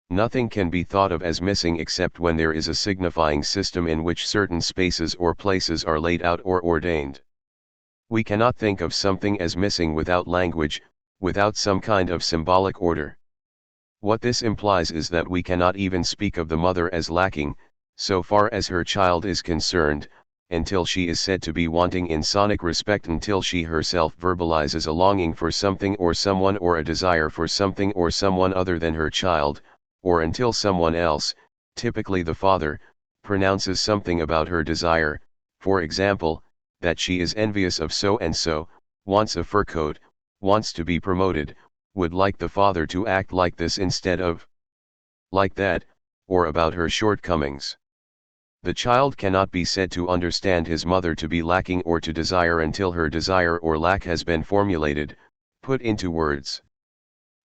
Nothing can be thought of as missing except when there is a signifying system in which certain spaces or places are laid out or ordained. We cannot think of something as missing without language, without some kind of symbolic order. What this implies is that we cannot even speak of the mother as lacking, so far as her child is concerned, until she is said to be wanting in sonic respect, until she herself verbalizes a longing for something or someone or a desire for something or someone other than her child, or until someone else, typically the father, pronounces something about her desire, for example, that she is envious of so and so, wants a fur coat, wants to be promoted, would like the father to act like this instead of like that, or about her shortcomings. The child cannot be said to understand his mother to be lacking or to desire until her desire or lack has been formulated, put into words.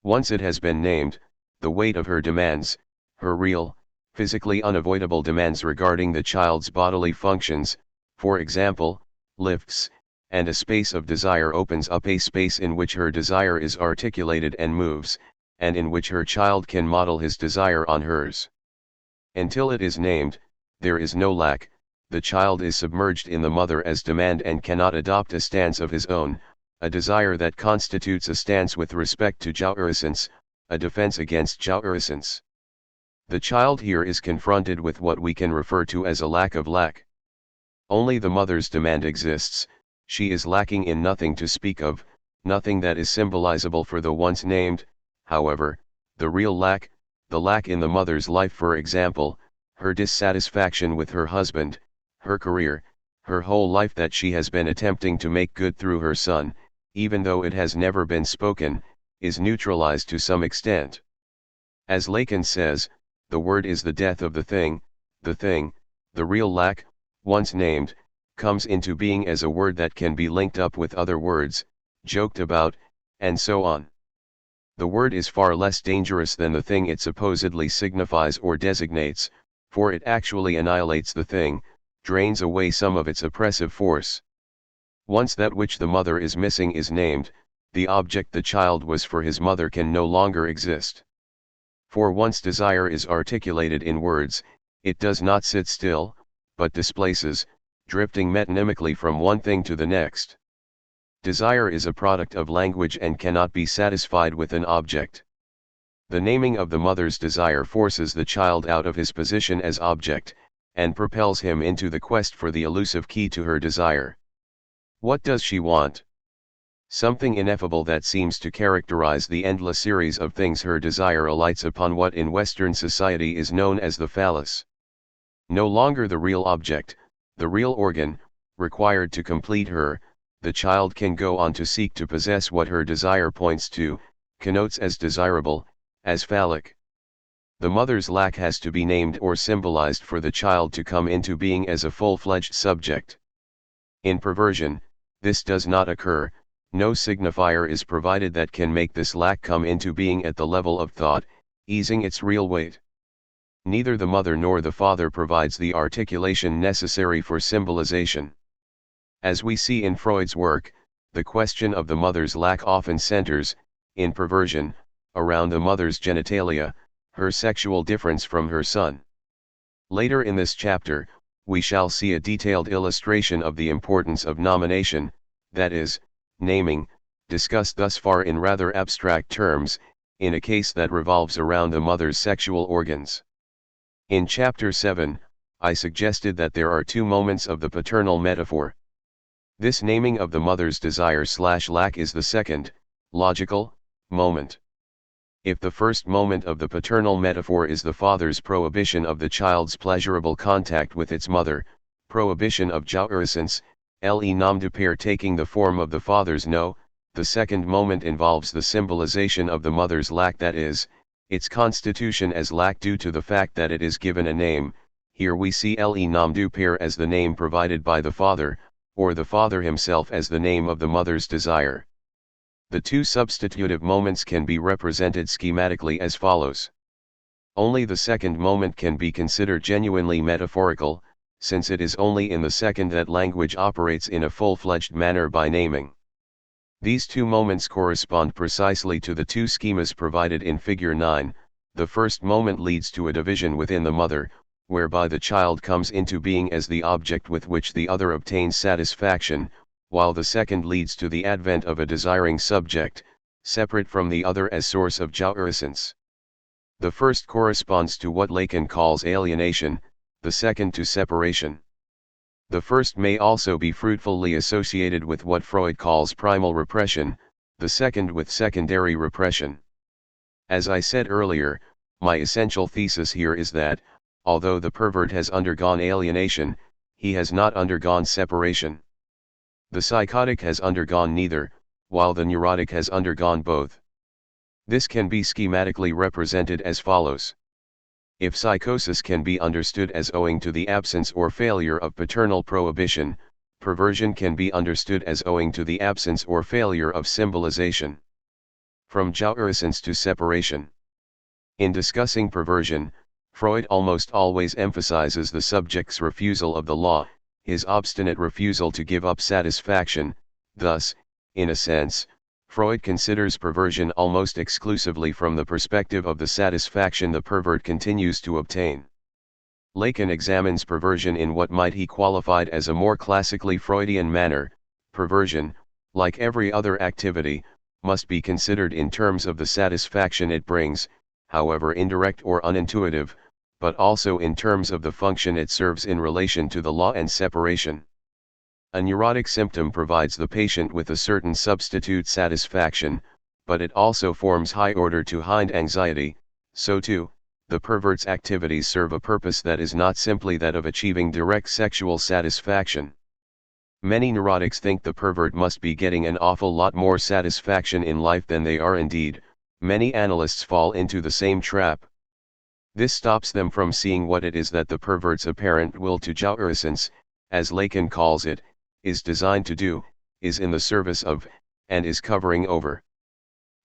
Once it has been named, the weight of her demands, her real, physically unavoidable demands regarding the child's bodily functions, for example, lifts, and a space of desire opens up a space in which her desire is articulated and moves, and in which her child can model his desire on hers. Until it is named, there is no lack, the child is submerged in the mother as demand and cannot adopt a stance of his own, a desire that constitutes a stance with respect to jouissance, a defense against jouissance. The child here is confronted with what we can refer to as a lack of lack. Only the mother's demand exists. She is lacking in nothing to speak of, nothing that is symbolizable for the once named. However, the real lack, the lack in the mother's life, for example, her dissatisfaction with her husband, her career, her whole life that she has been attempting to make good through her son, even though it has never been spoken, is neutralized to some extent. As Lacan says, the word is the death of the thing, the real lack, once named, comes into being as a word that can be linked up with other words, joked about, and so on. The word is far less dangerous than the thing it supposedly signifies or designates, for it actually annihilates the thing, drains away some of its oppressive force. Once that which the mother is missing is named, the object the child was for his mother can no longer exist. For once desire is articulated in words, it does not sit still, but displaces, drifting metonymically from one thing to the next. Desire is a product of language and cannot be satisfied with an object. The naming of the mother's desire forces the child out of his position as object, and propels him into the quest for the elusive key to her desire. What does she want? Something ineffable that seems to characterize the endless series of things her desire alights upon what in Western society is known as the phallus. No longer the real object, the real organ, required to complete her, the child can go on to seek to possess what her desire points to, connotes as desirable, as phallic. The mother's lack has to be named or symbolized for the child to come into being as a full-fledged subject. In perversion, this does not occur, no signifier is provided that can make this lack come into being at the level of thought, easing its real weight. Neither the mother nor the father provides the articulation necessary for symbolization. As we see in Freud's work, the question of the mother's lack often centers, in perversion, around the mother's genitalia, her sexual difference from her son. Later in this chapter, we shall see a detailed illustration of the importance of nomination, that is, naming, discussed thus far in rather abstract terms, in a case that revolves around the mother's sexual organs. In Chapter 7, I suggested that there are two moments of the paternal metaphor. This naming of the mother's desire/lack is the second, logical, moment. If the first moment of the paternal metaphor is the father's prohibition of the child's pleasurable contact with its mother, prohibition of jouissance, le nom du père taking the form of the father's no, the second moment involves the symbolization of the mother's lack, that is, its constitution as lack due to the fact that it is given a name. Here we see le nom du père as the name provided by the father, or the father himself as the name of the mother's desire. The two substitutive moments can be represented schematically as follows. Only the second moment can be considered genuinely metaphorical, since it is only in the second that language operates in a full-fledged manner by naming. These two moments correspond precisely to the two schemas provided in Figure 9. The first moment leads to a division within the mother, whereby the child comes into being as the object with which the other obtains satisfaction, while the second leads to the advent of a desiring subject, separate from the other as source of jouissance. The first corresponds to what Lacan calls alienation, the second to separation. The first may also be fruitfully associated with what Freud calls primal repression, the second with secondary repression. As I said earlier, my essential thesis here is that, although the pervert has undergone alienation, he has not undergone separation. The psychotic has undergone neither, while the neurotic has undergone both. This can be schematically represented as follows. If psychosis can be understood as owing to the absence or failure of paternal prohibition, perversion can be understood as owing to the absence or failure of symbolization. From jouissance to separation. In discussing perversion, Freud almost always emphasizes the subject's refusal of the law, his obstinate refusal to give up satisfaction. Thus, in a sense, Freud considers perversion almost exclusively from the perspective of the satisfaction the pervert continues to obtain. Lacan examines perversion in what might he qualified as a more classically Freudian manner. Perversion, like every other activity, must be considered in terms of the satisfaction it brings, however indirect or unintuitive, but also in terms of the function it serves in relation to the law and separation. A neurotic symptom provides the patient with a certain substitute satisfaction, but it also forms high order to hind anxiety. So too, the pervert's activities serve a purpose that is not simply that of achieving direct sexual satisfaction. Many neurotics think the pervert must be getting an awful lot more satisfaction in life than they are indeed. Many analysts fall into the same trap. This stops them from seeing what it is that the pervert's apparent will to jouissance, as Lacan calls it, is designed to do, is in the service of, and is covering over.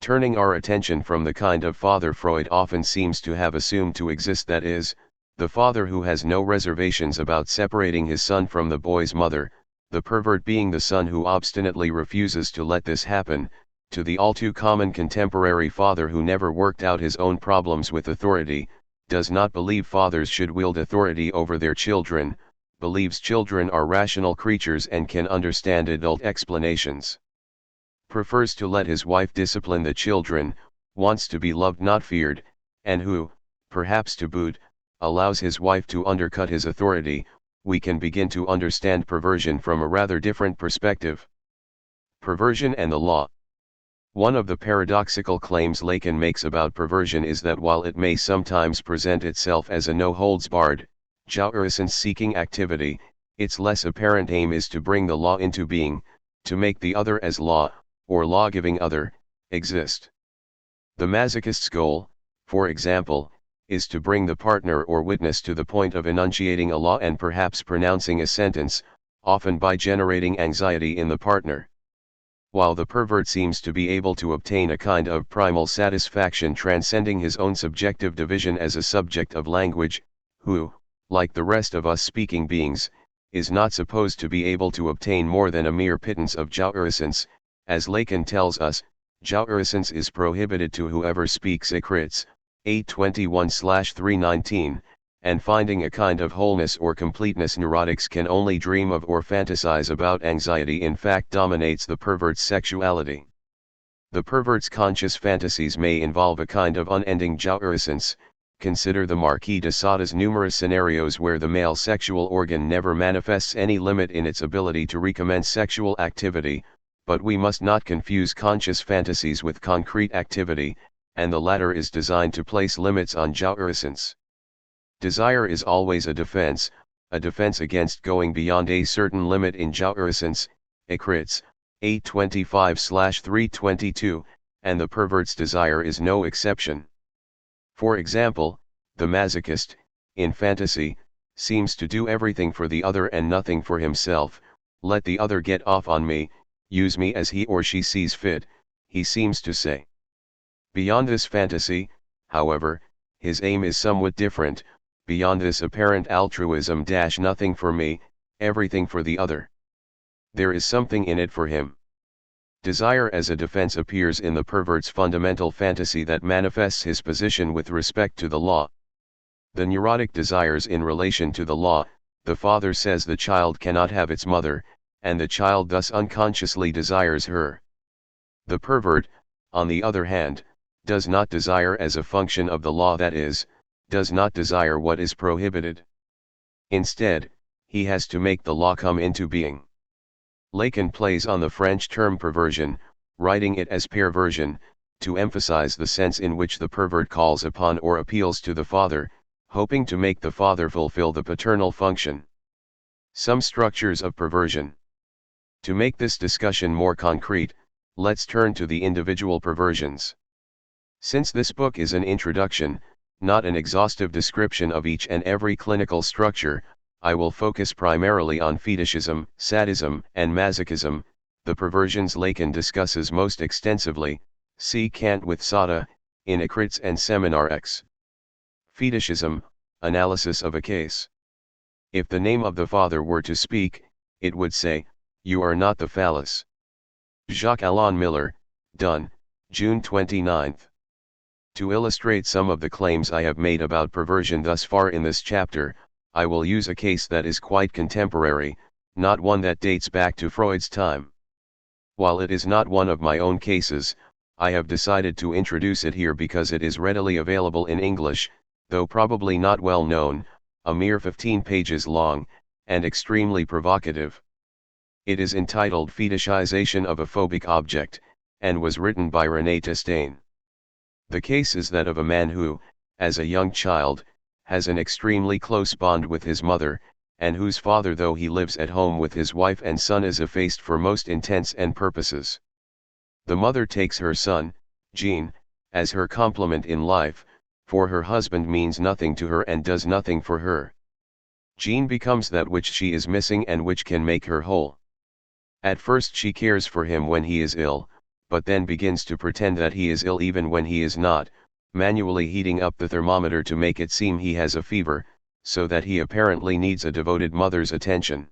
Turning our attention from the kind of father Freud often seems to have assumed to exist, that is, the father who has no reservations about separating his son from the boy's mother, the pervert being the son who obstinately refuses to let this happen, to the all too common contemporary father who never worked out his own problems with authority, does not believe fathers should wield authority over their children, believes children are rational creatures and can understand adult explanations, prefers to let his wife discipline the children, wants to be loved not feared, and who, perhaps to boot, allows his wife to undercut his authority. We can begin to understand perversion from a rather different perspective. Perversion and the law. One of the paradoxical claims Lacan makes about perversion is that while it may sometimes present itself as a no-holds-barred, jouissance-seeking activity, its less apparent aim is to bring the law into being, to make the other as law, or law-giving other, exist. The masochist's goal, for example, is to bring the partner or witness to the point of enunciating a law and perhaps pronouncing a sentence, often by generating anxiety in the partner. While the pervert seems to be able to obtain a kind of primal satisfaction transcending his own subjective division as a subject of language, who, like the rest of us speaking beings, is not supposed to be able to obtain more than a mere pittance of jouissance, as Lacan tells us, jouissance is prohibited to whoever speaks écrits, 821/319, and finding a kind of wholeness or completeness neurotics can only dream of or fantasize about. Anxiety in fact dominates the pervert's sexuality. The pervert's conscious fantasies may involve a kind of unending jouissance. Consider the Marquis de Sade's numerous scenarios where the male sexual organ never manifests any limit in its ability to recommence sexual activity, but we must not confuse conscious fantasies with concrete activity, and the latter is designed to place limits on jouissance. Desire is always a defense against going beyond a certain limit in jouissance, écrits, 825/322, and the pervert's desire is no exception. For example, the masochist, in fantasy, seems to do everything for the other and nothing for himself. Let the other get off on me, use me as he or she sees fit, he seems to say. Beyond this fantasy, however, his aim is somewhat different. Beyond this apparent altruism, nothing for me, everything for the other. There is something in it for him. Desire as a defense appears in the pervert's fundamental fantasy that manifests his position with respect to the law. The neurotic desires in relation to the law. The father says the child cannot have its mother, and the child thus unconsciously desires her. The pervert, on the other hand, does not desire as a function of the law, that is, does not desire what is prohibited. Instead, he has to make the law come into being. Lacan plays on the French term perversion, writing it as perversion, to emphasize the sense in which the pervert calls upon or appeals to the father, hoping to make the father fulfill the paternal function. Some structures of perversion. To make this discussion more concrete, let's turn to the individual perversions. Since this book is an introduction, not an exhaustive description of each and every clinical structure, I will focus primarily on fetishism, sadism, and masochism, the perversions Lacan discusses most extensively. See Kant with Sade, in Écrits and Seminar X. Fetishism, analysis of a case. If the name of the father were to speak, it would say, "You are not the phallus." Jacques-Alain Miller, Dunn, June 29. To illustrate some of the claims I have made about perversion thus far in this chapter, I will use a case that is quite contemporary, not one that dates back to Freud's time. While it is not one of my own cases, I have decided to introduce it here because it is readily available in English, though probably not well known, a mere 15 pages long, and extremely provocative. It is entitled Fetishization of a Phobic Object, and was written by René Testaing. The case is that of a man who, as a young child, has an extremely close bond with his mother, and whose father, though he lives at home with his wife and son, is effaced for most intents and purposes. The mother takes her son, Jean, as her complement in life, for her husband means nothing to her and does nothing for her. Jean becomes that which she is missing and which can make her whole. At first she cares for him when he is ill, but then begins to pretend that he is ill even when he is not, manually heating up the thermometer to make it seem he has a fever, so that he apparently needs a devoted mother's attention.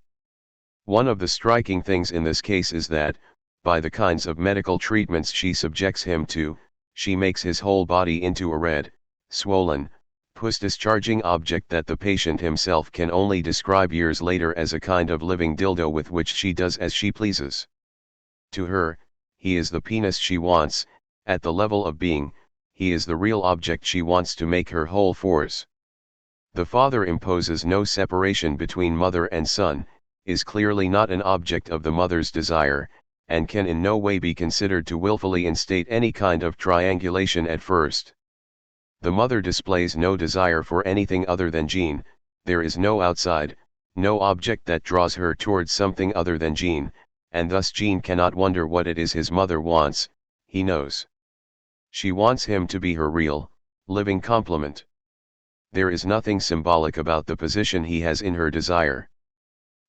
One of the striking things in this case is that, by the kinds of medical treatments she subjects him to, she makes his whole body into a red, swollen, pus-discharging object that the patient himself can only describe years later as a kind of living dildo with which she does as she pleases. To her, he is the penis she wants; at the level of being, he is the real object she wants to make her whole force. The father imposes no separation between mother and son, is clearly not an object of the mother's desire, and can in no way be considered to willfully instate any kind of triangulation at first. The mother displays no desire for anything other than Jean, there is no outside, no object that draws her towards something other than Jean, and thus Jean cannot wonder what it is his mother wants, he knows. She wants him to be her real, living complement. There is nothing symbolic about the position he has in her desire.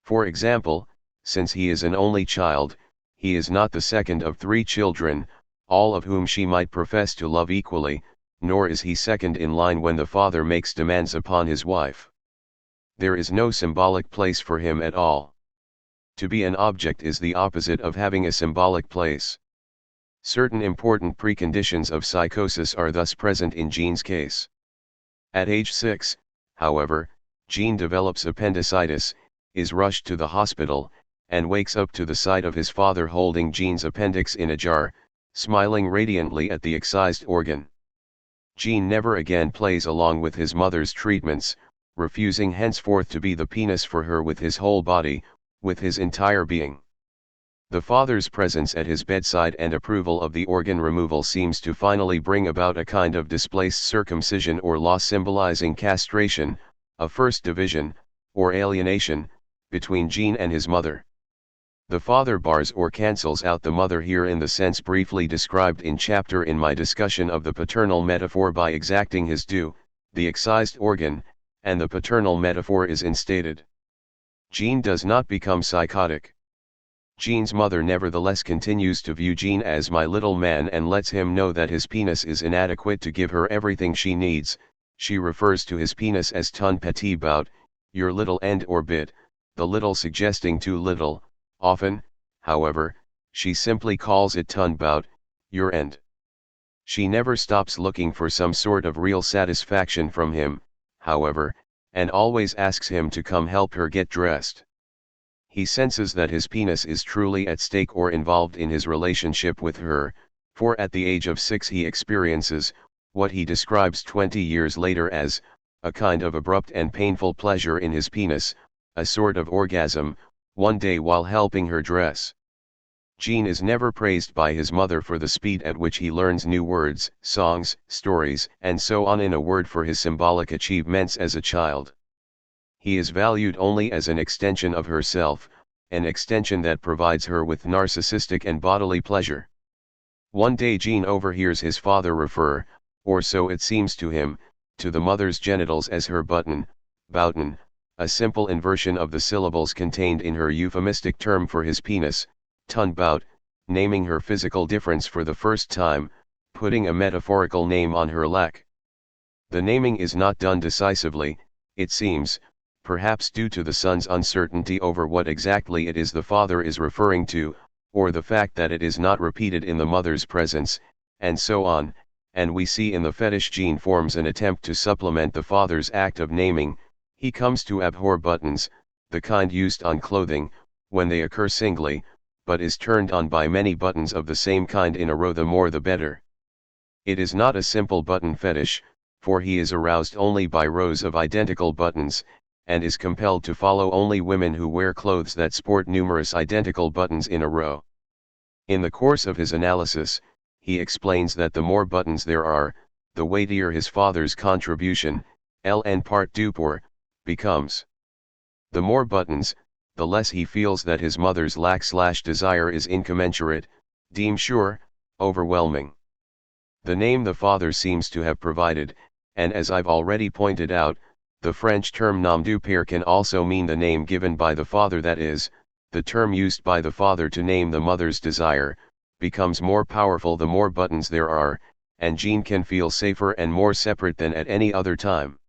For example, since he is an only child, he is not the second of 3 children, all of whom she might profess to love equally, nor is he second in line when the father makes demands upon his wife. There is no symbolic place for him at all. To be an object is the opposite of having a symbolic place. Certain important preconditions of psychosis are thus present in Jean's case. At age 6, however, Jean develops appendicitis, is rushed to the hospital, and wakes up to the sight of his father holding Jean's appendix in a jar, smiling radiantly at the excised organ. Jean never again plays along with his mother's treatments, refusing henceforth to be the penis for her with his whole body, with his entire being. The father's presence at his bedside and approval of the organ removal seems to finally bring about a kind of displaced circumcision or loss symbolizing castration, a first division, or alienation, between Jean and his mother. The father bars or cancels out the mother here in the sense briefly described in chapter in my discussion of the paternal metaphor by exacting his due, the excised organ, and the paternal metaphor is instated. Jean does not become psychotic. Jean's mother nevertheless continues to view Jean as my little man and lets him know that his penis is inadequate to give her everything she needs. She refers to his penis as ton petit bout, your little end or bit, the little suggesting too little. Often, however, she simply calls it ton bout, your end. She never stops looking for some sort of real satisfaction from him, however, and always asks him to come help her get dressed. He senses that his penis is truly at stake or involved in his relationship with her, for at the age of 6 he experiences, what he describes 20 years later as, a kind of abrupt and painful pleasure in his penis, a sort of orgasm, one day while helping her dress. Jean is never praised by his mother for the speed at which he learns new words, songs, stories, and so on, in a word, for his symbolic achievements as a child. He is valued only as an extension of herself, an extension that provides her with narcissistic and bodily pleasure. One day Jean overhears his father refer, or so it seems to him, to the mother's genitals as her button, bouten, a simple inversion of the syllables contained in her euphemistic term for his penis, ton bout, naming her physical difference for the first time, putting a metaphorical name on her lack. The naming is not done decisively, it seems, perhaps due to the son's uncertainty over what exactly it is the father is referring to, or the fact that it is not repeated in the mother's presence, and so on, and we see in the fetish Jean forms an attempt to supplement the father's act of naming. He comes to abhor buttons, the kind used on clothing, when they occur singly, but is turned on by many buttons of the same kind in a row, the more the better. It is not a simple button fetish, for he is aroused only by rows of identical buttons, and is compelled to follow only women who wear clothes that sport numerous identical buttons in a row. In the course of his analysis, he explains that the more buttons there are, the weightier his father's contribution, ln part du pour, becomes. The more buttons, the less he feels that his mother's lack/desire is incommensurate, deem sure, overwhelming. The name the father seems to have provided, and as I've already pointed out, the French term nom du père can also mean the name given by the father, that is, the term used by the father to name the mother's desire, becomes more powerful the more buttons there are, and Jean can feel safer and more separate than at any other time.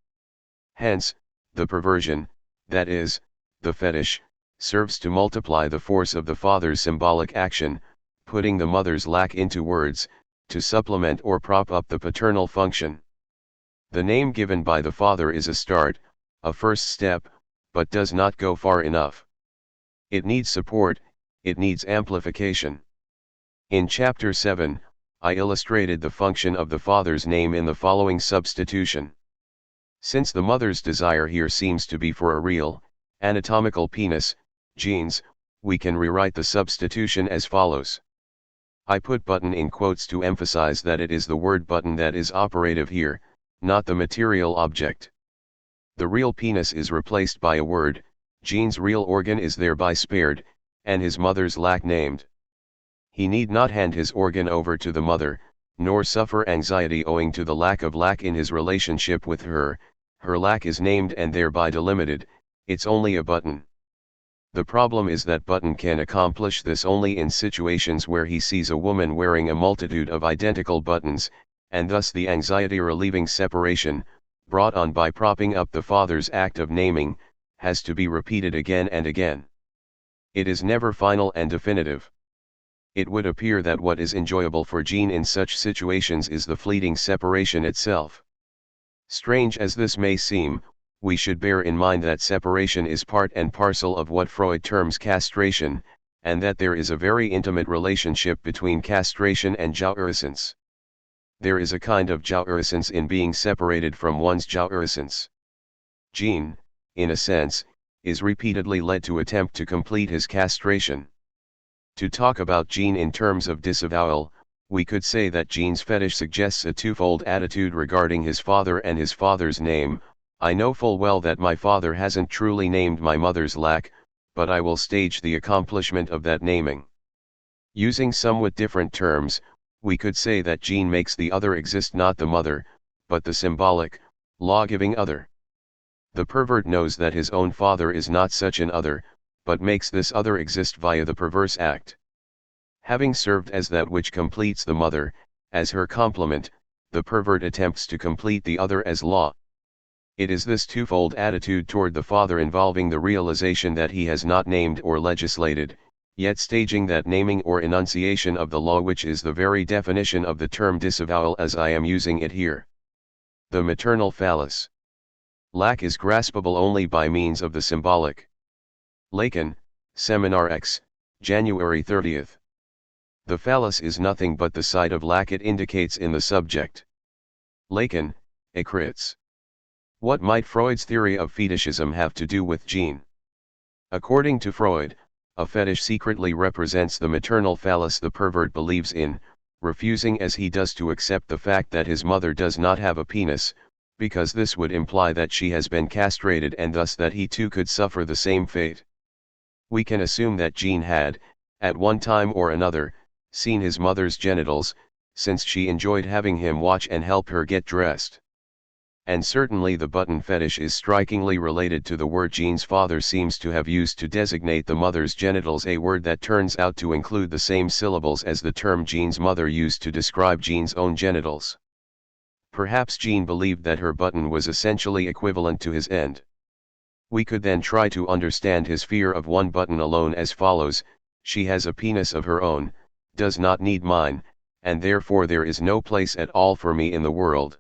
Hence, the perversion, that is, the fetish, serves to multiply the force of the father's symbolic action, putting the mother's lack into words, to supplement or prop up the paternal function. The name given by the father is a start, a first step, but does not go far enough. It needs support, it needs amplification. In Chapter 7, I illustrated the function of the father's name in the following substitution. Since the mother's desire here seems to be for a real, anatomical penis, genes, we can rewrite the substitution as follows. I put button in quotes to emphasize that it is the word button that is operative here, not the material object. The real penis is replaced by a word, Jean's real organ is thereby spared, and his mother's lack named. He need not hand his organ over to the mother, nor suffer anxiety owing to the lack in his relationship with her. Her lack is named and thereby delimited, it's only a button. The problem is that button can accomplish this only in situations where he sees a woman wearing a multitude of identical buttons, and thus the anxiety-relieving separation, brought on by propping up the father's act of naming, has to be repeated again and again. It is never final and definitive. It would appear that what is enjoyable for Jean in such situations is the fleeting separation itself. Strange as this may seem, we should bear in mind that separation is part and parcel of what Freud terms castration, and that there is a very intimate relationship between castration and jouissance. There is a kind of jouissance in being separated from one's jouissance. Jean, in a sense, is repeatedly led to attempt to complete his castration. To talk about Jean in terms of disavowal, we could say that Jean's fetish suggests a twofold attitude regarding his father and his father's name. I know full well that my father hasn't truly named my mother's lack, but I will stage the accomplishment of that naming. Using somewhat different terms, we could say that Jean makes the other exist, not the mother, but the symbolic, law-giving other. The pervert knows that his own father is not such an other, but makes this other exist via the perverse act. Having served as that which completes the mother, as her complement, the pervert attempts to complete the other as law. It is this twofold attitude toward the father involving the realization that he has not named or legislated, yet staging that naming or enunciation of the law which is the very definition of the term disavowal as I am using it here. The maternal phallus. Lack is graspable only by means of the symbolic. Lacan, Seminar X, January 30th. The phallus is nothing but the side of lack it indicates in the subject. Lacan, Écrits. What might Freud's theory of fetishism have to do with Jean? According to Freud, a fetish secretly represents the maternal phallus the pervert believes in, refusing as he does to accept the fact that his mother does not have a penis, because this would imply that she has been castrated and thus that he too could suffer the same fate. We can assume that Jean had, at one time or another, seen his mother's genitals, since she enjoyed having him watch and help her get dressed. And certainly the button fetish is strikingly related to the word Jean's father seems to have used to designate the mother's genitals, a word that turns out to include the same syllables as the term Jean's mother used to describe Jean's own genitals. Perhaps Jean believed that her button was essentially equivalent to his end. We could then try to understand his fear of one button alone as follows: she has a penis of her own, does not need mine, and therefore there is no place at all for me in the world.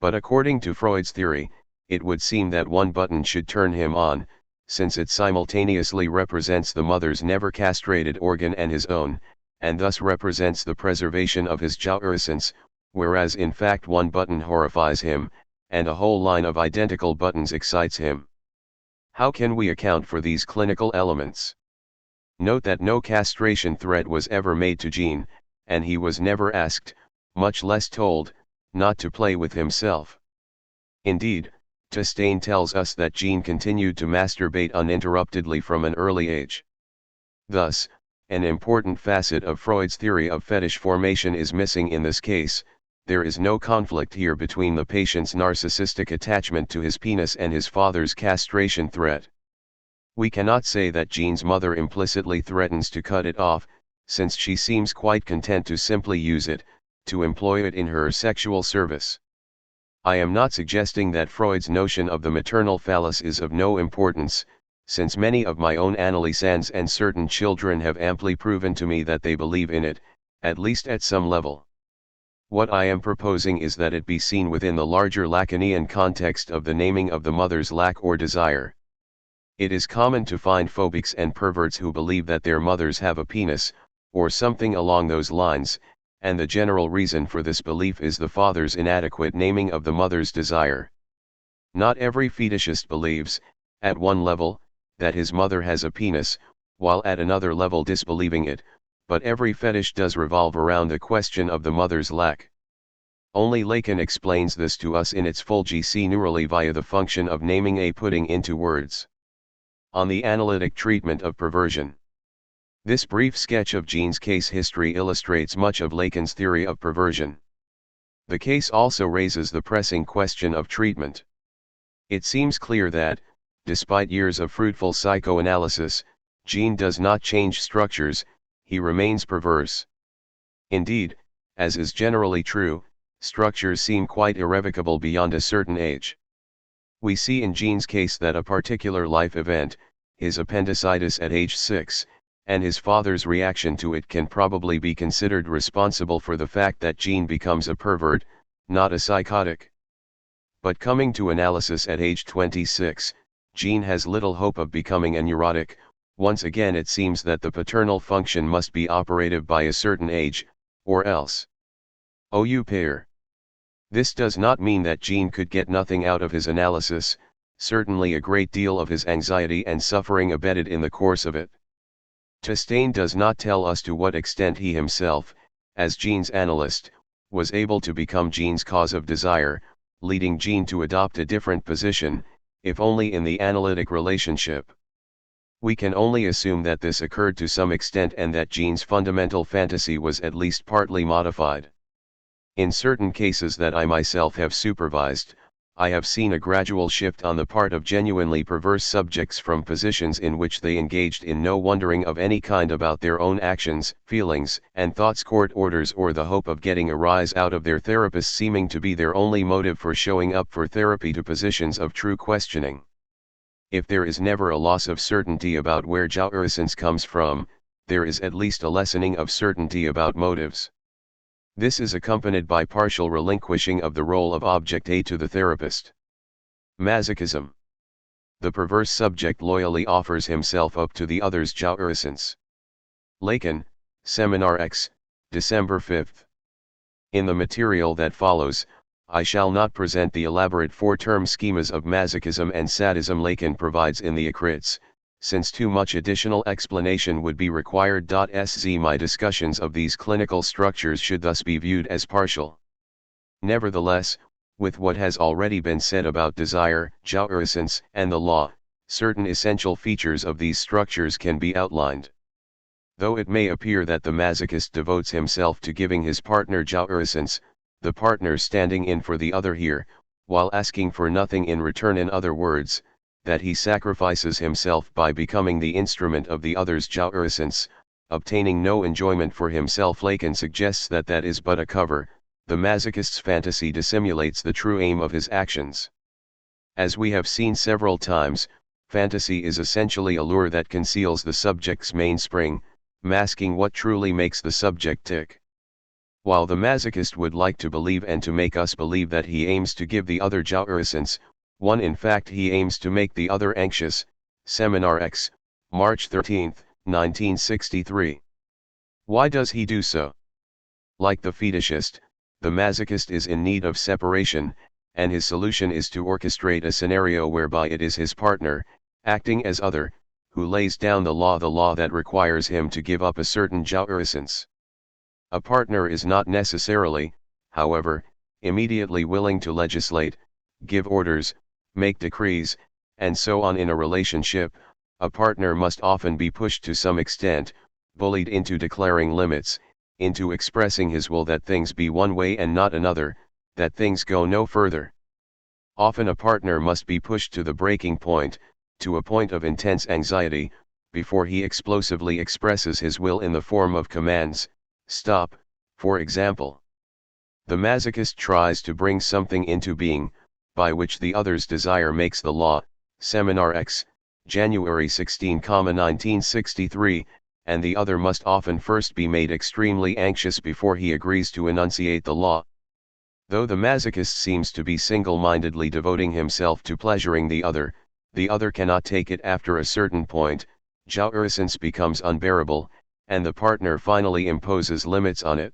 But according to Freud's theory, it would seem that one button should turn him on, since it simultaneously represents the mother's never castrated organ and his own, and thus represents the preservation of his jouissance, whereas in fact one button horrifies him, and a whole line of identical buttons excites him. How can we account for these clinical elements? Note that no castration threat was ever made to Jean, and he was never asked, much less told, not to play with himself. Indeed, Tastain tells us that Jean continued to masturbate uninterruptedly from an early age. Thus, an important facet of Freud's theory of fetish formation is missing in this case. There is no conflict here between the patient's narcissistic attachment to his penis and his father's castration threat. We cannot say that Jean's mother implicitly threatens to cut it off, since she seems quite content to simply use it, to employ it in her sexual service. I am not suggesting that Freud's notion of the maternal phallus is of no importance, since many of my own analysans and certain children have amply proven to me that they believe in it, at least at some level. What I am proposing is that it be seen within the larger Lacanian context of the naming of the mother's lack or desire. It is common to find phobics and perverts who believe that their mothers have a penis, or something along those lines, and the general reason for this belief is the father's inadequate naming of the mother's desire. Not every fetishist believes, at one level, that his mother has a penis, while at another level disbelieving it, but every fetish does revolve around the question of the mother's lack. Only Lacan explains this to us in its full GC neurally via the function of naming a putting into words. On the analytic treatment of perversion. This brief sketch of Jean's case history illustrates much of Lacan's theory of perversion. The case also raises the pressing question of treatment. It seems clear that, despite years of fruitful psychoanalysis, Jean does not change structures, he remains perverse. Indeed, as is generally true, structures seem quite irrevocable beyond a certain age. We see in Jean's case that a particular life event, his appendicitis at age 6, and his father's reaction to it can probably be considered responsible for the fact that Jean becomes a pervert, not a psychotic. But coming to analysis at age 26, Jean has little hope of becoming a neurotic. Once again it seems that the paternal function must be operative by a certain age, or else. Ou pair. This does not mean that Jean could get nothing out of his analysis, certainly a great deal of his anxiety and suffering abetted in the course of it. Tastain does not tell us to what extent he himself, as Jean's analyst, was able to become Jean's cause of desire, leading Jean to adopt a different position, if only in the analytic relationship. We can only assume that this occurred to some extent and that Jean's fundamental fantasy was at least partly modified. In certain cases that I myself have supervised, I have seen a gradual shift on the part of genuinely perverse subjects from positions in which they engaged in no wondering of any kind about their own actions, feelings, and thoughts, court orders, or the hope of getting a rise out of their therapist seeming to be their only motive for showing up for therapy, to positions of true questioning. If there is never a loss of certainty about where jouissance comes from, there is at least a lessening of certainty about motives. This is accompanied by partial relinquishing of the role of object A to the therapist. Masochism. The perverse subject loyally offers himself up to the other's jouissance. Lacan, Seminar X, December 5. In the material that follows, I shall not present the elaborate four-term schemas of masochism and sadism Lacan provides in the Acrits, since too much additional explanation would be required. My discussions of these clinical structures should thus be viewed as partial. Nevertheless, with what has already been said about desire, jouissance, and the law, certain essential features of these structures can be outlined. Though it may appear that the masochist devotes himself to giving his partner jouissance, the partner standing in for the other here, while asking for nothing in return, in other words, that he sacrifices himself by becoming the instrument of the other's jouissance, obtaining no enjoyment for himself. Lacan suggests that that is but a cover. The masochist's fantasy dissimulates the true aim of his actions. As we have seen several times, fantasy is essentially a lure that conceals the subject's mainspring, masking what truly makes the subject tick. While the masochist would like to believe and to make us believe that he aims to give the other jouissance, one in fact he aims to make the other anxious. Seminar X, March 13, 1963. Why does he do so? Like the fetishist, the masochist is in need of separation, and his solution is to orchestrate a scenario whereby it is his partner, acting as other, who lays down the law that requires him to give up a certain jouissance. A partner is not necessarily, however, immediately willing to legislate, give orders, make decrees, and so on in a relationship. A partner must often be pushed to some extent, bullied into declaring limits, into expressing his will that things be one way and not another, that things go no further. Often a partner must be pushed to the breaking point, to a point of intense anxiety, before he explosively expresses his will in the form of commands. Stop, for example. The masochist tries to bring something into being, by which the other's desire makes the law. Seminar X, January 16, 1963, and the other must often first be made extremely anxious before he agrees to enunciate the law. Though the masochist seems to be single-mindedly devoting himself to pleasuring the other cannot take it after a certain point. Jouissance becomes unbearable, and the partner finally imposes limits on it.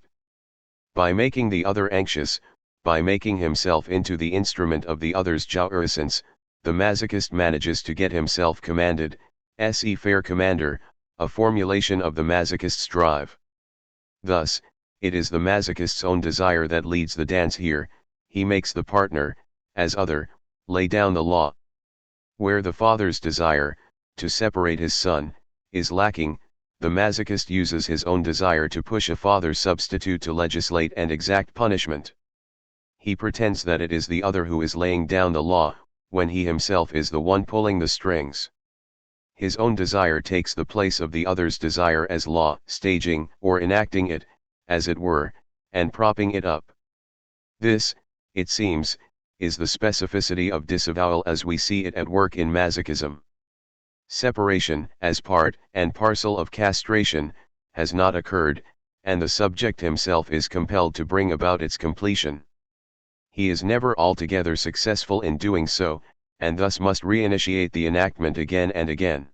By making the other anxious, by making himself into the instrument of the other's jouissance, the masochist manages to get himself commanded, se fair commander, a formulation of the masochist's drive. Thus, it is the masochist's own desire that leads the dance here. He makes the partner, as other, lay down the law. Where the father's desire, to separate his son, is lacking, the masochist uses his own desire to push a father substitute to legislate and exact punishment. He pretends that it is the other who is laying down the law, when he himself is the one pulling the strings. His own desire takes the place of the other's desire as law, staging or enacting it, as it were, and propping it up. This, it seems, is the specificity of disavowal as we see it at work in masochism. Separation, as part and parcel of castration, has not occurred, and the subject himself is compelled to bring about its completion. He is never altogether successful in doing so, and thus must reinitiate the enactment again and again.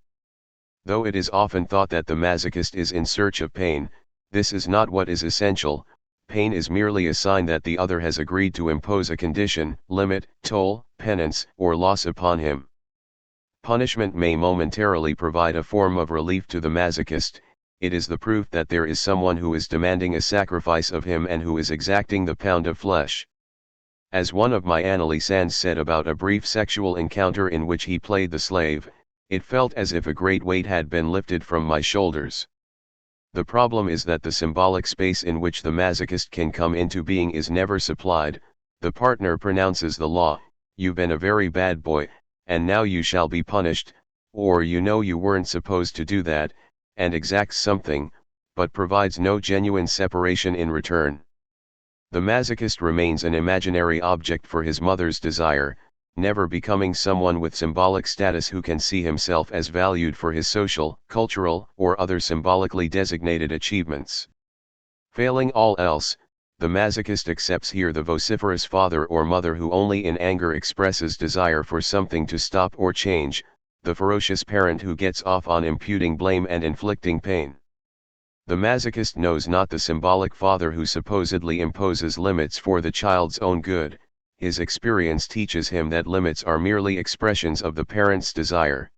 Though it is often thought that the masochist is in search of pain, this is not what is essential. Pain is merely a sign that the other has agreed to impose a condition, limit, toll, penance, or loss upon him. Punishment may momentarily provide a form of relief to the masochist. It is the proof that there is someone who is demanding a sacrifice of him and who is exacting the pound of flesh. As one of my analysans said about a brief sexual encounter in which he played the slave, it felt as if a great weight had been lifted from my shoulders. The problem is that the symbolic space in which the masochist can come into being is never supplied. The partner pronounces the law, "You've been a very bad boy, and now you shall be punished," or "You know you weren't supposed to do that," and exacts something, but provides no genuine separation in return. The masochist remains an imaginary object for his mother's desire, never becoming someone with symbolic status who can see himself as valued for his social, cultural, or other symbolically designated achievements. Failing all else, the masochist accepts here the vociferous father or mother who only in anger expresses desire for something to stop or change, the ferocious parent who gets off on imputing blame and inflicting pain. The masochist knows not the symbolic father who supposedly imposes limits for the child's own good. His experience teaches him that limits are merely expressions of the parent's desire.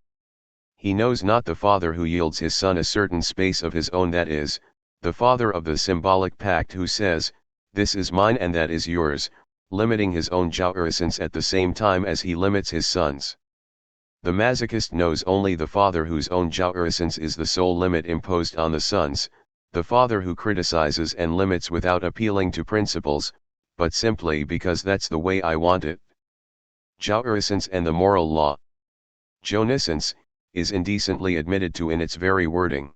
He knows not the father who yields his son a certain space of his own, that is, the father of the symbolic pact who says, "This is mine and that is yours," limiting his own jouissance at the same time as he limits his son's. The masochist knows only the father whose own jouissance is the sole limit imposed on the son's, the father who criticizes and limits without appealing to principles, but simply because that's the way I want it. Jouissance and the moral law. Jouissance is indecently admitted to in its very wording.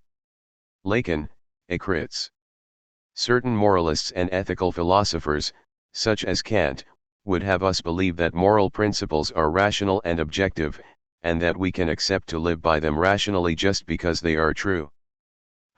Lacan, Crits. Certain moralists and ethical philosophers, such as Kant, would have us believe that moral principles are rational and objective, and that we can accept to live by them rationally just because they are true.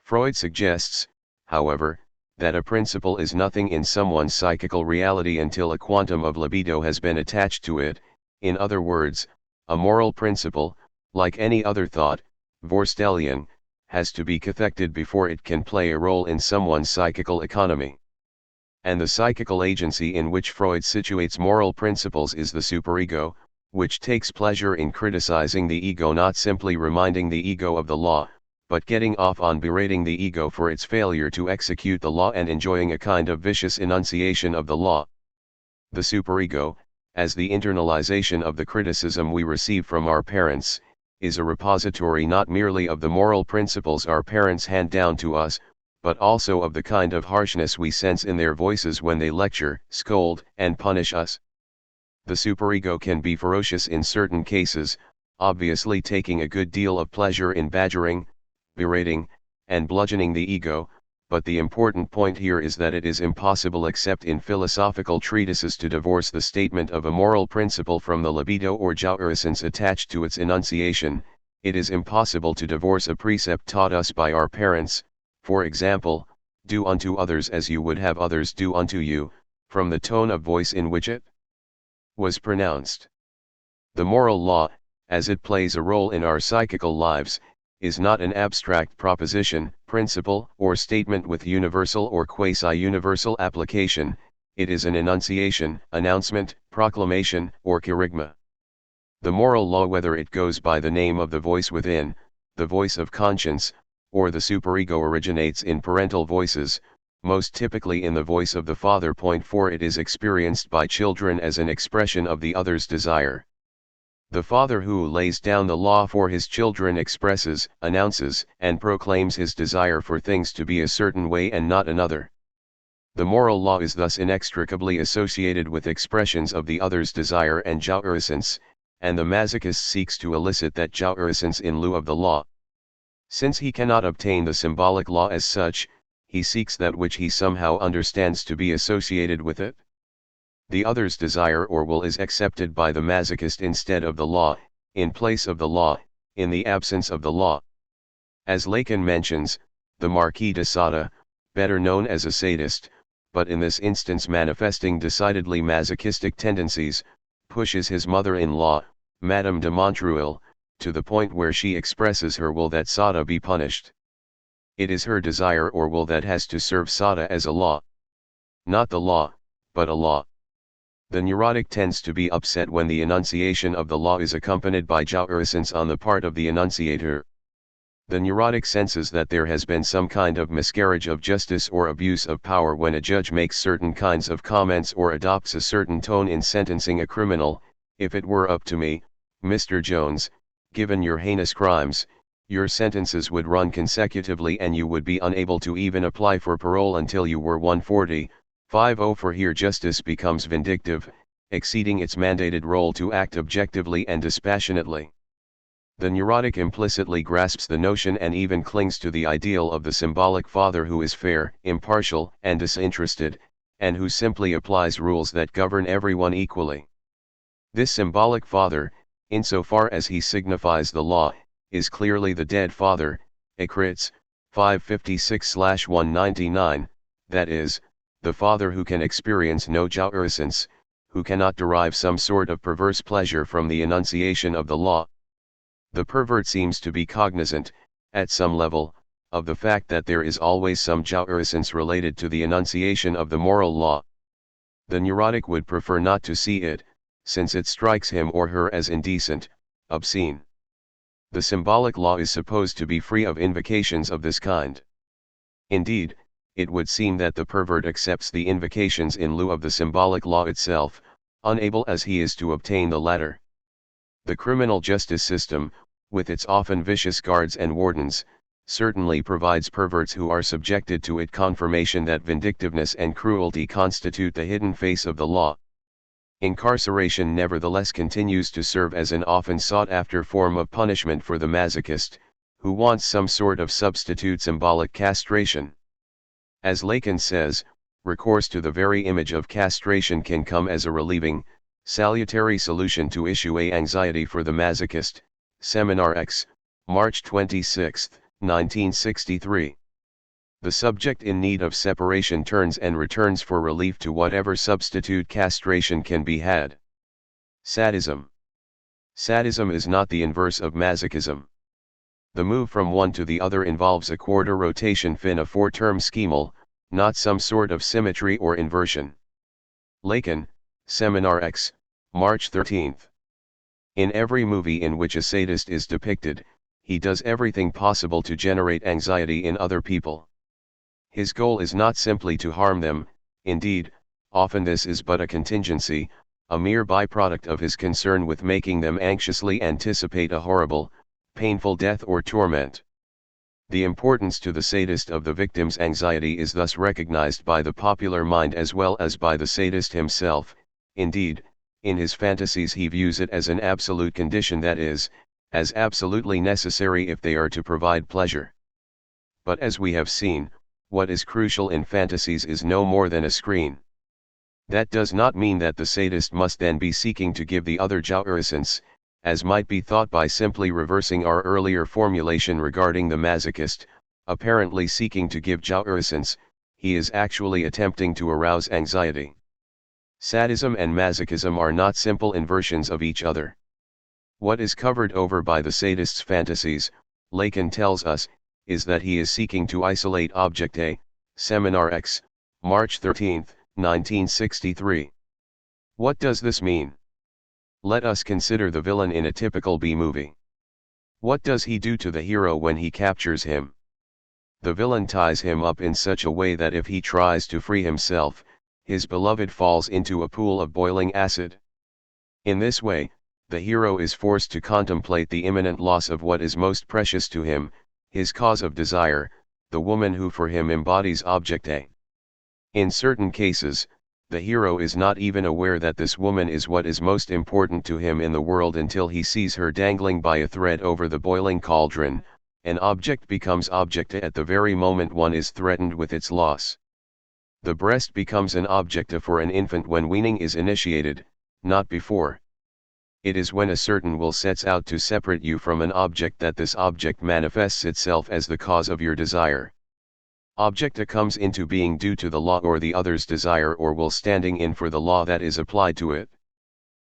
Freud suggests, however, that a principle is nothing in someone's psychical reality until a quantum of libido has been attached to it. In other words, a moral principle, like any other thought, Vorstellian, has to be cathected before it can play a role in someone's psychical economy. And the psychical agency in which Freud situates moral principles is the superego, which takes pleasure in criticizing the ego, not simply reminding the ego of the law, but getting off on berating the ego for its failure to execute the law and enjoying a kind of vicious enunciation of the law. The superego, as the internalization of the criticism we receive from our parents, is a repository not merely of the moral principles our parents hand down to us, but also of the kind of harshness we sense in their voices when they lecture, scold, and punish us. The superego can be ferocious in certain cases, obviously taking a good deal of pleasure in badgering, berating, and bludgeoning the ego, but the important point here is that it is impossible except in philosophical treatises to divorce the statement of a moral principle from the libido or jouissance attached to its enunciation. It is impossible to divorce a precept taught us by our parents, for example, do unto others as you would have others do unto you, from the tone of voice in which it was pronounced. The moral law, as it plays a role in our psychical lives, is not an abstract proposition, principle, or statement with universal or quasi-universal application. It is an enunciation, announcement, proclamation, or kerygma. The moral law, whether it goes by the name of the voice within, the voice of conscience, or the superego, originates in parental voices, most typically in the voice of the father. Point 4. It is experienced by children as an expression of the other's desire. The father who lays down the law for his children expresses, announces, and proclaims his desire for things to be a certain way and not another. The moral law is thus inextricably associated with expressions of the other's desire and jouissance, and the masochist seeks to elicit that jouissance in lieu of the law. Since he cannot obtain the symbolic law as such, he seeks that which he somehow understands to be associated with it. The other's desire or will is accepted by the masochist instead of the law, in place of the law, in the absence of the law. As Lacan mentions, the Marquis de Sade, better known as a sadist, but in this instance manifesting decidedly masochistic tendencies, pushes his mother-in-law, Madame de Montreuil, to the point where she expresses her will that Sade be punished. It is her desire or will that has to serve Sade as a law. Not the law, but a law. The neurotic tends to be upset when the enunciation of the law is accompanied by jouissance on the part of the enunciator. The neurotic senses that there has been some kind of miscarriage of justice or abuse of power when a judge makes certain kinds of comments or adopts a certain tone in sentencing a criminal. If it were up to me, Mr. Jones, given your heinous crimes, your sentences would run consecutively and you would be unable to even apply for parole until you were 140. 50. For here justice becomes vindictive, exceeding its mandated role to act objectively and dispassionately. The neurotic implicitly grasps the notion and even clings to the ideal of the symbolic father who is fair, impartial, and disinterested, and who simply applies rules that govern everyone equally. This symbolic father, insofar as he signifies the law, is clearly the dead father, Écrits, 556/199, that is, the father who can experience no jouissance, who cannot derive some sort of perverse pleasure from the enunciation of the law. The pervert seems to be cognizant, at some level, of the fact that there is always some jouissance related to the enunciation of the moral law. The neurotic would prefer not to see it, since it strikes him or her as indecent, obscene. The symbolic law is supposed to be free of invocations of this kind. Indeed, it would seem that the pervert accepts the invocations in lieu of the symbolic law itself, unable as he is to obtain the latter. The criminal justice system, with its often vicious guards and wardens, certainly provides perverts who are subjected to it confirmation that vindictiveness and cruelty constitute the hidden face of the law. Incarceration nevertheless continues to serve as an often sought-after form of punishment for the masochist, who wants some sort of substitute symbolic castration. As Lacan says, recourse to the very image of castration can come as a relieving, salutary solution to issue a anxiety for the masochist. Seminar X, March 26, 1963. The subject in need of separation turns and returns for relief to whatever substitute castration can be had. Sadism. Sadism is not the inverse of masochism. The move from one to the other involves a quarter rotation fin a four-term schemal, not some sort of symmetry or inversion. Lacan, Seminar X, March 13. In every movie in which a sadist is depicted, he does everything possible to generate anxiety in other people. His goal is not simply to harm them, indeed, often this is but a contingency, a mere byproduct of his concern with making them anxiously anticipate a horrible, painful death or torment. The importance to the sadist of the victim's anxiety is thus recognized by the popular mind as well as by the sadist himself. Indeed, in his fantasies he views it as an absolute condition, that is, as absolutely necessary if they are to provide pleasure. But as we have seen, what is crucial in fantasies is no more than a screen. That does not mean that the sadist must then be seeking to give the other jouissance, as might be thought by simply reversing our earlier formulation regarding the masochist, apparently seeking to give jouissance, he is actually attempting to arouse anxiety. Sadism and masochism are not simple inversions of each other. What is covered over by the sadist's fantasies, Lacan tells us, is that he is seeking to isolate object A, Seminar X, March 13, 1963. What does this mean? Let us consider the villain in a typical B movie. What does he do to the hero when he captures him? The villain ties him up in such a way that if he tries to free himself, his beloved falls into a pool of boiling acid. In this way, the hero is forced to contemplate the imminent loss of what is most precious to him, his cause of desire, the woman who for him embodies object A. In certain cases, the hero is not even aware that this woman is what is most important to him in the world until he sees her dangling by a thread over the boiling cauldron. An object becomes object at the very moment one is threatened with its loss. The breast becomes an object for an infant when weaning is initiated, not before. It is when a certain will sets out to separate you from an object that this object manifests itself as the cause of your desire. Object comes into being due to the law or the other's desire or will standing in for the law that is applied to it.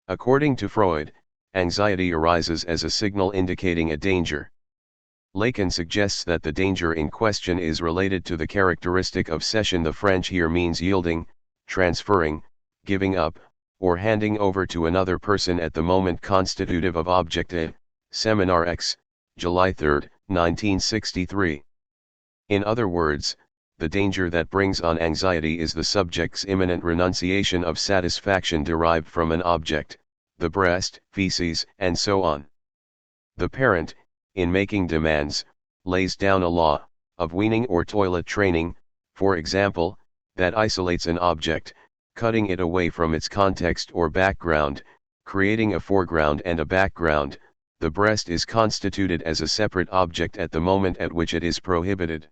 According to Freud, anxiety arises as a signal indicating a danger. Lacan suggests that the danger in question is related to the characteristic of cession. The French here means yielding, transferring, giving up, or handing over to another person at the moment constitutive of object A, Seminar X, July 3, 1963. In other words, the danger that brings on anxiety is the subject's imminent renunciation of satisfaction derived from an object, the breast, feces, and so on. The parent, in making demands, lays down a law, of weaning or toilet training, for example, that isolates an object, cutting it away from its context or background, creating a foreground and a background. The breast is constituted as a separate object at the moment at which it is prohibited.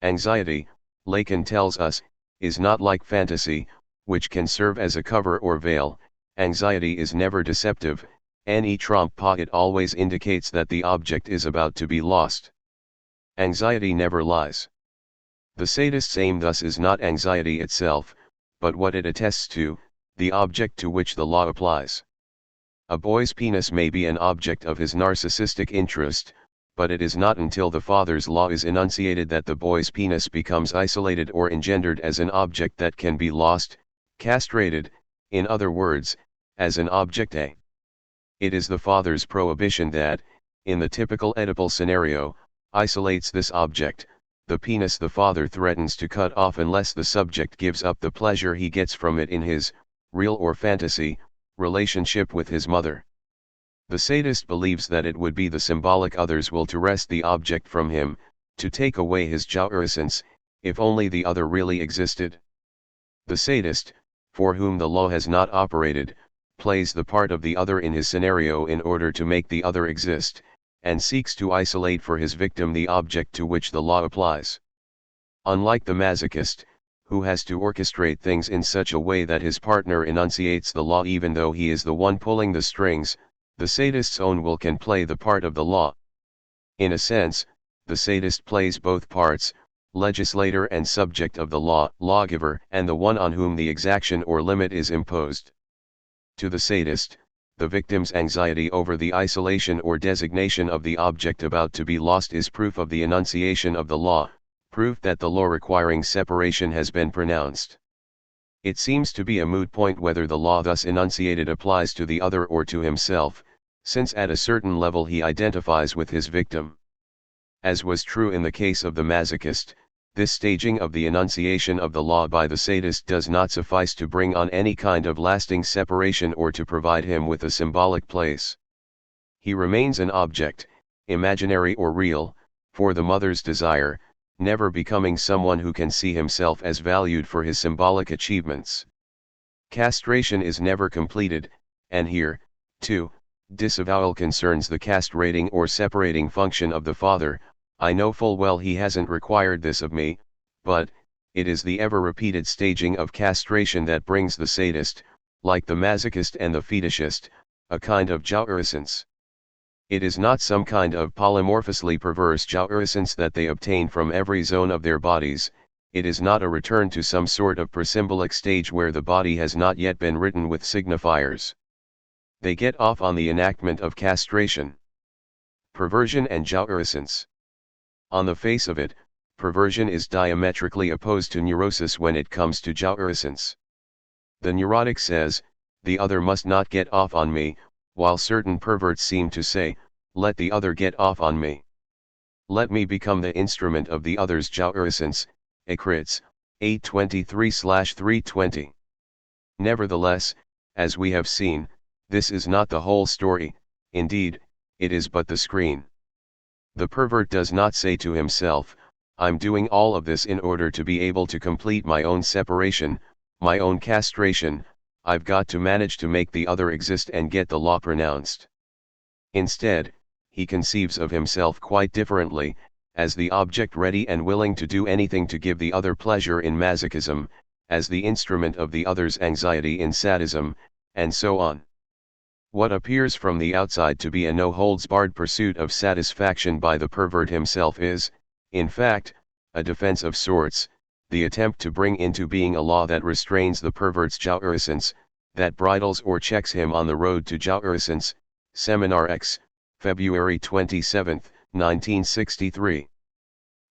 Anxiety, Lacan tells us, is not like fantasy, which can serve as a cover or veil. Anxiety is never deceptive, ni trompe pas, it always indicates that the object is about to be lost. Anxiety never lies. The sadist's aim thus is not anxiety itself, but what it attests to, the object to which the law applies. A boy's penis may be an object of his narcissistic interest, but it is not until the father's law is enunciated that the boy's penis becomes isolated or engendered as an object that can be lost, castrated, in other words, as an object A. It is the father's prohibition that, in the typical Oedipal scenario, isolates this object. The penis the father threatens to cut off unless the subject gives up the pleasure he gets from it in his, real or fantasy, relationship with his mother. The sadist believes that it would be the symbolic other's will to wrest the object from him, to take away his jouissance, if only the other really existed. The sadist, for whom the law has not operated, plays the part of the other in his scenario in order to make the other exist, and seeks to isolate for his victim the object to which the law applies. Unlike the masochist, who has to orchestrate things in such a way that his partner enunciates the law even though he is the one pulling the strings, the sadist's own will can play the part of the law. In a sense, the sadist plays both parts, legislator and subject of the law, lawgiver, and the one on whom the exaction or limit is imposed. To the sadist, the victim's anxiety over the isolation or designation of the object about to be lost is proof of the enunciation of the law, proof that the law requiring separation has been pronounced. It seems to be a moot point whether the law thus enunciated applies to the other or to himself, since at a certain level he identifies with his victim. As was true in the case of the masochist, this staging of the enunciation of the law by the sadist does not suffice to bring on any kind of lasting separation or to provide him with a symbolic place. He remains an object, imaginary or real, for the mother's desire, never becoming someone who can see himself as valued for his symbolic achievements. Castration is never completed, and here, too, disavowal concerns the castrating or separating function of the father. I know full well he hasn't required this of me, but it is the ever-repeated staging of castration that brings the sadist, like the masochist and the fetishist, a kind of jouissance. It is not some kind of polymorphously perverse jouissance that they obtain from every zone of their bodies. It is not a return to some sort of presymbolic stage where the body has not yet been written with signifiers. They get off on the enactment of castration. Perversion and jouissance. On the face of it, perversion is diametrically opposed to neurosis when it comes to jouissance. The neurotic says, the other must not get off on me, while certain perverts seem to say, let the other get off on me. Let me become the instrument of the other's jouissance, Ecrits, 823/320. Nevertheless, as we have seen, this is not the whole story, indeed, it is but the screen. The pervert does not say to himself, I'm doing all of this in order to be able to complete my own separation, my own castration, I've got to manage to make the other exist and get the law pronounced. Instead, he conceives of himself quite differently, as the object ready and willing to do anything to give the other pleasure in masochism, as the instrument of the other's anxiety in sadism, and so on. What appears from the outside to be a no-holds-barred pursuit of satisfaction by the pervert himself is, in fact, a defense of sorts, the attempt to bring into being a law that restrains the pervert's jouissance, that bridles or checks him on the road to jouissance. Seminar X, February 27, 1963.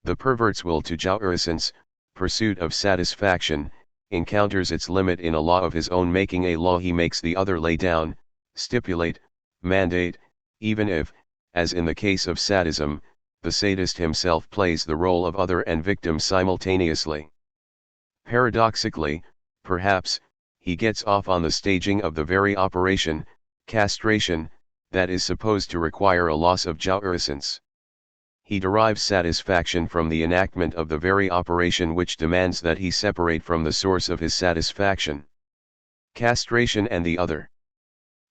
The pervert's will to jouissance, pursuit of satisfaction, encounters its limit in a law of his own making, a law he makes the other lay down, stipulate, mandate, even if, as in the case of sadism, the sadist himself plays the role of other and victim simultaneously. Paradoxically, perhaps, he gets off on the staging of the very operation, castration, that is supposed to require a loss of jouissance. He derives satisfaction from the enactment of the very operation which demands that he separate from the source of his satisfaction. Castration and the other.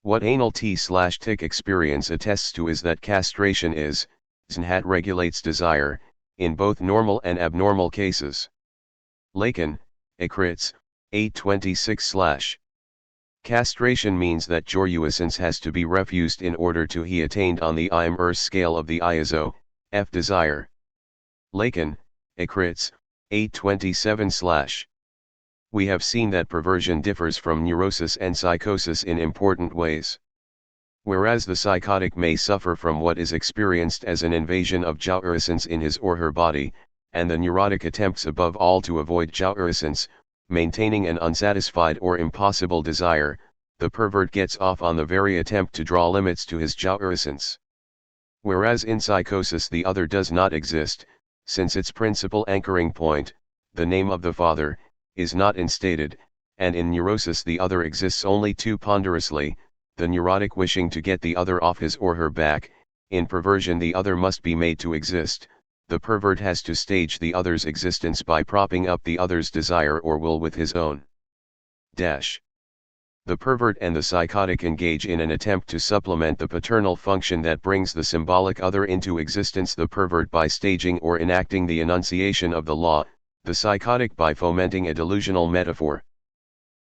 What anal T/tick experience attests to is that castration is, znhat regulates desire, in both normal and abnormal cases. Lacan, Ecrits, 826/. Castration means that jouissance has to be refused in order to be attained on the IMR scale of the ISO, F desire. Lacan, Ecrits, 827/. We have seen that perversion differs from neurosis and psychosis in important ways. Whereas the psychotic may suffer from what is experienced as an invasion of jouissance in his or her body, and the neurotic attempts above all to avoid jouissance, maintaining an unsatisfied or impossible desire, the pervert gets off on the very attempt to draw limits to his jouissance. Whereas in psychosis the other does not exist, since its principal anchoring point, the name of the father, is not instated, and in neurosis the other exists only too ponderously, the neurotic wishing to get the other off his or her back. In perversion the other must be made to exist, the pervert has to stage the other's existence by propping up the other's desire or will with his own. The pervert and the psychotic engage in an attempt to supplement the paternal function that brings the symbolic other into existence, the pervert by staging or enacting the enunciation of the law, the psychotic by fomenting a delusional metaphor.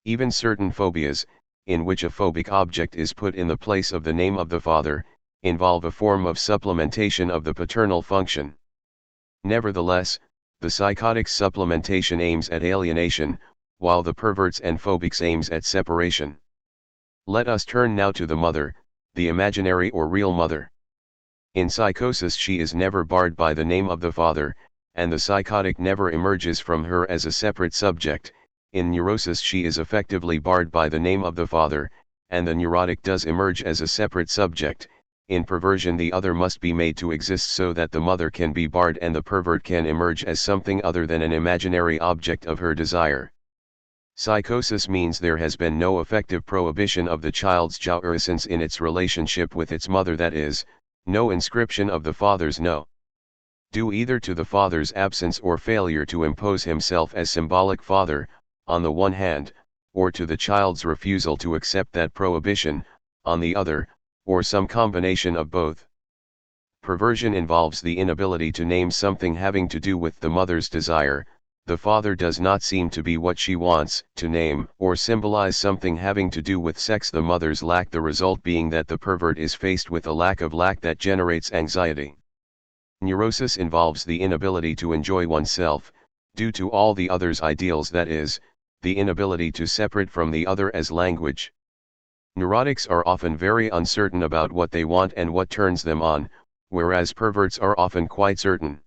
Even certain phobias, in which a phobic object is put in the place of the name of the father, involve a form of supplementation of the paternal function. Nevertheless, the psychotic's supplementation aims at alienation, while the pervert's and phobic's aims at separation. Let us turn now to the mother, the imaginary or real mother. In psychosis she is never barred by the name of the father, and the psychotic never emerges from her as a separate subject. In neurosis she is effectively barred by the name of the father, and the neurotic does emerge as a separate subject. In perversion, the other must be made to exist so that the mother can be barred and the pervert can emerge as something other than an imaginary object of her desire. Psychosis means there has been no effective prohibition of the child's jouissance in its relationship with its mother, that is, no inscription of the father's no. Due either to the father's absence or failure to impose himself as symbolic father, on the one hand, or to the child's refusal to accept that prohibition, on the other, or some combination of both. Perversion involves the inability to name something having to do with the mother's desire. The father does not seem to be what she wants to name or symbolize something having to do with sex, the mother's lack, the result being that the pervert is faced with a lack that generates anxiety. Neurosis involves the inability to enjoy oneself, due to all the other's ideals, that is, the inability to separate from the other as language. Neurotics are often very uncertain about what they want and what turns them on, whereas perverts are often quite certain.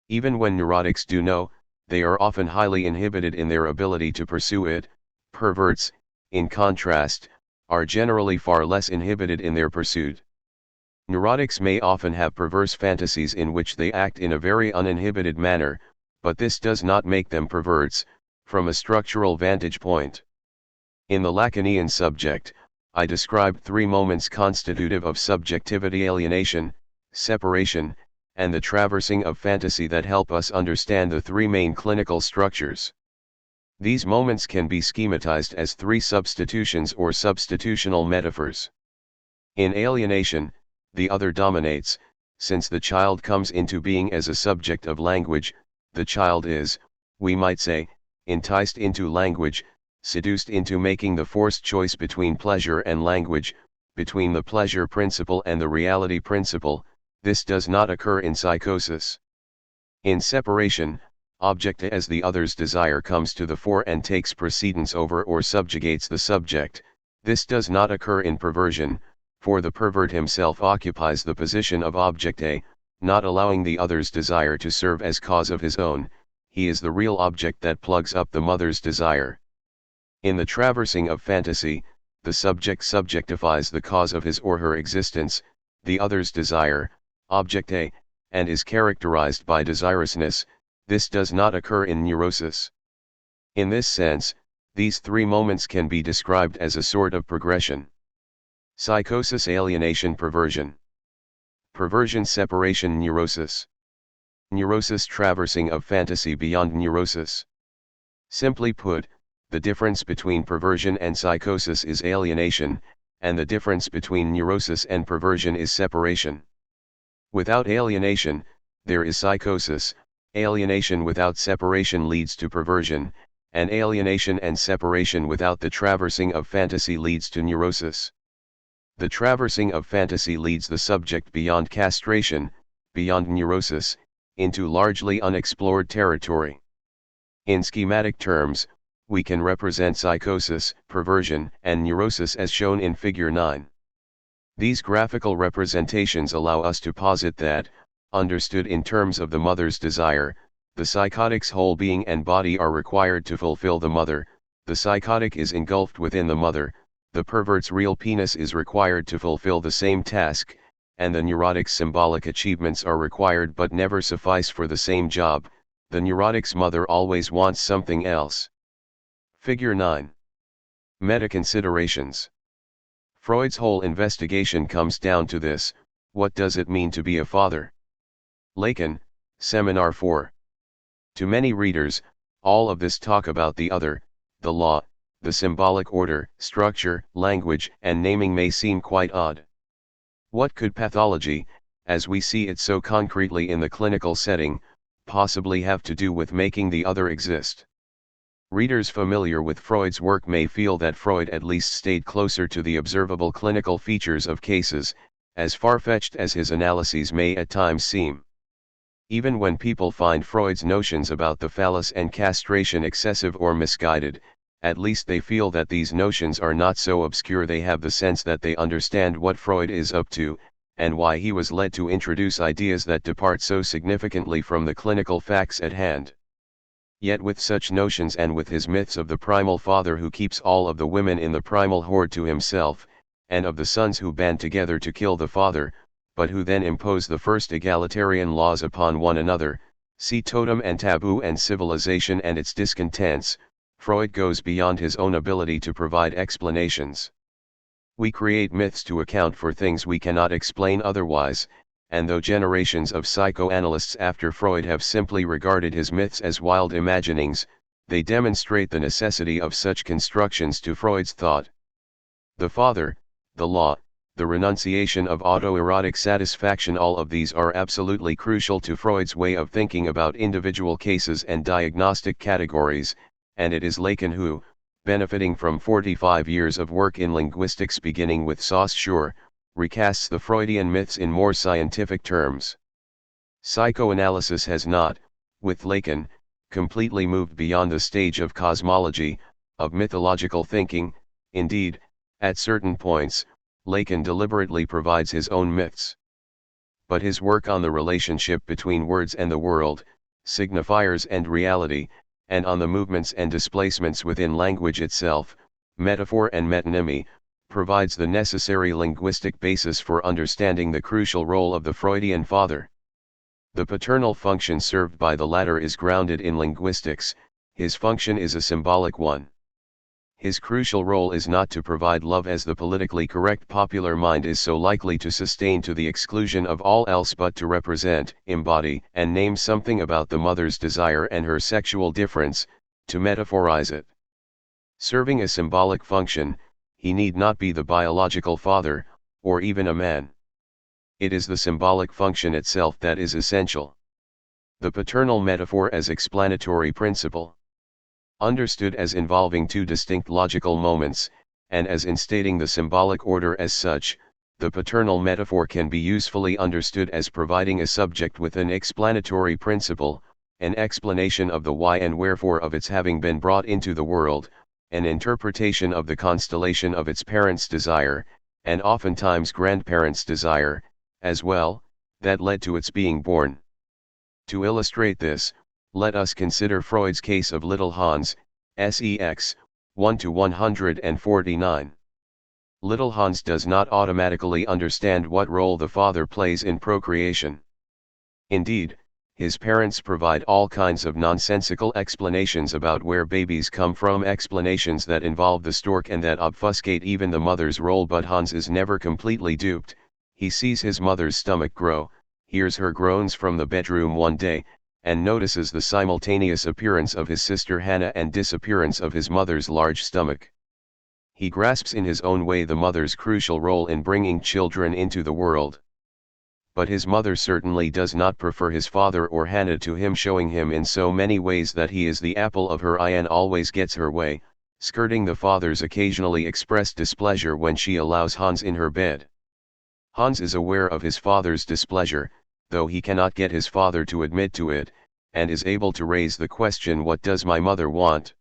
Even when neurotics do know, they are often highly inhibited in their ability to pursue it. Perverts, in contrast, are generally far less inhibited in their pursuit. Neurotics may often have perverse fantasies in which they act in a very uninhibited manner, but this does not make them perverts, from a structural vantage point. In the Lacanian subject, I described 3 moments constitutive of subjectivity: alienation, separation, and the traversing of fantasy that help us understand the 3 main clinical structures. These moments can be schematized as 3 substitutions or substitutional metaphors. In alienation, the other dominates. Since the child comes into being as a subject of language, the child is, we might say, enticed into language, seduced into making the forced choice between pleasure and language, between the pleasure principle and the reality principle. This does not occur in psychosis. In separation, object as the other's desire comes to the fore and takes precedence over or subjugates the subject. This does not occur in perversion, for the pervert himself occupies the position of object A, not allowing the other's desire to serve as cause of his own. He is the real object that plugs up the mother's desire. In the traversing of fantasy, the subject subjectifies the cause of his or her existence, the other's desire, object A, and is characterized by desirousness. This does not occur in neurosis. In this sense, these 3 moments can be described as a sort of progression. Psychosis, alienation, perversion. Perversion, separation, neurosis. Neurosis, traversing of fantasy beyond neurosis. Simply put, the difference between perversion and psychosis is alienation, and the difference between neurosis and perversion is separation. Without alienation, there is psychosis. Alienation without separation leads to perversion, and alienation and separation without the traversing of fantasy leads to neurosis. The traversing of fantasy leads the subject beyond castration, beyond neurosis, into largely unexplored territory. In schematic terms, we can represent psychosis, perversion, and neurosis as shown in Figure 9. These graphical representations allow us to posit that, understood in terms of the mother's desire, the psychotic's whole being and body are required to fulfill the mother. The psychotic is engulfed within the mother. The pervert's real penis is required to fulfill the same task, and the neurotic's symbolic achievements are required but never suffice for the same job. The neurotic's mother always wants something else. Figure 9. Meta-considerations. Freud's whole investigation comes down to this: what does it mean to be a father? Lacan, Seminar 4. To many readers, all of this talk about the other, the law, the symbolic order, structure, language, and naming may seem quite odd. What could pathology, as we see it so concretely in the clinical setting, possibly have to do with making the other exist? Readers familiar with Freud's work may feel that Freud at least stayed closer to the observable clinical features of cases, as far-fetched as his analyses may at times seem. Even when people find Freud's notions about the phallus and castration excessive or misguided, at least they feel that these notions are not so obscure. They have the sense that they understand what Freud is up to, and why he was led to introduce ideas that depart so significantly from the clinical facts at hand. Yet with such notions and with his myths of the primal father who keeps all of the women in the primal horde to himself, and of the sons who band together to kill the father, but who then impose the first egalitarian laws upon one another, see Totem and Taboo and Civilization and its discontents, Freud goes beyond his own ability to provide explanations. We create myths to account for things we cannot explain otherwise, and though generations of psychoanalysts after Freud have simply regarded his myths as wild imaginings, they demonstrate the necessity of such constructions to Freud's thought. The father, the law, the renunciation of autoerotic satisfaction, all of these are absolutely crucial to Freud's way of thinking about individual cases and diagnostic categories, and it is Lacan who, benefiting from 45 years of work in linguistics beginning with Saussure, recasts the Freudian myths in more scientific terms. Psychoanalysis has not, with Lacan, completely moved beyond the stage of cosmology, of mythological thinking. Indeed, at certain points, Lacan deliberately provides his own myths. But his work on the relationship between words and the world, signifiers and reality, and on the movements and displacements within language itself, metaphor and metonymy, provides the necessary linguistic basis for understanding the crucial role of the Freudian father. The paternal function served by the latter is grounded in linguistics, his function is a symbolic one. His crucial role is not to provide love as the politically correct popular mind is so likely to sustain to the exclusion of all else, but to represent, embody, and name something about the mother's desire and her sexual difference, to metaphorize it. Serving a symbolic function, he need not be the biological father, or even a man. It is the symbolic function itself that is essential. The paternal metaphor as explanatory principle. Understood as involving two distinct logical moments, and as instating the symbolic order as such, the paternal metaphor can be usefully understood as providing a subject with an explanatory principle, an explanation of the why and wherefore of its having been brought into the world, an interpretation of the constellation of its parents' desire, and oftentimes grandparents' desire, as well, that led to its being born. To illustrate this, let us consider Freud's case of little Hans, sex, 1-149. Little Hans does not automatically understand what role the father plays in procreation. Indeed, his parents provide all kinds of nonsensical explanations about where babies come from, explanations that involve the stork and that obfuscate even the mother's role, but Hans is never completely duped. He sees his mother's stomach grow, hears her groans from the bedroom one day, and notices the simultaneous appearance of his sister Hannah and disappearance of his mother's large stomach. He grasps in his own way the mother's crucial role in bringing children into the world. But his mother certainly does not prefer his father or Hannah to him, showing him in so many ways that he is the apple of her eye and always gets her way, skirting the father's occasionally expressed displeasure when she allows Hans in her bed. Hans is aware of his father's displeasure, though he cannot get his father to admit to it, and is able to raise the question, what does my mother want?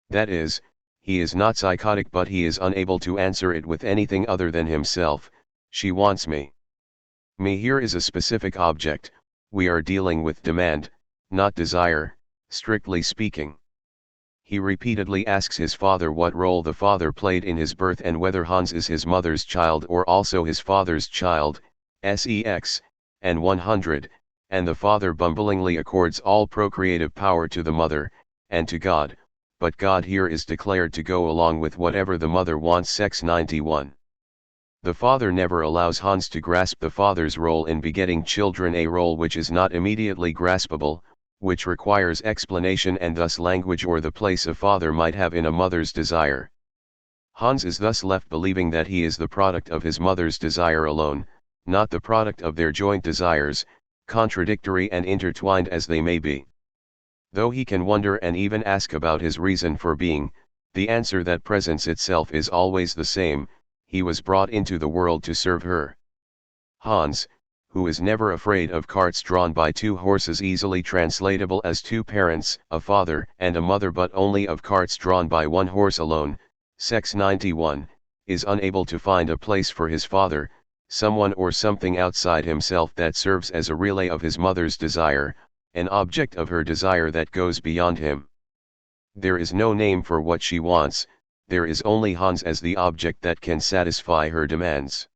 That is, he is not psychotic, but he is unable to answer it with anything other than himself. She wants me. Me here is a specific object. We are dealing with demand, not desire, strictly speaking. He repeatedly asks his father what role the father played in his birth and whether Hans is his mother's child or also his father's child, sex, and 100, and the father bumblingly accords all procreative power to the mother, and to God, but God here is declared to go along with whatever the mother wants, sex 91. The father never allows Hans to grasp the father's role in begetting children, a role which is not immediately graspable, which requires explanation and thus language or the place a father might have in a mother's desire. Hans is thus left believing that he is the product of his mother's desire alone, not the product of their joint desires, contradictory and intertwined as they may be. Though he can wonder and even ask about his reason for being, the answer that presents itself is always the same: he was brought into the world to serve her. Hans, who is never afraid of carts drawn by two horses, easily translatable as two parents, a father and a mother, but only of carts drawn by one horse alone, sex 91, is unable to find a place for his father, someone or something outside himself that serves as a relay of his mother's desire, an object of her desire that goes beyond him. There is no name for what she wants, there is only Hans as the object that can satisfy her demands.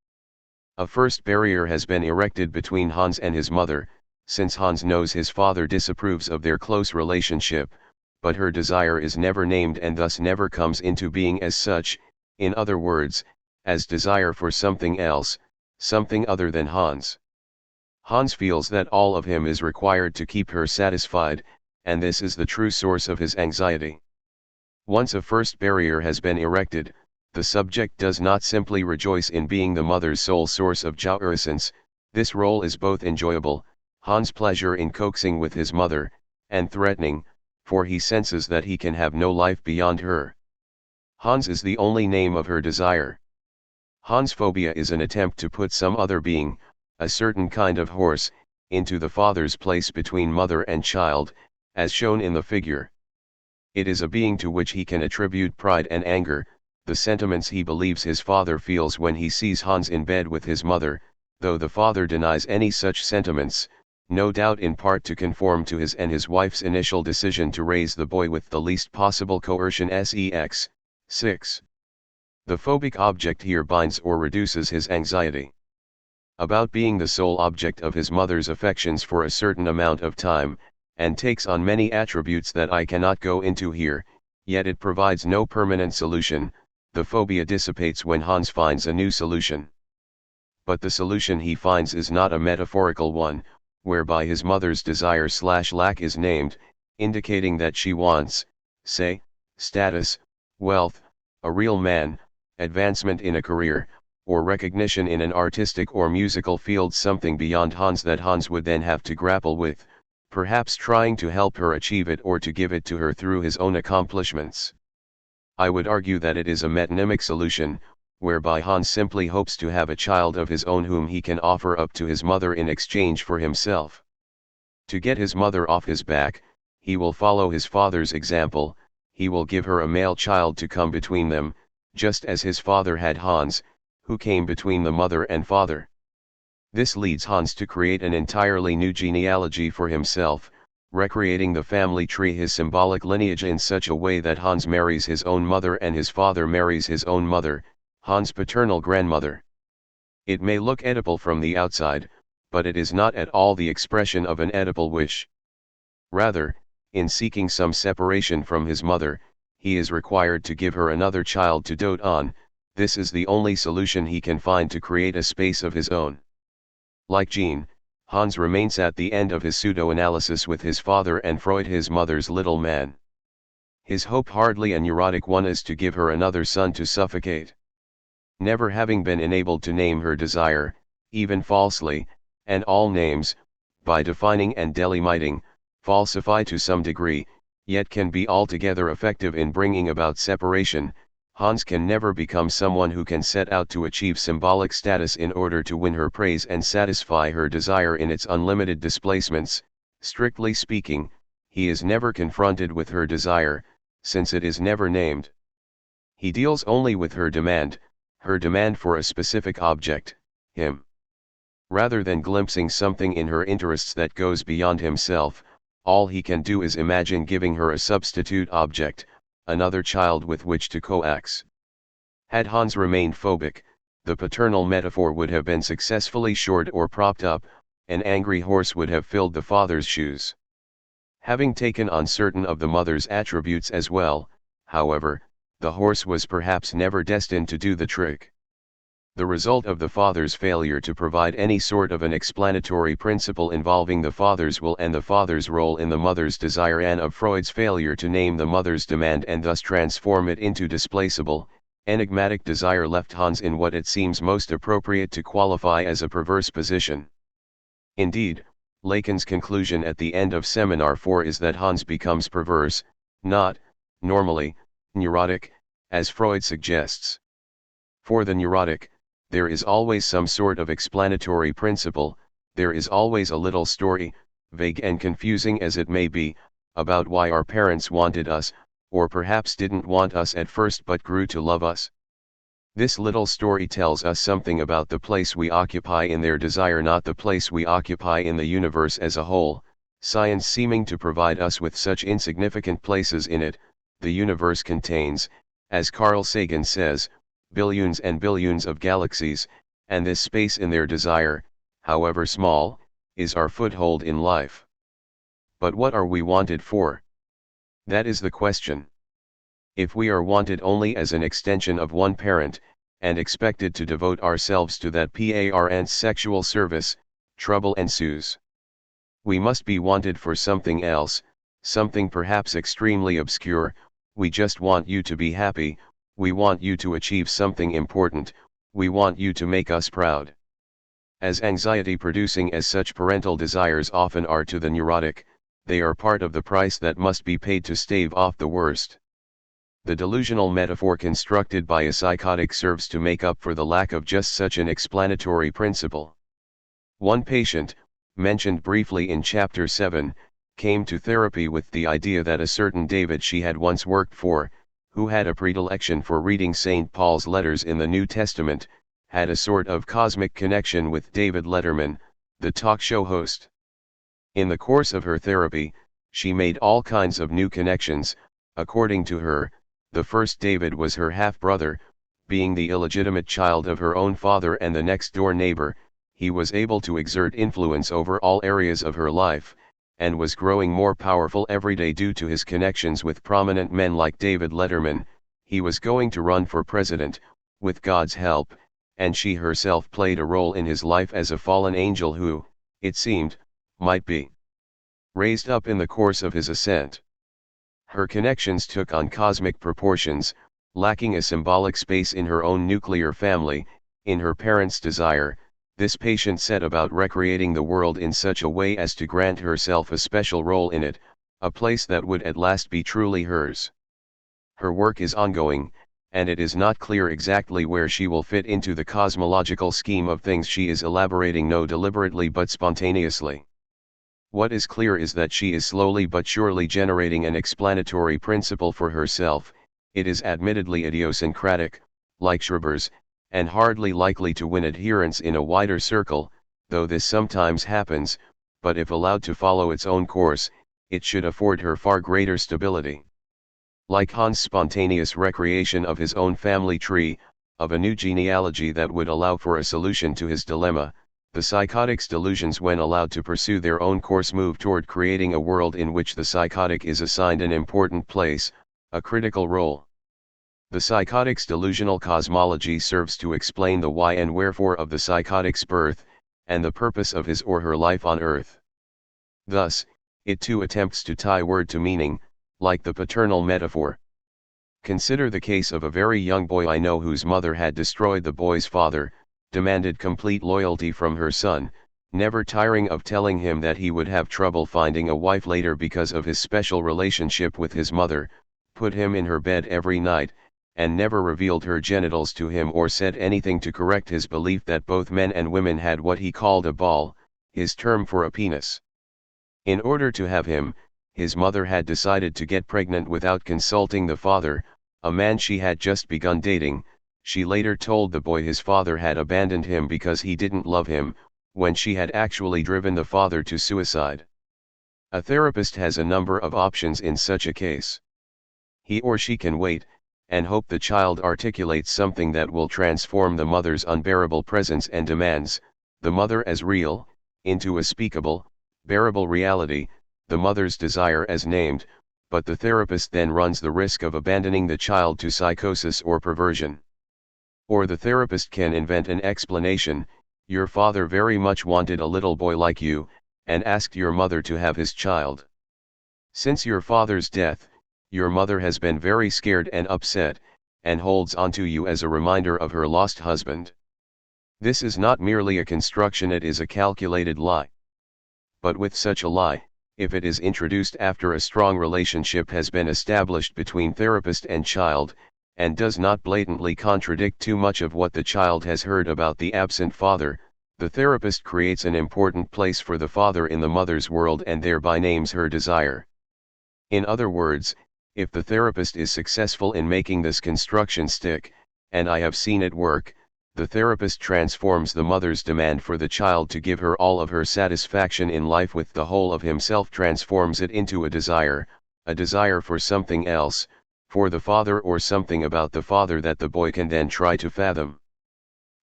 A first barrier has been erected between Hans and his mother, since Hans knows his father disapproves of their close relationship, but her desire is never named and thus never comes into being as such, in other words, as desire for something else, something other than Hans. Hans feels that all of him is required to keep her satisfied, and this is the true source of his anxiety. Once a first barrier has been erected, the subject does not simply rejoice in being the mother's sole source of jouissance. This role is both enjoyable, Hans' pleasure in coaxing with his mother, and threatening, for he senses that he can have no life beyond her. Hans is the only name of her desire. Hans' phobia is an attempt to put some other being, a certain kind of horse, into the father's place between mother and child, as shown in the figure. It is a being to which he can attribute pride and anger, the sentiments he believes his father feels when he sees Hans in bed with his mother, though the father denies any such sentiments, no doubt in part to conform to his and his wife's initial decision to raise the boy with the least possible coercion. Sex. 6. The phobic object here binds or reduces his anxiety about being the sole object of his mother's affections for a certain amount of time, and takes on many attributes that I cannot go into here, yet it provides no permanent solution. The phobia dissipates when Hans finds a new solution. But the solution he finds is not a metaphorical one, whereby his mother's desire/lack is named, indicating that she wants, say, status, wealth, a real man, advancement in a career, or recognition in an artistic or musical field, something beyond Hans that Hans would then have to grapple with, perhaps trying to help her achieve it or to give it to her through his own accomplishments. I would argue that it is a metonymic solution, whereby Hans simply hopes to have a child of his own whom he can offer up to his mother in exchange for himself. To get his mother off his back, he will follow his father's example, he will give her a male child to come between them, just as his father had Hans, who came between the mother and father. This leads Hans to create an entirely new genealogy for himself, recreating the family tree, his symbolic lineage, in such a way that Hans marries his own mother and his father marries his own mother, Hans' paternal grandmother. It may look Oedipal from the outside, but it is not at all the expression of an Oedipal wish. Rather, in seeking some separation from his mother, he is required to give her another child to dote on. This is the only solution he can find to create a space of his own. Like Jean, Hans remains at the end of his pseudo-analysis with his father and Freud, his mother's little man. His hope, hardly a neurotic one, is to give her another son to suffocate. Never having been enabled to name her desire, even falsely, and all names, by defining and delimiting, falsify to some degree, yet can be altogether effective in bringing about separation, Hans can never become someone who can set out to achieve symbolic status in order to win her praise and satisfy her desire in its unlimited displacements. Strictly speaking, he is never confronted with her desire, since it is never named. He deals only with her demand for a specific object, him. Rather than glimpsing something in her interests that goes beyond himself, all he can do is imagine giving her a substitute object, another child with which to coax. Had Hans remained phobic, the paternal metaphor would have been successfully shored or propped up, an angry horse would have filled the father's shoes. Having taken on certain of the mother's attributes as well, however, the horse was perhaps never destined to do the trick. The result of the father's failure to provide any sort of an explanatory principle involving the father's will and the father's role in the mother's desire, and of Freud's failure to name the mother's demand and thus transform it into displaceable, enigmatic desire, left Hans in what it seems most appropriate to qualify as a perverse position. Indeed, Lacan's conclusion at the end of Seminar 4 is that Hans becomes perverse, not, normally, neurotic, as Freud suggests. For the neurotic, there is always some sort of explanatory principle, there is always a little story, vague and confusing as it may be, about why our parents wanted us, or perhaps didn't want us at first but grew to love us. This little story tells us something about the place we occupy in their desire, not the place we occupy in the universe as a whole. Science seeming to provide us with such insignificant places in it, the universe contains, as Carl Sagan says, billions and billions of galaxies, and this space in their desire, however small, is our foothold in life. But what are we wanted for? That is the question. If we are wanted only as an extension of one parent, and expected to devote ourselves to that parent's sexual service, trouble ensues. We must be wanted for something else, something perhaps extremely obscure. We just want you to be happy, we want you to achieve something important, we want you to make us proud. As anxiety-producing as such parental desires often are to the neurotic, they are part of the price that must be paid to stave off the worst. The delusional metaphor constructed by a psychotic serves to make up for the lack of just such an explanatory principle. One patient, mentioned briefly in Chapter 7, came to therapy with the idea that a certain David she had once worked for, who had a predilection for reading St. Paul's letters in the New Testament, had a sort of cosmic connection with David Letterman, the talk show host. In the course of her therapy, she made all kinds of new connections. According to her, the first David was her half-brother. Being the illegitimate child of her own father and the next-door neighbor, he was able to exert influence over all areas of her life, and was growing more powerful every day due to his connections with prominent men like David Letterman. He was going to run for president, with God's help, and she herself played a role in his life as a fallen angel who, it seemed, might be raised up in the course of his ascent. Her connections took on cosmic proportions, lacking a symbolic space in her own nuclear family. In her parents' desire, this patient set about recreating the world in such a way as to grant herself a special role in it, a place that would at last be truly hers. Her work is ongoing, and it is not clear exactly where she will fit into the cosmological scheme of things she is elaborating, no deliberately but spontaneously. What is clear is that she is slowly but surely generating an explanatory principle for herself. It is admittedly idiosyncratic, like Schreber's, and hardly likely to win adherents in a wider circle, though this sometimes happens, but if allowed to follow its own course, it should afford her far greater stability. Like Hans' spontaneous recreation of his own family tree, of a new genealogy that would allow for a solution to his dilemma, the psychotic's delusions, when allowed to pursue their own course, move toward creating a world in which the psychotic is assigned an important place, a critical role. The psychotic's delusional cosmology serves to explain the why and wherefore of the psychotic's birth, and the purpose of his or her life on earth. Thus, it too attempts to tie word to meaning, like the paternal metaphor. Consider the case of a very young boy I know whose mother had destroyed the boy's father, demanded complete loyalty from her son, never tiring of telling him that he would have trouble finding a wife later because of his special relationship with his mother, put him in her bed every night, and never revealed her genitals to him or said anything to correct his belief that both men and women had what he called a ball, his term for a penis. In order to have him, his mother had decided to get pregnant without consulting the father, a man she had just begun dating. She later told the boy his father had abandoned him because he didn't love him, when she had actually driven the father to suicide. A therapist has a number of options in such a case. He or she can wait, and hope the child articulates something that will transform the mother's unbearable presence and demands, the mother as real, into a speakable, bearable reality, the mother's desire as named, but the therapist then runs the risk of abandoning the child to psychosis or perversion. Or the therapist can invent an explanation: your father very much wanted a little boy like you, and asked your mother to have his child. Since your father's death, your mother has been very scared and upset, and holds on to you as a reminder of her lost husband. This is not merely a construction, it is a calculated lie. But with such a lie, if it is introduced after a strong relationship has been established between therapist and child, and does not blatantly contradict too much of what the child has heard about the absent father, the therapist creates an important place for the father in the mother's world and thereby names her desire. In other words, if the therapist is successful in making this construction stick, and I have seen it work, the therapist transforms the mother's demand for the child to give her all of her satisfaction in life with the whole of himself, transforms it into a desire for something else, for the father or something about the father that the boy can then try to fathom.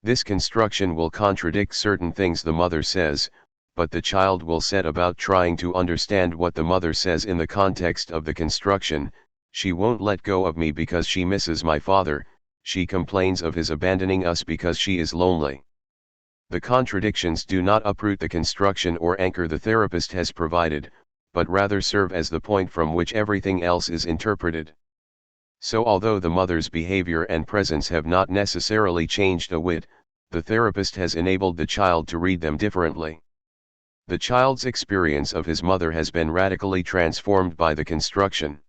This construction will contradict certain things the mother says, but the child will set about trying to understand what the mother says in the context of the construction. She won't let go of me because she misses my father, she complains of his abandoning us because she is lonely. The contradictions do not uproot the construction or anchor the therapist has provided, but rather serve as the point from which everything else is interpreted. So although the mother's behavior and presence have not necessarily changed a whit, the therapist has enabled the child to read them differently. The child's experience of his mother has been radically transformed by the construction.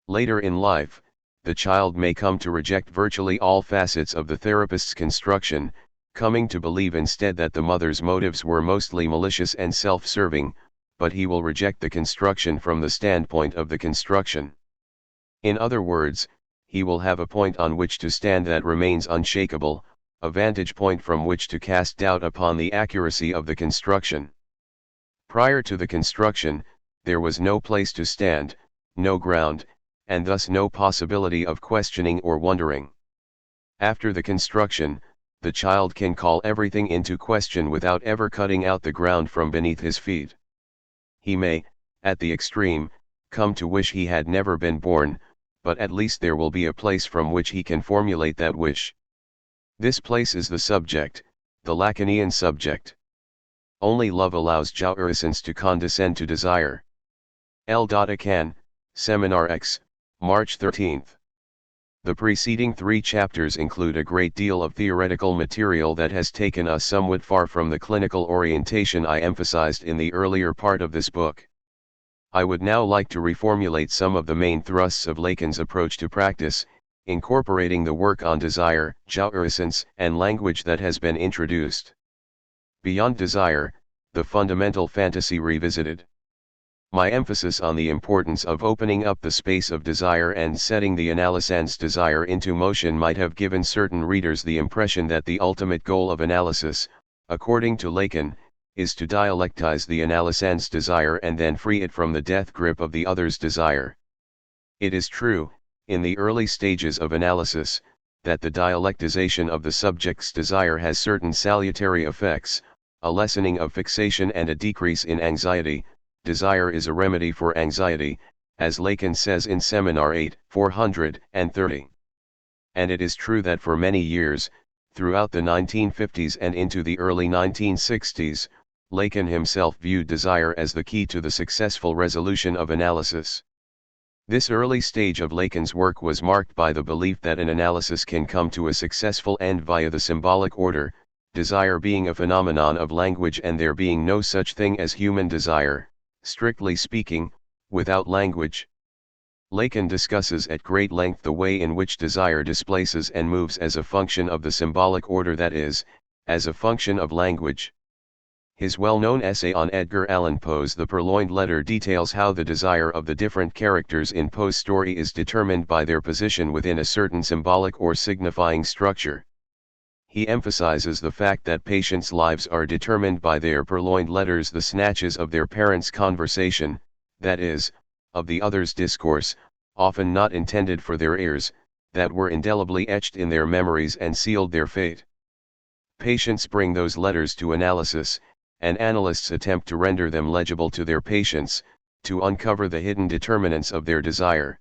Later in life, the child may come to reject virtually all facets of the therapist's construction, coming to believe instead that the mother's motives were mostly malicious and self-serving, but he will reject the construction from the standpoint of the construction. In other words, he will have a point on which to stand that remains unshakable, a vantage point from which to cast doubt upon the accuracy of the construction. Prior to the construction, there was no place to stand, no ground, and thus no possibility of questioning or wondering. After the construction, the child can call everything into question without ever cutting out the ground from beneath his feet. He may, at the extreme, come to wish he had never been born, but at least there will be a place from which he can formulate that wish. This place is the subject, the Lacanian subject. Only love allows jouissance to condescend to desire. L.Acan, Seminar X, March 13. The preceding 3 chapters include a great deal of theoretical material that has taken us somewhat far from the clinical orientation I emphasized in the earlier part of this book. I would now like to reformulate some of the main thrusts of Lacan's approach to practice, incorporating the work on desire, jouissance, and language that has been introduced. Beyond desire, the fundamental fantasy revisited. My emphasis on the importance of opening up the space of desire and setting the analysand's desire into motion might have given certain readers the impression that the ultimate goal of analysis, according to Lacan, is to dialectize the analysand's desire and then free it from the death grip of the other's desire. It is true, in the early stages of analysis, that the dialectization of the subject's desire has certain salutary effects, a lessening of fixation and a decrease in anxiety. Desire is a remedy for anxiety, as Lacan says in Seminar 8, 430. And it is true that for many years, throughout the 1950s and into the early 1960s, Lacan himself viewed desire as the key to the successful resolution of analysis. This early stage of Lacan's work was marked by the belief that an analysis can come to a successful end via the symbolic order, desire being a phenomenon of language and there being no such thing as human desire, strictly speaking, without language. Lacan discusses at great length the way in which desire displaces and moves as a function of the symbolic order, that is, as a function of language. His well-known essay on Edgar Allan Poe's The Purloined Letter details how the desire of the different characters in Poe's story is determined by their position within a certain symbolic or signifying structure. He emphasizes the fact that patients' lives are determined by their purloined letters, the snatches of their parents' conversation, that is, of the other's discourse, often not intended for their ears, that were indelibly etched in their memories and sealed their fate. Patients bring those letters to analysis, and analysts attempt to render them legible to their patients, to uncover the hidden determinants of their desire.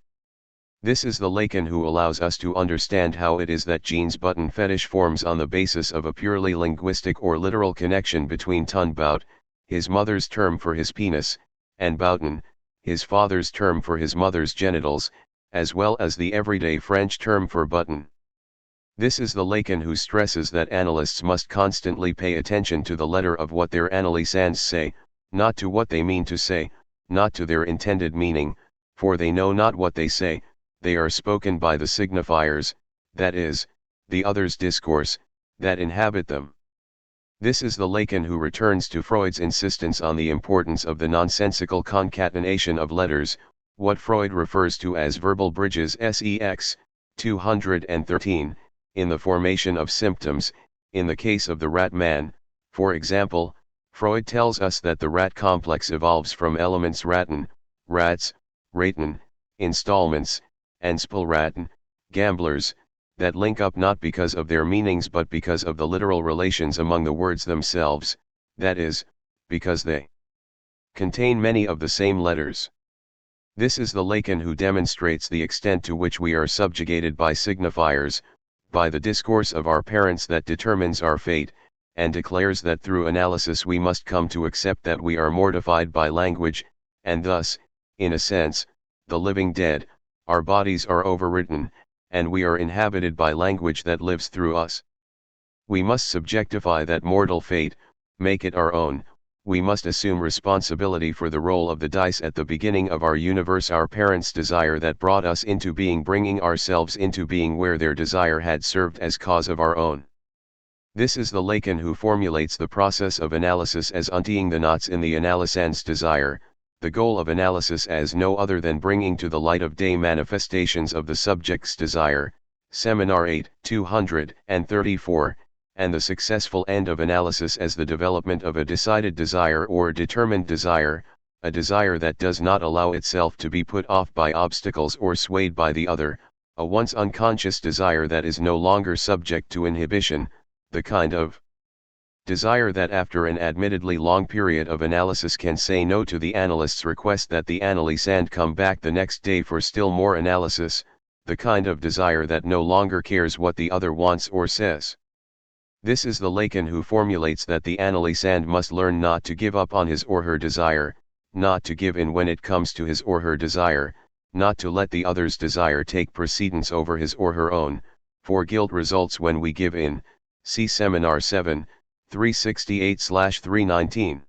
This is the Lacan who allows us to understand how it is that Jean's button fetish forms on the basis of a purely linguistic or literal connection between Tunbout, his mother's term for his penis, and Bouton, his father's term for his mother's genitals, as well as the everyday French term for button. This is the Lacan who stresses that analysts must constantly pay attention to the letter of what their analysands say, not to what they mean to say, not to their intended meaning, for they know not what they say. They are spoken by the signifiers, that is, the other's discourse, that inhabit them. This is the Lacan who returns to Freud's insistence on the importance of the nonsensical concatenation of letters, what Freud refers to as verbal bridges sex, 213, in the formation of symptoms. In the case of the rat man, for example, Freud tells us that the rat complex evolves from elements ratten, rats, raten, installments, and spielratten, gamblers, that link up not because of their meanings but because of the literal relations among the words themselves, that is, because they contain many of the same letters. This is the Lacan who demonstrates the extent to which we are subjugated by signifiers, by the discourse of our parents that determines our fate, and declares that through analysis we must come to accept that we are mortified by language, and thus, in a sense, the living dead, our bodies are overwritten, and we are inhabited by language that lives through us. We must subjectify that mortal fate, make it our own. We must assume responsibility for the roll of the dice at the beginning of our universe, our parents' desire that brought us into being, bringing ourselves into being where their desire had served as cause of our own. This is the Lacan who formulates the process of analysis as untying the knots in the analysand's desire, the goal of analysis as no other than bringing to the light of day manifestations of the subject's desire, Seminar 8, 234, and the successful end of analysis as the development of a decided desire or determined desire, a desire that does not allow itself to be put off by obstacles or swayed by the other, a once unconscious desire that is no longer subject to inhibition, the kind of desire that after an admittedly long period of analysis can say no to the analyst's request that the analysand come back the next day for still more analysis, the kind of desire that no longer cares what the other wants or says. This is the Lacan who formulates that the analysand must learn not to give up on his or her desire, not to give in when it comes to his or her desire, not to let the other's desire take precedence over his or her own, for guilt results when we give in. See Seminar 7, 368-319.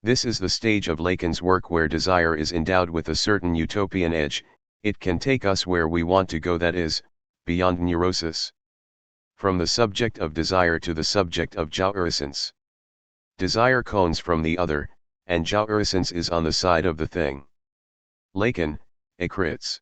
This is the stage of Lacan's work where desire is endowed with a certain utopian edge. It can take us where we want to go, that is, beyond neurosis. From the subject of desire to the subject of jouissance. Desire cones from the other, and jouissance is on the side of the thing. Lacan, écrits.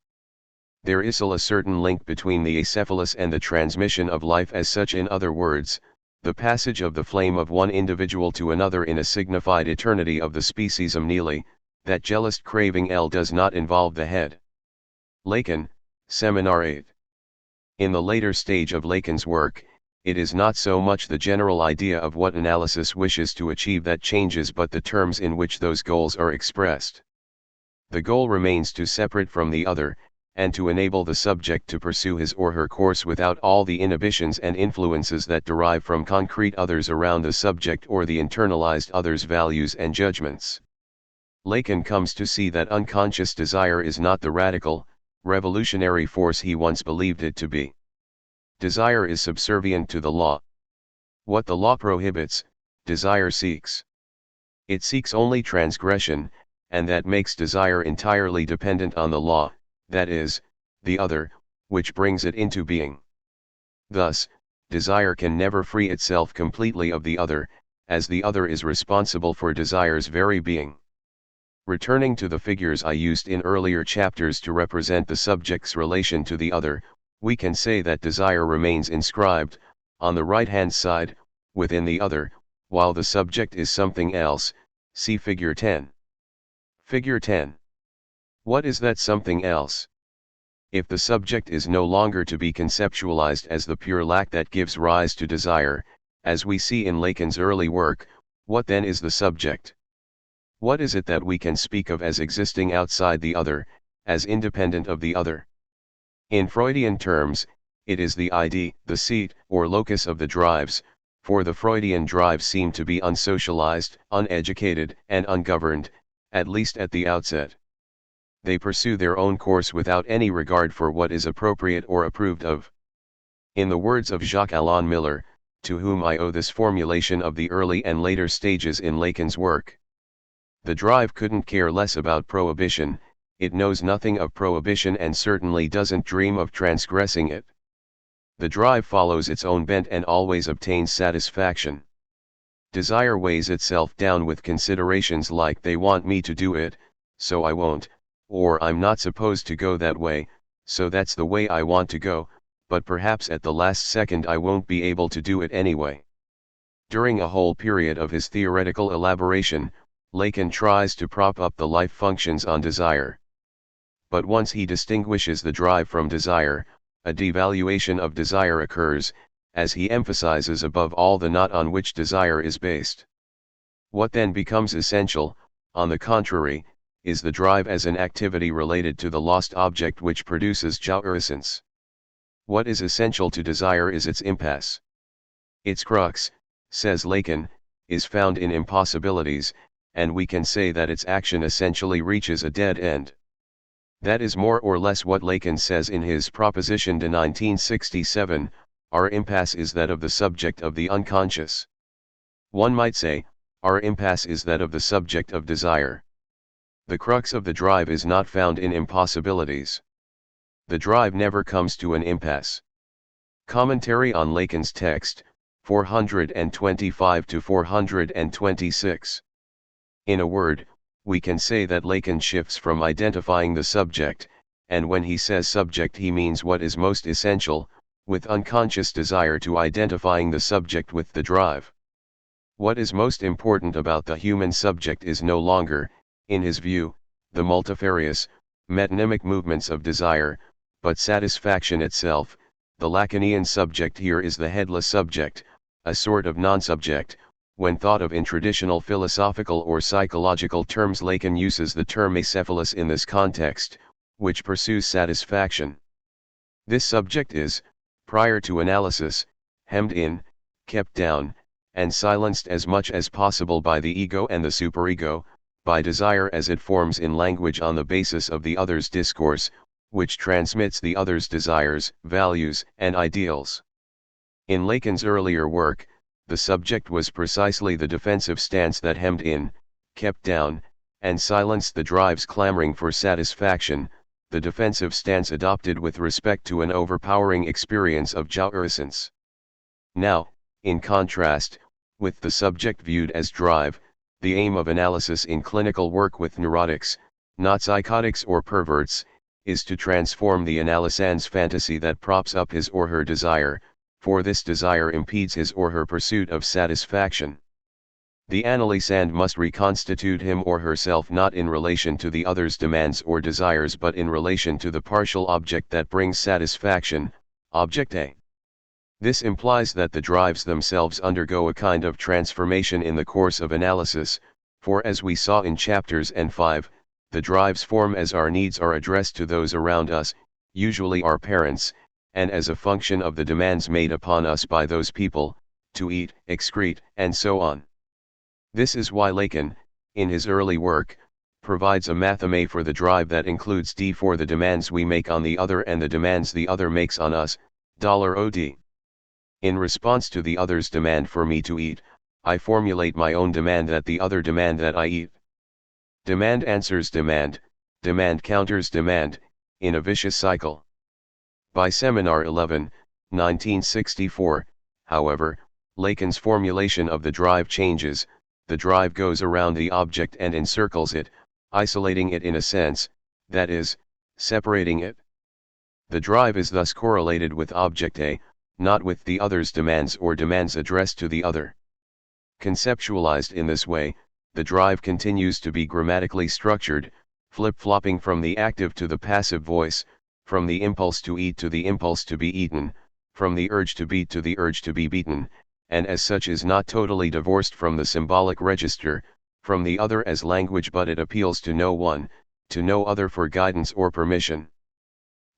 There is a certain link between the acephalus and the transmission of life as such, in other words, the passage of the flame of one individual to another in a signified eternity of the speciesum nihili, that jealous craving does not involve the head. Lacan, Seminar 8. In the later stage of Lacan's work, it is not so much the general idea of what analysis wishes to achieve that changes but the terms in which those goals are expressed. The goal remains to separate from the other, and to enable the subject to pursue his or her course without all the inhibitions and influences that derive from concrete others around the subject or the internalized other's values and judgments. Lacan comes to see that unconscious desire is not the radical, revolutionary force he once believed it to be. Desire is subservient to the law. What the law prohibits, desire seeks. It seeks only transgression, and that makes desire entirely dependent on the law, that is, the other, which brings it into being. Thus, desire can never free itself completely of the other, as the other is responsible for desire's very being. Returning to the figures I used in earlier chapters to represent the subject's relation to the other, we can say that desire remains inscribed, on the right-hand side, within the other, while the subject is something else. See Figure 10. Figure 10. What is that something else? If the subject is no longer to be conceptualized as the pure lack that gives rise to desire, as we see in Lacan's early work, what then is the subject? What is it that we can speak of as existing outside the other, as independent of the other? In Freudian terms, it is the ID, the seat, or locus of the drives, for the Freudian drives seem to be unsocialized, uneducated, and ungoverned, at least at the outset. They pursue their own course without any regard for what is appropriate or approved of. In the words of Jacques-Alain Miller, to whom I owe this formulation of the early and later stages in Lacan's work, the drive couldn't care less about prohibition, it knows nothing of prohibition and certainly doesn't dream of transgressing it. The drive follows its own bent and always obtains satisfaction. Desire weighs itself down with considerations like they want me to do it, so I won't, or I'm not supposed to go that way, so that's the way I want to go, but perhaps at the last second I won't be able to do it anyway. During a whole period of his theoretical elaboration, Lacan tries to prop up the life functions on desire. But once he distinguishes the drive from desire, a devaluation of desire occurs, as he emphasizes above all the not on which desire is based. What then becomes essential, on the contrary, is the drive as an activity related to the lost object which produces jouissance. What is essential to desire is its impasse. Its crux, says Lacan, is found in impossibilities, and we can say that its action essentially reaches a dead end. That is more or less what Lacan says in his Proposition de 1967, our impasse is that of the subject of the unconscious. One might say, our impasse is that of the subject of desire. The crux of the drive is not found in impossibilities. The drive never comes to an impasse. Commentary on Lacan's text, 425 to 426. In a word, we can say that Lacan shifts from identifying the subject, and when he says subject he means what is most essential, with unconscious desire, to identifying the subject with the drive. What is most important about the human subject is no longer, in his view, the multifarious, metonymic movements of desire, but satisfaction itself. The Lacanian subject here is the headless subject, a sort of non-subject. When thought of in traditional philosophical or psychological terms, Lacan uses the term acephalous in this context, which pursues satisfaction. This subject is, prior to analysis, hemmed in, kept down, and silenced as much as possible by the ego and the superego, by desire as it forms in language on the basis of the other's discourse, which transmits the other's desires, values, and ideals. In Lacan's earlier work, the subject was precisely the defensive stance that hemmed in, kept down, and silenced the drives clamoring for satisfaction, the defensive stance adopted with respect to an overpowering experience of jouissance. Now, in contrast, with the subject viewed as drive, the aim of analysis in clinical work with neurotics, not psychotics or perverts, is to transform the analysand's fantasy that props up his or her desire, for this desire impedes his or her pursuit of satisfaction. The analysand must reconstitute him or herself not in relation to the other's demands or desires but in relation to the partial object that brings satisfaction, object A. This implies that the drives themselves undergo a kind of transformation in the course of analysis, for as we saw in chapters N5, the drives form as our needs are addressed to those around us, usually our parents, and as a function of the demands made upon us by those people, to eat, excrete, and so on. This is why Lacan, in his early work, provides a matheme for the drive that includes D for the demands we make on the other and the demands the other makes on us, $OD. In response to the other's demand for me to eat, I formulate my own demand that the other demand that I eat. Demand answers demand, demand counters demand, in a vicious cycle. By Seminar 11, 1964, however, Lacan's formulation of the drive changes. The drive goes around the object and encircles it, isolating it in a sense, that is, separating it. The drive is thus correlated with object A, not with the other's demands or demands addressed to the other. Conceptualized in this way, the drive continues to be grammatically structured, flip-flopping from the active to the passive voice, from the impulse to eat to the impulse to be eaten, from the urge to beat to the urge to be beaten, and as such is not totally divorced from the symbolic register, from the other as language, but it appeals to no one, to no other for guidance or permission.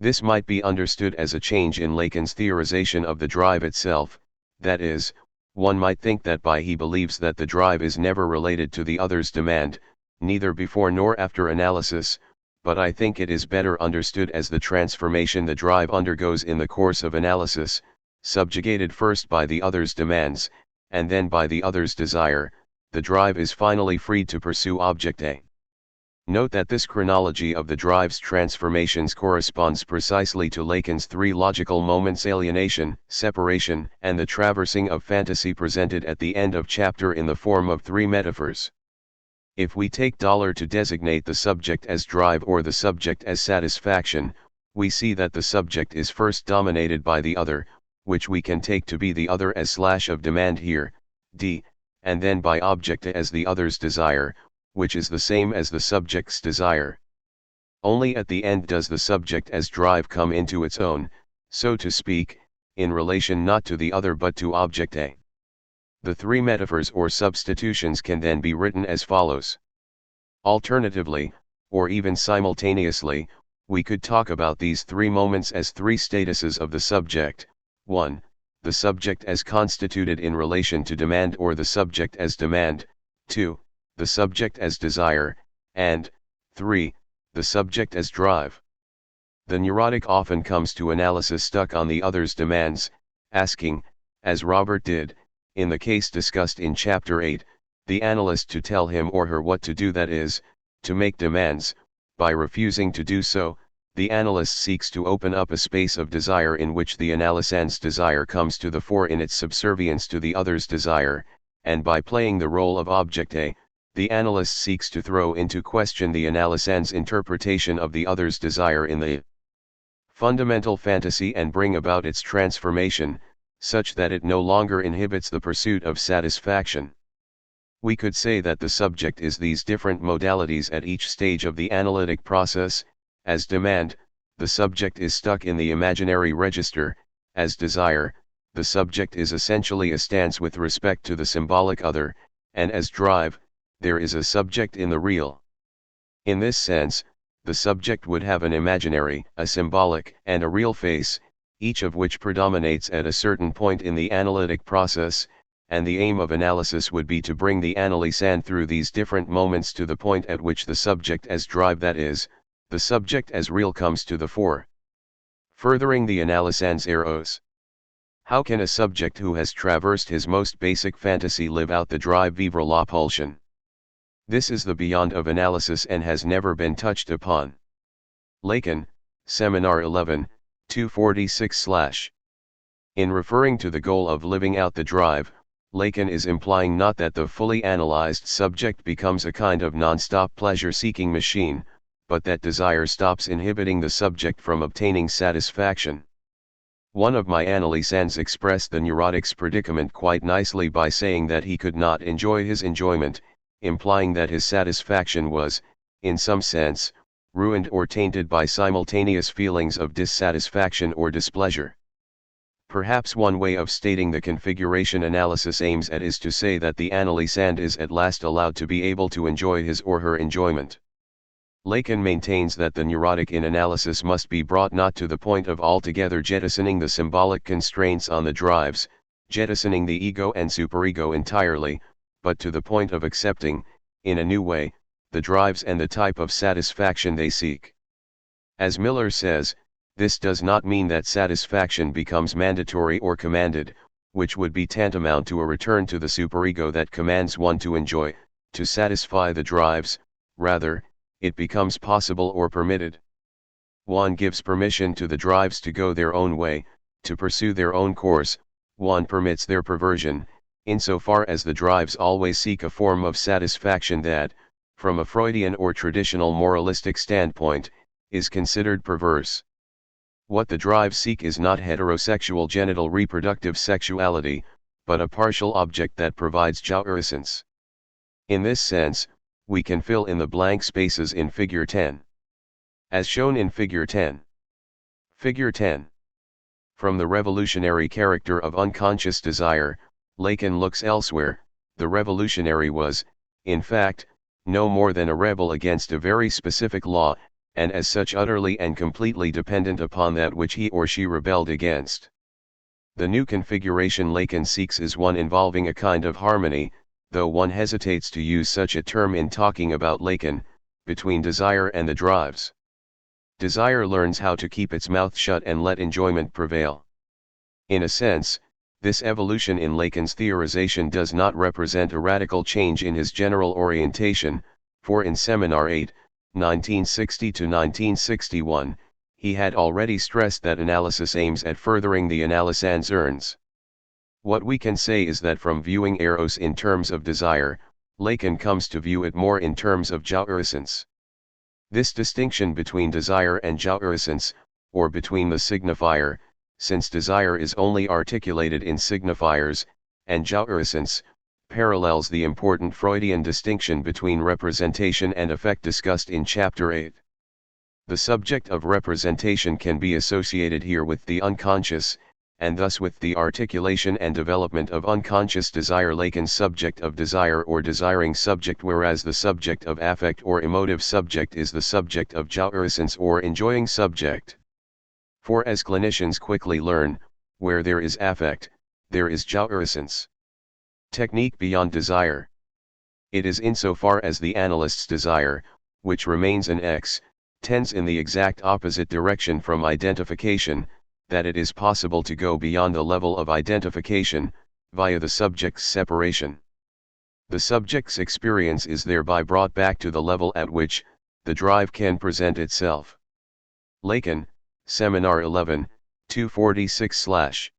This might be understood as a change in Lacan's theorization of the drive itself, that is, one might think that by he believes that the drive is never related to the other's demand, neither before nor after analysis, but I think it is better understood as the transformation the drive undergoes in the course of analysis, subjugated first by the other's demands, and then by the other's desire. The drive is finally freed to pursue object A. Note that this chronology of the drive's transformations corresponds precisely to Lacan's three logical moments: alienation, separation, and the traversing of fantasy presented at the end of chapter in the form of three metaphors. If we take $to designate the subject as drive or the subject as satisfaction, we see that the subject is first dominated by the other, which we can take to be the other as slash of demand here, D, and then by object as the other's desire, which is the same as the subject's desire. Only at the end does the subject as drive come into its own, so to speak, in relation not to the other but to object A. The three metaphors or substitutions can then be written as follows. Alternatively, or even simultaneously, we could talk about these three moments as three statuses of the subject: 1. The subject as constituted in relation to demand or the subject as demand, 2. The subject as desire, and 3. The subject as drive. The neurotic often comes to analysis stuck on the other's demands, asking, as Robert did, in the case discussed in Chapter 8, the analyst to tell him or her what to do, that is, to make demands. By refusing to do so, the analyst seeks to open up a space of desire in which the analysand's desire comes to the fore in its subservience to the other's desire, and by playing the role of object A, the analyst seeks to throw into question the analysand's interpretation of the other's desire in the fundamental fantasy and bring about its transformation, such that it no longer inhibits the pursuit of satisfaction. We could say that the subject is these different modalities at each stage of the analytic process. As demand, the subject is stuck in the imaginary register; as desire, the subject is essentially a stance with respect to the symbolic other; and as drive, there is a subject in the real. In this sense, the subject would have an imaginary, a symbolic, and a real face, each of which predominates at a certain point in the analytic process, and the aim of analysis would be to bring the analysand through these different moments to the point at which the subject as drive, that is, the subject as real, comes to the fore. Furthering the analysand's eros. How can a subject who has traversed his most basic fantasy live out the drive vivre la pulsion? This is the beyond of analysis and has never been touched upon. Lacan, Seminar 11, 246/. In referring to the goal of living out the drive, Lacan is implying not that the fully analyzed subject becomes a kind of non-stop pleasure-seeking machine, but that desire stops inhibiting the subject from obtaining satisfaction. One of my analysands expressed the neurotic's predicament quite nicely by saying that he could not enjoy his enjoyment, implying that his satisfaction was, in some sense, ruined or tainted by simultaneous feelings of dissatisfaction or displeasure. Perhaps one way of stating the configuration analysis aims at is to say that the analysand is at last allowed to be able to enjoy his or her enjoyment. Lacan maintains that the neurotic in analysis must be brought not to the point of altogether jettisoning the symbolic constraints on the drives, jettisoning the ego and superego entirely, but to the point of accepting, in a new way, the drives and the type of satisfaction they seek. As Miller says, this does not mean that satisfaction becomes mandatory or commanded, which would be tantamount to a return to the superego that commands one to enjoy, to satisfy the drives; rather, it becomes possible or permitted. One gives permission to the drives to go their own way, to pursue their own course; one permits their perversion, insofar as the drives always seek a form of satisfaction that, from a Freudian or traditional moralistic standpoint, is considered perverse. What the drives seek is not heterosexual genital reproductive sexuality, but a partial object that provides jouissance. In this sense, we can fill in the blank spaces in Figure 10. As shown in Figure 10. Figure 10. From the revolutionary character of unconscious desire, Lacan looks elsewhere. The revolutionary was, in fact, no more than a rebel against a very specific law, and as such utterly and completely dependent upon that which he or she rebelled against. The new configuration Lacan seeks is one involving a kind of harmony, though one hesitates to use such a term in talking about Lacan, between desire and the drives. Desire learns how to keep its mouth shut and let enjoyment prevail. In a sense, this evolution in Lacan's theorization does not represent a radical change in his general orientation, for in Seminar 8, 1960–1961, he had already stressed that analysis aims at furthering the analysand's ends. What we can say is that from viewing eros in terms of desire, Lacan comes to view it more in terms of jouissance. This distinction between desire and jouissance, or between the signifier, since desire is only articulated in signifiers, and jouissance, parallels the important Freudian distinction between representation and effect discussed in Chapter 8. The subject of representation can be associated here with the unconscious, and thus with the articulation and development of unconscious desire, Lacan's subject of desire or desiring subject, whereas the subject of affect or emotive subject is the subject of jouissance or enjoying subject. For as clinicians quickly learn, where there is affect, there is jouissance. Technique beyond desire. It is insofar as the analyst's desire, which remains an X, tends in the exact opposite direction from identification, that it is possible to go beyond the level of identification, via the subject's separation. The subject's experience is thereby brought back to the level at which the drive can present itself. Lacan, Seminar 11, 246/.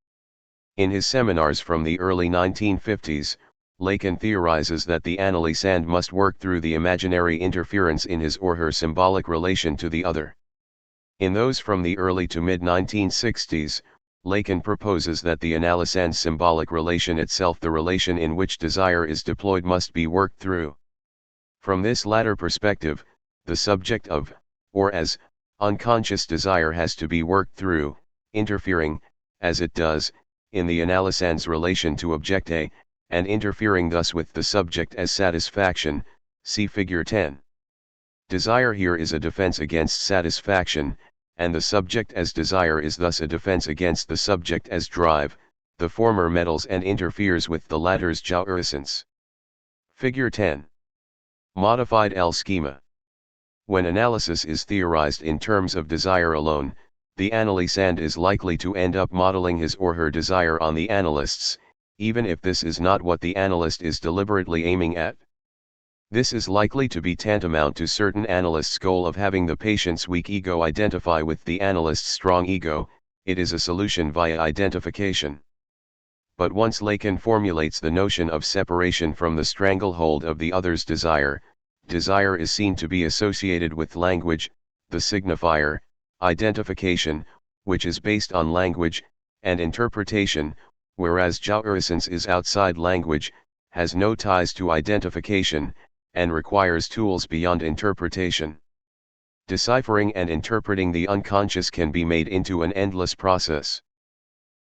In his seminars from the early 1950s, Lacan theorizes that the analysand must work through the imaginary interference in his or her symbolic relation to the other. In those from the early to mid-1960s, Lacan proposes that the analysand's symbolic relation itself, the relation in which desire is deployed, must be worked through. From this latter perspective, the subject of, or as, unconscious desire has to be worked through, interfering, as it does, in the analysand's relation to object A, and interfering thus with the subject as satisfaction, see Figure 10. Desire here is a defense against satisfaction, and the subject as desire is thus a defense against the subject as drive. The former meddles and interferes with the latter's jouissance. Figure 10. Modified L schema. When analysis is theorized in terms of desire alone, the analysand is likely to end up modeling his or her desire on the analyst's, even if this is not what the analyst is deliberately aiming at. This is likely to be tantamount to certain analysts' goal of having the patient's weak ego identify with the analyst's strong ego. It is a solution via identification. But once Lacan formulates the notion of separation from the stranglehold of the other's desire, desire is seen to be associated with language, the signifier, identification, which is based on language, and interpretation, whereas jouissance is outside language, has no ties to identification, and requires tools beyond interpretation. Deciphering and interpreting the unconscious can be made into an endless process.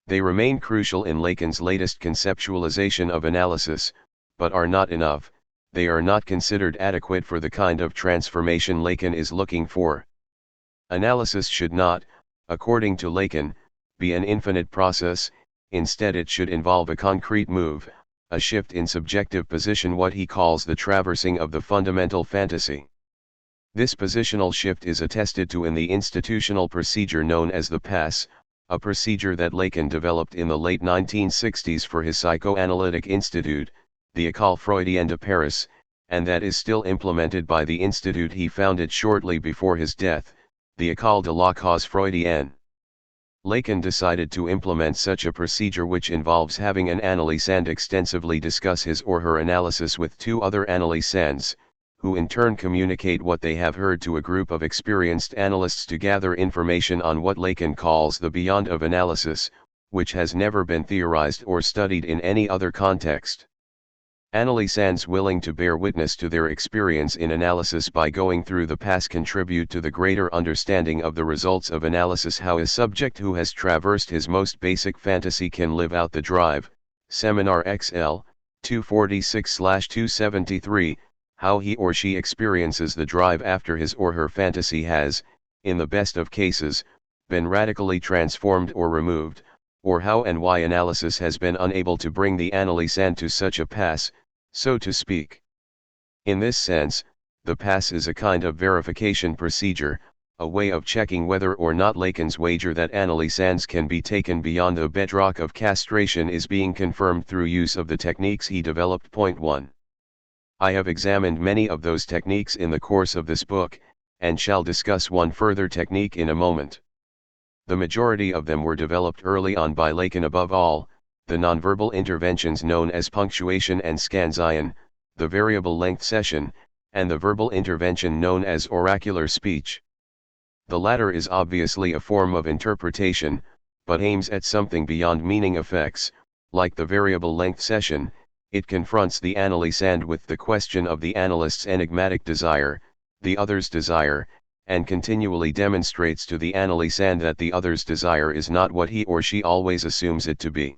They remain crucial in Lacan's latest conceptualization of analysis, but are not enough. They are not considered adequate for the kind of transformation Lacan is looking for. Analysis should not, according to Lacan, be an infinite process. Instead, it should involve a concrete move, a shift in subjective position, what he calls the traversing of the fundamental fantasy. This positional shift is attested to in the institutional procedure known as the pass, a procedure that Lacan developed in the late 1960s for his Psychoanalytic Institute, the École Freudienne de Paris, and that is still implemented by the institute he founded shortly before his death, the École de la Cause Freudienne. Lacan decided to implement such a procedure, which involves having an analysand extensively discuss his or her analysis with two other analysands, who in turn communicate what they have heard to a group of experienced analysts to gather information on what Lacan calls the beyond of analysis, which has never been theorized or studied in any other context. Analysands willing to bear witness to their experience in analysis by going through the past contribute to the greater understanding of the results of analysis, how a subject who has traversed his most basic fantasy can live out the drive. Seminar XL, 246/273, how he or she experiences the drive after his or her fantasy has, in the best of cases, been radically transformed or removed, or how and why analysis has been unable to bring the analysand to such a pass, so to speak. In this sense, the pass is a kind of verification procedure, a way of checking whether or not Lacan's wager that analysands can be taken beyond the bedrock of castration is being confirmed through use of the techniques he developed. Point 1. I have examined many of those techniques in the course of this book, and shall discuss one further technique in a moment. The majority of them were developed early on by Lacan, above all, the nonverbal interventions known as punctuation and scansion, the variable length session, and the verbal intervention known as oracular speech. The latter is obviously a form of interpretation, but aims at something beyond meaning effects. Like the variable length session, it confronts the analysand with the question of the analyst's enigmatic desire, the other's desire, and continually demonstrates to the analysand that the other's desire is not what he or she always assumes it to be.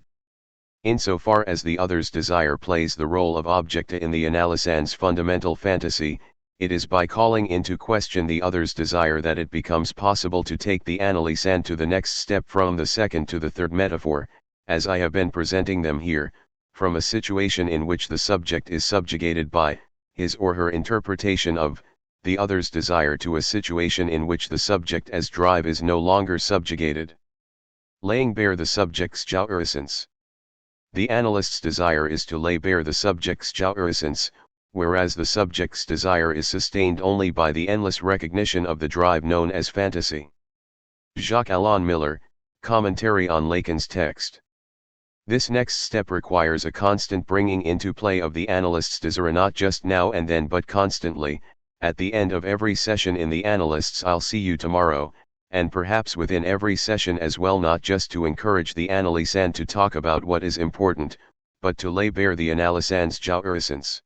Insofar as the other's desire plays the role of object in the analysand's fundamental fantasy, it is by calling into question the other's desire that it becomes possible to take the analysand to the next step from the second to the third metaphor, as I have been presenting them here, from a situation in which the subject is subjugated by his or her interpretation of the other's desire to a situation in which the subject as drive is no longer subjugated. Laying bare the subject's jouissance. The analyst's desire is to lay bare the subject's jouissance, whereas the subject's desire is sustained only by the endless recognition of the drive known as fantasy. Jacques-Alain Miller, Commentary on Lacan's text. This next step requires a constant bringing into play of the analyst's desire, not just now and then but constantly, at the end of every session in the analyst's "I'll see you tomorrow," and perhaps within every session as well, not just to encourage the analysand to talk about what is important, but to lay bare the analysand's jouissance.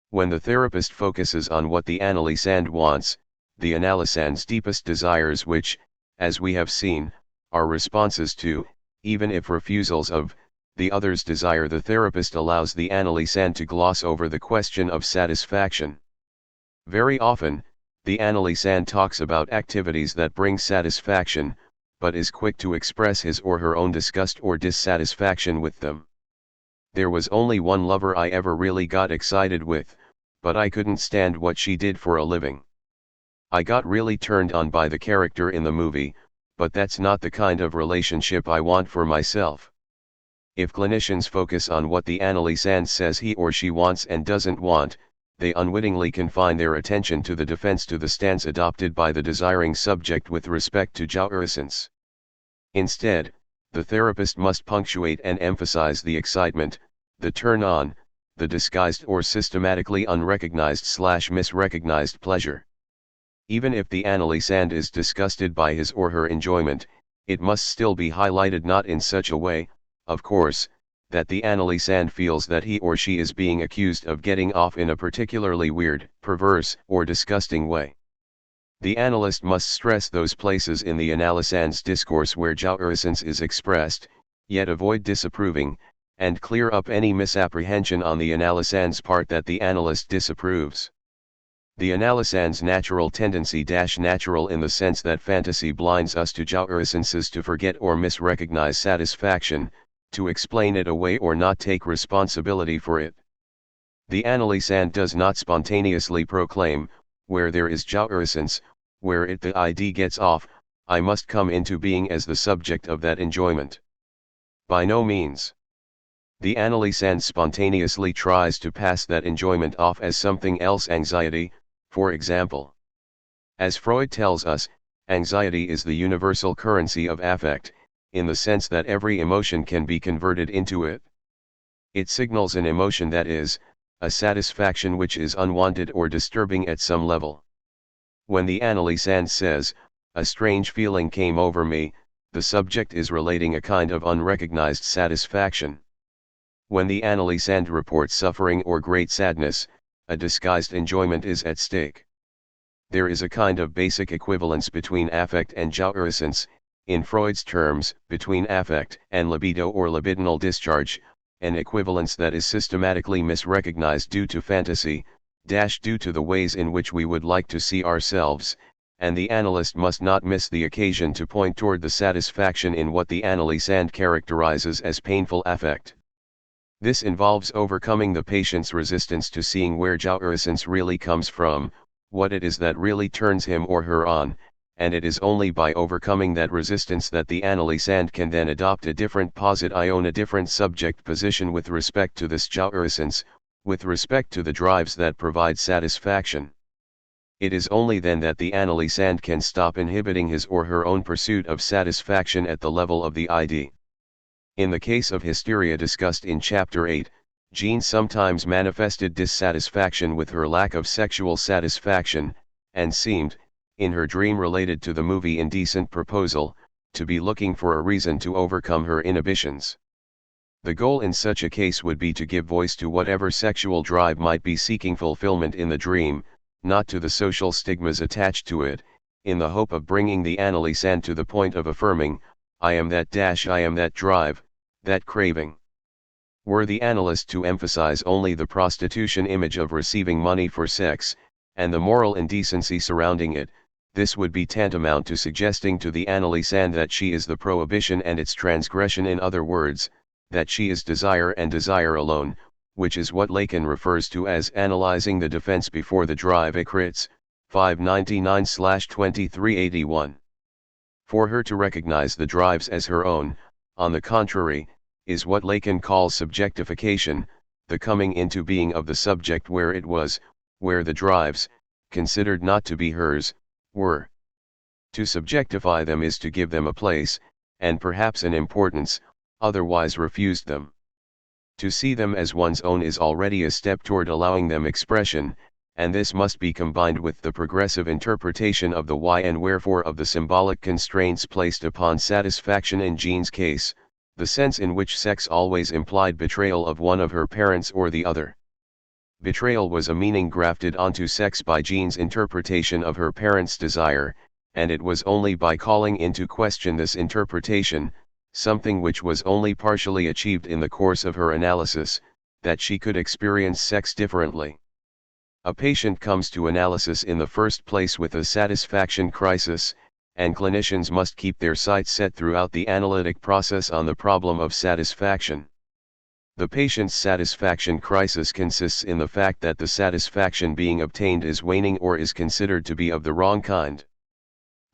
When the therapist focuses on what the analysand wants, the analysand's deepest desires, which, as we have seen, are responses to, even if refusals of, the other's desire, the therapist allows the analysand to gloss over the question of satisfaction. Very often, the analysand talks about activities that bring satisfaction, but is quick to express his or her own disgust or dissatisfaction with them. There was only one lover I ever really got excited with, but I couldn't stand what she did for a living. I got really turned on by the character in the movie, but that's not the kind of relationship I want for myself. If clinicians focus on what the analysand says he or she wants and doesn't want, they unwittingly confine their attention to the defense to the stance adopted by the desiring subject with respect to jouissance. Instead, the therapist must punctuate and emphasize the excitement, the turn-on, the disguised or systematically unrecognized/misrecognized pleasure. Even if the analysand is disgusted by his or her enjoyment, it must still be highlighted, not in such a way, of course, that the analysand feels that he or she is being accused of getting off in a particularly weird, perverse, or disgusting way. The analyst must stress those places in the analysand's discourse where jouissance is expressed, yet avoid disapproving, and clear up any misapprehension on the analysand's part that the analyst disapproves. The analysand's natural tendency, natural in the sense that fantasy blinds us to jouissance, is to forget or misrecognize satisfaction, to explain it away or not take responsibility for it. The analysand does not spontaneously proclaim, where there is jouissance, where it the ID gets off, I must come into being as the subject of that enjoyment. By no means. The analysand spontaneously tries to pass that enjoyment off as something else, anxiety, for example. As Freud tells us, anxiety is the universal currency of affect, in the sense that every emotion can be converted into it. It signals an emotion, that is, a satisfaction which is unwanted or disturbing at some level. When the analysand says, a strange feeling came over me, the subject is relating a kind of unrecognized satisfaction. When the analysand reports suffering or great sadness, a disguised enjoyment is at stake. There is a kind of basic equivalence between affect and jouissance, in Freud's terms, between affect and libido or libidinal discharge, an equivalence that is systematically misrecognized due to fantasy, due to the ways in which we would like to see ourselves, and the analyst must not miss the occasion to point toward the satisfaction in what the analysand characterizes as painful affect. This involves overcoming the patient's resistance to seeing where jouissance really comes from, what it is that really turns him or her on, and it is only by overcoming that resistance that the analysand can then adopt a different a different subject position with respect to this jouissance, with respect to the drives that provide satisfaction. It is only then that the analysand can stop inhibiting his or her own pursuit of satisfaction at the level of the ID. In the case of hysteria discussed in Chapter 8, Jean sometimes manifested dissatisfaction with her lack of sexual satisfaction, and seemed, in her dream related to the movie Indecent Proposal, to be looking for a reason to overcome her inhibitions. The goal in such a case would be to give voice to whatever sexual drive might be seeking fulfillment in the dream, not to the social stigmas attached to it, in the hope of bringing the analysand to the point of affirming, I am that I am that drive, that craving. Were the analyst to emphasize only the prostitution image of receiving money for sex, and the moral indecency surrounding it, this would be tantamount to suggesting to the analysand that she is the prohibition and its transgression, in other words, that she is desire and desire alone, which is what Lacan refers to as analyzing the defense before the drive. Crits, 599/2381. For her to recognize the drives as her own, on the contrary, is what Lacan calls subjectification, the coming into being of the subject where it was, where the drives, considered not to be hers, were. To subjectify them is to give them a place, and perhaps an importance, otherwise refused them. To see them as one's own is already a step toward allowing them expression, and this must be combined with the progressive interpretation of the why and wherefore of the symbolic constraints placed upon satisfaction. In Jean's case, the sense in which sex always implied betrayal of one of her parents or the other. Betrayal was a meaning grafted onto sex by Jean's interpretation of her parents' desire, and it was only by calling into question this interpretation, something which was only partially achieved in the course of her analysis, that she could experience sex differently. A patient comes to analysis in the first place with a satisfaction crisis, and clinicians must keep their sights set throughout the analytic process on the problem of satisfaction. The patient's satisfaction crisis consists in the fact that the satisfaction being obtained is waning or is considered to be of the wrong kind.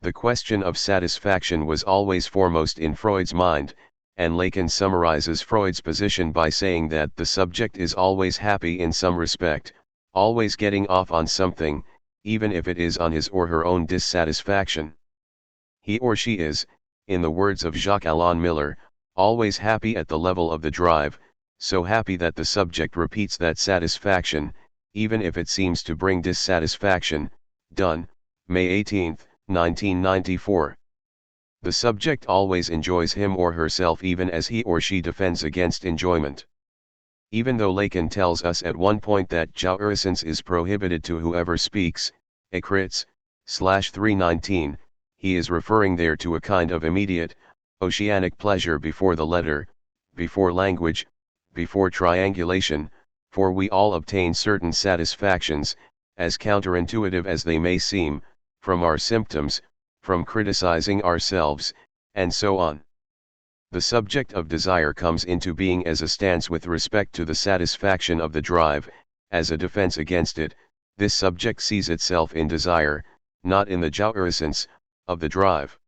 The question of satisfaction was always foremost in Freud's mind, and Lacan summarizes Freud's position by saying that the subject is always happy in some respect, always getting off on something, even if it is on his or her own dissatisfaction. He or she is, in the words of Jacques-Alain Miller, always happy at the level of the drive, so happy that the subject repeats that satisfaction, even if it seems to bring dissatisfaction. Dunn, May 18, 1994. The subject always enjoys him or herself even as he or she defends against enjoyment. Even though Lacan tells us at one point that jouissance is prohibited to whoever speaks, Crits/319, he is referring there to a kind of immediate, oceanic pleasure before the letter, before language, before triangulation, for we all obtain certain satisfactions, as counterintuitive as they may seem, from our symptoms, from criticizing ourselves, and so on. The subject of desire comes into being as a stance with respect to the satisfaction of the drive, as a defense against it. This subject sees itself in desire, not in the jouissance, of the drive.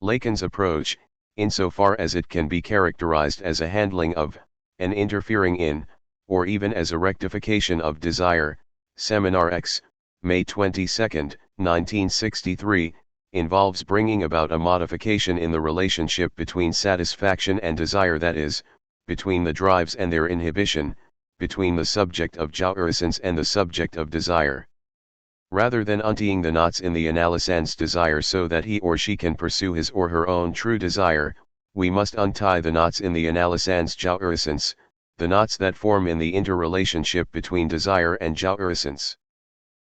Lacan's approach, insofar as it can be characterized as a handling of, an interfering in, or even as a rectification of desire, Seminar X, May 22, 1963, involves bringing about a modification in the relationship between satisfaction and desire, that is, between the drives and their inhibition, between the subject of jouissance and the subject of desire. Rather than untying the knots in the analysand's desire so that he or she can pursue his or her own true desire, we must untie the knots in the analysand's jouissance, the knots that form in the interrelationship between desire and jouissance.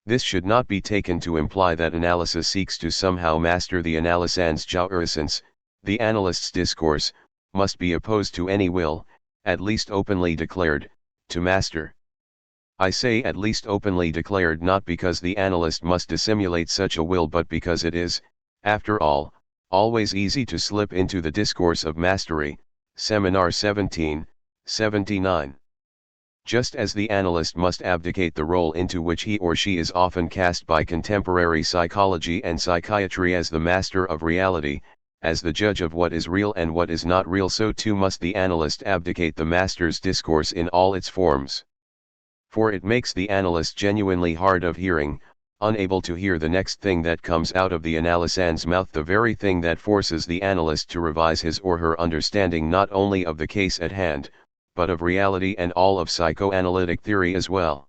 This should not be taken to imply that analysis seeks to somehow master the analysand's jouissance. The analyst's discourse must be opposed to any will, at least openly declared, to master. I say at least openly declared not because the analyst must dissimulate such a will, but because it is, after all, always easy to slip into the discourse of mastery. Seminar 17, 79. Just as the analyst must abdicate the role into which he or she is often cast by contemporary psychology and psychiatry as the master of reality, as the judge of what is real and what is not real, so too must the analyst abdicate the master's discourse in all its forms. For it makes the analyst genuinely hard of hearing, unable to hear the next thing that comes out of the analysand's mouth, the very thing that forces the analyst to revise his or her understanding not only of the case at hand, but of reality and all of psychoanalytic theory as well.